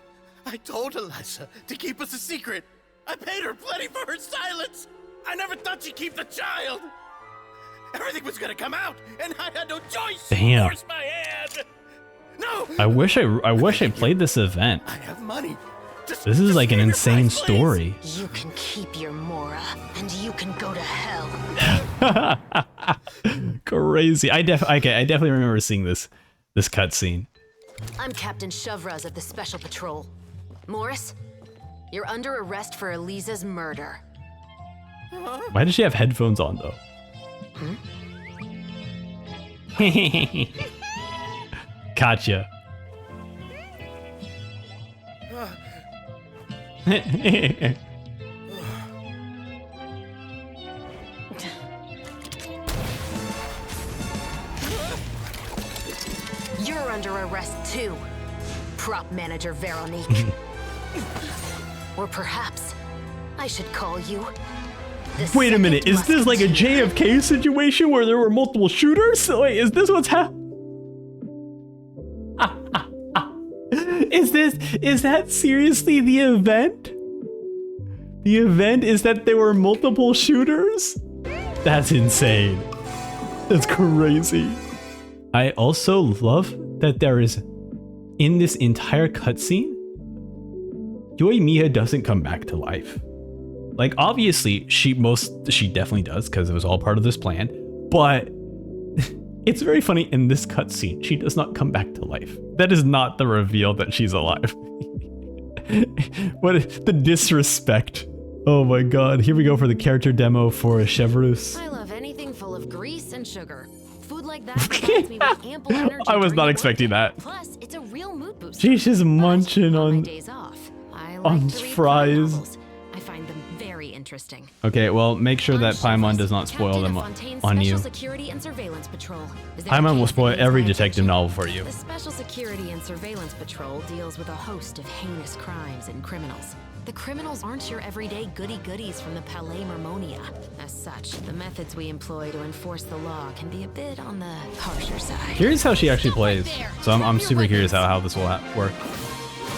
I told Eliza to keep us a secret. I paid her plenty for her silence. I never thought she'd keep the child. Everything was gonna come out, and I had no choice. Damn. Force my hand. No. I wish I played this event. I have money. This is like an insane story. You can keep your Mora, and you can go to hell. Crazy. I definitely remember seeing this cutscene. I'm Captain Shovraz of the Special Patrol. Morris, you're under arrest for Eliza's murder. Why does she have headphones on though? Gotcha. You're under arrest too, prop manager Veronique. Or perhaps I should call you. Wait a minute, is this like a JFK situation where there were multiple shooters? Wait, is this what's happening? Is that seriously the event? The event is that there were multiple shooters? That's insane. That's crazy. I also love that there is, in this entire cutscene, Yoimiya doesn't come back to life. Like, obviously, she definitely does, because it was all part of this plan, but it's very funny, in this cutscene, she does not come back to life. That is not the reveal that she's alive. What the disrespect. Oh my god, here we go for the character demo for Chevrus. I love anything full of grease and sugar. Food like that provides me with ample energy. I was not expecting that. Plus, it's a real mood booster. She's just munching on days off. I like to read fries. novels. I find them very interesting. Okay, well, make sure that Paimon does not spoil them on you. Security and Surveillance Patrol. Paimon will spoil every detective novel for you. The Special Security and Surveillance Patrol deals with a host of heinous crimes and criminals. The criminals aren't your everyday goody-goodies from the Palais Mermonia. As such, the methods we employ to enforce the law can be a bit on the harsher side. Here's how she actually plays. So I'm super curious how this will work.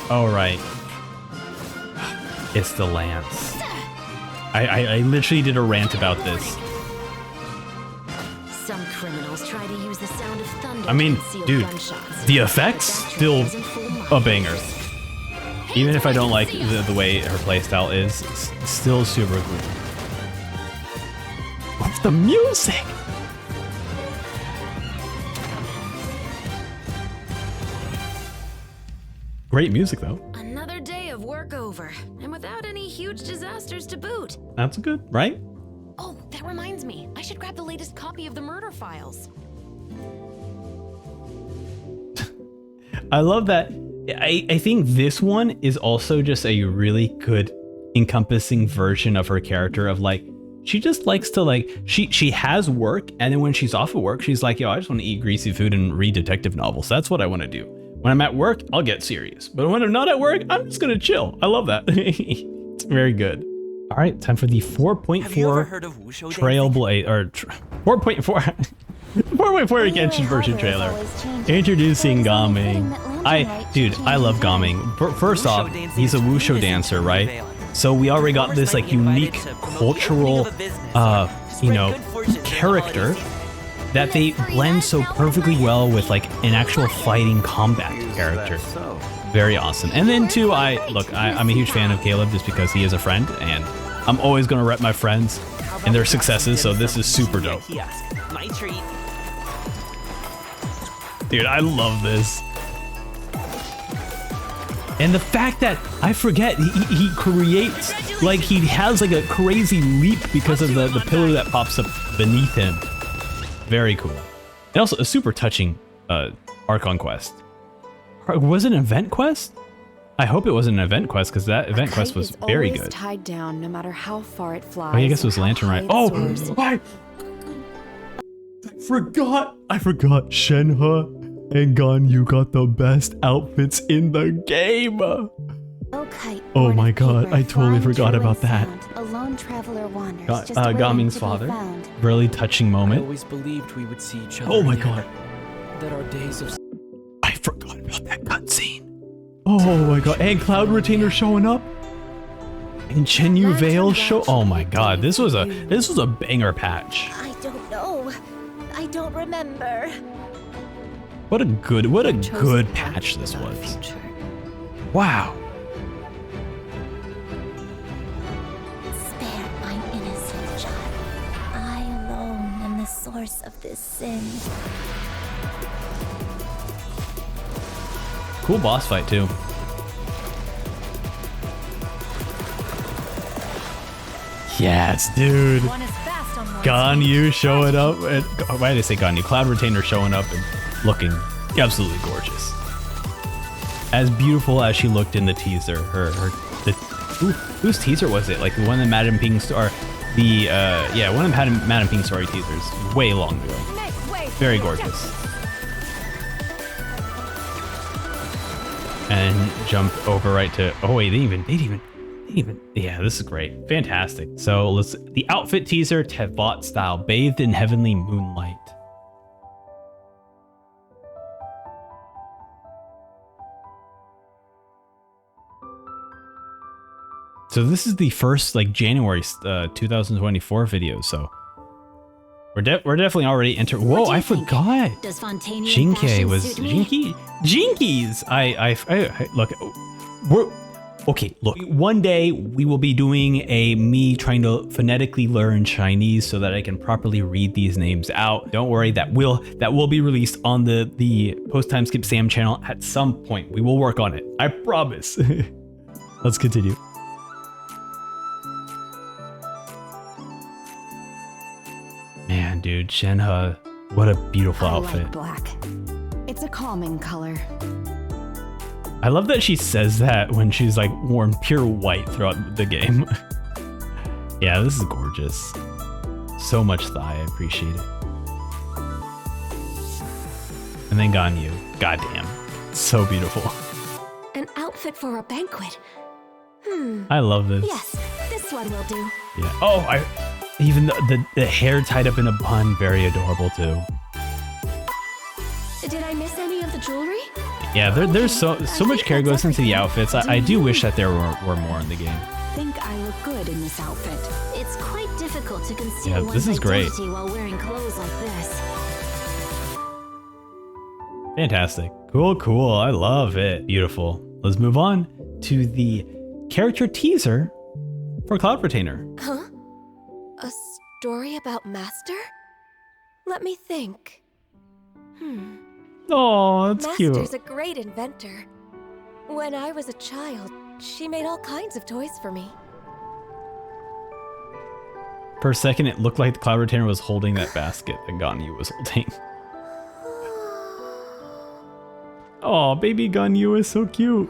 Oh, right. It's the lance. I literally did a rant about this. Some criminals try to use the sound of thunder. I mean, to conceal dude, gunshots. the effects still a banger. Even if I don't like the way her playstyle is, it's still super cool. What's the music? Great music though. Another day of work over, and without any huge disasters to boot. That's good, right? Oh, that reminds me. I should grab the latest copy of the murder files. I love that. I think this one is also just a really good encompassing version of her character of like, she just likes to like, she has work, and then when she's off of work, she's like, yo, I just want to eat greasy food and read detective novels. That's what I want to do. When I'm at work, I'll get serious. But when I'm not at work, I'm just going to chill. I love that. It's very good. All right, time for the 4.4 Trailblaze, or 4.4 4.4 Genshin version trailer. Introducing Gaming. Dude, I love Gaming. First off, he's a Wushu dancer, right? So we already got this like unique cultural, character that they blend so perfectly well with like an actual fighting combat character. Very awesome. And then too, I'm a huge fan of Caleb just because he is a friend, and I'm always gonna rep my friends and their successes, so this is super dope. My treat. Dude, I love this. And the fact that, I forget, he creates, like he has like a crazy leap because of the pillar that pops up beneath him. Very cool. And also a super touching Archon quest. Was it an event quest? I hope it wasn't an event quest, because that event quest was very good. Tied down no matter how far it flies. Oh, I guess it was Lantern Rite. Oh, I forgot Shenhe and Ganyu got the best outfits in the game. Oh my god, I totally forgot about that. A lone traveler wanders, just Gaming's to be father. found. Really touching I moment. always believed we would see each other. Oh my again. god. That our days of I forgot about that cutscene. Oh my god, and Cloud Retainer showing up. And Chenyu Veil show. Oh my god, this was a banger patch. I don't know. I don't remember. What a good patch this was. Wow. Spare mine innocent child. I alone am the source of this sin. Cool boss fight too. Yes, dude. Ganyu showing up, and why did I say Ganyu? Cloud Retainer showing up and looking absolutely gorgeous. As beautiful as she looked in the teaser. Whose teaser was it? Like the one that Madame Ping Star, one of Madame Ping Story teasers way long ago. Very gorgeous. and jump over right to. Oh wait, they didn't even. Yeah, this is great, fantastic. So the outfit teaser, Teyvat style, bathed in heavenly moonlight. So this is the first like January 2024 video. So we're definitely already enter. Whoa, I forgot. Does Fontaine Shenhe was Jinkies. I look. We're okay. Look, one day we will be doing me trying to phonetically learn Chinese so that I can properly read these names out. Don't worry, that will be released on the Post Time Skip Sam channel at some point. We will work on it. I promise. Let's continue. Man, dude, Shenhe, what a beautiful outfit. Like black. It's a calming color. I love that she says that when she's like worn pure white throughout the game. Yeah, this is gorgeous. So much thigh, I appreciate it. And then Ganyu, goddamn, so beautiful. An outfit for a banquet. I love this. Yes, this one will do. Yeah. Oh, even the hair tied up in a bun, very adorable too. Did I miss any of the jewelry? Yeah, there's so much care goes into the outfits. I do wish that there were more in the game. Think I look good in this outfit. It's quite difficult to conceal this is great. while wearing clothes like this. Fantastic. Cool. I love it. Beautiful. Let's move on to the character teaser for Cloud Retainer. Huh? A story about Master? Let me think. Oh, that's cute. Master's a great inventor. When I was a child, she made all kinds of toys for me. For a second, it looked like the Cloud Retainer was holding that basket that Ganyu was holding. Oh, baby Ganyu is so cute.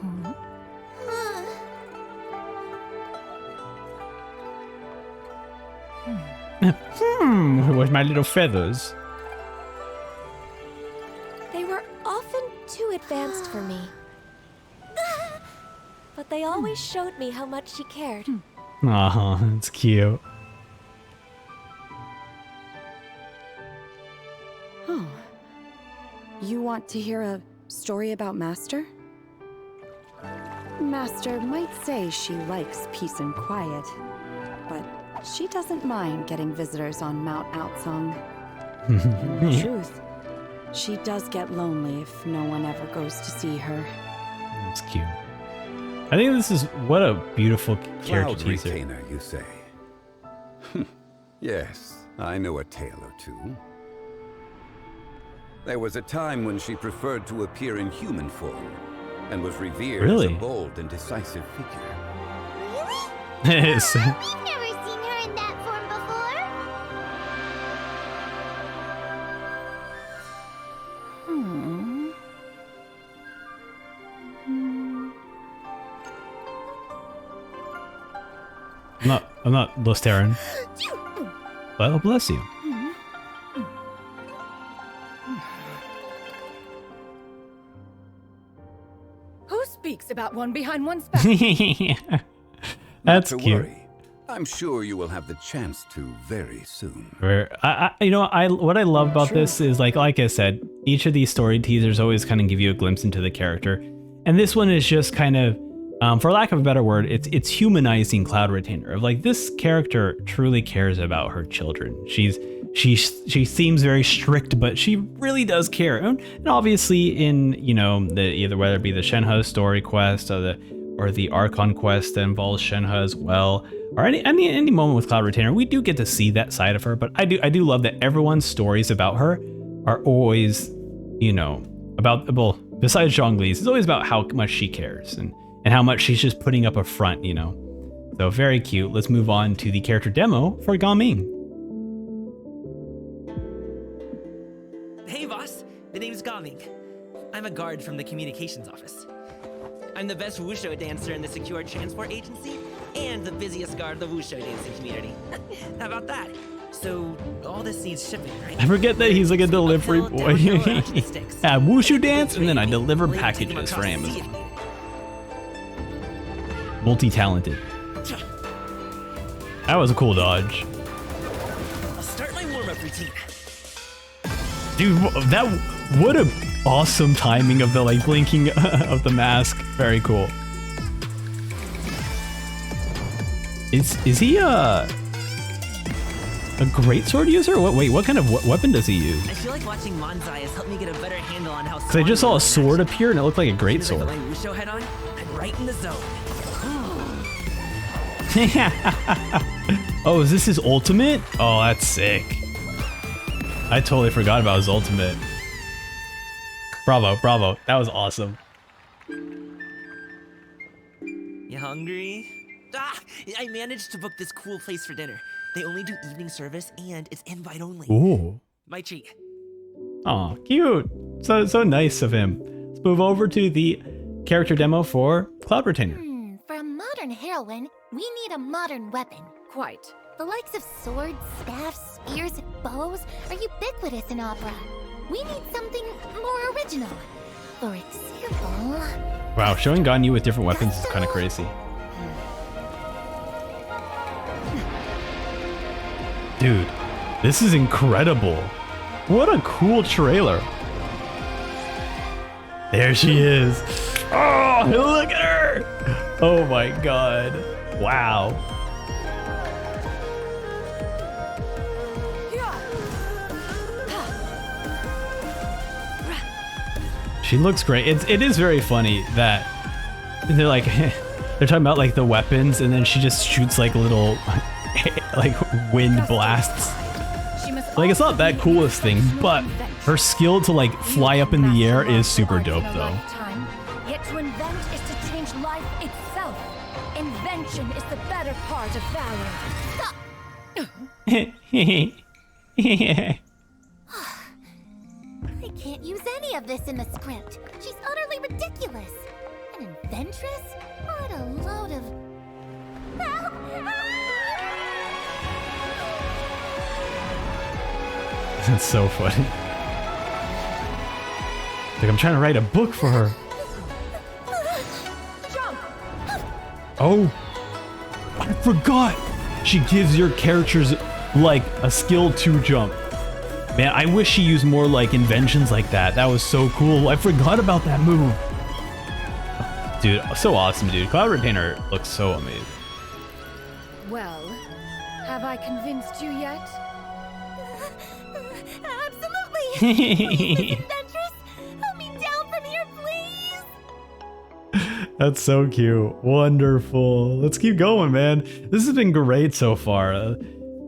Where's my little feathers? They were often too advanced for me. But they always showed me how much she cared. Aw, it's cute. Oh. You want to hear a story about Master? Master might say she likes peace and quiet, but she doesn't mind getting visitors on Mount Outsong. In truth, she does get lonely if no one ever goes to see her. It's cute. I think this is what a beautiful character Cloud teaser. Retainer, you say? Yes, I know a tale or two. There was a time when she preferred to appear in human form, and was revered as a bold and decisive figure. Yes. We've never seen her in that form before. I'm not Losterin. Well, bless you. Who speaks about one behind one's back? That's Not to cute. worry. I'm sure you will have the chance to very soon. What I love about this is like I said, each of these story teasers always kind of give you a glimpse into the character, and this one is just kind of, for lack of a better word, it's humanizing Cloud Retainer. Of like, this character truly cares about her children. She seems very strict, but she really does care. And obviously, in whether it be the Shenhe story quest or the Archon quest that involves Shenhe as well, or any moment with Cloud Retainer, we do get to see that side of her. But I do love that everyone's stories about her are always, besides Zhongli's, it's always about how much she cares and how much she's just putting up a front, So very cute. Let's move on to the character demo for Gaming. Hey boss, the name's Gaming. I'm a guard from the communications office. I'm the best wushu dancer in the secure transport agency and the busiest guard of the wushu dancing community. How about that? So all this needs shipping, right? I forget that he's like a delivery boy. I wushu dance and then I deliver packages for Amazon. multi-talented. That was a cool dodge. I'll start my warm-up routine. Dude, what a awesome timing of the like blinking of the mask. Very cool. Is he a great sword user? Wait, what kind of weapon does he use? I feel like watching Manzai has helped me get a better handle on how. Cause I just saw a sword appear and it looked like a great sword. My Wusho head on, I'm right in the zone. Oh, is this his ultimate? Oh, that's sick. I totally forgot about his ultimate. Bravo, bravo. That was awesome. You hungry? Ah, I managed to book this cool place for dinner. They only do evening service and it's invite only. Ooh. My treat. Aw, cute. So nice of him. Let's move over to the character demo for Cloud Retainer. For a modern heroine, we need a modern weapon. Quite. The likes of swords, staffs, spears, bows are ubiquitous in opera. We need something more original. For example... Wow, showing Ganyu with different weapons is kind of crazy. Dude, this is incredible. What a cool trailer. There she is. Oh, look at her. Oh my god. Wow. She looks great. It is very funny that they're like, they're talking about like the weapons and then she just shoots like little like wind blasts. Like it's not that coolest thing, but her skill to like fly up in the air is super dope though. Yet to invent is to change life itself. Invention is the better part of valor. I can't use any of this in the script. She's utterly ridiculous. An inventress? What a load of... That's so funny. Like I'm trying to write a book for her. Oh, I forgot. She gives your characters like a skill to jump. Man, I wish she used more like inventions like that. That was so cool. I forgot about that move. Dude, so awesome, dude. Cloud Retainer looks so amazing. Well, have I convinced you yet? Absolutely! Please, Adventuress! Help me down from here, please! That's so cute. Wonderful. Let's keep going, man. This has been great so far.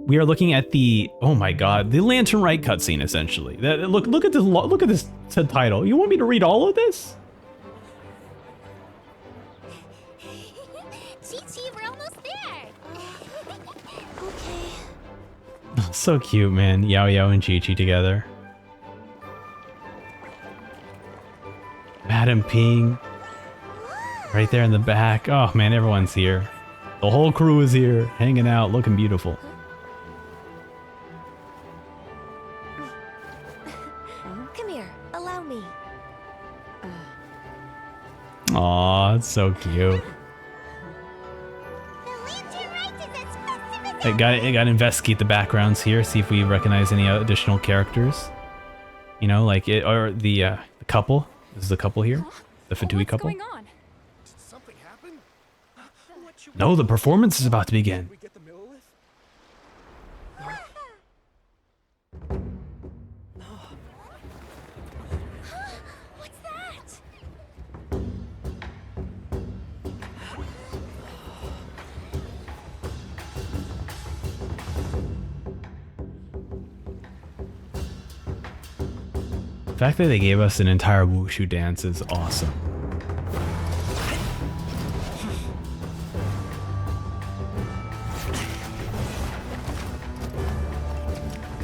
We are looking at the, oh my god, the Lantern Rite cutscene, essentially. Look at this title. You want me to read all of this? Chi-Chi, we're almost there! Okay. So cute, man. Yao Yao and Chi-Chi together. Madam Ping. Right there in the back. Oh man, everyone's here. The whole crew is here, hanging out, looking beautiful. Come here, allow me. Aw, it's so cute. I gotta investigate the backgrounds here, see if we recognize any additional characters. You know, like it or the couple. This is the couple here, the Fatui couple. No, the performance is about to begin. The fact that they gave us an entire wushu dance is awesome.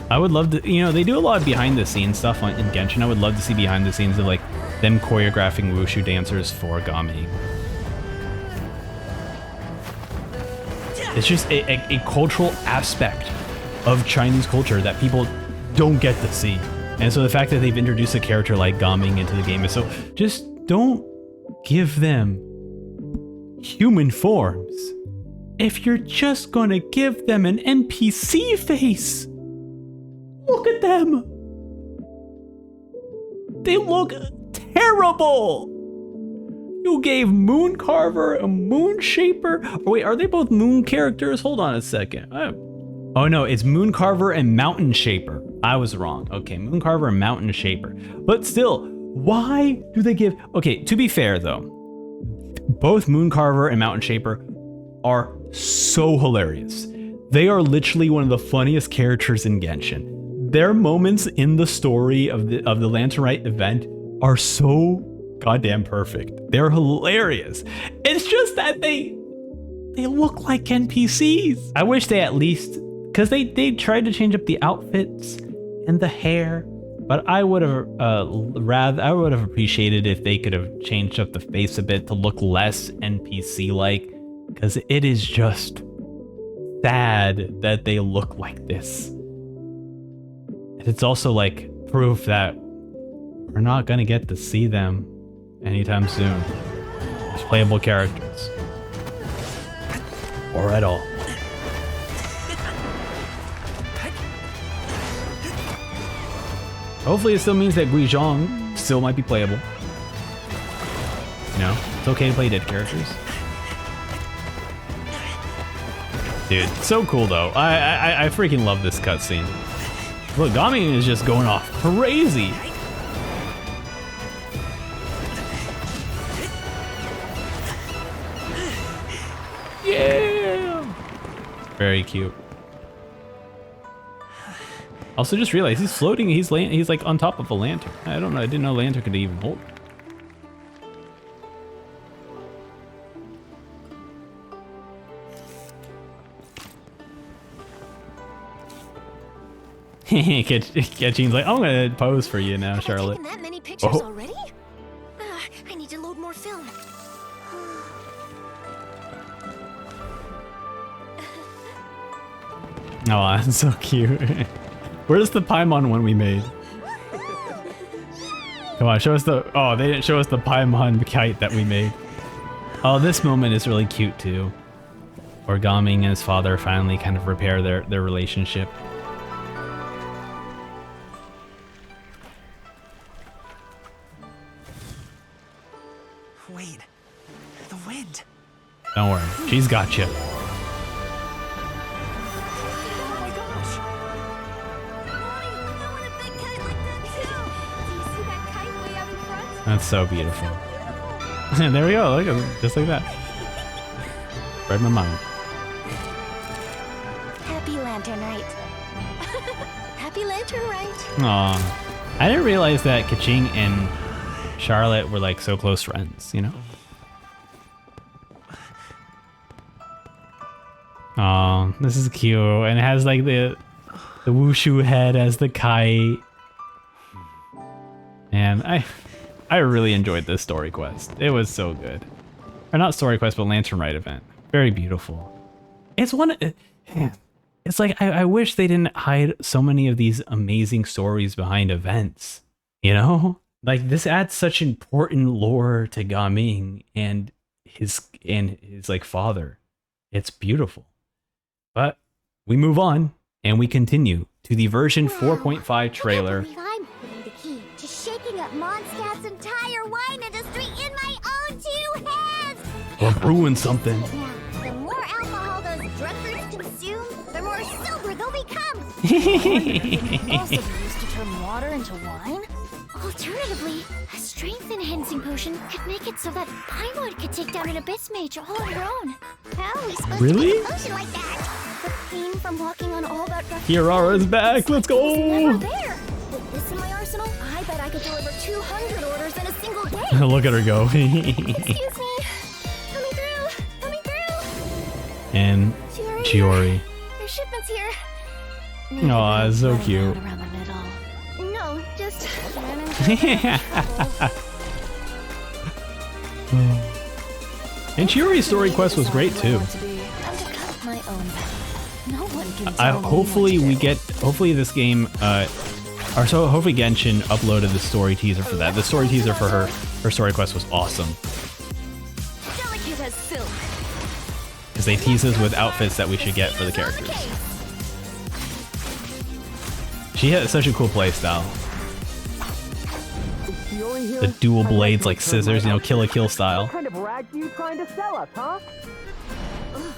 I would love to, you know, they do a lot of behind the scenes stuff in Genshin. I would love to see behind the scenes of like them choreographing wushu dancers for Gaming. It's just a cultural aspect of Chinese culture that people don't get to see. And so the fact that they've introduced a character like Gaming into the game is so, just don't give them human forms. If you're just gonna give them an NPC face, look at them. They look terrible. You gave Mooncarver a Moonshaper. Oh wait, are they both Moon characters? Hold on a second. Oh no, it's Mooncarver and Mountain Shaper. I was wrong. Okay, Mooncarver and Mountain Shaper. But still, why do they give... Okay, to be fair though, both Mooncarver and Mountain Shaper are so hilarious. They are literally one of the funniest characters in Genshin. Their moments in the story of the Lantern Rite event are so goddamn perfect. They're hilarious. It's just that they look like NPCs. I wish they at least, because they tried to change up the outfits and the hair, but I would have appreciated if they could have changed up the face a bit to look less NPC like, because it is just sad that they look like this. And it's also like proof that we're not gonna get to see them anytime soon as playable characters, or at all. Hopefully it still means that Guizhong still might be playable. You know, it's okay to play dead characters. Dude, so cool though. I freaking love this cutscene. Look, Gaming is just going off crazy. Yeah! Very cute. Also just realized he's floating, he's like on top of a lantern. I don't know, I didn't know lantern could even hold. Ketchin's like, I'm gonna pose for you now, Charlotte. That many pictures already? I need to load more film. Oh, that's so cute. Where's the Paimon one we made? Come on, show us the... Oh, they didn't show us the Paimon kite that we made. Oh, this moment is really cute too. Where Gaming and his father finally kind of repair their relationship. Wait, the wind. Don't worry, she's got you. That's so beautiful. And there we go, look at it, just like that. Read my mind. Happy Lantern Rite. Happy Lantern Rite. Aw, I didn't realize that Keqing and Charlotte were like so close friends, you know? Oh, this is cute, and it has like the Wushu head as the kite. And I really enjoyed this story quest. It was so good. Or not story quest, but Lantern Rite event. Very beautiful. It's one. It's like I wish they didn't hide so many of these amazing stories behind events. You know, like this adds such important lore to Gaming and his like father. It's beautiful. But we move on and we continue to the version 4.5 trailer. I'm holding the key to shaking up Mondstadt's entire wine industry in my own two hands. Or ruin something. Now, the more alcohol those drunkards consume, the more sober they'll become. Also be used to turn water into wine. Alternatively, a strength-enhancing potion could make it so that Paimon could take down an Abyss Mage all on her own. How are we supposed to make a potion like that? The pain from walking on all that rough... Kirara's back, let's go! Never there. With this in my arsenal, I bet I could deliver 200 orders in a single day. Look at her go. Excuse me. Coming through. Coming through. And Chiori. Your shipment's here. Aw, it's so cute. Around the middle. No, just... And Chiori's story quest was great too. Hopefully this game hopefully Genshin uploaded the story teaser for that. The story teaser for her story quest was awesome. Delicate as silk. because they tease us with outfits that we should get for the characters. She has such a cool playstyle. The dual blades like scissors, you know, Kill la Kill style. What kind of rags are you trying to sell us, huh?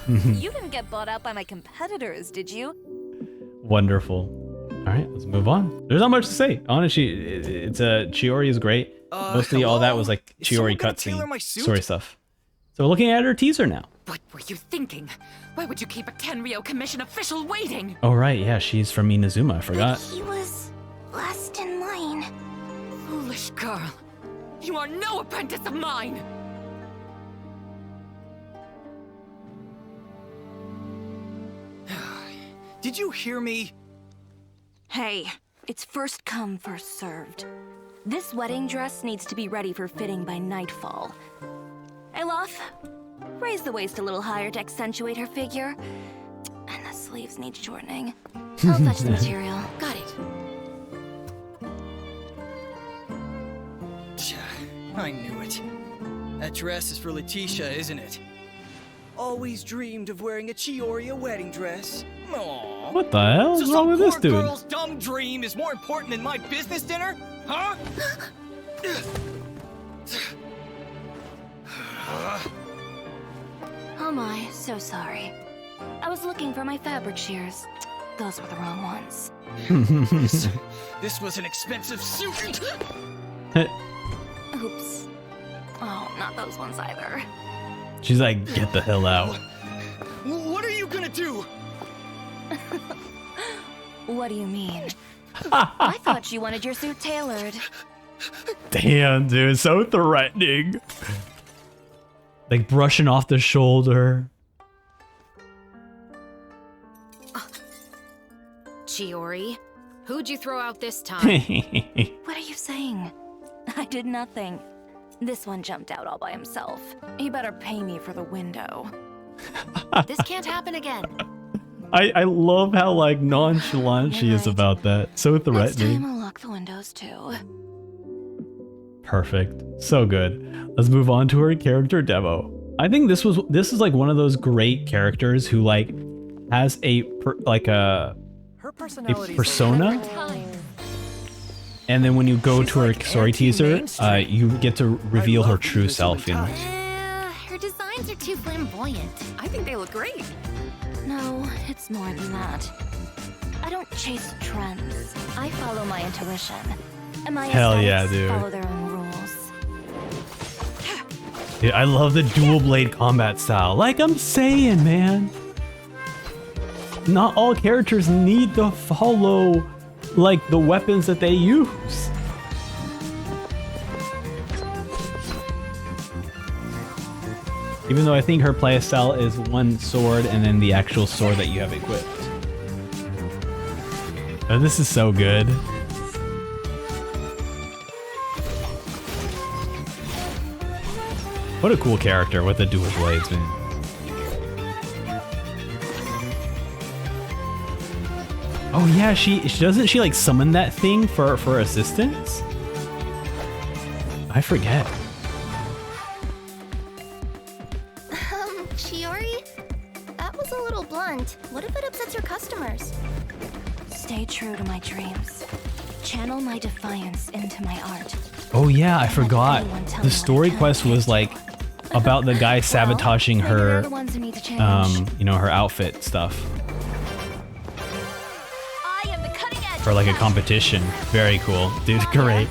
You didn't get bought out by my competitors, did you? Wonderful. All right, let's move on. There's not much to say. Honestly, it's Chiori is great. Mostly all that was like Chiori cutscene story stuff. So we're looking at her teaser now. What were you thinking? Why would you keep a Tenryou Commission official waiting? Oh right, yeah, she's from Inazuma. I forgot. He was last in line. Foolish girl. You are no apprentice of mine! Did you hear me? Hey, it's first come, first served. This wedding dress needs to be ready for fitting by nightfall. Hey, Lof, raise the waist a little higher to accentuate her figure. And the sleeves need shortening. I'll fetch the material. Got it. I knew it. That dress is for Letitia, isn't it? Always dreamed of wearing a Chiori wedding dress. Aww. What the hell is wrong with this dude? Some poor girl's dumb dream is more important than my business dinner? Huh? Oh my, so sorry. I was looking for my fabric shears. Those were the wrong ones. This was an expensive suit. Oops. Oh, not those ones either. She's like, get the hell out. What are you gonna do? What do you mean? I thought you wanted your suit tailored. Damn, dude, so threatening. Like brushing off the shoulder. Chiori, who'd you throw out this time? What are you saying? I did nothing. This one jumped out all by himself. He better pay me for the window. This can't happen again. I love how like nonchalant she is about that. So Next threatening. time I'll lock the windows too. Perfect. So good. Let's move on to her character demo. I think this is like one of those great characters who like has a persona. And then when you go to her story teaser, you get to reveal her true self, you know. Her designs are too flamboyant. I think they look great. No, it's more than that. I don't chase trends. I follow my intuition. And my Hell yeah, aesthetics dude. follow their own rules. Dude, I love the dual blade combat style. Like I'm saying, man. Not all characters need to follow like the weapons that they use. Even though I think her playstyle is one sword and then the actual sword that you have equipped. Oh, this is so good. What a cool character with the dual blades, man. Oh yeah, she doesn't she like summon that thing for assistance? I forget. Chiori? That was a little blunt. What if it upsets your customers? Stay true to my dreams. Channel my defiance into my art. Oh yeah, I forgot. The story quest was like about the guy sabotaging her you know, her outfit stuff. For like a competition. Very cool. Dude, great.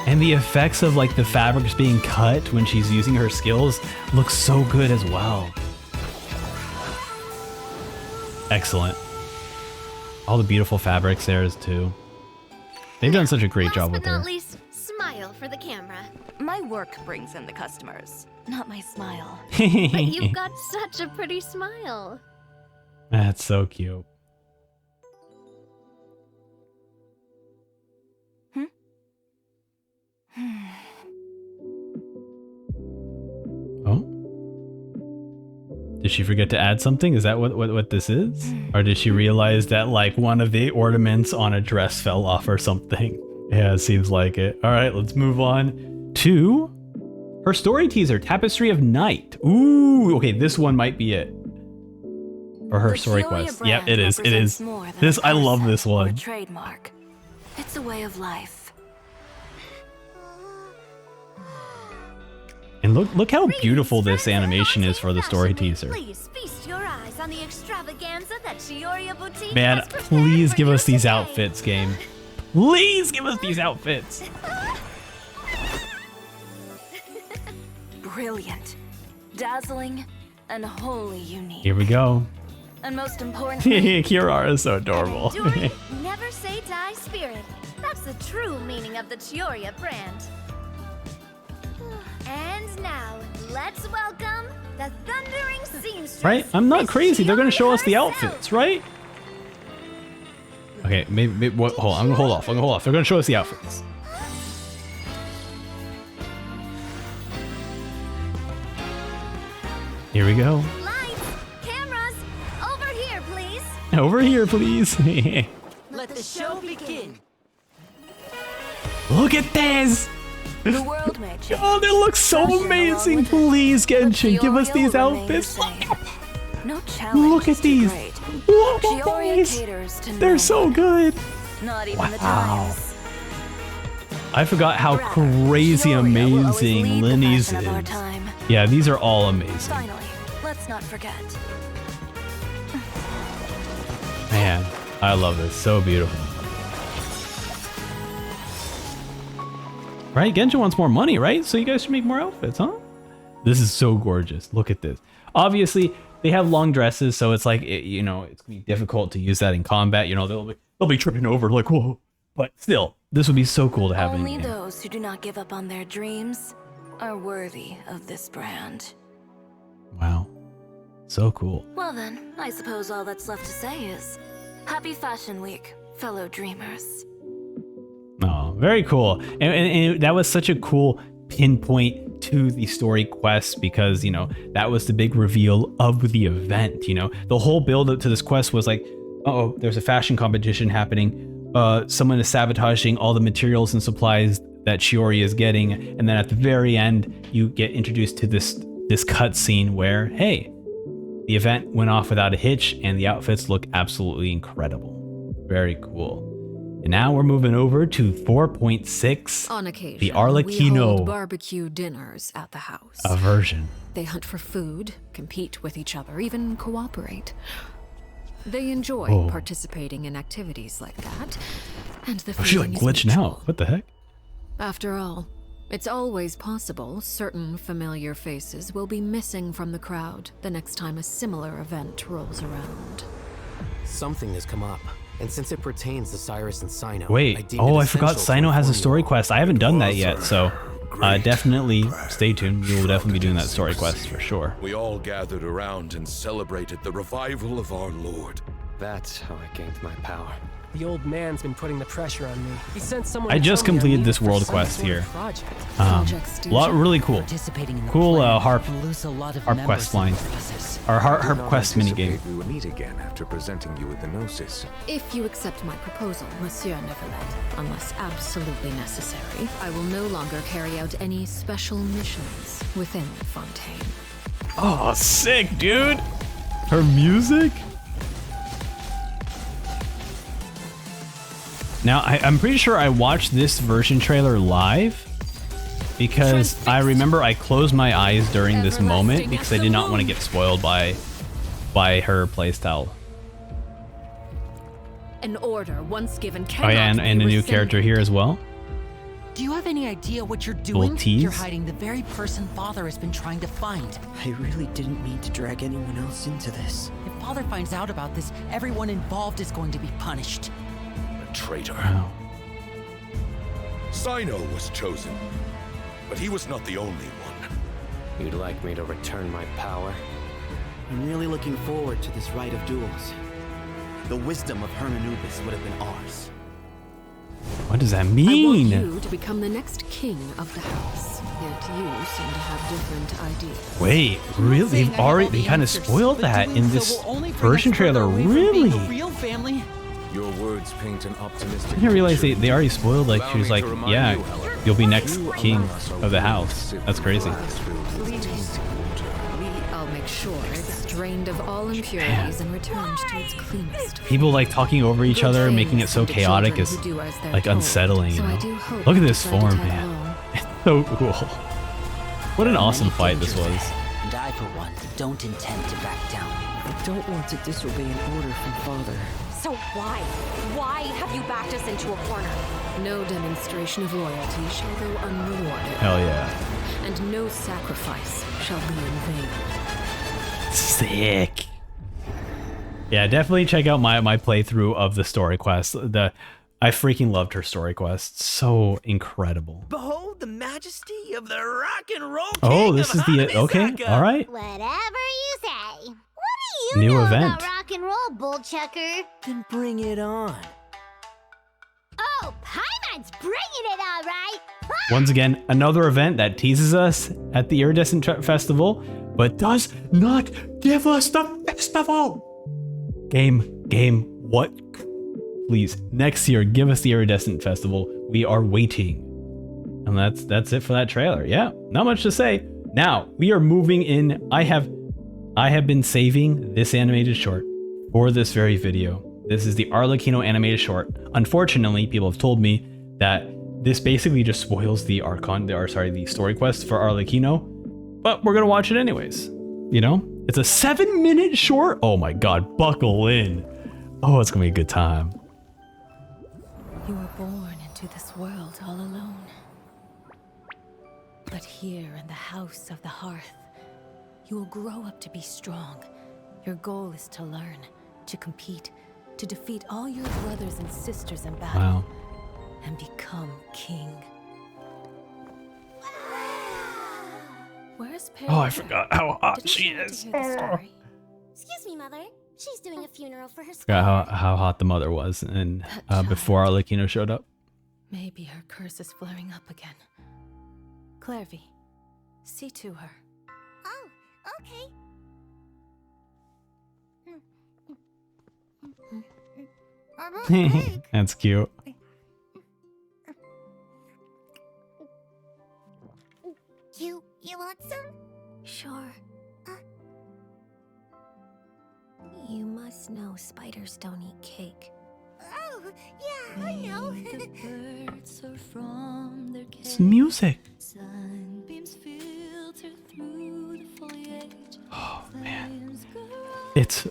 And the effects of like the fabrics being cut when she's using her skills look so good as well. Excellent. All the beautiful fabrics there is too. They've done such a great job with her. Last but not least, smile for the camera. My work brings in the customers, not my smile. But you've got such a pretty smile. That's so cute. Oh? Did she forget to add something? Is that what this is? Or did she realize that like one of the ornaments on a dress fell off or something? Yeah, it seems like it. All right, let's move on to her story teaser, Tapestry of Night. Ooh, okay, this one might be it. Or her story quest. Yeah, it is. It is. This, I love this one. Trademark. It's a way of life. And look how beautiful this animation is for the story teaser. Please feast your eyes on the extravaganza that Chioriya Boutique Man, has prepared please for give you us these today. outfits, game. Please give us these outfits. Brilliant, dazzling, and wholly unique. Here we go. And most importantly, Kirara is so adorable. Enduring, never say die spirit. That's the true meaning of the Chioriya brand. And now, let's welcome the thundering seamstress. Right? I'm not Miss crazy. They're gonna show us the herself. outfits, right? Okay, maybe what? Hold on. I'm gonna hold off. They're gonna show us the outfits. Here we go. Lights, cameras, over here, please. Over here, please. Let the show begin. Look at this. the world may change. Oh, they look so amazing. Please, Genshin, give us these outfits. No challenge. Look at these. Look at these. They're so good. Not even the times. I forgot how crazy amazing Linny's is. Yeah, these are all amazing. Finally, let's not forget. Man, I love this. So beautiful. Right? Genshin wants more money, right? So you guys should make more outfits, huh? This is so gorgeous. Look at this. Obviously, they have long dresses, so it's like, you know, it's gonna be difficult to use that in combat. You know, they'll be tripping over like, whoa. But still, this would be so cool to have in Only game. those who do not give up on their dreams are worthy of this brand. Wow. So cool. Well then, I suppose all that's left to say is, Happy Fashion Week, fellow dreamers. Oh, very cool. And that was such a cool pinpoint to the story quest because, you know, that was the big reveal of the event, you know. The whole build up to this quest was like, uh-oh, there's a fashion competition happening. Someone is sabotaging all the materials and supplies that Chioriya is getting. And then at the very end, you get introduced to this cutscene where, hey, the event went off without a hitch and the outfits look absolutely incredible. Very cool. And now we're moving over to 4.6. On occasion, the we hold Arlecchino barbecue dinners at the house. version. They hunt for food, compete with each other, even cooperate. They enjoy participating in activities like that, and the She's like feeling is glitching mutual. out. What the heck? After all, it's always possible certain familiar faces will be missing from the crowd the next time a similar event rolls around. Something has come up, and since it pertains to Cyrus and Sino, Wait, I forgot Sino has a story quest. I haven't done that yet, so definitely stay tuned. We will definitely be doing that story quest for sure. We all gathered around and celebrated the revival of our Lord. That's how I gained my power. The old man's been putting the pressure on me. He sent someone. I to just tell me completed I'm this needed for world some quest sort of here. project. Really cool. Cool harp quest line. Or harp quest minigame. We would meet again after presenting you with the Gnosis. If you accept my proposal, Monsieur Neverlet, unless absolutely necessary, I will no longer carry out any special missions within Fontaine. Oh, sick, dude. Her music? Now, I'm pretty sure I watched this version trailer live because I remember I closed my eyes during this moment because I did not want to get spoiled by her playstyle. An order once given Oh cannot yeah, and a new rescinded. character here as well. Do you have any idea what you're Little doing? tease. You're hiding the very person Father has been trying to find. I really didn't mean to drag anyone else into this. If Father finds out about this, everyone involved is going to be punished. A traitor. Wow. Sino was chosen, but he was not the only one. You'd like me to return my power? I'm really looking forward to this rite of duels. The wisdom of Hermanubis would have been ours. What does that I want mean? you to become the next king of the house. Yet you seem to have different ideas. Wait, really? They kind of spoiled that in this version trailer. Really? Real family. Your words paint an optimistic. I didn't realize they already spoiled. Like she was like, yeah, you'll be next king of the house. That's crazy. I'll make sure it's drained of all impurities and returned to its cleanest. People like talking over each other, making it so chaotic is like unsettling. You know? Look at this form, man. It's so cool. What an awesome fight this was. And I, for one, don't intend to back down. I don't want to disobey an order from Father. So why? Why have you backed us into a corner? No demonstration of loyalty shall go unrewarded. Hell yeah. And no sacrifice shall be in vain. Sick. Yeah, definitely check out my playthrough of the story quest. I freaking loved her story quest. So incredible. Behold the majesty of the rock and roll king. Oh, this is the okay. All right. Whatever you say. What do you New know event. about rock and roll, bullchucker? Then bring it on. Oh, Paimon's bringing it all right. Once again, another event that teases us at the Iridescent Festival, but does not give us the festival. Game, what? Please, next year, give us the Iridescent Festival. We are waiting. And that's it for that trailer. Yeah, not much to say. Now, we are moving in. I have been saving this animated short for this very video. This is the Arlecchino animated short. Unfortunately, people have told me that this basically just spoils the the story quest for Arlecchino, but we're gonna watch it anyways. You know, it's a 7-minute short. Oh my god, buckle in. Oh, it's gonna be a good time. You were born into this world all alone. But here in the house of the hearth, you will grow up to be strong. Your goal is to learn, to compete, to defeat all your brothers and sisters in battle. Wow. And become king. Where's Perry? Oh, I forgot how hot she is. Excuse me, Mother. She's doing a funeral for her Forgot how hot the mother was, and before Arlecchino showed up. Maybe her curse is flaring up again. Clervie, see to her. Oh, okay. That's cute. You want some? Sure. You must know spiders don't eat cake. Oh, yeah, I know. It's music. Oh man, it's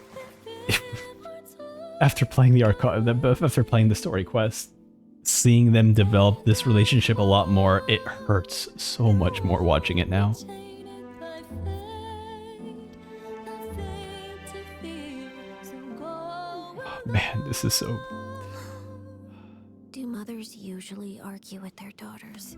after playing after playing the story quest, seeing them develop this relationship a lot more, it hurts so much more watching it now. Oh, man, this is so... Do mothers usually argue with their daughters?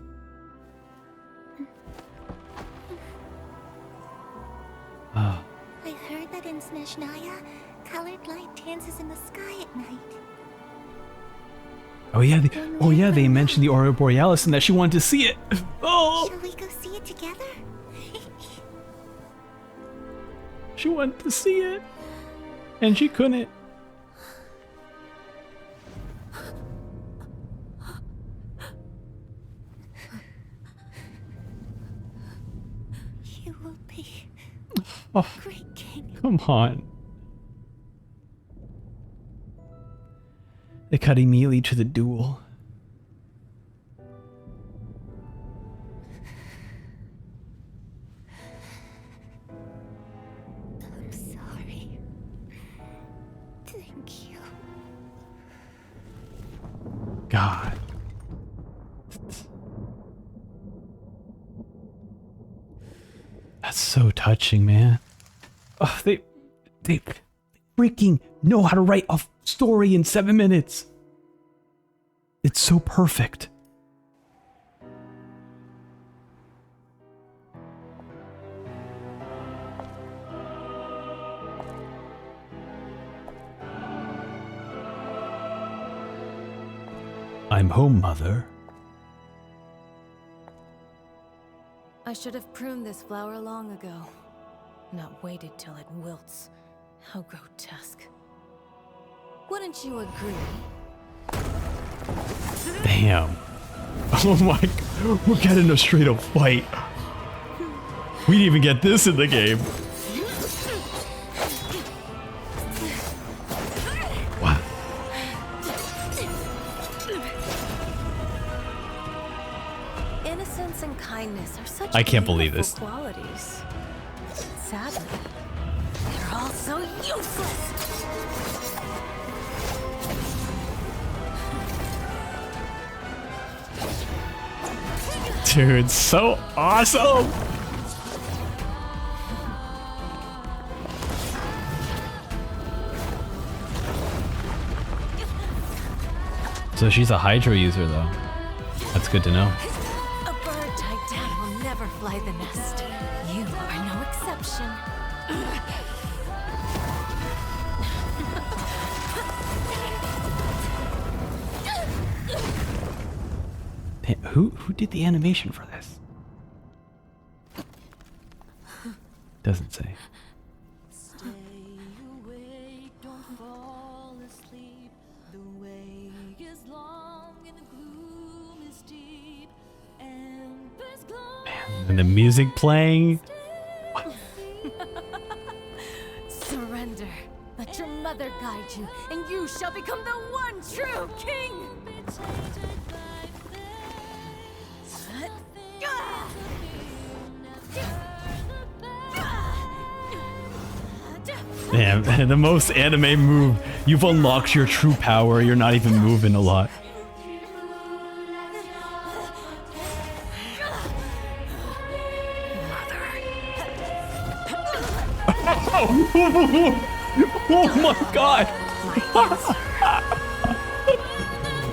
Oh. I heard that in Snezhnaya, colored light dances in the sky at night. Oh yeah, they mentioned the Aurora Borealis and that she wanted to see it. Oh! Shall we go see it together? She wanted to see it, and she couldn't. You will be Oh, great king. Come on. They cut immediately to the duel. I'm sorry. Thank you. God. That's so touching, man. Oh, they freaking know how to write a story in 7 minutes. It's so perfect. I'm home, Mother. I should have pruned this flower long ago, not waited till it wilts. How grotesque. Wouldn't you agree? Damn. Oh my god. We're getting a straight up fight. We didn't even get this in the game. Wow. Innocence and kindness are such I can't believe this. qualities. Sadly, they're all so useless. Dude, so awesome! So she's a Hydro user though. That's good to know. A bird tied down will never fly the nest. You are no exception. Who did the animation for this? Doesn't say. Stay awake, don't fall asleep. The way is long and the gloom is deep. Embers glow. And the music playing. Surrender. Let your mother guide you, and you shall become the one true king. Damn, the most anime move. You've unlocked your true power. You're not even moving a lot. Oh my god!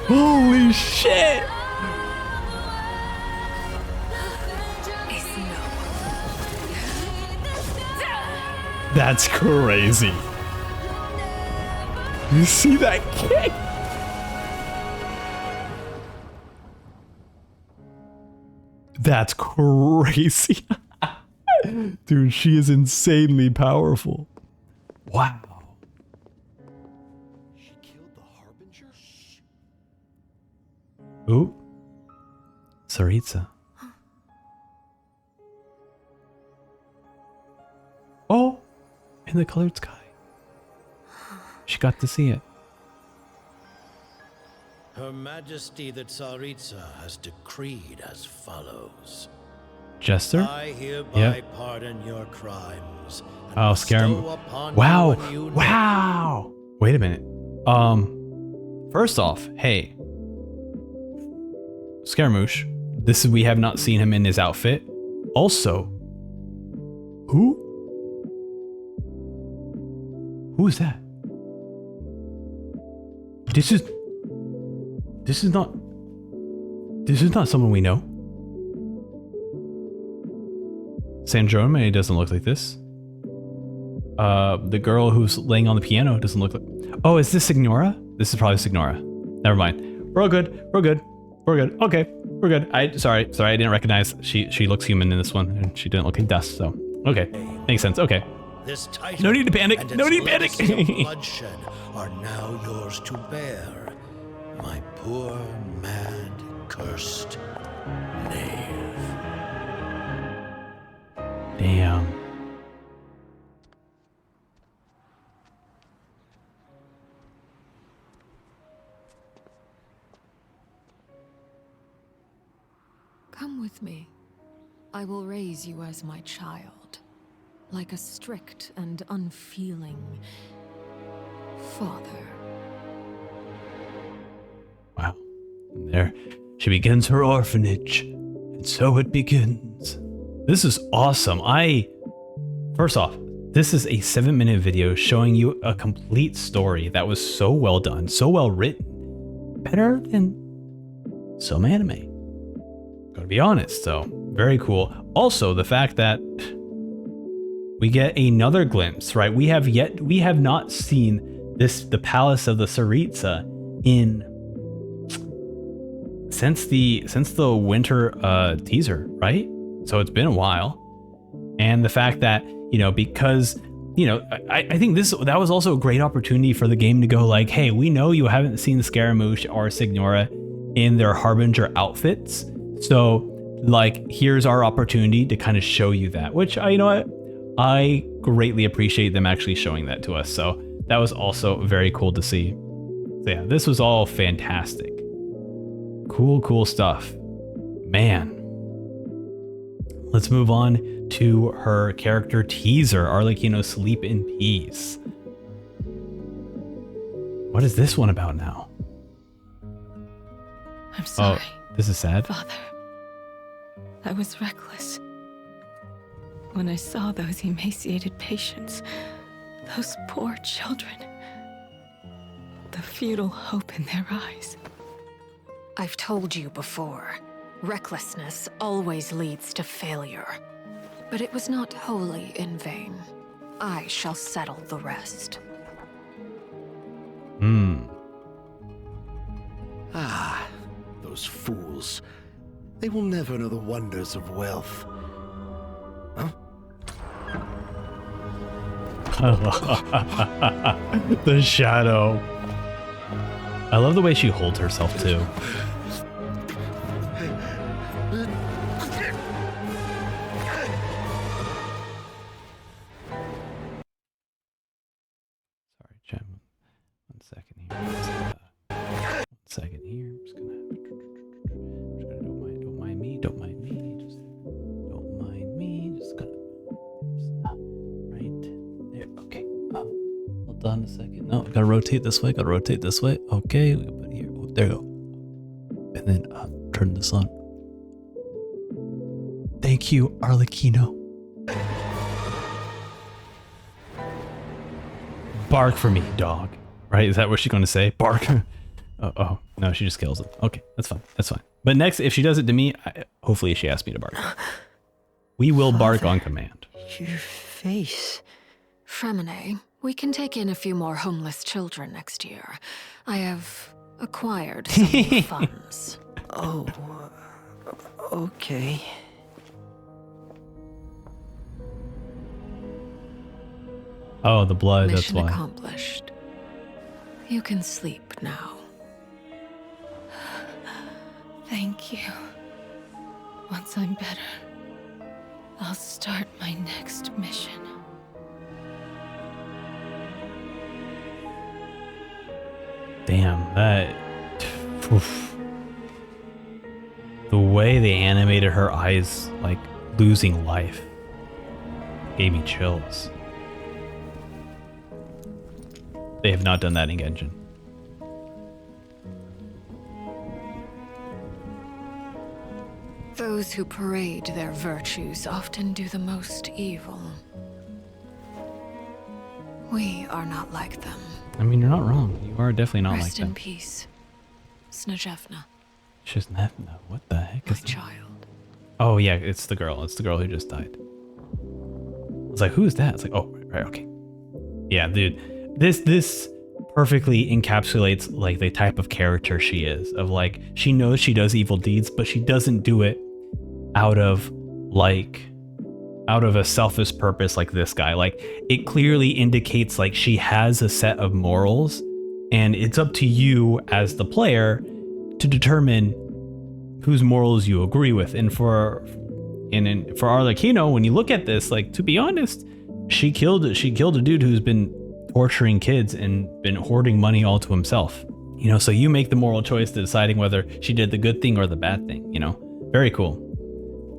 Holy shit! That's crazy. You see that kick? That's crazy. Dude, she is insanely powerful. Wow. She killed the Harbinger? Ooh. Tsaritsa. Oh, in the colored sky. She got to see it. Her Majesty the Tsaritsa has decreed as follows. Jester? I hereby Yep. pardon your crimes. Oh, scare him. Wow. Wow. Wait a minute. First off, hey. Scaramouche. We have not seen him in his outfit. Also, who? Who is that? This is not someone we know. Sandrome doesn't look like this. The girl who's laying on the piano doesn't look like... Oh, is this Signora? This is probably Signora. Never mind. We're all good. We're good. We're good. Okay. We're good. Sorry, I didn't recognize. She looks human in this one, and she didn't look like dust, so... Okay. Makes sense. Okay. This title No need to panic. and No its need to panic. legacy of bloodshed are now yours to bear. My poor, mad, cursed knave. Damn. Come with me. I will raise you as my child, like a strict and unfeeling father. Wow. And there she begins her orphanage. And so it begins. This is awesome. First off, this is a 7-minute video showing you a complete story that was so well done, so well written. Better than some anime. Gotta be honest, so very cool. Also, the fact that we get another glimpse, right? We have not seen the Palace of the Tsaritsa since the winter teaser, right? So it's been a while. And the fact that, because you know, I think that was also a great opportunity for the game to go like, hey, we know you haven't seen Scaramouche or Signora in their Harbinger outfits, so like here's our opportunity to kind of show you that, which you know what, I greatly appreciate them actually showing that to us. So that was also very cool to see. So yeah, this was all fantastic. Cool stuff. Man. Let's move on to her character teaser, Arlecchino Sleep in Peace. What is this one about now? I'm sorry. Oh, this is sad. Father, I was reckless. When I saw those emaciated patients, those poor children, the futile hope in their eyes. I've told you before, recklessness always leads to failure. But it was not wholly in vain. I shall settle the rest. Ah, those fools. They will never know the wonders of wealth. Huh? The shadow. I love the way she holds herself too. Sorry, chat. 1 second here. 1 second here. I'm just gonna don't mind me. Just don't mind me. Just gonna right there. Okay. Hold on a second. No, gotta rotate this way. Okay, we put it here. Oh, there you go. And then turn this on. Thank you, Arlecchino. Bark for me, dog. Right? Is that what she's going to say? Bark. Oh, no, she just kills him. Okay, that's fine. But next, if she does it to me, hopefully she asks me to bark. We will bark on command. Your face. Fremine, we can take in a few more homeless children next year. I have acquired some more funds. Oh, okay. Oh, the blood, Mission that's why. accomplished. You can sleep now. Thank you. Once I'm better, I'll start my next mission. Damn, that... Oof. The way they animated her eyes, like, losing life, gave me chills. They have not done that in Genshin. Those who parade their virtues often do the most evil. We are not like them. I mean, you're not wrong. You are definitely not like Rest that. in peace, Snezhevna. Snezhevna, what the heck is My child. Oh yeah, it's the girl. It's the girl who just died. I was like, who is that? It's like, oh, right, okay. Yeah, dude. This perfectly encapsulates like the type of character she is. Of like, she knows she does evil deeds, but she doesn't do it out of a selfish purpose like this guy. Like, it clearly indicates like she has a set of morals, and it's up to you as the player to determine whose morals you agree with. And for Arlecchino, when you look at this, like, to be honest, she killed a dude who's been torturing kids and been hoarding money all to himself. You know, so you make the moral choice to deciding whether she did the good thing or the bad thing, you know? Very cool.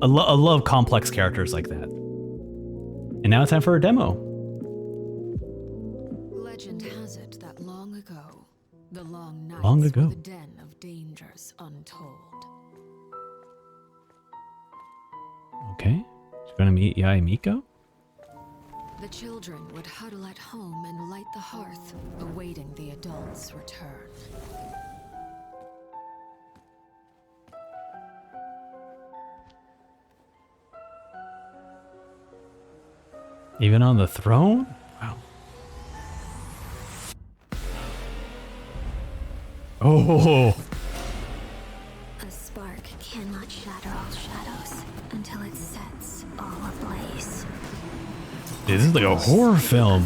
I love complex characters like that. And now it's time for a demo. Legend has it that long ago, the long nights were the den of dangers untold. Okay. She's gonna meet Yae Miko? The children would huddle at home and light the hearth, awaiting the adults' return. Even on the throne? Wow. Oh. A spark cannot shatter all shadows until it sets all ablaze. This is like a horror film.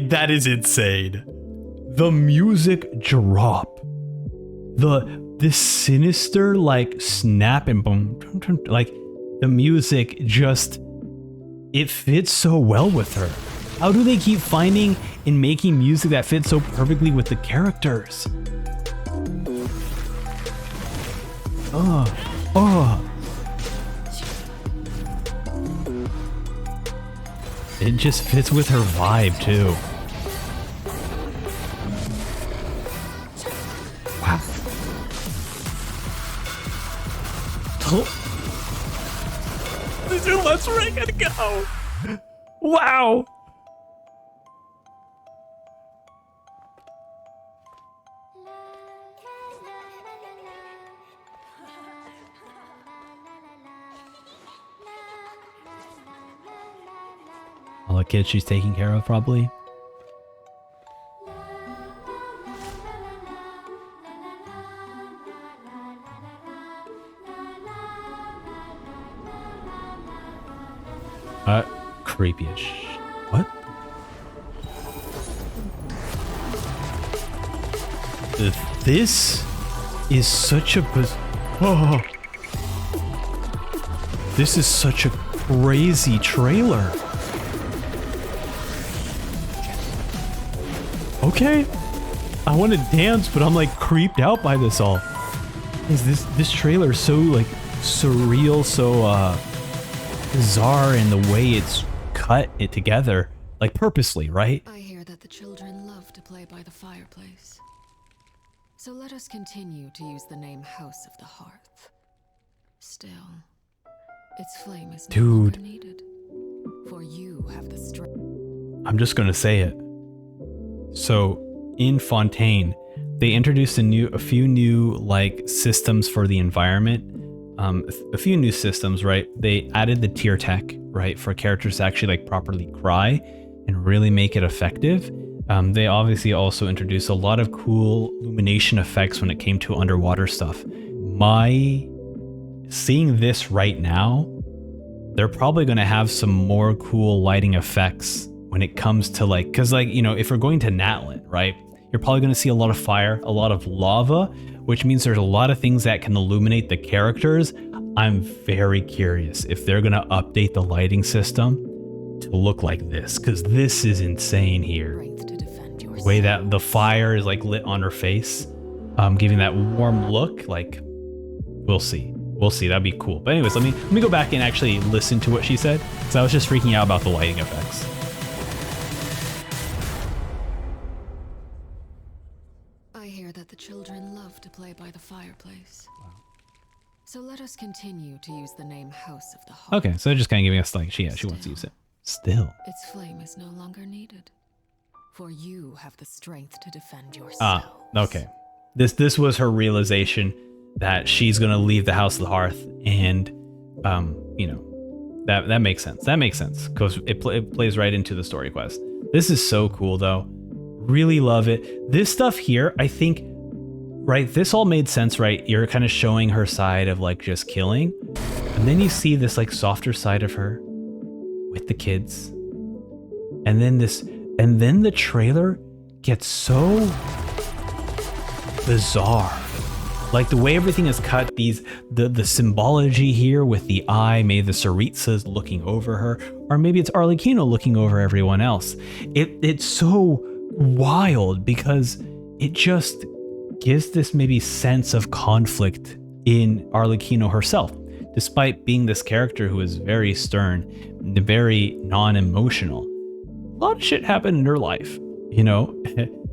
That is insane. The music drop. This sinister like snap and boom, like the music just, it fits so well with her. How do they keep finding and making music that fits so perfectly with the characters? It just fits with her vibe too. Wow. Let's ring and go. Wow. All the kids she's taking care of, probably. Creepy-ish. What? This is such a this is such a crazy trailer. Okay, I want to dance, but I'm like creeped out by this all. Is this trailer so like surreal, so bizarre in the way it's cut it together, like purposely, right? I hear that the children love to play by the fireplace. So let us continue to use the name House of the Hearth. Still, its flame is no longer needed. For you have the strength. I'm just gonna say it. So in Fontaine, they introduced a few new like systems for the environment. A few new systems, right? They added the tear tech, right, for characters to actually like properly cry and really make it effective. They obviously also introduced a lot of cool illumination effects when it came to underwater stuff. Seeing this right now, they're probably going to have some more cool lighting effects when it comes to like, because like, you know, if we're going to Natlan, right, you're probably going to see a lot of fire, a lot of lava, which means there's a lot of things that can illuminate the characters. I'm very curious if they're going to update the lighting system to look like this, because this is insane here. The way that the fire is like lit on her face, giving that warm look, like, we'll see. We'll see, that'd be cool. But anyways, let me go back and actually listen to what she said, because I was just freaking out about the lighting effects. I hear that the children love to play by the fireplace. Wow. So let us continue to use the name House of the Hearth. Okay, so they're just kind of giving us like, she wants to use it. Still. Its flame is no longer needed. For you have the strength to defend yourself. Okay. This was her realization that she's gonna leave the House of the Hearth, and you know, that makes sense. That makes sense because it plays right into the story quest. This is so cool though. Really love it. This stuff here, I think, right? This all made sense, right? You're kind of showing her side of like just killing, and then you see this like softer side of her with the kids, and then the trailer gets so bizarre. Like the way everything is cut, the symbology here with the eye, maybe the Tsaritsa's looking over her, or maybe it's Arlecchino looking over everyone else. It's so wild because it just gives this maybe sense of conflict in Arlecchino herself, despite being this character who is very stern, very non-emotional. A lot of shit happened in her life, you know,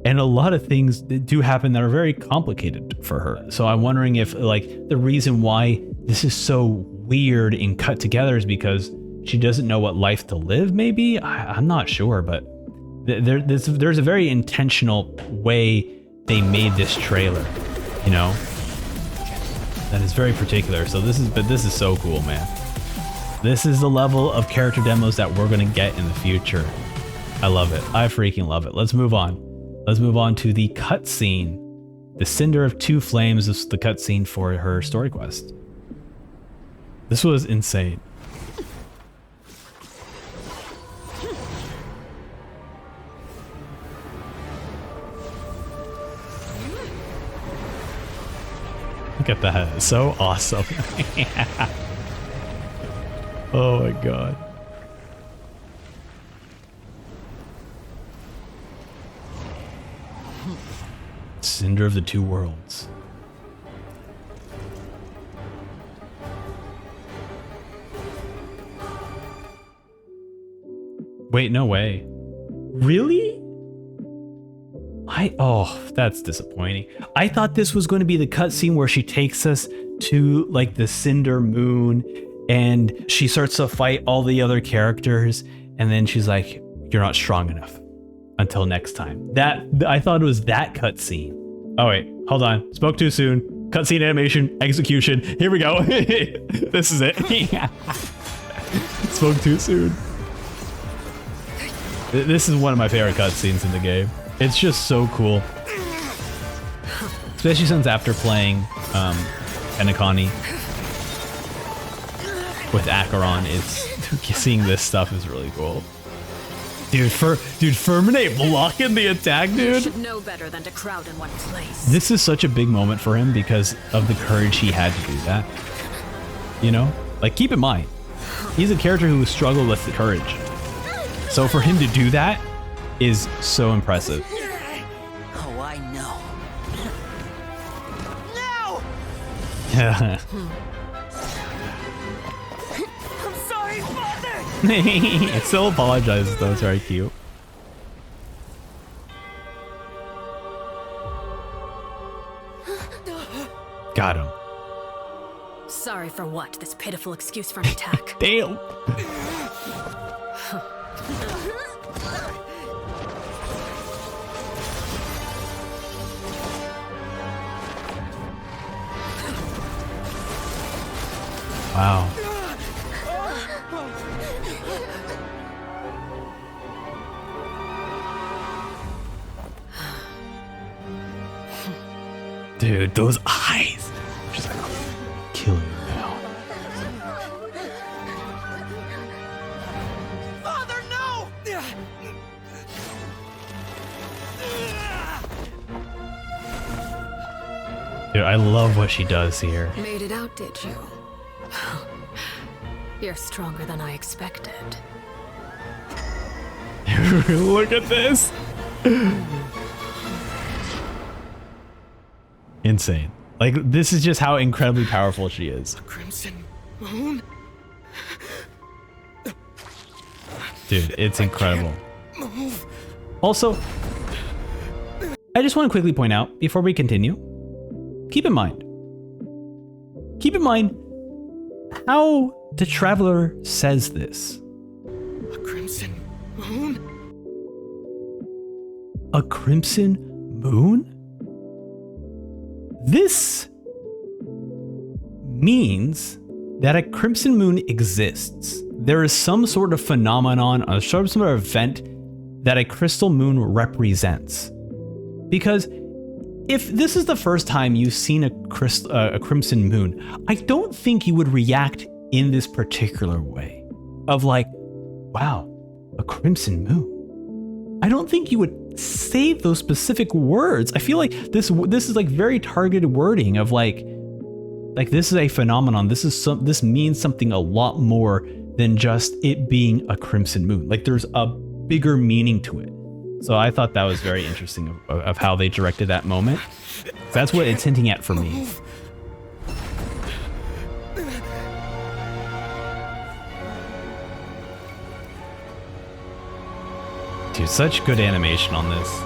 and a lot of things do happen that are very complicated for her. So I'm wondering if like the reason why this is so weird and cut together is because she doesn't know what life to live, maybe? I'm not sure, but there's a very intentional way they made this trailer, you know, that is very particular. So this is so cool, man. This is the level of character demos that we're gonna get in the future. I love it. I freaking love it. Let's move on. let's move on to the cutscene. The Cinder of Two Flames is the cutscene for her story quest. This was insane. Look at that. It's so awesome. Oh my god. Cinder of the Two Worlds. Wait, no way. Really? Oh, that's disappointing. I thought this was going to be the cutscene where she takes us to like the Cinder Moon and she starts to fight all the other characters and then she's like, you're not strong enough. Until next time. I thought it was that cutscene. Oh wait, hold on. Spoke too soon. Cutscene animation, execution. Here we go. This is it. Spoke too soon. This is one of my favorite cutscenes in the game. It's just so cool. Especially since after playing Penacony with Acheron, seeing this stuff is really cool. Dude, Ferminate blocking the attack, dude. You should know better than to crowd in one place. This is such a big moment for him because of the courage he had to do that. You know? Like, keep in mind, he's a character who struggled with the courage. So for him to do that is so impressive. Oh, I know. Yeah. It still apologizes though, it's very cute. Got him. Sorry for what? This pitiful excuse for an attack. Damn. Wow. Dude, those eyes. She's like, I'm killing you now. Father, no! Dude, I love what she does here. Made it out, did you? You're stronger than I expected. Look at this. Insane. Like, this is just how incredibly powerful she is. Crimson Moon? Dude, it's incredible. Move. Also, I just want to quickly point out before we continue, keep in mind how the Traveler says this. A crimson moon? A crimson moon? This means that a crimson moon exists. There is some sort of phenomenon, some sort of event that a crystal moon represents. Because if this is the first time you've seen a crimson moon, I don't think you would react in this particular way of like, wow, a crimson moon. I don't think you would say those specific words. I feel like this is like very targeted wording of like this is a phenomenon. This means something a lot more than just it being a crimson moon. Like there's a bigger meaning to it. So I thought that was very interesting of how they directed that moment. That's what it's hinting at for me. Dude, such good animation on this.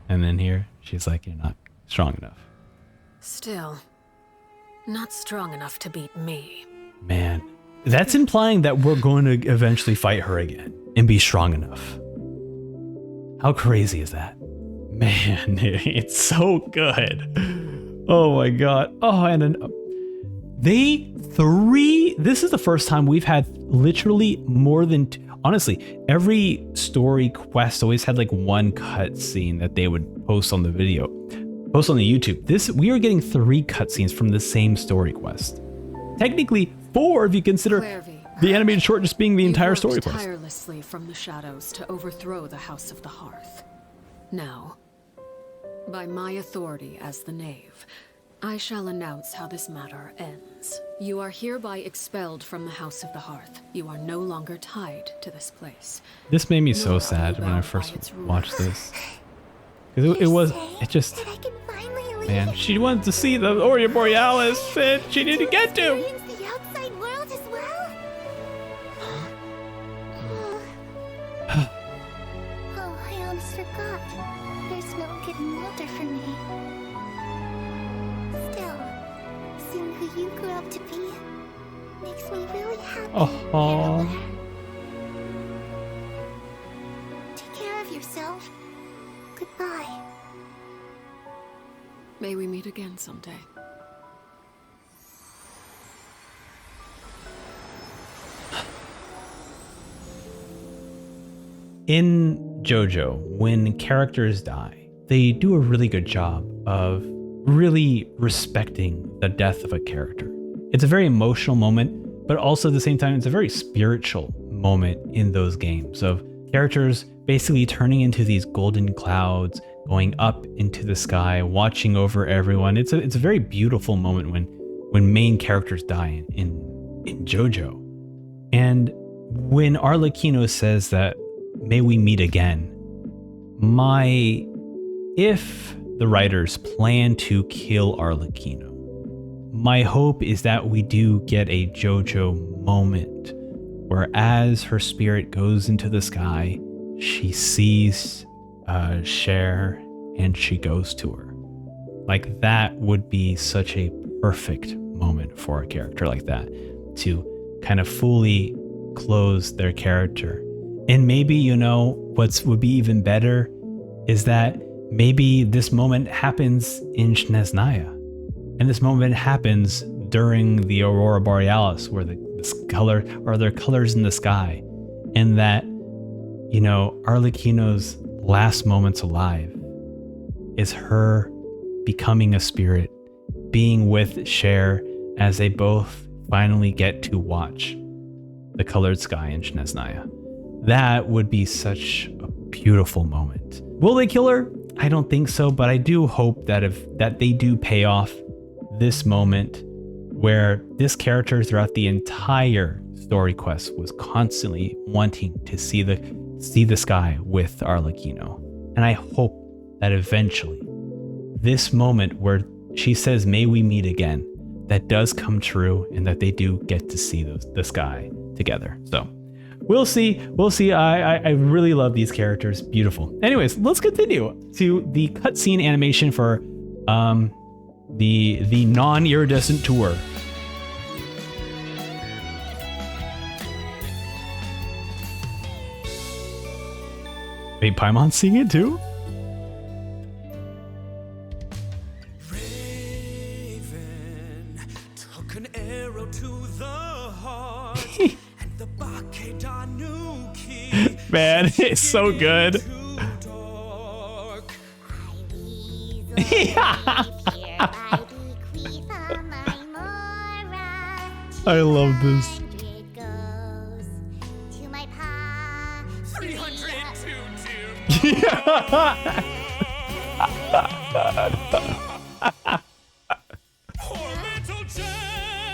And then here, she's like, you're not strong enough. Still, not strong enough to beat me. Man, that's implying that we're going to eventually fight her again and be strong enough. How crazy is that? Man, it's so good. Oh my god. Oh, and then this is the first time we've had literally more than honestly, every story quest always had like one cutscene that they would post on the post on the YouTube. We are getting 3 cutscenes from the same story quest. Technically 4 if you consider Clervie, the animated short just being the entire worked story quest. tirelessly from the shadows to overthrow the House of the Hearth. Now, by my authority as the Knave, I shall announce how this matter ends. You are hereby expelled from the House of the Hearth. You are no longer tied to this place. This made me so sad when I first watched this. Because it just, man, she wanted to see the Aurora Borealis and she didn't get to. The outside world as well? Oh, I almost forgot. There's no getting older for me. Still, seeing who you grew up to be makes me really happy. Oh. Take care of yourself. Goodbye. May we meet again someday. In JoJo, when characters die, they do a really good job of really respecting the death of a character. It's a very emotional moment, but also at the same time, it's a very spiritual moment in those games of characters basically turning into these golden clouds, going up into the sky, watching over everyone. It's a very beautiful moment when main characters die in JoJo. And when Arlecchino says that, may we meet again, if the writers plan to kill Arlecchino, my hope is that we do get a JoJo moment where as her spirit goes into the sky, she sees Cher and she goes to her. Like, that would be such a perfect moment for a character like that to kind of fully close their character. And maybe, what would be even better is that maybe this moment happens in Snezhnaya. And this moment happens during the Aurora Borealis, where there are colors in the sky. And that, Arlecchino's last moments alive is her becoming a spirit, being with Cher as they both finally get to watch the colored sky in Snezhnaya. That would be such a beautiful moment. Will they kill her? I don't think so, but I do hope that they do pay off this moment where this character throughout the entire story quest was constantly wanting to see the sky with Arlecchino. And I hope that eventually this moment where she says, may we meet again, that does come true and that they do get to see the sky together. So we'll see. I really love these characters. Beautiful. Anyways, let's continue to the cutscene animation for the non-iridescent tour. Wait, Paimon's seeing it too? Raven took an arrow to the heart, and the Bakedanuki. Man, it's so good. I love this.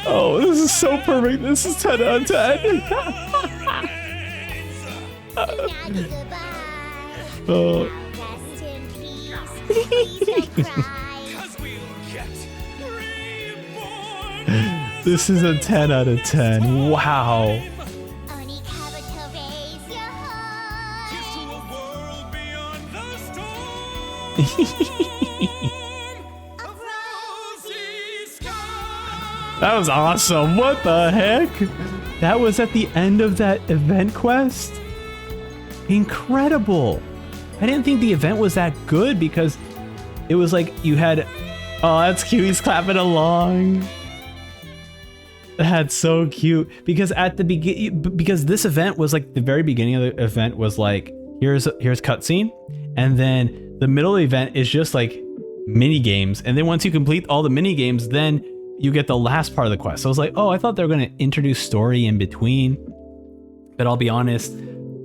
Oh, this is so perfect. This is 10 out of 10. Oh. This is a 10 out of 10. Wow. That was awesome. What the heck? That was at the end of that event quest? Incredible. I didn't think the event was that good because it was like you had... Oh, that's cute. He's clapping along. That's so cute because at the because this event was like the very beginning of the event was like here's cutscene, and then the middle of the event is just like mini games, and then once you complete all the mini games, then you get the last part of the quest. So I was like, oh, I thought they were gonna introduce story in between, but I'll be honest,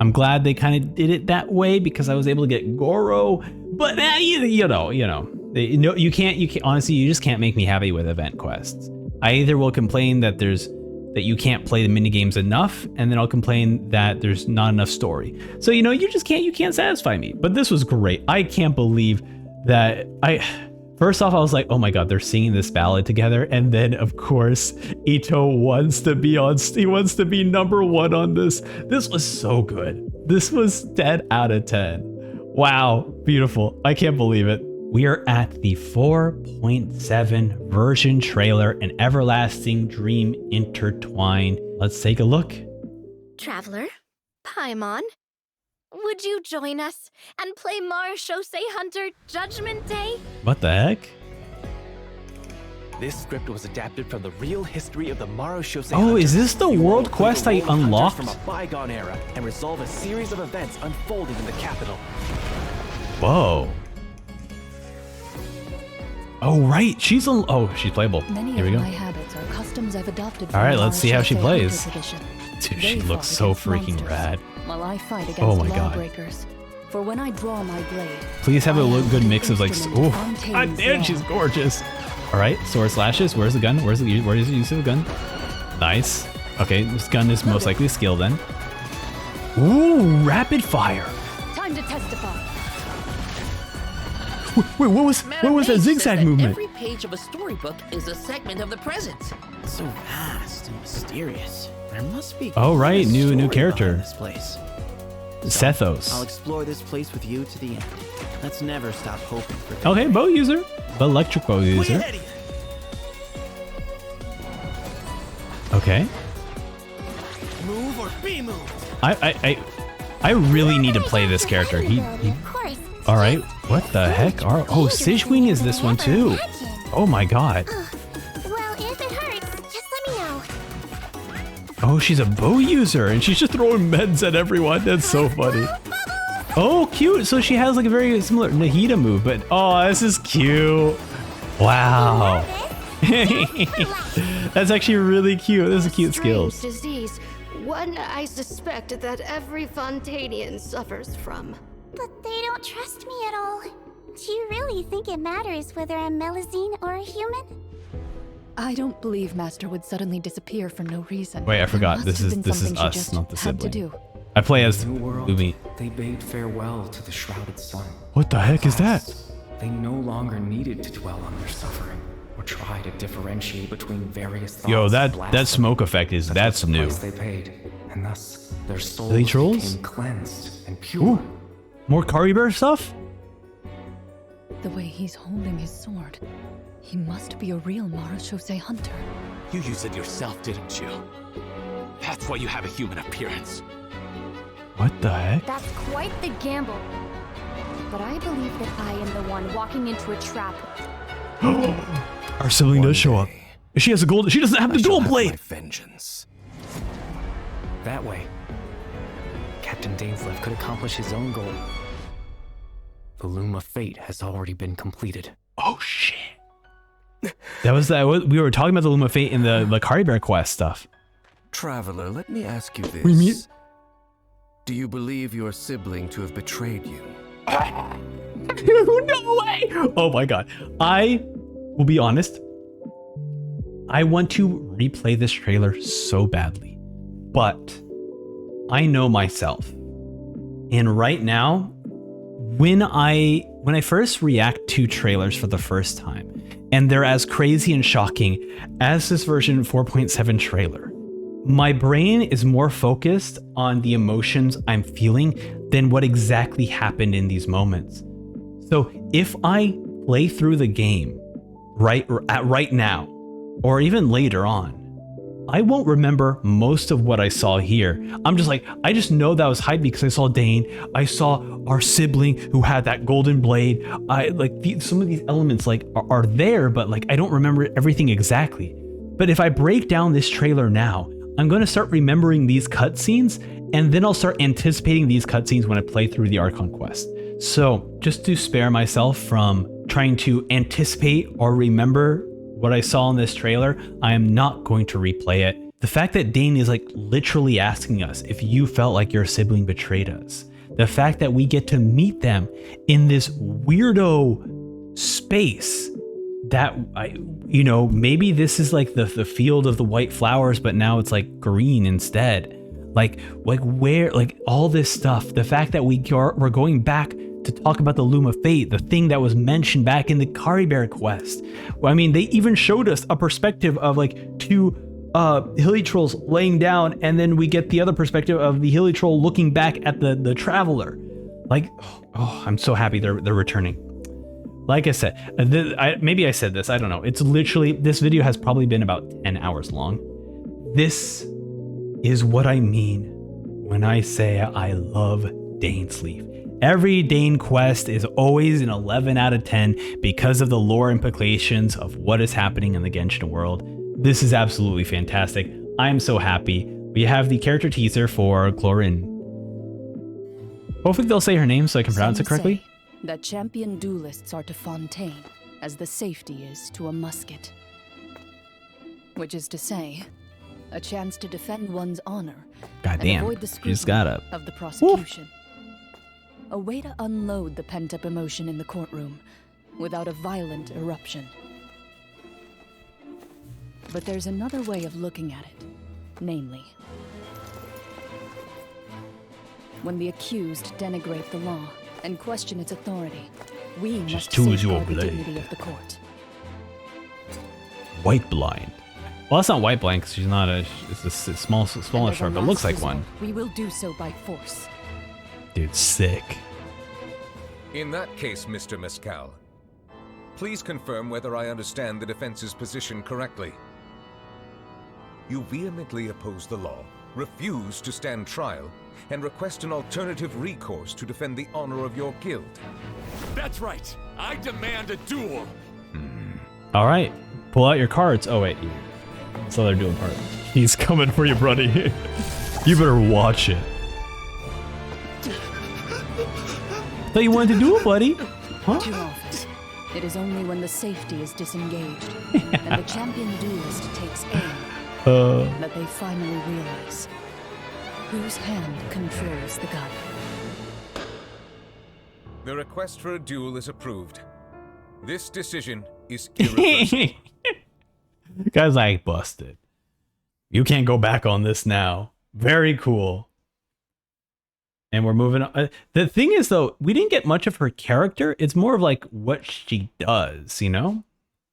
I'm glad they kind of did it that way because I was able to get Goro. But you can't honestly, you just can't make me happy with event quests. I either will complain that you can't play the mini games enough, and then I'll complain that there's not enough story. So you can't satisfy me. But this was great. I can't believe that first off, I was like, oh my god, they're singing this ballad together, and then of course Ito wants to be number one on this. This was so good. This was 10 out of 10. Wow, beautiful. I can't believe it. We are at the 4.7 version trailer, An Everlasting Dream Intertwined. Let's take a look. Traveler, Paimon, would you join us and play Marechaussee Hunter Judgment Day? What the heck? This script was adapted from the real history of the Marechaussee Oh, Hunter. is this the world quest I unlocked? From a bygone era and resolve a series of events unfolding in the capital. Whoa. Oh, right. She's playable. Here we go. My habits are customs I've adopted. All right, let's see how she plays. Tradition. Dude, she looks so freaking rad. While I fight against Oh my god. lawbreakers. For when I draw my blade, Please have a good mix of like, oh, god damn, she's gorgeous. All right, sword slashes. Where's the gun? Where's the use of the gun? Nice. Okay, this gun is most likely a skill then. Ooh, rapid fire. time to testify. Wait, what was that zigzag movement? Every page of a storybook is a segment of the present. So vast and mysterious. There must be. Oh right, new character. This place. Sethos. I'll explore this place with you to the end. Let's never stop hoping for. Okay, bow user, the electric bow user. Okay. Move or be moved. I really need to play this character. He all right. What the heck? Oh, Sigewing is this one too. Oh my god. Well, if it hurts, just let me know. Oh, she's a bow user and she's just throwing meds at everyone. That's so funny. Oh, cute. So she has like a very similar Nahida move, but oh, this is cute. Wow. That's actually really cute. This is a cute skill. Disease, one I suspect that every Fontanian suffers from. But they don't trust me at all. Do you really think it matters whether I'm Melazine or a human? I don't believe Master would suddenly disappear for no reason. Wait, I forgot. There This must is have been us, something not the she just had to sibling. do. I play as New world, Lumi. they bade farewell to the shrouded sun. What the heck is that? They no longer needed to dwell on their suffering or try to differentiate between various thoughts. Yo, and that blasphemy. smoke effect is that's the new. price they paid, and thus their souls Hillichurls? became cleansed and pure. Ooh, more Kariber stuff? The way he's holding his sword, he must be a real Marechaussee Hunter. You used it yourself, didn't you? That's why you have a human appearance. What the heck? That's quite the gamble. But I believe that I am the one walking into a trap. Our sibling does show up. She has a gold. She doesn't have the dual blade. Vengeance. That way, Captain Dainslev could accomplish his own goal. The Loom of Fate has already been completed. Oh shit! That was we were talking about the Loom of Fate in the Kariber quest stuff. Traveler, let me ask you this. We meet. Do you believe your sibling to have betrayed you? No way! Oh my god. I will be honest. I want to replay this trailer so badly. But I know myself. And right now, when I first react to trailers for the first time, and they're as crazy and shocking as this version 4.7 trailer, my brain is more focused on the emotions I'm feeling than what exactly happened in these moments. So if I play through the game right now, or even later on, I won't remember most of what I saw here. I'm just like, I just know that was hype because I saw Dane. I saw our sibling who had that golden blade. I like some of these elements like are there, but like I don't remember everything exactly. But if I break down this trailer now, I'm going to start remembering these cutscenes, and then I'll start anticipating these cutscenes when I play through the Archon quest. So just to spare myself from trying to anticipate or remember what I saw in this trailer, I am not going to replay it. The fact that Dane is like literally asking us if you felt like your sibling betrayed us. The fact that we get to meet them in this weirdo space that maybe this is like the field of the white flowers, but now it's like green instead. Like where, like all this stuff, the fact that we're going back to talk about the Loom of Fate, the thing that was mentioned back in the Carrybear quest. I mean, they even showed us a perspective of like two Hillichurls laying down, and then we get the other perspective of the Hillichurl looking back at the Traveler. Like, oh, I'm so happy they're returning. Like I said, maybe I said this, I don't know. It's literally, this video has probably been about 10 hours long. This is what I mean when I say I love Dane's Leaf. Every Dane quest is always an 11 out of 10 because of the lore implications of what is happening in the Genshin world. This is absolutely fantastic. I am so happy. We have the character teaser for Clorin. Hopefully they'll say her name so I can pronounce it correctly. That champion duelists are to Fontaine as the safety is to a musket. Which is to say, a chance to defend one's honor and avoid the scrutiny of the prosecution. A way to unload the pent-up emotion in the courtroom without a violent eruption. But there's another way of looking at it, namely, when the accused denigrate the law and question its authority, we must safeguard the dignity of the court. White blind. Well, that's not white blind because she's not it's a smaller shard, but looks like one. We will do so by force. Dude, sick. In that case, Mr. Mescal, please confirm whether I understand the defense's position correctly. You vehemently oppose the law, refuse to stand trial, and request an alternative recourse to defend the honor of your guild. That's right. I demand a duel. All right, pull out your cards. Oh wait, that's another duel part. He's coming for you, buddy. You better watch it. Thought you wanted to duel, buddy. Huh? Too often, it is only when the safety is disengaged and the champion duelist takes aim that they finally realize whose hand controls the gun. The request for a duel is approved. This decision is irreversible. Guy's like, busted. You can't go back on this now. Very cool. And we're moving on. The thing is, though, we didn't get much of her character. It's more of like what she does, you know?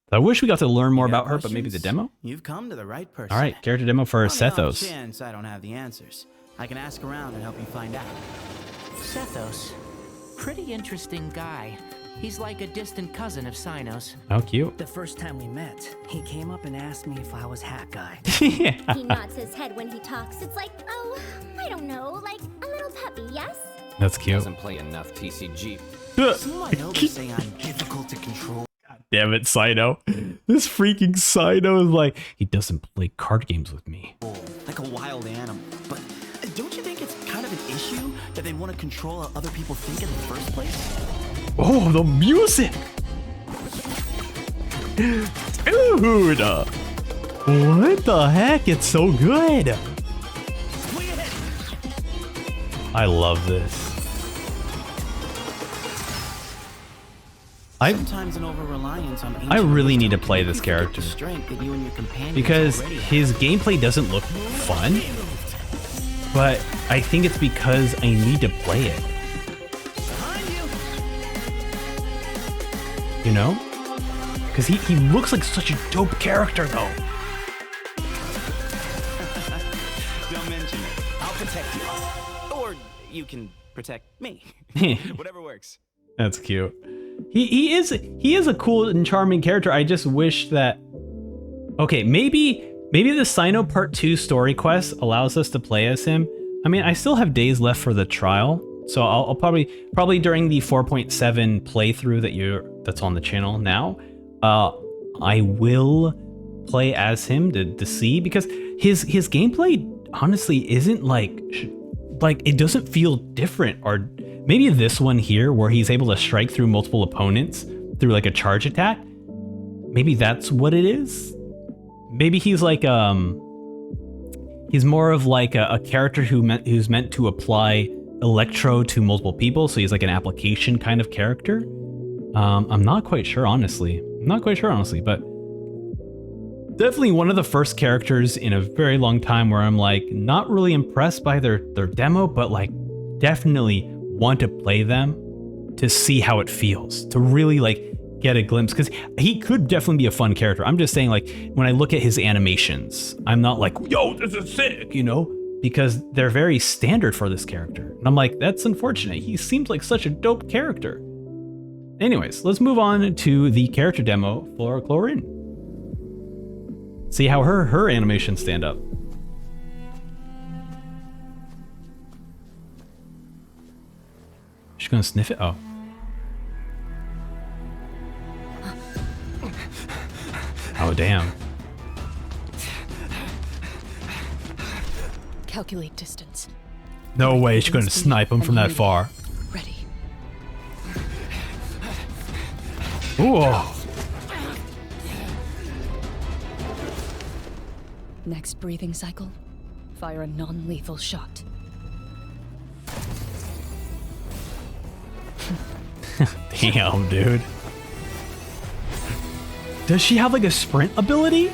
I wish we got to learn more about her, but maybe the demo? You've come to the right person. All right, character demo for Sethos. Chance I don't have the answers. I can ask around and help you find out. Sethos. Pretty interesting guy. He's like a distant cousin of Cyno's. How cute. The first time we met, he came up and asked me if I was Hat Guy. He nods his head when he talks. It's like, oh, I don't know, like a little puppy, yes? That's cute. Doesn't play enough TCG. Some I know they say I'm difficult to control. God damn it, Cyno. This freaking Cyno is like, he doesn't play card games with me. Like a wild animal. But don't you think it's kind of an issue that they want to control how other people think in the first place? Oh, the music! Dude! What the heck? It's so good! I love this. Sometimes an over-reliance on I really need to play this character because his gameplay doesn't look fun, but I think it's because I need to play it. You know? Because he looks like such a dope character, though. Don't mention it. I'll protect you. Or you can protect me. Whatever works. That's cute. He is a cool and charming character. I just wish that... Okay, maybe the Cyno Part 2 story quest allows us to play as him. I mean, I still have days left for the trial. So I'll probably during the 4.7 playthrough that's on the channel now, I will play as him to see, because his gameplay honestly isn't like it doesn't feel different. Or maybe this one here where he's able to strike through multiple opponents through like a charge attack, maybe that's what it is. Maybe he's like he's more of like a character who's meant to apply electro to multiple people, so he's like an application kind of character. I'm not quite sure honestly, but definitely one of the first characters in a very long time where I'm like not really impressed by their demo, but like definitely want to play them to see how it feels, to really like get a glimpse, because he could definitely be a fun character. I'm just saying, like, when I look at his animations, I'm not like, yo, this is sick, you know, because they're very standard for this character. And I'm like, that's unfortunate. He seems like such a dope character. Anyways, let's move on to the character demo for Chlorine. See how her animations stand up. She's gonna sniff it? Oh. Oh, damn. Calculate distance. No way she's gonna snipe him from that far. Ready. Ooh. Next breathing cycle, fire a non-lethal shot. Damn, dude. Does she have like a sprint ability?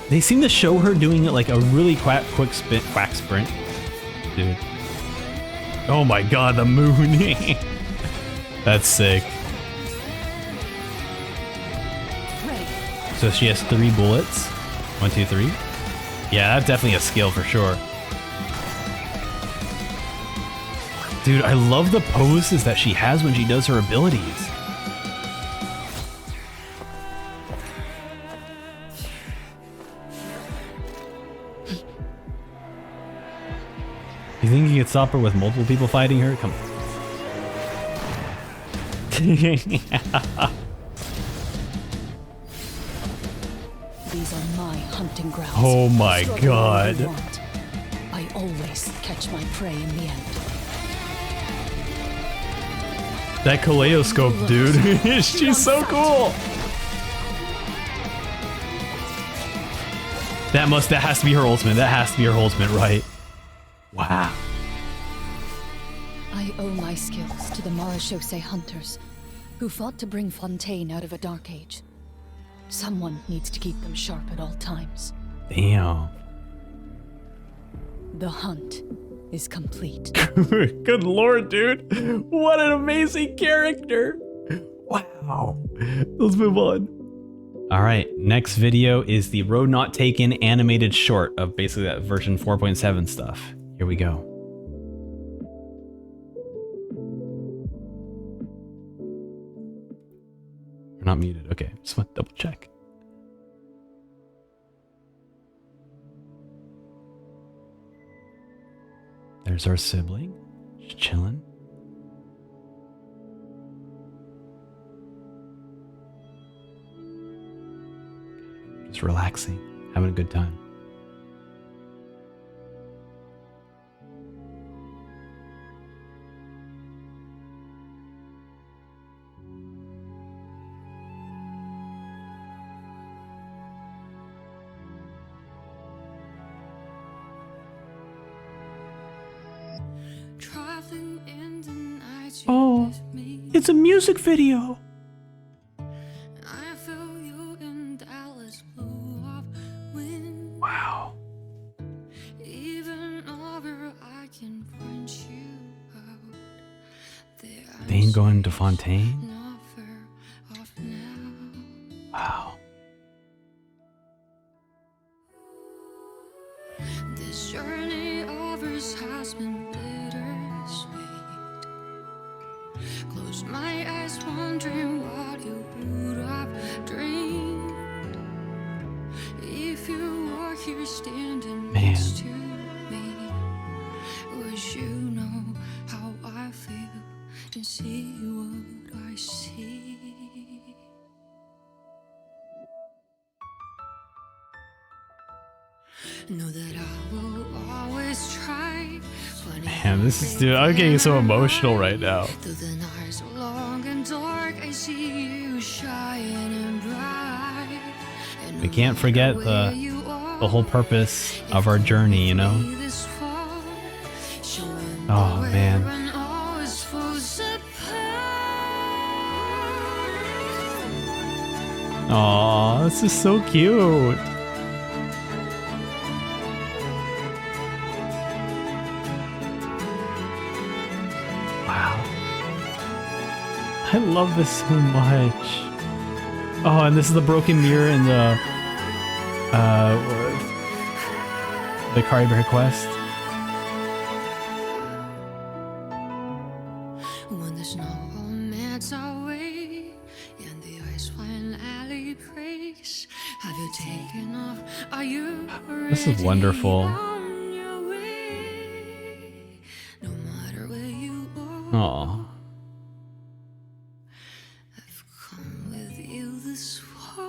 They seem to show her doing it like a really quack sprint. Dude. Oh my god, the moon. That's sick. So she has 3 bullets. 1, 2, 3. Yeah, that's definitely a skill for sure. Dude, I love the poses that she has when she does her abilities. You think you could stop her with multiple people fighting her? Come on. These are my hunting grounds. Oh my god. I always catch my prey in the end. That kaleidoscope, dude. She's so cool. That has to be her ultimate. That has to be her ultimate, right? Wow. I owe my skills to the Marechaussee hunters, who fought to bring Fontaine out of a dark age. Someone needs to keep them sharp at all times. Damn. The hunt is complete. Good lord, dude. What an amazing character. Wow. Let's move on. All right, next video is the Road Not Taken animated short of basically that version 4.7 stuff. Here we go. We're not muted. Okay, just want to double check. There's our sibling, just chilling. Just relaxing, having a good time. Oh, it's a music video. Wow. Thane going to Fontaine? Wow. This journey of ours has been bittersweet. Close my eyes, wondering what you would have dreamed if you were here standing next to me. Would you know how I feel and see what I see? Know that I will always try. Man, this is, dude, I'm getting so emotional right now. Through the nights long and dark, I see you shining bright. We can't forget the whole purpose of our journey, you know? Oh, man. Aw, this is so cute. Wow. I love this so much. Oh, and this is the broken mirror in the Caribear quest. When the snow melts away and the ice finally breaks, have you taken off? Are you This is wonderful. on your way? No matter where you are, Aw. I've come with you this far.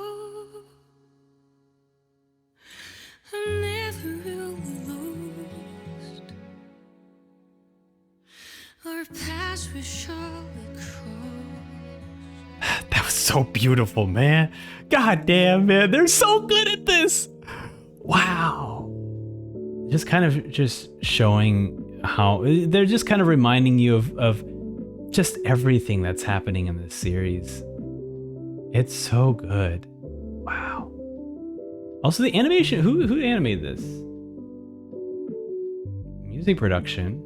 I'm never really lost. Our paths we shall cross. That was so beautiful, man. God damn, man. They're so good at this. Wow. Just kind of just showing how they're just kind of reminding you of just everything that's happening in this series. It's so good. Wow. Also, the animation, who animated this? Music production.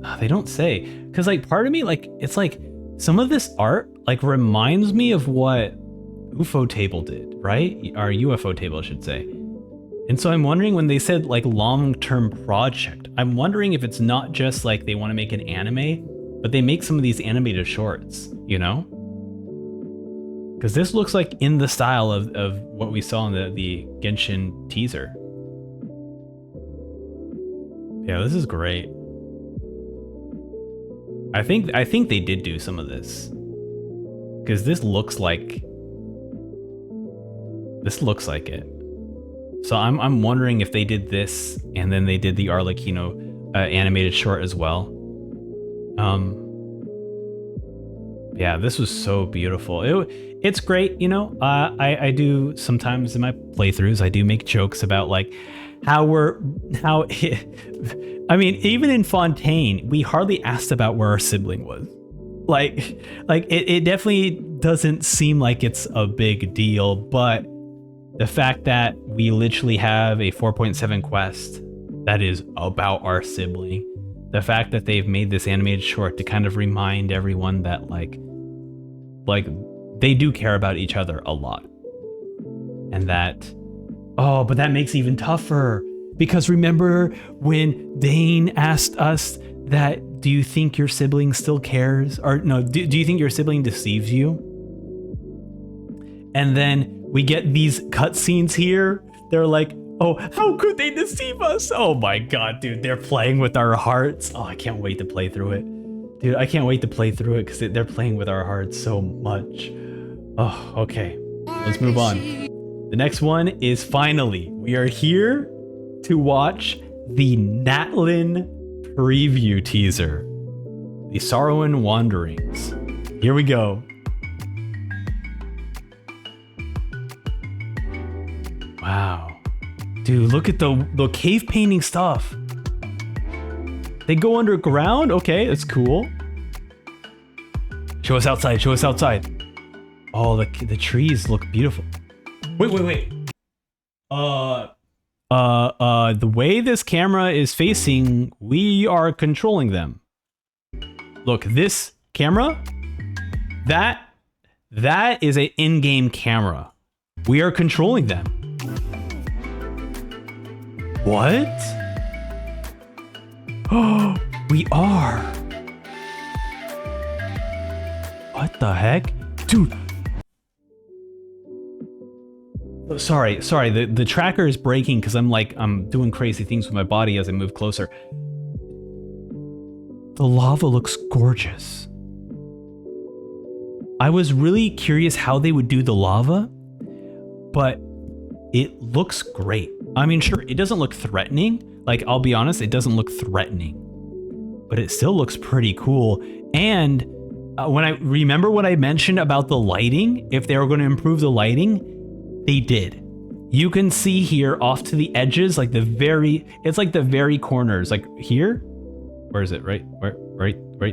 Oh, they don't say. Because, like, part of me, like, it's like some of this art, like, reminds me of what Ufotabl did, right? Or Ufotabl, I should say. And so I'm wondering when they said, like, long-term project, I'm wondering if it's not just, like, they want to make an anime, but they make some of these animated shorts, you know? Because this looks like in the style of what we saw in the Genshin teaser. Yeah, this is great. I think they did do some of this. Because this looks like it. So I'm wondering if they did this and then they did the Arlecchino animated short as well. Yeah, this was so beautiful. It's great, you know. I do sometimes in my playthroughs, I do make jokes about like I mean, even in Fontaine, we hardly asked about where our sibling was. Like it definitely doesn't seem like it's a big deal, but the fact that we literally have a 4.7 quest that is about our sibling, the fact that they've made this animated short to kind of remind everyone that like they do care about each other a lot. And that, oh, but that makes it even tougher. Because remember when Dane asked us that, do you think your sibling still cares? Or no, do you think your sibling deceives you? And then we get these cutscenes here. They're like, oh, how could they deceive us? Oh my God, dude, they're playing with our hearts. Oh, I can't wait to play through it. Dude, I can't wait to play through it because they're playing with our hearts so much. Oh, okay. Let's move on. The next one is finally, we are here to watch the Natlan Preview teaser. The Sorrowin Wanderings. Here we go. Wow. Dude, look at the cave painting stuff. They go underground? Okay, that's cool. Show us outside, show us outside. Oh, the trees look beautiful. Wait. The way this camera is facing, we are controlling them. Look, this camera, that is an in-game camera. We are controlling them. What? Oh, we are. What the heck? Dude. Oh, sorry. The tracker is breaking because I'm doing crazy things with my body as I move closer. The lava looks gorgeous. I was really curious how they would do the lava, but it looks great. I mean, sure, it doesn't look threatening. Like, I'll be honest, it doesn't look threatening, but it still looks pretty cool. And when I remember what I mentioned about the lighting, if they were going to improve the lighting, they did. You can see here off to the edges, like it's like the very corners, like here. Where is it? Right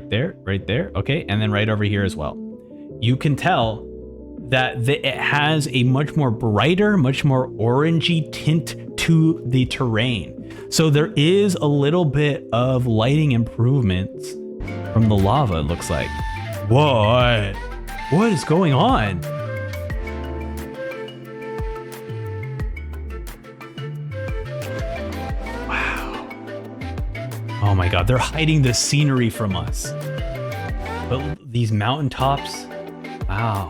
there. Okay. And then right over here as well. You can tell that it has a much more brighter, much more orangey tint to the terrain. So there is a little bit of lighting improvements from the lava, it looks like. What is going on? Oh my god, they're hiding the scenery from us. But these mountaintops, wow.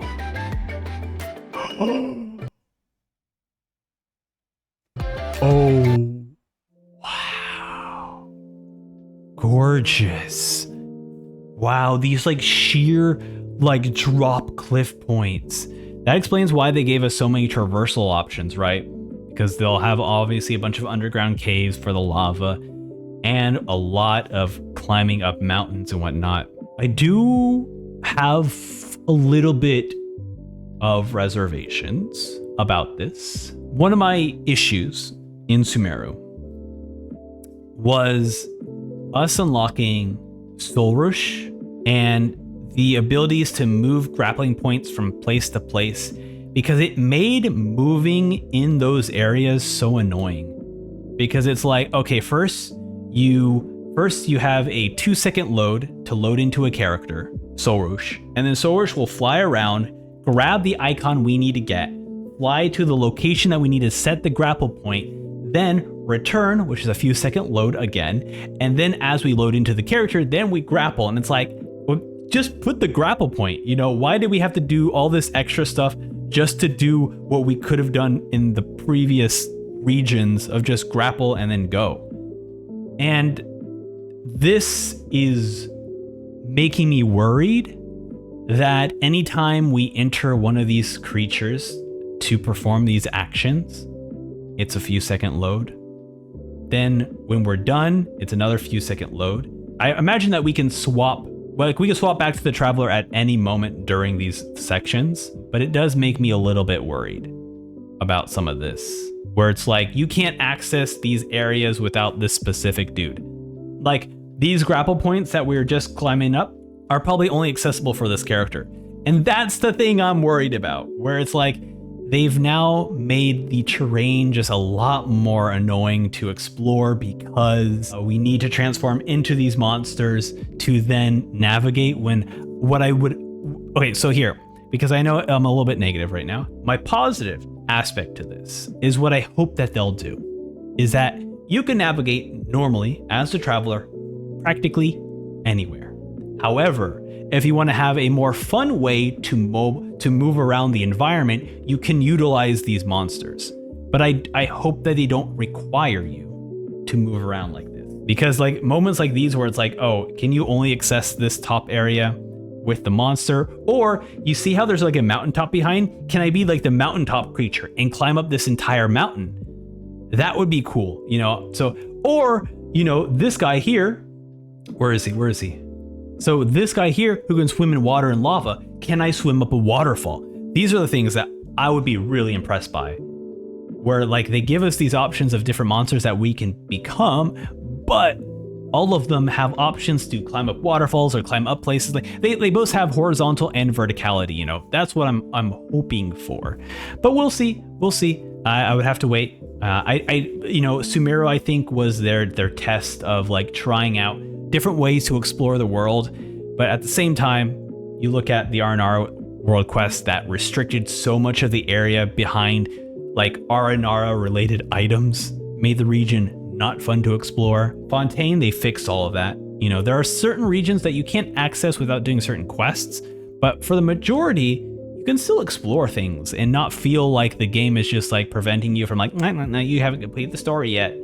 Oh, wow. Gorgeous. Wow, these like sheer like drop cliff points. That explains why they gave us so many traversal options, right? Because they'll have obviously a bunch of underground caves for the lava and a lot of climbing up mountains and whatnot. I do have a little bit of reservations about this. One of my issues in Sumeru was us unlocking Soul Rush and the abilities to move grappling points from place to place, because it made moving in those areas so annoying. Because it's like, okay, first you have a 2-second load to load into a character, Soul Rush, and then Soul Rush will fly around, grab the icon we need to get, fly to the location that we need to set the grapple point, then return, which is a few second load again, and then as we load into the character, then we grapple. And it's like, well, just put the grapple point. You know, why did we have to do all this extra stuff just to do what we could have done in the previous regions of just grapple and then go? And this is making me worried that anytime we enter one of these creatures to perform these actions, it's a few second load. Then when we're done, it's another few second load. I imagine that we can swap back to the Traveler at any moment during these sections, but it does make me a little bit worried about some of this, where it's like, you can't access these areas without this specific dude. Like, these grapple points that we're just climbing up are probably only accessible for this character. And that's the thing I'm worried about, where it's like, they've now made the terrain just a lot more annoying to explore because we need to transform into these monsters to then navigate okay, so here, because I know I'm a little bit negative right now, my positive aspect to this is what I hope that they'll do is that you can navigate normally as a Traveler practically anywhere. However, if you want to have a more fun way to move around the environment, you can utilize these monsters. But I hope that they don't require you to move around like this. Because like moments like these where it's like, oh, can you only access this top area with the monster? Or you see how there's like a mountaintop behind? Can I be like the mountaintop creature and climb up this entire mountain? That would be cool, you know? So, or, you know, this guy here, where is he? So this guy here who can swim in water and lava, can I swim up a waterfall? These are the things that I would be really impressed by, where like they give us these options of different monsters that we can become, but all of them have options to climb up waterfalls or climb up places. Like they both have horizontal and verticality, you know. That's what I'm hoping for. But we'll see. I would have to wait. You know, Sumeru I think was their test of like trying out different ways to explore the world, but at the same time, you look at the Aranara world quest that restricted so much of the area behind like Aranara related items, made the region not fun to explore. Fontaine, they fixed all of that. You know, there are certain regions that you can't access without doing certain quests, but for the majority, you can still explore things and not feel like the game is just like preventing you from like, no, you haven't completed the story yet,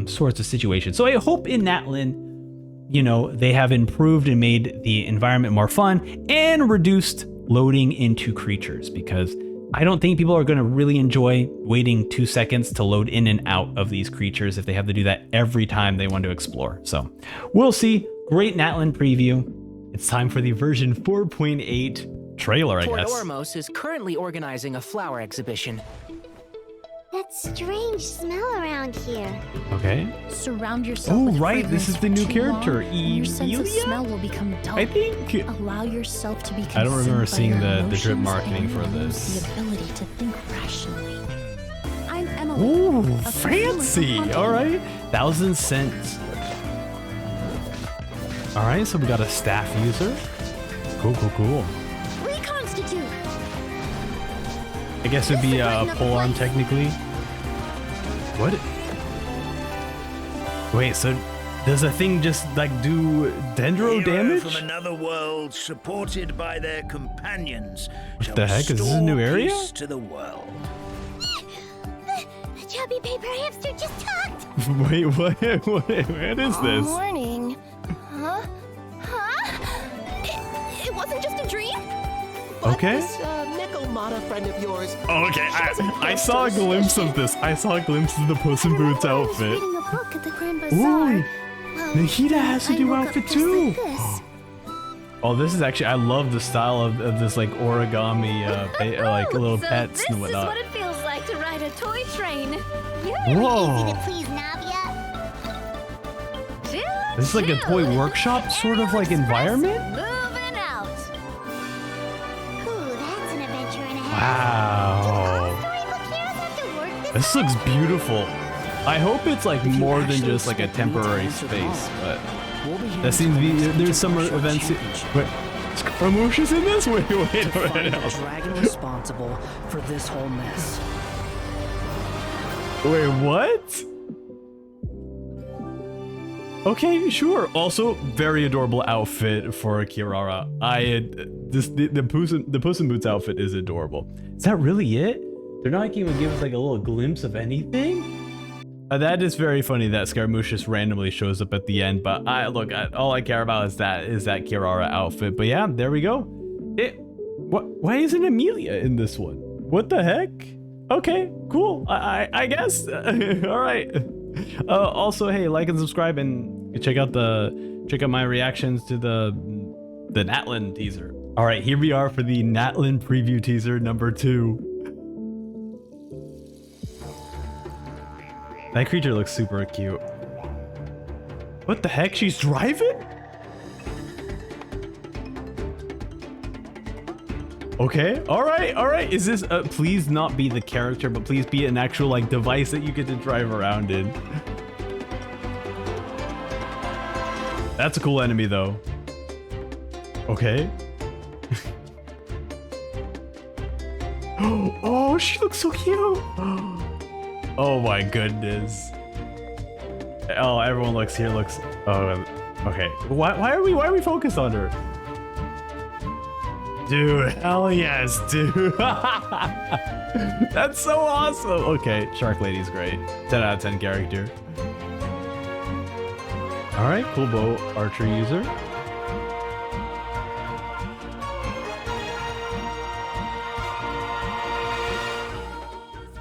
sorts of situations. So I hope in Natlan, you know, they have improved and made the environment more fun and reduced loading into creatures, because I don't think people are going to really enjoy waiting 2 seconds to load in and out of these creatures if they have to do that every time they want to explore. So we'll see. Great Natlan preview. It's time for the version 4.8 trailer, I Port guess. Ormos is currently organizing a flower exhibition. That strange smell around here. Okay. Surround yourself Oh, with right. This is the new fragrance for too character, long, and your sense of Emilia? smell will become dull. I think. Allow yourself to be I don't remember consumed by seeing your the drip emotions, marketing and for you lose this. The ability to think rationally. I'm Emily. Ooh, a fancy. fulfilling All right. 1,000 cents. All right, so we got a staff user. Cool, cool, cool. Reconstitute. I guess it'd be a pole-arm technically. What? Wait, so does a thing just like do dendro damage? From another world, supported by their companions. What the heck? Is this a new area? To the world. The chubby paper hamster just talked. Wait, what? What is this? Morning. Huh? It wasn't just a dream? Okay. This Nickelmata friend of yours. Okay, I saw a glimpse of this. I saw a glimpse of the Puss in Boots outfit. Reading a book at the Grand Ooh, Bazaar. Nahida has a new woke up outfit just too. like this. Oh, this is actually, I love the style of this like origami, like little So pets and this is whatnot. what it feels like to ride a toy train. You're really Whoa. easy to please, Navia. This is like a toy workshop sort of like environment? Moving out. Ooh, that's an adventure and a half. Wow. This looks beautiful. I hope it's like more than just like a temporary space, but that seems to be, there's some events. Wait, Scaramouche is in this? Wait a minute. The dragon responsible for this whole mess. Wait, what? Okay, sure. Also, very adorable outfit for Kirara. The Puss in Boots outfit is adorable. Is that really it? They're not even give us like a little glimpse of anything? That is very funny that Scaramouche just randomly shows up at the end, but all I care about is that Kirara outfit. But yeah, there we go. Why isn't Emilia in this one? What the heck? Okay, cool. I guess. All right. Also, hey, like and subscribe and check out my reactions to the Natlan teaser. All right, here we are for the Natlan preview teaser number 2. That creature looks super cute. What the heck? She's driving? Okay, all right. Is this, please not be the character, but please be an actual like device that you get to drive around in. That's a cool enemy though. Okay. Oh, she looks so cute. Oh my goodness. Oh, everyone looks here looks, oh, okay. Why are we focused on her? Dude, hell yes, dude. That's so awesome. Okay, Shark Lady's great. 10 out of 10 character. All right, cool bow archer user.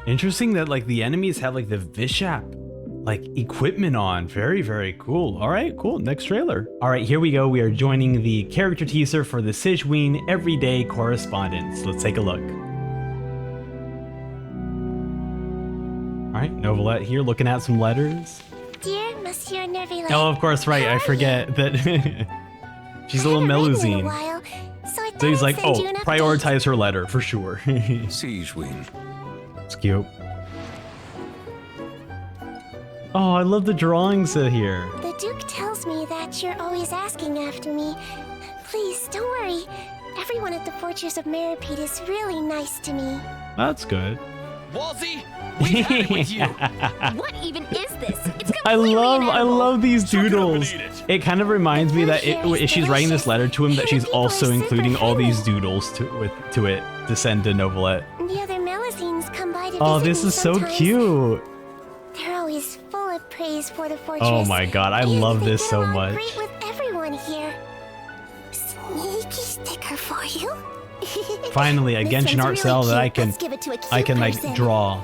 Interesting that like the enemies have like the Vishap like equipment on. Very, very cool. All right, cool. Next trailer. All right, here we go. We are joining the character teaser for the Sigewinne Everyday Correspondence. Let's take a look. All right, Novelette here looking at some letters. Dear Monsieur Nerville. Oh, of course, right. I forget that she's a little Melusine. So he's like, oh, prioritize her letter for sure. Sigewinne. It's cute. Oh, I love the drawings here. The Duke tells me that you're always asking after me. Please, don't worry. Everyone at the Fortress of Meripede is really nice to me. That's good. Walsy, we've had it with you. What even is this? It's I love these doodles. It kind of reminds me that if she's writing this letter to him, that she's also including all these doodles to it to send to Novelette. The other Melusines come by to Oh, visit this me is so sometimes. cute. They're always full of praise for the fortress. Oh my god, I love this so much. Great with everyone here. Sneaky sticker for you. Finally, a This Genshin one's art really cell that cute. Let's give it to a cute like person. draw.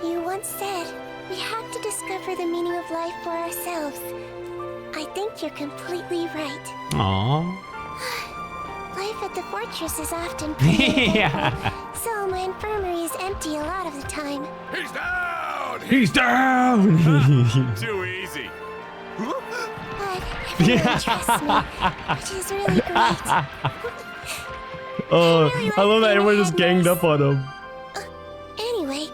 You once said we have to discover the meaning of life for ourselves. I think you're completely right. Aww. Life at the fortress is often pretty Yeah. so my infirmary is empty a lot of the time. He's down! He's down! Too easy. But everyone trusts me, which is really great. Oh, I love that everyone just ganged up on him. Anyway,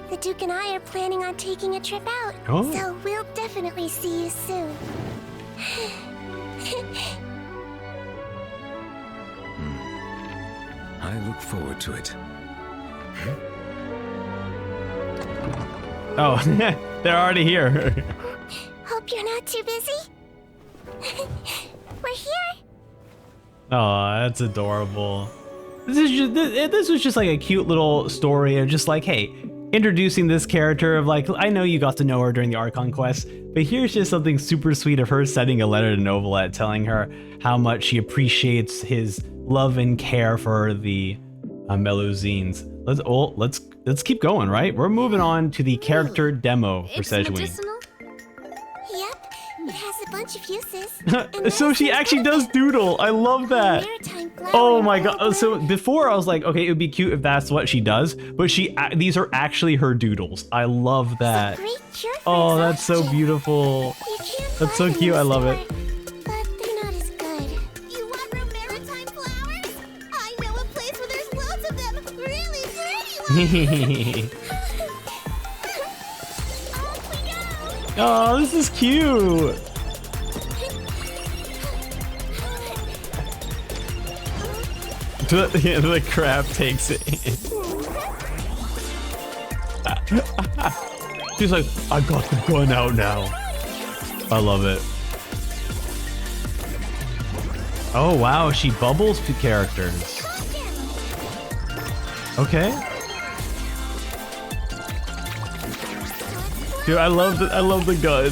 the Duke and I are planning on taking a trip out, Oh. so we'll definitely see you soon. I look forward to it. Oh, they're already here. Hope you're not too busy. We're here. Oh, that's adorable. This was just like a cute little story of just like, hey, introducing this character of like, I know you got to know her during the Archon quest, but here's just something super sweet of her sending a letter to Novelette telling her how much she appreciates his love and care for the Melusines. Let's keep going, right? We're moving on to the character demo for Sejuani. Yep, it has a bunch of uses. So she actually does doodle. I love that. Oh my god. So before I was like, okay, it would be cute if that's what she does, but these are actually her doodles. I love that. Oh, that's so beautiful. That's so cute. I love it. But they're not as good. You want romaritime flowers? I know a place where there's lots of them. Really pretty ones. Oh, this is cute. The crab takes it in. She's like, I got the gun out now. I love it. Oh wow, she bubbles to characters. Okay. Dude, I love the gun.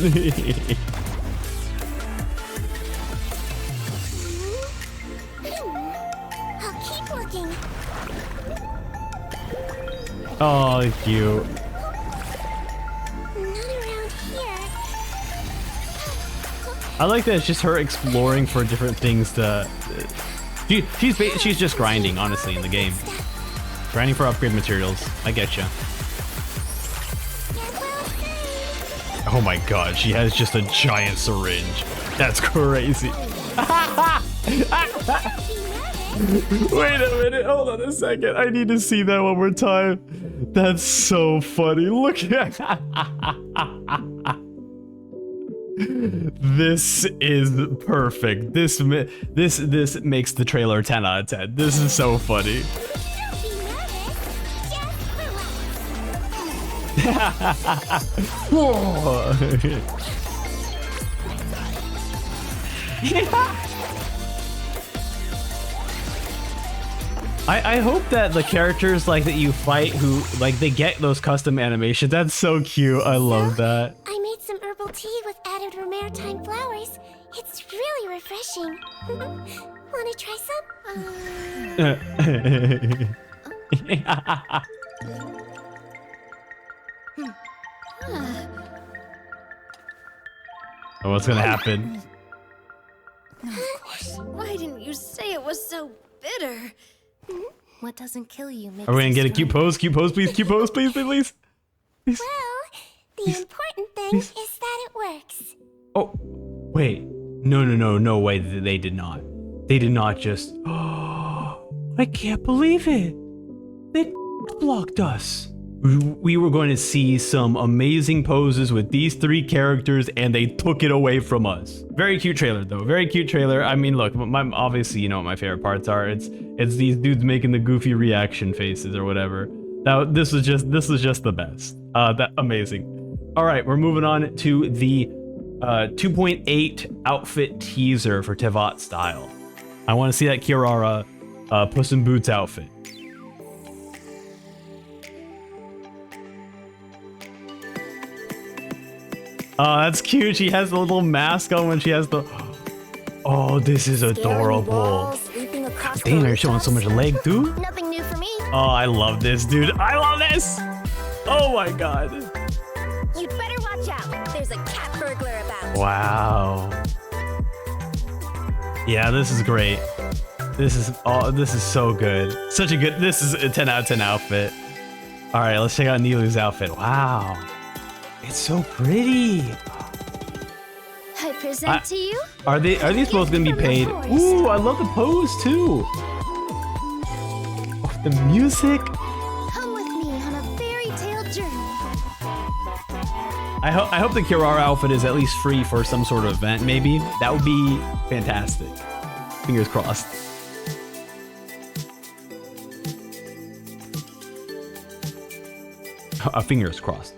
I'll keep looking. Oh, cute. None around here. I like that it's just her exploring for different things to. She's just grinding, honestly, in the game. Grinding for upgrade materials. I get you. Oh my god, she has just a giant syringe. That's crazy. Wait a minute, hold on a second. I need to see that one more time. That's so funny. Look at This is perfect. This makes the trailer 10 out of 10. This is so funny. I hope that the characters like that you fight who like they get those custom animations. That's so cute. I love that. I made some herbal tea with added romaritime flowers. It's really refreshing. Wanna try Oh, what's gonna happen? Why didn't you say it was so bitter? What doesn't kill you makes Are we gonna you get a cute pose? Cute pose, please. Cute pose, please, please, please. Well, the important thing is that it works. Oh, wait. No way. They did not. They did not just. Oh, I can't believe it. They blocked us. We were going to see some amazing poses with these three characters, and they took it away from us. Very cute trailer, though. Very cute trailer. I mean, look, obviously, you know what my favorite parts are. It's these dudes making the goofy reaction faces or whatever. This was just the best. Amazing. All right, we're moving on to the 2.8 outfit teaser for Teyvat style. I want to see that Kirara Puss in Boots outfit. Oh, that's cute. She has the little mask on when she has the. Oh, this is adorable. Leaping across dang, they're showing so much leg, dude. Nothing new for me. Oh, I love this, dude. I love this. Oh my god. You'd better watch out. There's a cat burglar about. Wow. Yeah, this is great. This is so good. Such a good. This is a 10 out of 10 outfit. All right, let's check out Nilou's outfit. Wow, it's so pretty. I present to you. Are these both gonna be paid? Ooh, I love the pose too. Oh, the music. Come with me on a fairy tale journey. I hope the Kirara outfit is at least free for some sort of event. Maybe that would be fantastic. Fingers crossed. Fingers crossed.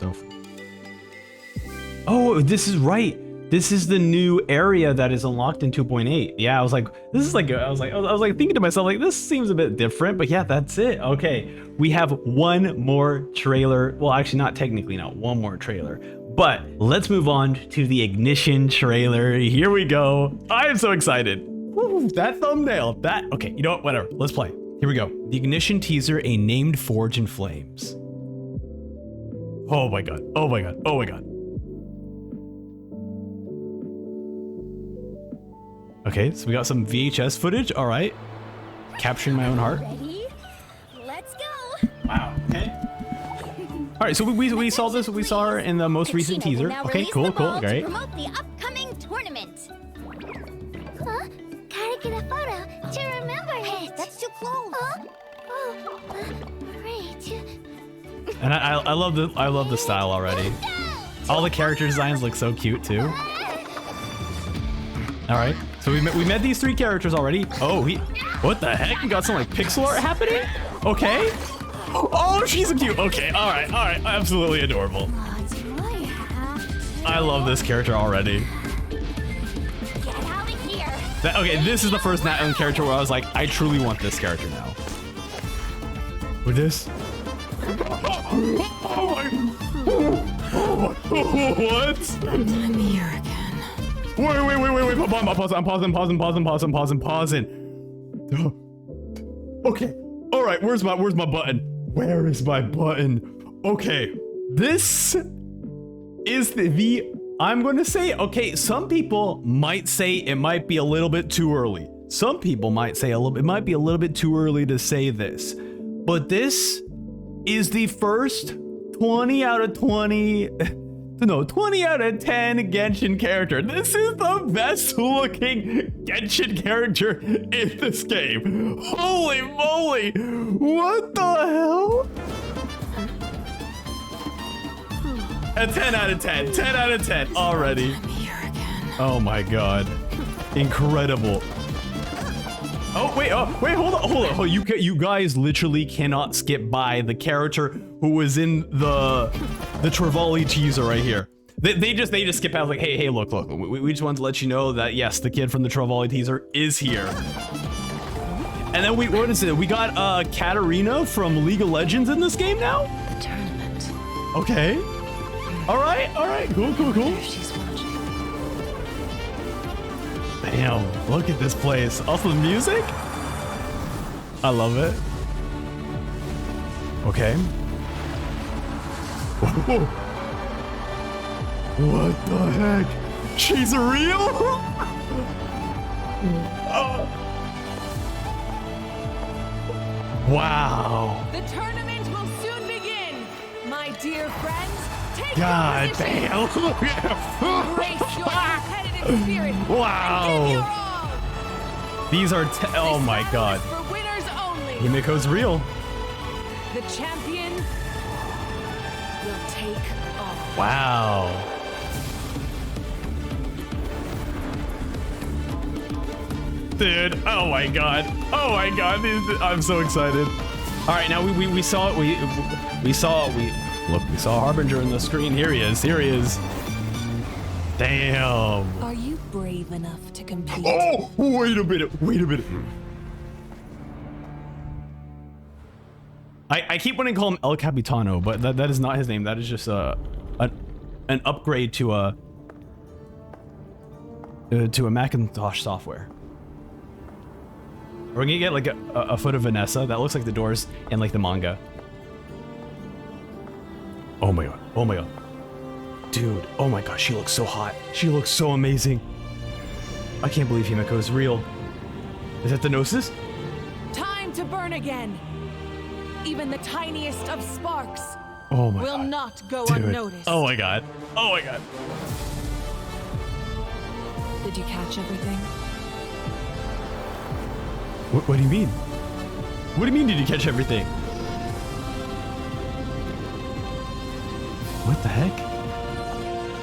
Oh, this is right. This is the new area that is unlocked in 2.8. Yeah, I was like, this is like, I was like thinking to myself, like, this seems a bit different, but yeah, that's it. Okay, we have one more trailer. Well, actually, not technically, not one more trailer, but let's move on to the Ignition trailer. Here we go. I am so excited. Woo, that thumbnail. Okay, you know what? Whatever. Let's play. Here we go. The Ignition teaser, a named forge in flames. Oh my god. Oh my god. Oh my god. Okay, so we got some VHS footage. All right. Capturing my own heart. Ready? Let's go. Wow. Okay. All right, so we saw this. We saw her in the most recent teaser. Okay, cool, cool. Great. Promote the upcoming tournament. Huh? Gotta get a photo to remember it. That's too close. Huh? Oh, great. And I love the style already. All the character designs look so cute too. All right, so we met these three characters already. Oh, what the heck? We got some like pixel art happening. Okay. Oh, she's so cute. Okay, all right, absolutely adorable. I love this character already. Get out of here. Okay, this is the first Natlan character where I was like, I truly want this character now. With this. What? I'm here again. Wait. I'm pausing. Okay. All right. Where's my button? Where is my button? Okay. This is the I'm going to say, okay, some people might say it might be a little bit too early. Some people might say it might be a little bit too early to say this. But this is the first 20 out of 10 Genshin character. This is the best looking Genshin character in this game. Holy moly! What the hell? A 10 out of 10. 10 out of 10 already. Oh my god. Incredible. Oh, wait, hold on. Oh, you guys literally cannot skip by the character who was in the Clervie teaser right here. They just skip past like, hey, look. We just wanted to let you know that yes, the kid from the Clervie teaser is here. And then what is it? We got Katarina from League of Legends in this game now? The tournament. Okay. All right. Cool. She's watching. Damn, look at this place. Also the music? I love it. Okay. Whoa. What the heck? She's real? Wow. The tournament will soon begin. My dear friends, take God your position. damn. Embrace your competitive spirit. Wow. And give your all. These are oh my god. For winners only. Yumiko's real. The champion will take all. Wow. Dude, oh my god. I'm so excited. All right, now we saw Harbinger in the screen. Here he is. Damn. Are you brave enough to compete? Oh, wait a minute. I keep wanting to call him El Capitano, but that is not his name. That is just an upgrade to a Macintosh software. We're gonna get like a foot of Vanessa. That looks like the doors in like the manga. Oh my god. Oh my god. Dude, oh my gosh, she looks so hot. She looks so amazing. I can't believe Himeko is real. Is that the Gnosis? Time to burn again. Even the tiniest of sparks Oh my will god. not go Dude. unnoticed. Oh my god. Oh my god. Did you catch everything? What do you mean? What do you mean did you catch everything? What the heck?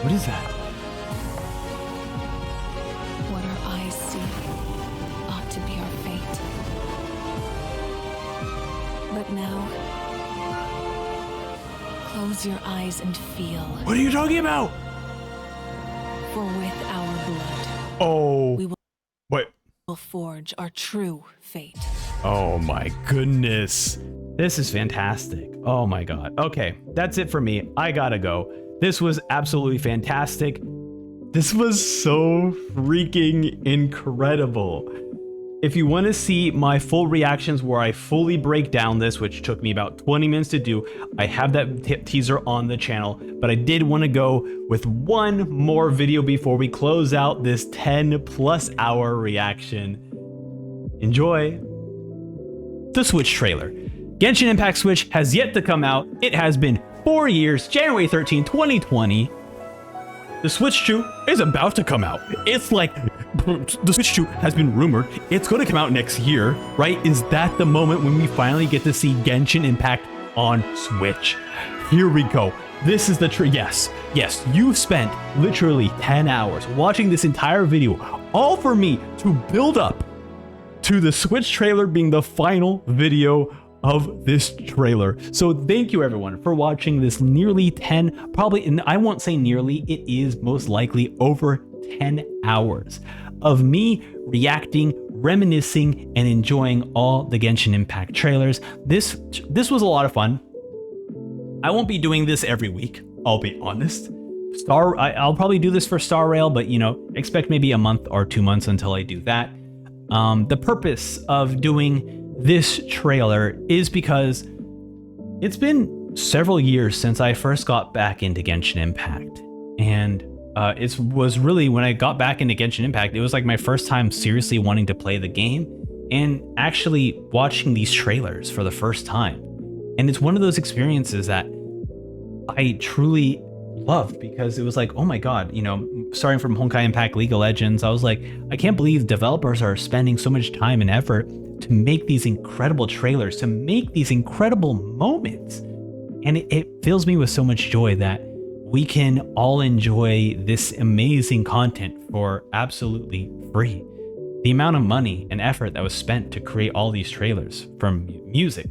What is that? What our eyes see ought to be our fate. But now, close your eyes and feel. What are you talking about? For with our blood, Oh. we Wait. will forge our true fate. Oh my goodness. This is fantastic. Oh my god. Okay, that's it for me. I gotta go. This was absolutely fantastic. This was so freaking incredible. If you want to see my full reactions where I fully break down this, which took me about 20 minutes to do, I have that teaser on the channel, but I did want to go with one more video before we close out this 10+ hour reaction. Enjoy. The Switch trailer. Genshin Impact Switch has yet to come out. It has been 4 years, January 13, 2020. The Switch 2 is about to come out. It's like, the Switch 2 has been rumored. It's going to come out next year, right? Is that the moment when we finally get to see Genshin Impact on Switch? Here we go. This is the yes, you've spent literally 10 hours watching this entire video, all for me to build up to the Switch trailer being the final video of this trailer. So thank you everyone for watching this nearly 10, probably, and I won't say nearly, it is most likely over 10 hours of me reacting, reminiscing, and enjoying all the Genshin Impact trailers. This was a lot of fun. I won't be doing this every week, I'll be honest. I'll probably do this for Star Rail, but you know, expect maybe a month or 2 months until I do that. The purpose of doing this trailer is because it's been several years since I first got back into Genshin Impact, and it was really when I got back into Genshin Impact, it was like my first time seriously wanting to play the game and actually watching these trailers for the first time. And it's one of those experiences that I truly loved because it was like, oh my god, you know, starting from Honkai Impact, League of Legends, I was like, I can't believe developers are spending so much time and effort to make these incredible trailers, to make these incredible moments. And it fills me with so much joy that we can all enjoy this amazing content for absolutely free. The amount of money and effort that was spent to create all these trailers, from music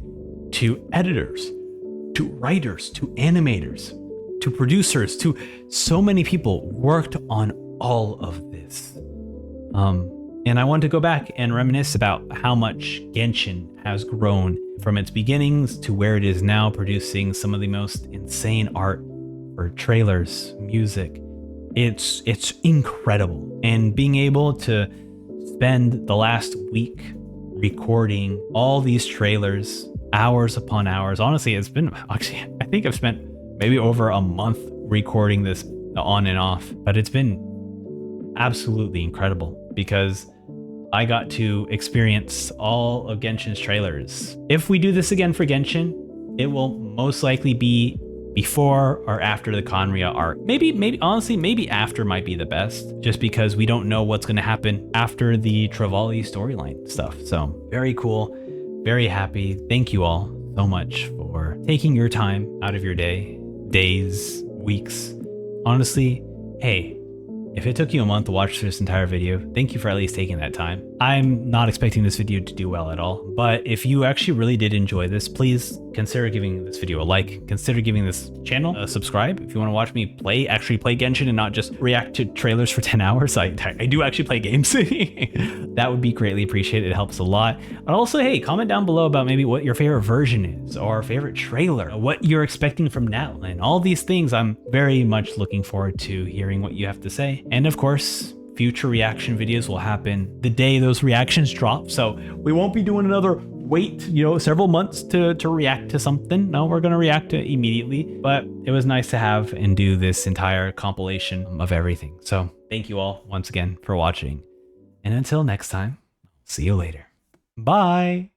to editors, to writers, to animators, to producers, to so many people worked on all of this. And I want to go back and reminisce about how much Genshin has grown from its beginnings to where it is now, producing some of the most insane art for trailers, music. It's incredible. And being able to spend the last week recording all these trailers, hours upon hours. Honestly, it's been, actually, I think I've spent maybe over a month recording this on and off, but it's been absolutely incredible because I got to experience all of Genshin's trailers. If we do this again for Genshin, it will most likely be before or after the Conria arc. Maybe honestly, maybe after might be the best, just because we don't know what's going to happen after the Trevally storyline stuff. So very cool, very happy. Thank you all so much for taking your time out of your days, weeks. Honestly, hey, if it took you a month to watch this entire video, thank you for at least taking that time. I'm not expecting this video to do well at all, but if you actually really did enjoy this, please consider giving this video a like, consider giving this channel a subscribe. If you want to watch me actually play Genshin and not just react to trailers for 10 hours, I do actually play games. That would be greatly appreciated. It helps a lot. And also, hey, comment down below about maybe what your favorite version is or favorite trailer, what you're expecting from Natlan. All these things, I'm very much looking forward to hearing what you have to say. And of course, future reaction videos will happen the day those reactions drop. So we won't be doing another wait, several months to react to something. No, we're going to react to it immediately. But it was nice to have and do this entire compilation of everything. So thank you all once again for watching. And until next time, see you later. Bye.